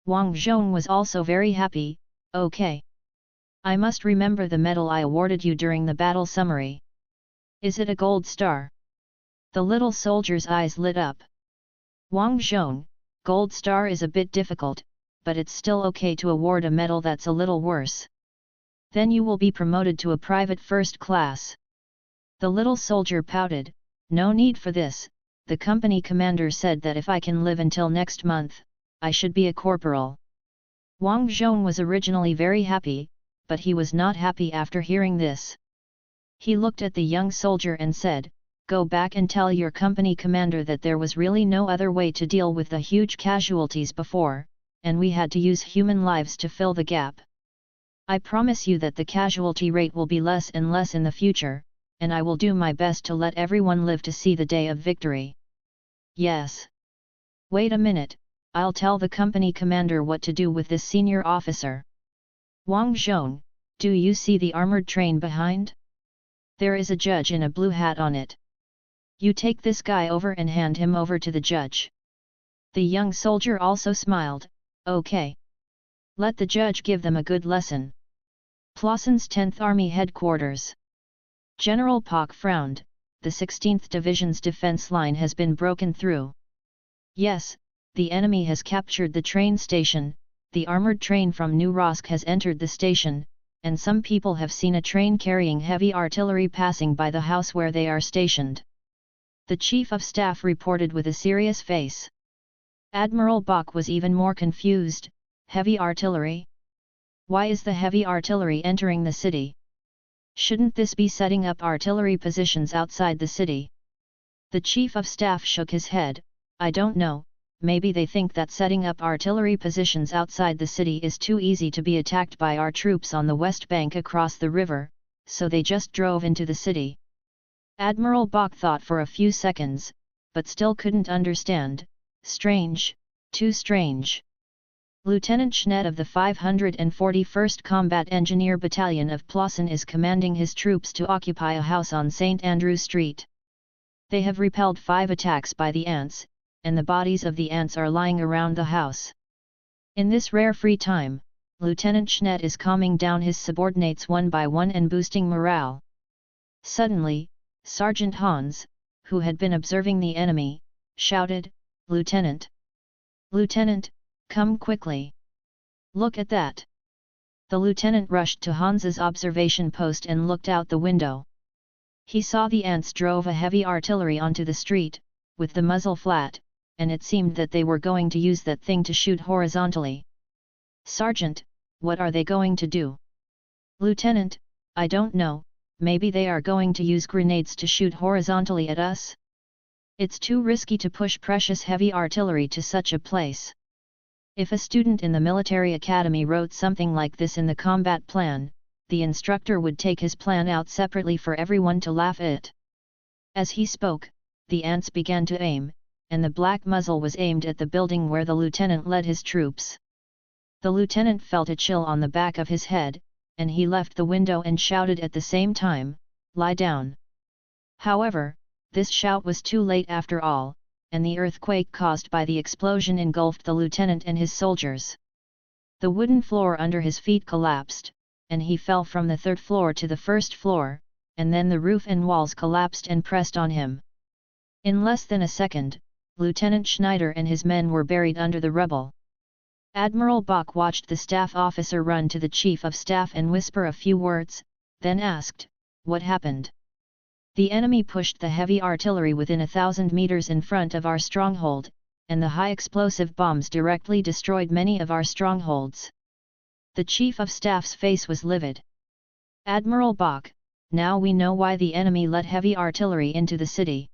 Wang Zhong was also very happy. "Okay. I must remember the medal I awarded you during the battle summary. Is it a gold star?" The little soldier's eyes lit up. "Wang Zhong, gold star is a bit difficult, but it's still okay to award a medal that's a little worse. Then you will be promoted to a private 1st class." The little soldier pouted. "No need for this, the company commander said that if I can live until next month, I should be a corporal." Wang Zhong was originally very happy, but he was not happy after hearing this. He looked at the young soldier and said, "Go back and tell your company commander that there was really no other way to deal with the huge casualties before, and we had to use human lives to fill the gap. I promise you that the casualty rate will be less and less in the future, and I will do my best to let everyone live to see the day of victory." "Yes. Wait a minute, I'll tell the company commander what to do with this senior officer. Wang Zhong, do you see the armored train behind? There is a judge in a blue hat on it. You take this guy over and hand him over to the judge." The young soldier also smiled. "Okay. Let the judge give them a good lesson." Plausen's 10th Army Headquarters. General Pak frowned. "The 16th Division's defense line has been broken through. Yes, the enemy has captured the train station, the armored train from New Rosk has entered the station, and some people have seen a train carrying heavy artillery passing by the house where they are stationed." The Chief of Staff reported with a serious face. Admiral Bach was even more confused. "Heavy artillery? Why is the heavy artillery entering the city? Shouldn't this be setting up artillery positions outside the city?" The Chief of Staff shook his head. "I don't know, maybe they think that setting up artillery positions outside the city is too easy to be attacked by our troops on the west bank across the river, so they just drove into the city." Admiral Bach thought for a few seconds, but still couldn't understand. "Strange, too strange." Lieutenant Schnedt of the 541st Combat Engineer Battalion of Plausen is commanding his troops to occupy a house on St. Andrew Street. They have repelled 5 attacks by the ants, and the bodies of the ants are lying around the house. In this rare free time, Lieutenant Schnedt is calming down his subordinates one by one and boosting morale. Suddenly, Sergeant Hans, who had been observing the enemy, shouted, "Lieutenant! Lieutenant, come quickly! Look at that!" The lieutenant rushed to Hans's observation post and looked out the window. He saw the ants drove a heavy artillery onto the street, with the muzzle flat, and it seemed that they were going to use that thing to shoot horizontally. "Sergeant, what are they going to do?" "Lieutenant, I don't know, maybe they are going to use grenades to shoot horizontally at us? It's too risky to push precious heavy artillery to such a place." If a student in the military academy wrote something like this in the combat plan, the instructor would take his plan out separately for everyone to laugh at. As he spoke, the ants began to aim, and the black muzzle was aimed at the building where the lieutenant led his troops. The lieutenant felt a chill on the back of his head, and he left the window and shouted at the same time, "Lie down!" However, this shout was too late after all, and the earthquake caused by the explosion engulfed the lieutenant and his soldiers. The wooden floor under his feet collapsed, and he fell from the third floor to the first floor, and then the roof and walls collapsed and pressed on him. In less than a second, Lieutenant Schneider and his men were buried under the rubble. Admiral Bach watched the staff officer run to the chief of staff and whisper a few words, then asked, "What happened?" "The enemy pushed the heavy artillery within 1,000 meters in front of our stronghold, and the high explosive bombs directly destroyed many of our strongholds." The chief of staff's face was livid. "Admiral Bach, now we know why the enemy let heavy artillery into the city."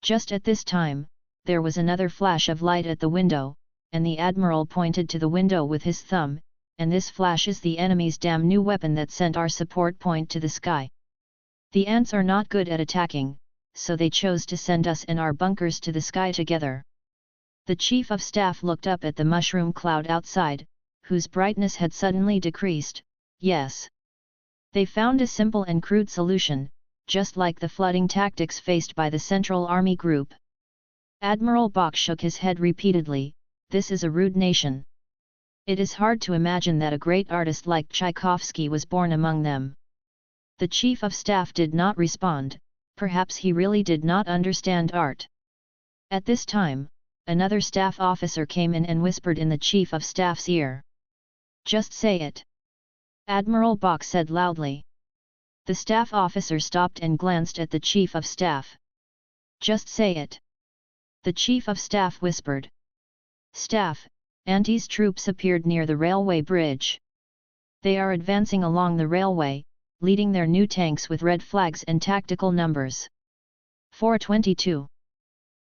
Just at this time, there was another flash of light at the window, and the admiral pointed to the window with his thumb, "And this flash is the enemy's damn new weapon that sent our support point to the sky. The ants are not good at attacking, so they chose to send us and our bunkers to the sky together." The chief of staff looked up at the mushroom cloud outside, whose brightness had suddenly decreased. "Yes. They found a simple and crude solution, just like the flooding tactics faced by the Central Army Group." Admiral Bach shook his head repeatedly. "This is a rude nation. It is hard to imagine that a great artist like Tchaikovsky was born among them." The chief of staff did not respond, perhaps he really did not understand art. At this time, another staff officer came in and whispered in the chief of staff's ear. "Just say it," Admiral Bach said loudly. The staff officer stopped and glanced at the chief of staff. "Just say it," the chief of staff whispered. "Staff, Auntie's troops appeared near the railway bridge. They are advancing along the railway, leading their new tanks with red flags and tactical numbers. 422.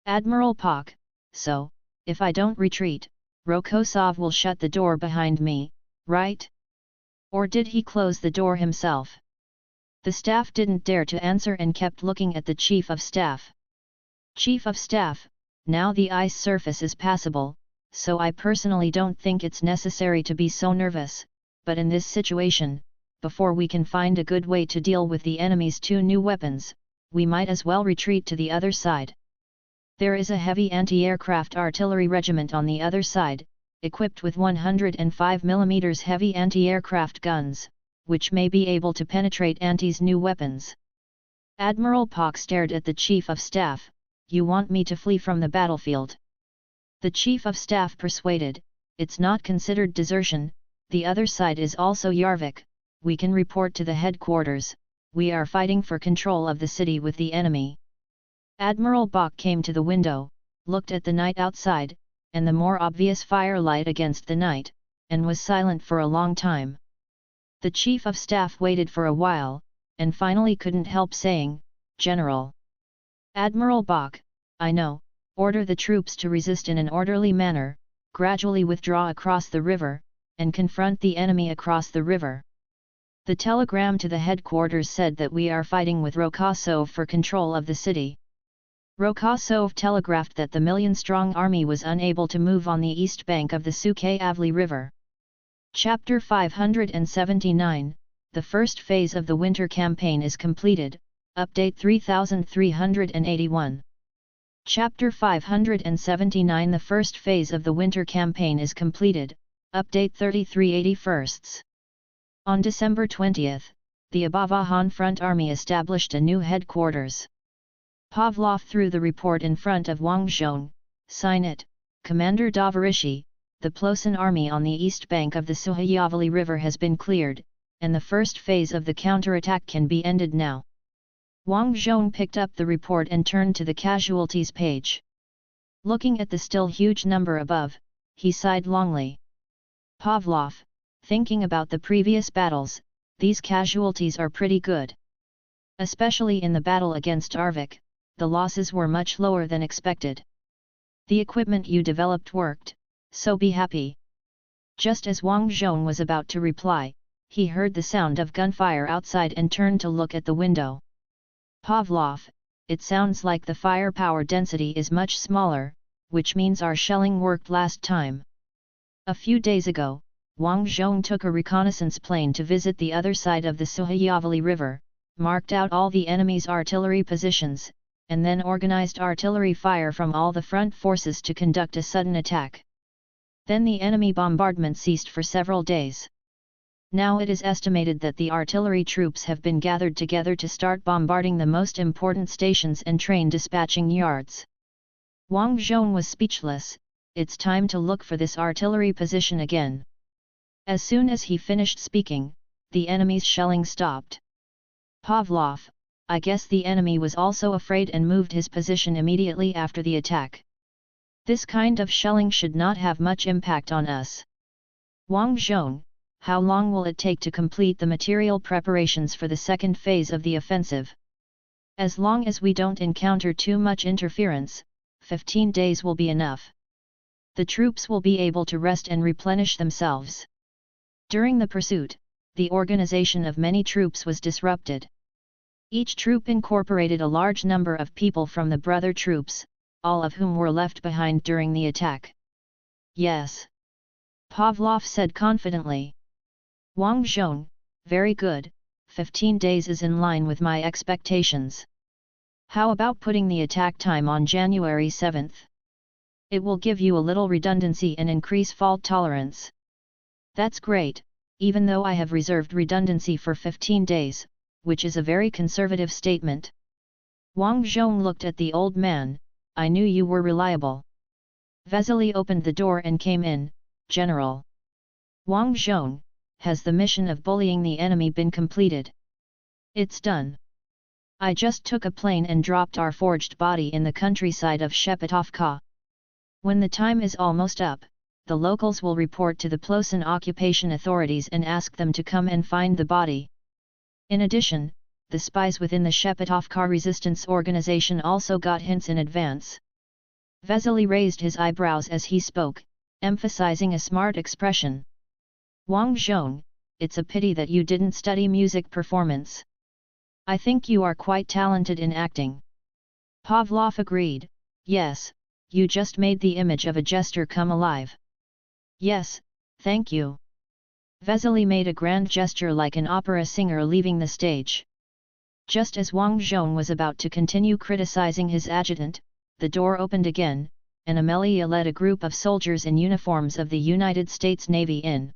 Admiral Pak, so, if I don't retreat, Rokosov will shut the door behind me, right? Or did he close the door himself?" The staff didn't dare to answer and kept looking at the chief of staff. "Chief of staff, now the ice surface is passable, so I personally don't think it's necessary to be so nervous, but in this situation, before we can find a good way to deal with the enemy's two new weapons, we might as well retreat to the other side. There is a heavy anti-aircraft artillery regiment on the other side, equipped with 105 mm heavy anti-aircraft guns, which may be able to penetrate Auntie's new weapons." Admiral Pak stared at the chief of staff. "You want me to flee from the battlefield?" The chief of staff persuaded, "It's not considered desertion, the other side is also Yarvik, we can report to the headquarters, we are fighting for control of the city with the enemy." Admiral Bach came to the window, looked at the night outside, and the more obvious firelight against the night, and was silent for a long time. The chief of staff waited for a while, and finally couldn't help saying, "General." "Admiral Bach, I know, order the troops to resist in an orderly manner, gradually withdraw across the river, and confront the enemy across the river." The telegram to the headquarters said that we are fighting with Rokosov for control of the city. Rokosov telegraphed that the million-strong army was unable to move on the east bank of the Sukhayavli River. Chapter 579, The first phase of the winter campaign is completed, update 3381. Chapter 579 The first phase of the winter campaign is completed, update 3381. On December 20, the Abavahan Front Army established a new headquarters. Pavlov threw the report in front of Wang Zhong. "Sign it, Commander Doverishi, the Plosin army on the east bank of the Sukhayavli River has been cleared, and the first phase of the counterattack can be ended now." Wang Zhong picked up the report and turned to the casualties page. Looking at the still huge number above, he sighed longly. "Pavlov, thinking about the previous battles, these casualties are pretty good. Especially in the battle against Arvik, the losses were much lower than expected. The equipment you developed worked, so be happy." Just as Wang Zhong was about to reply, he heard the sound of gunfire outside and turned to look at the window. "Pavlov, it sounds like the firepower density is much smaller, which means our shelling worked last time. A few days ago, Wang Zhong took a reconnaissance plane to visit the other side of the Suhayavali River, marked out all the enemy's artillery positions, and then organized artillery fire from all the front forces to conduct a sudden attack. Then the enemy bombardment ceased for several days. Now it is estimated that the artillery troops have been gathered together to start bombarding the most important stations and train dispatching yards. Wang Zhong was speechless. It's time to look for this artillery position again. As soon as he finished speaking, the enemy's shelling stopped. Pavlov, I guess the enemy was also afraid and moved his position immediately after the attack. This kind of shelling should not have much impact on us. Wang Zhong, how long will it take to complete the material preparations for the second phase of the offensive? As long as we don't encounter too much interference, 15 days will be enough. The troops will be able to rest and replenish themselves. During the pursuit, the organization of many troops was disrupted. Each troop incorporated a large number of people from the brother troops, all of whom were left behind during the attack. Yes. Pavlov said confidently. Wang Zhong, very good, 15 days is in line with my expectations. How about putting the attack time on January 7th? It will give you a little redundancy and increase fault tolerance. That's great, even though I have reserved redundancy for 15 days, which is a very conservative statement. Wang Zhong looked at the old man. I knew you were reliable. Vesely opened the door and came in. General. Wang Zhong, has the mission of bullying the enemy been completed? It's done. I just took a plane and dropped our forged body in the countryside of Shepetovka. When the time is almost up, the locals will report to the Plosin occupation authorities and ask them to come and find the body. In addition, the spies within the Shepetovka resistance organization also got hints in advance. Vesely raised his eyebrows as he spoke, emphasizing a smart expression. Wang Zhong, it's a pity that you didn't study music performance. I think you are quite talented in acting. Pavlov agreed. Yes, you just made the image of a jester come alive. Yes, thank you. Vesely made a grand gesture like an opera singer leaving the stage. Just as Wang Zhong was about to continue criticizing his adjutant, the door opened again, and Amelia led a group of soldiers in uniforms of the United States Navy in.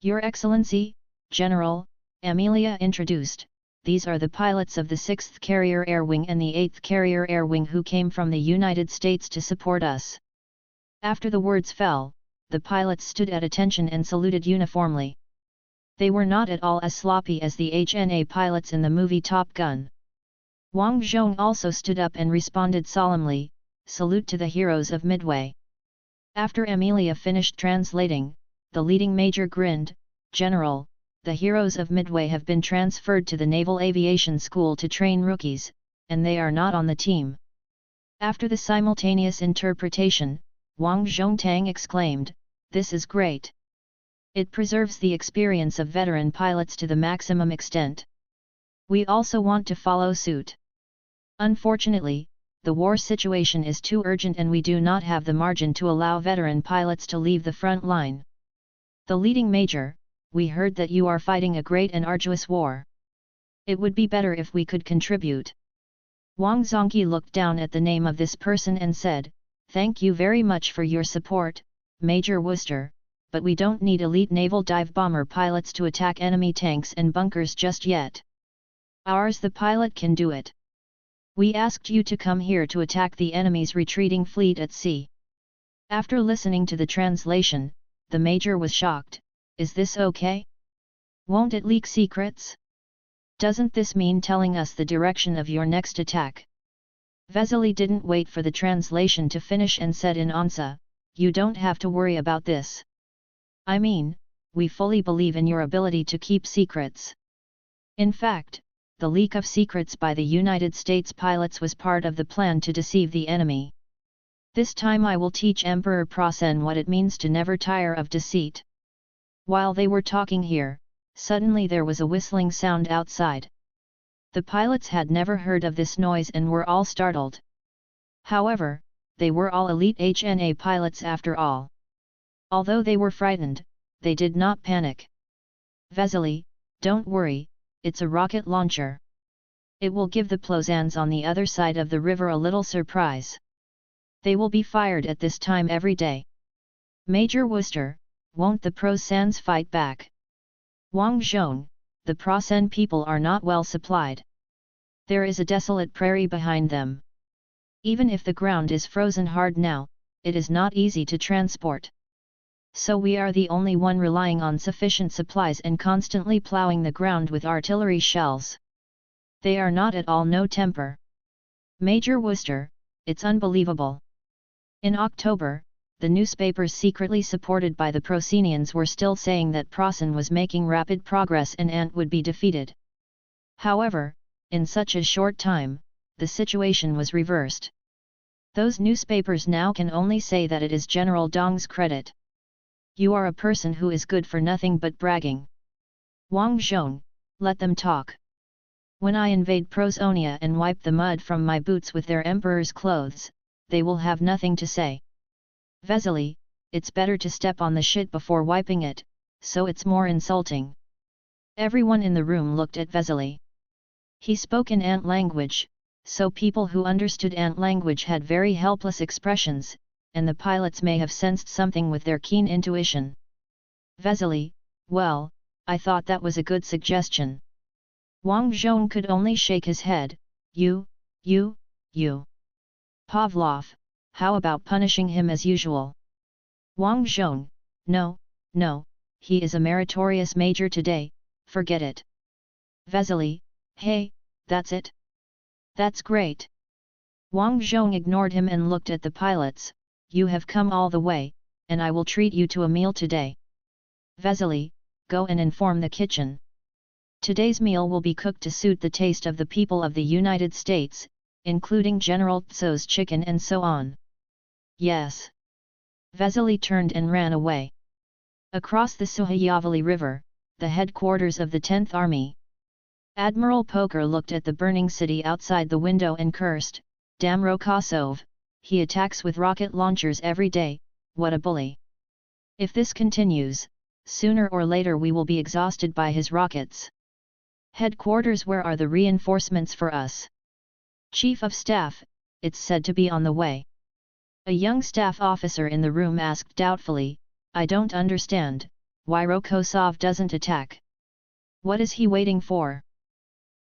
Your Excellency, General, Amelia introduced, these are the pilots of the 6th Carrier Air Wing and the 8th Carrier Air Wing who came from the United States to support us. After the words fell, the pilots stood at attention and saluted uniformly. They were not at all as sloppy as the HNA pilots in the movie Top Gun. Wang Zhong also stood up and responded solemnly, "Salute to the heroes of Midway." After Amelia finished translating, the leading major grinned, "General, the heroes of Midway have been transferred to the Naval Aviation School to train rookies, and they are not on the team." After the simultaneous interpretation, Wang Zhongtang exclaimed, "This is great. It preserves the experience of veteran pilots to the maximum extent. We also want to follow suit. Unfortunately, the war situation is too urgent and we do not have the margin to allow veteran pilots to leave the front line. The leading major, we heard that you are fighting a great and arduous war. It would be better if we could contribute." Wang Zhongqi looked down at the name of this person and said, "Thank you very much for your support, Major Wooster, but we don't need elite naval dive bomber pilots to attack enemy tanks and bunkers just yet. Ours the pilot can do it. We asked you to come here to attack the enemy's retreating fleet at sea." After listening to the translation, the major was shocked. "Is this okay? Won't it leak secrets? Doesn't this mean telling us the direction of your next attack?" Vesely didn't wait for the translation to finish and said in Onsa, "You don't have to worry about this. I mean, we fully believe in your ability to keep secrets. In fact, the leak of secrets by the United States pilots was part of the plan to deceive the enemy. This time I will teach Emperor Prasen what it means to never tire of deceit." While they were talking here, suddenly there was a whistling sound outside. The pilots had never heard of this noise and were all startled. However, they were all elite HNA pilots after all. Although they were frightened, they did not panic. Vesely, don't worry, it's a rocket launcher. It will give the Plozans on the other side of the river a little surprise. They will be fired at this time every day. Major Worcester, won't the Plozans fight back? Wang Zhong, the Plozan people are not well supplied. There is a desolate prairie behind them. Even if the ground is frozen hard now, it is not easy to transport. So we are the only one relying on sufficient supplies and constantly plowing the ground with artillery shells. They are not at all no temper. Major Worcester, it's unbelievable. In October, the newspapers secretly supported by the Procenians were still saying that Prosen was making rapid progress and Ant would be defeated. However, in such a short time, the situation was reversed. Those newspapers now can only say that it is General Dong's credit. You are a person who is good for nothing but bragging. Wang Zhong, let them talk. When I invade Prosonia and wipe the mud from my boots with their emperor's clothes, they will have nothing to say. Vesely, it's better to step on the shit before wiping it, so it's more insulting. Everyone in the room looked at Vesely. He spoke in Ant language, so people who understood Ant language had very helpless expressions, and the pilots may have sensed something with their keen intuition. Vesely, well, I thought that was a good suggestion. Wang Zhong could only shake his head. You. Pavlov, how about punishing him as usual? Wang Zhong, no, he is a meritorious major today, forget it. Vesely, hey, that's it? That's great. Wang Zhong ignored him and looked at the pilots. You have come all the way, and I will treat you to a meal today. Vesely, go and inform the kitchen. Today's meal will be cooked to suit the taste of the people of the United States, including General Tso's chicken and so on. Yes. Vesely turned and ran away. Across the Suhayavali River, the headquarters of the 10th Army. Admiral Poker looked at the burning city outside the window and cursed, "Damn Rokosov, he attacks with rocket launchers every day, what a bully. If this continues, sooner or later we will be exhausted by his rockets. Headquarters, where are the reinforcements for us?" Chief of Staff, it's said to be on the way. A young staff officer in the room asked doubtfully, I don't understand, why Rokosov doesn't attack. What is he waiting for?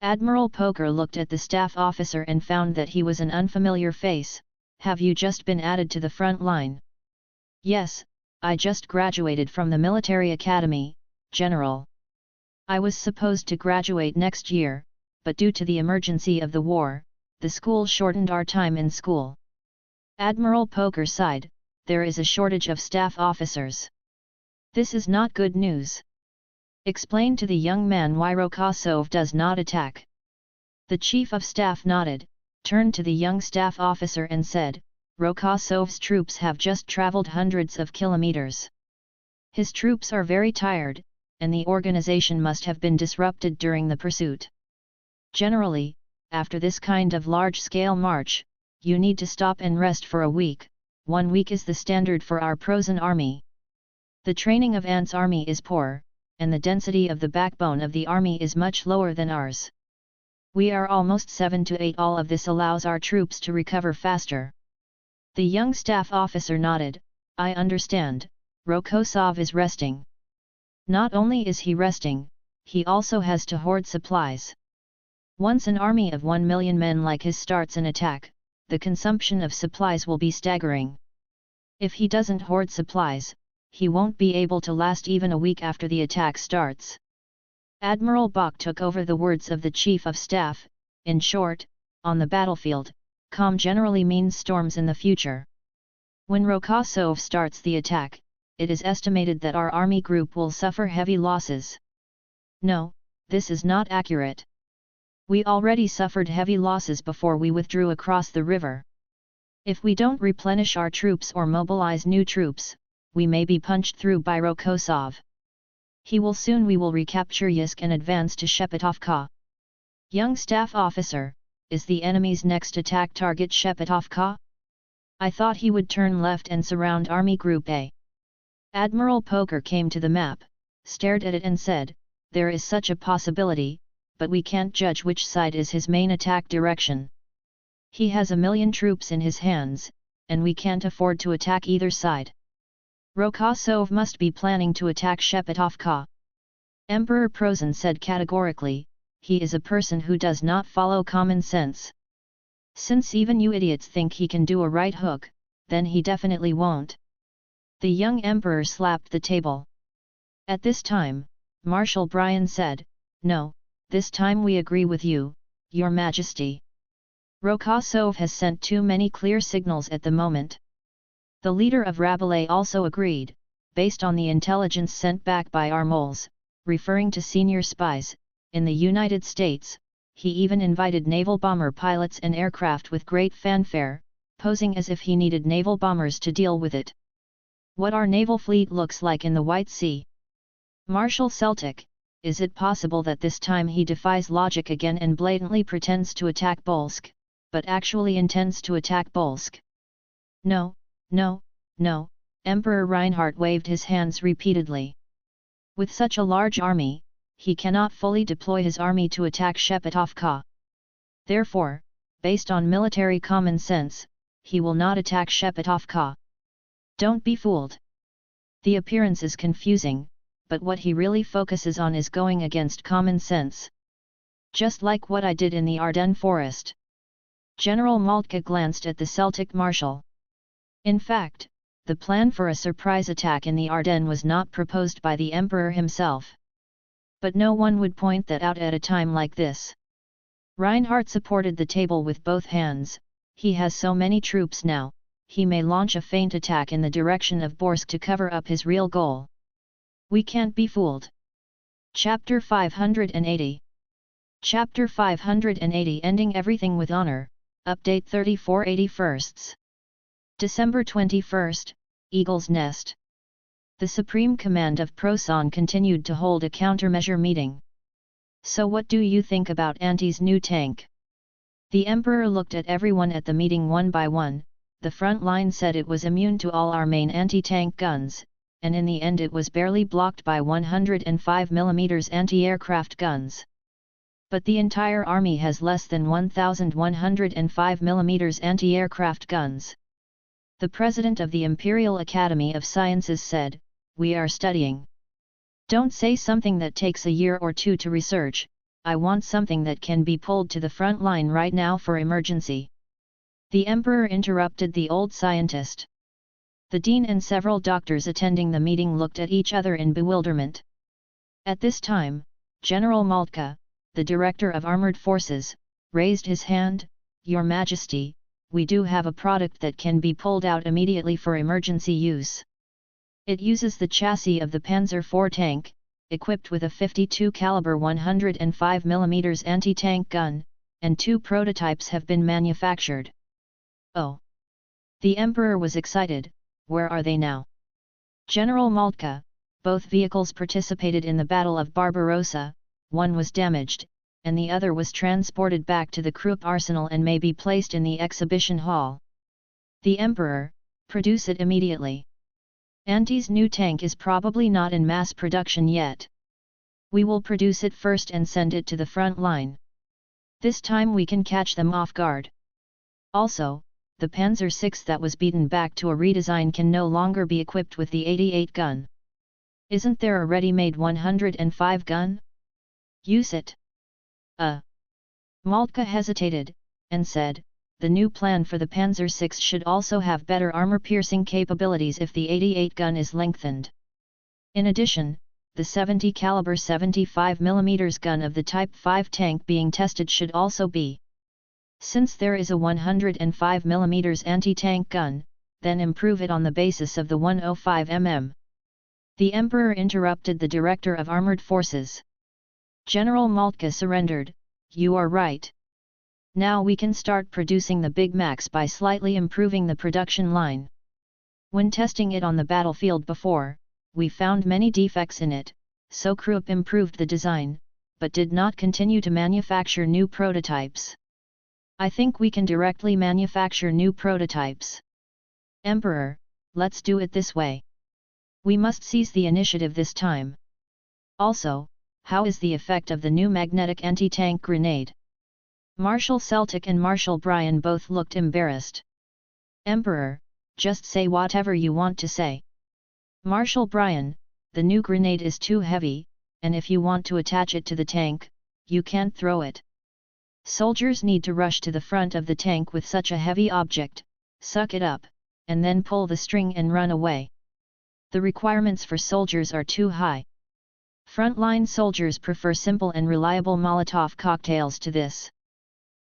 Admiral Poker looked at the staff officer and found that he was an unfamiliar face. Have you just been added to the front line? Yes, I just graduated from the military academy, General. I was supposed to graduate next year, but due to the emergency of the war, the school shortened our time in school. Admiral Poker sighed, there is a shortage of staff officers. This is not good news. Explain to the young man why Rokosov does not attack. The chief of staff nodded, turned to the young staff officer and said, Rokosov's troops have just traveled hundreds of kilometers. His troops are very tired, and the organization must have been disrupted during the pursuit. Generally, after this kind of large-scale march, you need to stop and rest for a week. 1 week is the standard for our Prosen army. The training of Ant's army is poor, and the density of the backbone of the army is much lower than ours. We are almost 7 to 8. All of this allows our troops to recover faster. The young staff officer nodded, I understand, Rokosov is resting. Not only is he resting, he also has to hoard supplies. Once an army of 1 million men like his starts an attack, the consumption of supplies will be staggering. If he doesn't hoard supplies, he won't be able to last even a week after the attack starts. Admiral Bok took over the words of the Chief of Staff. In short, on the battlefield, calm generally means storms in the future. When Rokosov starts the attack, it is estimated that our army group will suffer heavy losses. No, this is not accurate. We already suffered heavy losses before we withdrew across the river. If we don't replenish our troops or mobilize new troops, we may be punched through by Rokosov. We will recapture Yeysk and advance to Shepetovka. Young staff officer, is the enemy's next attack target Shepetovka? I thought he would turn left and surround Army Group A. Admiral Poker came to the map, stared at it and said, "There is such a possibility, but we can't judge which side is his main attack direction. He has 1,000,000 troops in his hands, and we can't afford to attack either side. Rokosov must be planning to attack Shepetovka." Emperor Prozan said categorically, "He is a person who does not follow common sense. Since even you idiots think he can do a right hook, then he definitely won't." The young emperor slapped the table. At this time, Marshal Brian said, "No, this time we agree with you, Your Majesty. Rokosov has sent too many clear signals at the moment." The leader of Rabelais also agreed, based on the intelligence sent back by our moles, referring to senior spies, in the United States. He even invited naval bomber pilots and aircraft with great fanfare, posing as if he needed naval bombers to deal with it. "What our naval fleet looks like in the White Sea." Marshal Celtic, is it possible that this time he defies logic again and blatantly pretends to attack Bolsk, but actually intends to attack Bolsk? "No, no, no," Emperor Reinhardt waved his hands repeatedly. "With such a large army, he cannot fully deploy his army to attack Shepetovka. Therefore, based on military common sense, he will not attack Shepetovka. Don't be fooled. The appearance is confusing, but what he really focuses on is going against common sense. Just like what I did in the Ardennes forest." General Moltke glanced at the Celtic marshal. In fact, the plan for a surprise attack in the Ardennes was not proposed by the emperor himself. But no one would point that out at a time like this. Reinhardt supported the table with both hands. "He has so many troops now, he may launch a feint attack in the direction of Borsk to cover up his real goal. We can't be fooled." Chapter 580. Chapter 580 Ending Everything with Honor, Update 3481. December 21, Eagle's Nest. The Supreme Command of Prosan continued to hold a countermeasure meeting. "So what do you think about Anti's new tank?" The Emperor looked at everyone at the meeting one by one. The front line said it was immune to all our main anti-tank guns, and in the end it was barely blocked by 105 mm anti-aircraft guns. But the entire army has less than 1,105 mm anti-aircraft guns. The president of the Imperial Academy of Sciences said, "We are studying. Don't say something that takes a year or two to research. I want something that can be pulled to the front line right now for emergency." The emperor interrupted the old scientist. The dean and several doctors attending the meeting looked at each other in bewilderment. At this time, General Moltke, the director of armored forces, raised his hand. "Your Majesty, we do have a product that can be pulled out immediately for emergency use. It uses the chassis of the Panzer IV tank, equipped with a 52 caliber 105 mm anti-tank gun, and 2 prototypes have been manufactured." "Oh!" The emperor was excited. "Where are they now?" "General Moltke, both vehicles participated in the Battle of Barbarossa. One was damaged, and the other was transported back to the Krupp arsenal and may be placed in the exhibition hall." The emperor, "Produce it immediately. Anti's new tank is probably not in mass production yet. We will produce it first and send it to the front line. This time we can catch them off guard. Also, the Panzer VI that was beaten back to a redesign can no longer be equipped with the 88 gun. Isn't there a ready-made 105 gun? Use it." Moltke hesitated, and said, "The new plan for the Panzer VI should also have better armor-piercing capabilities if the 88 gun is lengthened. In addition, the 70 caliber 75 mm gun of the Type 5 tank being tested should also be. Since there is a 105 mm anti-tank gun, then improve it on the basis of the 105 mm. The emperor interrupted the director of armored forces. General Moltke surrendered. "You are right. Now we can start producing the Big Macs by slightly improving the production line. When testing it on the battlefield before, we found many defects in it, so Krupp improved the design, but did not continue to manufacture new prototypes. I think we can directly manufacture new prototypes. Emperor, let's do it this way. We must seize the initiative this time. Also, how is the effect of the new magnetic anti-tank grenade? Marshal Celtic and Marshal Brian both looked embarrassed. Emperor, just say whatever you want to say. Marshal Brian, the new grenade is too heavy, and if you want to attach it to the tank, you can't throw it. Soldiers need to rush to the front of the tank with such a heavy object, suck it up, and then pull the string and run away. The requirements for soldiers are too high. Frontline soldiers prefer simple and reliable Molotov cocktails to this.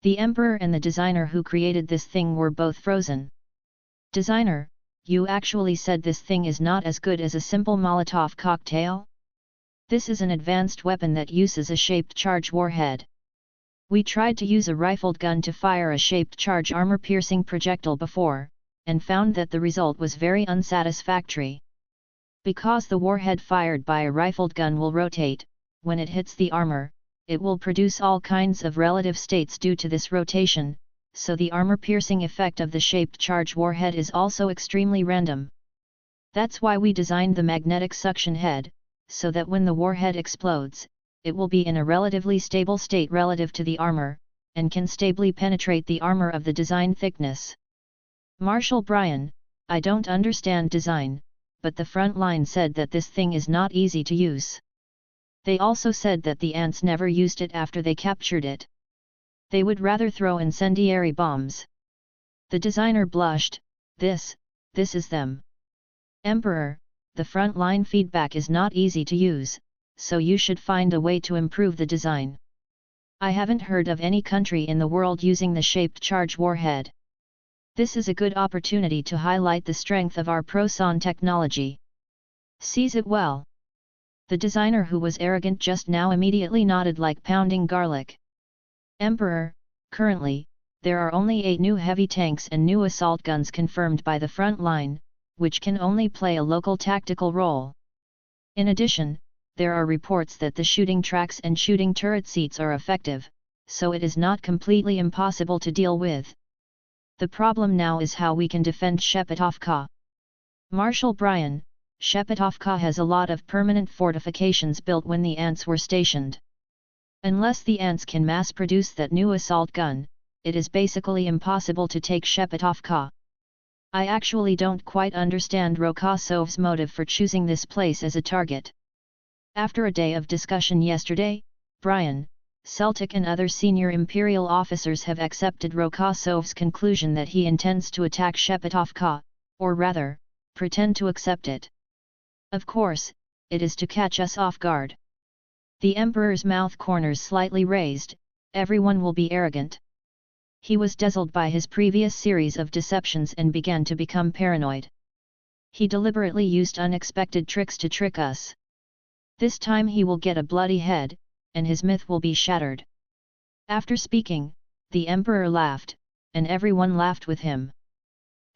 The Emperor and the designer who created this thing were both frozen. Designer, you actually said this thing is not as good as a simple Molotov cocktail? This is an advanced weapon that uses a shaped charge warhead. We tried to use a rifled gun to fire a shaped charge armor-piercing projectile before, and found that the result was very unsatisfactory. Because the warhead fired by a rifled gun will rotate, when it hits the armor, it will produce all kinds of relative states due to this rotation, so the armor-piercing effect of the shaped charge warhead is also extremely random. That's why we designed the magnetic suction head, so that when the warhead explodes, it will be in a relatively stable state relative to the armor, and can stably penetrate the armor of the design thickness. Marshal Brian, I don't understand design, but the front line said that this thing is not easy to use. They also said that the ants never used it after they captured it. They would rather throw incendiary bombs. The designer blushed. This is them. Emperor, the front line feedback is not easy to use, so you should find a way to improve the design. I haven't heard of any country in the world using the shaped charge warhead. This is a good opportunity to highlight the strength of our Proson technology. Seize it well. The designer who was arrogant just now immediately nodded like pounding garlic. Emperor, currently, there are only 8 new heavy tanks and new assault guns confirmed by the front line, which can only play a local tactical role. In addition, there are reports that the shooting tracks and shooting turret seats are effective, so it is not completely impossible to deal with. The problem now is how we can defend Shepetovka. Marshal Brian, Shepetovka has a lot of permanent fortifications built when the ants were stationed. Unless the ants can mass-produce that new assault gun, it is basically impossible to take Shepetovka. I actually don't quite understand Rokosov's motive for choosing this place as a target. After a day of discussion yesterday, Brian, Celtic and other senior imperial officers have accepted Rokosov's conclusion that he intends to attack Shepetovka, or rather, pretend to accept it. Of course, it is to catch us off guard. The Emperor's mouth corners slightly raised. Everyone will be arrogant. He was dazzled by his previous series of deceptions and began to become paranoid. He deliberately used unexpected tricks to trick us. This time he will get a bloody head, and his myth will be shattered. After speaking, the Emperor laughed, and everyone laughed with him.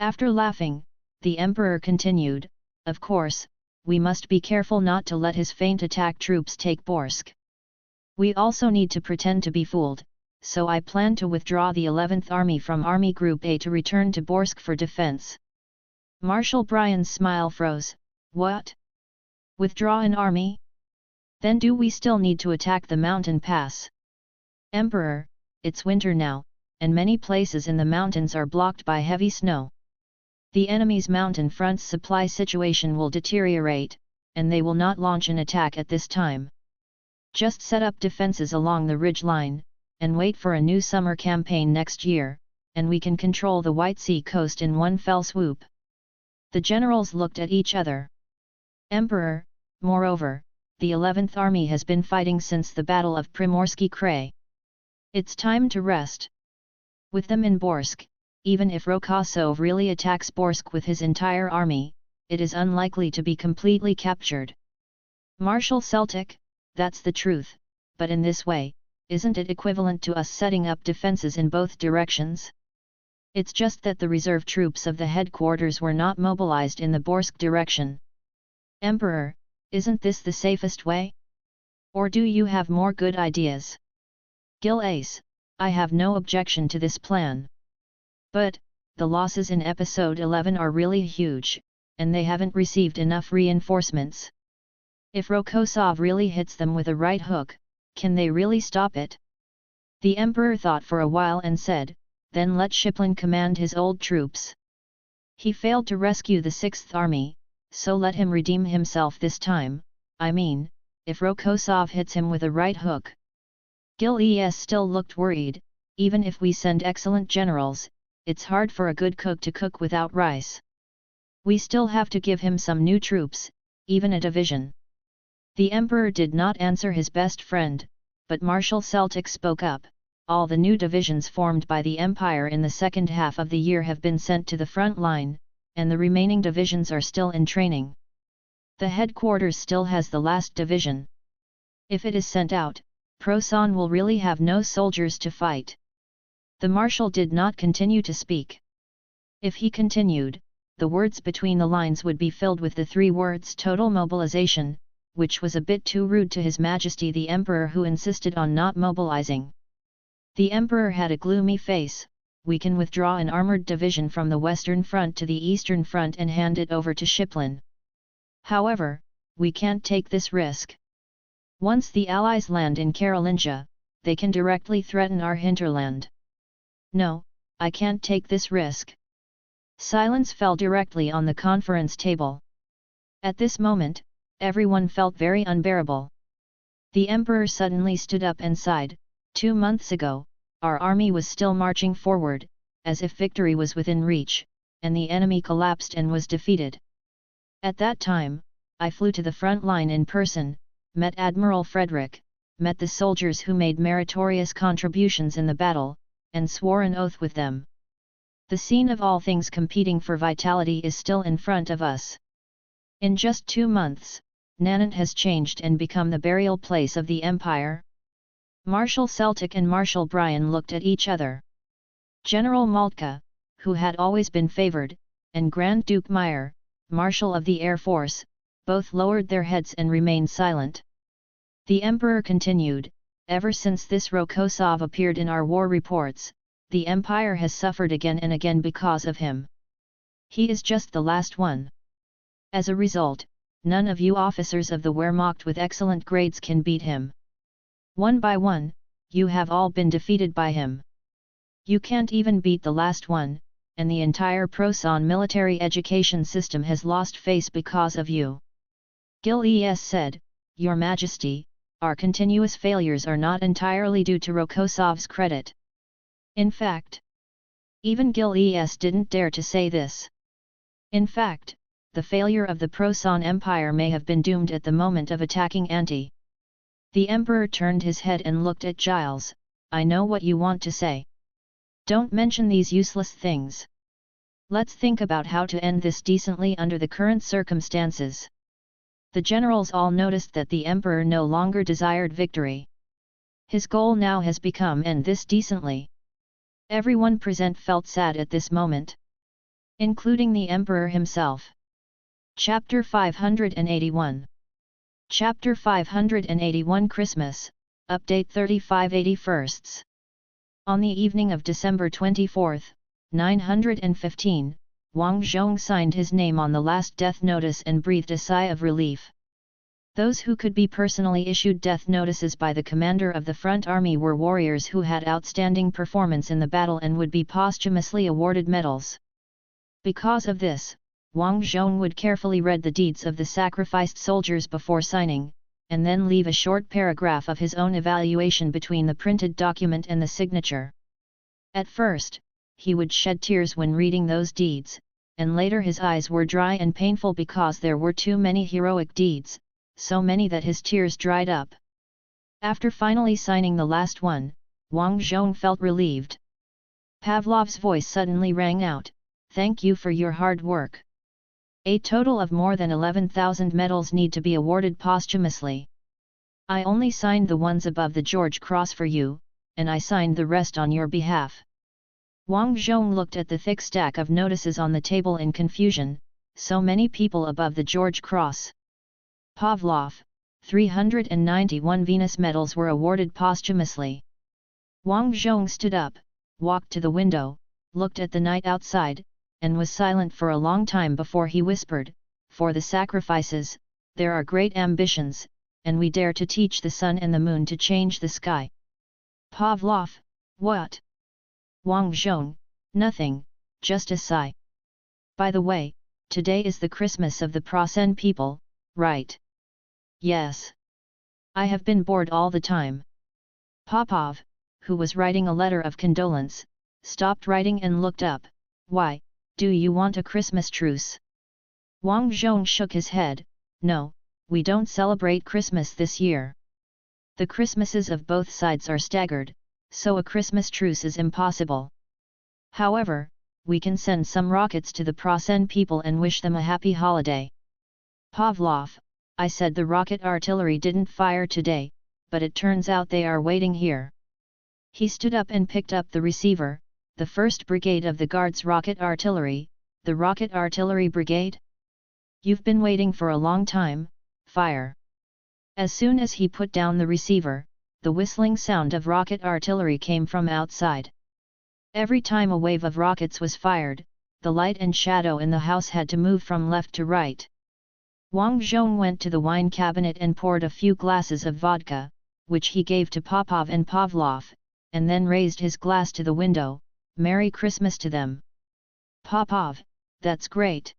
After laughing, the Emperor continued, of course, we must be careful not to let his feint attack troops take Borsk. We also need to pretend to be fooled, so I plan to withdraw the 11th Army from Army Group A to return to Borsk for defense. Marshal Brian's smile froze. What? Withdraw an army? Then do we still need to attack the mountain pass? Emperor, it's winter now, and many places in the mountains are blocked by heavy snow. The enemy's mountain front's supply situation will deteriorate, and they will not launch an attack at this time. Just set up defenses along the ridge line, and wait for a new summer campaign next year, and we can control the White Sea coast in one fell swoop. The generals looked at each other. Emperor, moreover, the 11th Army has been fighting since the Battle of Primorsky Krai. It's time to rest. With them in Borsk, even if Rokosov really attacks Borsk with his entire army, it is unlikely to be completely captured. Marshal Celtic, that's the truth, but in this way, isn't it equivalent to us setting up defenses in both directions? It's just that the reserve troops of the headquarters were not mobilized in the Borsk direction. Emperor, isn't this the safest way? Or do you have more good ideas? Gil Ace, I have no objection to this plan. But, the losses in Episode 11 are really huge, and they haven't received enough reinforcements. If Rokosov really hits them with a right hook, can they really stop it? The emperor thought for a while and said, then let Shiplin command his old troops. He failed to rescue the 6th Army, so let him redeem himself this time, I mean, if Rokosov hits him with a right hook. Gil still looked worried. Even if we send excellent generals, it's hard for a good cook to cook without rice. We still have to give him some new troops, even a division. The emperor did not answer his best friend, but Marshal Celtic spoke up. All the new divisions formed by the empire in the second half of the year have been sent to the front line, and the remaining divisions are still in training. The headquarters still has the last division. If it is sent out, Prosan will really have no soldiers to fight. The marshal did not continue to speak. If he continued, the words between the lines would be filled with the 3 words total mobilization, which was a bit too rude to His Majesty the Emperor, who insisted on not mobilizing. The Emperor had a gloomy face. We can withdraw an armored division from the Western Front to the Eastern Front and hand it over to Shiplin. However, we can't take this risk. Once the Allies land in Carolingia, they can directly threaten our hinterland. No, I can't take this risk. Silence fell directly on the conference table. At this moment, everyone felt very unbearable. The emperor suddenly stood up and sighed. 2 months ago, our army was still marching forward, as if victory was within reach, and the enemy collapsed and was defeated. At that time, I flew to the front line in person, met Admiral Frederick, met the soldiers who made meritorious contributions in the battle, and swore an oath with them. The scene of all things competing for vitality is still in front of us. In just 2 months, Nanant has changed and become the burial place of the empire. Marshal Celtic and Marshal Bryan looked at each other. General Moltke, who had always been favored, and Grand Duke Meyer, Marshal of the Air Force, both lowered their heads and remained silent. The emperor continued, ever since this Rokosov appeared in our war reports, the empire has suffered again and again because of him. He is just the last one. As a result, none of you officers of the Wehrmacht with excellent grades can beat him. One by one, you have all been defeated by him. You can't even beat the last one, and the entire Prosan military education system has lost face because of you. Gil said, Your Majesty, our continuous failures are not entirely due to Rokosov's credit. In fact, even Gil didn't dare to say this. In fact, the failure of the Prosan Empire may have been doomed at the moment of attacking Anti. The Emperor turned his head and looked at Giles. I know what you want to say. Don't mention these useless things. Let's think about how to end this decently under the current circumstances. The generals all noticed that the Emperor no longer desired victory. His goal now has become end this decently. Everyone present felt sad at this moment, including the Emperor himself. Chapter 581. Chapter 581 Christmas, Update 3581st. On the evening of December 24, 915, Wang Zhong signed his name on the last death notice and breathed a sigh of relief. Those who could be personally issued death notices by the commander of the front army were warriors who had outstanding performance in the battle and would be posthumously awarded medals. Because of this, Wang Zhong would carefully read the deeds of the sacrificed soldiers before signing, and then leave a short paragraph of his own evaluation between the printed document and the signature. At first, he would shed tears when reading those deeds, and later his eyes were dry and painful because there were too many heroic deeds, so many that his tears dried up. After finally signing the last one, Wang Zhong felt relieved. Pavlov's voice suddenly rang out, "Thank you for your hard work. A total of more than 11,000 medals need to be awarded posthumously. I only signed the ones above the George Cross for you, and I signed the rest on your behalf." Wang Zhong looked at the thick stack of notices on the table in confusion. So many people above the George Cross. Pavlov, 391 Venus medals were awarded posthumously. Wang Zhong stood up, walked to the window, looked at the night outside, and was silent for a long time before he whispered, "For the sacrifices, there are great ambitions, and we dare to teach the sun and the moon to change the sky." Pavlov: "What?" Wang Zhong: "Nothing, just a sigh. By the way, today is the Christmas of the Prasen people, right?" "Yes. I have been bored all the time." Popov, who was writing a letter of condolence, stopped writing and looked up. "Why, do you want a Christmas truce?" Wang Zhong shook his head. "No, we don't celebrate Christmas this year. The Christmases of both sides are staggered, so a Christmas truce is impossible. However, we can send some rockets to the Prasen people and wish them a happy holiday." Pavlov: "I said the rocket artillery didn't fire today, but it turns out they are waiting here." He stood up and picked up the receiver. "The 1st Brigade of the Guards Rocket Artillery, the Rocket Artillery Brigade? You've been waiting for a long time, fire." As soon as he put down the receiver, the whistling sound of rocket artillery came from outside. Every time a wave of rockets was fired, the light and shadow in the house had to move from left to right. Wang Zhong went to the wine cabinet and poured a few glasses of vodka, which he gave to Popov and Pavlov, and then raised his glass to the window. "Merry Christmas to them." Popov: "That's great.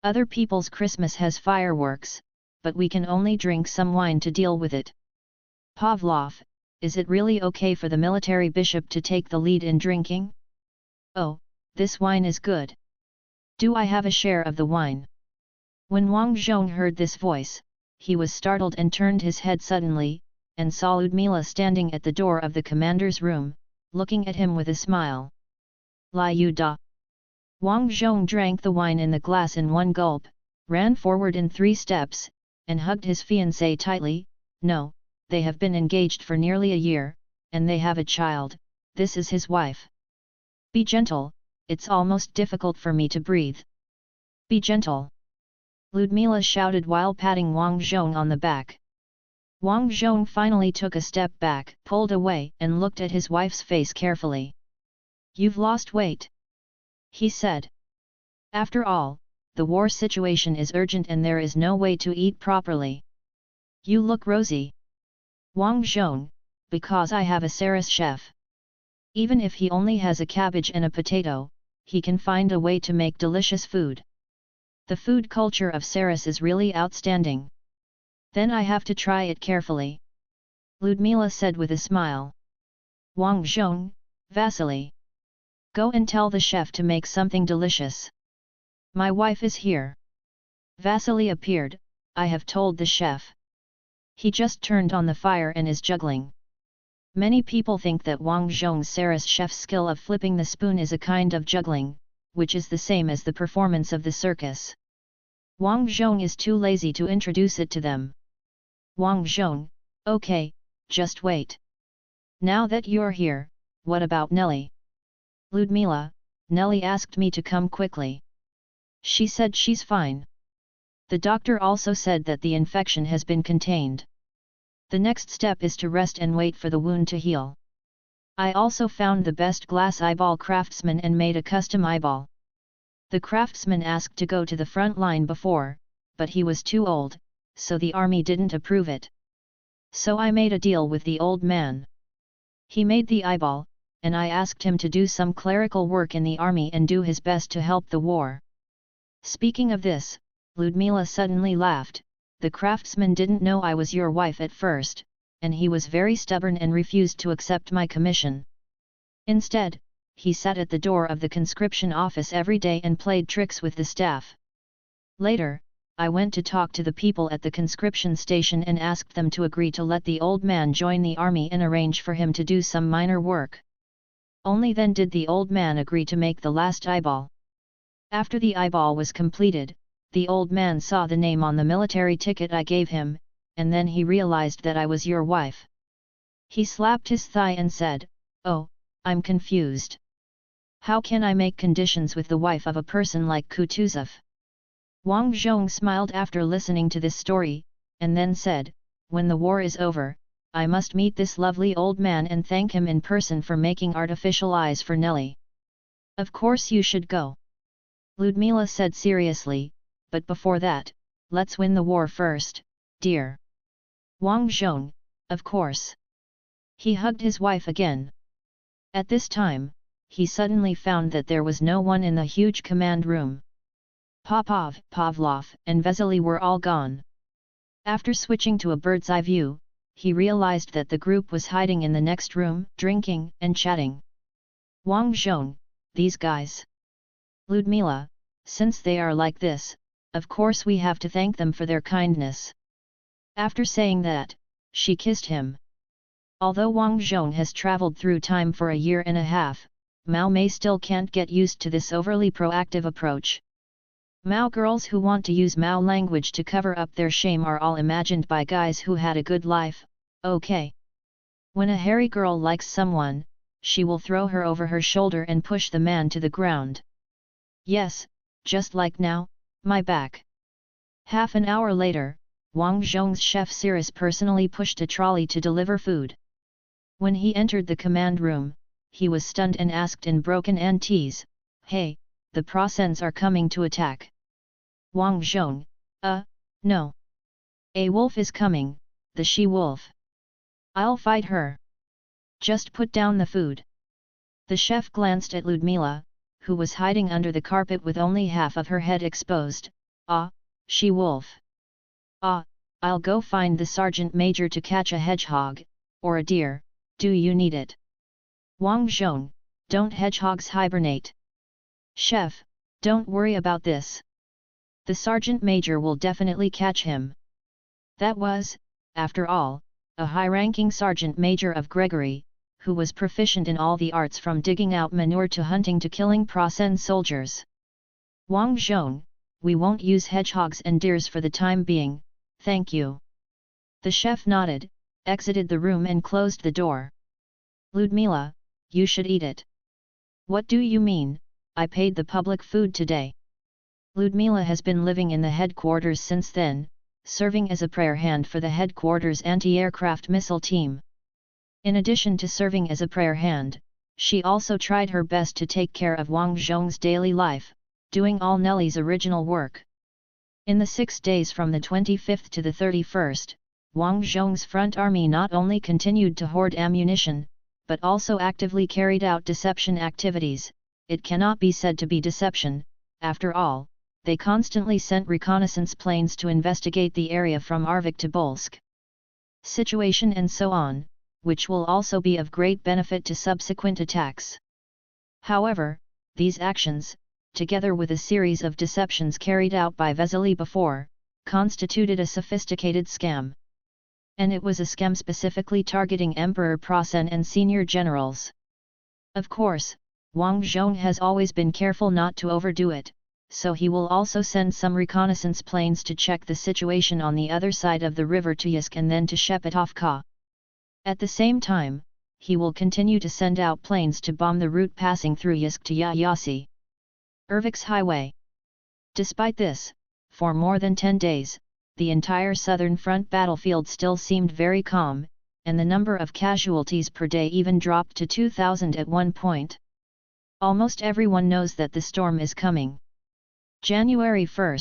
Other people's Christmas has fireworks, but we can only drink some wine to deal with it." Pavlov: "Is it really okay for the military bishop to take the lead in drinking? Oh, this wine is good. Do I have a share of the wine?" When Wang Zhong heard this voice, he was startled and turned his head suddenly, and saw Ludmila standing at the door of the commander's room, looking at him with a smile. "Liu da." Wang Zhong drank the wine in the glass in one gulp, ran forward in 3 steps, and hugged his fiancée tightly. "No, they have been engaged for nearly a year, and they have a child. This is his wife. Be gentle, it's almost difficult for me to breathe." "Be gentle," Ludmila shouted while patting Wang Zhong on the back. Wang Zhong finally took a step back, pulled away and looked at his wife's face carefully. "You've lost weight," he said. "After all, the war situation is urgent and there is no way to eat properly. You look rosy." Wang Zhong: "Because I have a Saras chef. Even if he only has a cabbage and a potato, he can find a way to make delicious food. The food culture of Saras is really outstanding. Then I have to try it carefully," Ludmila said with a smile. Wang Zhong: "Vasily, go and tell the chef to make something delicious. My wife is here." Vasily appeared. "I have told the chef. He just turned on the fire and is juggling." Many people think that Wang Zhong's Saras chef's skill of flipping the spoon is a kind of juggling, which is the same as the performance of the circus. Wang Zhong is too lazy to introduce it to them. Wang Zhong: "Okay, just wait. Now that you're here, what about Nelly?" Ludmila: "Nelly asked me to come quickly. She said she's fine. The doctor also said that the infection has been contained. The next step is to rest and wait for the wound to heal. I also found the best glass eyeball craftsman and made a custom eyeball. The craftsman asked to go to the front line before, but he was too old, so the army didn't approve it. So I made a deal with the old man. He made the eyeball, and I asked him to do some clerical work in the army and do his best to help the war." Speaking of this, Ludmila suddenly laughed. "The craftsman didn't know I was your wife at first, and he was very stubborn and refused to accept my commission. Instead, he sat at the door of the conscription office every day and played tricks with the staff. Later, I went to talk to the people at the conscription station and asked them to agree to let the old man join the army and arrange for him to do some minor work. Only then did the old man agree to make the last eyeball. After the eyeball was completed, the old man saw the name on the military ticket I gave him, and then he realized that I was your wife. He slapped his thigh and said, 'Oh, I'm confused. How can I make conditions with the wife of a person like Kutuzov?'" Wang Zhong smiled after listening to this story, and then said, "When the war is over, I must meet this lovely old man and thank him in person for making artificial eyes for Nelly." "Of course you should go. Ludmila said seriously, but before that, let's win the war first, dear. Wang Zhong, of course. He hugged his wife again. At this time, he suddenly found that there was no one in the huge command room. Popov, Pavlov, and Vesely were all gone. After switching to a bird's eye view, he realized that the group was hiding in the next room, drinking and chatting. Wang Zhong, these guys. Ludmila, since they are like this, of course we have to thank them for their kindness. After saying that, she kissed him. Although Wang Zhong has traveled through time for a year and a half, Mao Mei still can't get used to this overly proactive approach. Mao girls who want to use Mao language to cover up their shame are all imagined by guys who had a good life, okay. When a hairy girl likes someone, she will throw her over her shoulder and push the man to the ground. Yes, just like now, my back. Half an hour later, Wang Zhong's chef Cyrus personally pushed a trolley to deliver food. When he entered the command room, he was stunned and asked in broken Antese, "Hey, the Prosens are coming to attack." Wang Zhong, no. A wolf is coming, the she-wolf. I'll fight her. Just put down the food. The chef glanced at Ludmila, who was hiding under the carpet with only half of her head exposed. She-wolf. I'll go find the sergeant major to catch a hedgehog, or a deer, do you need it? Wang Zhong, don't hedgehogs hibernate? Chef, don't worry about this. The sergeant major will definitely catch him. That was, after all, a high-ranking sergeant major of Gregory, who was proficient in all the arts from digging out manure to hunting to killing Prosen soldiers. Wang Zhong, we won't use hedgehogs and deers for the time being, thank you. The chef nodded, exited the room and closed the door. Ludmila, you should eat it. What do you mean? I paid the public food today. Ludmila has been living in the headquarters since then, serving as a prayer hand for the headquarters anti-aircraft missile team. In addition to serving as a prayer hand, she also tried her best to take care of Wang Zhong's daily life, doing all Nellie's original work. In the 6 days from the 25th to the 31st, Wang Zhong's front army not only continued to hoard ammunition, but also actively carried out deception activities. It cannot be said to be deception, after all, they constantly sent reconnaissance planes to investigate the area from Arvik to Bolsk. Situation and so on, which will also be of great benefit to subsequent attacks. However, these actions, together with a series of deceptions carried out by Vesely before, constituted a sophisticated scam. And it was a scam specifically targeting Emperor Prosen and senior generals. Of course, Wang Zhong has always been careful not to overdo it, so he will also send some reconnaissance planes to check the situation on the other side of the river to Yeysk and then to Shepetovka. At the same time, he will continue to send out planes to bomb the route passing through Yeysk to Yayasi. Ervik's highway. Despite this, for more than 10 days, the entire southern front battlefield still seemed very calm, and the number of casualties per day even dropped to 2,000 at one point. Almost everyone knows that the storm is coming. January 1,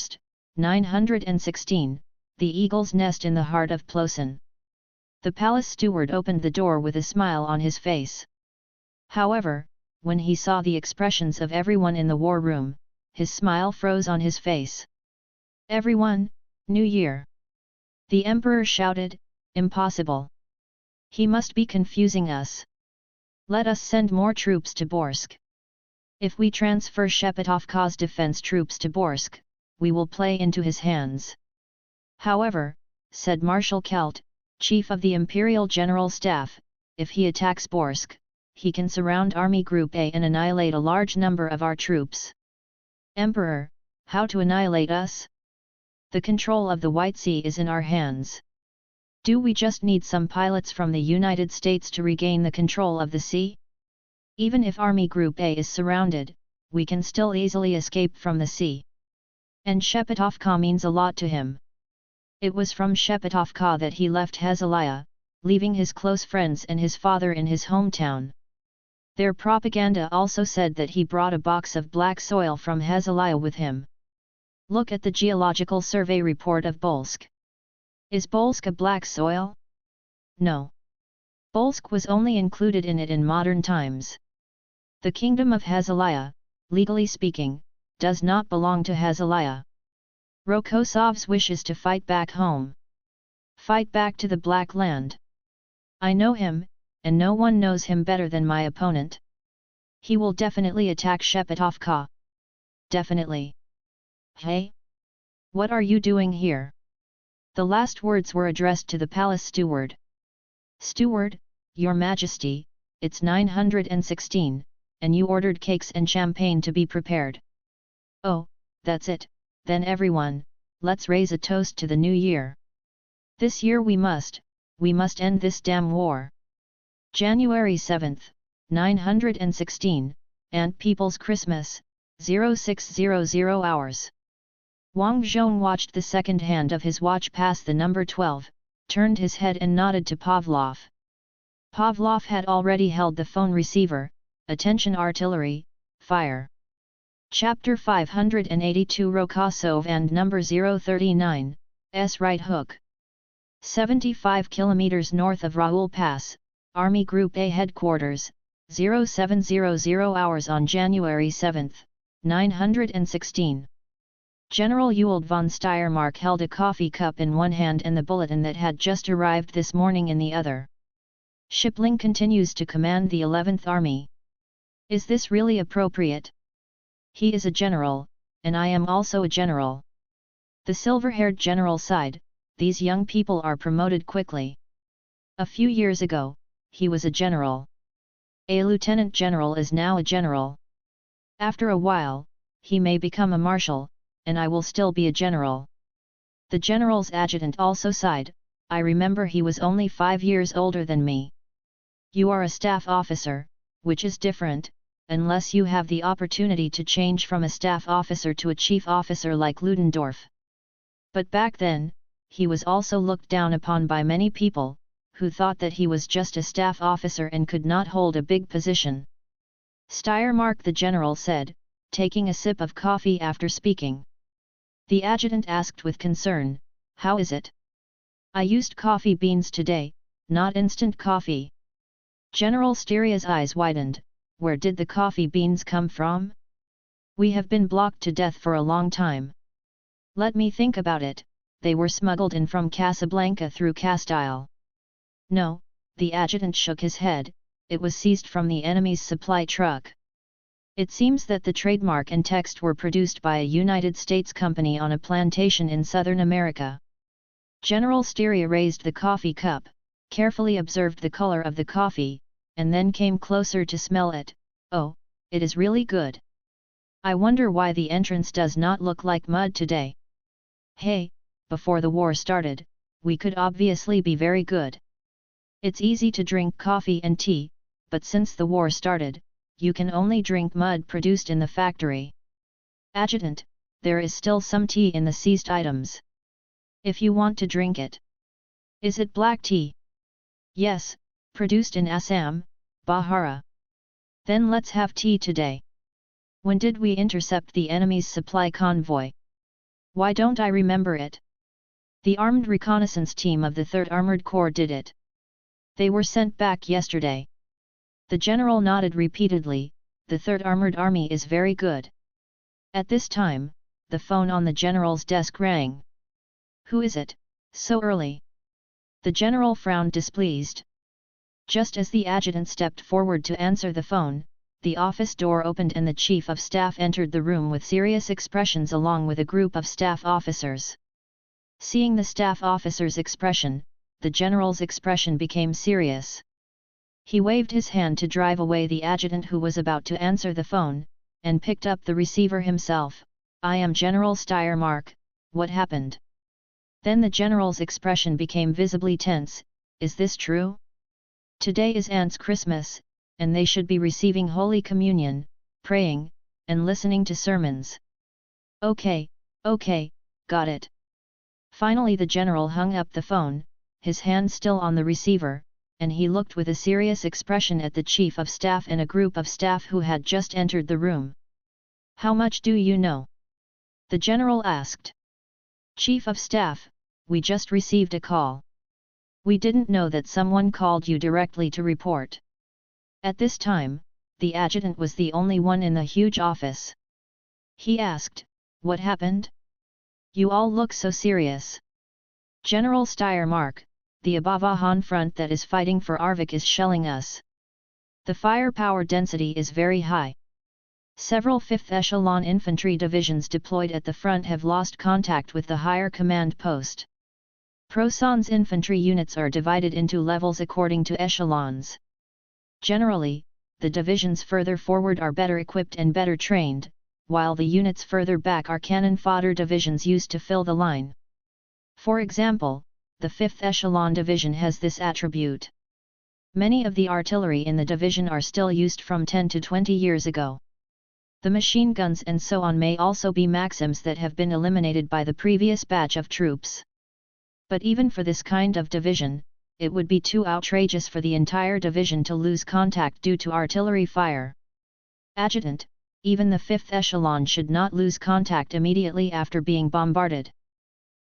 916, the eagle's nest in the heart of Plosen. The palace steward opened the door with a smile on his face. However, when he saw the expressions of everyone in the war room, his smile froze on his face. Everyone, New Year! The emperor shouted, impossible! He must be confusing us. Let us send more troops to Borsk. If we transfer Shepetovka's defense troops to Borsk, we will play into his hands. However, said Marshal Kelt, chief of the Imperial General Staff, if he attacks Borsk, he can surround Army Group A and annihilate a large number of our troops. Emperor, how to annihilate us? The control of the White Sea is in our hands. Do we just need some pilots from the United States to regain the control of the sea? Even if Army Group A is surrounded, we can still easily escape from the sea. And Shepetovka means a lot to him. It was from Shepetovka that he left Hezekiah, leaving his close friends and his father in his hometown. Their propaganda also said that he brought a box of black soil from Hezalia with him. Look at the geological survey report of Bolsk. Is Bolsk a black soil? No. Bolsk was only included in it in modern times. The kingdom of Hezalia, legally speaking, does not belong to Hezalia. Rokosov's wish is to fight back home. Fight back to the Black Land. I know him, and no one knows him better than my opponent. He will definitely attack Shepetovka. Definitely. Hey? What are you doing here? The last words were addressed to the palace steward. Steward, Your Majesty, it's 916, and you ordered cakes and champagne to be prepared. Oh, that's it, then everyone, let's raise a toast to the new year. This year we must end this damn war. January 7th, 916, and People's Christmas, 0600 hours. Wang Zhong watched the second hand of his watch pass the number 12, turned his head and nodded to Pavlov. Pavlov had already held the phone receiver. Attention artillery, fire. Chapter 582 Rokosov and number 039, S right hook. 75 kilometers north of Raoul Pass, Army Group A headquarters, 0700 hours on January 7, 916. General Ewald von Steiermark held a coffee cup in one hand and the bulletin that had just arrived this morning in the other. Schipling continues to command the 11th Army. Is this really appropriate? He is a general, and I am also a general. The silver-haired general sighed, these young people are promoted quickly. A few years ago, he was a general. A lieutenant general is now a general. After a while, he may become a marshal, and I will still be a general. The general's adjutant also sighed, I remember he was only 5 years older than me. You are a staff officer, which is different, unless you have the opportunity to change from a staff officer to a chief officer like Ludendorff. But back then, he was also looked down upon by many people, who thought that he was just a staff officer and could not hold a big position. Steiermark the general said, taking a sip of coffee after speaking. The adjutant asked with concern, how is it? I used coffee beans today, not instant coffee. General Steria's eyes widened. Where did the coffee beans come from? We have been blocked to death for a long time. Let me think about it, they were smuggled in from Casablanca through Castile. No, the adjutant shook his head, it was seized from the enemy's supply truck. It seems that the trademark and text were produced by a United States company on a plantation in Southern America. General Steria raised the coffee cup, carefully observed the color of the coffee, and then came closer to smell it. Oh, it is really good. I wonder why the entrance does not look like mud today. Hey, before the war started, we could obviously be very good. It's easy to drink coffee and tea, but since the war started, you can only drink mud produced in the factory. Adjutant, there is still some tea in the seized items. If you want to drink it. Is it black tea? Yes, produced in Assam, Bahara. Then let's have tea today. When did we intercept the enemy's supply convoy? Why don't I remember it? The armed reconnaissance team of the 3rd Armored Corps did it. They were sent back yesterday. The general nodded repeatedly, the 3rd Armored Army is very good. At this time, the phone on the general's desk rang. Who is it, so early? The general frowned displeased. Just as the adjutant stepped forward to answer the phone, the office door opened and the chief of staff entered the room with serious expressions along with a group of staff officers. Seeing the staff officer's expression, the general's expression became serious. He waved his hand to drive away the adjutant who was about to answer the phone, and picked up the receiver himself. I am General Steiermark, what happened? Then the general's expression became visibly tense, is this true? Today is Aunt's Christmas, and they should be receiving Holy Communion, praying, and listening to sermons. Okay, got it. Finally the general hung up the phone, his hand still on the receiver, and he looked with a serious expression at the Chief of Staff and a group of staff who had just entered the room. "How much do you know?" the general asked. "Chief of Staff, we just received a call. We didn't know that someone called you directly to report." At this time, the adjutant was the only one in the huge office. He asked, "What happened? You all look so serious." "General Steiermark, the Abavahan front that is fighting for Arvik is shelling us. The firepower density is very high. Several 5th echelon infantry divisions deployed at the front have lost contact with the higher command post. Prosan's infantry units are divided into levels according to echelons. Generally, the divisions further forward are better equipped and better trained, while the units further back are cannon fodder divisions used to fill the line. For example, the 5th echelon division has this attribute. Many of the artillery in the division are still used from 10 to 20 years ago. The machine guns and so on may also be Maxims that have been eliminated by the previous batch of troops. But even for this kind of division, it would be too outrageous for the entire division to lose contact due to artillery fire. Adjutant, even the 5th echelon should not lose contact immediately after being bombarded.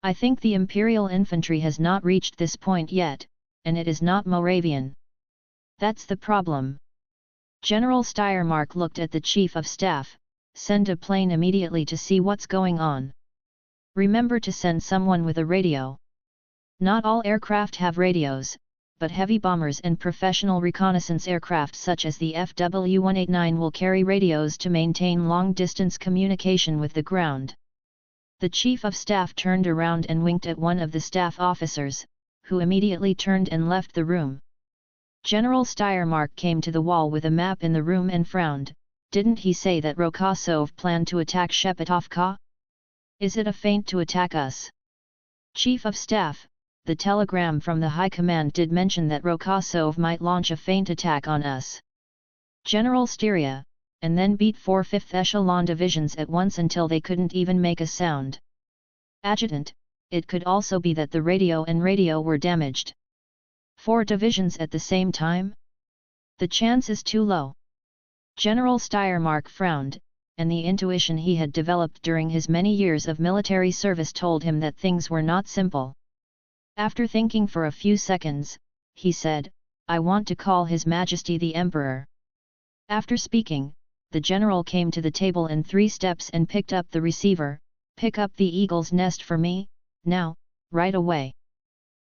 I think the Imperial infantry has not reached this point yet, and it is not Moravian. That's the problem." General Steiermark looked at the Chief of Staff. "Send a plane immediately to see what's going on. Remember to send someone with a radio. Not all aircraft have radios, but heavy bombers and professional reconnaissance aircraft such as the FW-189 will carry radios to maintain long-distance communication with the ground." The Chief of Staff turned around and winked at one of the staff officers, who immediately turned and left the room. General Steiermark came to the wall with a map in the room and frowned. "Didn't he say that Rokosov planned to attack Shepetovka? Is it a feint to attack us?" "Chief of Staff, the telegram from the High Command did mention that Rokosov might launch a feint attack on us. General Styria, and then beat 4 5th echelon divisions at once until they couldn't even make a sound." Adjutant, it could also be that the radio were damaged. 4 divisions at the same time? The chance is too low. General Steiermark frowned, and the intuition he had developed during his many years of military service told him that things were not simple. After thinking for a few seconds, he said, "I want to call His Majesty the Emperor." After speaking, the general came to the table in 3 steps and picked up the receiver. "Pick up the eagle's nest for me, now, right away."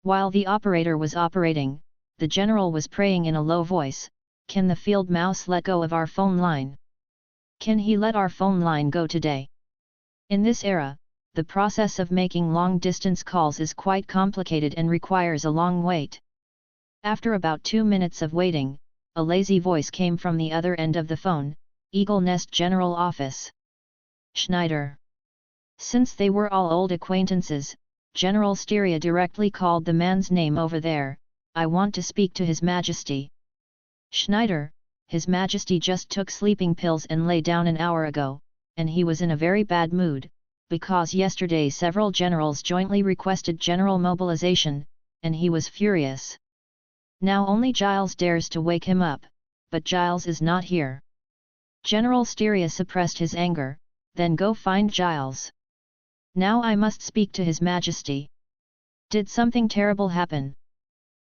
While the operator was operating, the general was praying in a low voice, "Can the field mouse let go of our phone line? Can he let our phone line go today?" In this era, the process of making long-distance calls is quite complicated and requires a long wait. After about 2 minutes of waiting, a lazy voice came from the other end of the phone, "Eagle Nest General Office. Schneider." Since they were all old acquaintances, General Styria directly called the man's name over there, "I want to speak to His Majesty." "Schneider, His Majesty just took sleeping pills and lay down an hour ago, and he was in a very bad mood, because yesterday several generals jointly requested general mobilization, and he was furious. Now only Giles dares to wake him up, but Giles is not here." General Styria suppressed his anger. "Then go find Giles. Now I must speak to His Majesty." "Did something terrible happen?"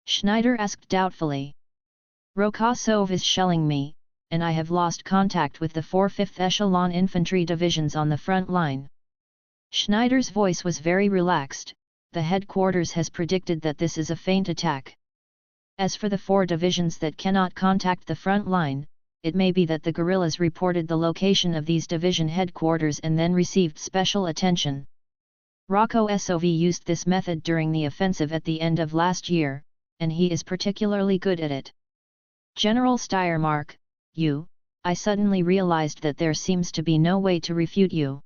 Schneider asked doubtfully. "Rokosov is shelling me, and I have lost contact with the 4 5th echelon infantry divisions on the front line." Schneider's voice was very relaxed. "The headquarters has predicted that this is a feint attack. As for the 4 divisions that cannot contact the front line, it may be that the guerrillas reported the location of these division headquarters and then received special attention. Rocco Sov used this method during the offensive at the end of last year, and he is particularly good at it." General Steiermark, I suddenly realized that there seems to be no way to refute you.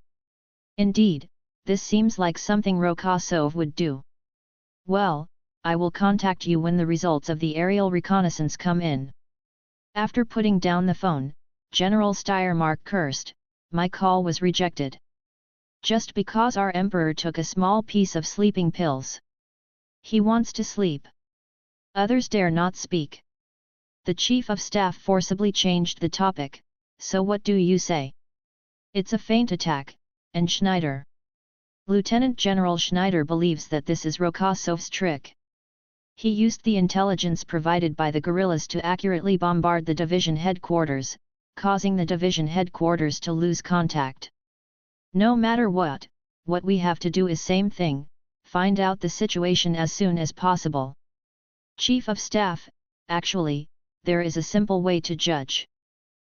Indeed, this seems like something Rokosov would do. Well, I will contact you when the results of the aerial reconnaissance come in. After putting down the phone, General Steiermark cursed, "My call was rejected. Just because our emperor took a small piece of sleeping pills. He wants to sleep. Others dare not speak. The Chief of Staff forcibly changed the topic, so what do you say? It's a feint attack, and Schneider. Lieutenant General Schneider believes that this is Rokossov's trick. He used the intelligence provided by the guerrillas to accurately bombard the division headquarters, causing the division headquarters to lose contact. No matter what we have to do is same thing, find out the situation as soon as possible. Chief of Staff, actually, there is a simple way to judge.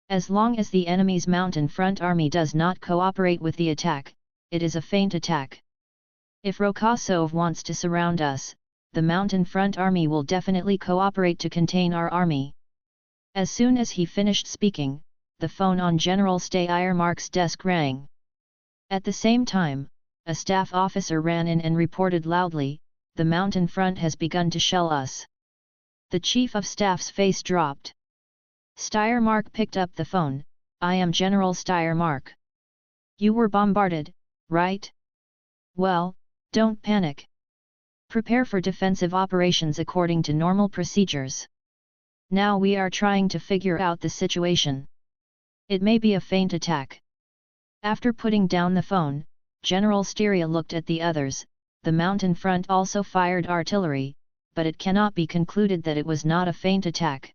As long as the enemy's mountain front army does not cooperate with the attack, it is a feint attack. If Rokossov wants to surround us, the mountain front army will definitely cooperate to contain our army. As soon as he finished speaking, the phone on General Steyermark's desk rang. At the same time, a staff officer ran in and reported loudly, "The mountain front has begun to shell us." The Chief of Staff's face dropped. Steyermark picked up the phone. "I am General Steyermark. You were bombarded, right? Well, don't panic. Prepare for defensive operations according to normal procedures. Now we are trying to figure out the situation. It may be a feint attack." After putting down the phone, General Styria looked at the others. The mountain front also fired artillery, but it cannot be concluded that it was not a feint attack.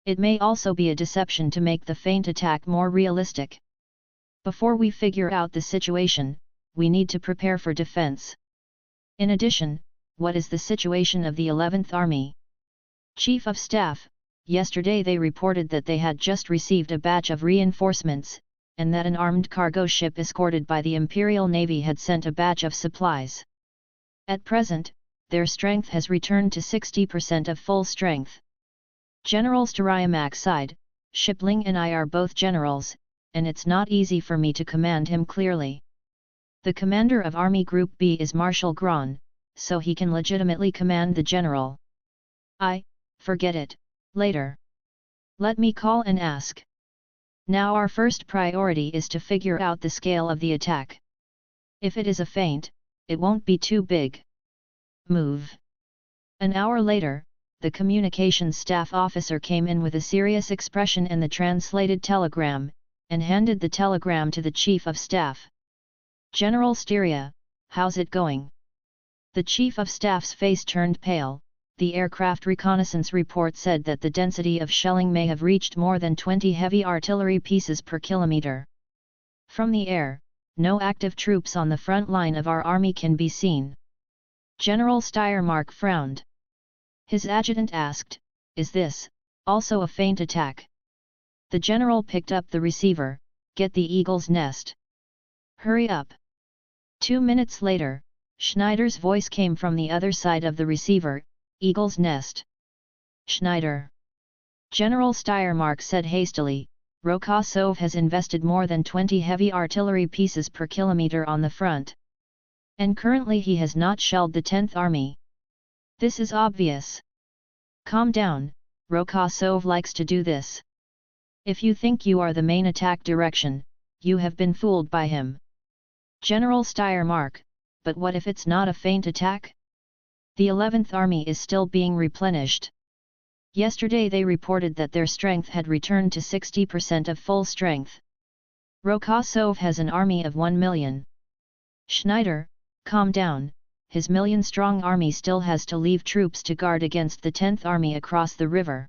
It may also be a deception to make the feint attack more realistic. Before we figure out the situation, we need to prepare for defense. In addition, what is the situation of the 11th Army? Chief of Staff, yesterday they reported that they had just received a batch of reinforcements, and that an armed cargo ship escorted by the Imperial Navy had sent a batch of supplies. At present, their strength has returned to 60% of full strength. General Styermark sighed, "Shipling and I are both generals, and it's not easy for me to command him clearly. The commander of Army Group B is Marshal Gran, so he can legitimately command the general. Forget it, later. Let me call and ask. Now our first priority is to figure out the scale of the attack. If it is a feint, it won't be too big. Move." An hour later, the communications staff officer came in with a serious expression and the translated telegram, and handed the telegram to the Chief of Staff. "General Styria, how's it going?" The Chief of Staff's face turned pale. The aircraft reconnaissance report said that the density of shelling may have reached more than 20 heavy artillery pieces per kilometer. From the air, no active troops on the front line of our army can be seen. General Steyermark frowned. His adjutant asked, "Is this also a feint attack?" The general picked up the receiver. "Get the eagle's nest. Hurry up." 2 minutes later, Schneider's voice came from the other side of the receiver. "Eagle's nest." "Schneider." General Steyermark said hastily, "Rokossov has invested more than 20 heavy artillery pieces per kilometer on the front. And currently he has not shelled the 10th Army. This is obvious. Calm down, Rokossov likes to do this. If you think you are the main attack direction, you have been fooled by him." General Steyermark, "But what if it's not a feint attack? The 11th Army is still being replenished. Yesterday they reported that their strength had returned to 60% of full strength. Rokossov has an army of 1 million. Schneider, calm down, his million-strong army still has to leave troops to guard against the 10th Army across the river.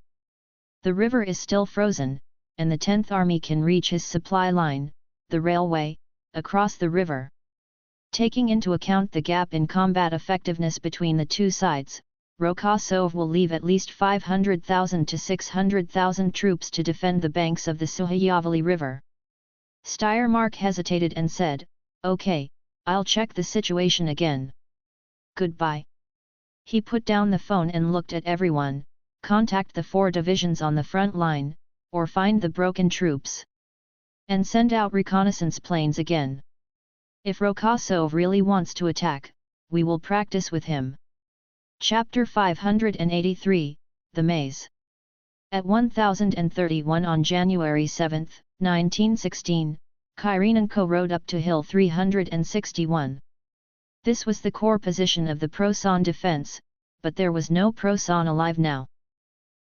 The river is still frozen, and the 10th Army can reach his supply line, the railway, across the river. Taking into account the gap in combat effectiveness between the two sides, Rokossov will leave at least 500,000 to 600,000 troops to defend the banks of the Suhayavali River." Steyermark hesitated and said, "Okay, I'll check the situation again. Goodbye." He put down the phone and looked at everyone. "Contact the 4 divisions on the front line, or find the broken troops. And send out reconnaissance planes again. If Rokossov really wants to attack, we will practice with him." Chapter 583, The Maze. At 1031 on January 7, 1916, Kyrenenko rode up to Hill 361. This was the core position of the Proson defense, but there was no person alive now.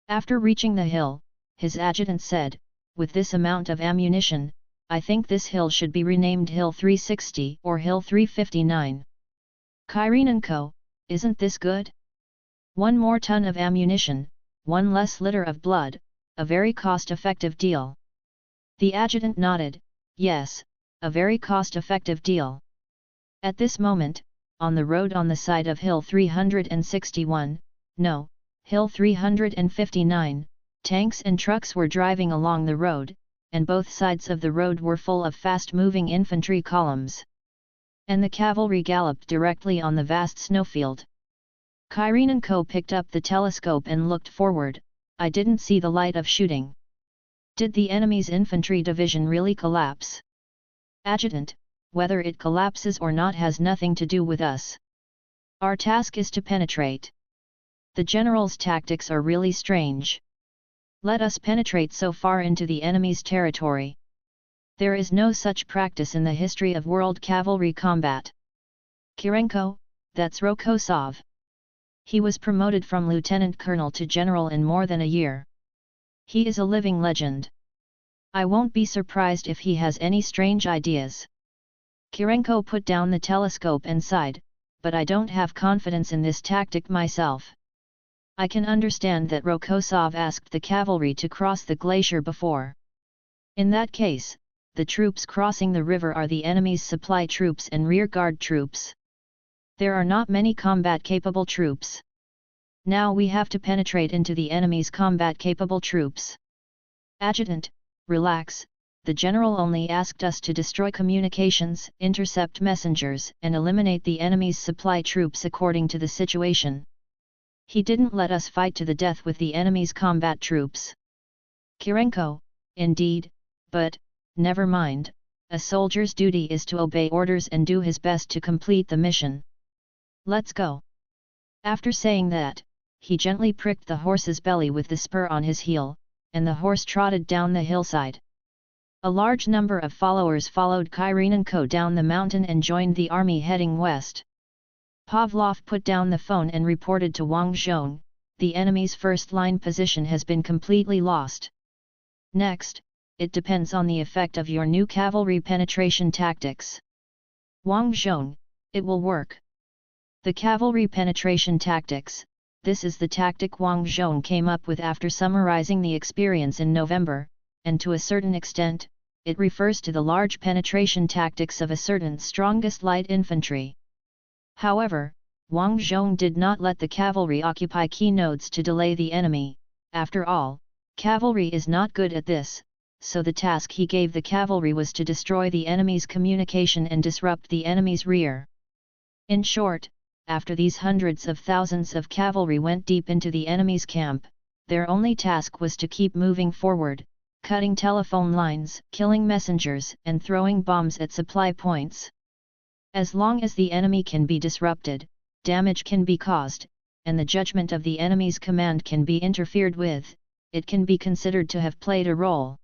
After reaching the hill, his adjutant said, "With this amount of ammunition, I think this hill should be renamed Hill 360 or Hill 359. Kyrienko, isn't this good? 1 more ton of ammunition, 1 less liter of blood, a very cost-effective deal." The adjutant nodded, "Yes, a very cost-effective deal." At this moment, on the road on the side of Hill 361, no, Hill 359, tanks and trucks were driving along the road, and both sides of the road were full of fast-moving infantry columns. And the cavalry galloped directly on the vast snowfield. Kyrienko picked up the telescope and looked forward. "I didn't see the light of shooting. Did the enemy's infantry division really collapse?" "Adjutant, whether it collapses or not has nothing to do with us. Our task is to penetrate. The general's tactics are really strange. Let us penetrate so far into the enemy's territory. There is no such practice in the history of world cavalry combat." "Kyrienko, that's Rokosov. He was promoted from lieutenant colonel to general in more than a year. He is a living legend. I won't be surprised if he has any strange ideas." Kyrienko put down the telescope and sighed, "But I don't have confidence in this tactic myself. I can understand that Rokosov asked the cavalry to cross the glacier before. In that case, the troops crossing the river are the enemy's supply troops and rearguard troops. There are not many combat-capable troops. Now we have to penetrate into the enemy's combat-capable troops." "Adjutant, relax, the general only asked us to destroy communications, intercept messengers and eliminate the enemy's supply troops according to the situation. He didn't let us fight to the death with the enemy's combat troops." "Kyrienko, indeed, but, never mind, a soldier's duty is to obey orders and do his best to complete the mission. Let's go." After saying that, he gently pricked the horse's belly with the spur on his heel, and the horse trotted down the hillside. A large number of followers followed Kyrienko down the mountain and joined the army heading west. Pavlov put down the phone and reported to Wang Zhong, "The enemy's first-line position has been completely lost. Next, it depends on the effect of your new cavalry penetration tactics." "Wang Zhong, it will work." The cavalry penetration tactics, this is the tactic Wang Zhong came up with after summarizing the experience in November, and to a certain extent, it refers to the large penetration tactics of a certain strongest light infantry. However, Wang Zhong did not let the cavalry occupy key nodes to delay the enemy. After all, cavalry is not good at this, so the task he gave the cavalry was to destroy the enemy's communication and disrupt the enemy's rear. In short, after these hundreds of thousands of cavalry went deep into the enemy's camp, their only task was to keep moving forward, cutting telephone lines, killing messengers and throwing bombs at supply points. As long as the enemy can be disrupted, damage can be caused, and the judgment of the enemy's command can be interfered with, it can be considered to have played a role.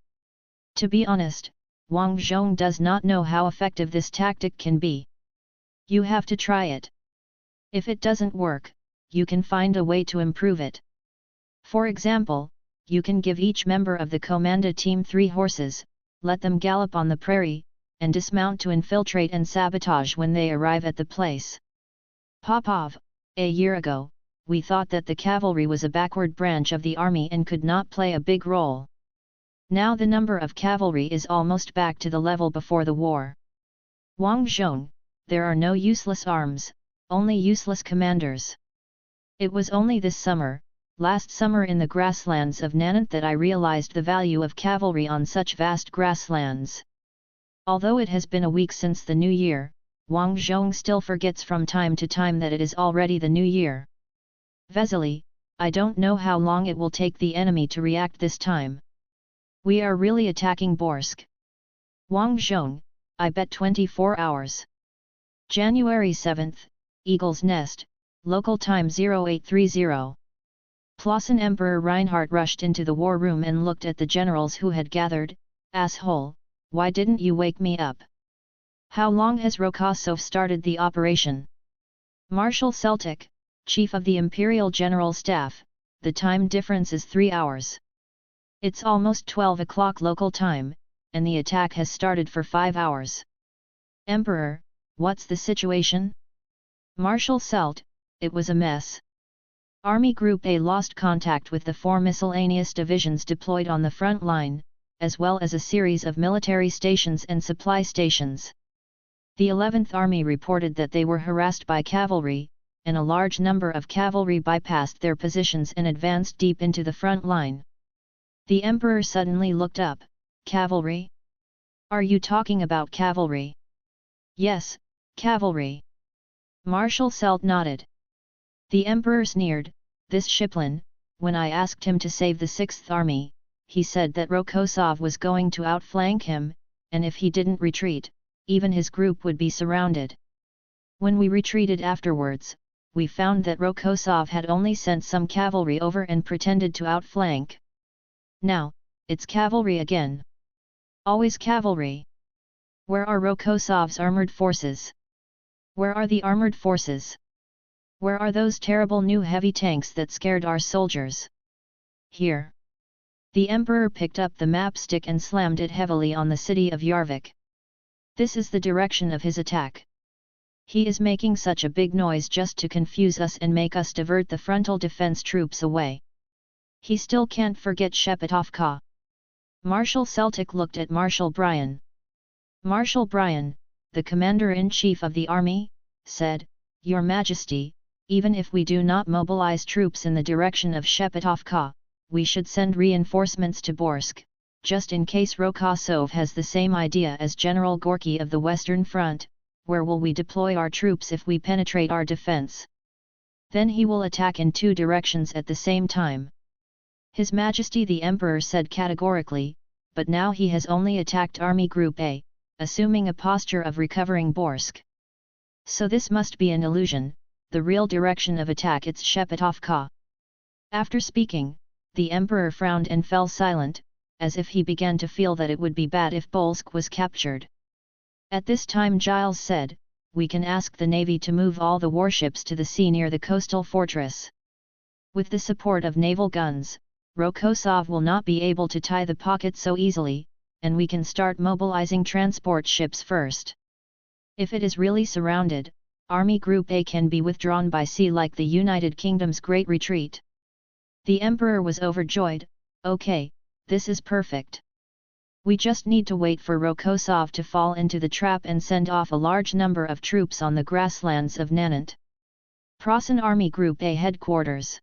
To be honest, Wang Zhong does not know how effective this tactic can be. You have to try it. If it doesn't work, you can find a way to improve it. For example, you can give each member of the Komanda team 3 horses, let them gallop on the prairie, and dismount to infiltrate and sabotage when they arrive at the place. Popov, a year ago, we thought that the cavalry was a backward branch of the army and could not play a big role. Now the number of cavalry is almost back to the level before the war. Wang Zhong, there are no useless arms, only useless commanders. It was only this summer, last summer in the grasslands of Nanant, that I realized the value of cavalry on such vast grasslands. Although it has been a week since the new year, Wang Zhong still forgets from time to time that it is already the new year. Vesely, I don't know how long it will take the enemy to react this time. We are really attacking Borsk. Wang Zhong, I bet 24 hours. January 7th, Eagle's Nest, local time 0830. Plossen Emperor Reinhardt rushed into the war room and looked at the generals who had gathered. Asshole, why didn't you wake me up? How long has Rokosov started the operation? Marshal Celtic, Chief of the Imperial General Staff, the time difference is 3 hours. It's almost 12 o'clock local time, and the attack has started for 5 hours. Emperor, what's the situation? Marshal Selt, it was a mess. Army Group A lost contact with the 4 miscellaneous divisions deployed on the front line, as well as a series of military stations and supply stations. The 11th Army reported that they were harassed by cavalry, and a large number of cavalry bypassed their positions and advanced deep into the front line. The Emperor suddenly looked up. Cavalry? Are you talking about cavalry? Yes, cavalry. Marshal Selt nodded. The Emperor sneered. This Shiplin, when I asked him to save the 6th Army, he said that Rokosov was going to outflank him, and if he didn't retreat, even his group would be surrounded. When we retreated afterwards, we found that Rokosov had only sent some cavalry over and pretended to outflank. Now, it's cavalry again. Always cavalry. Where are Rokosov's armored forces? Where are the armored forces? Where are those terrible new heavy tanks that scared our soldiers? Here. The Emperor picked up the map stick and slammed it heavily on the city of Yarvik. This is the direction of his attack. He is making such a big noise just to confuse us and make us divert the frontal defense troops away. He still can't forget Shepetovka. Marshal Celtic looked at Marshal Bryan. Marshal Bryan, the Commander-in-Chief of the Army, said, Your Majesty, even if we do not mobilize troops in the direction of Shepetovka, we should send reinforcements to Borsk, just in case Rokosov has the same idea as General Gorky of the Western Front. Where will we deploy our troops if we penetrate our defense? Then he will attack in 2 directions at the same time. His Majesty the Emperor said categorically, but now he has only attacked Army Group A, assuming a posture of recovering Borsk. So this must be an illusion, the real direction of attack it's Shepetovka. After speaking, the Emperor frowned and fell silent, as if he began to feel that it would be bad if Bolsk was captured. At this time Giles said, We can ask the Navy to move all the warships to the sea near the coastal fortress. With the support of naval guns, Rokosov will not be able to tie the pocket so easily, and we can start mobilizing transport ships first. If it is really surrounded, Army Group A can be withdrawn by sea like the United Kingdom's Great Retreat. The Emperor was overjoyed. Okay, this is perfect. We just need to wait for Rokosov to fall into the trap and send off a large number of troops on the grasslands of Nanant. Prasen Army Group A Headquarters.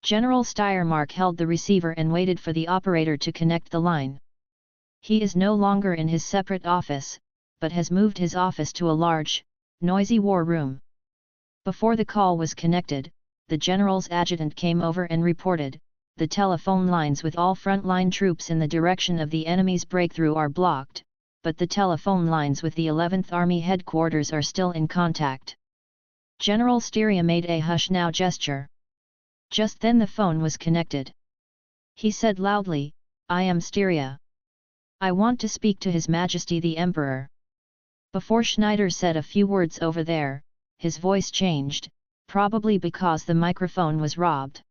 General Steiermark held the receiver and waited for the operator to connect the line. He is no longer in his separate office, but has moved his office to a large, noisy war room. Before the call was connected, the general's adjutant came over and reported, The telephone lines with all front-line troops in the direction of the enemy's breakthrough are blocked, but the telephone lines with the 11th Army headquarters are still in contact. General Styria made a hush-now gesture. Just then the phone was connected. He said loudly, I am Styria. I want to speak to His Majesty the Emperor. Before Schneider said a few words over there, his voice changed, probably because the microphone was robbed.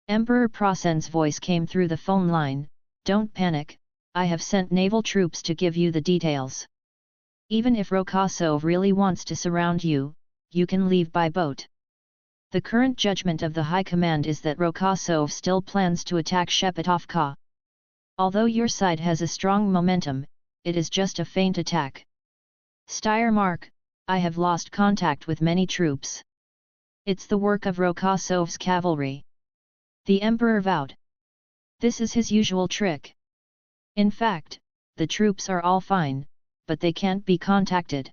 Emperor Prasen's voice came through the phone line, Don't panic, I have sent naval troops to give you the details. Even if Rokosov really wants to surround you, you can leave by boat. The current judgment of the High Command is that Rokosov still plans to attack Shepetovka. Although your side has a strong momentum, it is just a feint attack. Steiermark, I have lost contact with many troops. It's the work of Rokosov's cavalry. The Emperor vowed. This is his usual trick. In fact, the troops are all fine, but they can't be contacted.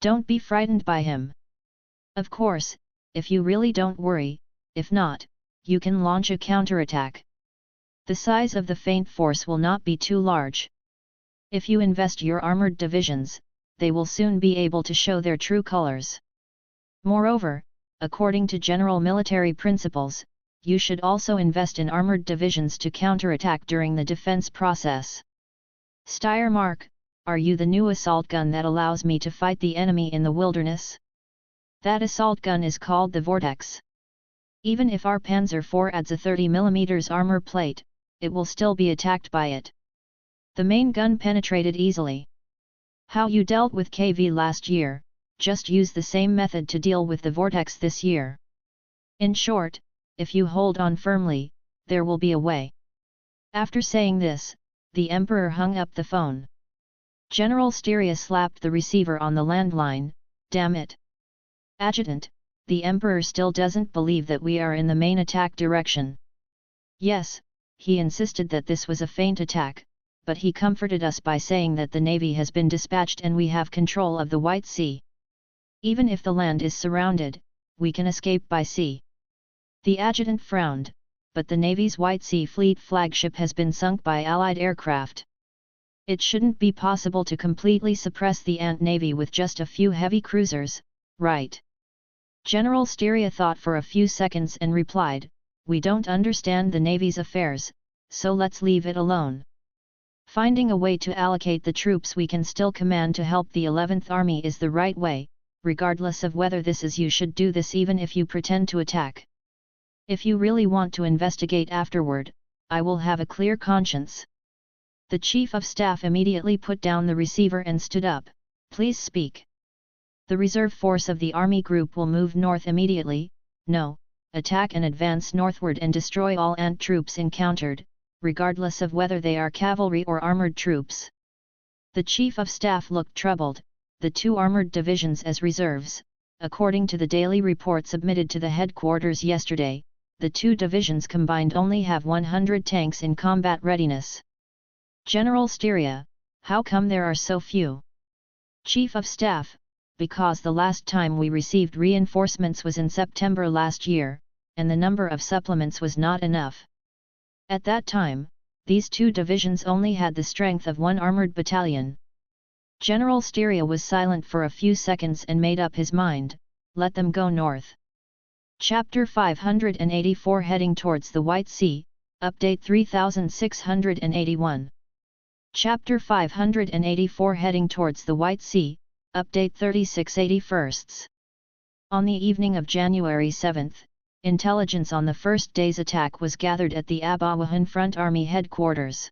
Don't be frightened by him. Of course, if you really don't worry, if not, you can launch a counterattack. The size of the feint force will not be too large. If you invest your armored divisions, they will soon be able to show their true colors. Moreover, according to general military principles, you should also invest in armored divisions to counterattack during the defense process. Steiermark, are you the new assault gun that allows me to fight the enemy in the wilderness? That assault gun is called the Vortex. Even if our Panzer IV adds a 30 mm armor plate, it will still be attacked by it. The main gun penetrated easily. How you dealt with KV last year, just use the same method to deal with the Vortex this year. In short, if you hold on firmly, there will be a way. After saying this, the Emperor hung up the phone. General Styria slapped the receiver on the landline. Damn it! Adjutant, the Emperor still doesn't believe that we are in the main attack direction. Yes, he insisted that this was a feint attack, but he comforted us by saying that the Navy has been dispatched and we have control of the White Sea. Even if the land is surrounded, we can escape by sea. The adjutant frowned, but the Navy's White Sea Fleet flagship has been sunk by Allied aircraft. It shouldn't be possible to completely suppress the Ant Navy with just a few heavy cruisers, right? General Styria thought for a few seconds and replied, "We don't understand the Navy's affairs, so let's leave it alone. Finding a way to allocate the troops we can still command to help the 11th Army is the right way, regardless of whether this is you should do this even if you pretend to attack. If you really want to investigate afterward, I will have a clear conscience." The Chief of Staff immediately put down the receiver and stood up. "Please speak. The reserve force of the Army Group will move north immediately. No, attack and advance northward and destroy all Ant troops encountered, regardless of whether they are cavalry or armored troops." The Chief of Staff looked troubled. The two armored divisions as reserves. According to the daily report submitted to the headquarters yesterday, the two divisions combined only have 100 tanks in combat readiness. General Styria, how come there are so few? Chief of Staff, because the last time we received reinforcements was in September last year, and the number of supplements was not enough. At that time, these two divisions only had the strength of one armored battalion. General Styria was silent for a few seconds and made up his mind, let them go north. Chapter 584 Heading towards the White Sea, Update 3681. Chapter 584 Heading towards the White Sea, Update 3681. On the evening of January 7, intelligence on the first day's attack was gathered at the Abawahan Front Army headquarters.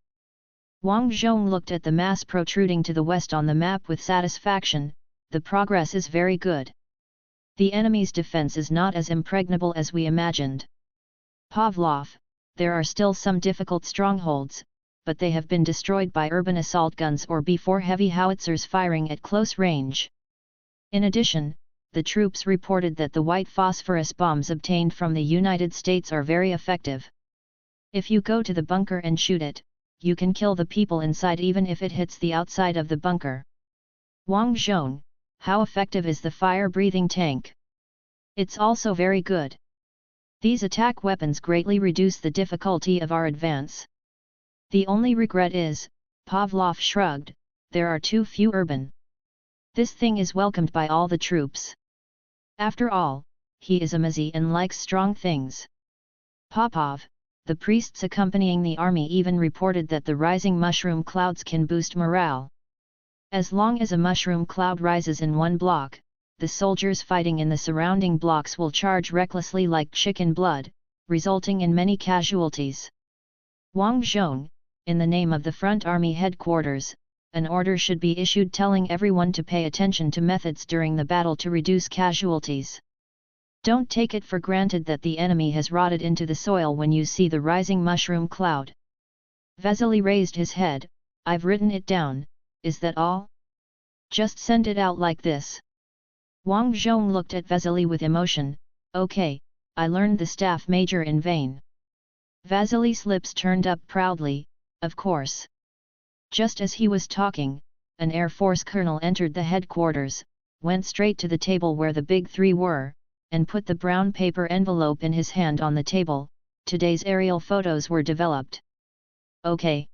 Wang Zhong looked at the mass protruding to the west on the map with satisfaction. The progress is very good. The enemy's defense is not as impregnable as we imagined. Pavlov, there are still some difficult strongholds, but they have been destroyed by urban assault guns or B-4 heavy howitzers firing at close range. In addition, the troops reported that the white phosphorus bombs obtained from the United States are very effective. If you go to the bunker and shoot it, you can kill the people inside even if it hits the outside of the bunker. Wang Zhong, how effective is the fire-breathing tank? It's also very good. These attack weapons greatly reduce the difficulty of our advance. The only regret is, Pavlov shrugged, there are too few urban. This thing is welcomed by all the troops. After all, he is a Mazi and likes strong things. Popov, the priests accompanying the army even reported that the rising mushroom clouds can boost morale. As long as a mushroom cloud rises in one block, the soldiers fighting in the surrounding blocks will charge recklessly like chicken blood, resulting in many casualties. Wang Zhong, in the name of the Front Army headquarters, an order should be issued telling everyone to pay attention to methods during the battle to reduce casualties. Don't take it for granted that the enemy has rotted into the soil when you see the rising mushroom cloud. Vasily raised his head. I've written it down, is that all? Just send it out like this. Wang Zhong looked at Vasily with emotion. Okay, I learned the staff major in vain. Vasily's lips turned up proudly, of course. Just as he was talking, an Air Force colonel entered the headquarters, went straight to the table where the big three were, and put the brown paper envelope in his hand on the table. Today's aerial photos were developed. Okay.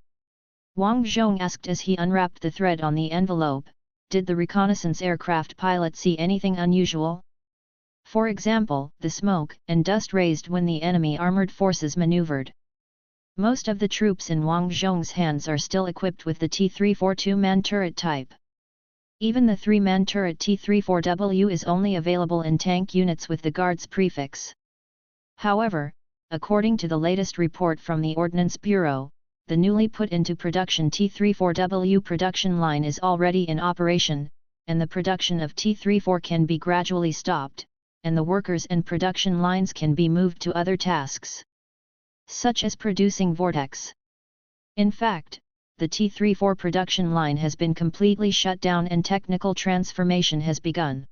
Wang Zhong asked as he unwrapped the thread on the envelope, did the reconnaissance aircraft pilot see anything unusual? For example, the smoke and dust raised when the enemy armored forces maneuvered. Most of the troops in Wang Zhong's hands are still equipped with the T-342 man turret type. Even the 3-man turret T-34W is only available in tank units with the Guards prefix. However, according to the latest report from the Ordnance Bureau, the newly put into production T-34W production line is already in operation, and the production of T-34 can be gradually stopped, and the workers and production lines can be moved to other tasks, such as producing Vortex. In fact, the T-34 production line has been completely shut down and technical transformation has begun.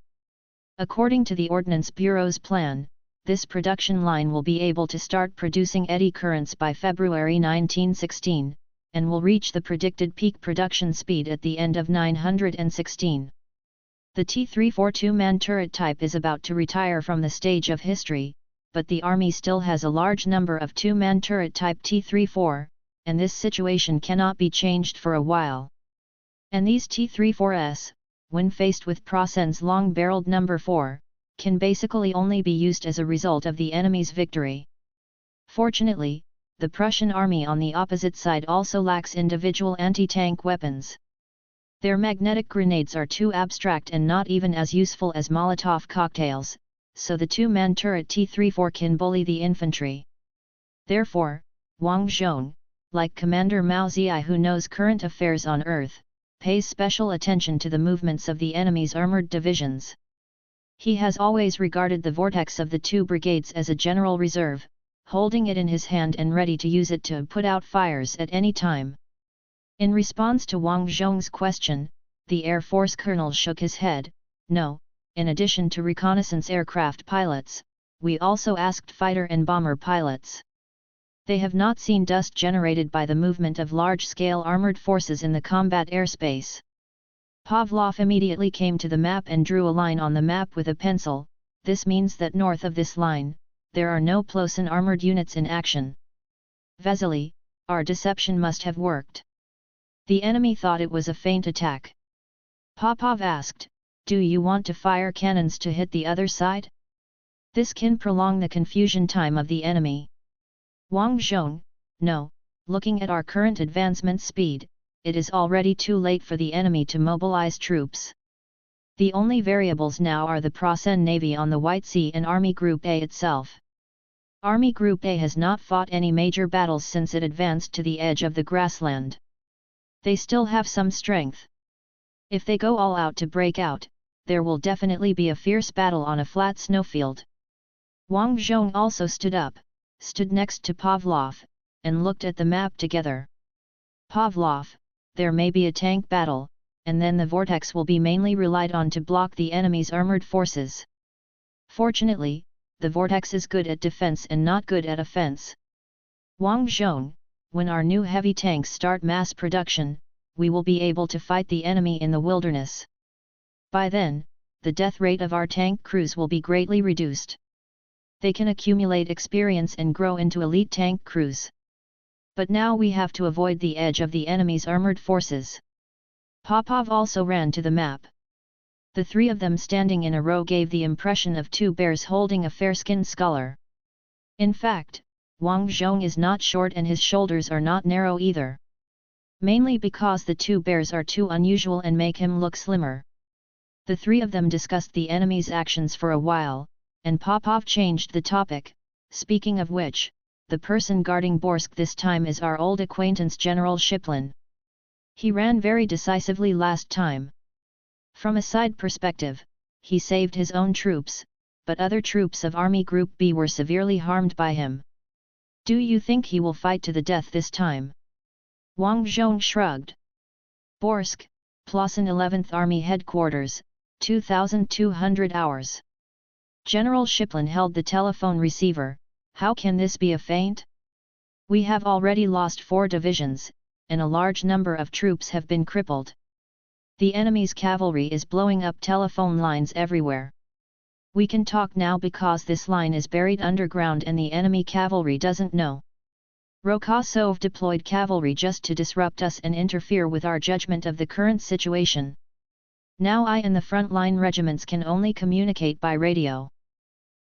According to the Ordnance Bureau's plan, this production line will be able to start producing eddy currents by February 1916, and will reach the predicted peak production speed at the end of 916. The T-34 2-man turret type is about to retire from the stage of history, but the Army still has a large number of 2-man turret type T-34, and this situation cannot be changed for a while. And these T-34s, when faced with Preußen's long-barreled No. 4, can basically only be used as a result of the enemy's victory. Fortunately, the Prussian army on the opposite side also lacks individual anti-tank weapons. Their magnetic grenades are too abstract and not even as useful as Molotov cocktails, so the 2-man turret T-34 can bully the infantry. Therefore, Wang Zhong, like Commander Mao Zedong who knows current affairs on Earth, pays special attention to the movements of the enemy's armored divisions. He has always regarded the vortex of the 2 brigades as a general reserve, holding it in his hand and ready to use it to put out fires at any time. In response to Wang Zhong's question, the Air Force colonel shook his head. No, in addition to reconnaissance aircraft pilots, we also asked fighter and bomber pilots. They have not seen dust generated by the movement of large-scale armored forces in the combat airspace. Pavlov immediately came to the map and drew a line on the map with a pencil. This means that north of this line, there are no Plosen armored units in action. Vasily, our deception must have worked. The enemy thought it was a feint attack. Popov asked, "Do you want to fire cannons to hit the other side? This can prolong the confusion time of the enemy." Wang Zhong, no, looking at our current advancement speed, it is already too late for the enemy to mobilize troops. The only variables now are the Prussian Navy on the White Sea and Army Group A itself. Army Group A has not fought any major battles since it advanced to the edge of the grassland. They still have some strength. If they go all out to break out, there will definitely be a fierce battle on a flat snowfield. Wang Zhong also stood up, stood next to Pavlov, and looked at the map together. Pavlov, there may be a tank battle, and then the vortex will be mainly relied on to block the enemy's armored forces. Fortunately, the vortex is good at defense and not good at offense. Wang Zhong, when our new heavy tanks start mass production, we will be able to fight the enemy in the wilderness. By then, the death rate of our tank crews will be greatly reduced. They can accumulate experience and grow into elite tank crews. But now we have to avoid the edge of the enemy's armored forces. Popov also ran to the map. The 3 of them standing in a row gave the impression of 2 bears holding a fair-skinned scholar. In fact, Wang Zhong is not short and his shoulders are not narrow either. Mainly because the 2 bears are too unusual and make him look slimmer. The 3 of them discussed the enemy's actions for a while, and Popov changed the topic. Speaking of which, the person guarding Borsk this time is our old acquaintance General Shiplin. He ran very decisively last time. From a side perspective, he saved his own troops, but other troops of Army Group B were severely harmed by him. Do you think he will fight to the death this time? Wang Zhong shrugged. Borsk, Plosen 11th Army Headquarters, 2,200 hours. General Shiplin held the telephone receiver. How can this be a feint? We have already lost 4 divisions, and a large number of troops have been crippled. The enemy's cavalry is blowing up telephone lines everywhere. We can talk now because this line is buried underground and the enemy cavalry doesn't know. Rokosov deployed cavalry just to disrupt us and interfere with our judgment of the current situation. Now I and the front-line regiments can only communicate by radio.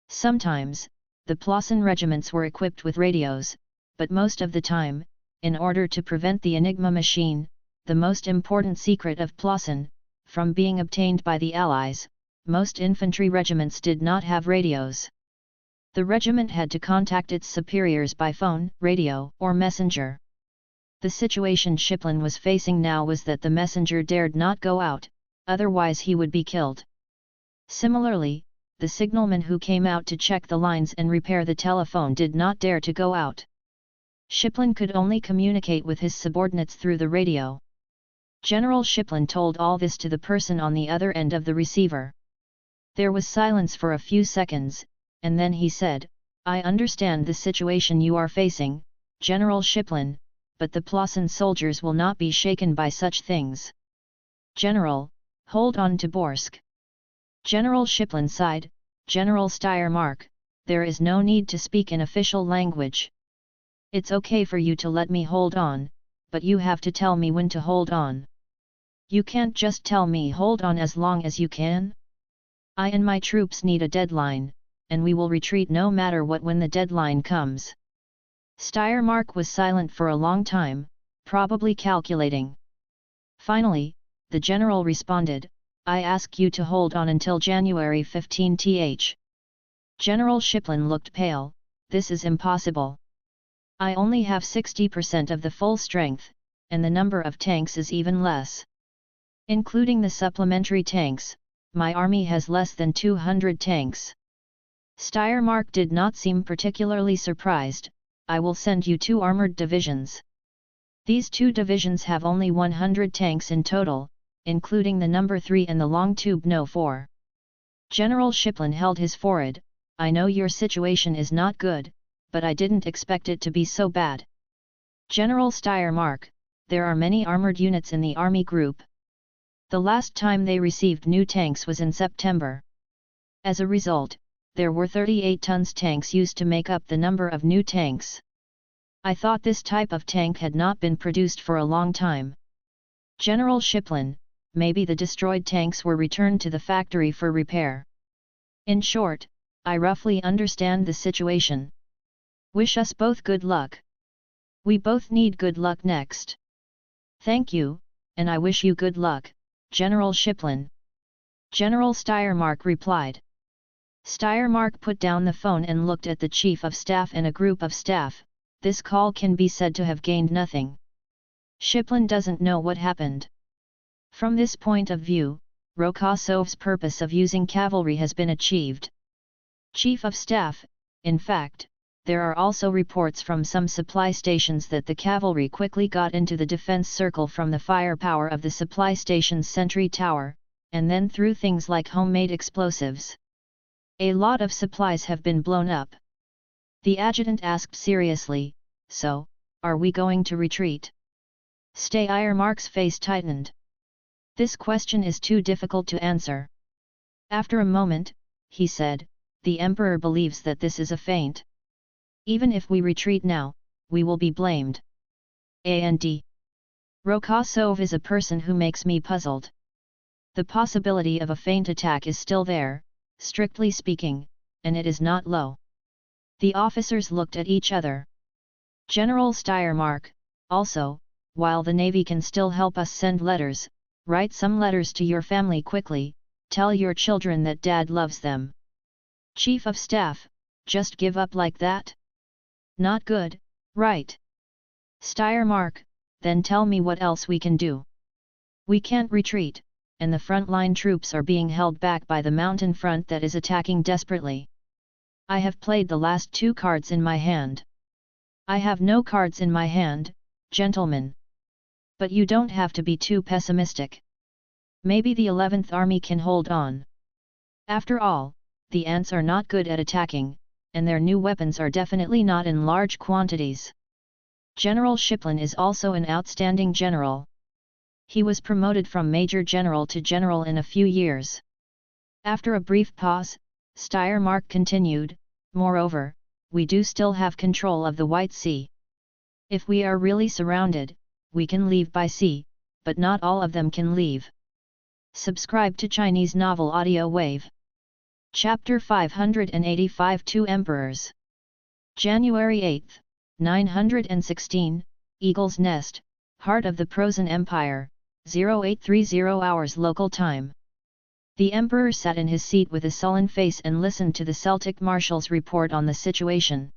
Sometimes, the Plosen regiments were equipped with radios, but most of the time, in order to prevent the Enigma machine, the most important secret of Plosen, from being obtained by the Allies, most infantry regiments did not have radios. The regiment had to contact its superiors by phone, radio, or messenger. The situation Shiplin was facing now was that the messenger dared not go out, otherwise he would be killed. Similarly, the signalman who came out to check the lines and repair the telephone did not dare to go out. Shiplin could only communicate with his subordinates through the radio. General Shiplin told all this to the person on the other end of the receiver. There was silence for a few seconds, and then he said, "I understand the situation you are facing, General Shiplin, but the Plassen soldiers will not be shaken by such things. General, hold on to Borsk." General Shiplin sighed, "General Steiermark, there is no need to speak in official language. It's okay for you to let me hold on, but you have to tell me when to hold on. You can't just tell me hold on as long as you can. I and my troops need a deadline, and we will retreat no matter what when the deadline comes." Steiermark was silent for a long time, probably calculating. Finally, the general responded, "I ask you to hold on until January 15th. General Shiplin looked pale. "This is impossible. I only have 60% of the full strength, and the number of tanks is even less. Including the supplementary tanks, my army has less than 200 tanks." Steiermark did not seem particularly surprised. "I will send you 2 armored divisions. These 2 divisions have only 100 tanks in total, including the number 3 and the long tube No. 4. General Shiplin held his forehead. "I know your situation is not good, but I didn't expect it to be so bad. General Steiermark, there are many armored units in the Army Group. The last time they received new tanks was in September. As a result, there were 38 tons tanks used to make up the number of new tanks. I thought this type of tank had not been produced for a long time. General Shiplin, maybe the destroyed tanks were returned to the factory for repair. In short, I roughly understand the situation. Wish us both good luck. We both need good luck next." "Thank you, and I wish you good luck, General Shiplin," General Steiermark replied. Steiermark put down the phone and looked at the Chief of Staff and a group of staff. This call can be said to have gained nothing. Shiplin doesn't know what happened. From this point of view, Rokosov's purpose of using cavalry has been achieved. Chief of Staff, in fact, there are also reports from some supply stations that the cavalry quickly got into the defense circle from the firepower of the supply station's sentry tower, and then threw things like homemade explosives. A lot of supplies have been blown up. The adjutant asked seriously, "So, are we going to retreat?" Steiermark's face tightened. "This question is too difficult to answer." After a moment, he said, "The Emperor believes that this is a feint. Even if we retreat now, we will be blamed. And Rokosov is a person who makes me puzzled. The possibility of a feint attack is still there, strictly speaking, and it is not low." The officers looked at each other. General Steiermark, also, while the Navy can still help us send letters, write some letters to your family quickly, tell your children that Dad loves them. Chief of Staff, just give up like that? Not good, right? Steiermark, then tell me what else we can do. We can't retreat, and the frontline troops are being held back by the mountain front that is attacking desperately. I have played the last 2 cards in my hand. I have no cards in my hand, gentlemen. But you don't have to be too pessimistic. Maybe the 11th Army can hold on. After all, the ants are not good at attacking, and their new weapons are definitely not in large quantities. General Shiplin is also an outstanding general. He was promoted from Major General to General in a few years. After a brief pause, Steiermark continued, "Moreover, we do still have control of the White Sea. If we are really surrounded, we can leave by sea, but not all of them can leave." Subscribe to Chinese Novel Audiowave. Chapter 585 Two Emperors. January 8, 916, Eagle's Nest, heart of the Prosen Empire, 0830 hours local time. The emperor sat in his seat with a sullen face and listened to the Celtic marshal's report on the situation.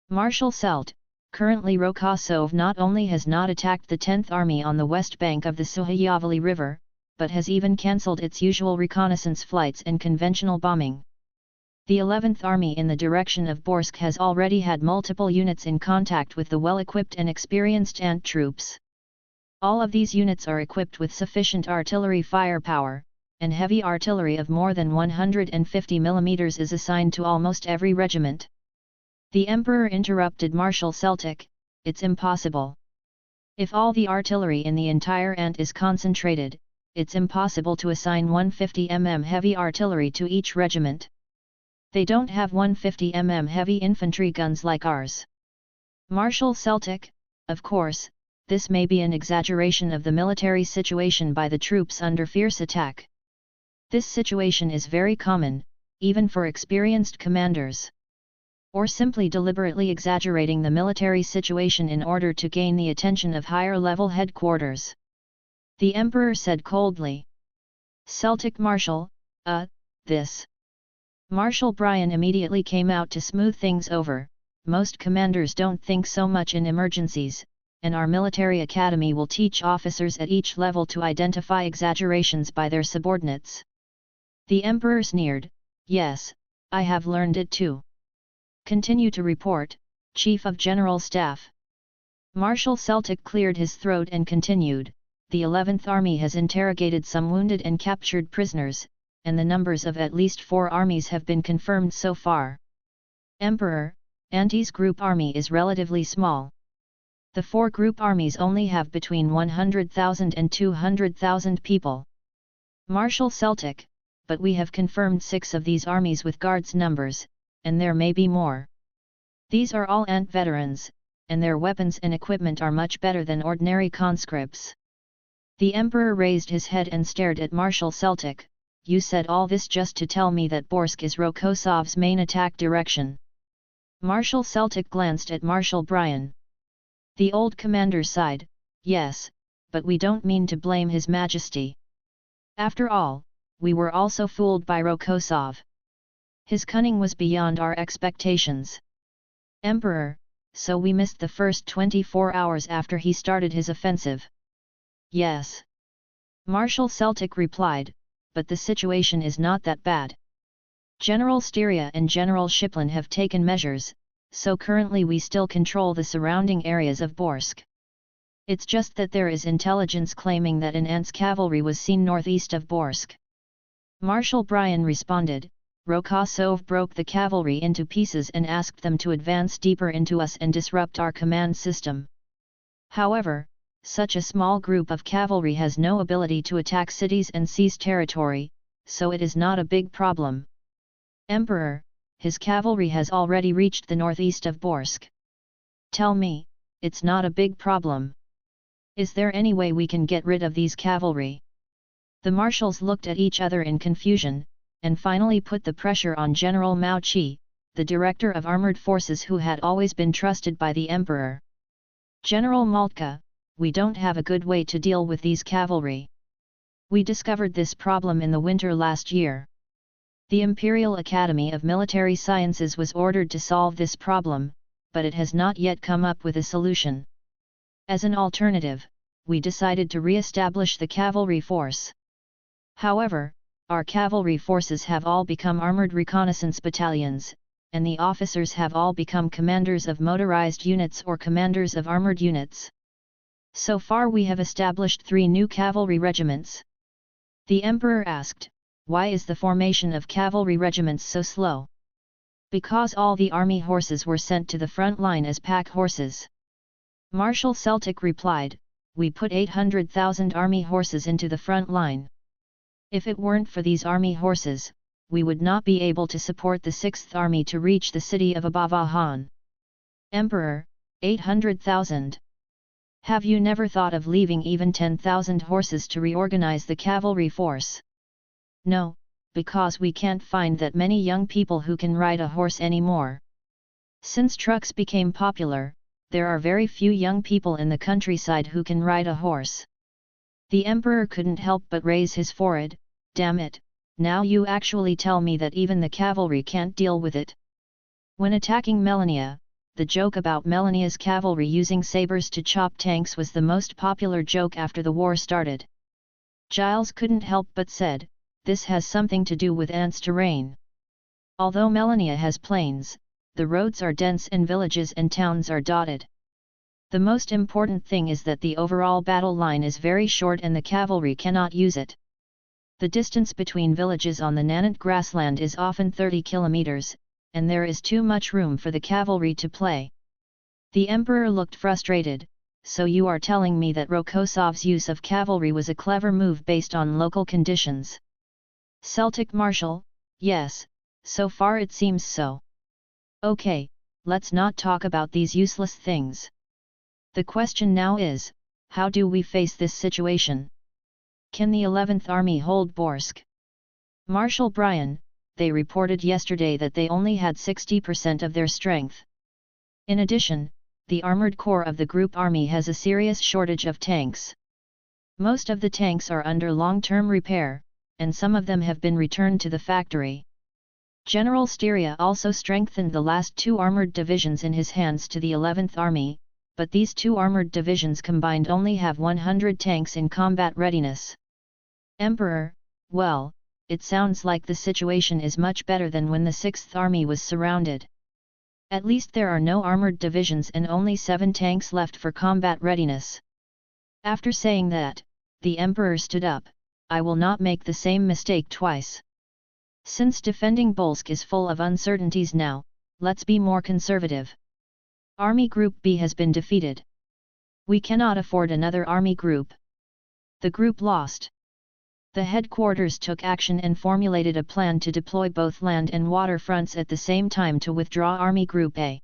Marshal Celt, currently Rokosov not only has not attacked the 10th Army on the west bank of the Suhayavali River, but has even cancelled its usual reconnaissance flights and conventional bombing. The 11th Army in the direction of Borsk has already had multiple units in contact with the well-equipped and experienced Ant troops. All of these units are equipped with sufficient artillery firepower, and heavy artillery of more than 150 mm is assigned to almost every regiment. The Emperor interrupted Marshal Celtic, "It's impossible. If all the artillery in the entire Ant is concentrated, it's impossible to assign 150 mm heavy artillery to each regiment. They don't have 150 mm heavy infantry guns like ours." Marshal Celtic, "Of course, this may be an exaggeration of the military situation by the troops under fierce attack. This situation is very common, even for experienced commanders. Or simply deliberately exaggerating the military situation in order to gain the attention of higher-level headquarters." The Emperor said coldly. Celtic Marshal, this. Marshal Brian immediately came out to smooth things over. "Most commanders don't think so much in emergencies, and our military academy will teach officers at each level to identify exaggerations by their subordinates." The Emperor sneered, "Yes, I have learned it too. Continue to report, Chief of General Staff." Marshal Celtic cleared his throat and continued, "The 11th Army has interrogated some wounded and captured prisoners, and the numbers of at least 4 armies have been confirmed so far. Emperor, Anti's group army is relatively small. The 4 group armies only have between 100,000 and 200,000 people." Marshal Celtic, "But we have confirmed 6 of these armies with guards numbers, and there may be more. These are all Ant veterans, and their weapons and equipment are much better than ordinary conscripts." The Emperor raised his head and stared at Marshal Celtic. "You said all this just to tell me that Borsk is Rokosov's main attack direction." Marshal Celtic glanced at Marshal Brian. The old commander sighed, "Yes, but we don't mean to blame His Majesty. After all, we were also fooled by Rokosov. His cunning was beyond our expectations. Emperor, so we missed the first 24 hours after he started his offensive." "Yes." Marshal Celtic replied, "But the situation is not that bad. General Styria and General Shiplin have taken measures, so currently we still control the surrounding areas of Borsk. It's just that there is intelligence claiming that an Ant's cavalry was seen northeast of Borsk." Marshal Brian responded, "Rokosov broke the cavalry into pieces and asked them to advance deeper into us and disrupt our command system. However, such a small group of cavalry has no ability to attack cities and seize territory, so it is not a big problem. Emperor, his cavalry has already reached the northeast of Borsk. Tell me, it's not a big problem. Is there any way we can get rid of these cavalry?" The marshals looked at each other in confusion, and finally put the pressure on General Mao Qi, the director of armored forces who had always been trusted by the Emperor. "General Moltke, we don't have a good way to deal with these cavalry. We discovered this problem in the winter last year. The Imperial Academy of Military Sciences was ordered to solve this problem, but it has not yet come up with a solution. As an alternative, we decided to re-establish the cavalry force. However, our cavalry forces have all become armored reconnaissance battalions, and the officers have all become commanders of motorized units or commanders of armored units. So far we have established 3 new cavalry regiments." The Emperor asked, "Why is the formation of cavalry regiments so slow?" "Because all the army horses were sent to the front line as pack horses." Marshal Celtic replied, "We put 800,000 army horses into the front line. If it weren't for these army horses, we would not be able to support the 6th Army to reach the city of Abavahan." "Emperor, 800,000. Have you never thought of leaving even 10,000 horses to reorganize the cavalry force?" "No, because we can't find that many young people who can ride a horse anymore. Since trucks became popular, there are very few young people in the countryside who can ride a horse." The emperor couldn't help but raise his forehead. Damn it, now you actually tell me that even the cavalry can't deal with it. When attacking Melania, the joke about Melania's cavalry using sabers to chop tanks was the most popular joke after the war started. Giles couldn't help but said, this has something to do with Ant's terrain. Although Melania has plains, the roads are dense and villages and towns are dotted. The most important thing is that the overall battle line is very short and the cavalry cannot use it. The distance between villages on the Nanant grassland is often 30 kilometers, and there is too much room for the cavalry to play. The emperor looked frustrated. So you are telling me that Rokosov's use of cavalry was a clever move based on local conditions? Celtic marshal, yes, so far it seems so. Okay, let's not talk about these useless things. The question now is, how do we face this situation? Can the 11th Army hold Borsk? Marshal Brian, they reported yesterday that they only had 60% of their strength. In addition, the armored corps of the group army has a serious shortage of tanks. Most of the tanks are under long-term repair, and some of them have been returned to the factory. General Styria also strengthened the last 2 armored divisions in his hands to the 11th Army, but these 2 armored divisions combined only have 100 tanks in combat readiness. Emperor, well, it sounds like the situation is much better than when the 6th Army was surrounded. At least there are no armored divisions and only 7 tanks left for combat readiness. After saying that, the emperor stood up. I will not make the same mistake twice. Since defending Bolsk is full of uncertainties now, let's be more conservative. Army Group B has been defeated. We cannot afford another army group. The group lost. The headquarters took action and formulated a plan to deploy both land and water fronts at the same time to withdraw Army Group A.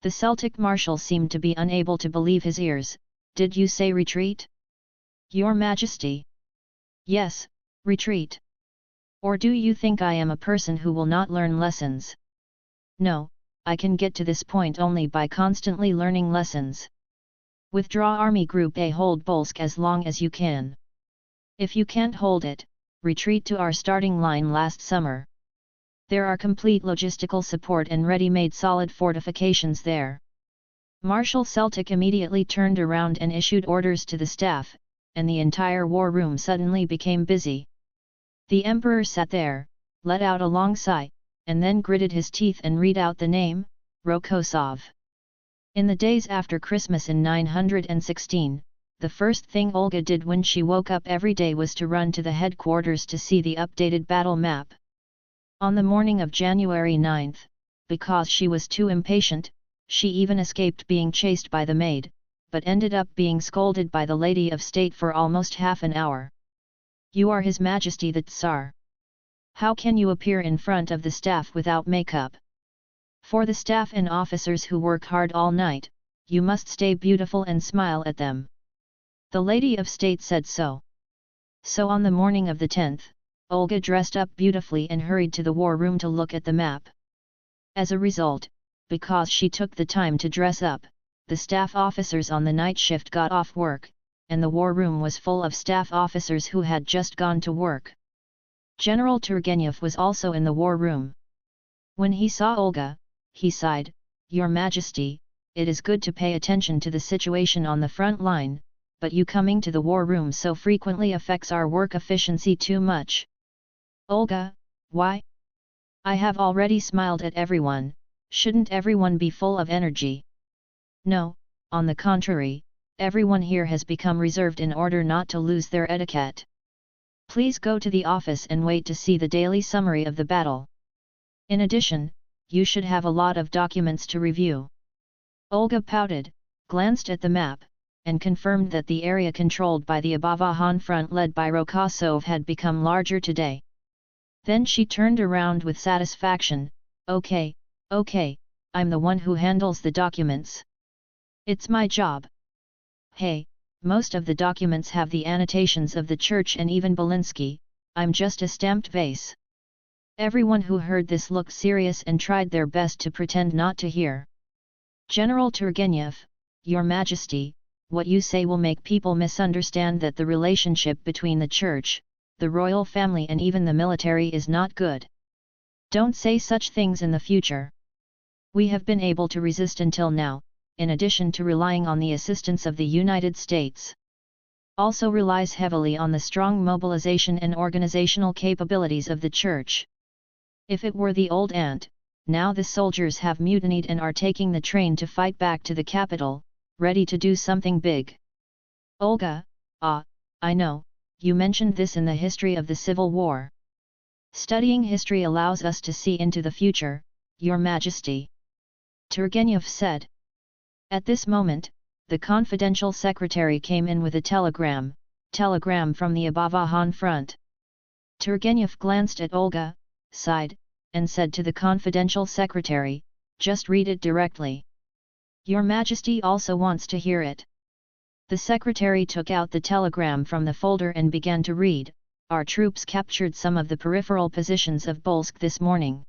The Celtic marshal seemed to be unable to believe his ears. Did you say retreat? Your Majesty? Yes, retreat. Or do you think I am a person who will not learn lessons? No, I can get to this point only by constantly learning lessons. Withdraw Army Group A, hold Bolsk as long as you can. If you can't hold it, retreat to our starting line last summer. There are complete logistical support and ready-made solid fortifications there. Marshal Celtic immediately turned around and issued orders to the staff, and the entire war room suddenly became busy. The emperor sat there, let out a long sigh, and then gritted his teeth and read out the name, Rokosov. In the days after Christmas in 916, the first thing Olga did when she woke up every day was to run to the headquarters to see the updated battle map. On the morning of January 9, because she was too impatient, she even escaped being chased by the maid, but ended up being scolded by the Lady of State for almost half an hour. You are His Majesty the Tsar. How can you appear in front of the staff without makeup? For the staff and officers who work hard all night, you must stay beautiful and smile at them. The Lady of State said so. So on the morning of the 10th, Olga dressed up beautifully and hurried to the war room to look at the map. As a result, because she took the time to dress up, the staff officers on the night shift got off work, and the war room was full of staff officers who had just gone to work. General Turgenev was also in the war room. When he saw Olga, he sighed, Your Majesty, it is good to pay attention to the situation on the front line, but you coming to the war room so frequently affects our work efficiency too much. Olga, why? I have already smiled at everyone, shouldn't everyone be full of energy? No, on the contrary, everyone here has become reserved in order not to lose their etiquette. Please go to the office and wait to see the daily summary of the battle. In addition, you should have a lot of documents to review. Olga pouted, glanced at the map, and confirmed that the area controlled by the Abavahan front led by Rokosov had become larger today. Then she turned around with satisfaction, Okay, I'm the one who handles the documents. It's my job. Hey, most of the documents have the annotations of the church and even Belinsky, I'm just a stamped vase. Everyone who heard this looked serious and tried their best to pretend not to hear. General Turgenev, Your Majesty, what you say will make people misunderstand that the relationship between the church, the royal family and even the military is not good. Don't say such things in the future. We have been able to resist until now, in addition to relying on the assistance of the United States. Also relies heavily on the strong mobilization and organizational capabilities of the church. If it were the old aunt, now the soldiers have mutinied and are taking the train to fight back to the capital, ready to do something big. Olga, I know, you mentioned this in the history of the Civil War. Studying history allows us to see into the future, Your Majesty. Turgenev said. At this moment, the confidential secretary came in with a telegram from the Abavahan front. Turgenev glanced at Olga, sighed, and said to the confidential secretary, just read it directly. Your Majesty also wants to hear it. The secretary took out the telegram from the folder and began to read. Our troops captured some of the peripheral positions of Bolsk this morning.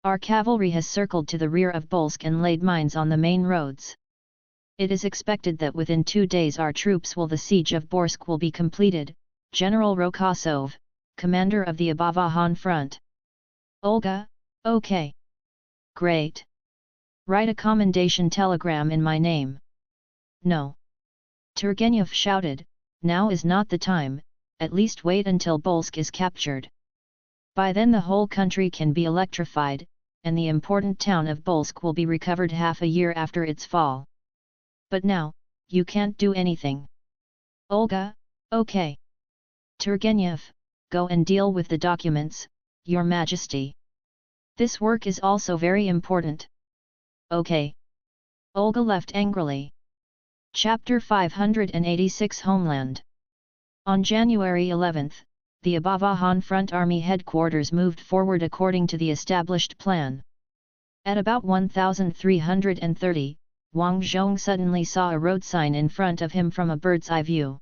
Our cavalry has circled to the rear of Bolsk and laid mines on the main roads. It is expected that within 2 days our troops the siege of Borsk will be completed. General Rokosov, commander of the Abavahan front. Olga, okay. Great. Write a commendation telegram in my name. No. Turgenev shouted, now is not the time, at least wait until Bolsk is captured. By then the whole country can be electrified, and the important town of Bolsk will be recovered half a year after its fall. But now, you can't do anything. Olga, okay. Turgenev, go and deal with the documents, Your Majesty. This work is also very important. Okay. Olga left angrily. Chapter 586 Homeland. On January 11, the Abavahan Front Army headquarters moved forward according to the established plan. At about 1330, Wang Zhong suddenly saw a road sign in front of him from a bird's eye view.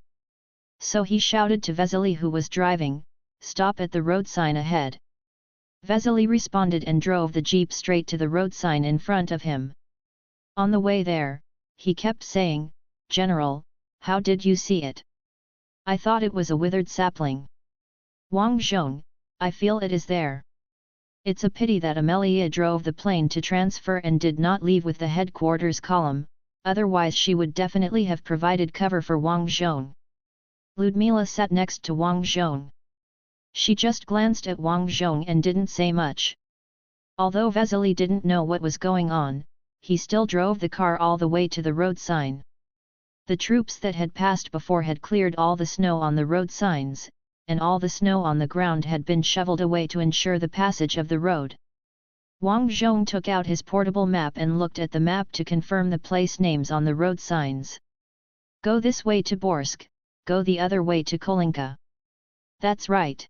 So he shouted to Vesely, who was driving, stop at the road sign ahead. Vesely responded and drove the jeep straight to the road sign in front of him. On the way there, he kept saying, General, how did you see it? I thought it was a withered sapling. Wang Zhong, I feel it is there. It's a pity that Amelia drove the plane to transfer and did not leave with the headquarters column, otherwise she would definitely have provided cover for Wang Zhong. Ludmila sat next to Wang Zhong. She just glanced at Wang Zhong and didn't say much. Although Vesely didn't know what was going on, he still drove the car all the way to the road sign. The troops that had passed before had cleared all the snow on the road signs, and all the snow on the ground had been shoveled away to ensure the passage of the road. Wang Zhong took out his portable map and looked at the map to confirm the place names on the road signs. Go this way to Borsk, go the other way to Kolinka. That's right.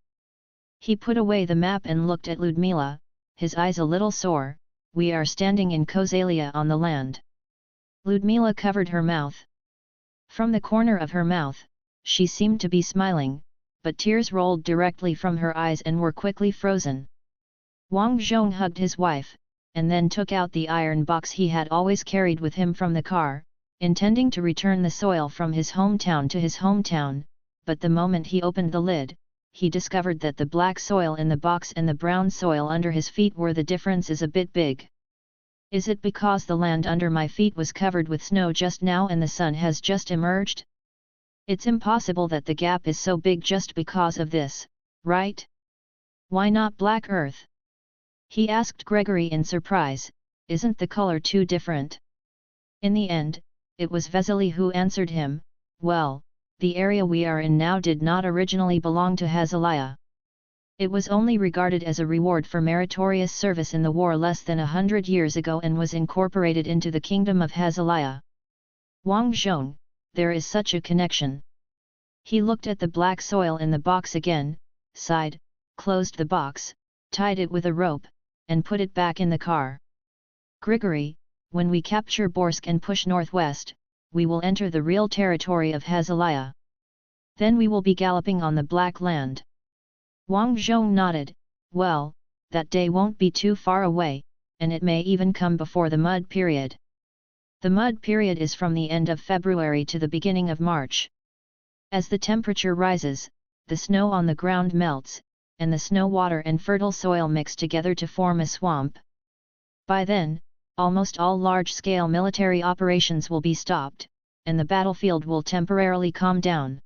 He put away the map and looked at Ludmila, his eyes a little sore. We are standing in Kozalia on the land. Ludmila covered her mouth. From the corner of her mouth, she seemed to be smiling, but tears rolled directly from her eyes and were quickly frozen. Wang Zhong hugged his wife, and then took out the iron box he had always carried with him from the car, intending to return the soil from his hometown to his hometown, but the moment he opened the lid, he discovered that the black soil in the box and the brown soil under his feet were the difference is a bit big. Is it because the land under my feet was covered with snow just now and the sun has just emerged? It's impossible that the gap is so big just because of this, right? Why not black earth? He asked Gregory in surprise, isn't the color too different? In the end, it was Vesely who answered him, well, the area we are in now did not originally belong to Hazalia. It was only regarded as a reward for meritorious service in the war less than 100 years ago and was incorporated into the kingdom of Hazalia. Wang Zhong, there is such a connection. He looked at the black soil in the box again, sighed, closed the box, tied it with a rope, and put it back in the car. Grigory, when we capture Borsk and push northwest, we will enter the real territory of Hazalia. Then we will be galloping on the Black Land. Wang Zhong nodded, well, that day won't be too far away, and it may even come before the mud period. The mud period is from the end of February to the beginning of March. As the temperature rises, the snow on the ground melts, and the snow water and fertile soil mix together to form a swamp. By then, almost all large-scale military operations will be stopped, and the battlefield will temporarily calm down.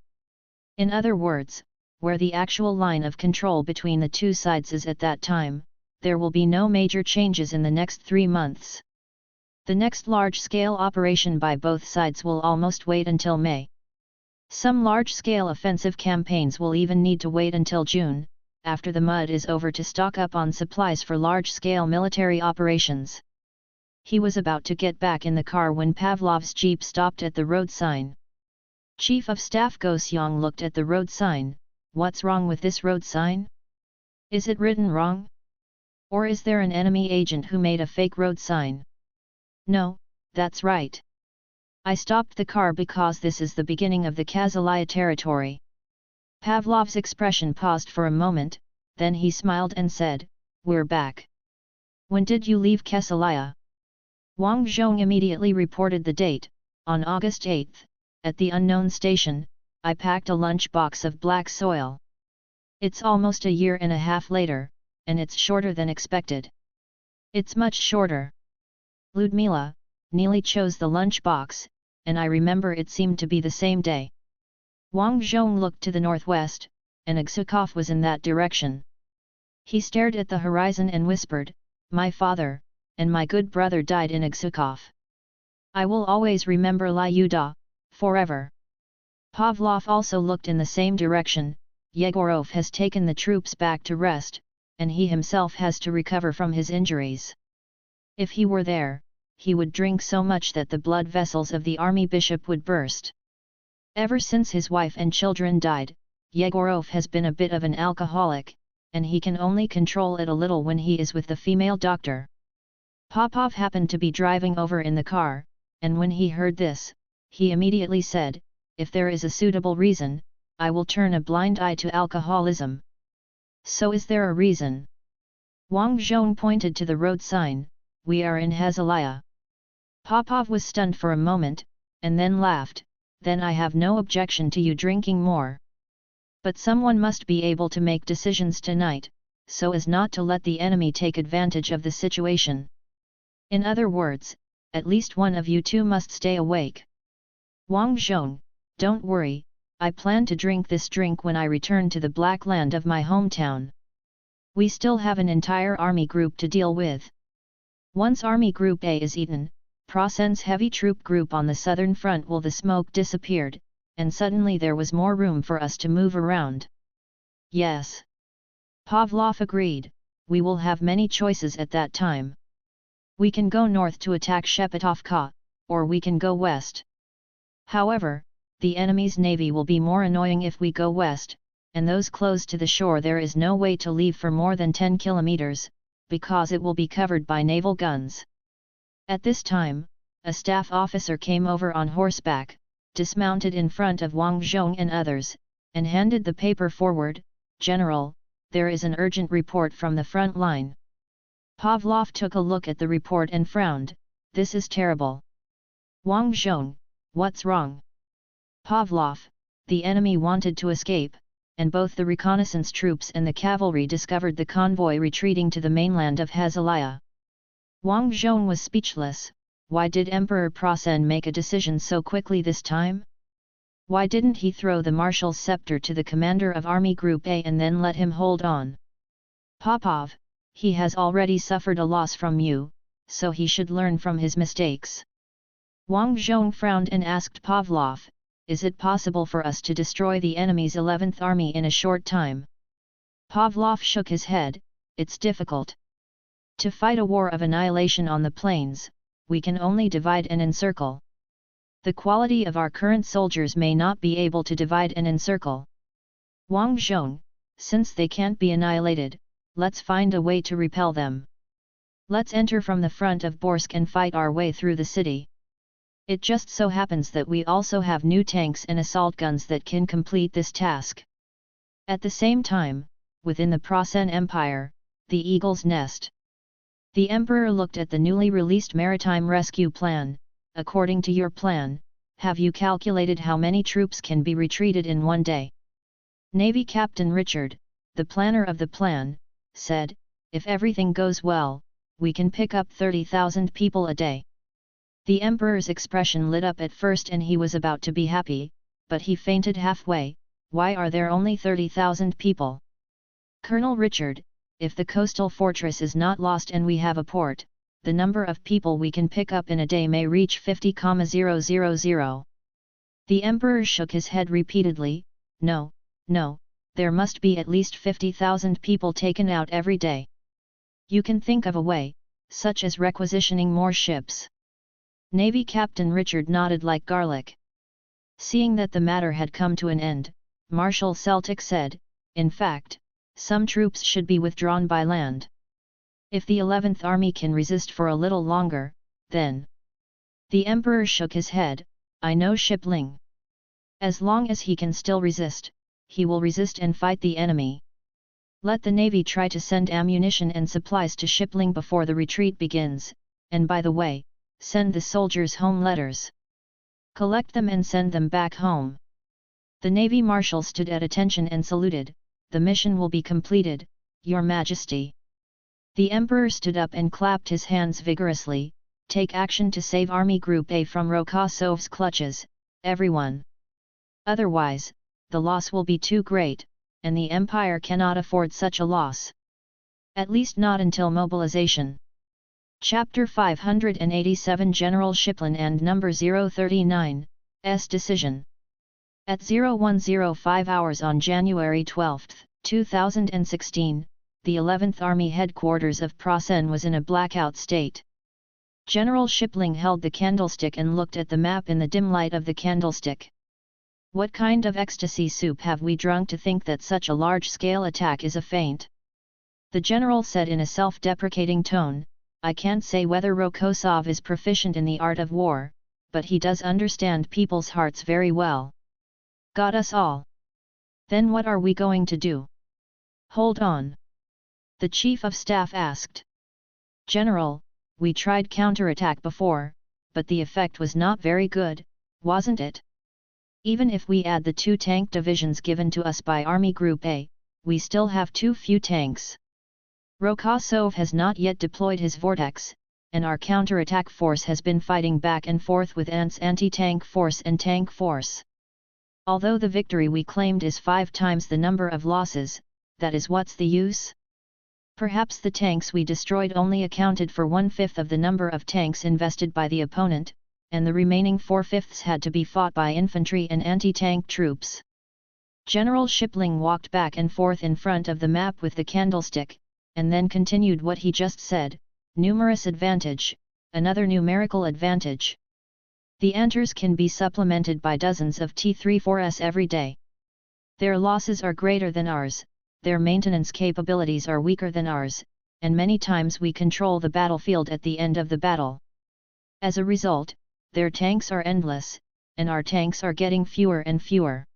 In other words, where the actual line of control between the two sides is at that time, there will be no major changes in the next 3 months. The next large-scale operation by both sides will almost wait until May. Some large-scale offensive campaigns will even need to wait until June, after the mud is over, to stock up on supplies for large-scale military operations. He was about to get back in the car when Pavlov's jeep stopped at the road sign. Chief of Staff Go Seong looked at the road sign. What's wrong with this road sign? Is it written wrong? Or is there an enemy agent who made a fake road sign? No, that's right. I stopped the car because this is the beginning of the Kazalaya territory. Pavlov's expression paused for a moment, then he smiled and said, "We're back." When did you leave Kazalaya? Wang Zhong immediately reported the date. On August 8, at the unknown station, I packed a lunch box of black soil. It's almost a year and a half later, and it's shorter than expected. It's much shorter. Ludmila, Neely chose the lunch box, and I remember it seemed to be the same day. Wang Zhong looked to the northwest, and Aksukov was in that direction. He stared at the horizon and whispered, "My father, and my good brother died in Aksukov. I will always remember Lyuda, forever." Pavlov also looked in the same direction. Yegorov has taken the troops back to rest, and he himself has to recover from his injuries. If he were there, he would drink so much that the blood vessels of the army bishop would burst. Ever since his wife and children died, Yegorov has been a bit of an alcoholic, and he can only control it a little when he is with the female doctor. Popov happened to be driving over in the car, and when he heard this, he immediately said, "If there is a suitable reason, I will turn a blind eye to alcoholism." "So is there a reason?" Wang Zhong pointed to the road sign, "We are in Hazalaya." Popov was stunned for a moment, and then laughed, "Then I have no objection to you drinking more. But someone must be able to make decisions tonight, so as not to let the enemy take advantage of the situation. In other words, at least one of you two must stay awake." "Wang Zhong, don't worry, I plan to drink this drink when I return to the black land of my hometown. We still have an entire army group to deal with. Once Army Group A is eaten, Prasen's heavy troop group on the southern front will the smoke disappeared, and suddenly there was more room for us to move around." "Yes." Pavlov agreed, "We will have many choices at that time. We can go north to attack Shepetovka, or we can go west. However, the enemy's navy will be more annoying if we go west, and those close to the shore there is no way to leave for more than 10 kilometers, because it will be covered by naval guns." At this time, a staff officer came over on horseback, dismounted in front of Wang Zhong and others, and handed the paper forward. "General, there is an urgent report from the front line." Pavlov took a look at the report and frowned, "This is terrible." "Wang Zhong, what's wrong?" "Pavlov, the enemy wanted to escape, and both the reconnaissance troops and the cavalry discovered the convoy retreating to the mainland of Hazalaya." Wang Zhong was speechless. Why did Emperor Prasen make a decision so quickly this time? Why didn't he throw the marshal's scepter to the commander of Army Group A and then let him hold on? "Popov, he has already suffered a loss from you, so he should learn from his mistakes." Wang Zhong frowned and asked Pavlov, "Is it possible for us to destroy the enemy's 11th Army in a short time?" Pavlov shook his head, "It's difficult. To fight a war of annihilation on the plains, we can only divide and encircle. The quality of our current soldiers may not be able to divide and encircle. Wang Zhong, since they can't be annihilated, let's find a way to repel them. Let's enter from the front of Borsk and fight our way through the city. It just so happens that we also have new tanks and assault guns that can complete this task." At the same time, within the Prasen Empire, the Eagle's Nest. The Emperor looked at the newly released maritime rescue plan, according to your plan, have you calculated how many troops can be retreated in one day? Navy Captain Richard, the planner of the plan, said, if everything goes well, we can pick up 30,000 people a day. The Emperor's expression lit up at first and he was about to be happy, but he fainted halfway. Why are there only 30,000 people? Colonel Richard, if the coastal fortress is not lost and we have a port, the number of people we can pick up in a day may reach 50,000. The Emperor shook his head repeatedly. No, there must be at least 50,000 people taken out every day. You can think of a way, such as requisitioning more ships. Navy Captain Richard nodded like garlic. Seeing that the matter had come to an end, Marshal Celtic said, in fact, some troops should be withdrawn by land. If the 11th Army can resist for a little longer, then... The Emperor shook his head. I know Shipling. As long as he can still resist, he will resist and fight the enemy. Let the Navy try to send ammunition and supplies to Shipling before the retreat begins, and by the way, send the soldiers home letters. Collect them and send them back home. The Navy Marshal stood at attention and saluted. The mission will be completed, Your Majesty. The Emperor stood up and clapped his hands vigorously. Take action to save Army Group A from Rokosov's clutches, everyone. Otherwise, the loss will be too great, and the Empire cannot afford such a loss. At least not until mobilization. Chapter 587 General Shiplin and Number 039, S Decision. At 0105 hours on January 12, 2016, the 11th Army headquarters of Prasen was in a blackout state. General Shipling held the candlestick and looked at the map in the dim light of the candlestick. What kind of ecstasy soup have we drunk to think that such a large-scale attack is a feint? The general said in a self-deprecating tone, I can't say whether Rokosov is proficient in the art of war, but he does understand people's hearts very well. Got us all. Then what are we going to do? Hold on. The Chief of Staff asked. General, we tried counterattack before, but the effect was not very good, wasn't it? Even if we add the 2 tank divisions given to us by Army Group A, we still have too few tanks. Rokosov has not yet deployed his vortex, and our counterattack force has been fighting back and forth with Ant's anti-tank force and tank force. Although the victory we claimed is 5 times the number of losses, that is what's the use? Perhaps the tanks we destroyed only accounted for 1/5 of the number of tanks invested by the opponent, and the remaining 4/5 had to be fought by infantry and anti-tank troops. General Shipling walked back and forth in front of the map with the candlestick, and then continued what he just said, numerous advantage, another numerical advantage. The Anters can be supplemented by dozens of T-34s every day. Their losses are greater than ours, their maintenance capabilities are weaker than ours, and many times we control the battlefield at the end of the battle. As a result, their tanks are endless, and our tanks are getting fewer and fewer.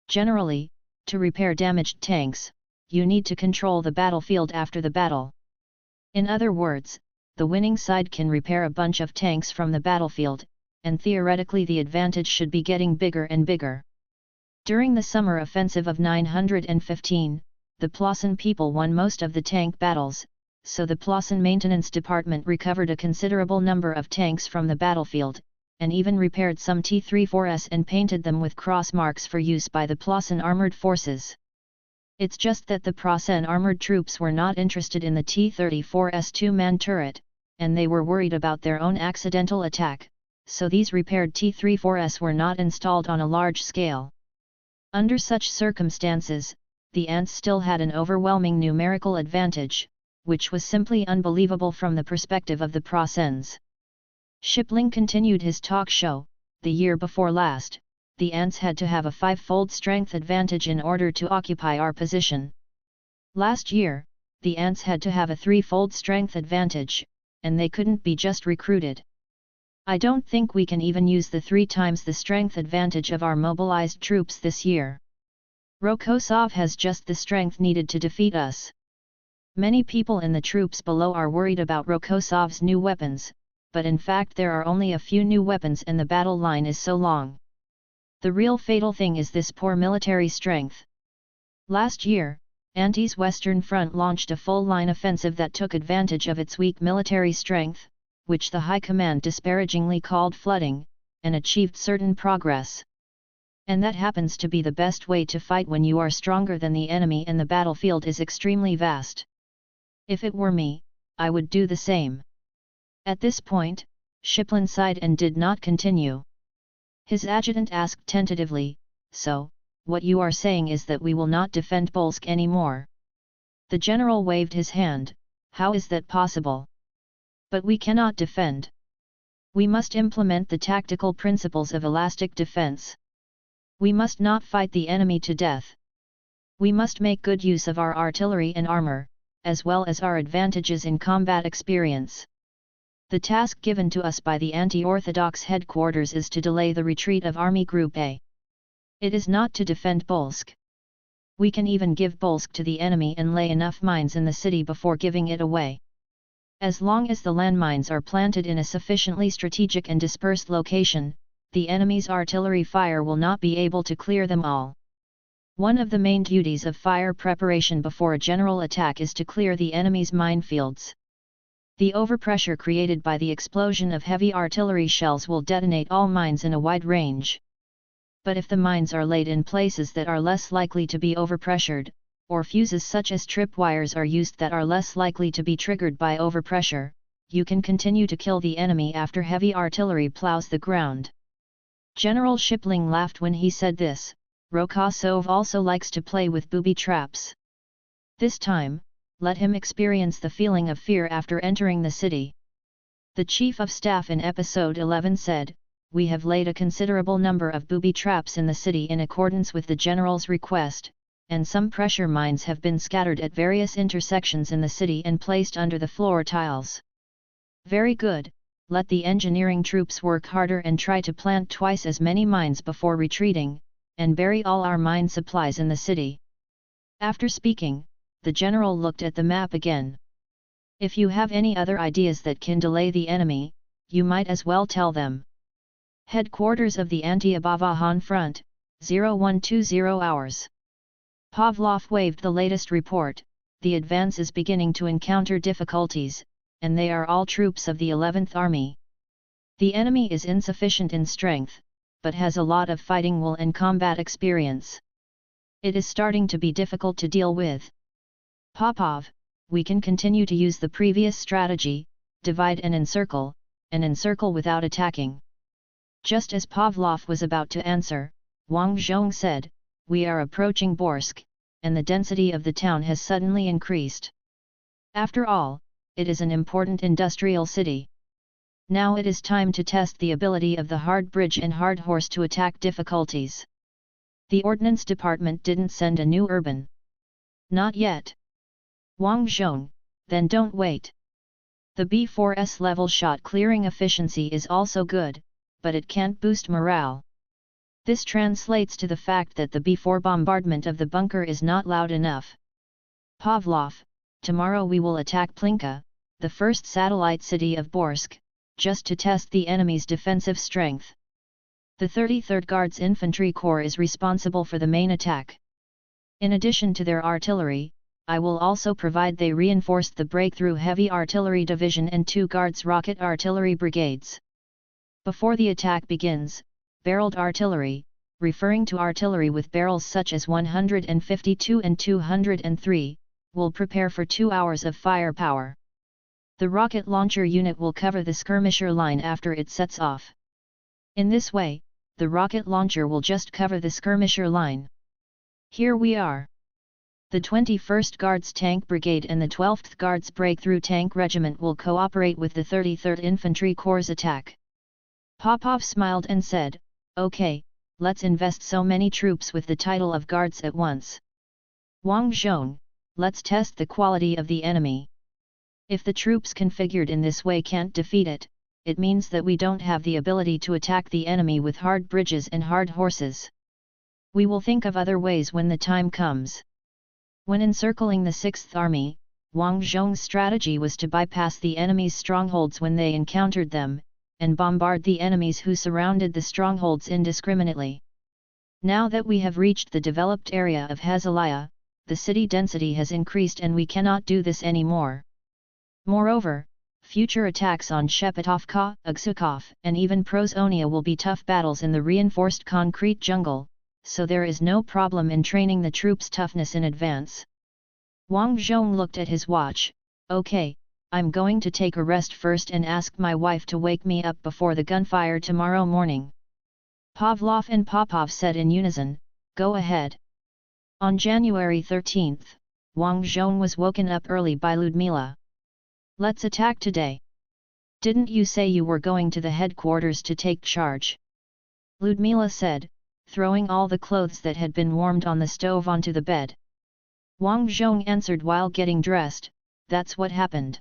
Generally, to repair damaged tanks, you need to control the battlefield after the battle. In other words, the winning side can repair a bunch of tanks from the battlefield, and theoretically the advantage should be getting bigger and bigger. During the summer offensive of 915, the Plassen people won most of the tank battles, so the Plassen Maintenance Department recovered a considerable number of tanks from the battlefield, and even repaired some T-34s and painted them with cross marks for use by the Plassen armored forces. It's just that the Prasen armored troops were not interested in the T-34's 2-man turret, and they were worried about their own accidental attack, so these repaired T-34s were not installed on a large scale. Under such circumstances, the Ants still had an overwhelming numerical advantage, which was simply unbelievable from the perspective of the Prasens. Shipling continued his talk show. The year before last, the Ants had to have a 5-fold strength advantage in order to occupy our position. Last year, the Ants had to have a 3-fold strength advantage, and they couldn't be just recruited. I don't think we can even use the 3 times the strength advantage of our mobilized troops this year. Rokosov has just the strength needed to defeat us. Many people in the troops below are worried about Rokosov's new weapons, but in fact there are only a few new weapons and the battle line is so long. The real fatal thing is this poor military strength. Last year, Auntie's Western Front launched a full-line offensive that took advantage of its weak military strength, which the High Command disparagingly called flooding, and achieved certain progress. And that happens to be the best way to fight when you are stronger than the enemy and the battlefield is extremely vast. If it were me, I would do the same. At this point, Shiplin sighed and did not continue. His adjutant asked tentatively, "So, what you are saying is that we will not defend Bolsk anymore?" The general waved his hand. "How is that possible? But we cannot defend. We must implement the tactical principles of elastic defense. We must not fight the enemy to death. We must make good use of our artillery and armor, as well as our advantages in combat experience. The task given to us by the anti-orthodox headquarters is to delay the retreat of Army Group A. It is not to defend Bolsk. We can even give Bolsk to the enemy and lay enough mines in the city before giving it away. As long as the landmines are planted in a sufficiently strategic and dispersed location, the enemy's artillery fire will not be able to clear them all. One of the main duties of fire preparation before a general attack is to clear the enemy's minefields. The overpressure created by the explosion of heavy artillery shells will detonate all mines in a wide range. But if the mines are laid in places that are less likely to be overpressured, or fuses such as tripwires are used that are less likely to be triggered by overpressure, you can continue to kill the enemy after heavy artillery plows the ground. General Shipling laughed when he said this. Rokosov also likes to play with booby traps. This time, let him experience the feeling of fear after entering the city. The Chief of Staff in Episode 11 said, "We have laid a considerable number of booby traps in the city in accordance with the General's request, and some pressure mines have been scattered at various intersections in the city and placed under the floor tiles." Very good, let the engineering troops work harder and try to plant twice as many mines before retreating, and bury all our mine supplies in the city. After speaking, the general looked at the map again. If you have any other ideas that can delay the enemy, you might as well tell them. Headquarters of the Anti-Abavahan Front, 0120 hours. Pavlov waved the latest report. The advance is beginning to encounter difficulties, and they are all troops of the 11th Army. The enemy is insufficient in strength, but has a lot of fighting will and combat experience. It is starting to be difficult to deal with. Popov, we can continue to use the previous strategy, divide and encircle without attacking. Just as Pavlov was about to answer, Wang Zhong said, "We are approaching Borsk, and the density of the town has suddenly increased. After all, it is an important industrial city. Now it is time to test the ability of the hard bridge and hard horse to attack difficulties. The Ordnance Department didn't send a new urban. Not yet. Wang Zhong, then don't wait. The B4's level shot clearing efficiency is also good, but it can't boost morale. This translates to the fact that the B4 bombardment of the bunker is not loud enough. Pavlov, tomorrow we will attack Plinka, the first satellite city of Borsk, just to test the enemy's defensive strength. The 33rd Guards Infantry Corps is responsible for the main attack. In addition to their artillery, I will also provide they reinforced the breakthrough heavy artillery division and 2 Guards rocket artillery brigades. Before the attack begins, barreled artillery, referring to artillery with barrels such as 152 and 203, will prepare for 2 hours of firepower. The rocket launcher unit will cover the skirmisher line after it sets off. In this way, the rocket launcher will just cover the skirmisher line. Here we are. The 21st Guards Tank Brigade and the 12th Guards Breakthrough Tank Regiment will cooperate with the 33rd Infantry Corps' attack. Popov smiled and said, "Okay, let's invest so many troops with the title of Guards at once. Wang Zhong, let's test the quality of the enemy. If the troops configured in this way can't defeat it, it means that we don't have the ability to attack the enemy with hard bridges and hard horses. We will think of other ways when the time comes." When encircling the 6th Army, Wang Zhong's strategy was to bypass the enemy's strongholds when they encountered them, and bombard the enemies who surrounded the strongholds indiscriminately. Now that we have reached the developed area of Hazalaya, the city density has increased and we cannot do this anymore. Moreover, future attacks on Shepetovka, Ugsukov, and even Prozonia will be tough battles in the reinforced concrete jungle, so there is no problem in training the troops' toughness in advance. Wang Zhong looked at his watch. Okay, I'm going to take a rest first and ask my wife to wake me up before the gunfire tomorrow morning. Pavlov and Popov said in unison, go ahead. On January 13, Wang Zhong was woken up early by Ludmila. Let's attack today. Didn't you say you were going to the headquarters to take charge? Ludmila said, throwing all the clothes that had been warmed on the stove onto the bed. Wang Zhong answered while getting dressed, that's what happened.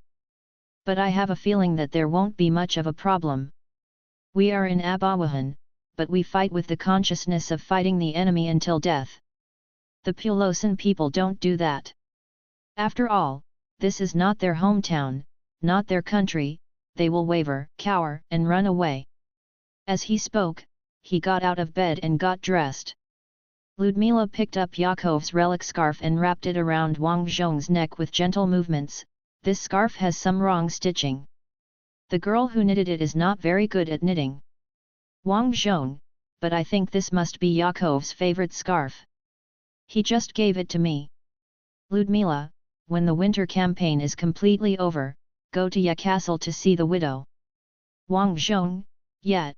But I have a feeling that there won't be much of a problem. We are in Abawahan, but we fight with the consciousness of fighting the enemy until death. The Pulosan people don't do that. After all, this is not their hometown, not their country, they will waver, cower, and run away. As he spoke, he got out of bed and got dressed. Ludmila picked up Yakov's relic scarf and wrapped it around Wang Zhong's neck with gentle movements. This scarf has some wrong stitching. The girl who knitted it is not very good at knitting. Wang Zhong, but I think this must be Yakov's favorite scarf. He just gave it to me. Ludmila, when the winter campaign is completely over, go to Ya Castle to see the widow. Wang Zhong, yet.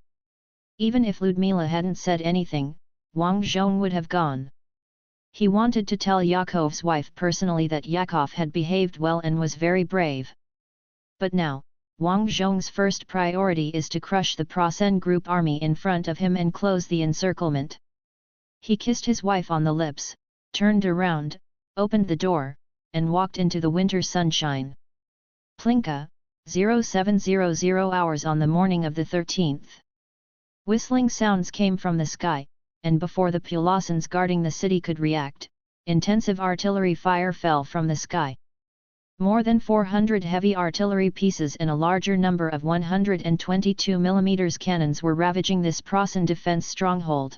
Even if Ludmila hadn't said anything, Wang Zhong would have gone. He wanted to tell Yakov's wife personally that Yakov had behaved well and was very brave. But now, Wang Zhong's first priority is to crush the Prasen group army in front of him and close the encirclement. He kissed his wife on the lips, turned around, opened the door, and walked into the winter sunshine. Plinka, 0700 hours on the morning of the 13th. Whistling sounds came from the sky, and before the Pulasans guarding the city could react, intensive artillery fire fell from the sky. More than 400 heavy artillery pieces and a larger number of 122 mm cannons were ravaging this Prasen defense stronghold.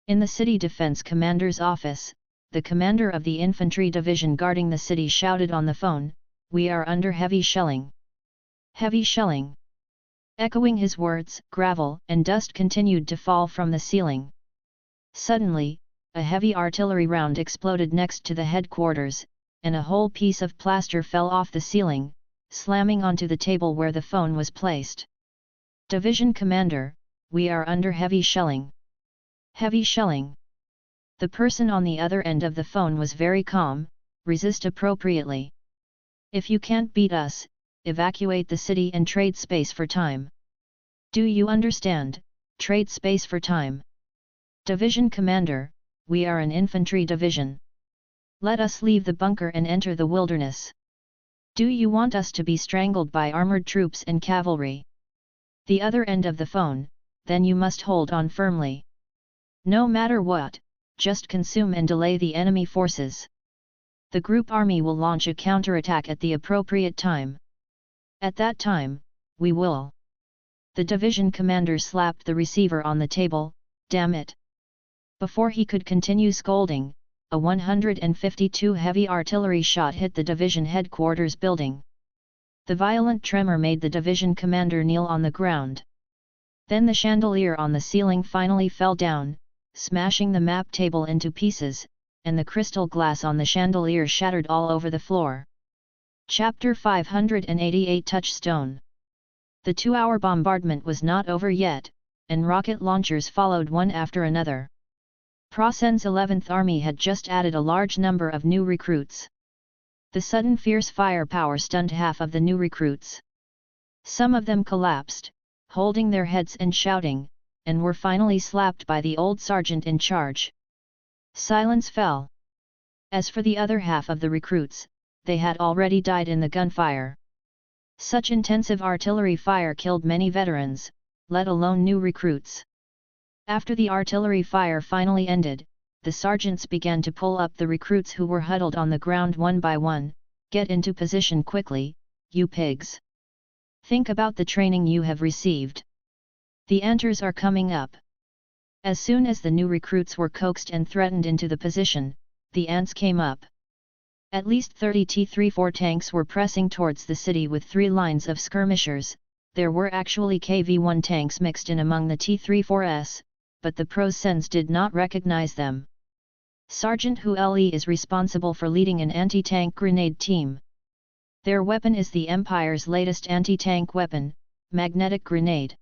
In the city defense commander's office, the commander of the infantry division guarding the city shouted on the phone, "We are under heavy shelling." Heavy shelling. Echoing his words, gravel and dust continued to fall from the ceiling. Suddenly, a heavy artillery round exploded next to the headquarters, and a whole piece of plaster fell off the ceiling, slamming onto the table where the phone was placed. Division Commander, we are under heavy shelling. Heavy shelling. The person on the other end of the phone was very calm, resist appropriately. If you can't beat us, evacuate the city and trade space for time. Do you understand? Trade space for time. Division Commander, we are an infantry division. Let us leave the bunker and enter the wilderness. Do you want us to be strangled by armored troops and cavalry? The other end of the phone, then you must hold on firmly. No matter what, just consume and delay the enemy forces. The group army will launch a counterattack at the appropriate time. At that time, we will. The division commander slapped the receiver on the table, damn it. Before he could continue scolding, a 152 heavy artillery shot hit the division headquarters building. The violent tremor made the division commander kneel on the ground. Then the chandelier on the ceiling finally fell down, smashing the map table into pieces, and the crystal glass on the chandelier shattered all over the floor. Chapter 588 Touchstone. The 2-hour bombardment was not over yet, and rocket launchers followed one after another. Prasen's 11th Army had just added a large number of new recruits. The sudden fierce firepower stunned half of the new recruits. Some of them collapsed, holding their heads and shouting, and were finally slapped by the old sergeant in charge. Silence fell. As for the other half of the recruits, they had already died in the gunfire. Such intensive artillery fire killed many veterans, let alone new recruits. After the artillery fire finally ended, the sergeants began to pull up the recruits who were huddled on the ground one by one, Get into position quickly, you pigs. Think about the training you have received. The Anters are coming up. As soon as the new recruits were coaxed and threatened into the position, the ants came up. At least 30 T-34 tanks were pressing towards the city with 3 lines of skirmishers. There were actually KV-1 tanks mixed in among the T-34s, but the Prosens did not recognize them. Sergeant Hu Le is responsible for leading an anti-tank grenade team. Their weapon is the Empire's latest anti-tank weapon, magnetic grenade.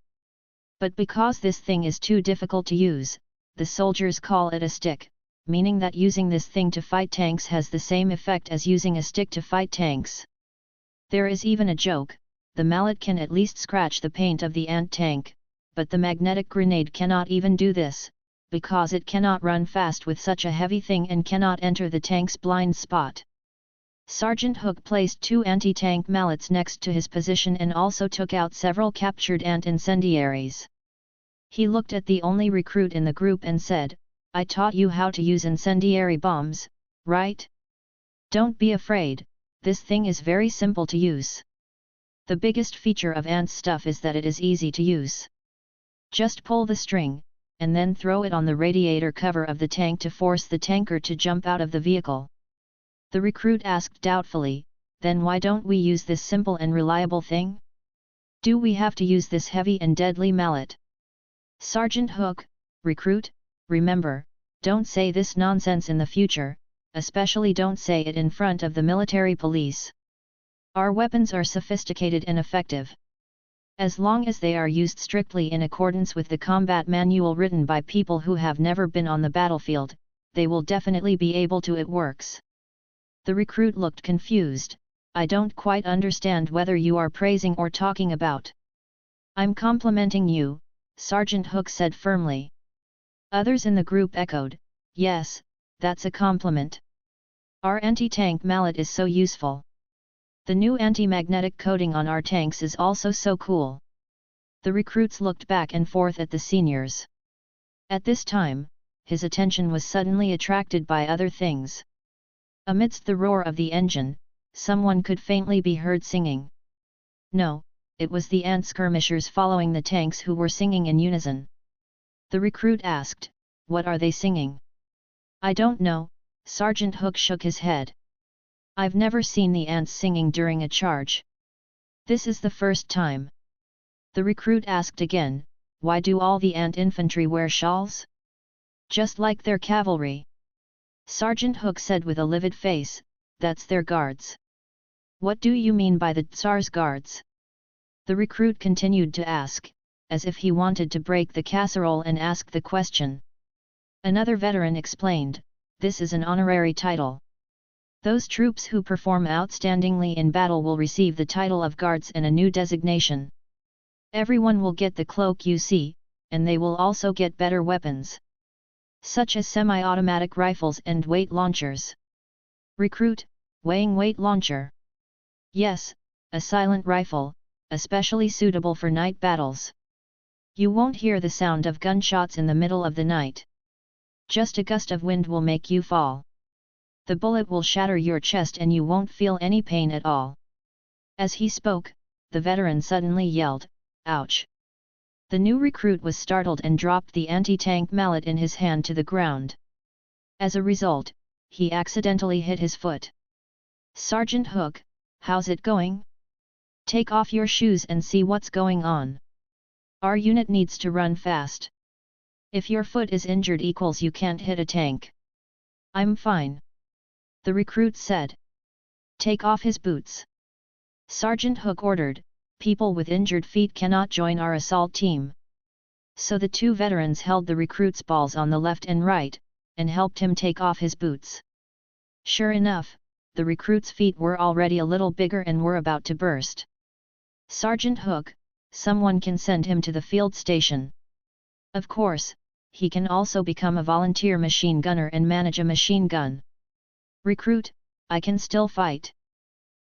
But because this thing is too difficult to use, the soldiers call it a stick, meaning that using this thing to fight tanks has the same effect as using a stick to fight tanks. There is even a joke: the mallet can at least scratch the paint of the ant tank, but the magnetic grenade cannot even do this, because it cannot run fast with such a heavy thing and cannot enter the tank's blind spot. Sergeant Hook placed 2 anti-tank mallets next to his position and also took out several captured ant incendiaries. He looked at the only recruit in the group and said, "I taught you how to use incendiary bombs, right? Don't be afraid, this thing is very simple to use. The biggest feature of ant stuff is that it is easy to use. Just pull the string, and then throw it on the radiator cover of the tank to force the tanker to jump out of the vehicle." The recruit asked doubtfully, "Then why don't we use this simple and reliable thing? Do we have to use this heavy and deadly mallet?" Sergeant Hook: "Recruit, remember, don't say this nonsense in the future, especially don't say it in front of the military police. Our weapons are sophisticated and effective. As long as they are used strictly in accordance with the combat manual written by people who have never been on the battlefield, they will definitely be able to. It works." The recruit looked confused. "I don't quite understand whether you are praising or talking about." "I'm complimenting you," Sergeant Hook said firmly. Others in the group echoed, "Yes, that's a compliment. Our anti-tank mallet is so useful. The new anti-magnetic coating on our tanks is also so cool." The recruits looked back and forth at the seniors. At this time, his attention was suddenly attracted by other things. Amidst the roar of the engine, someone could faintly be heard singing. No, it was the ant skirmishers following the tanks who were singing in unison. The recruit asked, "What are they singing?" "I don't know," Sergeant Hook shook his head. "I've never seen the ants singing during a charge. This is the first time." The recruit asked again, "Why do all the ant infantry wear shawls? Just like their cavalry?" Sergeant Hook said with a livid face, "That's their guards." "What do you mean by the Tsar's guards?" The recruit continued to ask, as if he wanted to break the casserole and ask the question. Another veteran explained, "This is an honorary title. Those troops who perform outstandingly in battle will receive the title of guards and a new designation. Everyone will get the cloak you see, and they will also get better weapons, such as semi-automatic rifles and weight launchers." Recruit: "Weighing weight launcher?" "Yes, a silent rifle, especially suitable for night battles. You won't hear the sound of gunshots in the middle of the night. Just a gust of wind will make you fall. The bullet will shatter your chest and you won't feel any pain at all." As he spoke, the veteran suddenly yelled, "Ouch!" The new recruit was startled and dropped the anti-tank mallet in his hand to the ground. As a result, he accidentally hit his foot. "Sergeant Hook, how's it going? Take off your shoes and see what's going on. Our unit needs to run fast. If your foot is injured equals you can't hit a tank." "I'm fine," the recruit said. "Take off his boots." Sergeant Hook ordered, "People with injured feet cannot join our assault team." So the 2 veterans held the recruit's balls on the left and right, and helped him take off his boots. Sure enough, the recruit's feet were already a little bigger and were about to burst. "Sergeant Hook, someone can send him to the field station. Of course, he can also become a volunteer machine gunner and manage a machine gun." "Recruit, I can still fight."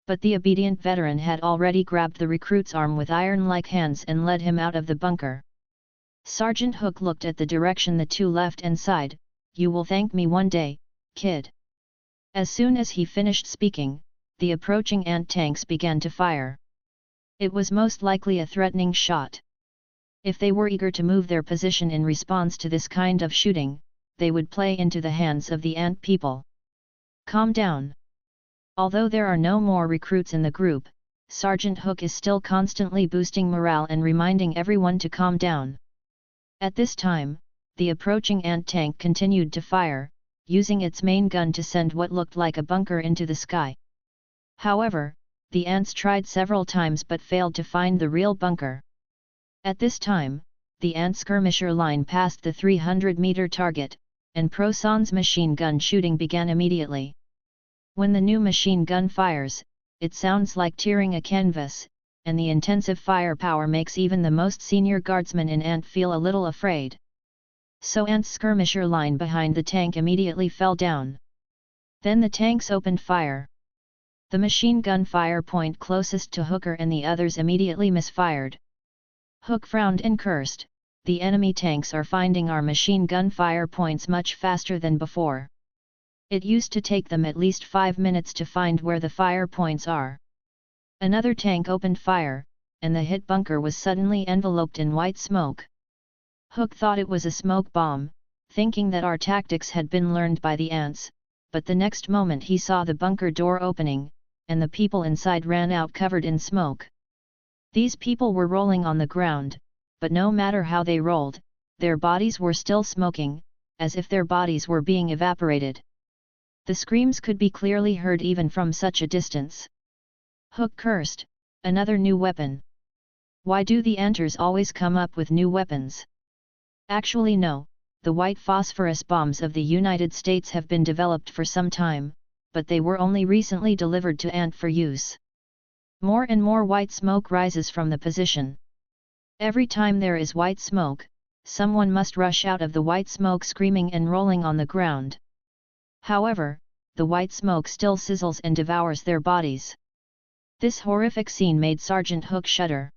But the obedient veteran had already grabbed the recruit's arm with iron-like hands and led him out of the bunker. Sergeant Hook looked at the direction the 2 left and sighed, "You will thank me one day, kid." As soon as he finished speaking, the approaching ant tanks began to fire. It was most likely a threatening shot. If they were eager to move their position in response to this kind of shooting, they would play into the hands of the ant people. Calm down. Although there are no more recruits in the group, Sergeant Hook is still constantly boosting morale and reminding everyone to calm down. At this time, the approaching ant tank continued to fire, using its main gun to send what looked like a bunker into the sky. However, the ants tried several times but failed to find the real bunker. At this time, the ant skirmisher line passed the 300-meter target, and Proson's machine gun shooting began immediately. When the new machine gun fires, it sounds like tearing a canvas, and the intensive firepower makes even the most senior guardsman in ant feel a little afraid. So Ant's skirmisher line behind the tank immediately fell down. Then the tanks opened fire. The machine gun fire point closest to Hooker and the others immediately misfired. Hook frowned and cursed, "The enemy tanks are finding our machine gun fire points much faster than before. It used to take them at least 5 minutes to find where the fire points are." Another tank opened fire, and the hit bunker was suddenly enveloped in white smoke. Hook thought it was a smoke bomb, thinking that our tactics had been learned by the ants, but the next moment he saw the bunker door opening, and the people inside ran out covered in smoke. These people were rolling on the ground, but no matter how they rolled, their bodies were still smoking, as if their bodies were being evaporated. The screams could be clearly heard even from such a distance. Hook cursed, "Another new weapon. Why do the anters always come up with new weapons?" Actually no, the white phosphorus bombs of the United States have been developed for some time, but they were only recently delivered to ant for use. More and more white smoke rises from the position. Every time there is white smoke, someone must rush out of the white smoke screaming and rolling on the ground. However, the white smoke still sizzles and devours their bodies. This horrific scene made Sergeant Hook shudder.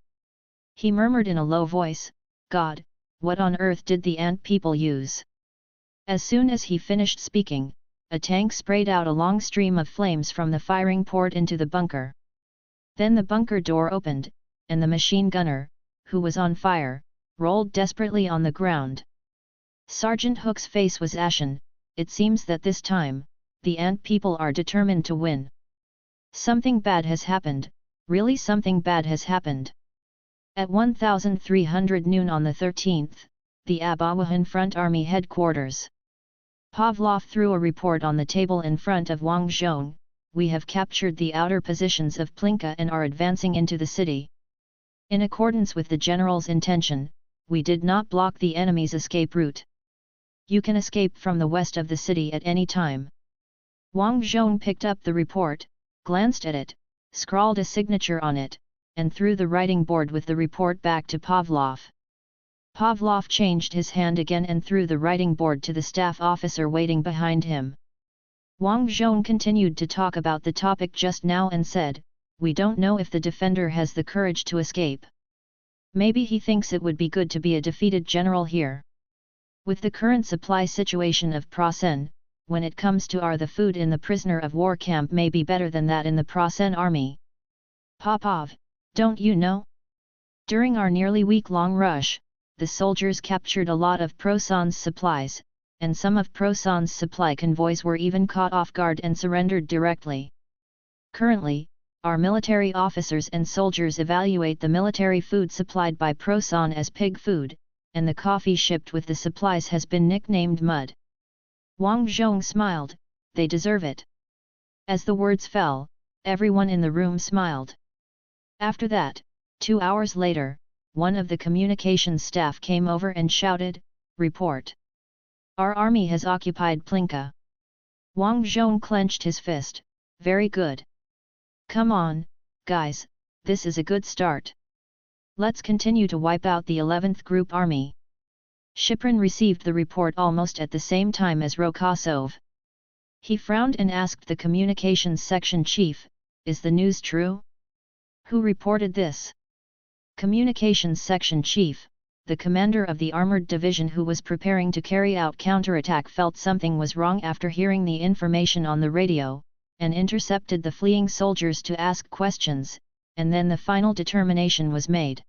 He murmured in a low voice, "God, what on earth did the ant people use?" As soon as he finished speaking, a tank sprayed out a long stream of flames from the firing port into the bunker. Then the bunker door opened, and the machine gunner, who was on fire, rolled desperately on the ground. Sergeant Hook's face was ashen. It seems that this time, the ant people are determined to win. Something bad has happened, really something bad has happened. At 1300 noon on the 13th, the Abawahan Front Army Headquarters. Pavlov threw a report on the table in front of Wang Zhong. "We have captured the outer positions of Plinka and are advancing into the city. In accordance with the general's intention, we did not block the enemy's escape route. You can escape from the west of the city at any time." Wang Zhong picked up the report, glanced at it, scrawled a signature on it, and threw the writing board with the report back to Pavlov. Pavlov changed his hand again and threw the writing board to the staff officer waiting behind him. Wang Zhong continued to talk about the topic just now and said, "We don't know if the defender has the courage to escape. Maybe he thinks it would be good to be a defeated general here. With the current supply situation of Prasen, when it comes to the food in the prisoner of war camp may be better than that in the Prasen army. Popov, don't you know? During our nearly week-long rush, the soldiers captured a lot of Proson's supplies, and some of Proson's supply convoys were even caught off guard and surrendered directly. Currently, our military officers and soldiers evaluate the military food supplied by Proson as pig food, and the coffee shipped with the supplies has been nicknamed mud." Wang Zhong smiled, "They deserve it." As the words fell, everyone in the room smiled. After that, 2 hours later, one of the communications staff came over and shouted, "Report! Our army has occupied Plinka." Wang Zhong clenched his fist, "Very good. Come on, guys, this is a good start. Let's continue to wipe out the 11th Group Army." Shiprin received the report almost at the same time as Rokosov. He frowned and asked the communications section chief, "Is the news true? Who reported this?" Communications section chief, the commander of the armored division who was preparing to carry out counterattack, felt something was wrong after hearing the information on the radio. and intercepted the fleeing soldiers to ask questions, and then the final determination was made.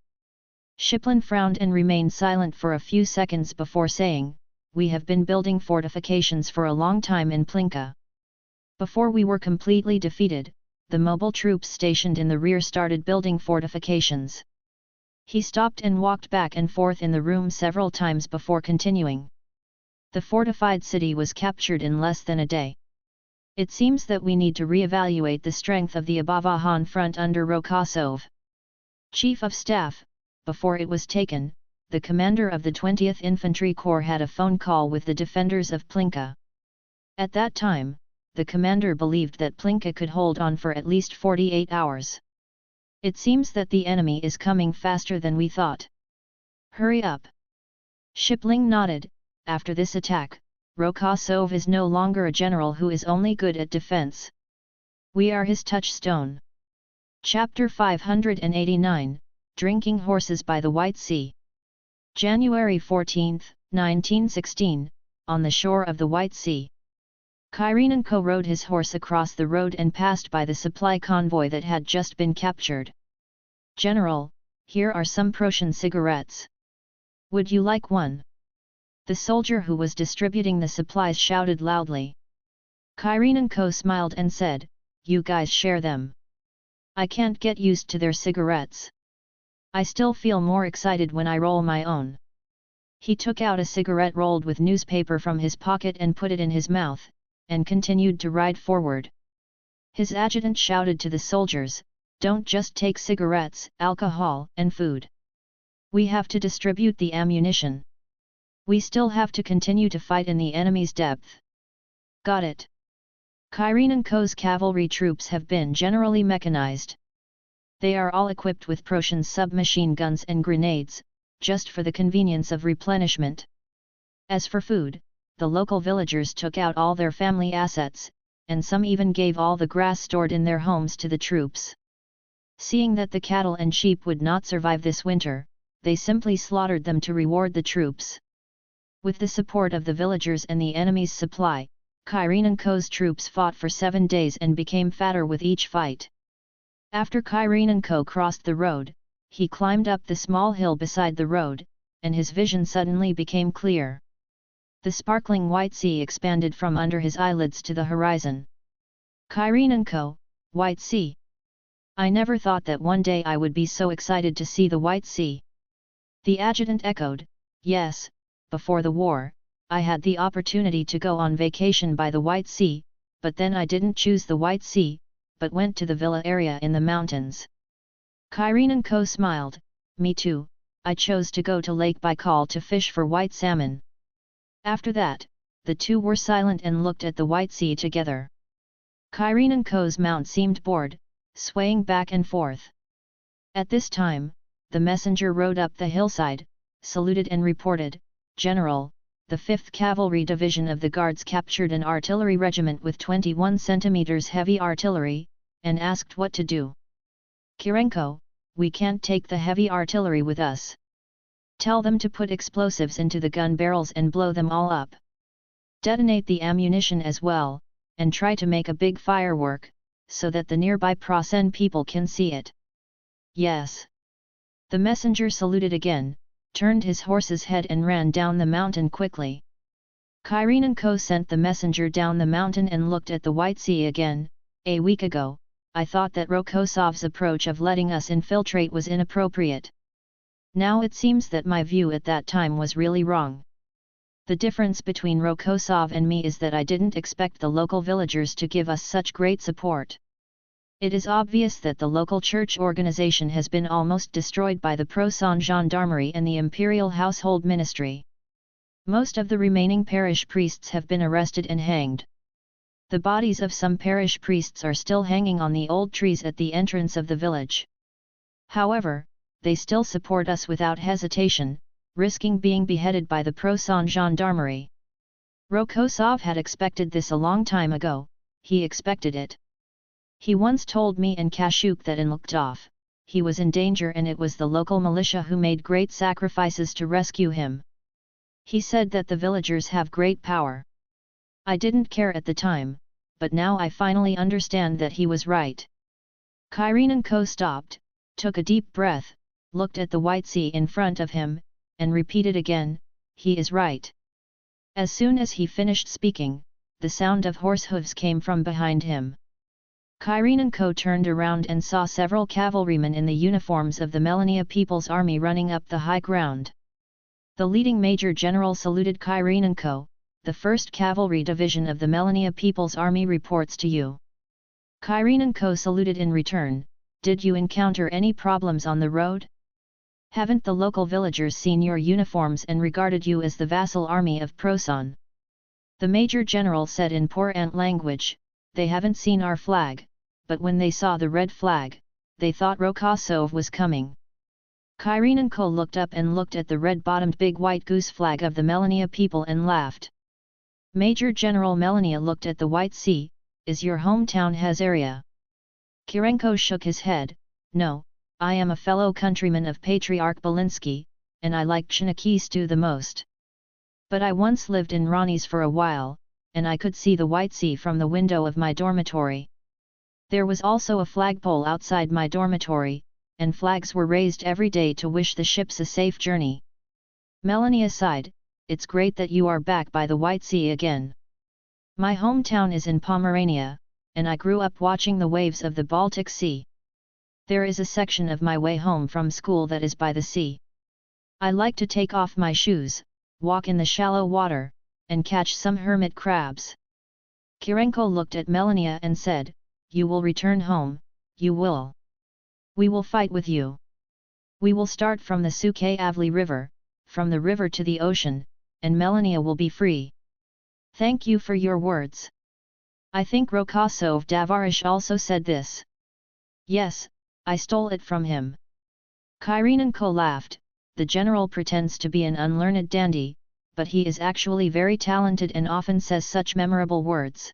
Shiplin frowned and remained silent for a few seconds before saying, "We have been building fortifications for a long time in Plinka. Before we were completely defeated, the mobile troops stationed in the rear started building fortifications." He stopped and walked back and forth in the room several times before continuing. "The fortified city was captured in less than a day. It seems that we need to re-evaluate the strength of the Abavahan front under Rokosov. Chief of Staff, before it was taken, the commander of the 20th Infantry Corps had a phone call with the defenders of Plinka. At that time, the commander believed that Plinka could hold on for at least 48 hours. It seems that the enemy is coming faster than we thought. Hurry up." Shipling nodded. After this attack, Rokosov is no longer a general who is only good at defense. We are his touchstone. Chapter 589, Drinking Horses by the White Sea. January 14, 1916, on the shore of the White Sea. Kyrienko rode his horse across the road and passed by the supply convoy that had just been captured. "General, here are some Prussian cigarettes. Would you like one?" The soldier who was distributing the supplies shouted loudly. Kyrienko smiled and said, "You guys share them. I can't get used to their cigarettes. I still feel more excited when I roll my own." He took out a cigarette rolled with newspaper from his pocket and put it in his mouth, and continued to ride forward. His adjutant shouted to the soldiers, "Don't just take cigarettes, alcohol, and food. We have to distribute the ammunition. We still have to continue to fight in the enemy's depth." "Got it." Kyrienko's cavalry troops have been generally mechanized. They are all equipped with Prussian submachine guns and grenades, just for the convenience of replenishment. As for food, the local villagers took out all their family assets, and some even gave all the grass stored in their homes to the troops. Seeing that the cattle and sheep would not survive this winter, they simply slaughtered them to reward the troops. With the support of the villagers and the enemy's supply, Kyrienko's troops fought for 7 days and became fatter with each fight. After Kyrienko crossed the road, he climbed up the small hill beside the road, and his vision suddenly became clear. The sparkling white sea expanded from under his eyelids to the horizon. "Kyrienko, White Sea. I never thought that one day I would be so excited to see the White Sea." The adjutant echoed, "Yes, before the war, I had the opportunity to go on vacation by the White Sea, but then I didn't choose the White Sea, but went to the villa area in the mountains." Kyrienko smiled, "Me too, I chose to go to Lake Baikal to fish for white salmon." After that, the two were silent and looked at the White Sea together. Kyrienko's mount seemed bored, swaying back and forth. At this time, the messenger rode up the hillside, saluted and reported, "General, the 5th Cavalry Division of the Guards captured an artillery regiment with 21 cm heavy artillery, and asked what to do." "Kyrienko, we can't take the heavy artillery with us. Tell them to put explosives into the gun barrels and blow them all up. Detonate the ammunition as well, and try to make a big firework, so that the nearby Prasen people can see it." "Yes." The messenger saluted again, turned his horse's head and ran down the mountain quickly. Kyrienko sent the messenger down the mountain and looked at the White Sea again. "A week ago, I thought that Rokosov's approach of letting us infiltrate was inappropriate. Now it seems that my view at that time was really wrong. The difference between Rokosov and me is that I didn't expect the local villagers to give us such great support. It is obvious that the local church organization has been almost destroyed by the Prosan gendarmerie and the imperial household ministry. Most of the remaining parish priests have been arrested and hanged. The bodies of some parish priests are still hanging on the old trees at the entrance of the village. However, they still support us without hesitation, risking being beheaded by the Prosan gendarmerie. Rokosov had expected this a long time ago, he expected it. He once told me and Kashuk that in Luktov, he was in danger and it was the local militia who made great sacrifices to rescue him. He said that the villagers have great power. I didn't care at the time, but now I finally understand that he was right. Kyrienko stopped, took a deep breath, looked at the white sea in front of him, and repeated again, he is right. As soon as he finished speaking, the sound of horse hooves came from behind him. Kyrienko turned around and saw several cavalrymen in the uniforms of the Melania People's Army running up the high ground. The leading major general saluted Kyrienko. The 1st Cavalry Division of the Melania People's Army reports to you. Kyrienko saluted in return. Did you encounter any problems on the road? Haven't the local villagers seen your uniforms and regarded you as the vassal army of Proson? The Major General said in poor ant language, they haven't seen our flag, but when they saw the red flag, they thought Rokosov was coming. Kyrienko looked up and looked at the red-bottomed big white goose flag of the Melania people and laughed. Major General Melania looked at the white sea. Is your hometown Hazaria? Kyrienko shook his head. No, I am a fellow countryman of Patriarch Belinsky, and I like Chinaki stew the most. But I once lived in Ronnie's for a while, and I could see the white sea from the window of my dormitory. There was also a flagpole outside my dormitory, and flags were raised every day to wish the ships a safe journey. Melania sighed. It's great that you are back by the White Sea again. My hometown is in Pomerania, and I grew up watching the waves of the Baltic Sea. There is a section of my way home from school that is by the sea. I like to take off my shoes, walk in the shallow water, and catch some hermit crabs. Kyrienko looked at Melania and said, you will return home, you will. We will fight with you. We will start from the Suke-Avli River, from the river to the ocean, and Melania will be free. Thank you for your words. I think Rokosov Davarish also said this. Yes, I stole it from him. Kyrienko laughed. The general pretends to be an unlearned dandy, but he is actually very talented and often says such memorable words.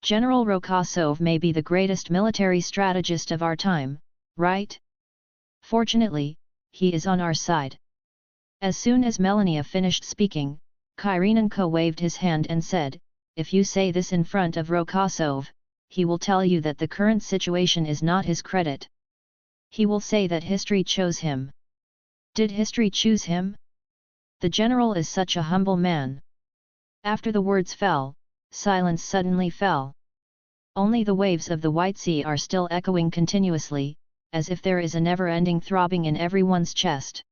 General Rokosov may be the greatest military strategist of our time, right? Fortunately, he is on our side. As soon as Melania finished speaking, Kyrienko waved his hand and said, if you say this in front of Rokosov, he will tell you that the current situation is not his credit. He will say that history chose him. Did history choose him? The general is such a humble man. After the words fell, silence suddenly fell. Only the waves of the White Sea are still echoing continuously, as if there is a never-ending throbbing in everyone's chest.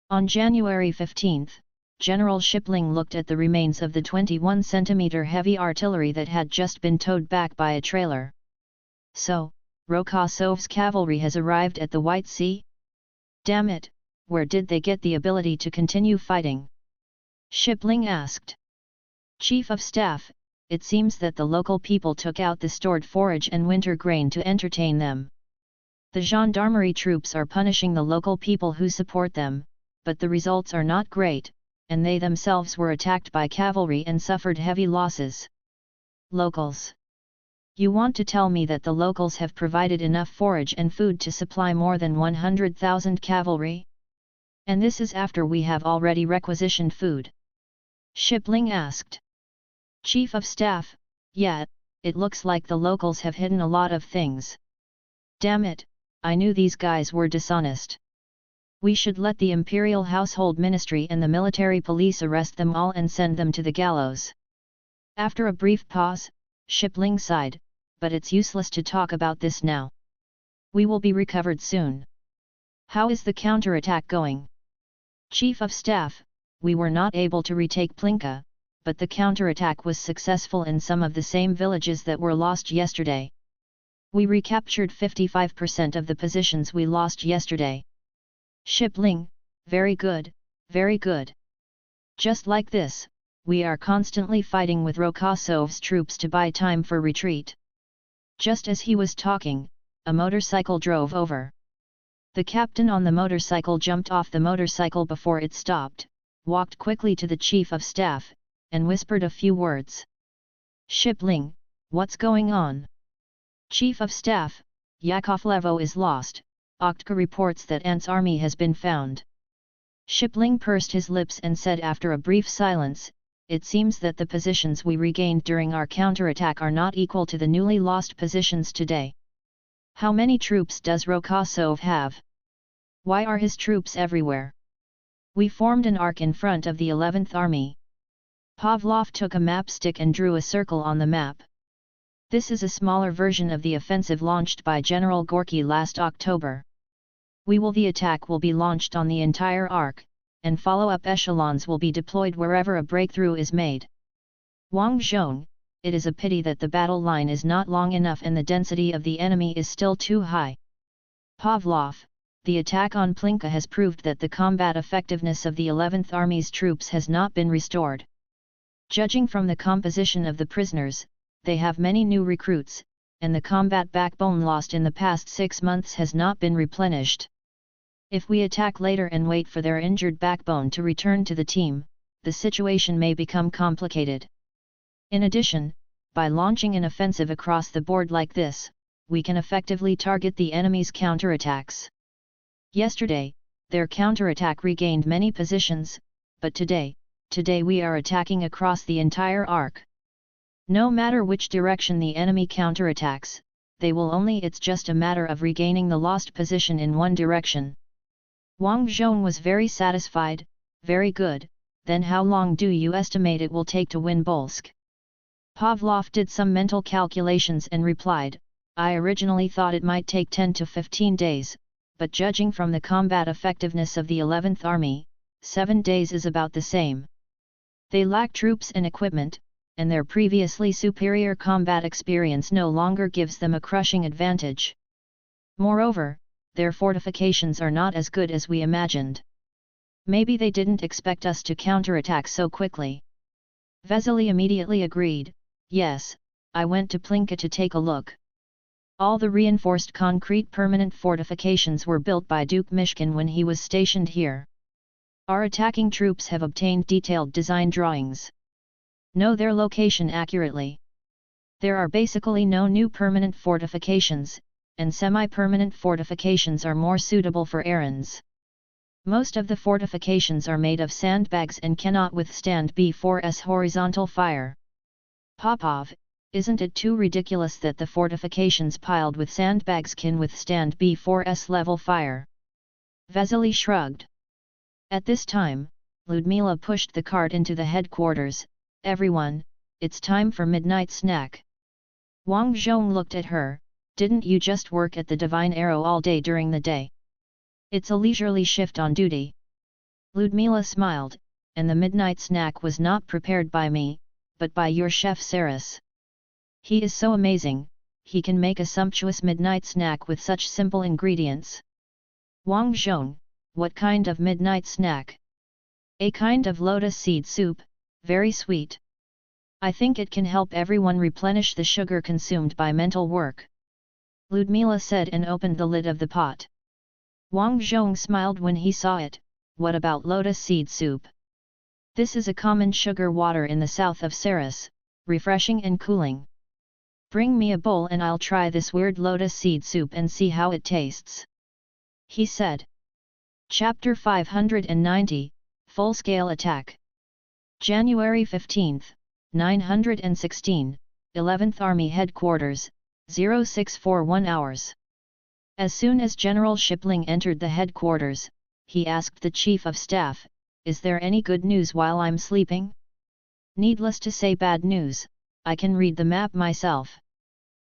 On January 15, General Shipling looked at the remains of the 21-centimeter heavy artillery that had just been towed back by a trailer. So, Rokosov's cavalry has arrived at the White Sea? Damn it, where did they get the ability to continue fighting? Shipling asked. Chief of Staff, it seems that the local people took out the stored forage and winter grain to entertain them. The gendarmerie troops are punishing the local people who support them, but the results are not great, and they themselves were attacked by cavalry and suffered heavy losses. Locals. You want to tell me that the locals have provided enough forage and food to supply more than 100,000 cavalry? And this is after we have already requisitioned food? Shipling asked. Chief of Staff, yeah, it looks like the locals have hidden a lot of things. Damn it, I knew these guys were dishonest. We should let the Imperial Household Ministry and the military police arrest them all and send them to the gallows. After a brief pause, Shipling sighed, but it's useless to talk about this now. We will be recovered soon. How is the counterattack going? Chief of Staff, we were not able to retake Plinka, but the counterattack was successful in some of the same villages that were lost yesterday. We recaptured 55% of the positions we lost yesterday. Shipling, very good, very good. Just like this, we are constantly fighting with Rokosov's troops to buy time for retreat. Just as he was talking, a motorcycle drove over. The captain on the motorcycle jumped off the motorcycle before it stopped, walked quickly to the chief of staff, and whispered a few words. Shipling, what's going on? Chief of staff, Yakovlevo is lost. Oktka reports that Ant's army has been found. Shipling pursed his lips and said after a brief silence, it seems that the positions we regained during our counterattack are not equal to the newly lost positions today. How many troops does Rokosov have? Why are his troops everywhere? We formed an arc in front of the 11th Army. Pavlov took a map stick and drew a circle on the map. This is a smaller version of the offensive launched by General Gorky last October. The attack will be launched on the entire arc, and follow-up echelons will be deployed wherever a breakthrough is made. Wang Zhong, it is a pity that the battle line is not long enough and the density of the enemy is still too high. Pavlov, the attack on Plinka has proved that the combat effectiveness of the 11th Army's troops has not been restored. Judging from the composition of the prisoners, they have many new recruits, and the combat backbone lost in the past 6 months has not been replenished. If we attack later and wait for their injured backbone to return to the team, the situation may become complicated. In addition, by launching an offensive across the board like this, we can effectively target the enemy's counterattacks. Yesterday, their counterattack regained many positions, but today we are attacking across the entire arc. No matter which direction the enemy counterattacks, it's just a matter of regaining the lost position in one direction. Wang Zhong was very satisfied. Very good, then how long do you estimate it will take to win Bolsk? Pavlov did some mental calculations and replied, I originally thought it might take 10 to 15 days, but judging from the combat effectiveness of the 11th Army, 7 days is about the same. They lack troops and equipment, and their previously superior combat experience no longer gives them a crushing advantage. Moreover, their fortifications are not as good as we imagined. Maybe they didn't expect us to counterattack so quickly. Vesely immediately agreed, yes, I went to Plinka to take a look. All the reinforced concrete permanent fortifications were built by Duke Mishkin when he was stationed here. Our attacking troops have obtained detailed design drawings. Know their location accurately. There are basically no new permanent fortifications, and semi-permanent fortifications are more suitable for errands. Most of the fortifications are made of sandbags and cannot withstand B4's horizontal fire. Popov, isn't it too ridiculous that the fortifications piled with sandbags can withstand B4's level fire? Vesely shrugged. At this time, Ludmila pushed the cart into the headquarters. Everyone, it's time for midnight snack. Wang Zhong looked at her. Didn't you just work at the Divine Arrow all day during the day? It's a leisurely shift on duty. Ludmila smiled, and the midnight snack was not prepared by me, but by your chef Saris. He is so amazing, he can make a sumptuous midnight snack with such simple ingredients. Wang Zhong, what kind of midnight snack? A kind of lotus seed soup, very sweet. I think it can help everyone replenish the sugar consumed by mental work. Ludmila said and opened the lid of the pot. Wang Zhong smiled when he saw it. What about lotus seed soup? This is a common sugar water in the south of Saris, refreshing and cooling. Bring me a bowl and I'll try this weird lotus seed soup and see how it tastes. He said. Chapter 590, Full-Scale Attack. January 15, 916, 11th Army Headquarters, 0641 hours. As soon as General Shipling entered the headquarters, he asked the Chief of Staff, is there any good news while I'm sleeping? Needless to say bad news, I can read the map myself.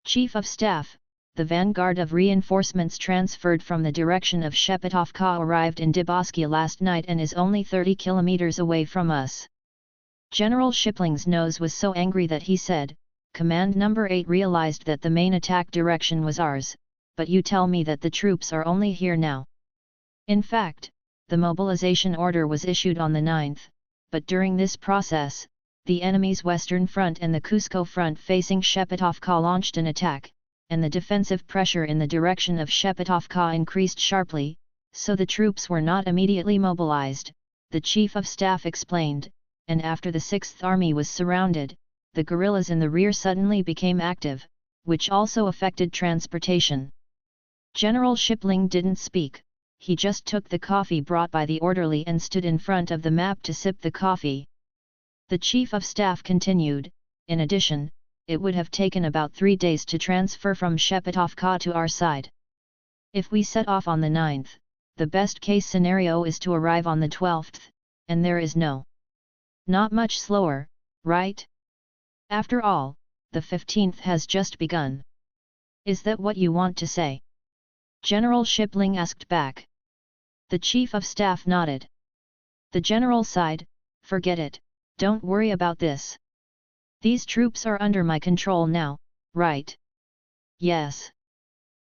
Chief of Staff, the vanguard of reinforcements transferred from the direction of Shepetovka arrived in Dyboskia last night and is only 30 kilometers away from us. General Shipling's nose was so angry that he said, Command Number 8 realized that the main attack direction was ours, but you tell me that the troops are only here now. In fact, the mobilization order was issued on the 9th, but during this process, the enemy's western front and the Cusco front facing Shepetovka launched an attack, and the defensive pressure in the direction of Shepetovka increased sharply, so the troops were not immediately mobilized, the Chief of Staff explained, and after the 6th Army was surrounded, the guerrillas in the rear suddenly became active, which also affected transportation. General Shipling didn't speak, he just took the coffee brought by the orderly and stood in front of the map to sip the coffee. The Chief of Staff continued, in addition, it would have taken about 3 days to transfer from Shepetovka to our side. If we set off on the 9th, the best case scenario is to arrive on the 12th, and there is not much slower, right? After all, the 15th has just begun. Is that what you want to say? General Shipling asked back. The Chief of Staff nodded. The general sighed, forget it, don't worry about this. These troops are under my control now, right? Yes.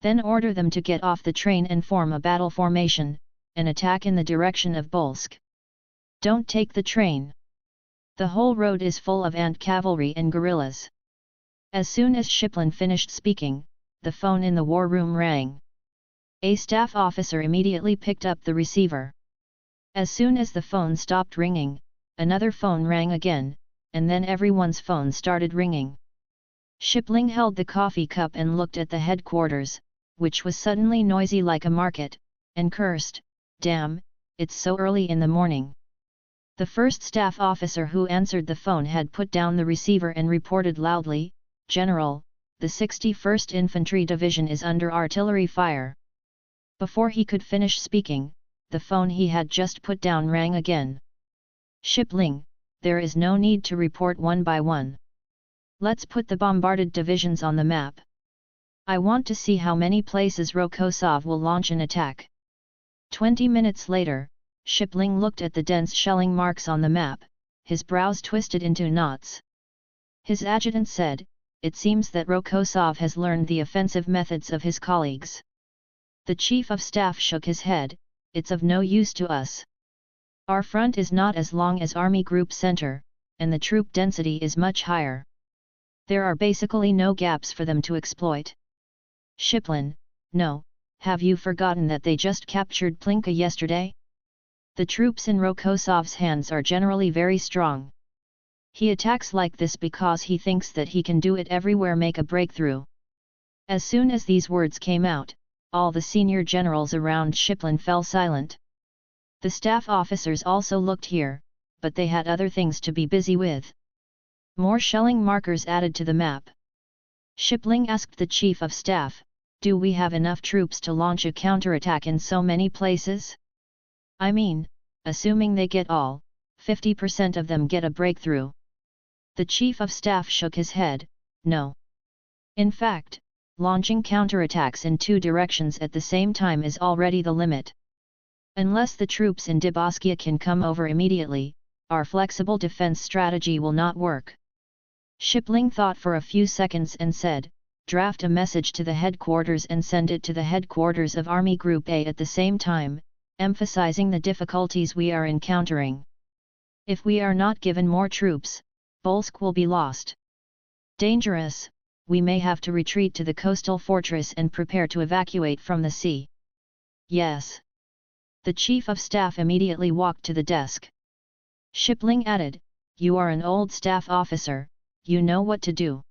Then order them to get off the train and form a battle formation, and attack in the direction of Bolsk. Don't take the train. The whole road is full of ant cavalry and guerrillas. As soon as Shiplin finished speaking, the phone in the war room rang. A staff officer immediately picked up the receiver. As soon as the phone stopped ringing, another phone rang again, and then everyone's phone started ringing. Shipling held the coffee cup and looked at the headquarters, which was suddenly noisy like a market, and cursed, damn, it's so early in the morning. The first staff officer who answered the phone had put down the receiver and reported loudly, General, the 61st Infantry Division is under artillery fire. Before he could finish speaking, the phone he had just put down rang again. Shipling, there is no need to report one by one. Let's put the bombarded divisions on the map. I want to see how many places Rokosov will launch an attack. 20 minutes later, Shipling looked at the dense shelling marks on the map, his brows twisted into knots. His adjutant said, it seems that Rokosov has learned the offensive methods of his colleagues. The Chief of Staff shook his head, it's of no use to us. Our front is not as long as Army Group Center, and the troop density is much higher. There are basically no gaps for them to exploit. Shiplin, no, have you forgotten that they just captured Plinka yesterday? The troops in Rokosov's hands are generally very strong. He attacks like this because he thinks that he can do it everywhere, make a breakthrough. As soon as these words came out, all the senior generals around Shiplin fell silent. The staff officers also looked here, but they had other things to be busy with. More shelling markers added to the map. Shipling asked the Chief of Staff, do we have enough troops to launch a counterattack in so many places? I mean, assuming they get all, 50% of them get a breakthrough. The Chief of Staff shook his head, no. In fact, launching counterattacks in 2 directions at the same time is already the limit. Unless the troops in Diboskia can come over immediately, our flexible defense strategy will not work. Shipling thought for a few seconds and said, draft a message to the headquarters and send it to the headquarters of Army Group A at the same time, emphasizing the difficulties we are encountering. If we are not given more troops, Bolsk will be lost. Dangerous, we may have to retreat to the coastal fortress and prepare to evacuate from the sea. Yes. The Chief of Staff immediately walked to the desk. Shipling added, you are an old staff officer, you know what to do.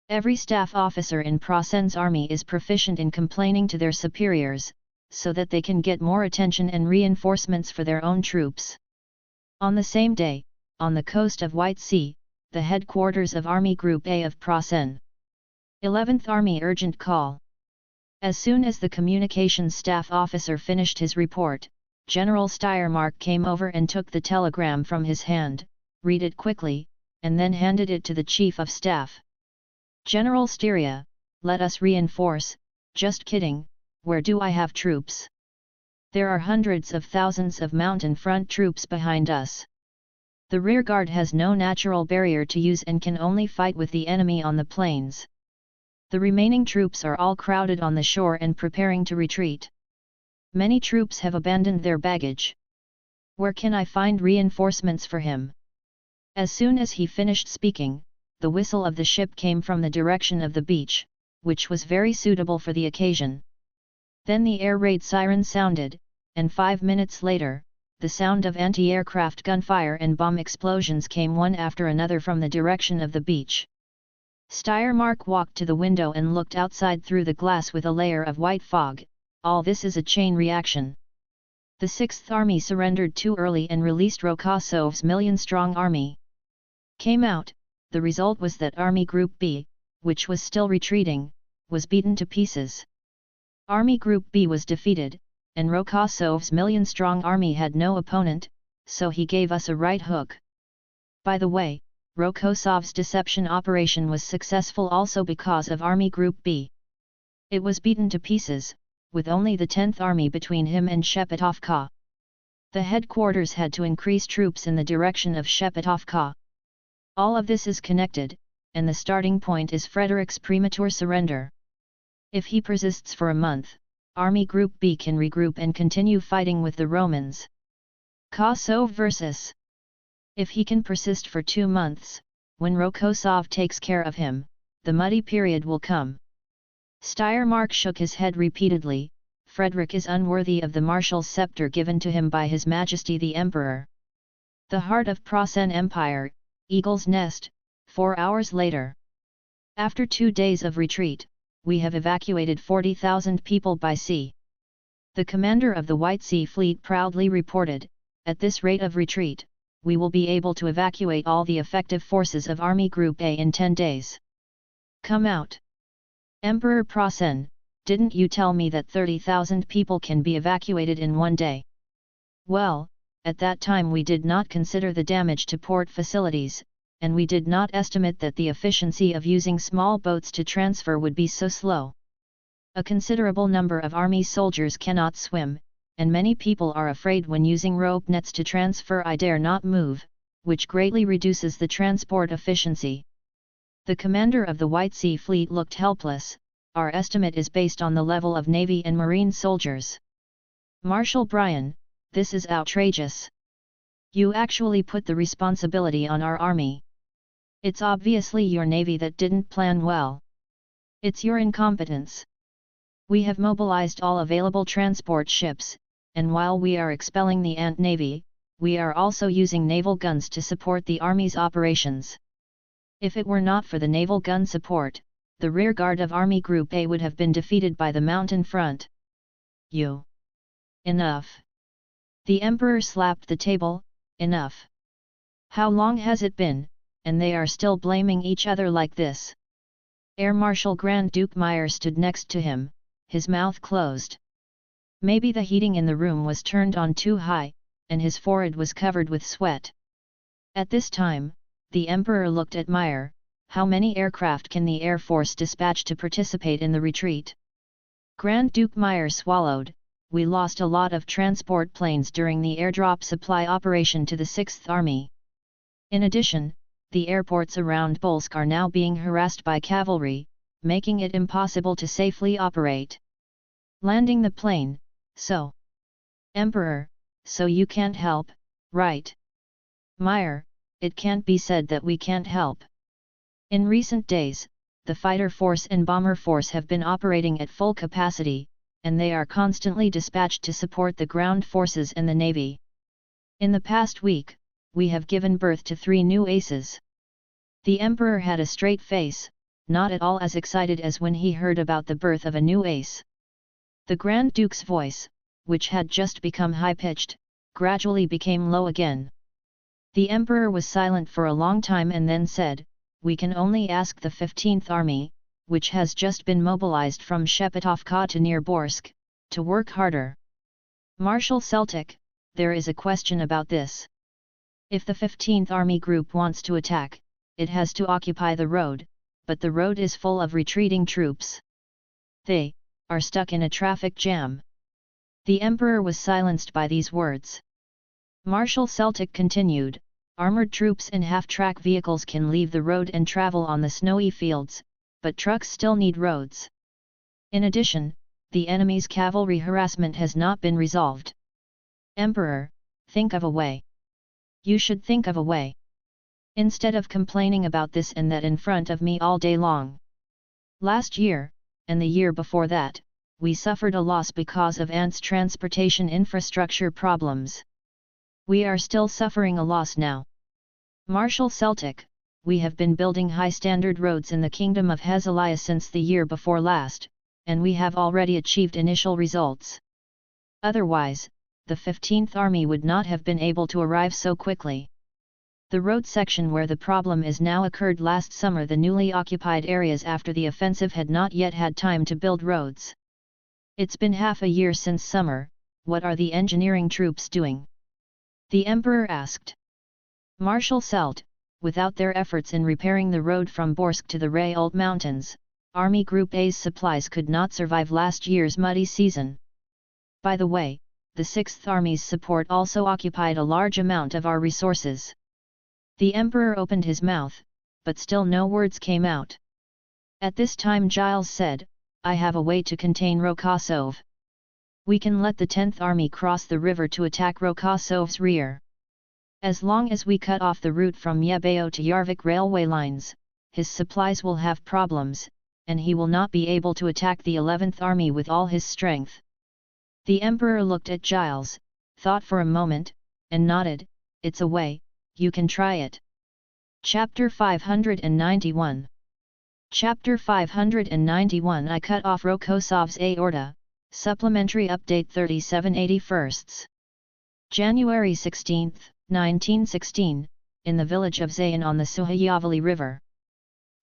Every staff officer in Prasen's army is proficient in complaining to their superiors, so that they can get more attention and reinforcements for their own troops. On the same day, on the coast of White Sea, the headquarters of Army Group A of Prasen. 11th Army Urgent Call. As soon as the communications staff officer finished his report, General Steiermark came over and took the telegram from his hand, read it quickly, and then handed it to the Chief of Staff. General Styria, let us reinforce, just kidding, where do I have troops? There are hundreds of thousands of mountain front troops behind us. The rearguard has no natural barrier to use and can only fight with the enemy on the plains. The remaining troops are all crowded on the shore and preparing to retreat. Many troops have abandoned their baggage. Where can I find reinforcements for him? As soon as he finished speaking, the whistle of the ship came from the direction of the beach, which was very suitable for the occasion. Then the air raid siren sounded, and 5 minutes later, the sound of anti-aircraft gunfire and bomb explosions came one after another from the direction of the beach. Steiermark walked to the window and looked outside through the glass with a layer of white fog. All this is a chain reaction. The 6th Army surrendered too early and released Rokosov's million-strong army. came out, the result was that Army Group B, which was still retreating, was beaten to pieces. Army Group B was defeated, and Rokosov's million-strong army had no opponent, so he gave us a right hook. By the way, Rokosov's deception operation was successful also because of Army Group B. It was beaten to pieces, with only the 10th Army between him and Shepetovka. The headquarters had to increase troops in the direction of Shepetovka. All of this is connected, and the starting point is Frederick's premature surrender. If he persists for a month, Army Group B can regroup and continue fighting with the Romans. Kosov versus. If he can persist for 2 months, when Rokosov takes care of him, the muddy period will come. Steiermark shook his head repeatedly. Frederick is unworthy of the marshal's scepter given to him by His Majesty the Emperor. The heart of Prasen Empire, Eagle's Nest, 4 hours later. After 2 days of retreat, we have evacuated 40,000 people by sea. The commander of the White Sea Fleet proudly reported, at this rate of retreat, we will be able to evacuate all the effective forces of Army Group A in 10 days. Come out. Emperor Prasen, didn't you tell me that 30,000 people can be evacuated in 1 day? Well, at that time we did not consider the damage to port facilities, and we did not estimate that the efficiency of using small boats to transfer would be so slow. A considerable number of army soldiers cannot swim, and many people are afraid when using rope nets to transfer. I dare not move, which greatly reduces the transport efficiency. The commander of the White Sea Fleet looked helpless. Our estimate is based on the level of Navy and Marine soldiers. Marshal Bryan, this is outrageous. You actually put the responsibility on our army. It's obviously your Navy that didn't plan well. It's your incompetence. We have mobilized all available transport ships, and while we are expelling the Ant Navy, we are also using naval guns to support the Army's operations. If it were not for the naval gun support, the rearguard of Army Group A would have been defeated by the mountain front. You. Enough. The Emperor slapped the table. Enough. How long has it been, and they are still blaming each other like this? Air Marshal Grand Duke Meyer stood next to him, his mouth closed. Maybe the heating in the room was turned on too high, and his forehead was covered with sweat. At this time, the Emperor looked at Meyer. How many aircraft can the Air Force dispatch to participate in the retreat? Grand Duke Meyer swallowed. We lost a lot of transport planes during the airdrop supply operation to the 6th Army. In addition, the airports around Bolsk are now being harassed by cavalry, making it impossible to safely operate. Landing the plane, so. Emperor, so you can't help, right? Meyer, it can't be said that we can't help. In recent days, the fighter force and bomber force have been operating at full capacity, and they are constantly dispatched to support the ground forces and the Navy. In the past week, we have given birth to 3 new aces. The Emperor had a straight face, not at all as excited as when he heard about the birth of a new ace. The Grand Duke's voice, which had just become high-pitched, gradually became low again. The Emperor was silent for a long time and then said, "We can only ask the 15th Army, which has just been mobilized from Shepetovka to near Borsk, to work harder." Marshal Celtic, there is a question about this. If the 15th Army Group wants to attack, it has to occupy the road, but the road is full of retreating troops. They are stuck in a traffic jam. The Emperor was silenced by these words. Marshal Celtic continued, "Armored troops and half-track vehicles can leave the road and travel on the snowy fields, but trucks still need roads. In addition, the enemy's cavalry harassment has not been resolved. Emperor, think of a way. You should think of a way. Instead of complaining about this and that in front of me all day long. Last year, and the year before that, we suffered a loss because of ants' transportation infrastructure problems. We are still suffering a loss now. Marshal Celtic, we have been building high-standard roads in the Kingdom of Hezekiah since the year before last, and we have already achieved initial results. Otherwise, the 15th Army would not have been able to arrive so quickly. The road section where the problem is now occurred last summer. The newly occupied areas after the offensive had not yet had time to build roads. It's been half a year since summer, what are the engineering troops doing? The emperor asked. Marshal Selt, without their efforts in repairing the road from Borsk to the Rayold Mountains, Army Group A's supplies could not survive last year's muddy season. By the way, the 6th Army's support also occupied a large amount of our resources. The emperor opened his mouth, but still no words came out. At this time Giles said, I have a way to contain Rokosov. We can let the 10th Army cross the river to attack Rokosov's rear. As long as we cut off the route from Yebeo to Yarvik railway lines, his supplies will have problems, and he will not be able to attack the 11th Army with all his strength. The emperor looked at Giles, thought for a moment, and nodded, it's a way, you can try it. Chapter 591. Chapter 591 I cut off Rokosov's aorta, supplementary update 3781. January 16, 1916, in the village of Zayan on the Suhayavali River.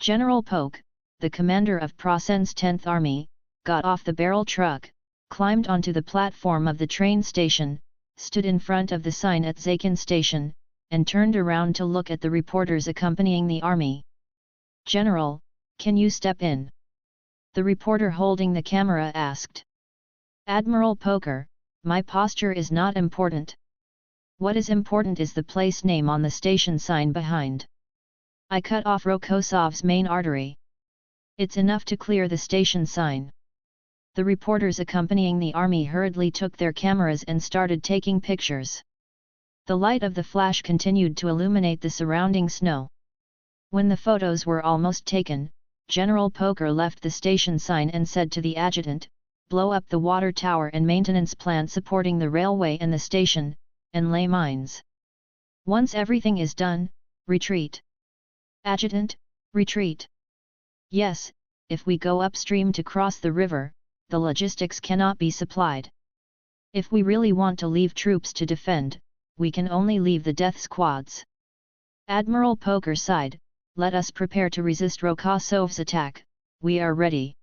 General Polk, the commander of Prasen's 10th Army, got off the barrel truck, climbed onto the platform of the train station, stood in front of the sign at Zakin station, and turned around to look at the reporters accompanying the army. General, can you step in? The reporter holding the camera asked. Admiral Poker, my posture is not important. What is important is the place name on the station sign behind. I cut off Rokosov's main artery. It's enough to clear the station sign. The reporters accompanying the army hurriedly took their cameras and started taking pictures. The light of the flash continued to illuminate the surrounding snow. When the photos were almost taken, General Poker left the station sign and said to the adjutant, blow up the water tower and maintenance plant supporting the railway and the station, and lay mines. Once everything is done, retreat. Adjutant, retreat. Yes, if we go upstream to cross the river, the logistics cannot be supplied. If we really want to leave troops to defend, we can only leave the death squads. Admiral Poker sighed, let us prepare to resist Rokosov's attack, we are ready.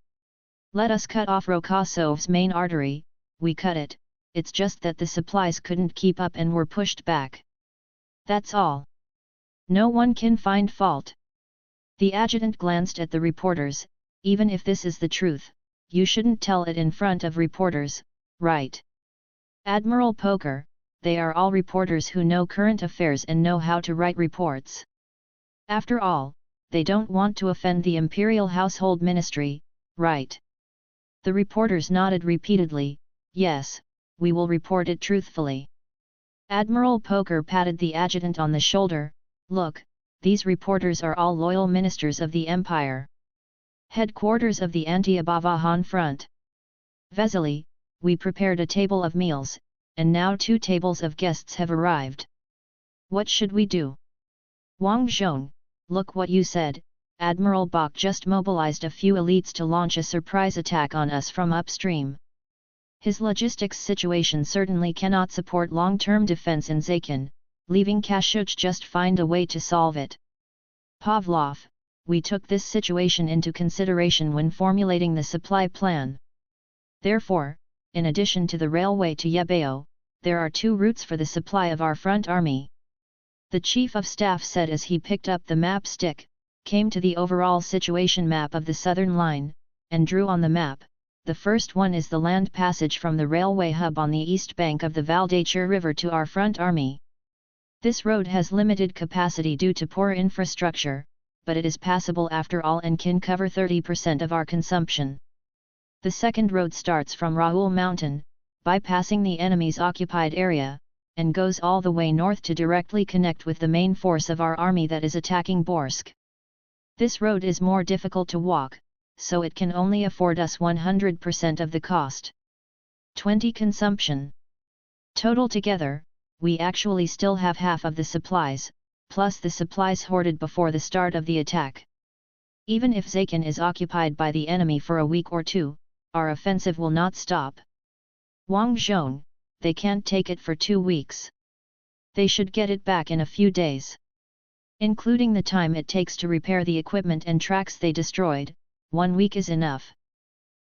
Let us cut off Rokosov's main artery, we cut it, it's just that the supplies couldn't keep up and were pushed back. That's all. No one can find fault. The adjutant glanced at the reporters, even if this is the truth, you shouldn't tell it in front of reporters, right? Admiral Poker, they are all reporters who know current affairs and know how to write reports. After all, they don't want to offend the Imperial Household Ministry, right? The reporters nodded repeatedly, yes, we will report it truthfully. Admiral Poker patted the adjutant on the shoulder, look, these reporters are all loyal ministers of the Empire. Headquarters of the Anti-Abavahan Front. Vesely, we prepared a table of meals, and now 2 tables of guests have arrived. What should we do? Wang Zhong, look what you said, Admiral Bok just mobilized a few elites to launch a surprise attack on us from upstream. His logistics situation certainly cannot support long-term defense in Zakin, leaving Kashuch just find a way to solve it. Pavlov, we took this situation into consideration when formulating the supply plan. Therefore, in addition to the railway to Yebeo, there are 2 routes for the supply of our front army. The Chief of Staff said as he picked up the map stick, came to the overall situation map of the southern line, and drew on the map. The first one is the land passage from the railway hub on the east bank of the Valdachir River to our front army. This road has limited capacity due to poor infrastructure, but it is passable after all and can cover 30% of our consumption. The second road starts from Rahul Mountain, bypassing the enemy's occupied area, and goes all the way north to directly connect with the main force of our army that is attacking Borsk. This road is more difficult to walk, so it can only afford us 100% of the cost. 20 consumption. Total together, we actually still have half of the supplies, plus the supplies hoarded before the start of the attack. Even if Zakin is occupied by the enemy for a week or 2, our offensive will not stop. Wang Zhong, they can't take it for 2 weeks. They should get it back in a few days. Including the time it takes to repair the equipment and tracks they destroyed, 1 week is enough.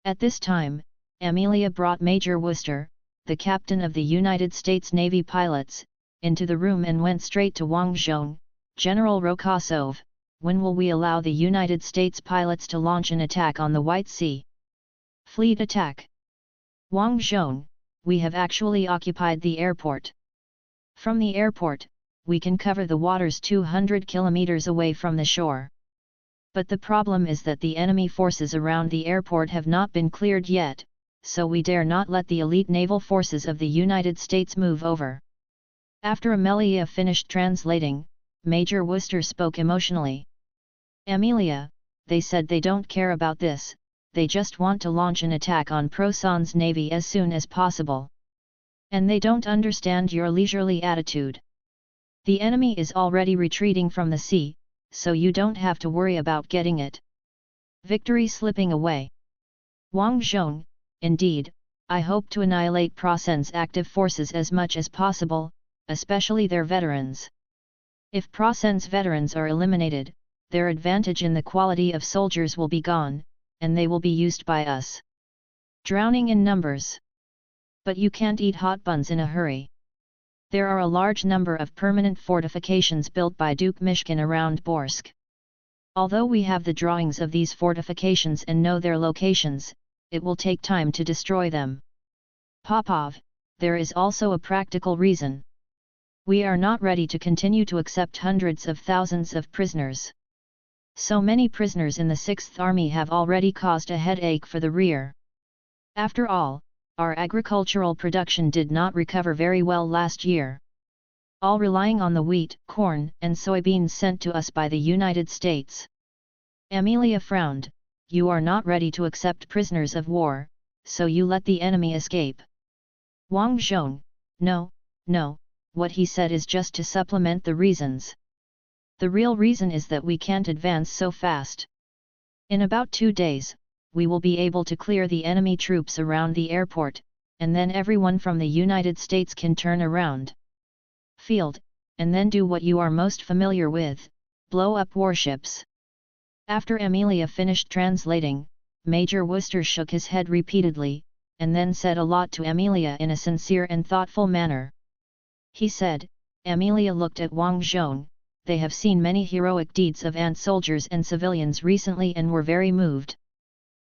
At this time, Amelia brought Major Wooster, the captain of the United States Navy pilots, into the room and went straight to Wang Zhong. General Rokosov, when will we allow the United States pilots to launch an attack on the White Sea Fleet attack? Wang Zhong, we have actually occupied the airport. From the airport, we can cover the waters 200 kilometers away from the shore. But the problem is that the enemy forces around the airport have not been cleared yet, so we dare not let the elite naval forces of the United States move over. After Amelia finished translating, Major Wooster spoke emotionally. Amelia, they said they don't care about this, they just want to launch an attack on Prosan's navy as soon as possible. And they don't understand your leisurely attitude. The enemy is already retreating from the sea, so you don't have to worry about getting it. Victory slipping away. Wang Zhong, indeed, I hope to annihilate Prosan's active forces as much as possible, especially their veterans. If Prosan's veterans are eliminated, their advantage in the quality of soldiers will be gone, and they will be used by us. Drowning in numbers. But you can't eat hot buns in a hurry. There are a large number of permanent fortifications built by Duke Mishkin around Borsk. Although we have the drawings of these fortifications and know their locations, it will take time to destroy them. Popov, there is also a practical reason. We are not ready to continue to accept hundreds of thousands of prisoners. So many prisoners in the 6th Army have already caused a headache for the rear. After all, our agricultural production did not recover very well last year. All relying on the wheat, corn, and soybeans sent to us by the United States. Amelia frowned. You are not ready to accept prisoners of war, so you let the enemy escape. Wang Zhong, no, what he said is just to supplement the reasons. The real reason is that we can't advance so fast. In about 2 days, we will be able to clear the enemy troops around the airport, and then everyone from the United States can turn around. Field, and then do what you are most familiar with, blow up warships. After Amelia finished translating, Major Wooster shook his head repeatedly, and then said a lot to Amelia in a sincere and thoughtful manner. He said, Amelia looked at Wang Zhong, they have seen many heroic deeds of ant soldiers and civilians recently and were very moved.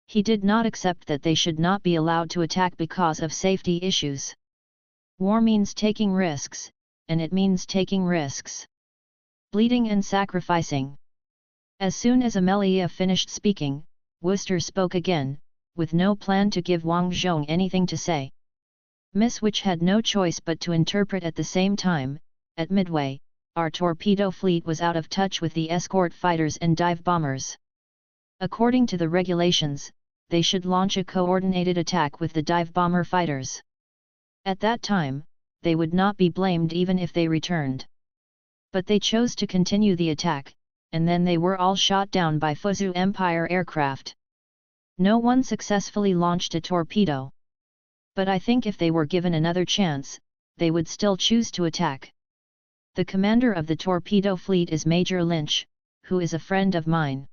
He did not accept that they should not be allowed to attack because of safety issues. War means taking risks, and it means taking risks. Bleeding and sacrificing. As soon as Amelia finished speaking, Wooster spoke again, with no plan to give Wang Zhong anything to say. Miss Witch had no choice but to interpret at the same time. At Midway, our torpedo fleet was out of touch with the escort fighters and dive bombers. According to the regulations, they should launch a coordinated attack with the dive bomber fighters. At that time, they would not be blamed even if they returned. But they chose to continue the attack, and then they were all shot down by Fuzhou Empire aircraft. No one successfully launched a torpedo. But I think if they were given another chance, they would still choose to attack. The commander of the torpedo fleet is Major Lynch, who is a friend of mine.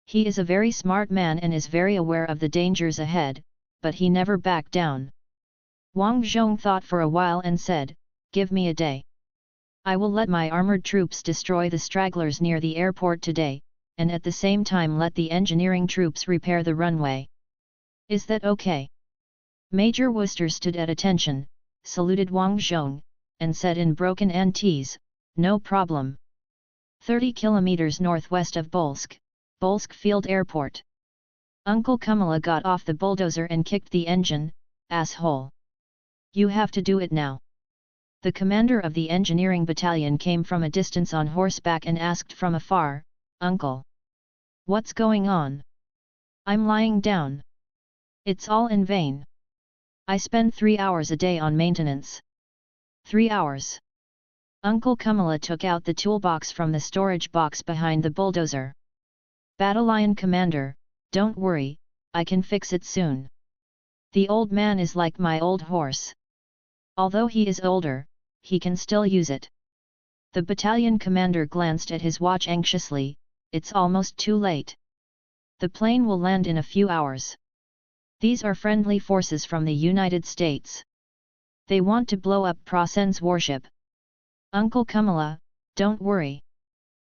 He is a very smart man and is very aware of the dangers ahead, but he never backed down. Wang Zhong thought for a while and said, give me a day. I will let my armored troops destroy the stragglers near the airport today, and at the same time let the engineering troops repair the runway. Is that okay? Major Wooster stood at attention, saluted Wang Zhong, and said in broken Antese, no problem. 30 kilometers northwest of Bolsk Field Airport. Uncle Kamala got off the bulldozer and kicked the engine, asshole. You have to do it now. The commander of the engineering battalion came from a distance on horseback and asked from afar, Uncle. What's going on? I'm lying down. It's all in vain. I spend 3 hours a day on maintenance. 3 hours. Uncle Kamala took out the toolbox from the storage box behind the bulldozer. Battalion commander, don't worry, I can fix it soon. The old man is like my old horse. Although he is older, he can still use it. The battalion commander glanced at his watch anxiously. It's almost too late. The plane will land in a few hours. These are friendly forces from the United States. They want to blow up Prasen's warship. Uncle Kamala, don't worry.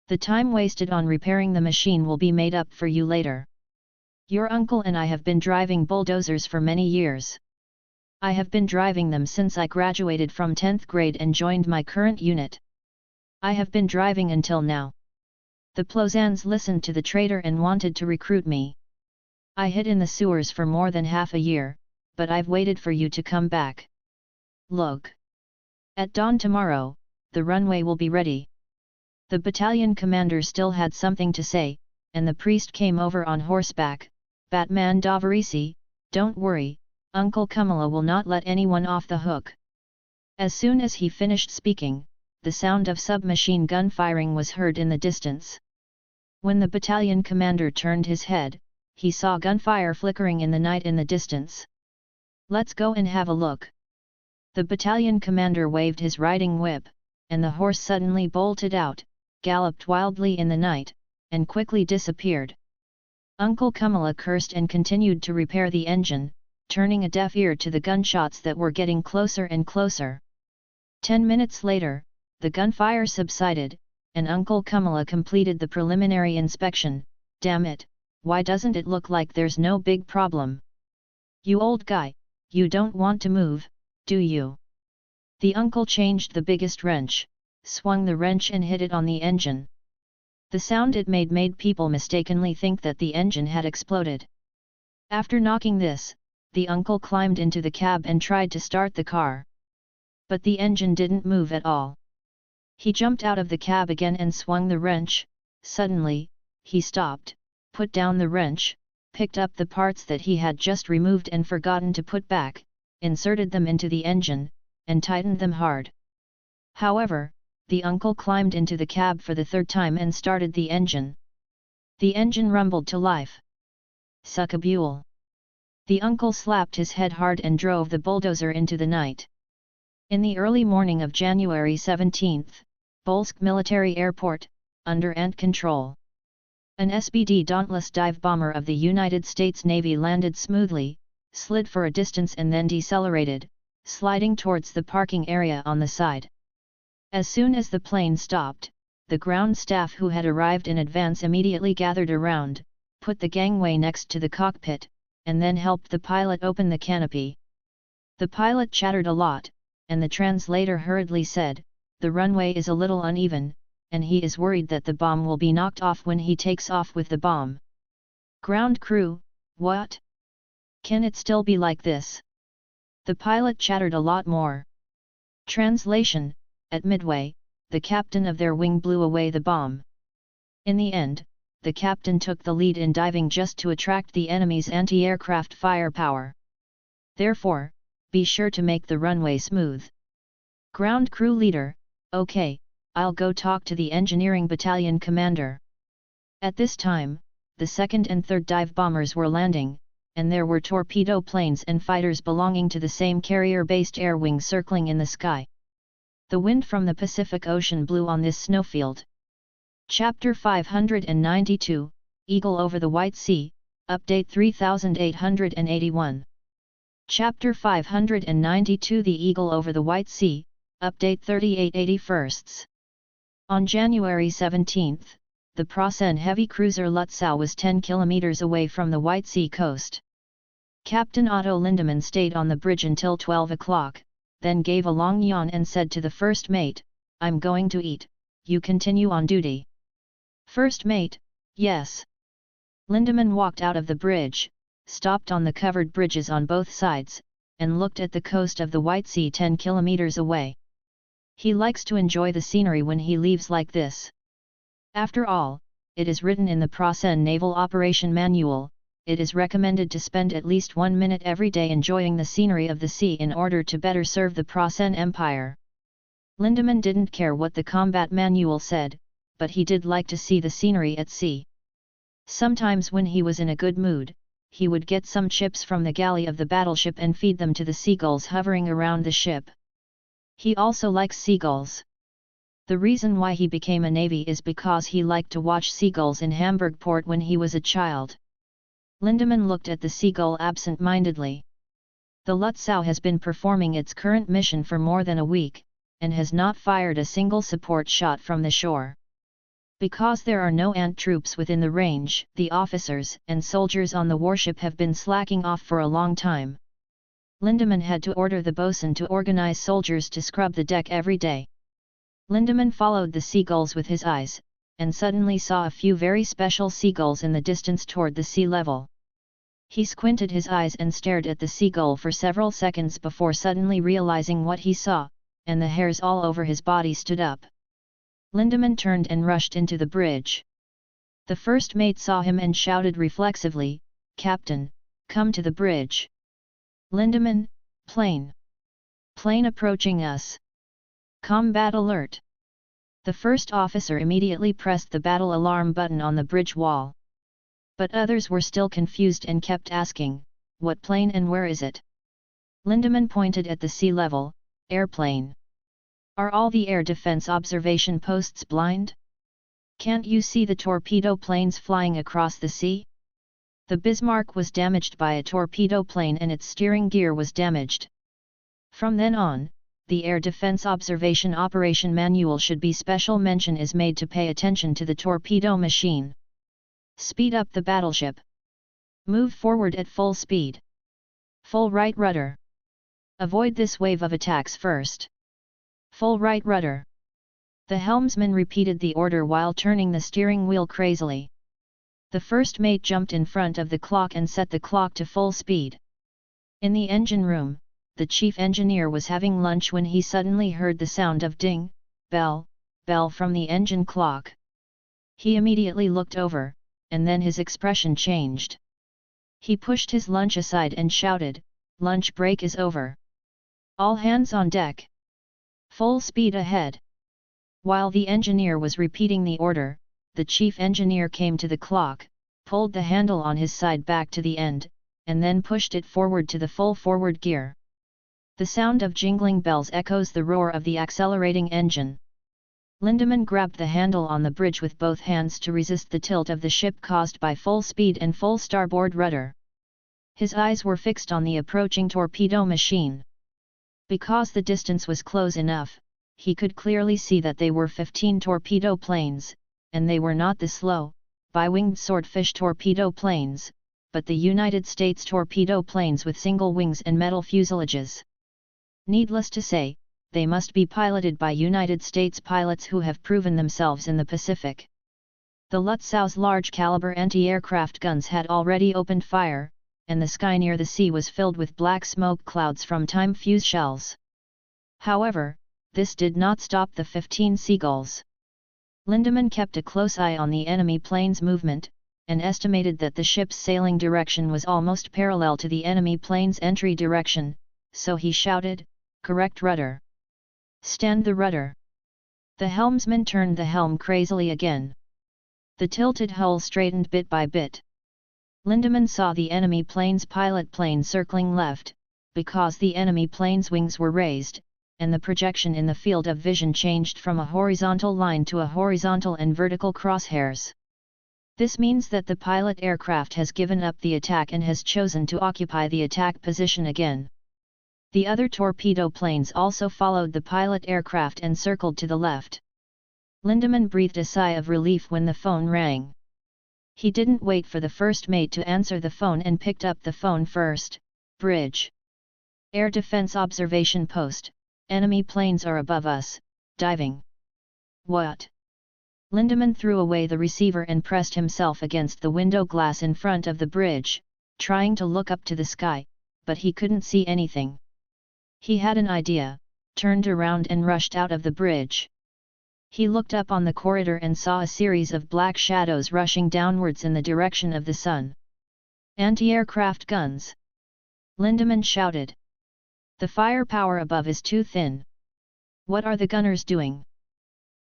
The time wasted on repairing the machine will be made up for you later. Your uncle and I have been driving bulldozers for many years. I have been driving them since I graduated from 10th grade and joined my current unit. I have been driving until now. The Plozans listened to the traitor and wanted to recruit me. I hid in the sewers for more than half a year, but I've waited for you to come back. Look. At dawn tomorrow, the runway will be ready. The battalion commander still had something to say, and the priest came over on horseback. Batman Davarisi, don't worry, Uncle Kamala will not let anyone off the hook. As soon as he finished speaking, the sound of submachine gun firing was heard in the distance. When the battalion commander turned his head, he saw gunfire flickering in the night in the distance. Let's go and have a look. The battalion commander waved his riding whip, and the horse suddenly bolted out, galloped wildly in the night, and quickly disappeared. Uncle Kamala cursed and continued to repair the engine, turning a deaf ear to the gunshots that were getting closer and closer. 10 minutes later, the gunfire subsided, and Uncle Kamala completed the preliminary inspection. Damn it, why doesn't it look like there's no big problem? You old guy, you don't want to move, do you? The uncle changed the biggest wrench, swung the wrench and hit it on the engine. The sound it made people mistakenly think that the engine had exploded. After knocking this, the uncle climbed into the cab and tried to start the car. But the engine didn't move at all. He jumped out of the cab again and swung the wrench. Suddenly, he stopped, put down the wrench, picked up the parts that he had just removed and forgotten to put back, inserted them into the engine, and tightened them hard. However, the uncle climbed into the cab for the third time and started the engine. The engine rumbled to life. Suckabule! The uncle slapped his head hard and drove the bulldozer into the night. In the early morning of January 17, Volsk Military Airport, under ant control. An SBD Dauntless dive bomber of the United States Navy landed smoothly, slid for a distance and then decelerated, sliding towards the parking area on the side. As soon as the plane stopped, the ground staff who had arrived in advance immediately gathered around, put the gangway next to the cockpit, and then helped the pilot open the canopy. The pilot chattered a lot, and the translator hurriedly said, "The runway is a little uneven, and he is worried that the bomb will be knocked off when he takes off with the bomb." Ground crew, what? Can it still be like this? The pilot chattered a lot more. Translation: at midway, the captain of their wing blew away the bomb. In the end, the captain took the lead in diving just to attract the enemy's anti-aircraft firepower. Therefore, be sure to make the runway smooth. Ground crew leader: okay, I'll go talk to the engineering battalion commander. At this time, the second and third dive bombers were landing, and there were torpedo planes and fighters belonging to the same carrier-based air wing circling in the sky. The wind from the Pacific Ocean blew on this snowfield. Chapter 592, Eagle over the White Sea, Update 3881. Chapter 592, The Eagle over the White Sea, Update 3881. On January 17, the Prasen heavy cruiser Lutzow was 10 kilometers away from the White Sea coast. Captain Otto Lindemann stayed on the bridge until 12 o'clock, then gave a long yawn and said to the first mate, "I'm going to eat, you continue on duty." First mate: "Yes." Lindemann walked out of the bridge, stopped on the covered bridges on both sides, and looked at the coast of the White Sea 10 kilometers away. He likes to enjoy the scenery when he leaves like this. After all, it is written in the Prasen Naval Operation Manual, it is recommended to spend at least 1 minute every day enjoying the scenery of the sea in order to better serve the Prasen Empire. Lindemann didn't care what the combat manual said, but he did like to see the scenery at sea. Sometimes when he was in a good mood, he would get some chips from the galley of the battleship and feed them to the seagulls hovering around the ship. He also likes seagulls. The reason why he became a navy is because he liked to watch seagulls in Hamburg port when he was a child. Lindemann looked at the seagull absent-mindedly. The Lutzow has been performing its current mission for more than a week, and has not fired a single support shot from the shore. Because there are no ant troops within the range, the officers and soldiers on the warship have been slacking off for a long time. Lindemann had to order the bosun to organize soldiers to scrub the deck every day. Lindemann followed the seagulls with his eyes, and suddenly saw a few very special seagulls in the distance toward the sea level. He squinted his eyes and stared at the seagull for several seconds before suddenly realizing what he saw, and the hairs all over his body stood up. Lindemann turned and rushed into the bridge. The first mate saw him and shouted reflexively, "Captain, come to the bridge." "Lindemann, plane. Plane approaching us. Combat alert." The first officer immediately pressed the battle alarm button on the bridge wall. But others were still confused and kept asking, "What plane and where is it?" Lindemann pointed at the sea level, "Airplane. Are all the air defense observation posts blind? Can't you see the torpedo planes flying across the sea?" The Bismarck was damaged by a torpedo plane and its steering gear was damaged. From then on, the Air Defense Observation Operation Manual should be special mention is made to pay attention to the torpedo machine. Speed up the battleship. Move forward at full speed. Full right rudder. Avoid this wave of attacks first. Full right rudder. The helmsman repeated the order while turning the steering wheel crazily. The first mate jumped in front of the clock and set the clock to full speed. In the engine room, the chief engineer was having lunch when he suddenly heard the sound of ding, bell, bell from the engine clock. He immediately looked over, and then his expression changed. He pushed his lunch aside and shouted, "Lunch break is over. All hands on deck. Full speed ahead." While the engineer was repeating the order, the chief engineer came to the clock, pulled the handle on his side back to the end, and then pushed it forward to the full forward gear. The sound of jingling bells echoes the roar of the accelerating engine. Lindemann grabbed the handle on the bridge with both hands to resist the tilt of the ship caused by full speed and full starboard rudder. His eyes were fixed on the approaching torpedo machine. Because the distance was close enough, he could clearly see that they were 15 torpedo planes, and they were not the slow, bi-winged swordfish torpedo planes, but the United States torpedo planes with single wings and metal fuselages. Needless to say, they must be piloted by United States pilots who have proven themselves in the Pacific. The Lutzow's large-caliber anti-aircraft guns had already opened fire, and the sky near the sea was filled with black smoke clouds from time fuse shells. However, this did not stop the 15 seagulls. Lindemann kept a close eye on the enemy plane's movement, and estimated that the ship's sailing direction was almost parallel to the enemy plane's entry direction, so he shouted, "Correct rudder. Stand the rudder." The helmsman turned the helm crazily again. The tilted hull straightened bit by bit. Lindemann saw the enemy plane's pilot plane circling left, because the enemy plane's wings were raised, and the projection in the field of vision changed from a horizontal line to a horizontal and vertical crosshairs. This means that the pilot aircraft has given up the attack and has chosen to occupy the attack position again. The other torpedo planes also followed the pilot aircraft and circled to the left. Lindemann breathed a sigh of relief when the phone rang. He didn't wait for the first mate to answer the phone and picked up the phone first. "Bridge. Air Defense Observation Post, enemy planes are above us, diving." "What?" Lindemann threw away the receiver and pressed himself against the window glass in front of the bridge, trying to look up to the sky, but he couldn't see anything. He had an idea, turned around and rushed out of the bridge. He looked up on the corridor and saw a series of black shadows rushing downwards in the direction of the sun. "Anti-aircraft guns!" Lindemann shouted. "The firepower above is too thin. What are the gunners doing?"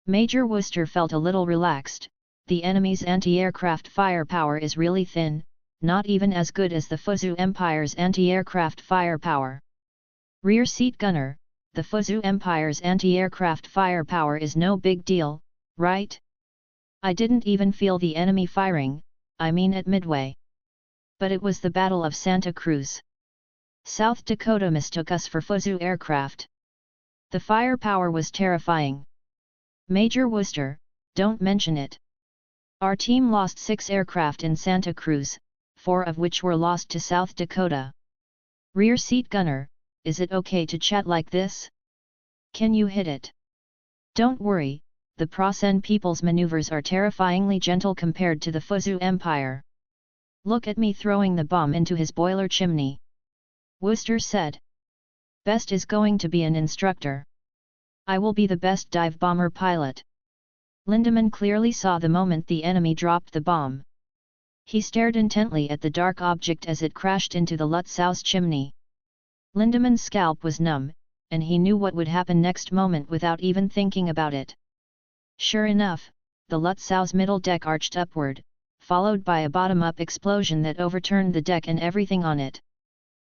Major Worcester felt a little relaxed. The enemy's anti-aircraft firepower is really thin, not even as good as the Fuzhou Empire's anti-aircraft firepower. "Rear seat gunner," the Fuzhou Empire's anti-aircraft firepower is no big deal, right? I didn't even feel the enemy firing, I mean at midway. But it was the Battle of Santa Cruz. South Dakota mistook us for Fuzhou aircraft. The firepower was terrifying. Major Wooster, don't mention it. Our team lost 6 aircraft in Santa Cruz, 4 of which were lost to South Dakota. Rear seat gunner, is it okay to chat like this? Can you hit it? Don't worry, the Prasen people's maneuvers are terrifyingly gentle compared to the Fuzhou Empire. Look at me throwing the bomb into his boiler chimney. Wooster said. Best is going to be an instructor. I will be the best dive bomber pilot. Lindemann clearly saw the moment the enemy dropped the bomb. He stared intently at the dark object as it crashed into the Lutzau's chimney. Lindemann's scalp was numb, and he knew what would happen next moment without even thinking about it. Sure enough, the Lutzau's middle deck arched upward, followed by a bottom-up explosion that overturned the deck and everything on it.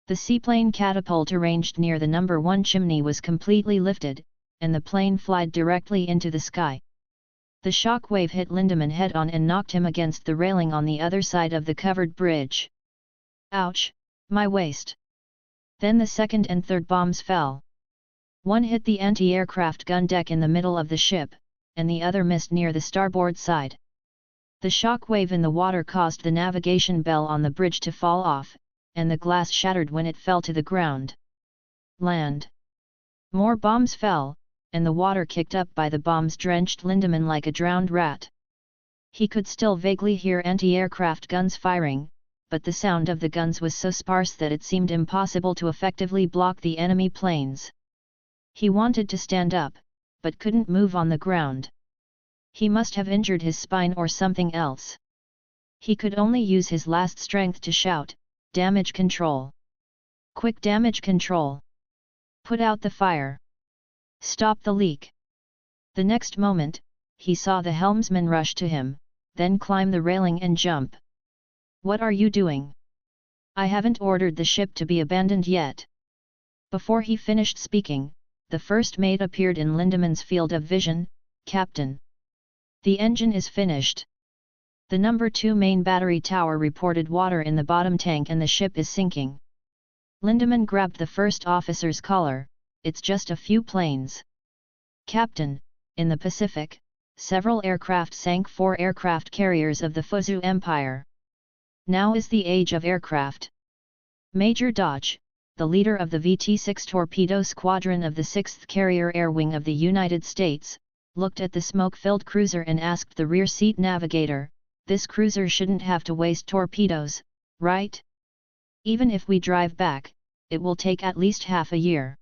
The seaplane catapult arranged near the number 1 chimney was completely lifted, and the plane flied directly into the sky. The shock wave hit Lindemann head-on and knocked him against the railing on the other side of the covered bridge. Ouch, my waist! Then the second and third bombs fell. One hit the anti-aircraft gun deck in the middle of the ship, and the other missed near the starboard side. The shock wave in the water caused the navigation bell on the bridge to fall off, and the glass shattered when it fell to the ground. Land. More bombs fell, and the water kicked up by the bombs drenched Lindemann like a drowned rat. He could still vaguely hear anti-aircraft guns firing, but the sound of the guns was so sparse that it seemed impossible to effectively block the enemy planes. He wanted to stand up, but couldn't move on the ground. He must have injured his spine or something else. He could only use his last strength to shout, "Damage control! Quick damage control! Put out the fire! Stop the leak!" The next moment, he saw the helmsman rush to him, then climb the railing and jump. "What are you doing? I haven't ordered the ship to be abandoned yet." Before he finished speaking, the first mate appeared in Lindemann's field of vision. "Captain. The engine is finished. The number 2 main battery tower reported water in the bottom tank and the ship is sinking." Lindemann grabbed the first officer's collar. "It's just a few planes." "Captain, in the Pacific, several aircraft sank 4 aircraft carriers of the Fuzhou Empire. Now is the age of aircraft." Major Dodge, the leader of the VT-6 torpedo squadron of the 6th Carrier Air Wing of the United States, looked at the smoke-filled cruiser and asked the rear seat navigator, "This cruiser shouldn't have to waste torpedoes, right? Even if we drive back, it will take at least half a year.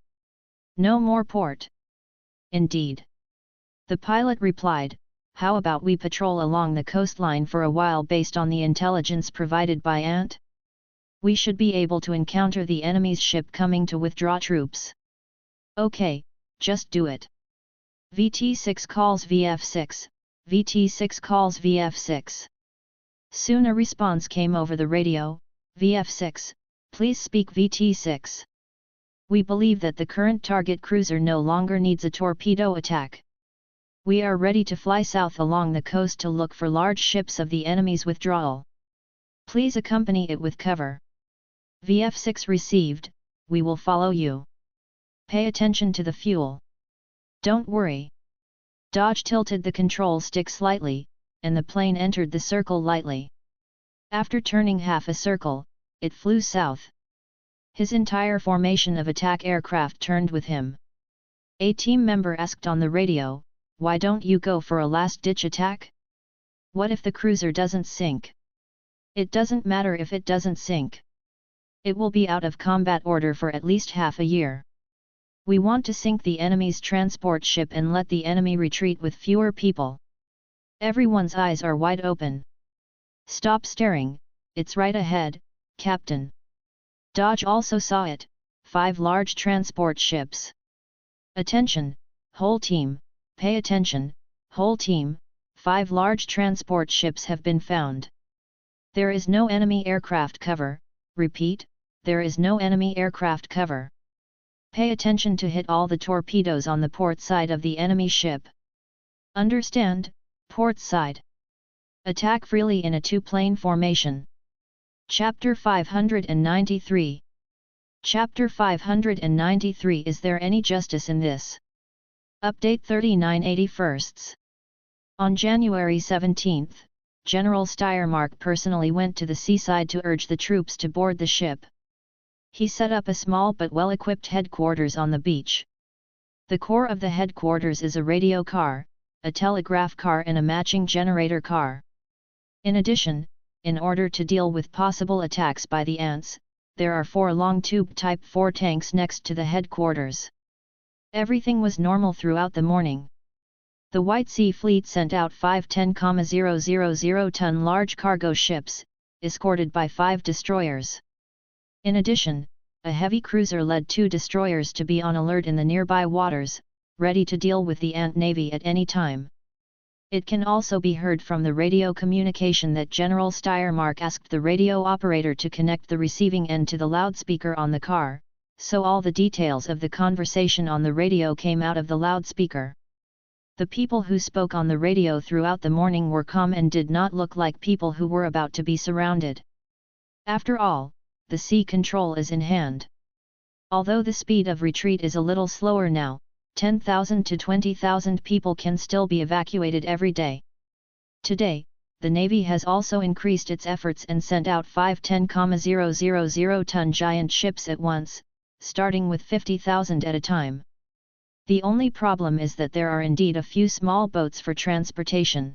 No more port." "Indeed." The pilot replied, "How about we patrol along the coastline for a while based on the intelligence provided by ANT? We should be able to encounter the enemy's ship coming to withdraw troops." "Okay, just do it." VT-6 calls VF-6, VT-6 calls VF-6. Soon a response came over the radio, "VF-6, please speak VT-6. We believe that the current target cruiser no longer needs a torpedo attack. We are ready to fly south along the coast to look for large ships of the enemy's withdrawal. Please accompany it with cover." VF-6 received, "We will follow you. Pay attention to the fuel. Don't worry." Dodge tilted the control stick slightly, and the plane entered the circle lightly. After turning half a circle, it flew south. His entire formation of attack aircraft turned with him. A team member asked on the radio, "Why don't you go for a last-ditch attack? What if the cruiser doesn't sink?" "It doesn't matter if it doesn't sink. It will be out of combat order for at least half a year. We want to sink the enemy's transport ship and let the enemy retreat with fewer people." Everyone's eyes are wide open. "Stop staring, it's right ahead, Captain." Dodge also saw it, 5 large transport ships. "Attention, whole team, pay attention, whole team, 5 large transport ships have been found. There is no enemy aircraft cover, repeat, there is no enemy aircraft cover. Pay attention to hit all the torpedoes on the port side of the enemy ship. Understand, port side. Attack freely in a two-plane formation. Chapter 593. Chapter 593. Is there any justice in this? Update 3981. On January 17, General Steiermark personally went to the seaside to urge the troops to board the ship. He set up a small but well-equipped headquarters on the beach. The core of the headquarters is a radio car, a telegraph car and a matching generator car. In addition, in order to deal with possible attacks by the ants, there are 4 long tube Type 4 tanks next to the headquarters. Everything was normal throughout the morning. The White Sea Fleet sent out 5 10,000-ton large cargo ships, escorted by 5 destroyers. In addition, a heavy cruiser led 2 destroyers to be on alert in the nearby waters, ready to deal with the Ant Navy at any time. It can also be heard from the radio communication that General Steiermark asked the radio operator to connect the receiving end to the loudspeaker on the car, so all the details of the conversation on the radio came out of the loudspeaker. The people who spoke on the radio throughout the morning were calm and did not look like people who were about to be surrounded. After all, the sea control is in hand. Although the speed of retreat is a little slower now, 10,000 to 20,000 people can still be evacuated every day. Today, the Navy has also increased its efforts and sent out 5 10,000-ton giant ships at once, starting with 50,000 at a time. The only problem is that there are indeed a few small boats for transportation.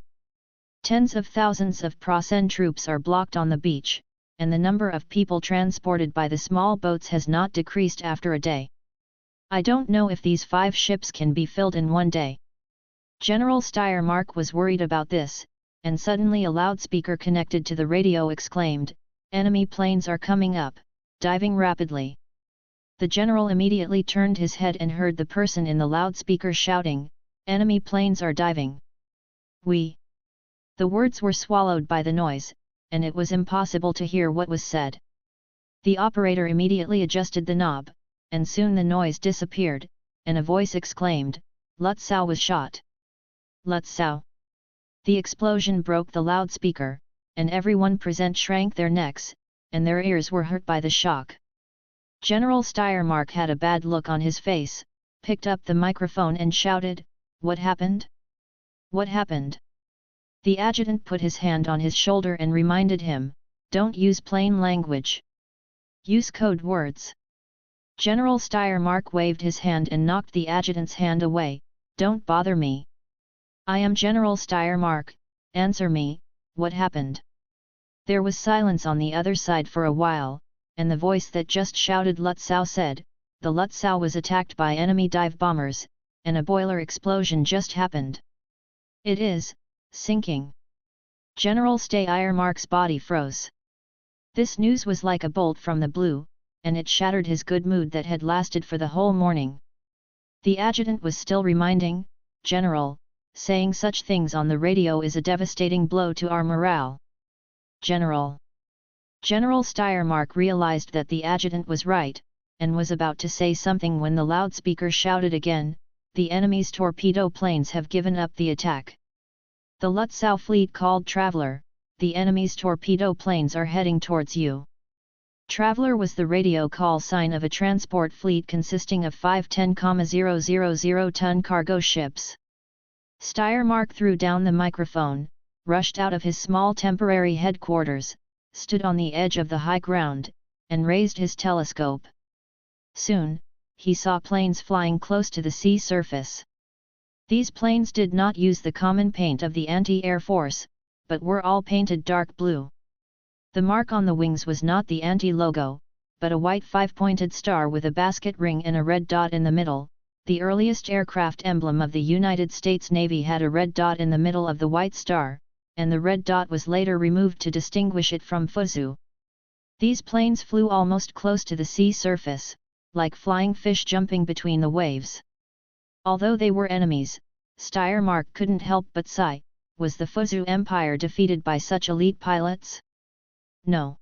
Tens of thousands of Prasen troops are blocked on the beach, and the number of people transported by the small boats has not decreased after a day. I don't know if these 5 ships can be filled in one day. General Steiermark was worried about this, and suddenly a loudspeaker connected to the radio exclaimed, "Enemy planes are coming up, diving rapidly." The general immediately turned his head and heard the person in the loudspeaker shouting, "Enemy planes are diving." "We." The words were swallowed by the noise, and it was impossible to hear what was said. The operator immediately adjusted the knob, and soon the noise disappeared, and a voice exclaimed, "Lutzow was shot." Lutzow. The explosion broke the loudspeaker, and everyone present shrank their necks, and their ears were hurt by the shock. General Steiermark had a bad look on his face, picked up the microphone and shouted, "What happened? What happened?" The adjutant put his hand on his shoulder and reminded him, "Don't use plain language. Use code words." General Steiermark waved his hand and knocked the adjutant's hand away, "Don't bother me. I am General Steiermark, answer me, what happened?" There was silence on the other side for a while, and the voice that just shouted Lutzow said, "The Lutzow was attacked by enemy dive bombers, and a boiler explosion just happened. It is sinking." General Steiermark's body froze. This news was like a bolt from the blue, and it shattered his good mood that had lasted for the whole morning. The adjutant was still reminding, "General, saying such things on the radio is a devastating blow to our morale." "General." General Steiermark realized that the adjutant was right, and was about to say something when the loudspeaker shouted again, "The enemy's torpedo planes have given up the attack. The Lutzow fleet called Traveler, the enemy's torpedo planes are heading towards you." Traveler was the radio call sign of a transport fleet consisting of 5 10,000-ton cargo ships. Steiermark threw down the microphone, rushed out of his small temporary headquarters, stood on the edge of the high ground, and raised his telescope. Soon, he saw planes flying close to the sea surface. These planes did not use the common paint of the anti-air force, but were all painted dark blue. The mark on the wings was not the anti-logo, but a white 5-pointed star with a basket ring and a red dot in the middle. The earliest aircraft emblem of the United States Navy had a red dot in the middle of the white star, and the red dot was later removed to distinguish it from Fuzu. These planes flew almost close to the sea surface, like flying fish jumping between the waves. Although they were enemies, Steiermark couldn't help but sigh, was the Fuzu Empire defeated by such elite pilots? No.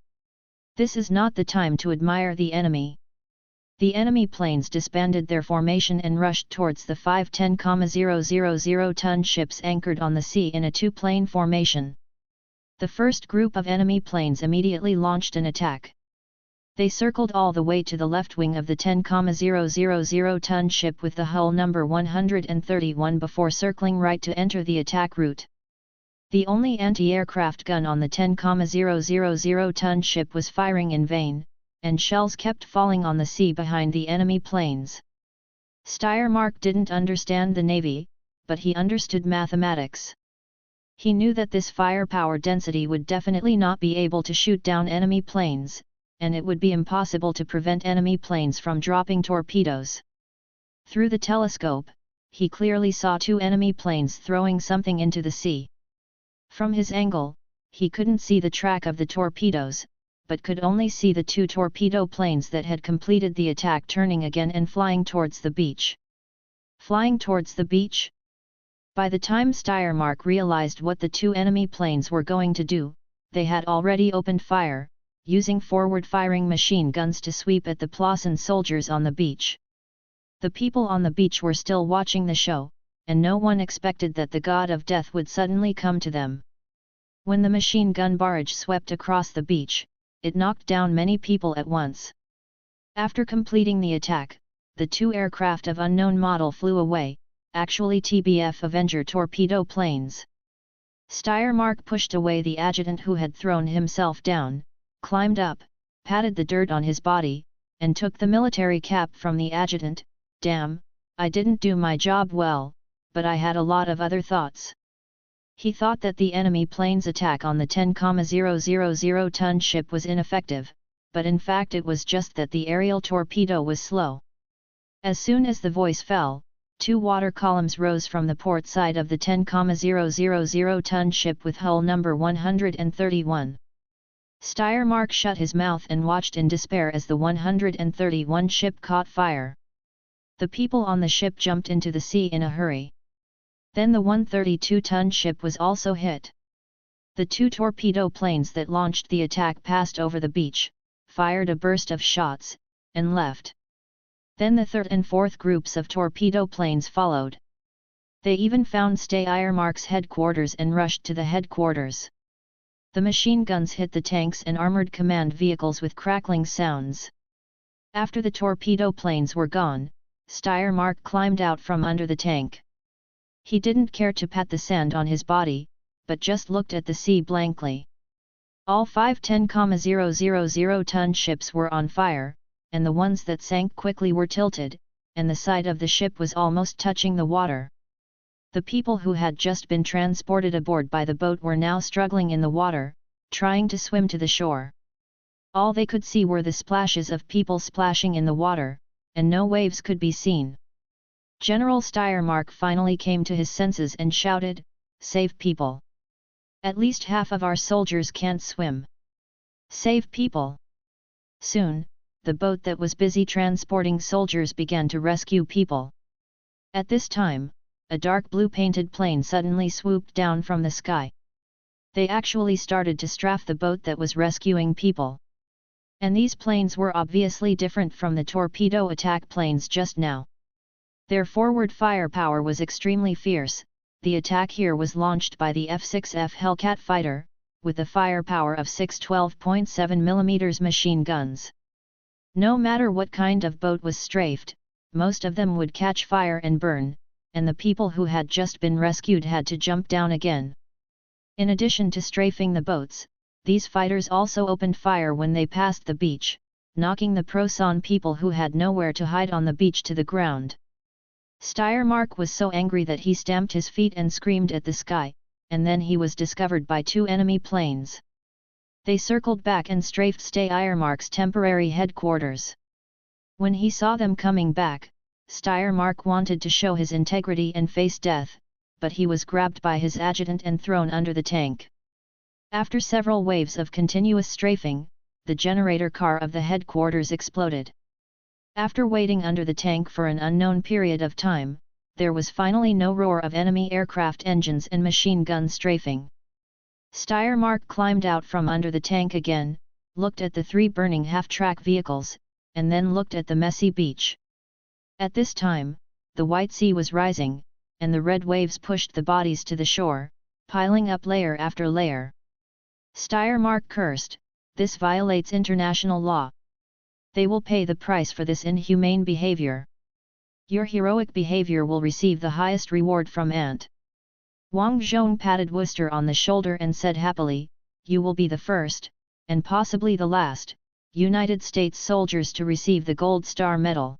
This is not the time to admire the enemy. The enemy planes disbanded their formation and rushed towards the 5 10,000-ton ships anchored on the sea in a two-plane formation. The first group of enemy planes immediately launched an attack. They circled all the way to the left wing of the 10,000-ton ship with the hull number 131 before circling right to enter the attack route. The only anti-aircraft gun on the 10,000-ton ship was firing in vain, and shells kept falling on the sea behind the enemy planes. Steiermark didn't understand the navy, but he understood mathematics. He knew that this firepower density would definitely not be able to shoot down enemy planes, and it would be impossible to prevent enemy planes from dropping torpedoes. Through the telescope, he clearly saw two enemy planes throwing something into the sea. From his angle, he couldn't see the track of the torpedoes, but could only see the two torpedo planes that had completed the attack turning again and flying towards the beach. Flying towards the beach? By the time Steiermark realized what the two enemy planes were going to do, they had already opened fire, using forward-firing machine guns to sweep at the Plassen soldiers on the beach. The people on the beach were still watching the show, and no one expected that the god of death would suddenly come to them. When the machine gun barrage swept across the beach, it knocked down many people at once. After completing the attack, the two aircraft of unknown model flew away, actually TBF Avenger torpedo planes. Steiermark pushed away the adjutant who had thrown himself down, climbed up, patted the dirt on his body, and took the military cap from the adjutant. Damn, I didn't do my job well, but I had a lot of other thoughts. He thought that the enemy plane's attack on the 10,000-ton ship was ineffective, but in fact it was just that the aerial torpedo was slow. As soon as the voice fell, two water columns rose from the port side of the 10,000-ton ship with hull number 131. Steiermark shut his mouth and watched in despair as the 131 ship caught fire. The people on the ship jumped into the sea in a hurry. Then the 132-ton ship was also hit. The two torpedo planes that launched the attack passed over the beach, fired a burst of shots, and left. Then the third and fourth groups of torpedo planes followed. They even found Steiermark's headquarters and rushed to the headquarters. The machine guns hit the tanks and armored command vehicles with crackling sounds. After the torpedo planes were gone, Steiermark climbed out from under the tank. He didn't care to pat the sand on his body, but just looked at the sea blankly. All 5 10,000-ton ships were on fire, and the ones that sank quickly were tilted, and the side of the ship was almost touching the water. The people who had just been transported aboard by the boat were now struggling in the water, trying to swim to the shore. All they could see were the splashes of people splashing in the water, and no waves could be seen. General Steiermark finally came to his senses and shouted, "Save people! At least half of our soldiers can't swim. Save people!" Soon, the boat that was busy transporting soldiers began to rescue people. At this time, a dark blue painted plane suddenly swooped down from the sky. They actually started to strafe the boat that was rescuing people. And these planes were obviously different from the torpedo attack planes just now. Their forward firepower was extremely fierce. The attack here was launched by the F-6F Hellcat fighter, with a firepower of 6 12.7 mm machine guns. No matter what kind of boat was strafed, most of them would catch fire and burn, and the people who had just been rescued had to jump down again. In addition to strafing the boats, these fighters also opened fire when they passed the beach, knocking the Proson people who had nowhere to hide on the beach to the ground. Steiermark was so angry that he stamped his feet and screamed at the sky, and then he was discovered by two enemy planes. They circled back and strafed Steiermark's temporary headquarters. When he saw them coming back, Steiermark wanted to show his integrity and face death, but he was grabbed by his adjutant and thrown under the tank. After several waves of continuous strafing, the generator car of the headquarters exploded. After waiting under the tank for an unknown period of time, there was finally no roar of enemy aircraft engines and machine gun strafing. Steiermark climbed out from under the tank again, looked at the three burning half-track vehicles, and then looked at the messy beach. At this time, the White Sea was rising, and the red waves pushed the bodies to the shore, piling up layer after layer. Steiermark cursed, "This violates international law. They will pay the price for this inhumane behavior. Your heroic behavior will receive the highest reward from Ant." Wang Zhong patted Worcester on the shoulder and said happily, "You will be the first, and possibly the last, United States soldiers to receive the Gold Star Medal."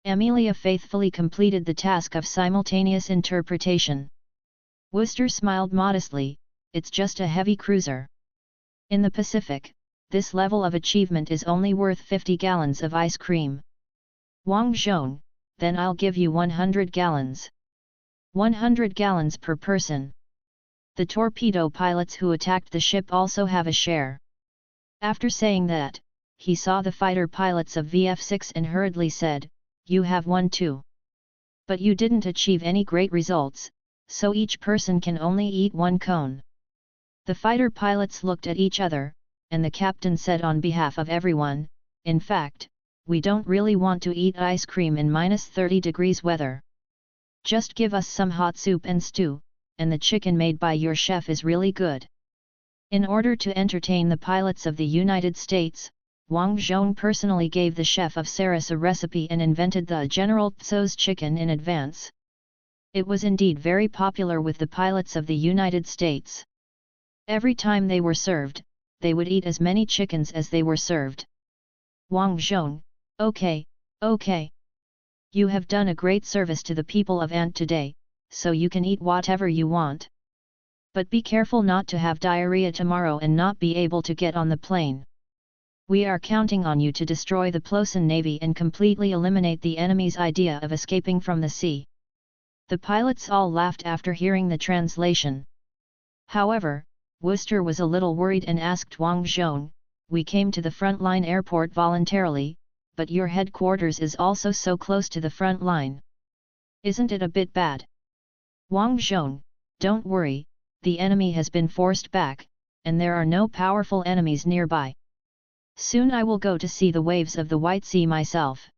Amelia faithfully completed the task of simultaneous interpretation. Worcester smiled modestly, "It's just a heavy cruiser. In the Pacific, this level of achievement is only worth 50 gallons of ice cream." Wang Zhong, "Then I'll give you 100 gallons. 100 gallons per person. The torpedo pilots who attacked the ship also have a share." After saying that, he saw the fighter pilots of VF-6 and hurriedly said, "You have one too. But you didn't achieve any great results, so each person can only eat one cone." The fighter pilots looked at each other, and the captain said on behalf of everyone, "In fact, we don't really want to eat ice cream in -30 degrees weather. Just give us some hot soup and stew, and the chicken made by your chef is really good." In order to entertain the pilots of the United States, Wang Zhong personally gave the chef of Saris a recipe and invented the General Tso's chicken in advance. It was indeed very popular with the pilots of the United States. Every time they were served, they would eat as many chickens as they were served. Wang Zhong, "Okay, okay. You have done a great service to the people of Ant today, so you can eat whatever you want. But be careful not to have diarrhea tomorrow and not be able to get on the plane. We are counting on you to destroy the Plosan Navy and completely eliminate the enemy's idea of escaping from the sea." The pilots all laughed after hearing the translation. However, Worcester was a little worried and asked Wang Zhong, "We came to the front-line airport voluntarily, but your headquarters is also so close to the front line. Isn't it a bit bad?" Wang Zhong, "Don't worry, the enemy has been forced back, and there are no powerful enemies nearby. Soon I will go to see the waves of the White Sea myself."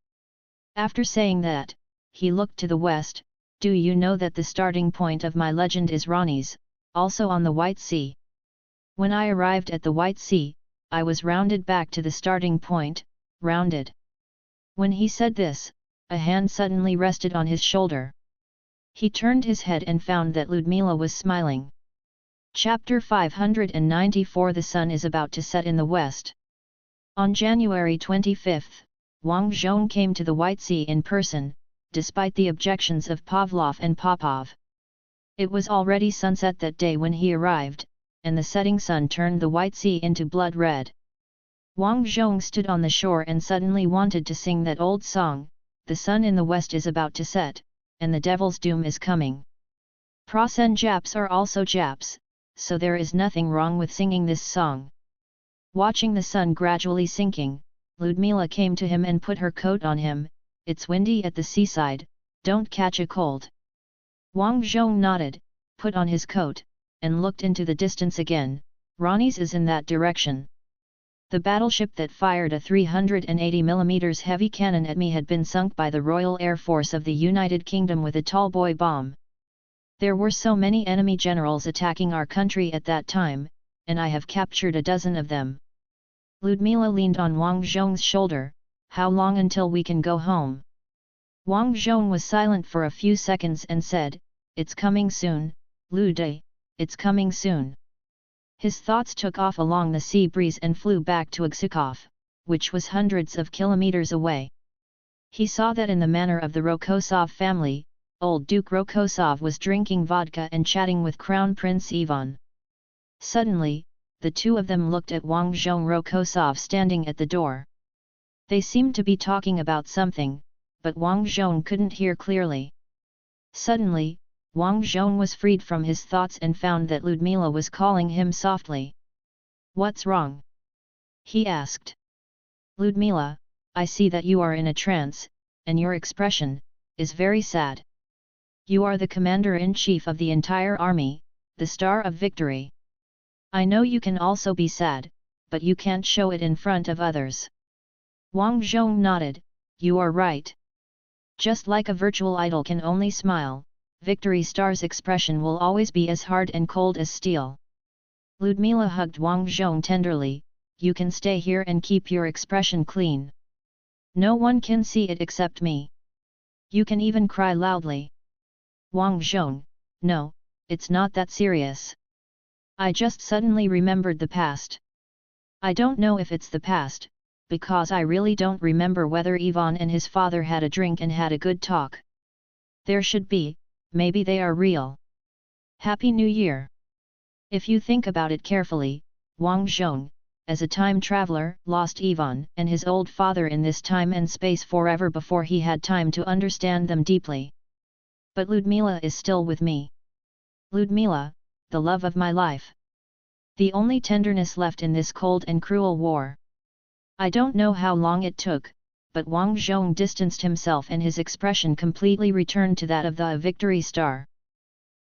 After saying that, he looked to the west, "Do you know that the starting point of my legend is Ronnie's, also on the White Sea? When I arrived at the White Sea, I was rounded back to the starting point, rounded." When he said this, a hand suddenly rested on his shoulder. He turned his head and found that Ludmila was smiling. Chapter 594 The sun is about to set in the west. On January 25, Wang Zhong came to the White Sea in person, despite the objections of Pavlov and Popov. It was already sunset that day when he arrived, and the setting sun turned the White Sea into blood red. Wang Zhong stood on the shore and suddenly wanted to sing that old song, "The sun in the west is about to set, and the devil's doom is coming." Prasen Japs are also Japs, so there is nothing wrong with singing this song. Watching the sun gradually sinking, Ludmila came to him and put her coat on him. "It's windy at the seaside, don't catch a cold." Wang Zhong nodded, put on his coat, and looked into the distance again. "Ronnie's is in that direction." The battleship that fired a 380mm heavy cannon at me had been sunk by the Royal Air Force of the United Kingdom with a tallboy bomb. There were so many enemy generals attacking our country at that time, and I have captured a dozen of them. Ludmila leaned on Wang Zhong's shoulder. "How long until we can go home?" Wang Zhong was silent for a few seconds and said, "It's coming soon, Lude, it's coming soon." His thoughts took off along the sea breeze and flew back to Aksakov, which was hundreds of kilometers away. He saw that in the manor of the Rokosov family, old Duke Rokosov was drinking vodka and chatting with Crown Prince Ivan. Suddenly, the two of them looked at Wang Zhong Rokosov standing at the door. They seemed to be talking about something, but Wang Zhong couldn't hear clearly. Suddenly, Wang Zhong was freed from his thoughts and found that Ludmila was calling him softly. "What's wrong?" he asked. "Ludmila, I see that you are in a trance, and your expression is very sad. You are the commander-in-chief of the entire army, the star of victory. I know you can also be sad, but you can't show it in front of others. Wang Zhong nodded, you are right. Just like a virtual idol can only smile, Victory Star's expression will always be as hard and cold as steel. Ludmila hugged Wang Zhong tenderly, you can stay here and keep your expression clean. No one can see it except me. You can even cry loudly. Wang Zhong, no, it's not that serious. I just suddenly remembered the past. I don't know if it's the past, because I really don't remember whether Ivan and his father had a drink and had a good talk. There should be, maybe they are real. Happy New Year! If you think about it carefully, Wang Zhong, as a time traveler, lost Ivan and his old father in this time and space forever before he had time to understand them deeply. But Ludmila is still with me. Ludmila, the love of my life. The only tenderness left in this cold and cruel war. I don't know how long it took, but Wang Zhong distanced himself and his expression completely returned to that of the Victory Star.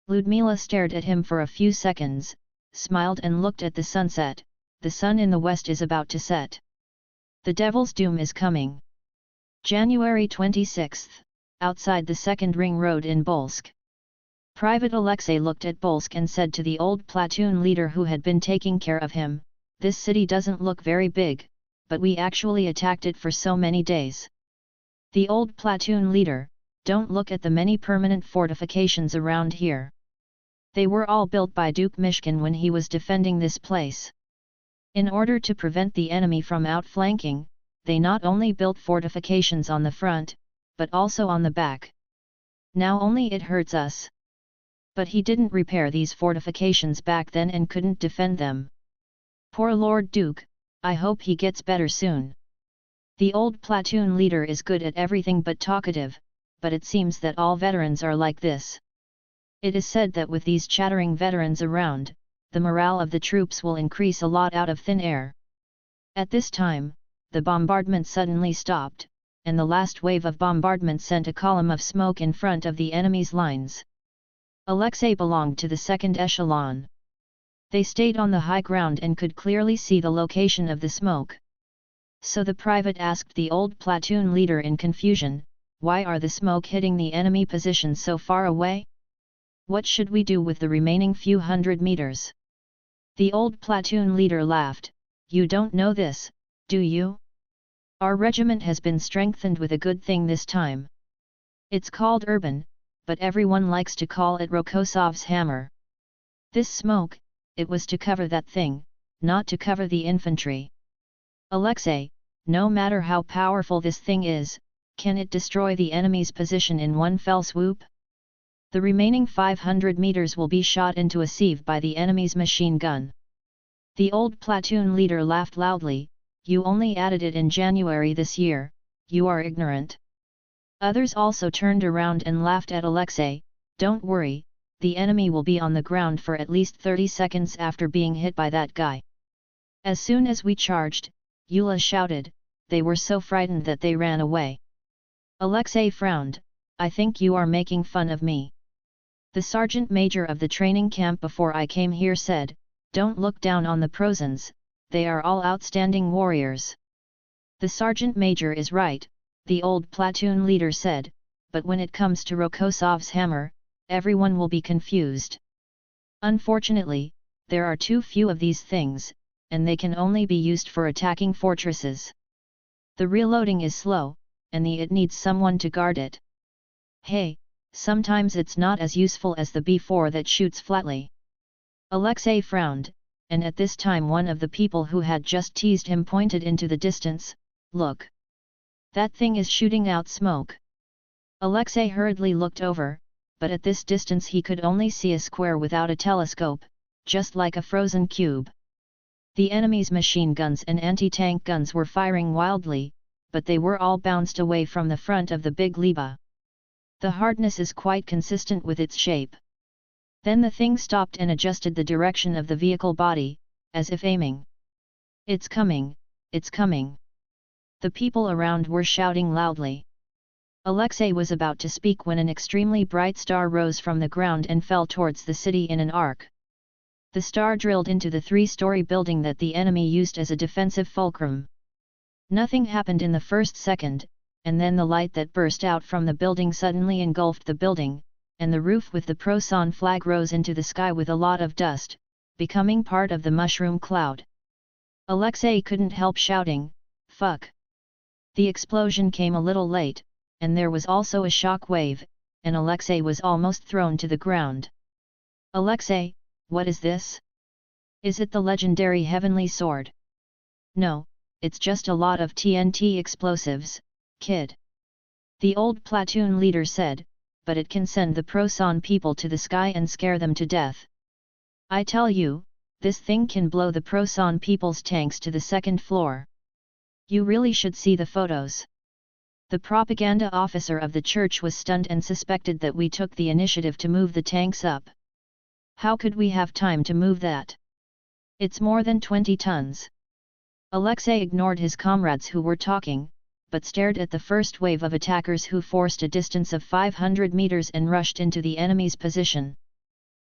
Ludmila stared at him for a few seconds, smiled and looked at the sunset. The sun in the west is about to set. The Devil's Doom is coming. January 26th, outside the second ring road in Bolsk. Private Alexei looked at Bolsk and said to the old platoon leader who had been taking care of him, this city doesn't look very big, but we actually attacked it for so many days. The old platoon leader, don't look at the many permanent fortifications around here. They were all built by Duke Mishkin when he was defending this place. In order to prevent the enemy from outflanking, they not only built fortifications on the front, but also on the back. Now only it hurts us. But he didn't repair these fortifications back then and couldn't defend them. Poor Lord Duke, I hope he gets better soon. The old platoon leader is good at everything but talkative, but it seems that all veterans are like this. It is said that with these chattering veterans around, the morale of the troops will increase a lot out of thin air. At this time, the bombardment suddenly stopped, and the last wave of bombardment sent a column of smoke in front of the enemy's lines. Alexei belonged to the second echelon. They stayed on the high ground and could clearly see the location of the smoke. So the private asked the old platoon leader in confusion, why are the smoke hitting the enemy position so far away? What should we do with the remaining few hundred meters? The old platoon leader laughed, you don't know this, do you? Our regiment has been strengthened with a good thing this time. It's called urban, but everyone likes to call it Rokosov's hammer. This smoke, it was to cover that thing, not to cover the infantry. Alexei, no matter how powerful this thing is, can it destroy the enemy's position in one fell swoop? The remaining 500 meters will be shot into a sieve by the enemy's machine gun. The old platoon leader laughed loudly, you only added it in January this year, you are ignorant. Others also turned around and laughed at Alexei, don't worry, the enemy will be on the ground for at least 30 seconds after being hit by that guy. As soon as we charged, Eula shouted, they were so frightened that they ran away. Alexei frowned, I think you are making fun of me. The sergeant major of the training camp before I came here said, don't look down on the Prozans, they are all outstanding warriors. The sergeant major is right, the old platoon leader said, but when it comes to Rokosov's hammer, everyone will be confused. Unfortunately, there are too few of these things, and they can only be used for attacking fortresses. The reloading is slow, and it needs someone to guard it. Hey, sometimes it's not as useful as the B4 that shoots flatly. Alexei frowned, and at this time one of the people who had just teased him pointed into the distance, look. That thing is shooting out smoke. Alexei hurriedly looked over, but at this distance he could only see a square without a telescope, just like a frozen cube. The enemy's machine guns and anti-tank guns were firing wildly, but they were all bounced away from the front of the big Liba. The hardness is quite consistent with its shape. Then the thing stopped and adjusted the direction of the vehicle body, as if aiming. It's coming, it's coming. The people around were shouting loudly. Alexei was about to speak when an extremely bright star rose from the ground and fell towards the city in an arc. The star drilled into the 3-story building that the enemy used as a defensive fulcrum. Nothing happened in the first second, and then the light that burst out from the building suddenly engulfed the building, and the roof with the Proson flag rose into the sky with a lot of dust, becoming part of the mushroom cloud. Alexei couldn't help shouting, "Fuck!" The explosion came a little late, and there was also a shock wave, and Alexei was almost thrown to the ground. "Alexei, what is this? Is it the legendary heavenly sword?" "No, it's just a lot of TNT explosives, kid," the old platoon leader said, "but it can send the Proson people to the sky and scare them to death. I tell you, this thing can blow the Proson people's tanks to the second floor. You really should see the photos." The propaganda officer of the church was stunned and suspected that we took the initiative to move the tanks up. "How could we have time to move that? It's more than 20 tons. Alexei ignored his comrades who were talking, but stared at the first wave of attackers who forced a distance of 500 meters and rushed into the enemy's position.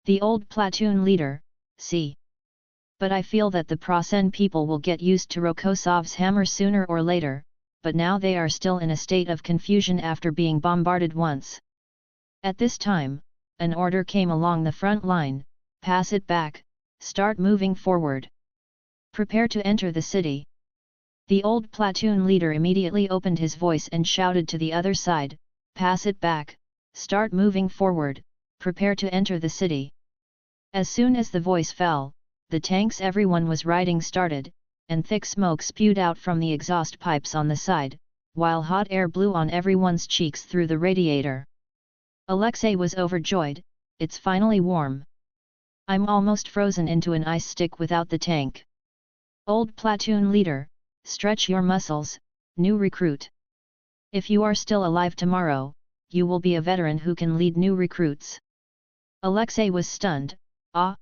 The old platoon leader, "See. But I feel that the Prosen people will get used to Rokosov's hammer sooner or later, but now they are still in a state of confusion after being bombarded once." At this time, an order came along the front line, "Pass it back, start moving forward. Prepare to enter the city." The old platoon leader immediately opened his voice and shouted to the other side, "Pass it back, start moving forward, prepare to enter the city." As soon as the voice fell, the tanks everyone was riding started, and thick smoke spewed out from the exhaust pipes on the side, while hot air blew on everyone's cheeks through the radiator. Alexei was overjoyed, "It's finally warm. I'm almost frozen into an ice stick without the tank." Old platoon leader, "Stretch your muscles, new recruit. If you are still alive tomorrow, you will be a veteran who can lead new recruits." Alexei was stunned, "Ah!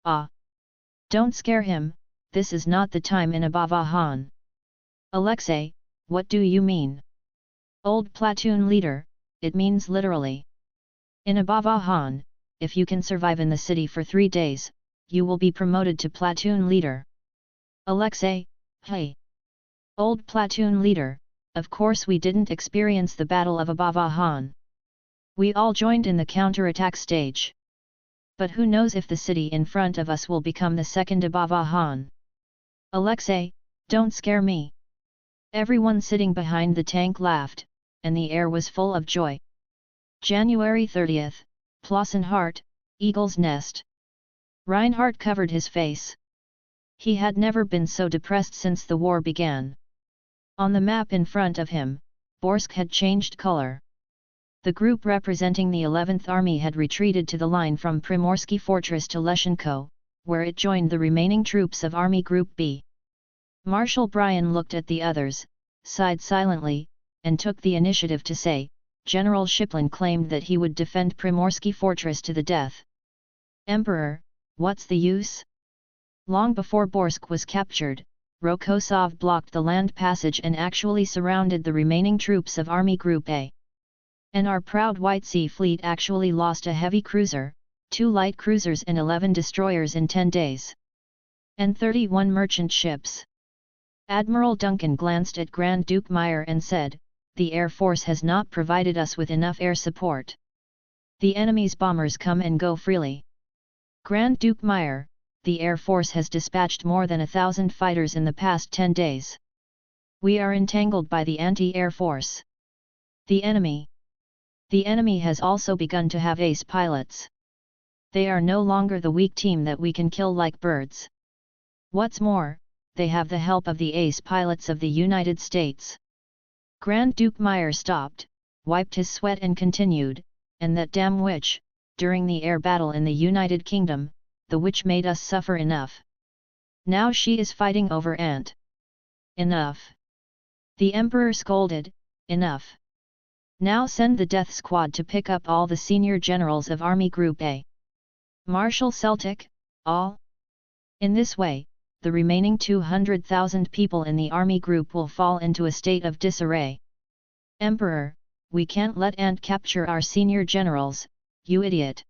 Ah! Don't scare him, this is not the time in Abavahan." "Alexei, what do you mean?" Old platoon leader, "It means literally. In Abavahan, if you can survive in the city for 3 days, you will be promoted to platoon leader." Alexei, "Hey! Old platoon leader, of course we didn't experience the Battle of Abavahan. We all joined in the counterattack stage. But who knows if the city in front of us will become the second Abavahan." "Alexei, don't scare me." Everyone sitting behind the tank laughed, and the air was full of joy. January 30th, Plossenhart, Eagle's Nest. Reinhardt covered his face. He had never been so depressed since the war began. On the map in front of him, Borsk had changed color. The group representing the 11th Army had retreated to the line from Primorsky Fortress to Leshenko, where it joined the remaining troops of Army Group B. Marshal Bryan looked at the others, sighed silently, and took the initiative to say, "General Shiplin claimed that he would defend Primorsky Fortress to the death. Emperor, what's the use? Long before Borsk was captured, Rokosov blocked the land passage and actually surrounded the remaining troops of Army Group A. And our proud White Sea Fleet actually lost a heavy cruiser, 2 light cruisers and 11 destroyers in 10 days. And 31 merchant ships." Admiral Duncan glanced at Grand Duke Meyer and said, "The Air Force has not provided us with enough air support. The enemy's bombers come and go freely. Grand Duke Meyer, the Air Force has dispatched more than 1,000 fighters in the past 10 days. We are entangled by the anti-air force. The enemy has also begun to have ace pilots. They are no longer the weak team that we can kill like birds. What's more, they have the help of the ace pilots of the United States." Grand Duke Meyer stopped, wiped his sweat and continued, "And that damn witch, during the air battle in the United Kingdom, the witch made us suffer enough. Now she is fighting over Ant. Enough." The Emperor scolded, "Enough. Now send the death squad to pick up all the senior generals of Army Group A. Marshal Celtic, all." In this way, the remaining 200,000 people in the Army Group will fall into a state of disarray. "Emperor, we can't let Ant capture our senior generals, you idiot.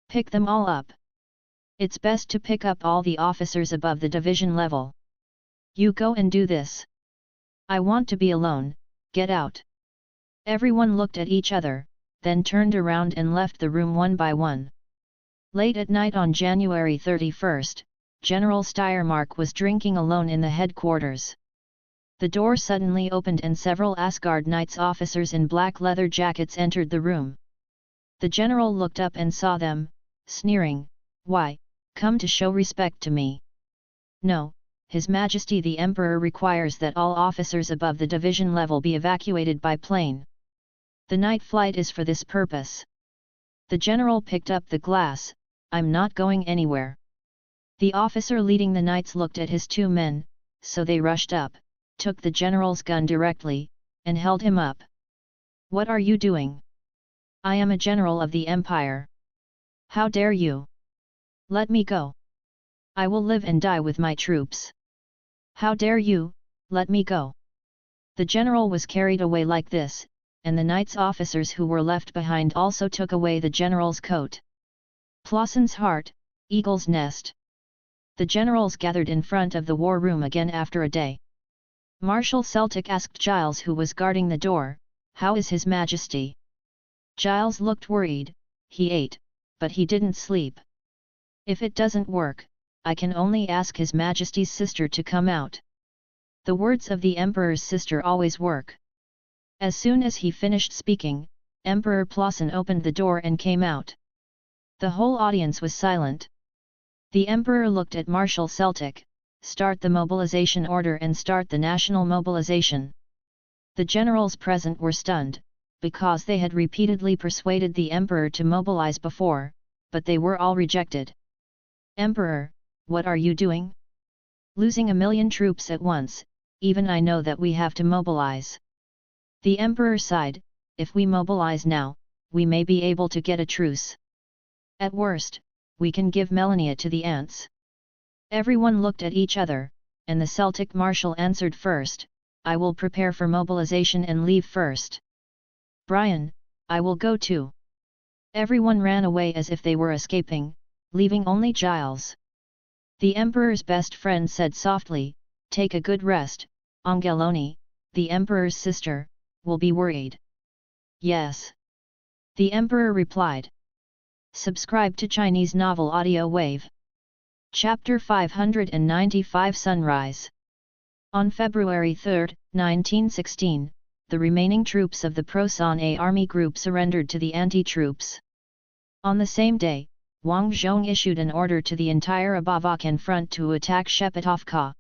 Pick them all up. It's best to pick up all the officers above the division level. You go and do this." I want to be alone, get out. Everyone looked at each other, then turned around and left the room one by one. Late at night on January 31st, General Steiermark was drinking alone in the headquarters. The door suddenly opened and several Asgard Knights officers in black leather jackets entered the room. The general looked up and saw them, sneering, "Why, come to show respect to me?" "No, His Majesty the Emperor requires that all officers above the division level be evacuated by plane. The night flight is for this purpose." The general picked up the glass, "I'm not going anywhere." The officer leading the knights looked at his two men, so they rushed up, took the general's gun directly, and held him up. "What are you doing?" "I am a general of the Empire." "How dare you? Let me go. I will live and die with my troops." "How dare you, let me go." The general was carried away like this, and the knights' officers who were left behind also took away the general's coat. Plausen's heart, eagle's nest. The generals gathered in front of the war room again after a day. Marshal Celtic asked Giles, who was guarding the door, "How is His Majesty?" Giles looked worried. "He ate, but he didn't sleep. If it doesn't work, I can only ask His Majesty's sister to come out." The words of the Emperor's sister always work. As soon as he finished speaking, Emperor Plausen opened the door and came out. The whole audience was silent. The Emperor looked at Marshal Celtic, "Start the mobilization order and start the national mobilization." The generals present were stunned, because they had repeatedly persuaded the Emperor to mobilize before, but they were all rejected. "Emperor, what are you doing? Losing 1,000,000 troops at once, even I know that we have to mobilize." The Emperor sighed, "If we mobilize now, we may be able to get a truce. At worst, we can give Melania to the ants." Everyone looked at each other, and the Celtic marshal answered first, "I will prepare for mobilization and leave first." "Brian, I will go too." Everyone ran away as if they were escaping, leaving only Giles. The Emperor's best friend said softly, "Take a good rest, Angeloni, the Emperor's sister, will be worried." "Yes." The Emperor replied. Subscribe to Chinese Novel Audiowave. Chapter 595 Sunrise. On February 3, 1916, the remaining troops of the Pro-San army group surrendered to the anti-troops. On the same day, Wang Zhong issued an order to the entire Abavakan front to attack Shepatovka.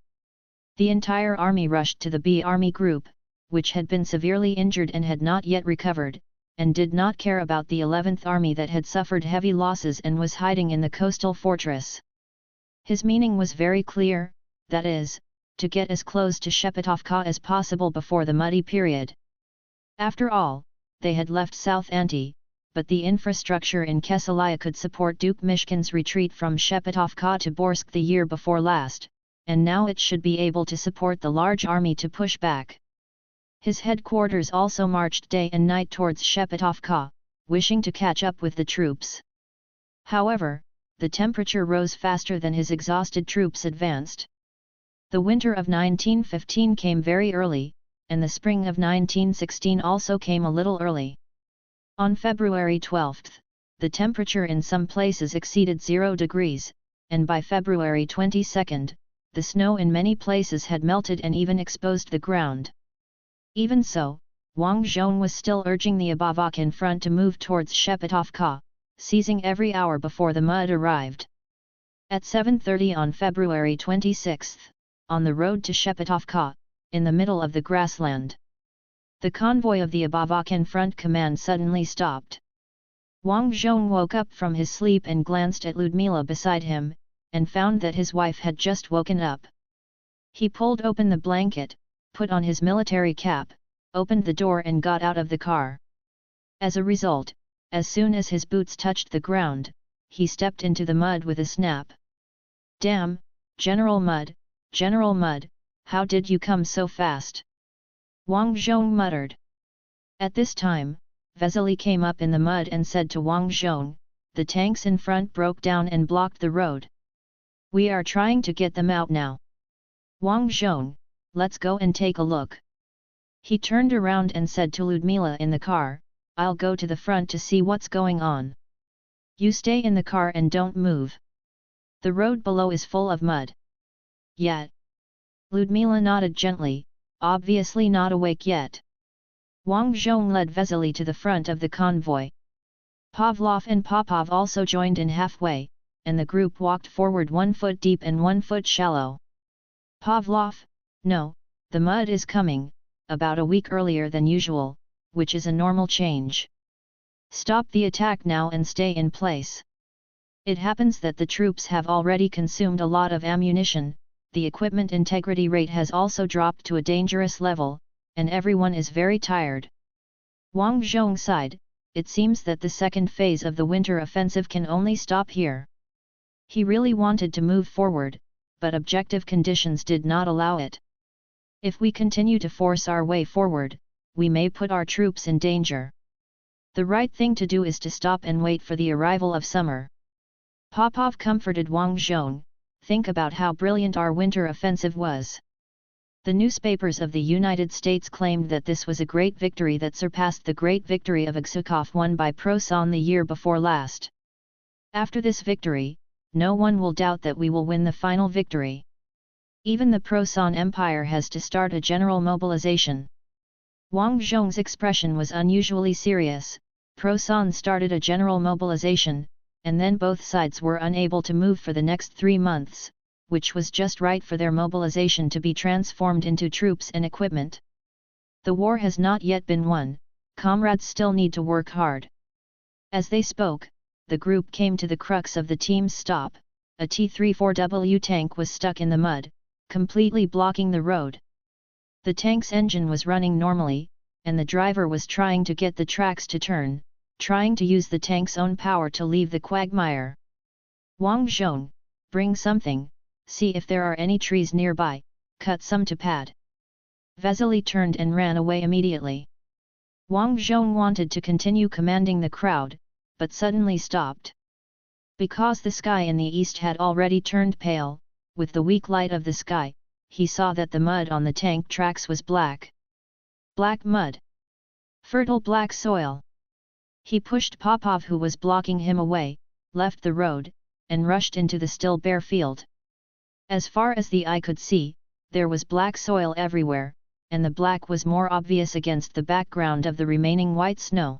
The entire army rushed to the B army group, which had been severely injured and had not yet recovered, and did not care about the 11th Army that had suffered heavy losses and was hiding in the coastal fortress. His meaning was very clear, that is, to get as close to Shepatovka as possible before the muddy period. After all, they had left South Anti, but the infrastructure in Kesalia could support Duke Mishkin's retreat from Shepatovka to Borsk the year before last, and now it should be able to support the large army to push back. His headquarters also marched day and night towards Shepatovka, wishing to catch up with the troops. However, the temperature rose faster than his exhausted troops advanced. The winter of 1915 came very early, and the spring of 1916 also came a little early. On February 12, the temperature in some places exceeded 0 degrees, and by February 22, the snow in many places had melted and even exposed the ground. Even so, Wang Zhong was still urging the Abavakan front to move towards Shepatovka, seizing every hour before the mud arrived. At 7:30 on February 26, on the road to Shepatovka, in the middle of the grassland, the convoy of the Abavakan front command suddenly stopped. Wang Zhong woke up from his sleep and glanced at Ludmila beside him, and found that his wife had just woken up. He pulled open the blanket, put on his military cap, opened the door and got out of the car. As a result, as soon as his boots touched the ground, he stepped into the mud with a snap. "Damn, General Mud, how did you come so fast?" Wang Zhong muttered. At this time, Vesely came up in the mud and said to Wang Zhong, "The tanks in front broke down and blocked the road. We are trying to get them out now." "Wang Zhong, let's go and take a look," He turned around and said to Ludmila in the car, "I'll go to the front to see what's going on. You stay in the car and don't move. The road below is full of mud." "Yet." Ludmila nodded gently, obviously not awake yet. Wang Zhong led Vesely to the front of the convoy. Pavlov and Popov also joined in halfway, and the group walked forward 1 foot deep and 1 foot shallow. Pavlov, "No, the mud is coming, about a week earlier than usual, which is a normal change. Stop the attack now and stay in place. It happens that the troops have already consumed a lot of ammunition, the equipment integrity rate has also dropped to a dangerous level, and everyone is very tired." Wang Zhong sighed, it seems that the second phase of the winter offensive can only stop here. He really wanted to move forward, but objective conditions did not allow it. If we continue to force our way forward, we may put our troops in danger. The right thing to do is to stop and wait for the arrival of summer. Popov comforted Wang Zhong, "Think about how brilliant our winter offensive was. The newspapers of the United States claimed that this was a great victory that surpassed the great victory of Aksukov won by Prosan the year before last. After this victory, no one will doubt that we will win the final victory. Even the Prosan Empire has to start a general mobilization." Wang Zhong's expression was unusually serious. Prosan started a general mobilization, and then both sides were unable to move for the next 3 months, which was just right for their mobilization to be transformed into troops and equipment. The war has not yet been won, comrades still need to work hard. As they spoke, the group came to the crux of the team's stop. A T-34W tank was stuck in the mud, completely blocking the road. The tank's engine was running normally, and the driver was trying to get the tracks to turn, trying to use the tank's own power to leave the quagmire. "Wang Zhong, bring something, see if there are any trees nearby, cut some to pad." Vesely turned and ran away immediately. Wang Zhong wanted to continue commanding the crowd, but suddenly stopped. Because the sky in the east had already turned pale, with the weak light of the sky, he saw that the mud on the tank tracks was black. Black mud. Fertile black soil. He pushed Popov, who was blocking him, away, left the road, and rushed into the still bare field. As far as the eye could see, there was black soil everywhere, and the black was more obvious against the background of the remaining white snow.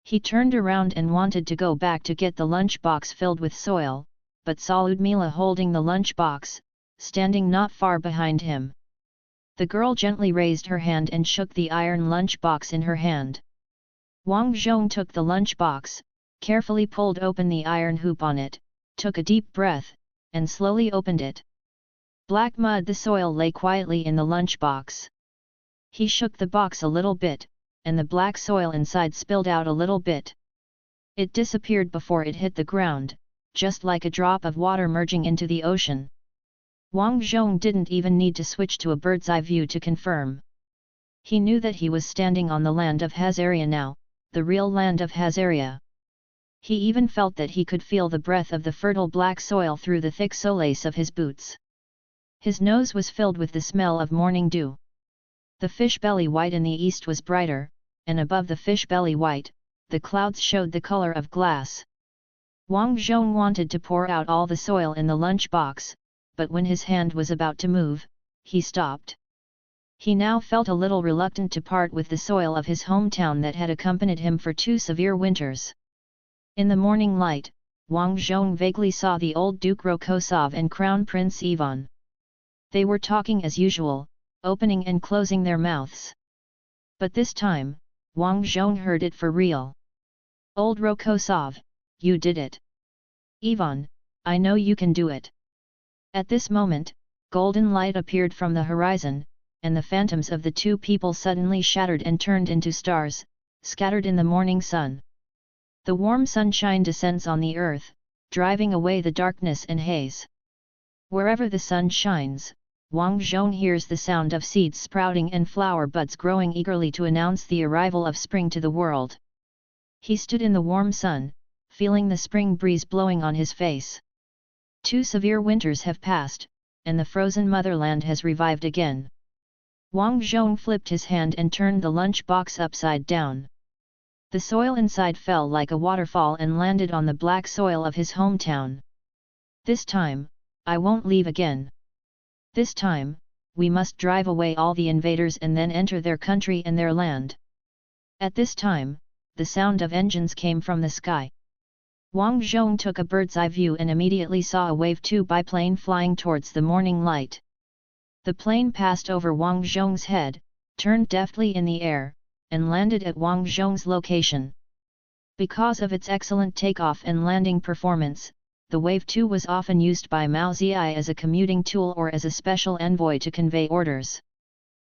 He turned around and wanted to go back to get the lunch box filled with soil, but saw Ludmila holding the lunch box, standing not far behind him. The girl gently raised her hand and shook the iron lunch box in her hand. Wang Zhong took the lunch box, carefully pulled open the iron hoop on it, took a deep breath, and slowly opened it. Black mud, the soil lay quietly in the lunch box. He shook the box a little bit, and the black soil inside spilled out a little bit. It disappeared before it hit the ground, just like a drop of water merging into the ocean. Wang Zhong didn't even need to switch to a bird's eye view to confirm. He knew that he was standing on the land of Hazaria now, the real land of Hazaria. He even felt that he could feel the breath of the fertile black soil through the thick solace of his boots. His nose was filled with the smell of morning dew. The fish belly white in the east was brighter, and above the fish belly white, the clouds showed the color of glass. Wang Zhong wanted to pour out all the soil in the lunch box, but when his hand was about to move, he stopped. He now felt a little reluctant to part with the soil of his hometown that had accompanied him for 2 severe winters. In the morning light, Wang Zhong vaguely saw the old Duke Rokosov and Crown Prince Ivan. They were talking as usual, opening and closing their mouths. But this time, Wang Zhong heard it for real. "Old Rokosov, you did it. Ivan, I know you can do it." At this moment, golden light appeared from the horizon, and the phantoms of the two people suddenly shattered and turned into stars, scattered in the morning sun. The warm sunshine descends on the earth, driving away the darkness and haze. Wherever the sun shines, Wang Zhong hears the sound of seeds sprouting and flower buds growing eagerly to announce the arrival of spring to the world. He stood in the warm sun, feeling the spring breeze blowing on his face. 2 severe winters have passed, and the frozen motherland has revived again. Wang Zhong flipped his hand and turned the lunch box upside down. The soil inside fell like a waterfall and landed on the black soil of his hometown. This time, I won't leave again. This time, we must drive away all the invaders and then enter their country and their land. At this time, the sound of engines came from the sky. Wang Zhong took a bird's eye view and immediately saw a Wave 2 biplane flying towards the morning light. The plane passed over Wang Zhong's head, turned deftly in the air, and landed at Wang Zhong's location. Because of its excellent takeoff and landing performance, the Wave 2 was often used by Mao Zedong as a commuting tool or as a special envoy to convey orders.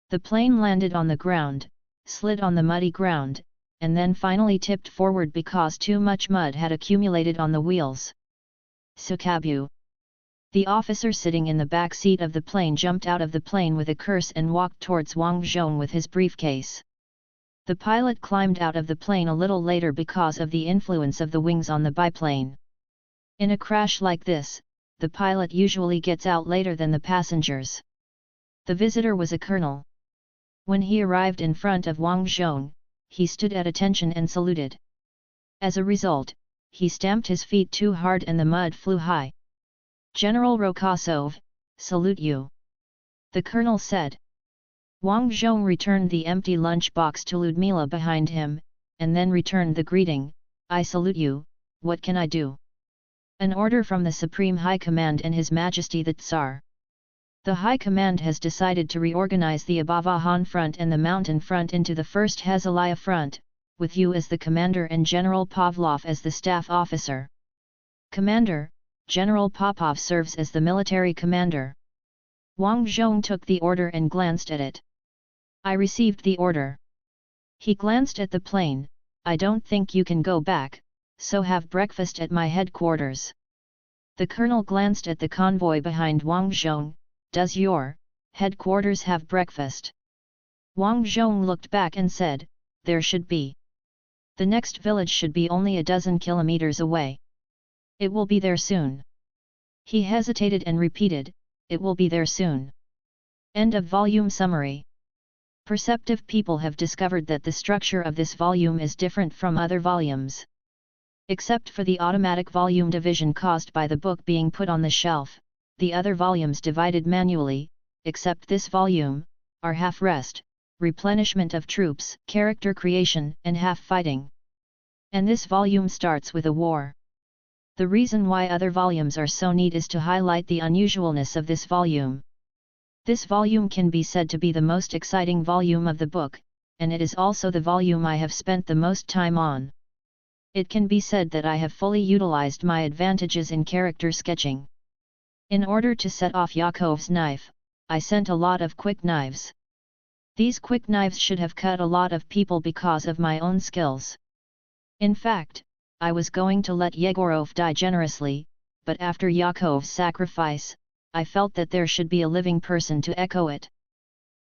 The plane landed on the ground, slid on the muddy ground, and then finally tipped forward because too much mud had accumulated on the wheels. Sukabu. The officer sitting in the back seat of the plane jumped out of the plane with a curse and walked towards Wang Zhong with his briefcase. The pilot climbed out of the plane a little later because of the influence of the wings on the biplane. In a crash like this, the pilot usually gets out later than the passengers. The visitor was a colonel. When he arrived in front of Wang Zhong, he stood at attention and saluted. As a result, he stamped his feet too hard and the mud flew high. "General Rokosov, salute you," the colonel said. Wang Zhong returned the empty lunch box to Ludmila behind him, and then returned the greeting, "I salute you, what can I do?" "An order from the Supreme High Command and His Majesty the Tsar. The High Command has decided to reorganize the Abavahan Front and the Mountain Front into the 1st Hezelaya Front, with you as the commander and General Pavlov as the staff officer. Commander, General Popov serves as the military commander." Wang Zhong took the order and glanced at it. "I received the order." He glanced at the plane. "I don't think you can go back, so have breakfast at my headquarters." The colonel glanced at the convoy behind Wang Zhong. "Does your headquarters have breakfast?" Wang Zhong looked back and said, "There should be. The next village should be only a dozen kilometers away. It will be there soon." He hesitated and repeated, "It will be there soon." End of volume summary. Perceptive people have discovered that the structure of this volume is different from other volumes. Except for the automatic volume division caused by the book being put on the shelf, the other volumes divided manually, except this volume, are half rest, replenishment of troops, character creation, and half fighting. And this volume starts with a war. The reason why other volumes are so neat is to highlight the unusualness of this volume. This volume can be said to be the most exciting volume of the book, and it is also the volume I have spent the most time on. It can be said that I have fully utilized my advantages in character sketching. In order to set off Yakov's knife, I sent a lot of quick knives. These quick knives should have cut a lot of people because of my own skills. In fact, I was going to let Yegorov die generously, but after Yakov's sacrifice, I felt that there should be a living person to echo it.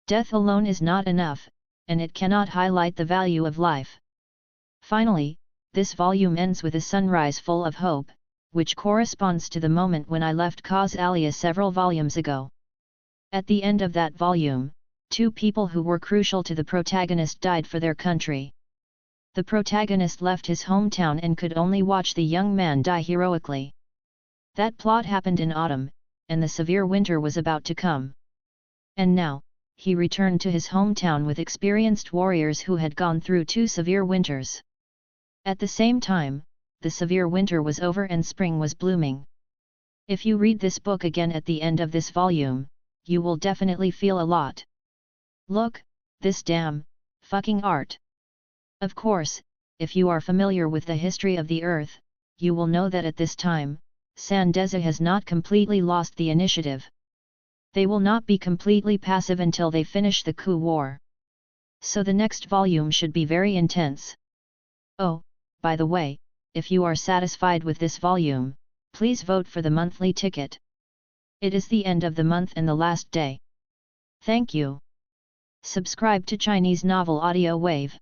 Death alone is not enough, and it cannot highlight the value of life. Finally, this volume ends with a sunrise full of hope, which corresponds to the moment when I left Causalia several volumes ago. At the end of that volume, two people who were crucial to the protagonist died for their country. The protagonist left his hometown and could only watch the young man die heroically. That plot happened in autumn, and the severe winter was about to come. And now, he returned to his hometown with experienced warriors who had gone through 2 severe winters. At the same time, the severe winter was over and spring was blooming. If you read this book again at the end of this volume, you will definitely feel a lot. Look, this damn, fucking art. Of course, if you are familiar with the history of the Earth, you will know that at this time, Sandeza has not completely lost the initiative. They will not be completely passive until they finish the coup war. So the next volume should be very intense. Oh, by the way, if you are satisfied with this volume, please vote for the monthly ticket. It is the end of the month and the last day. Thank you. Subscribe to Chinese Novel Audiowave.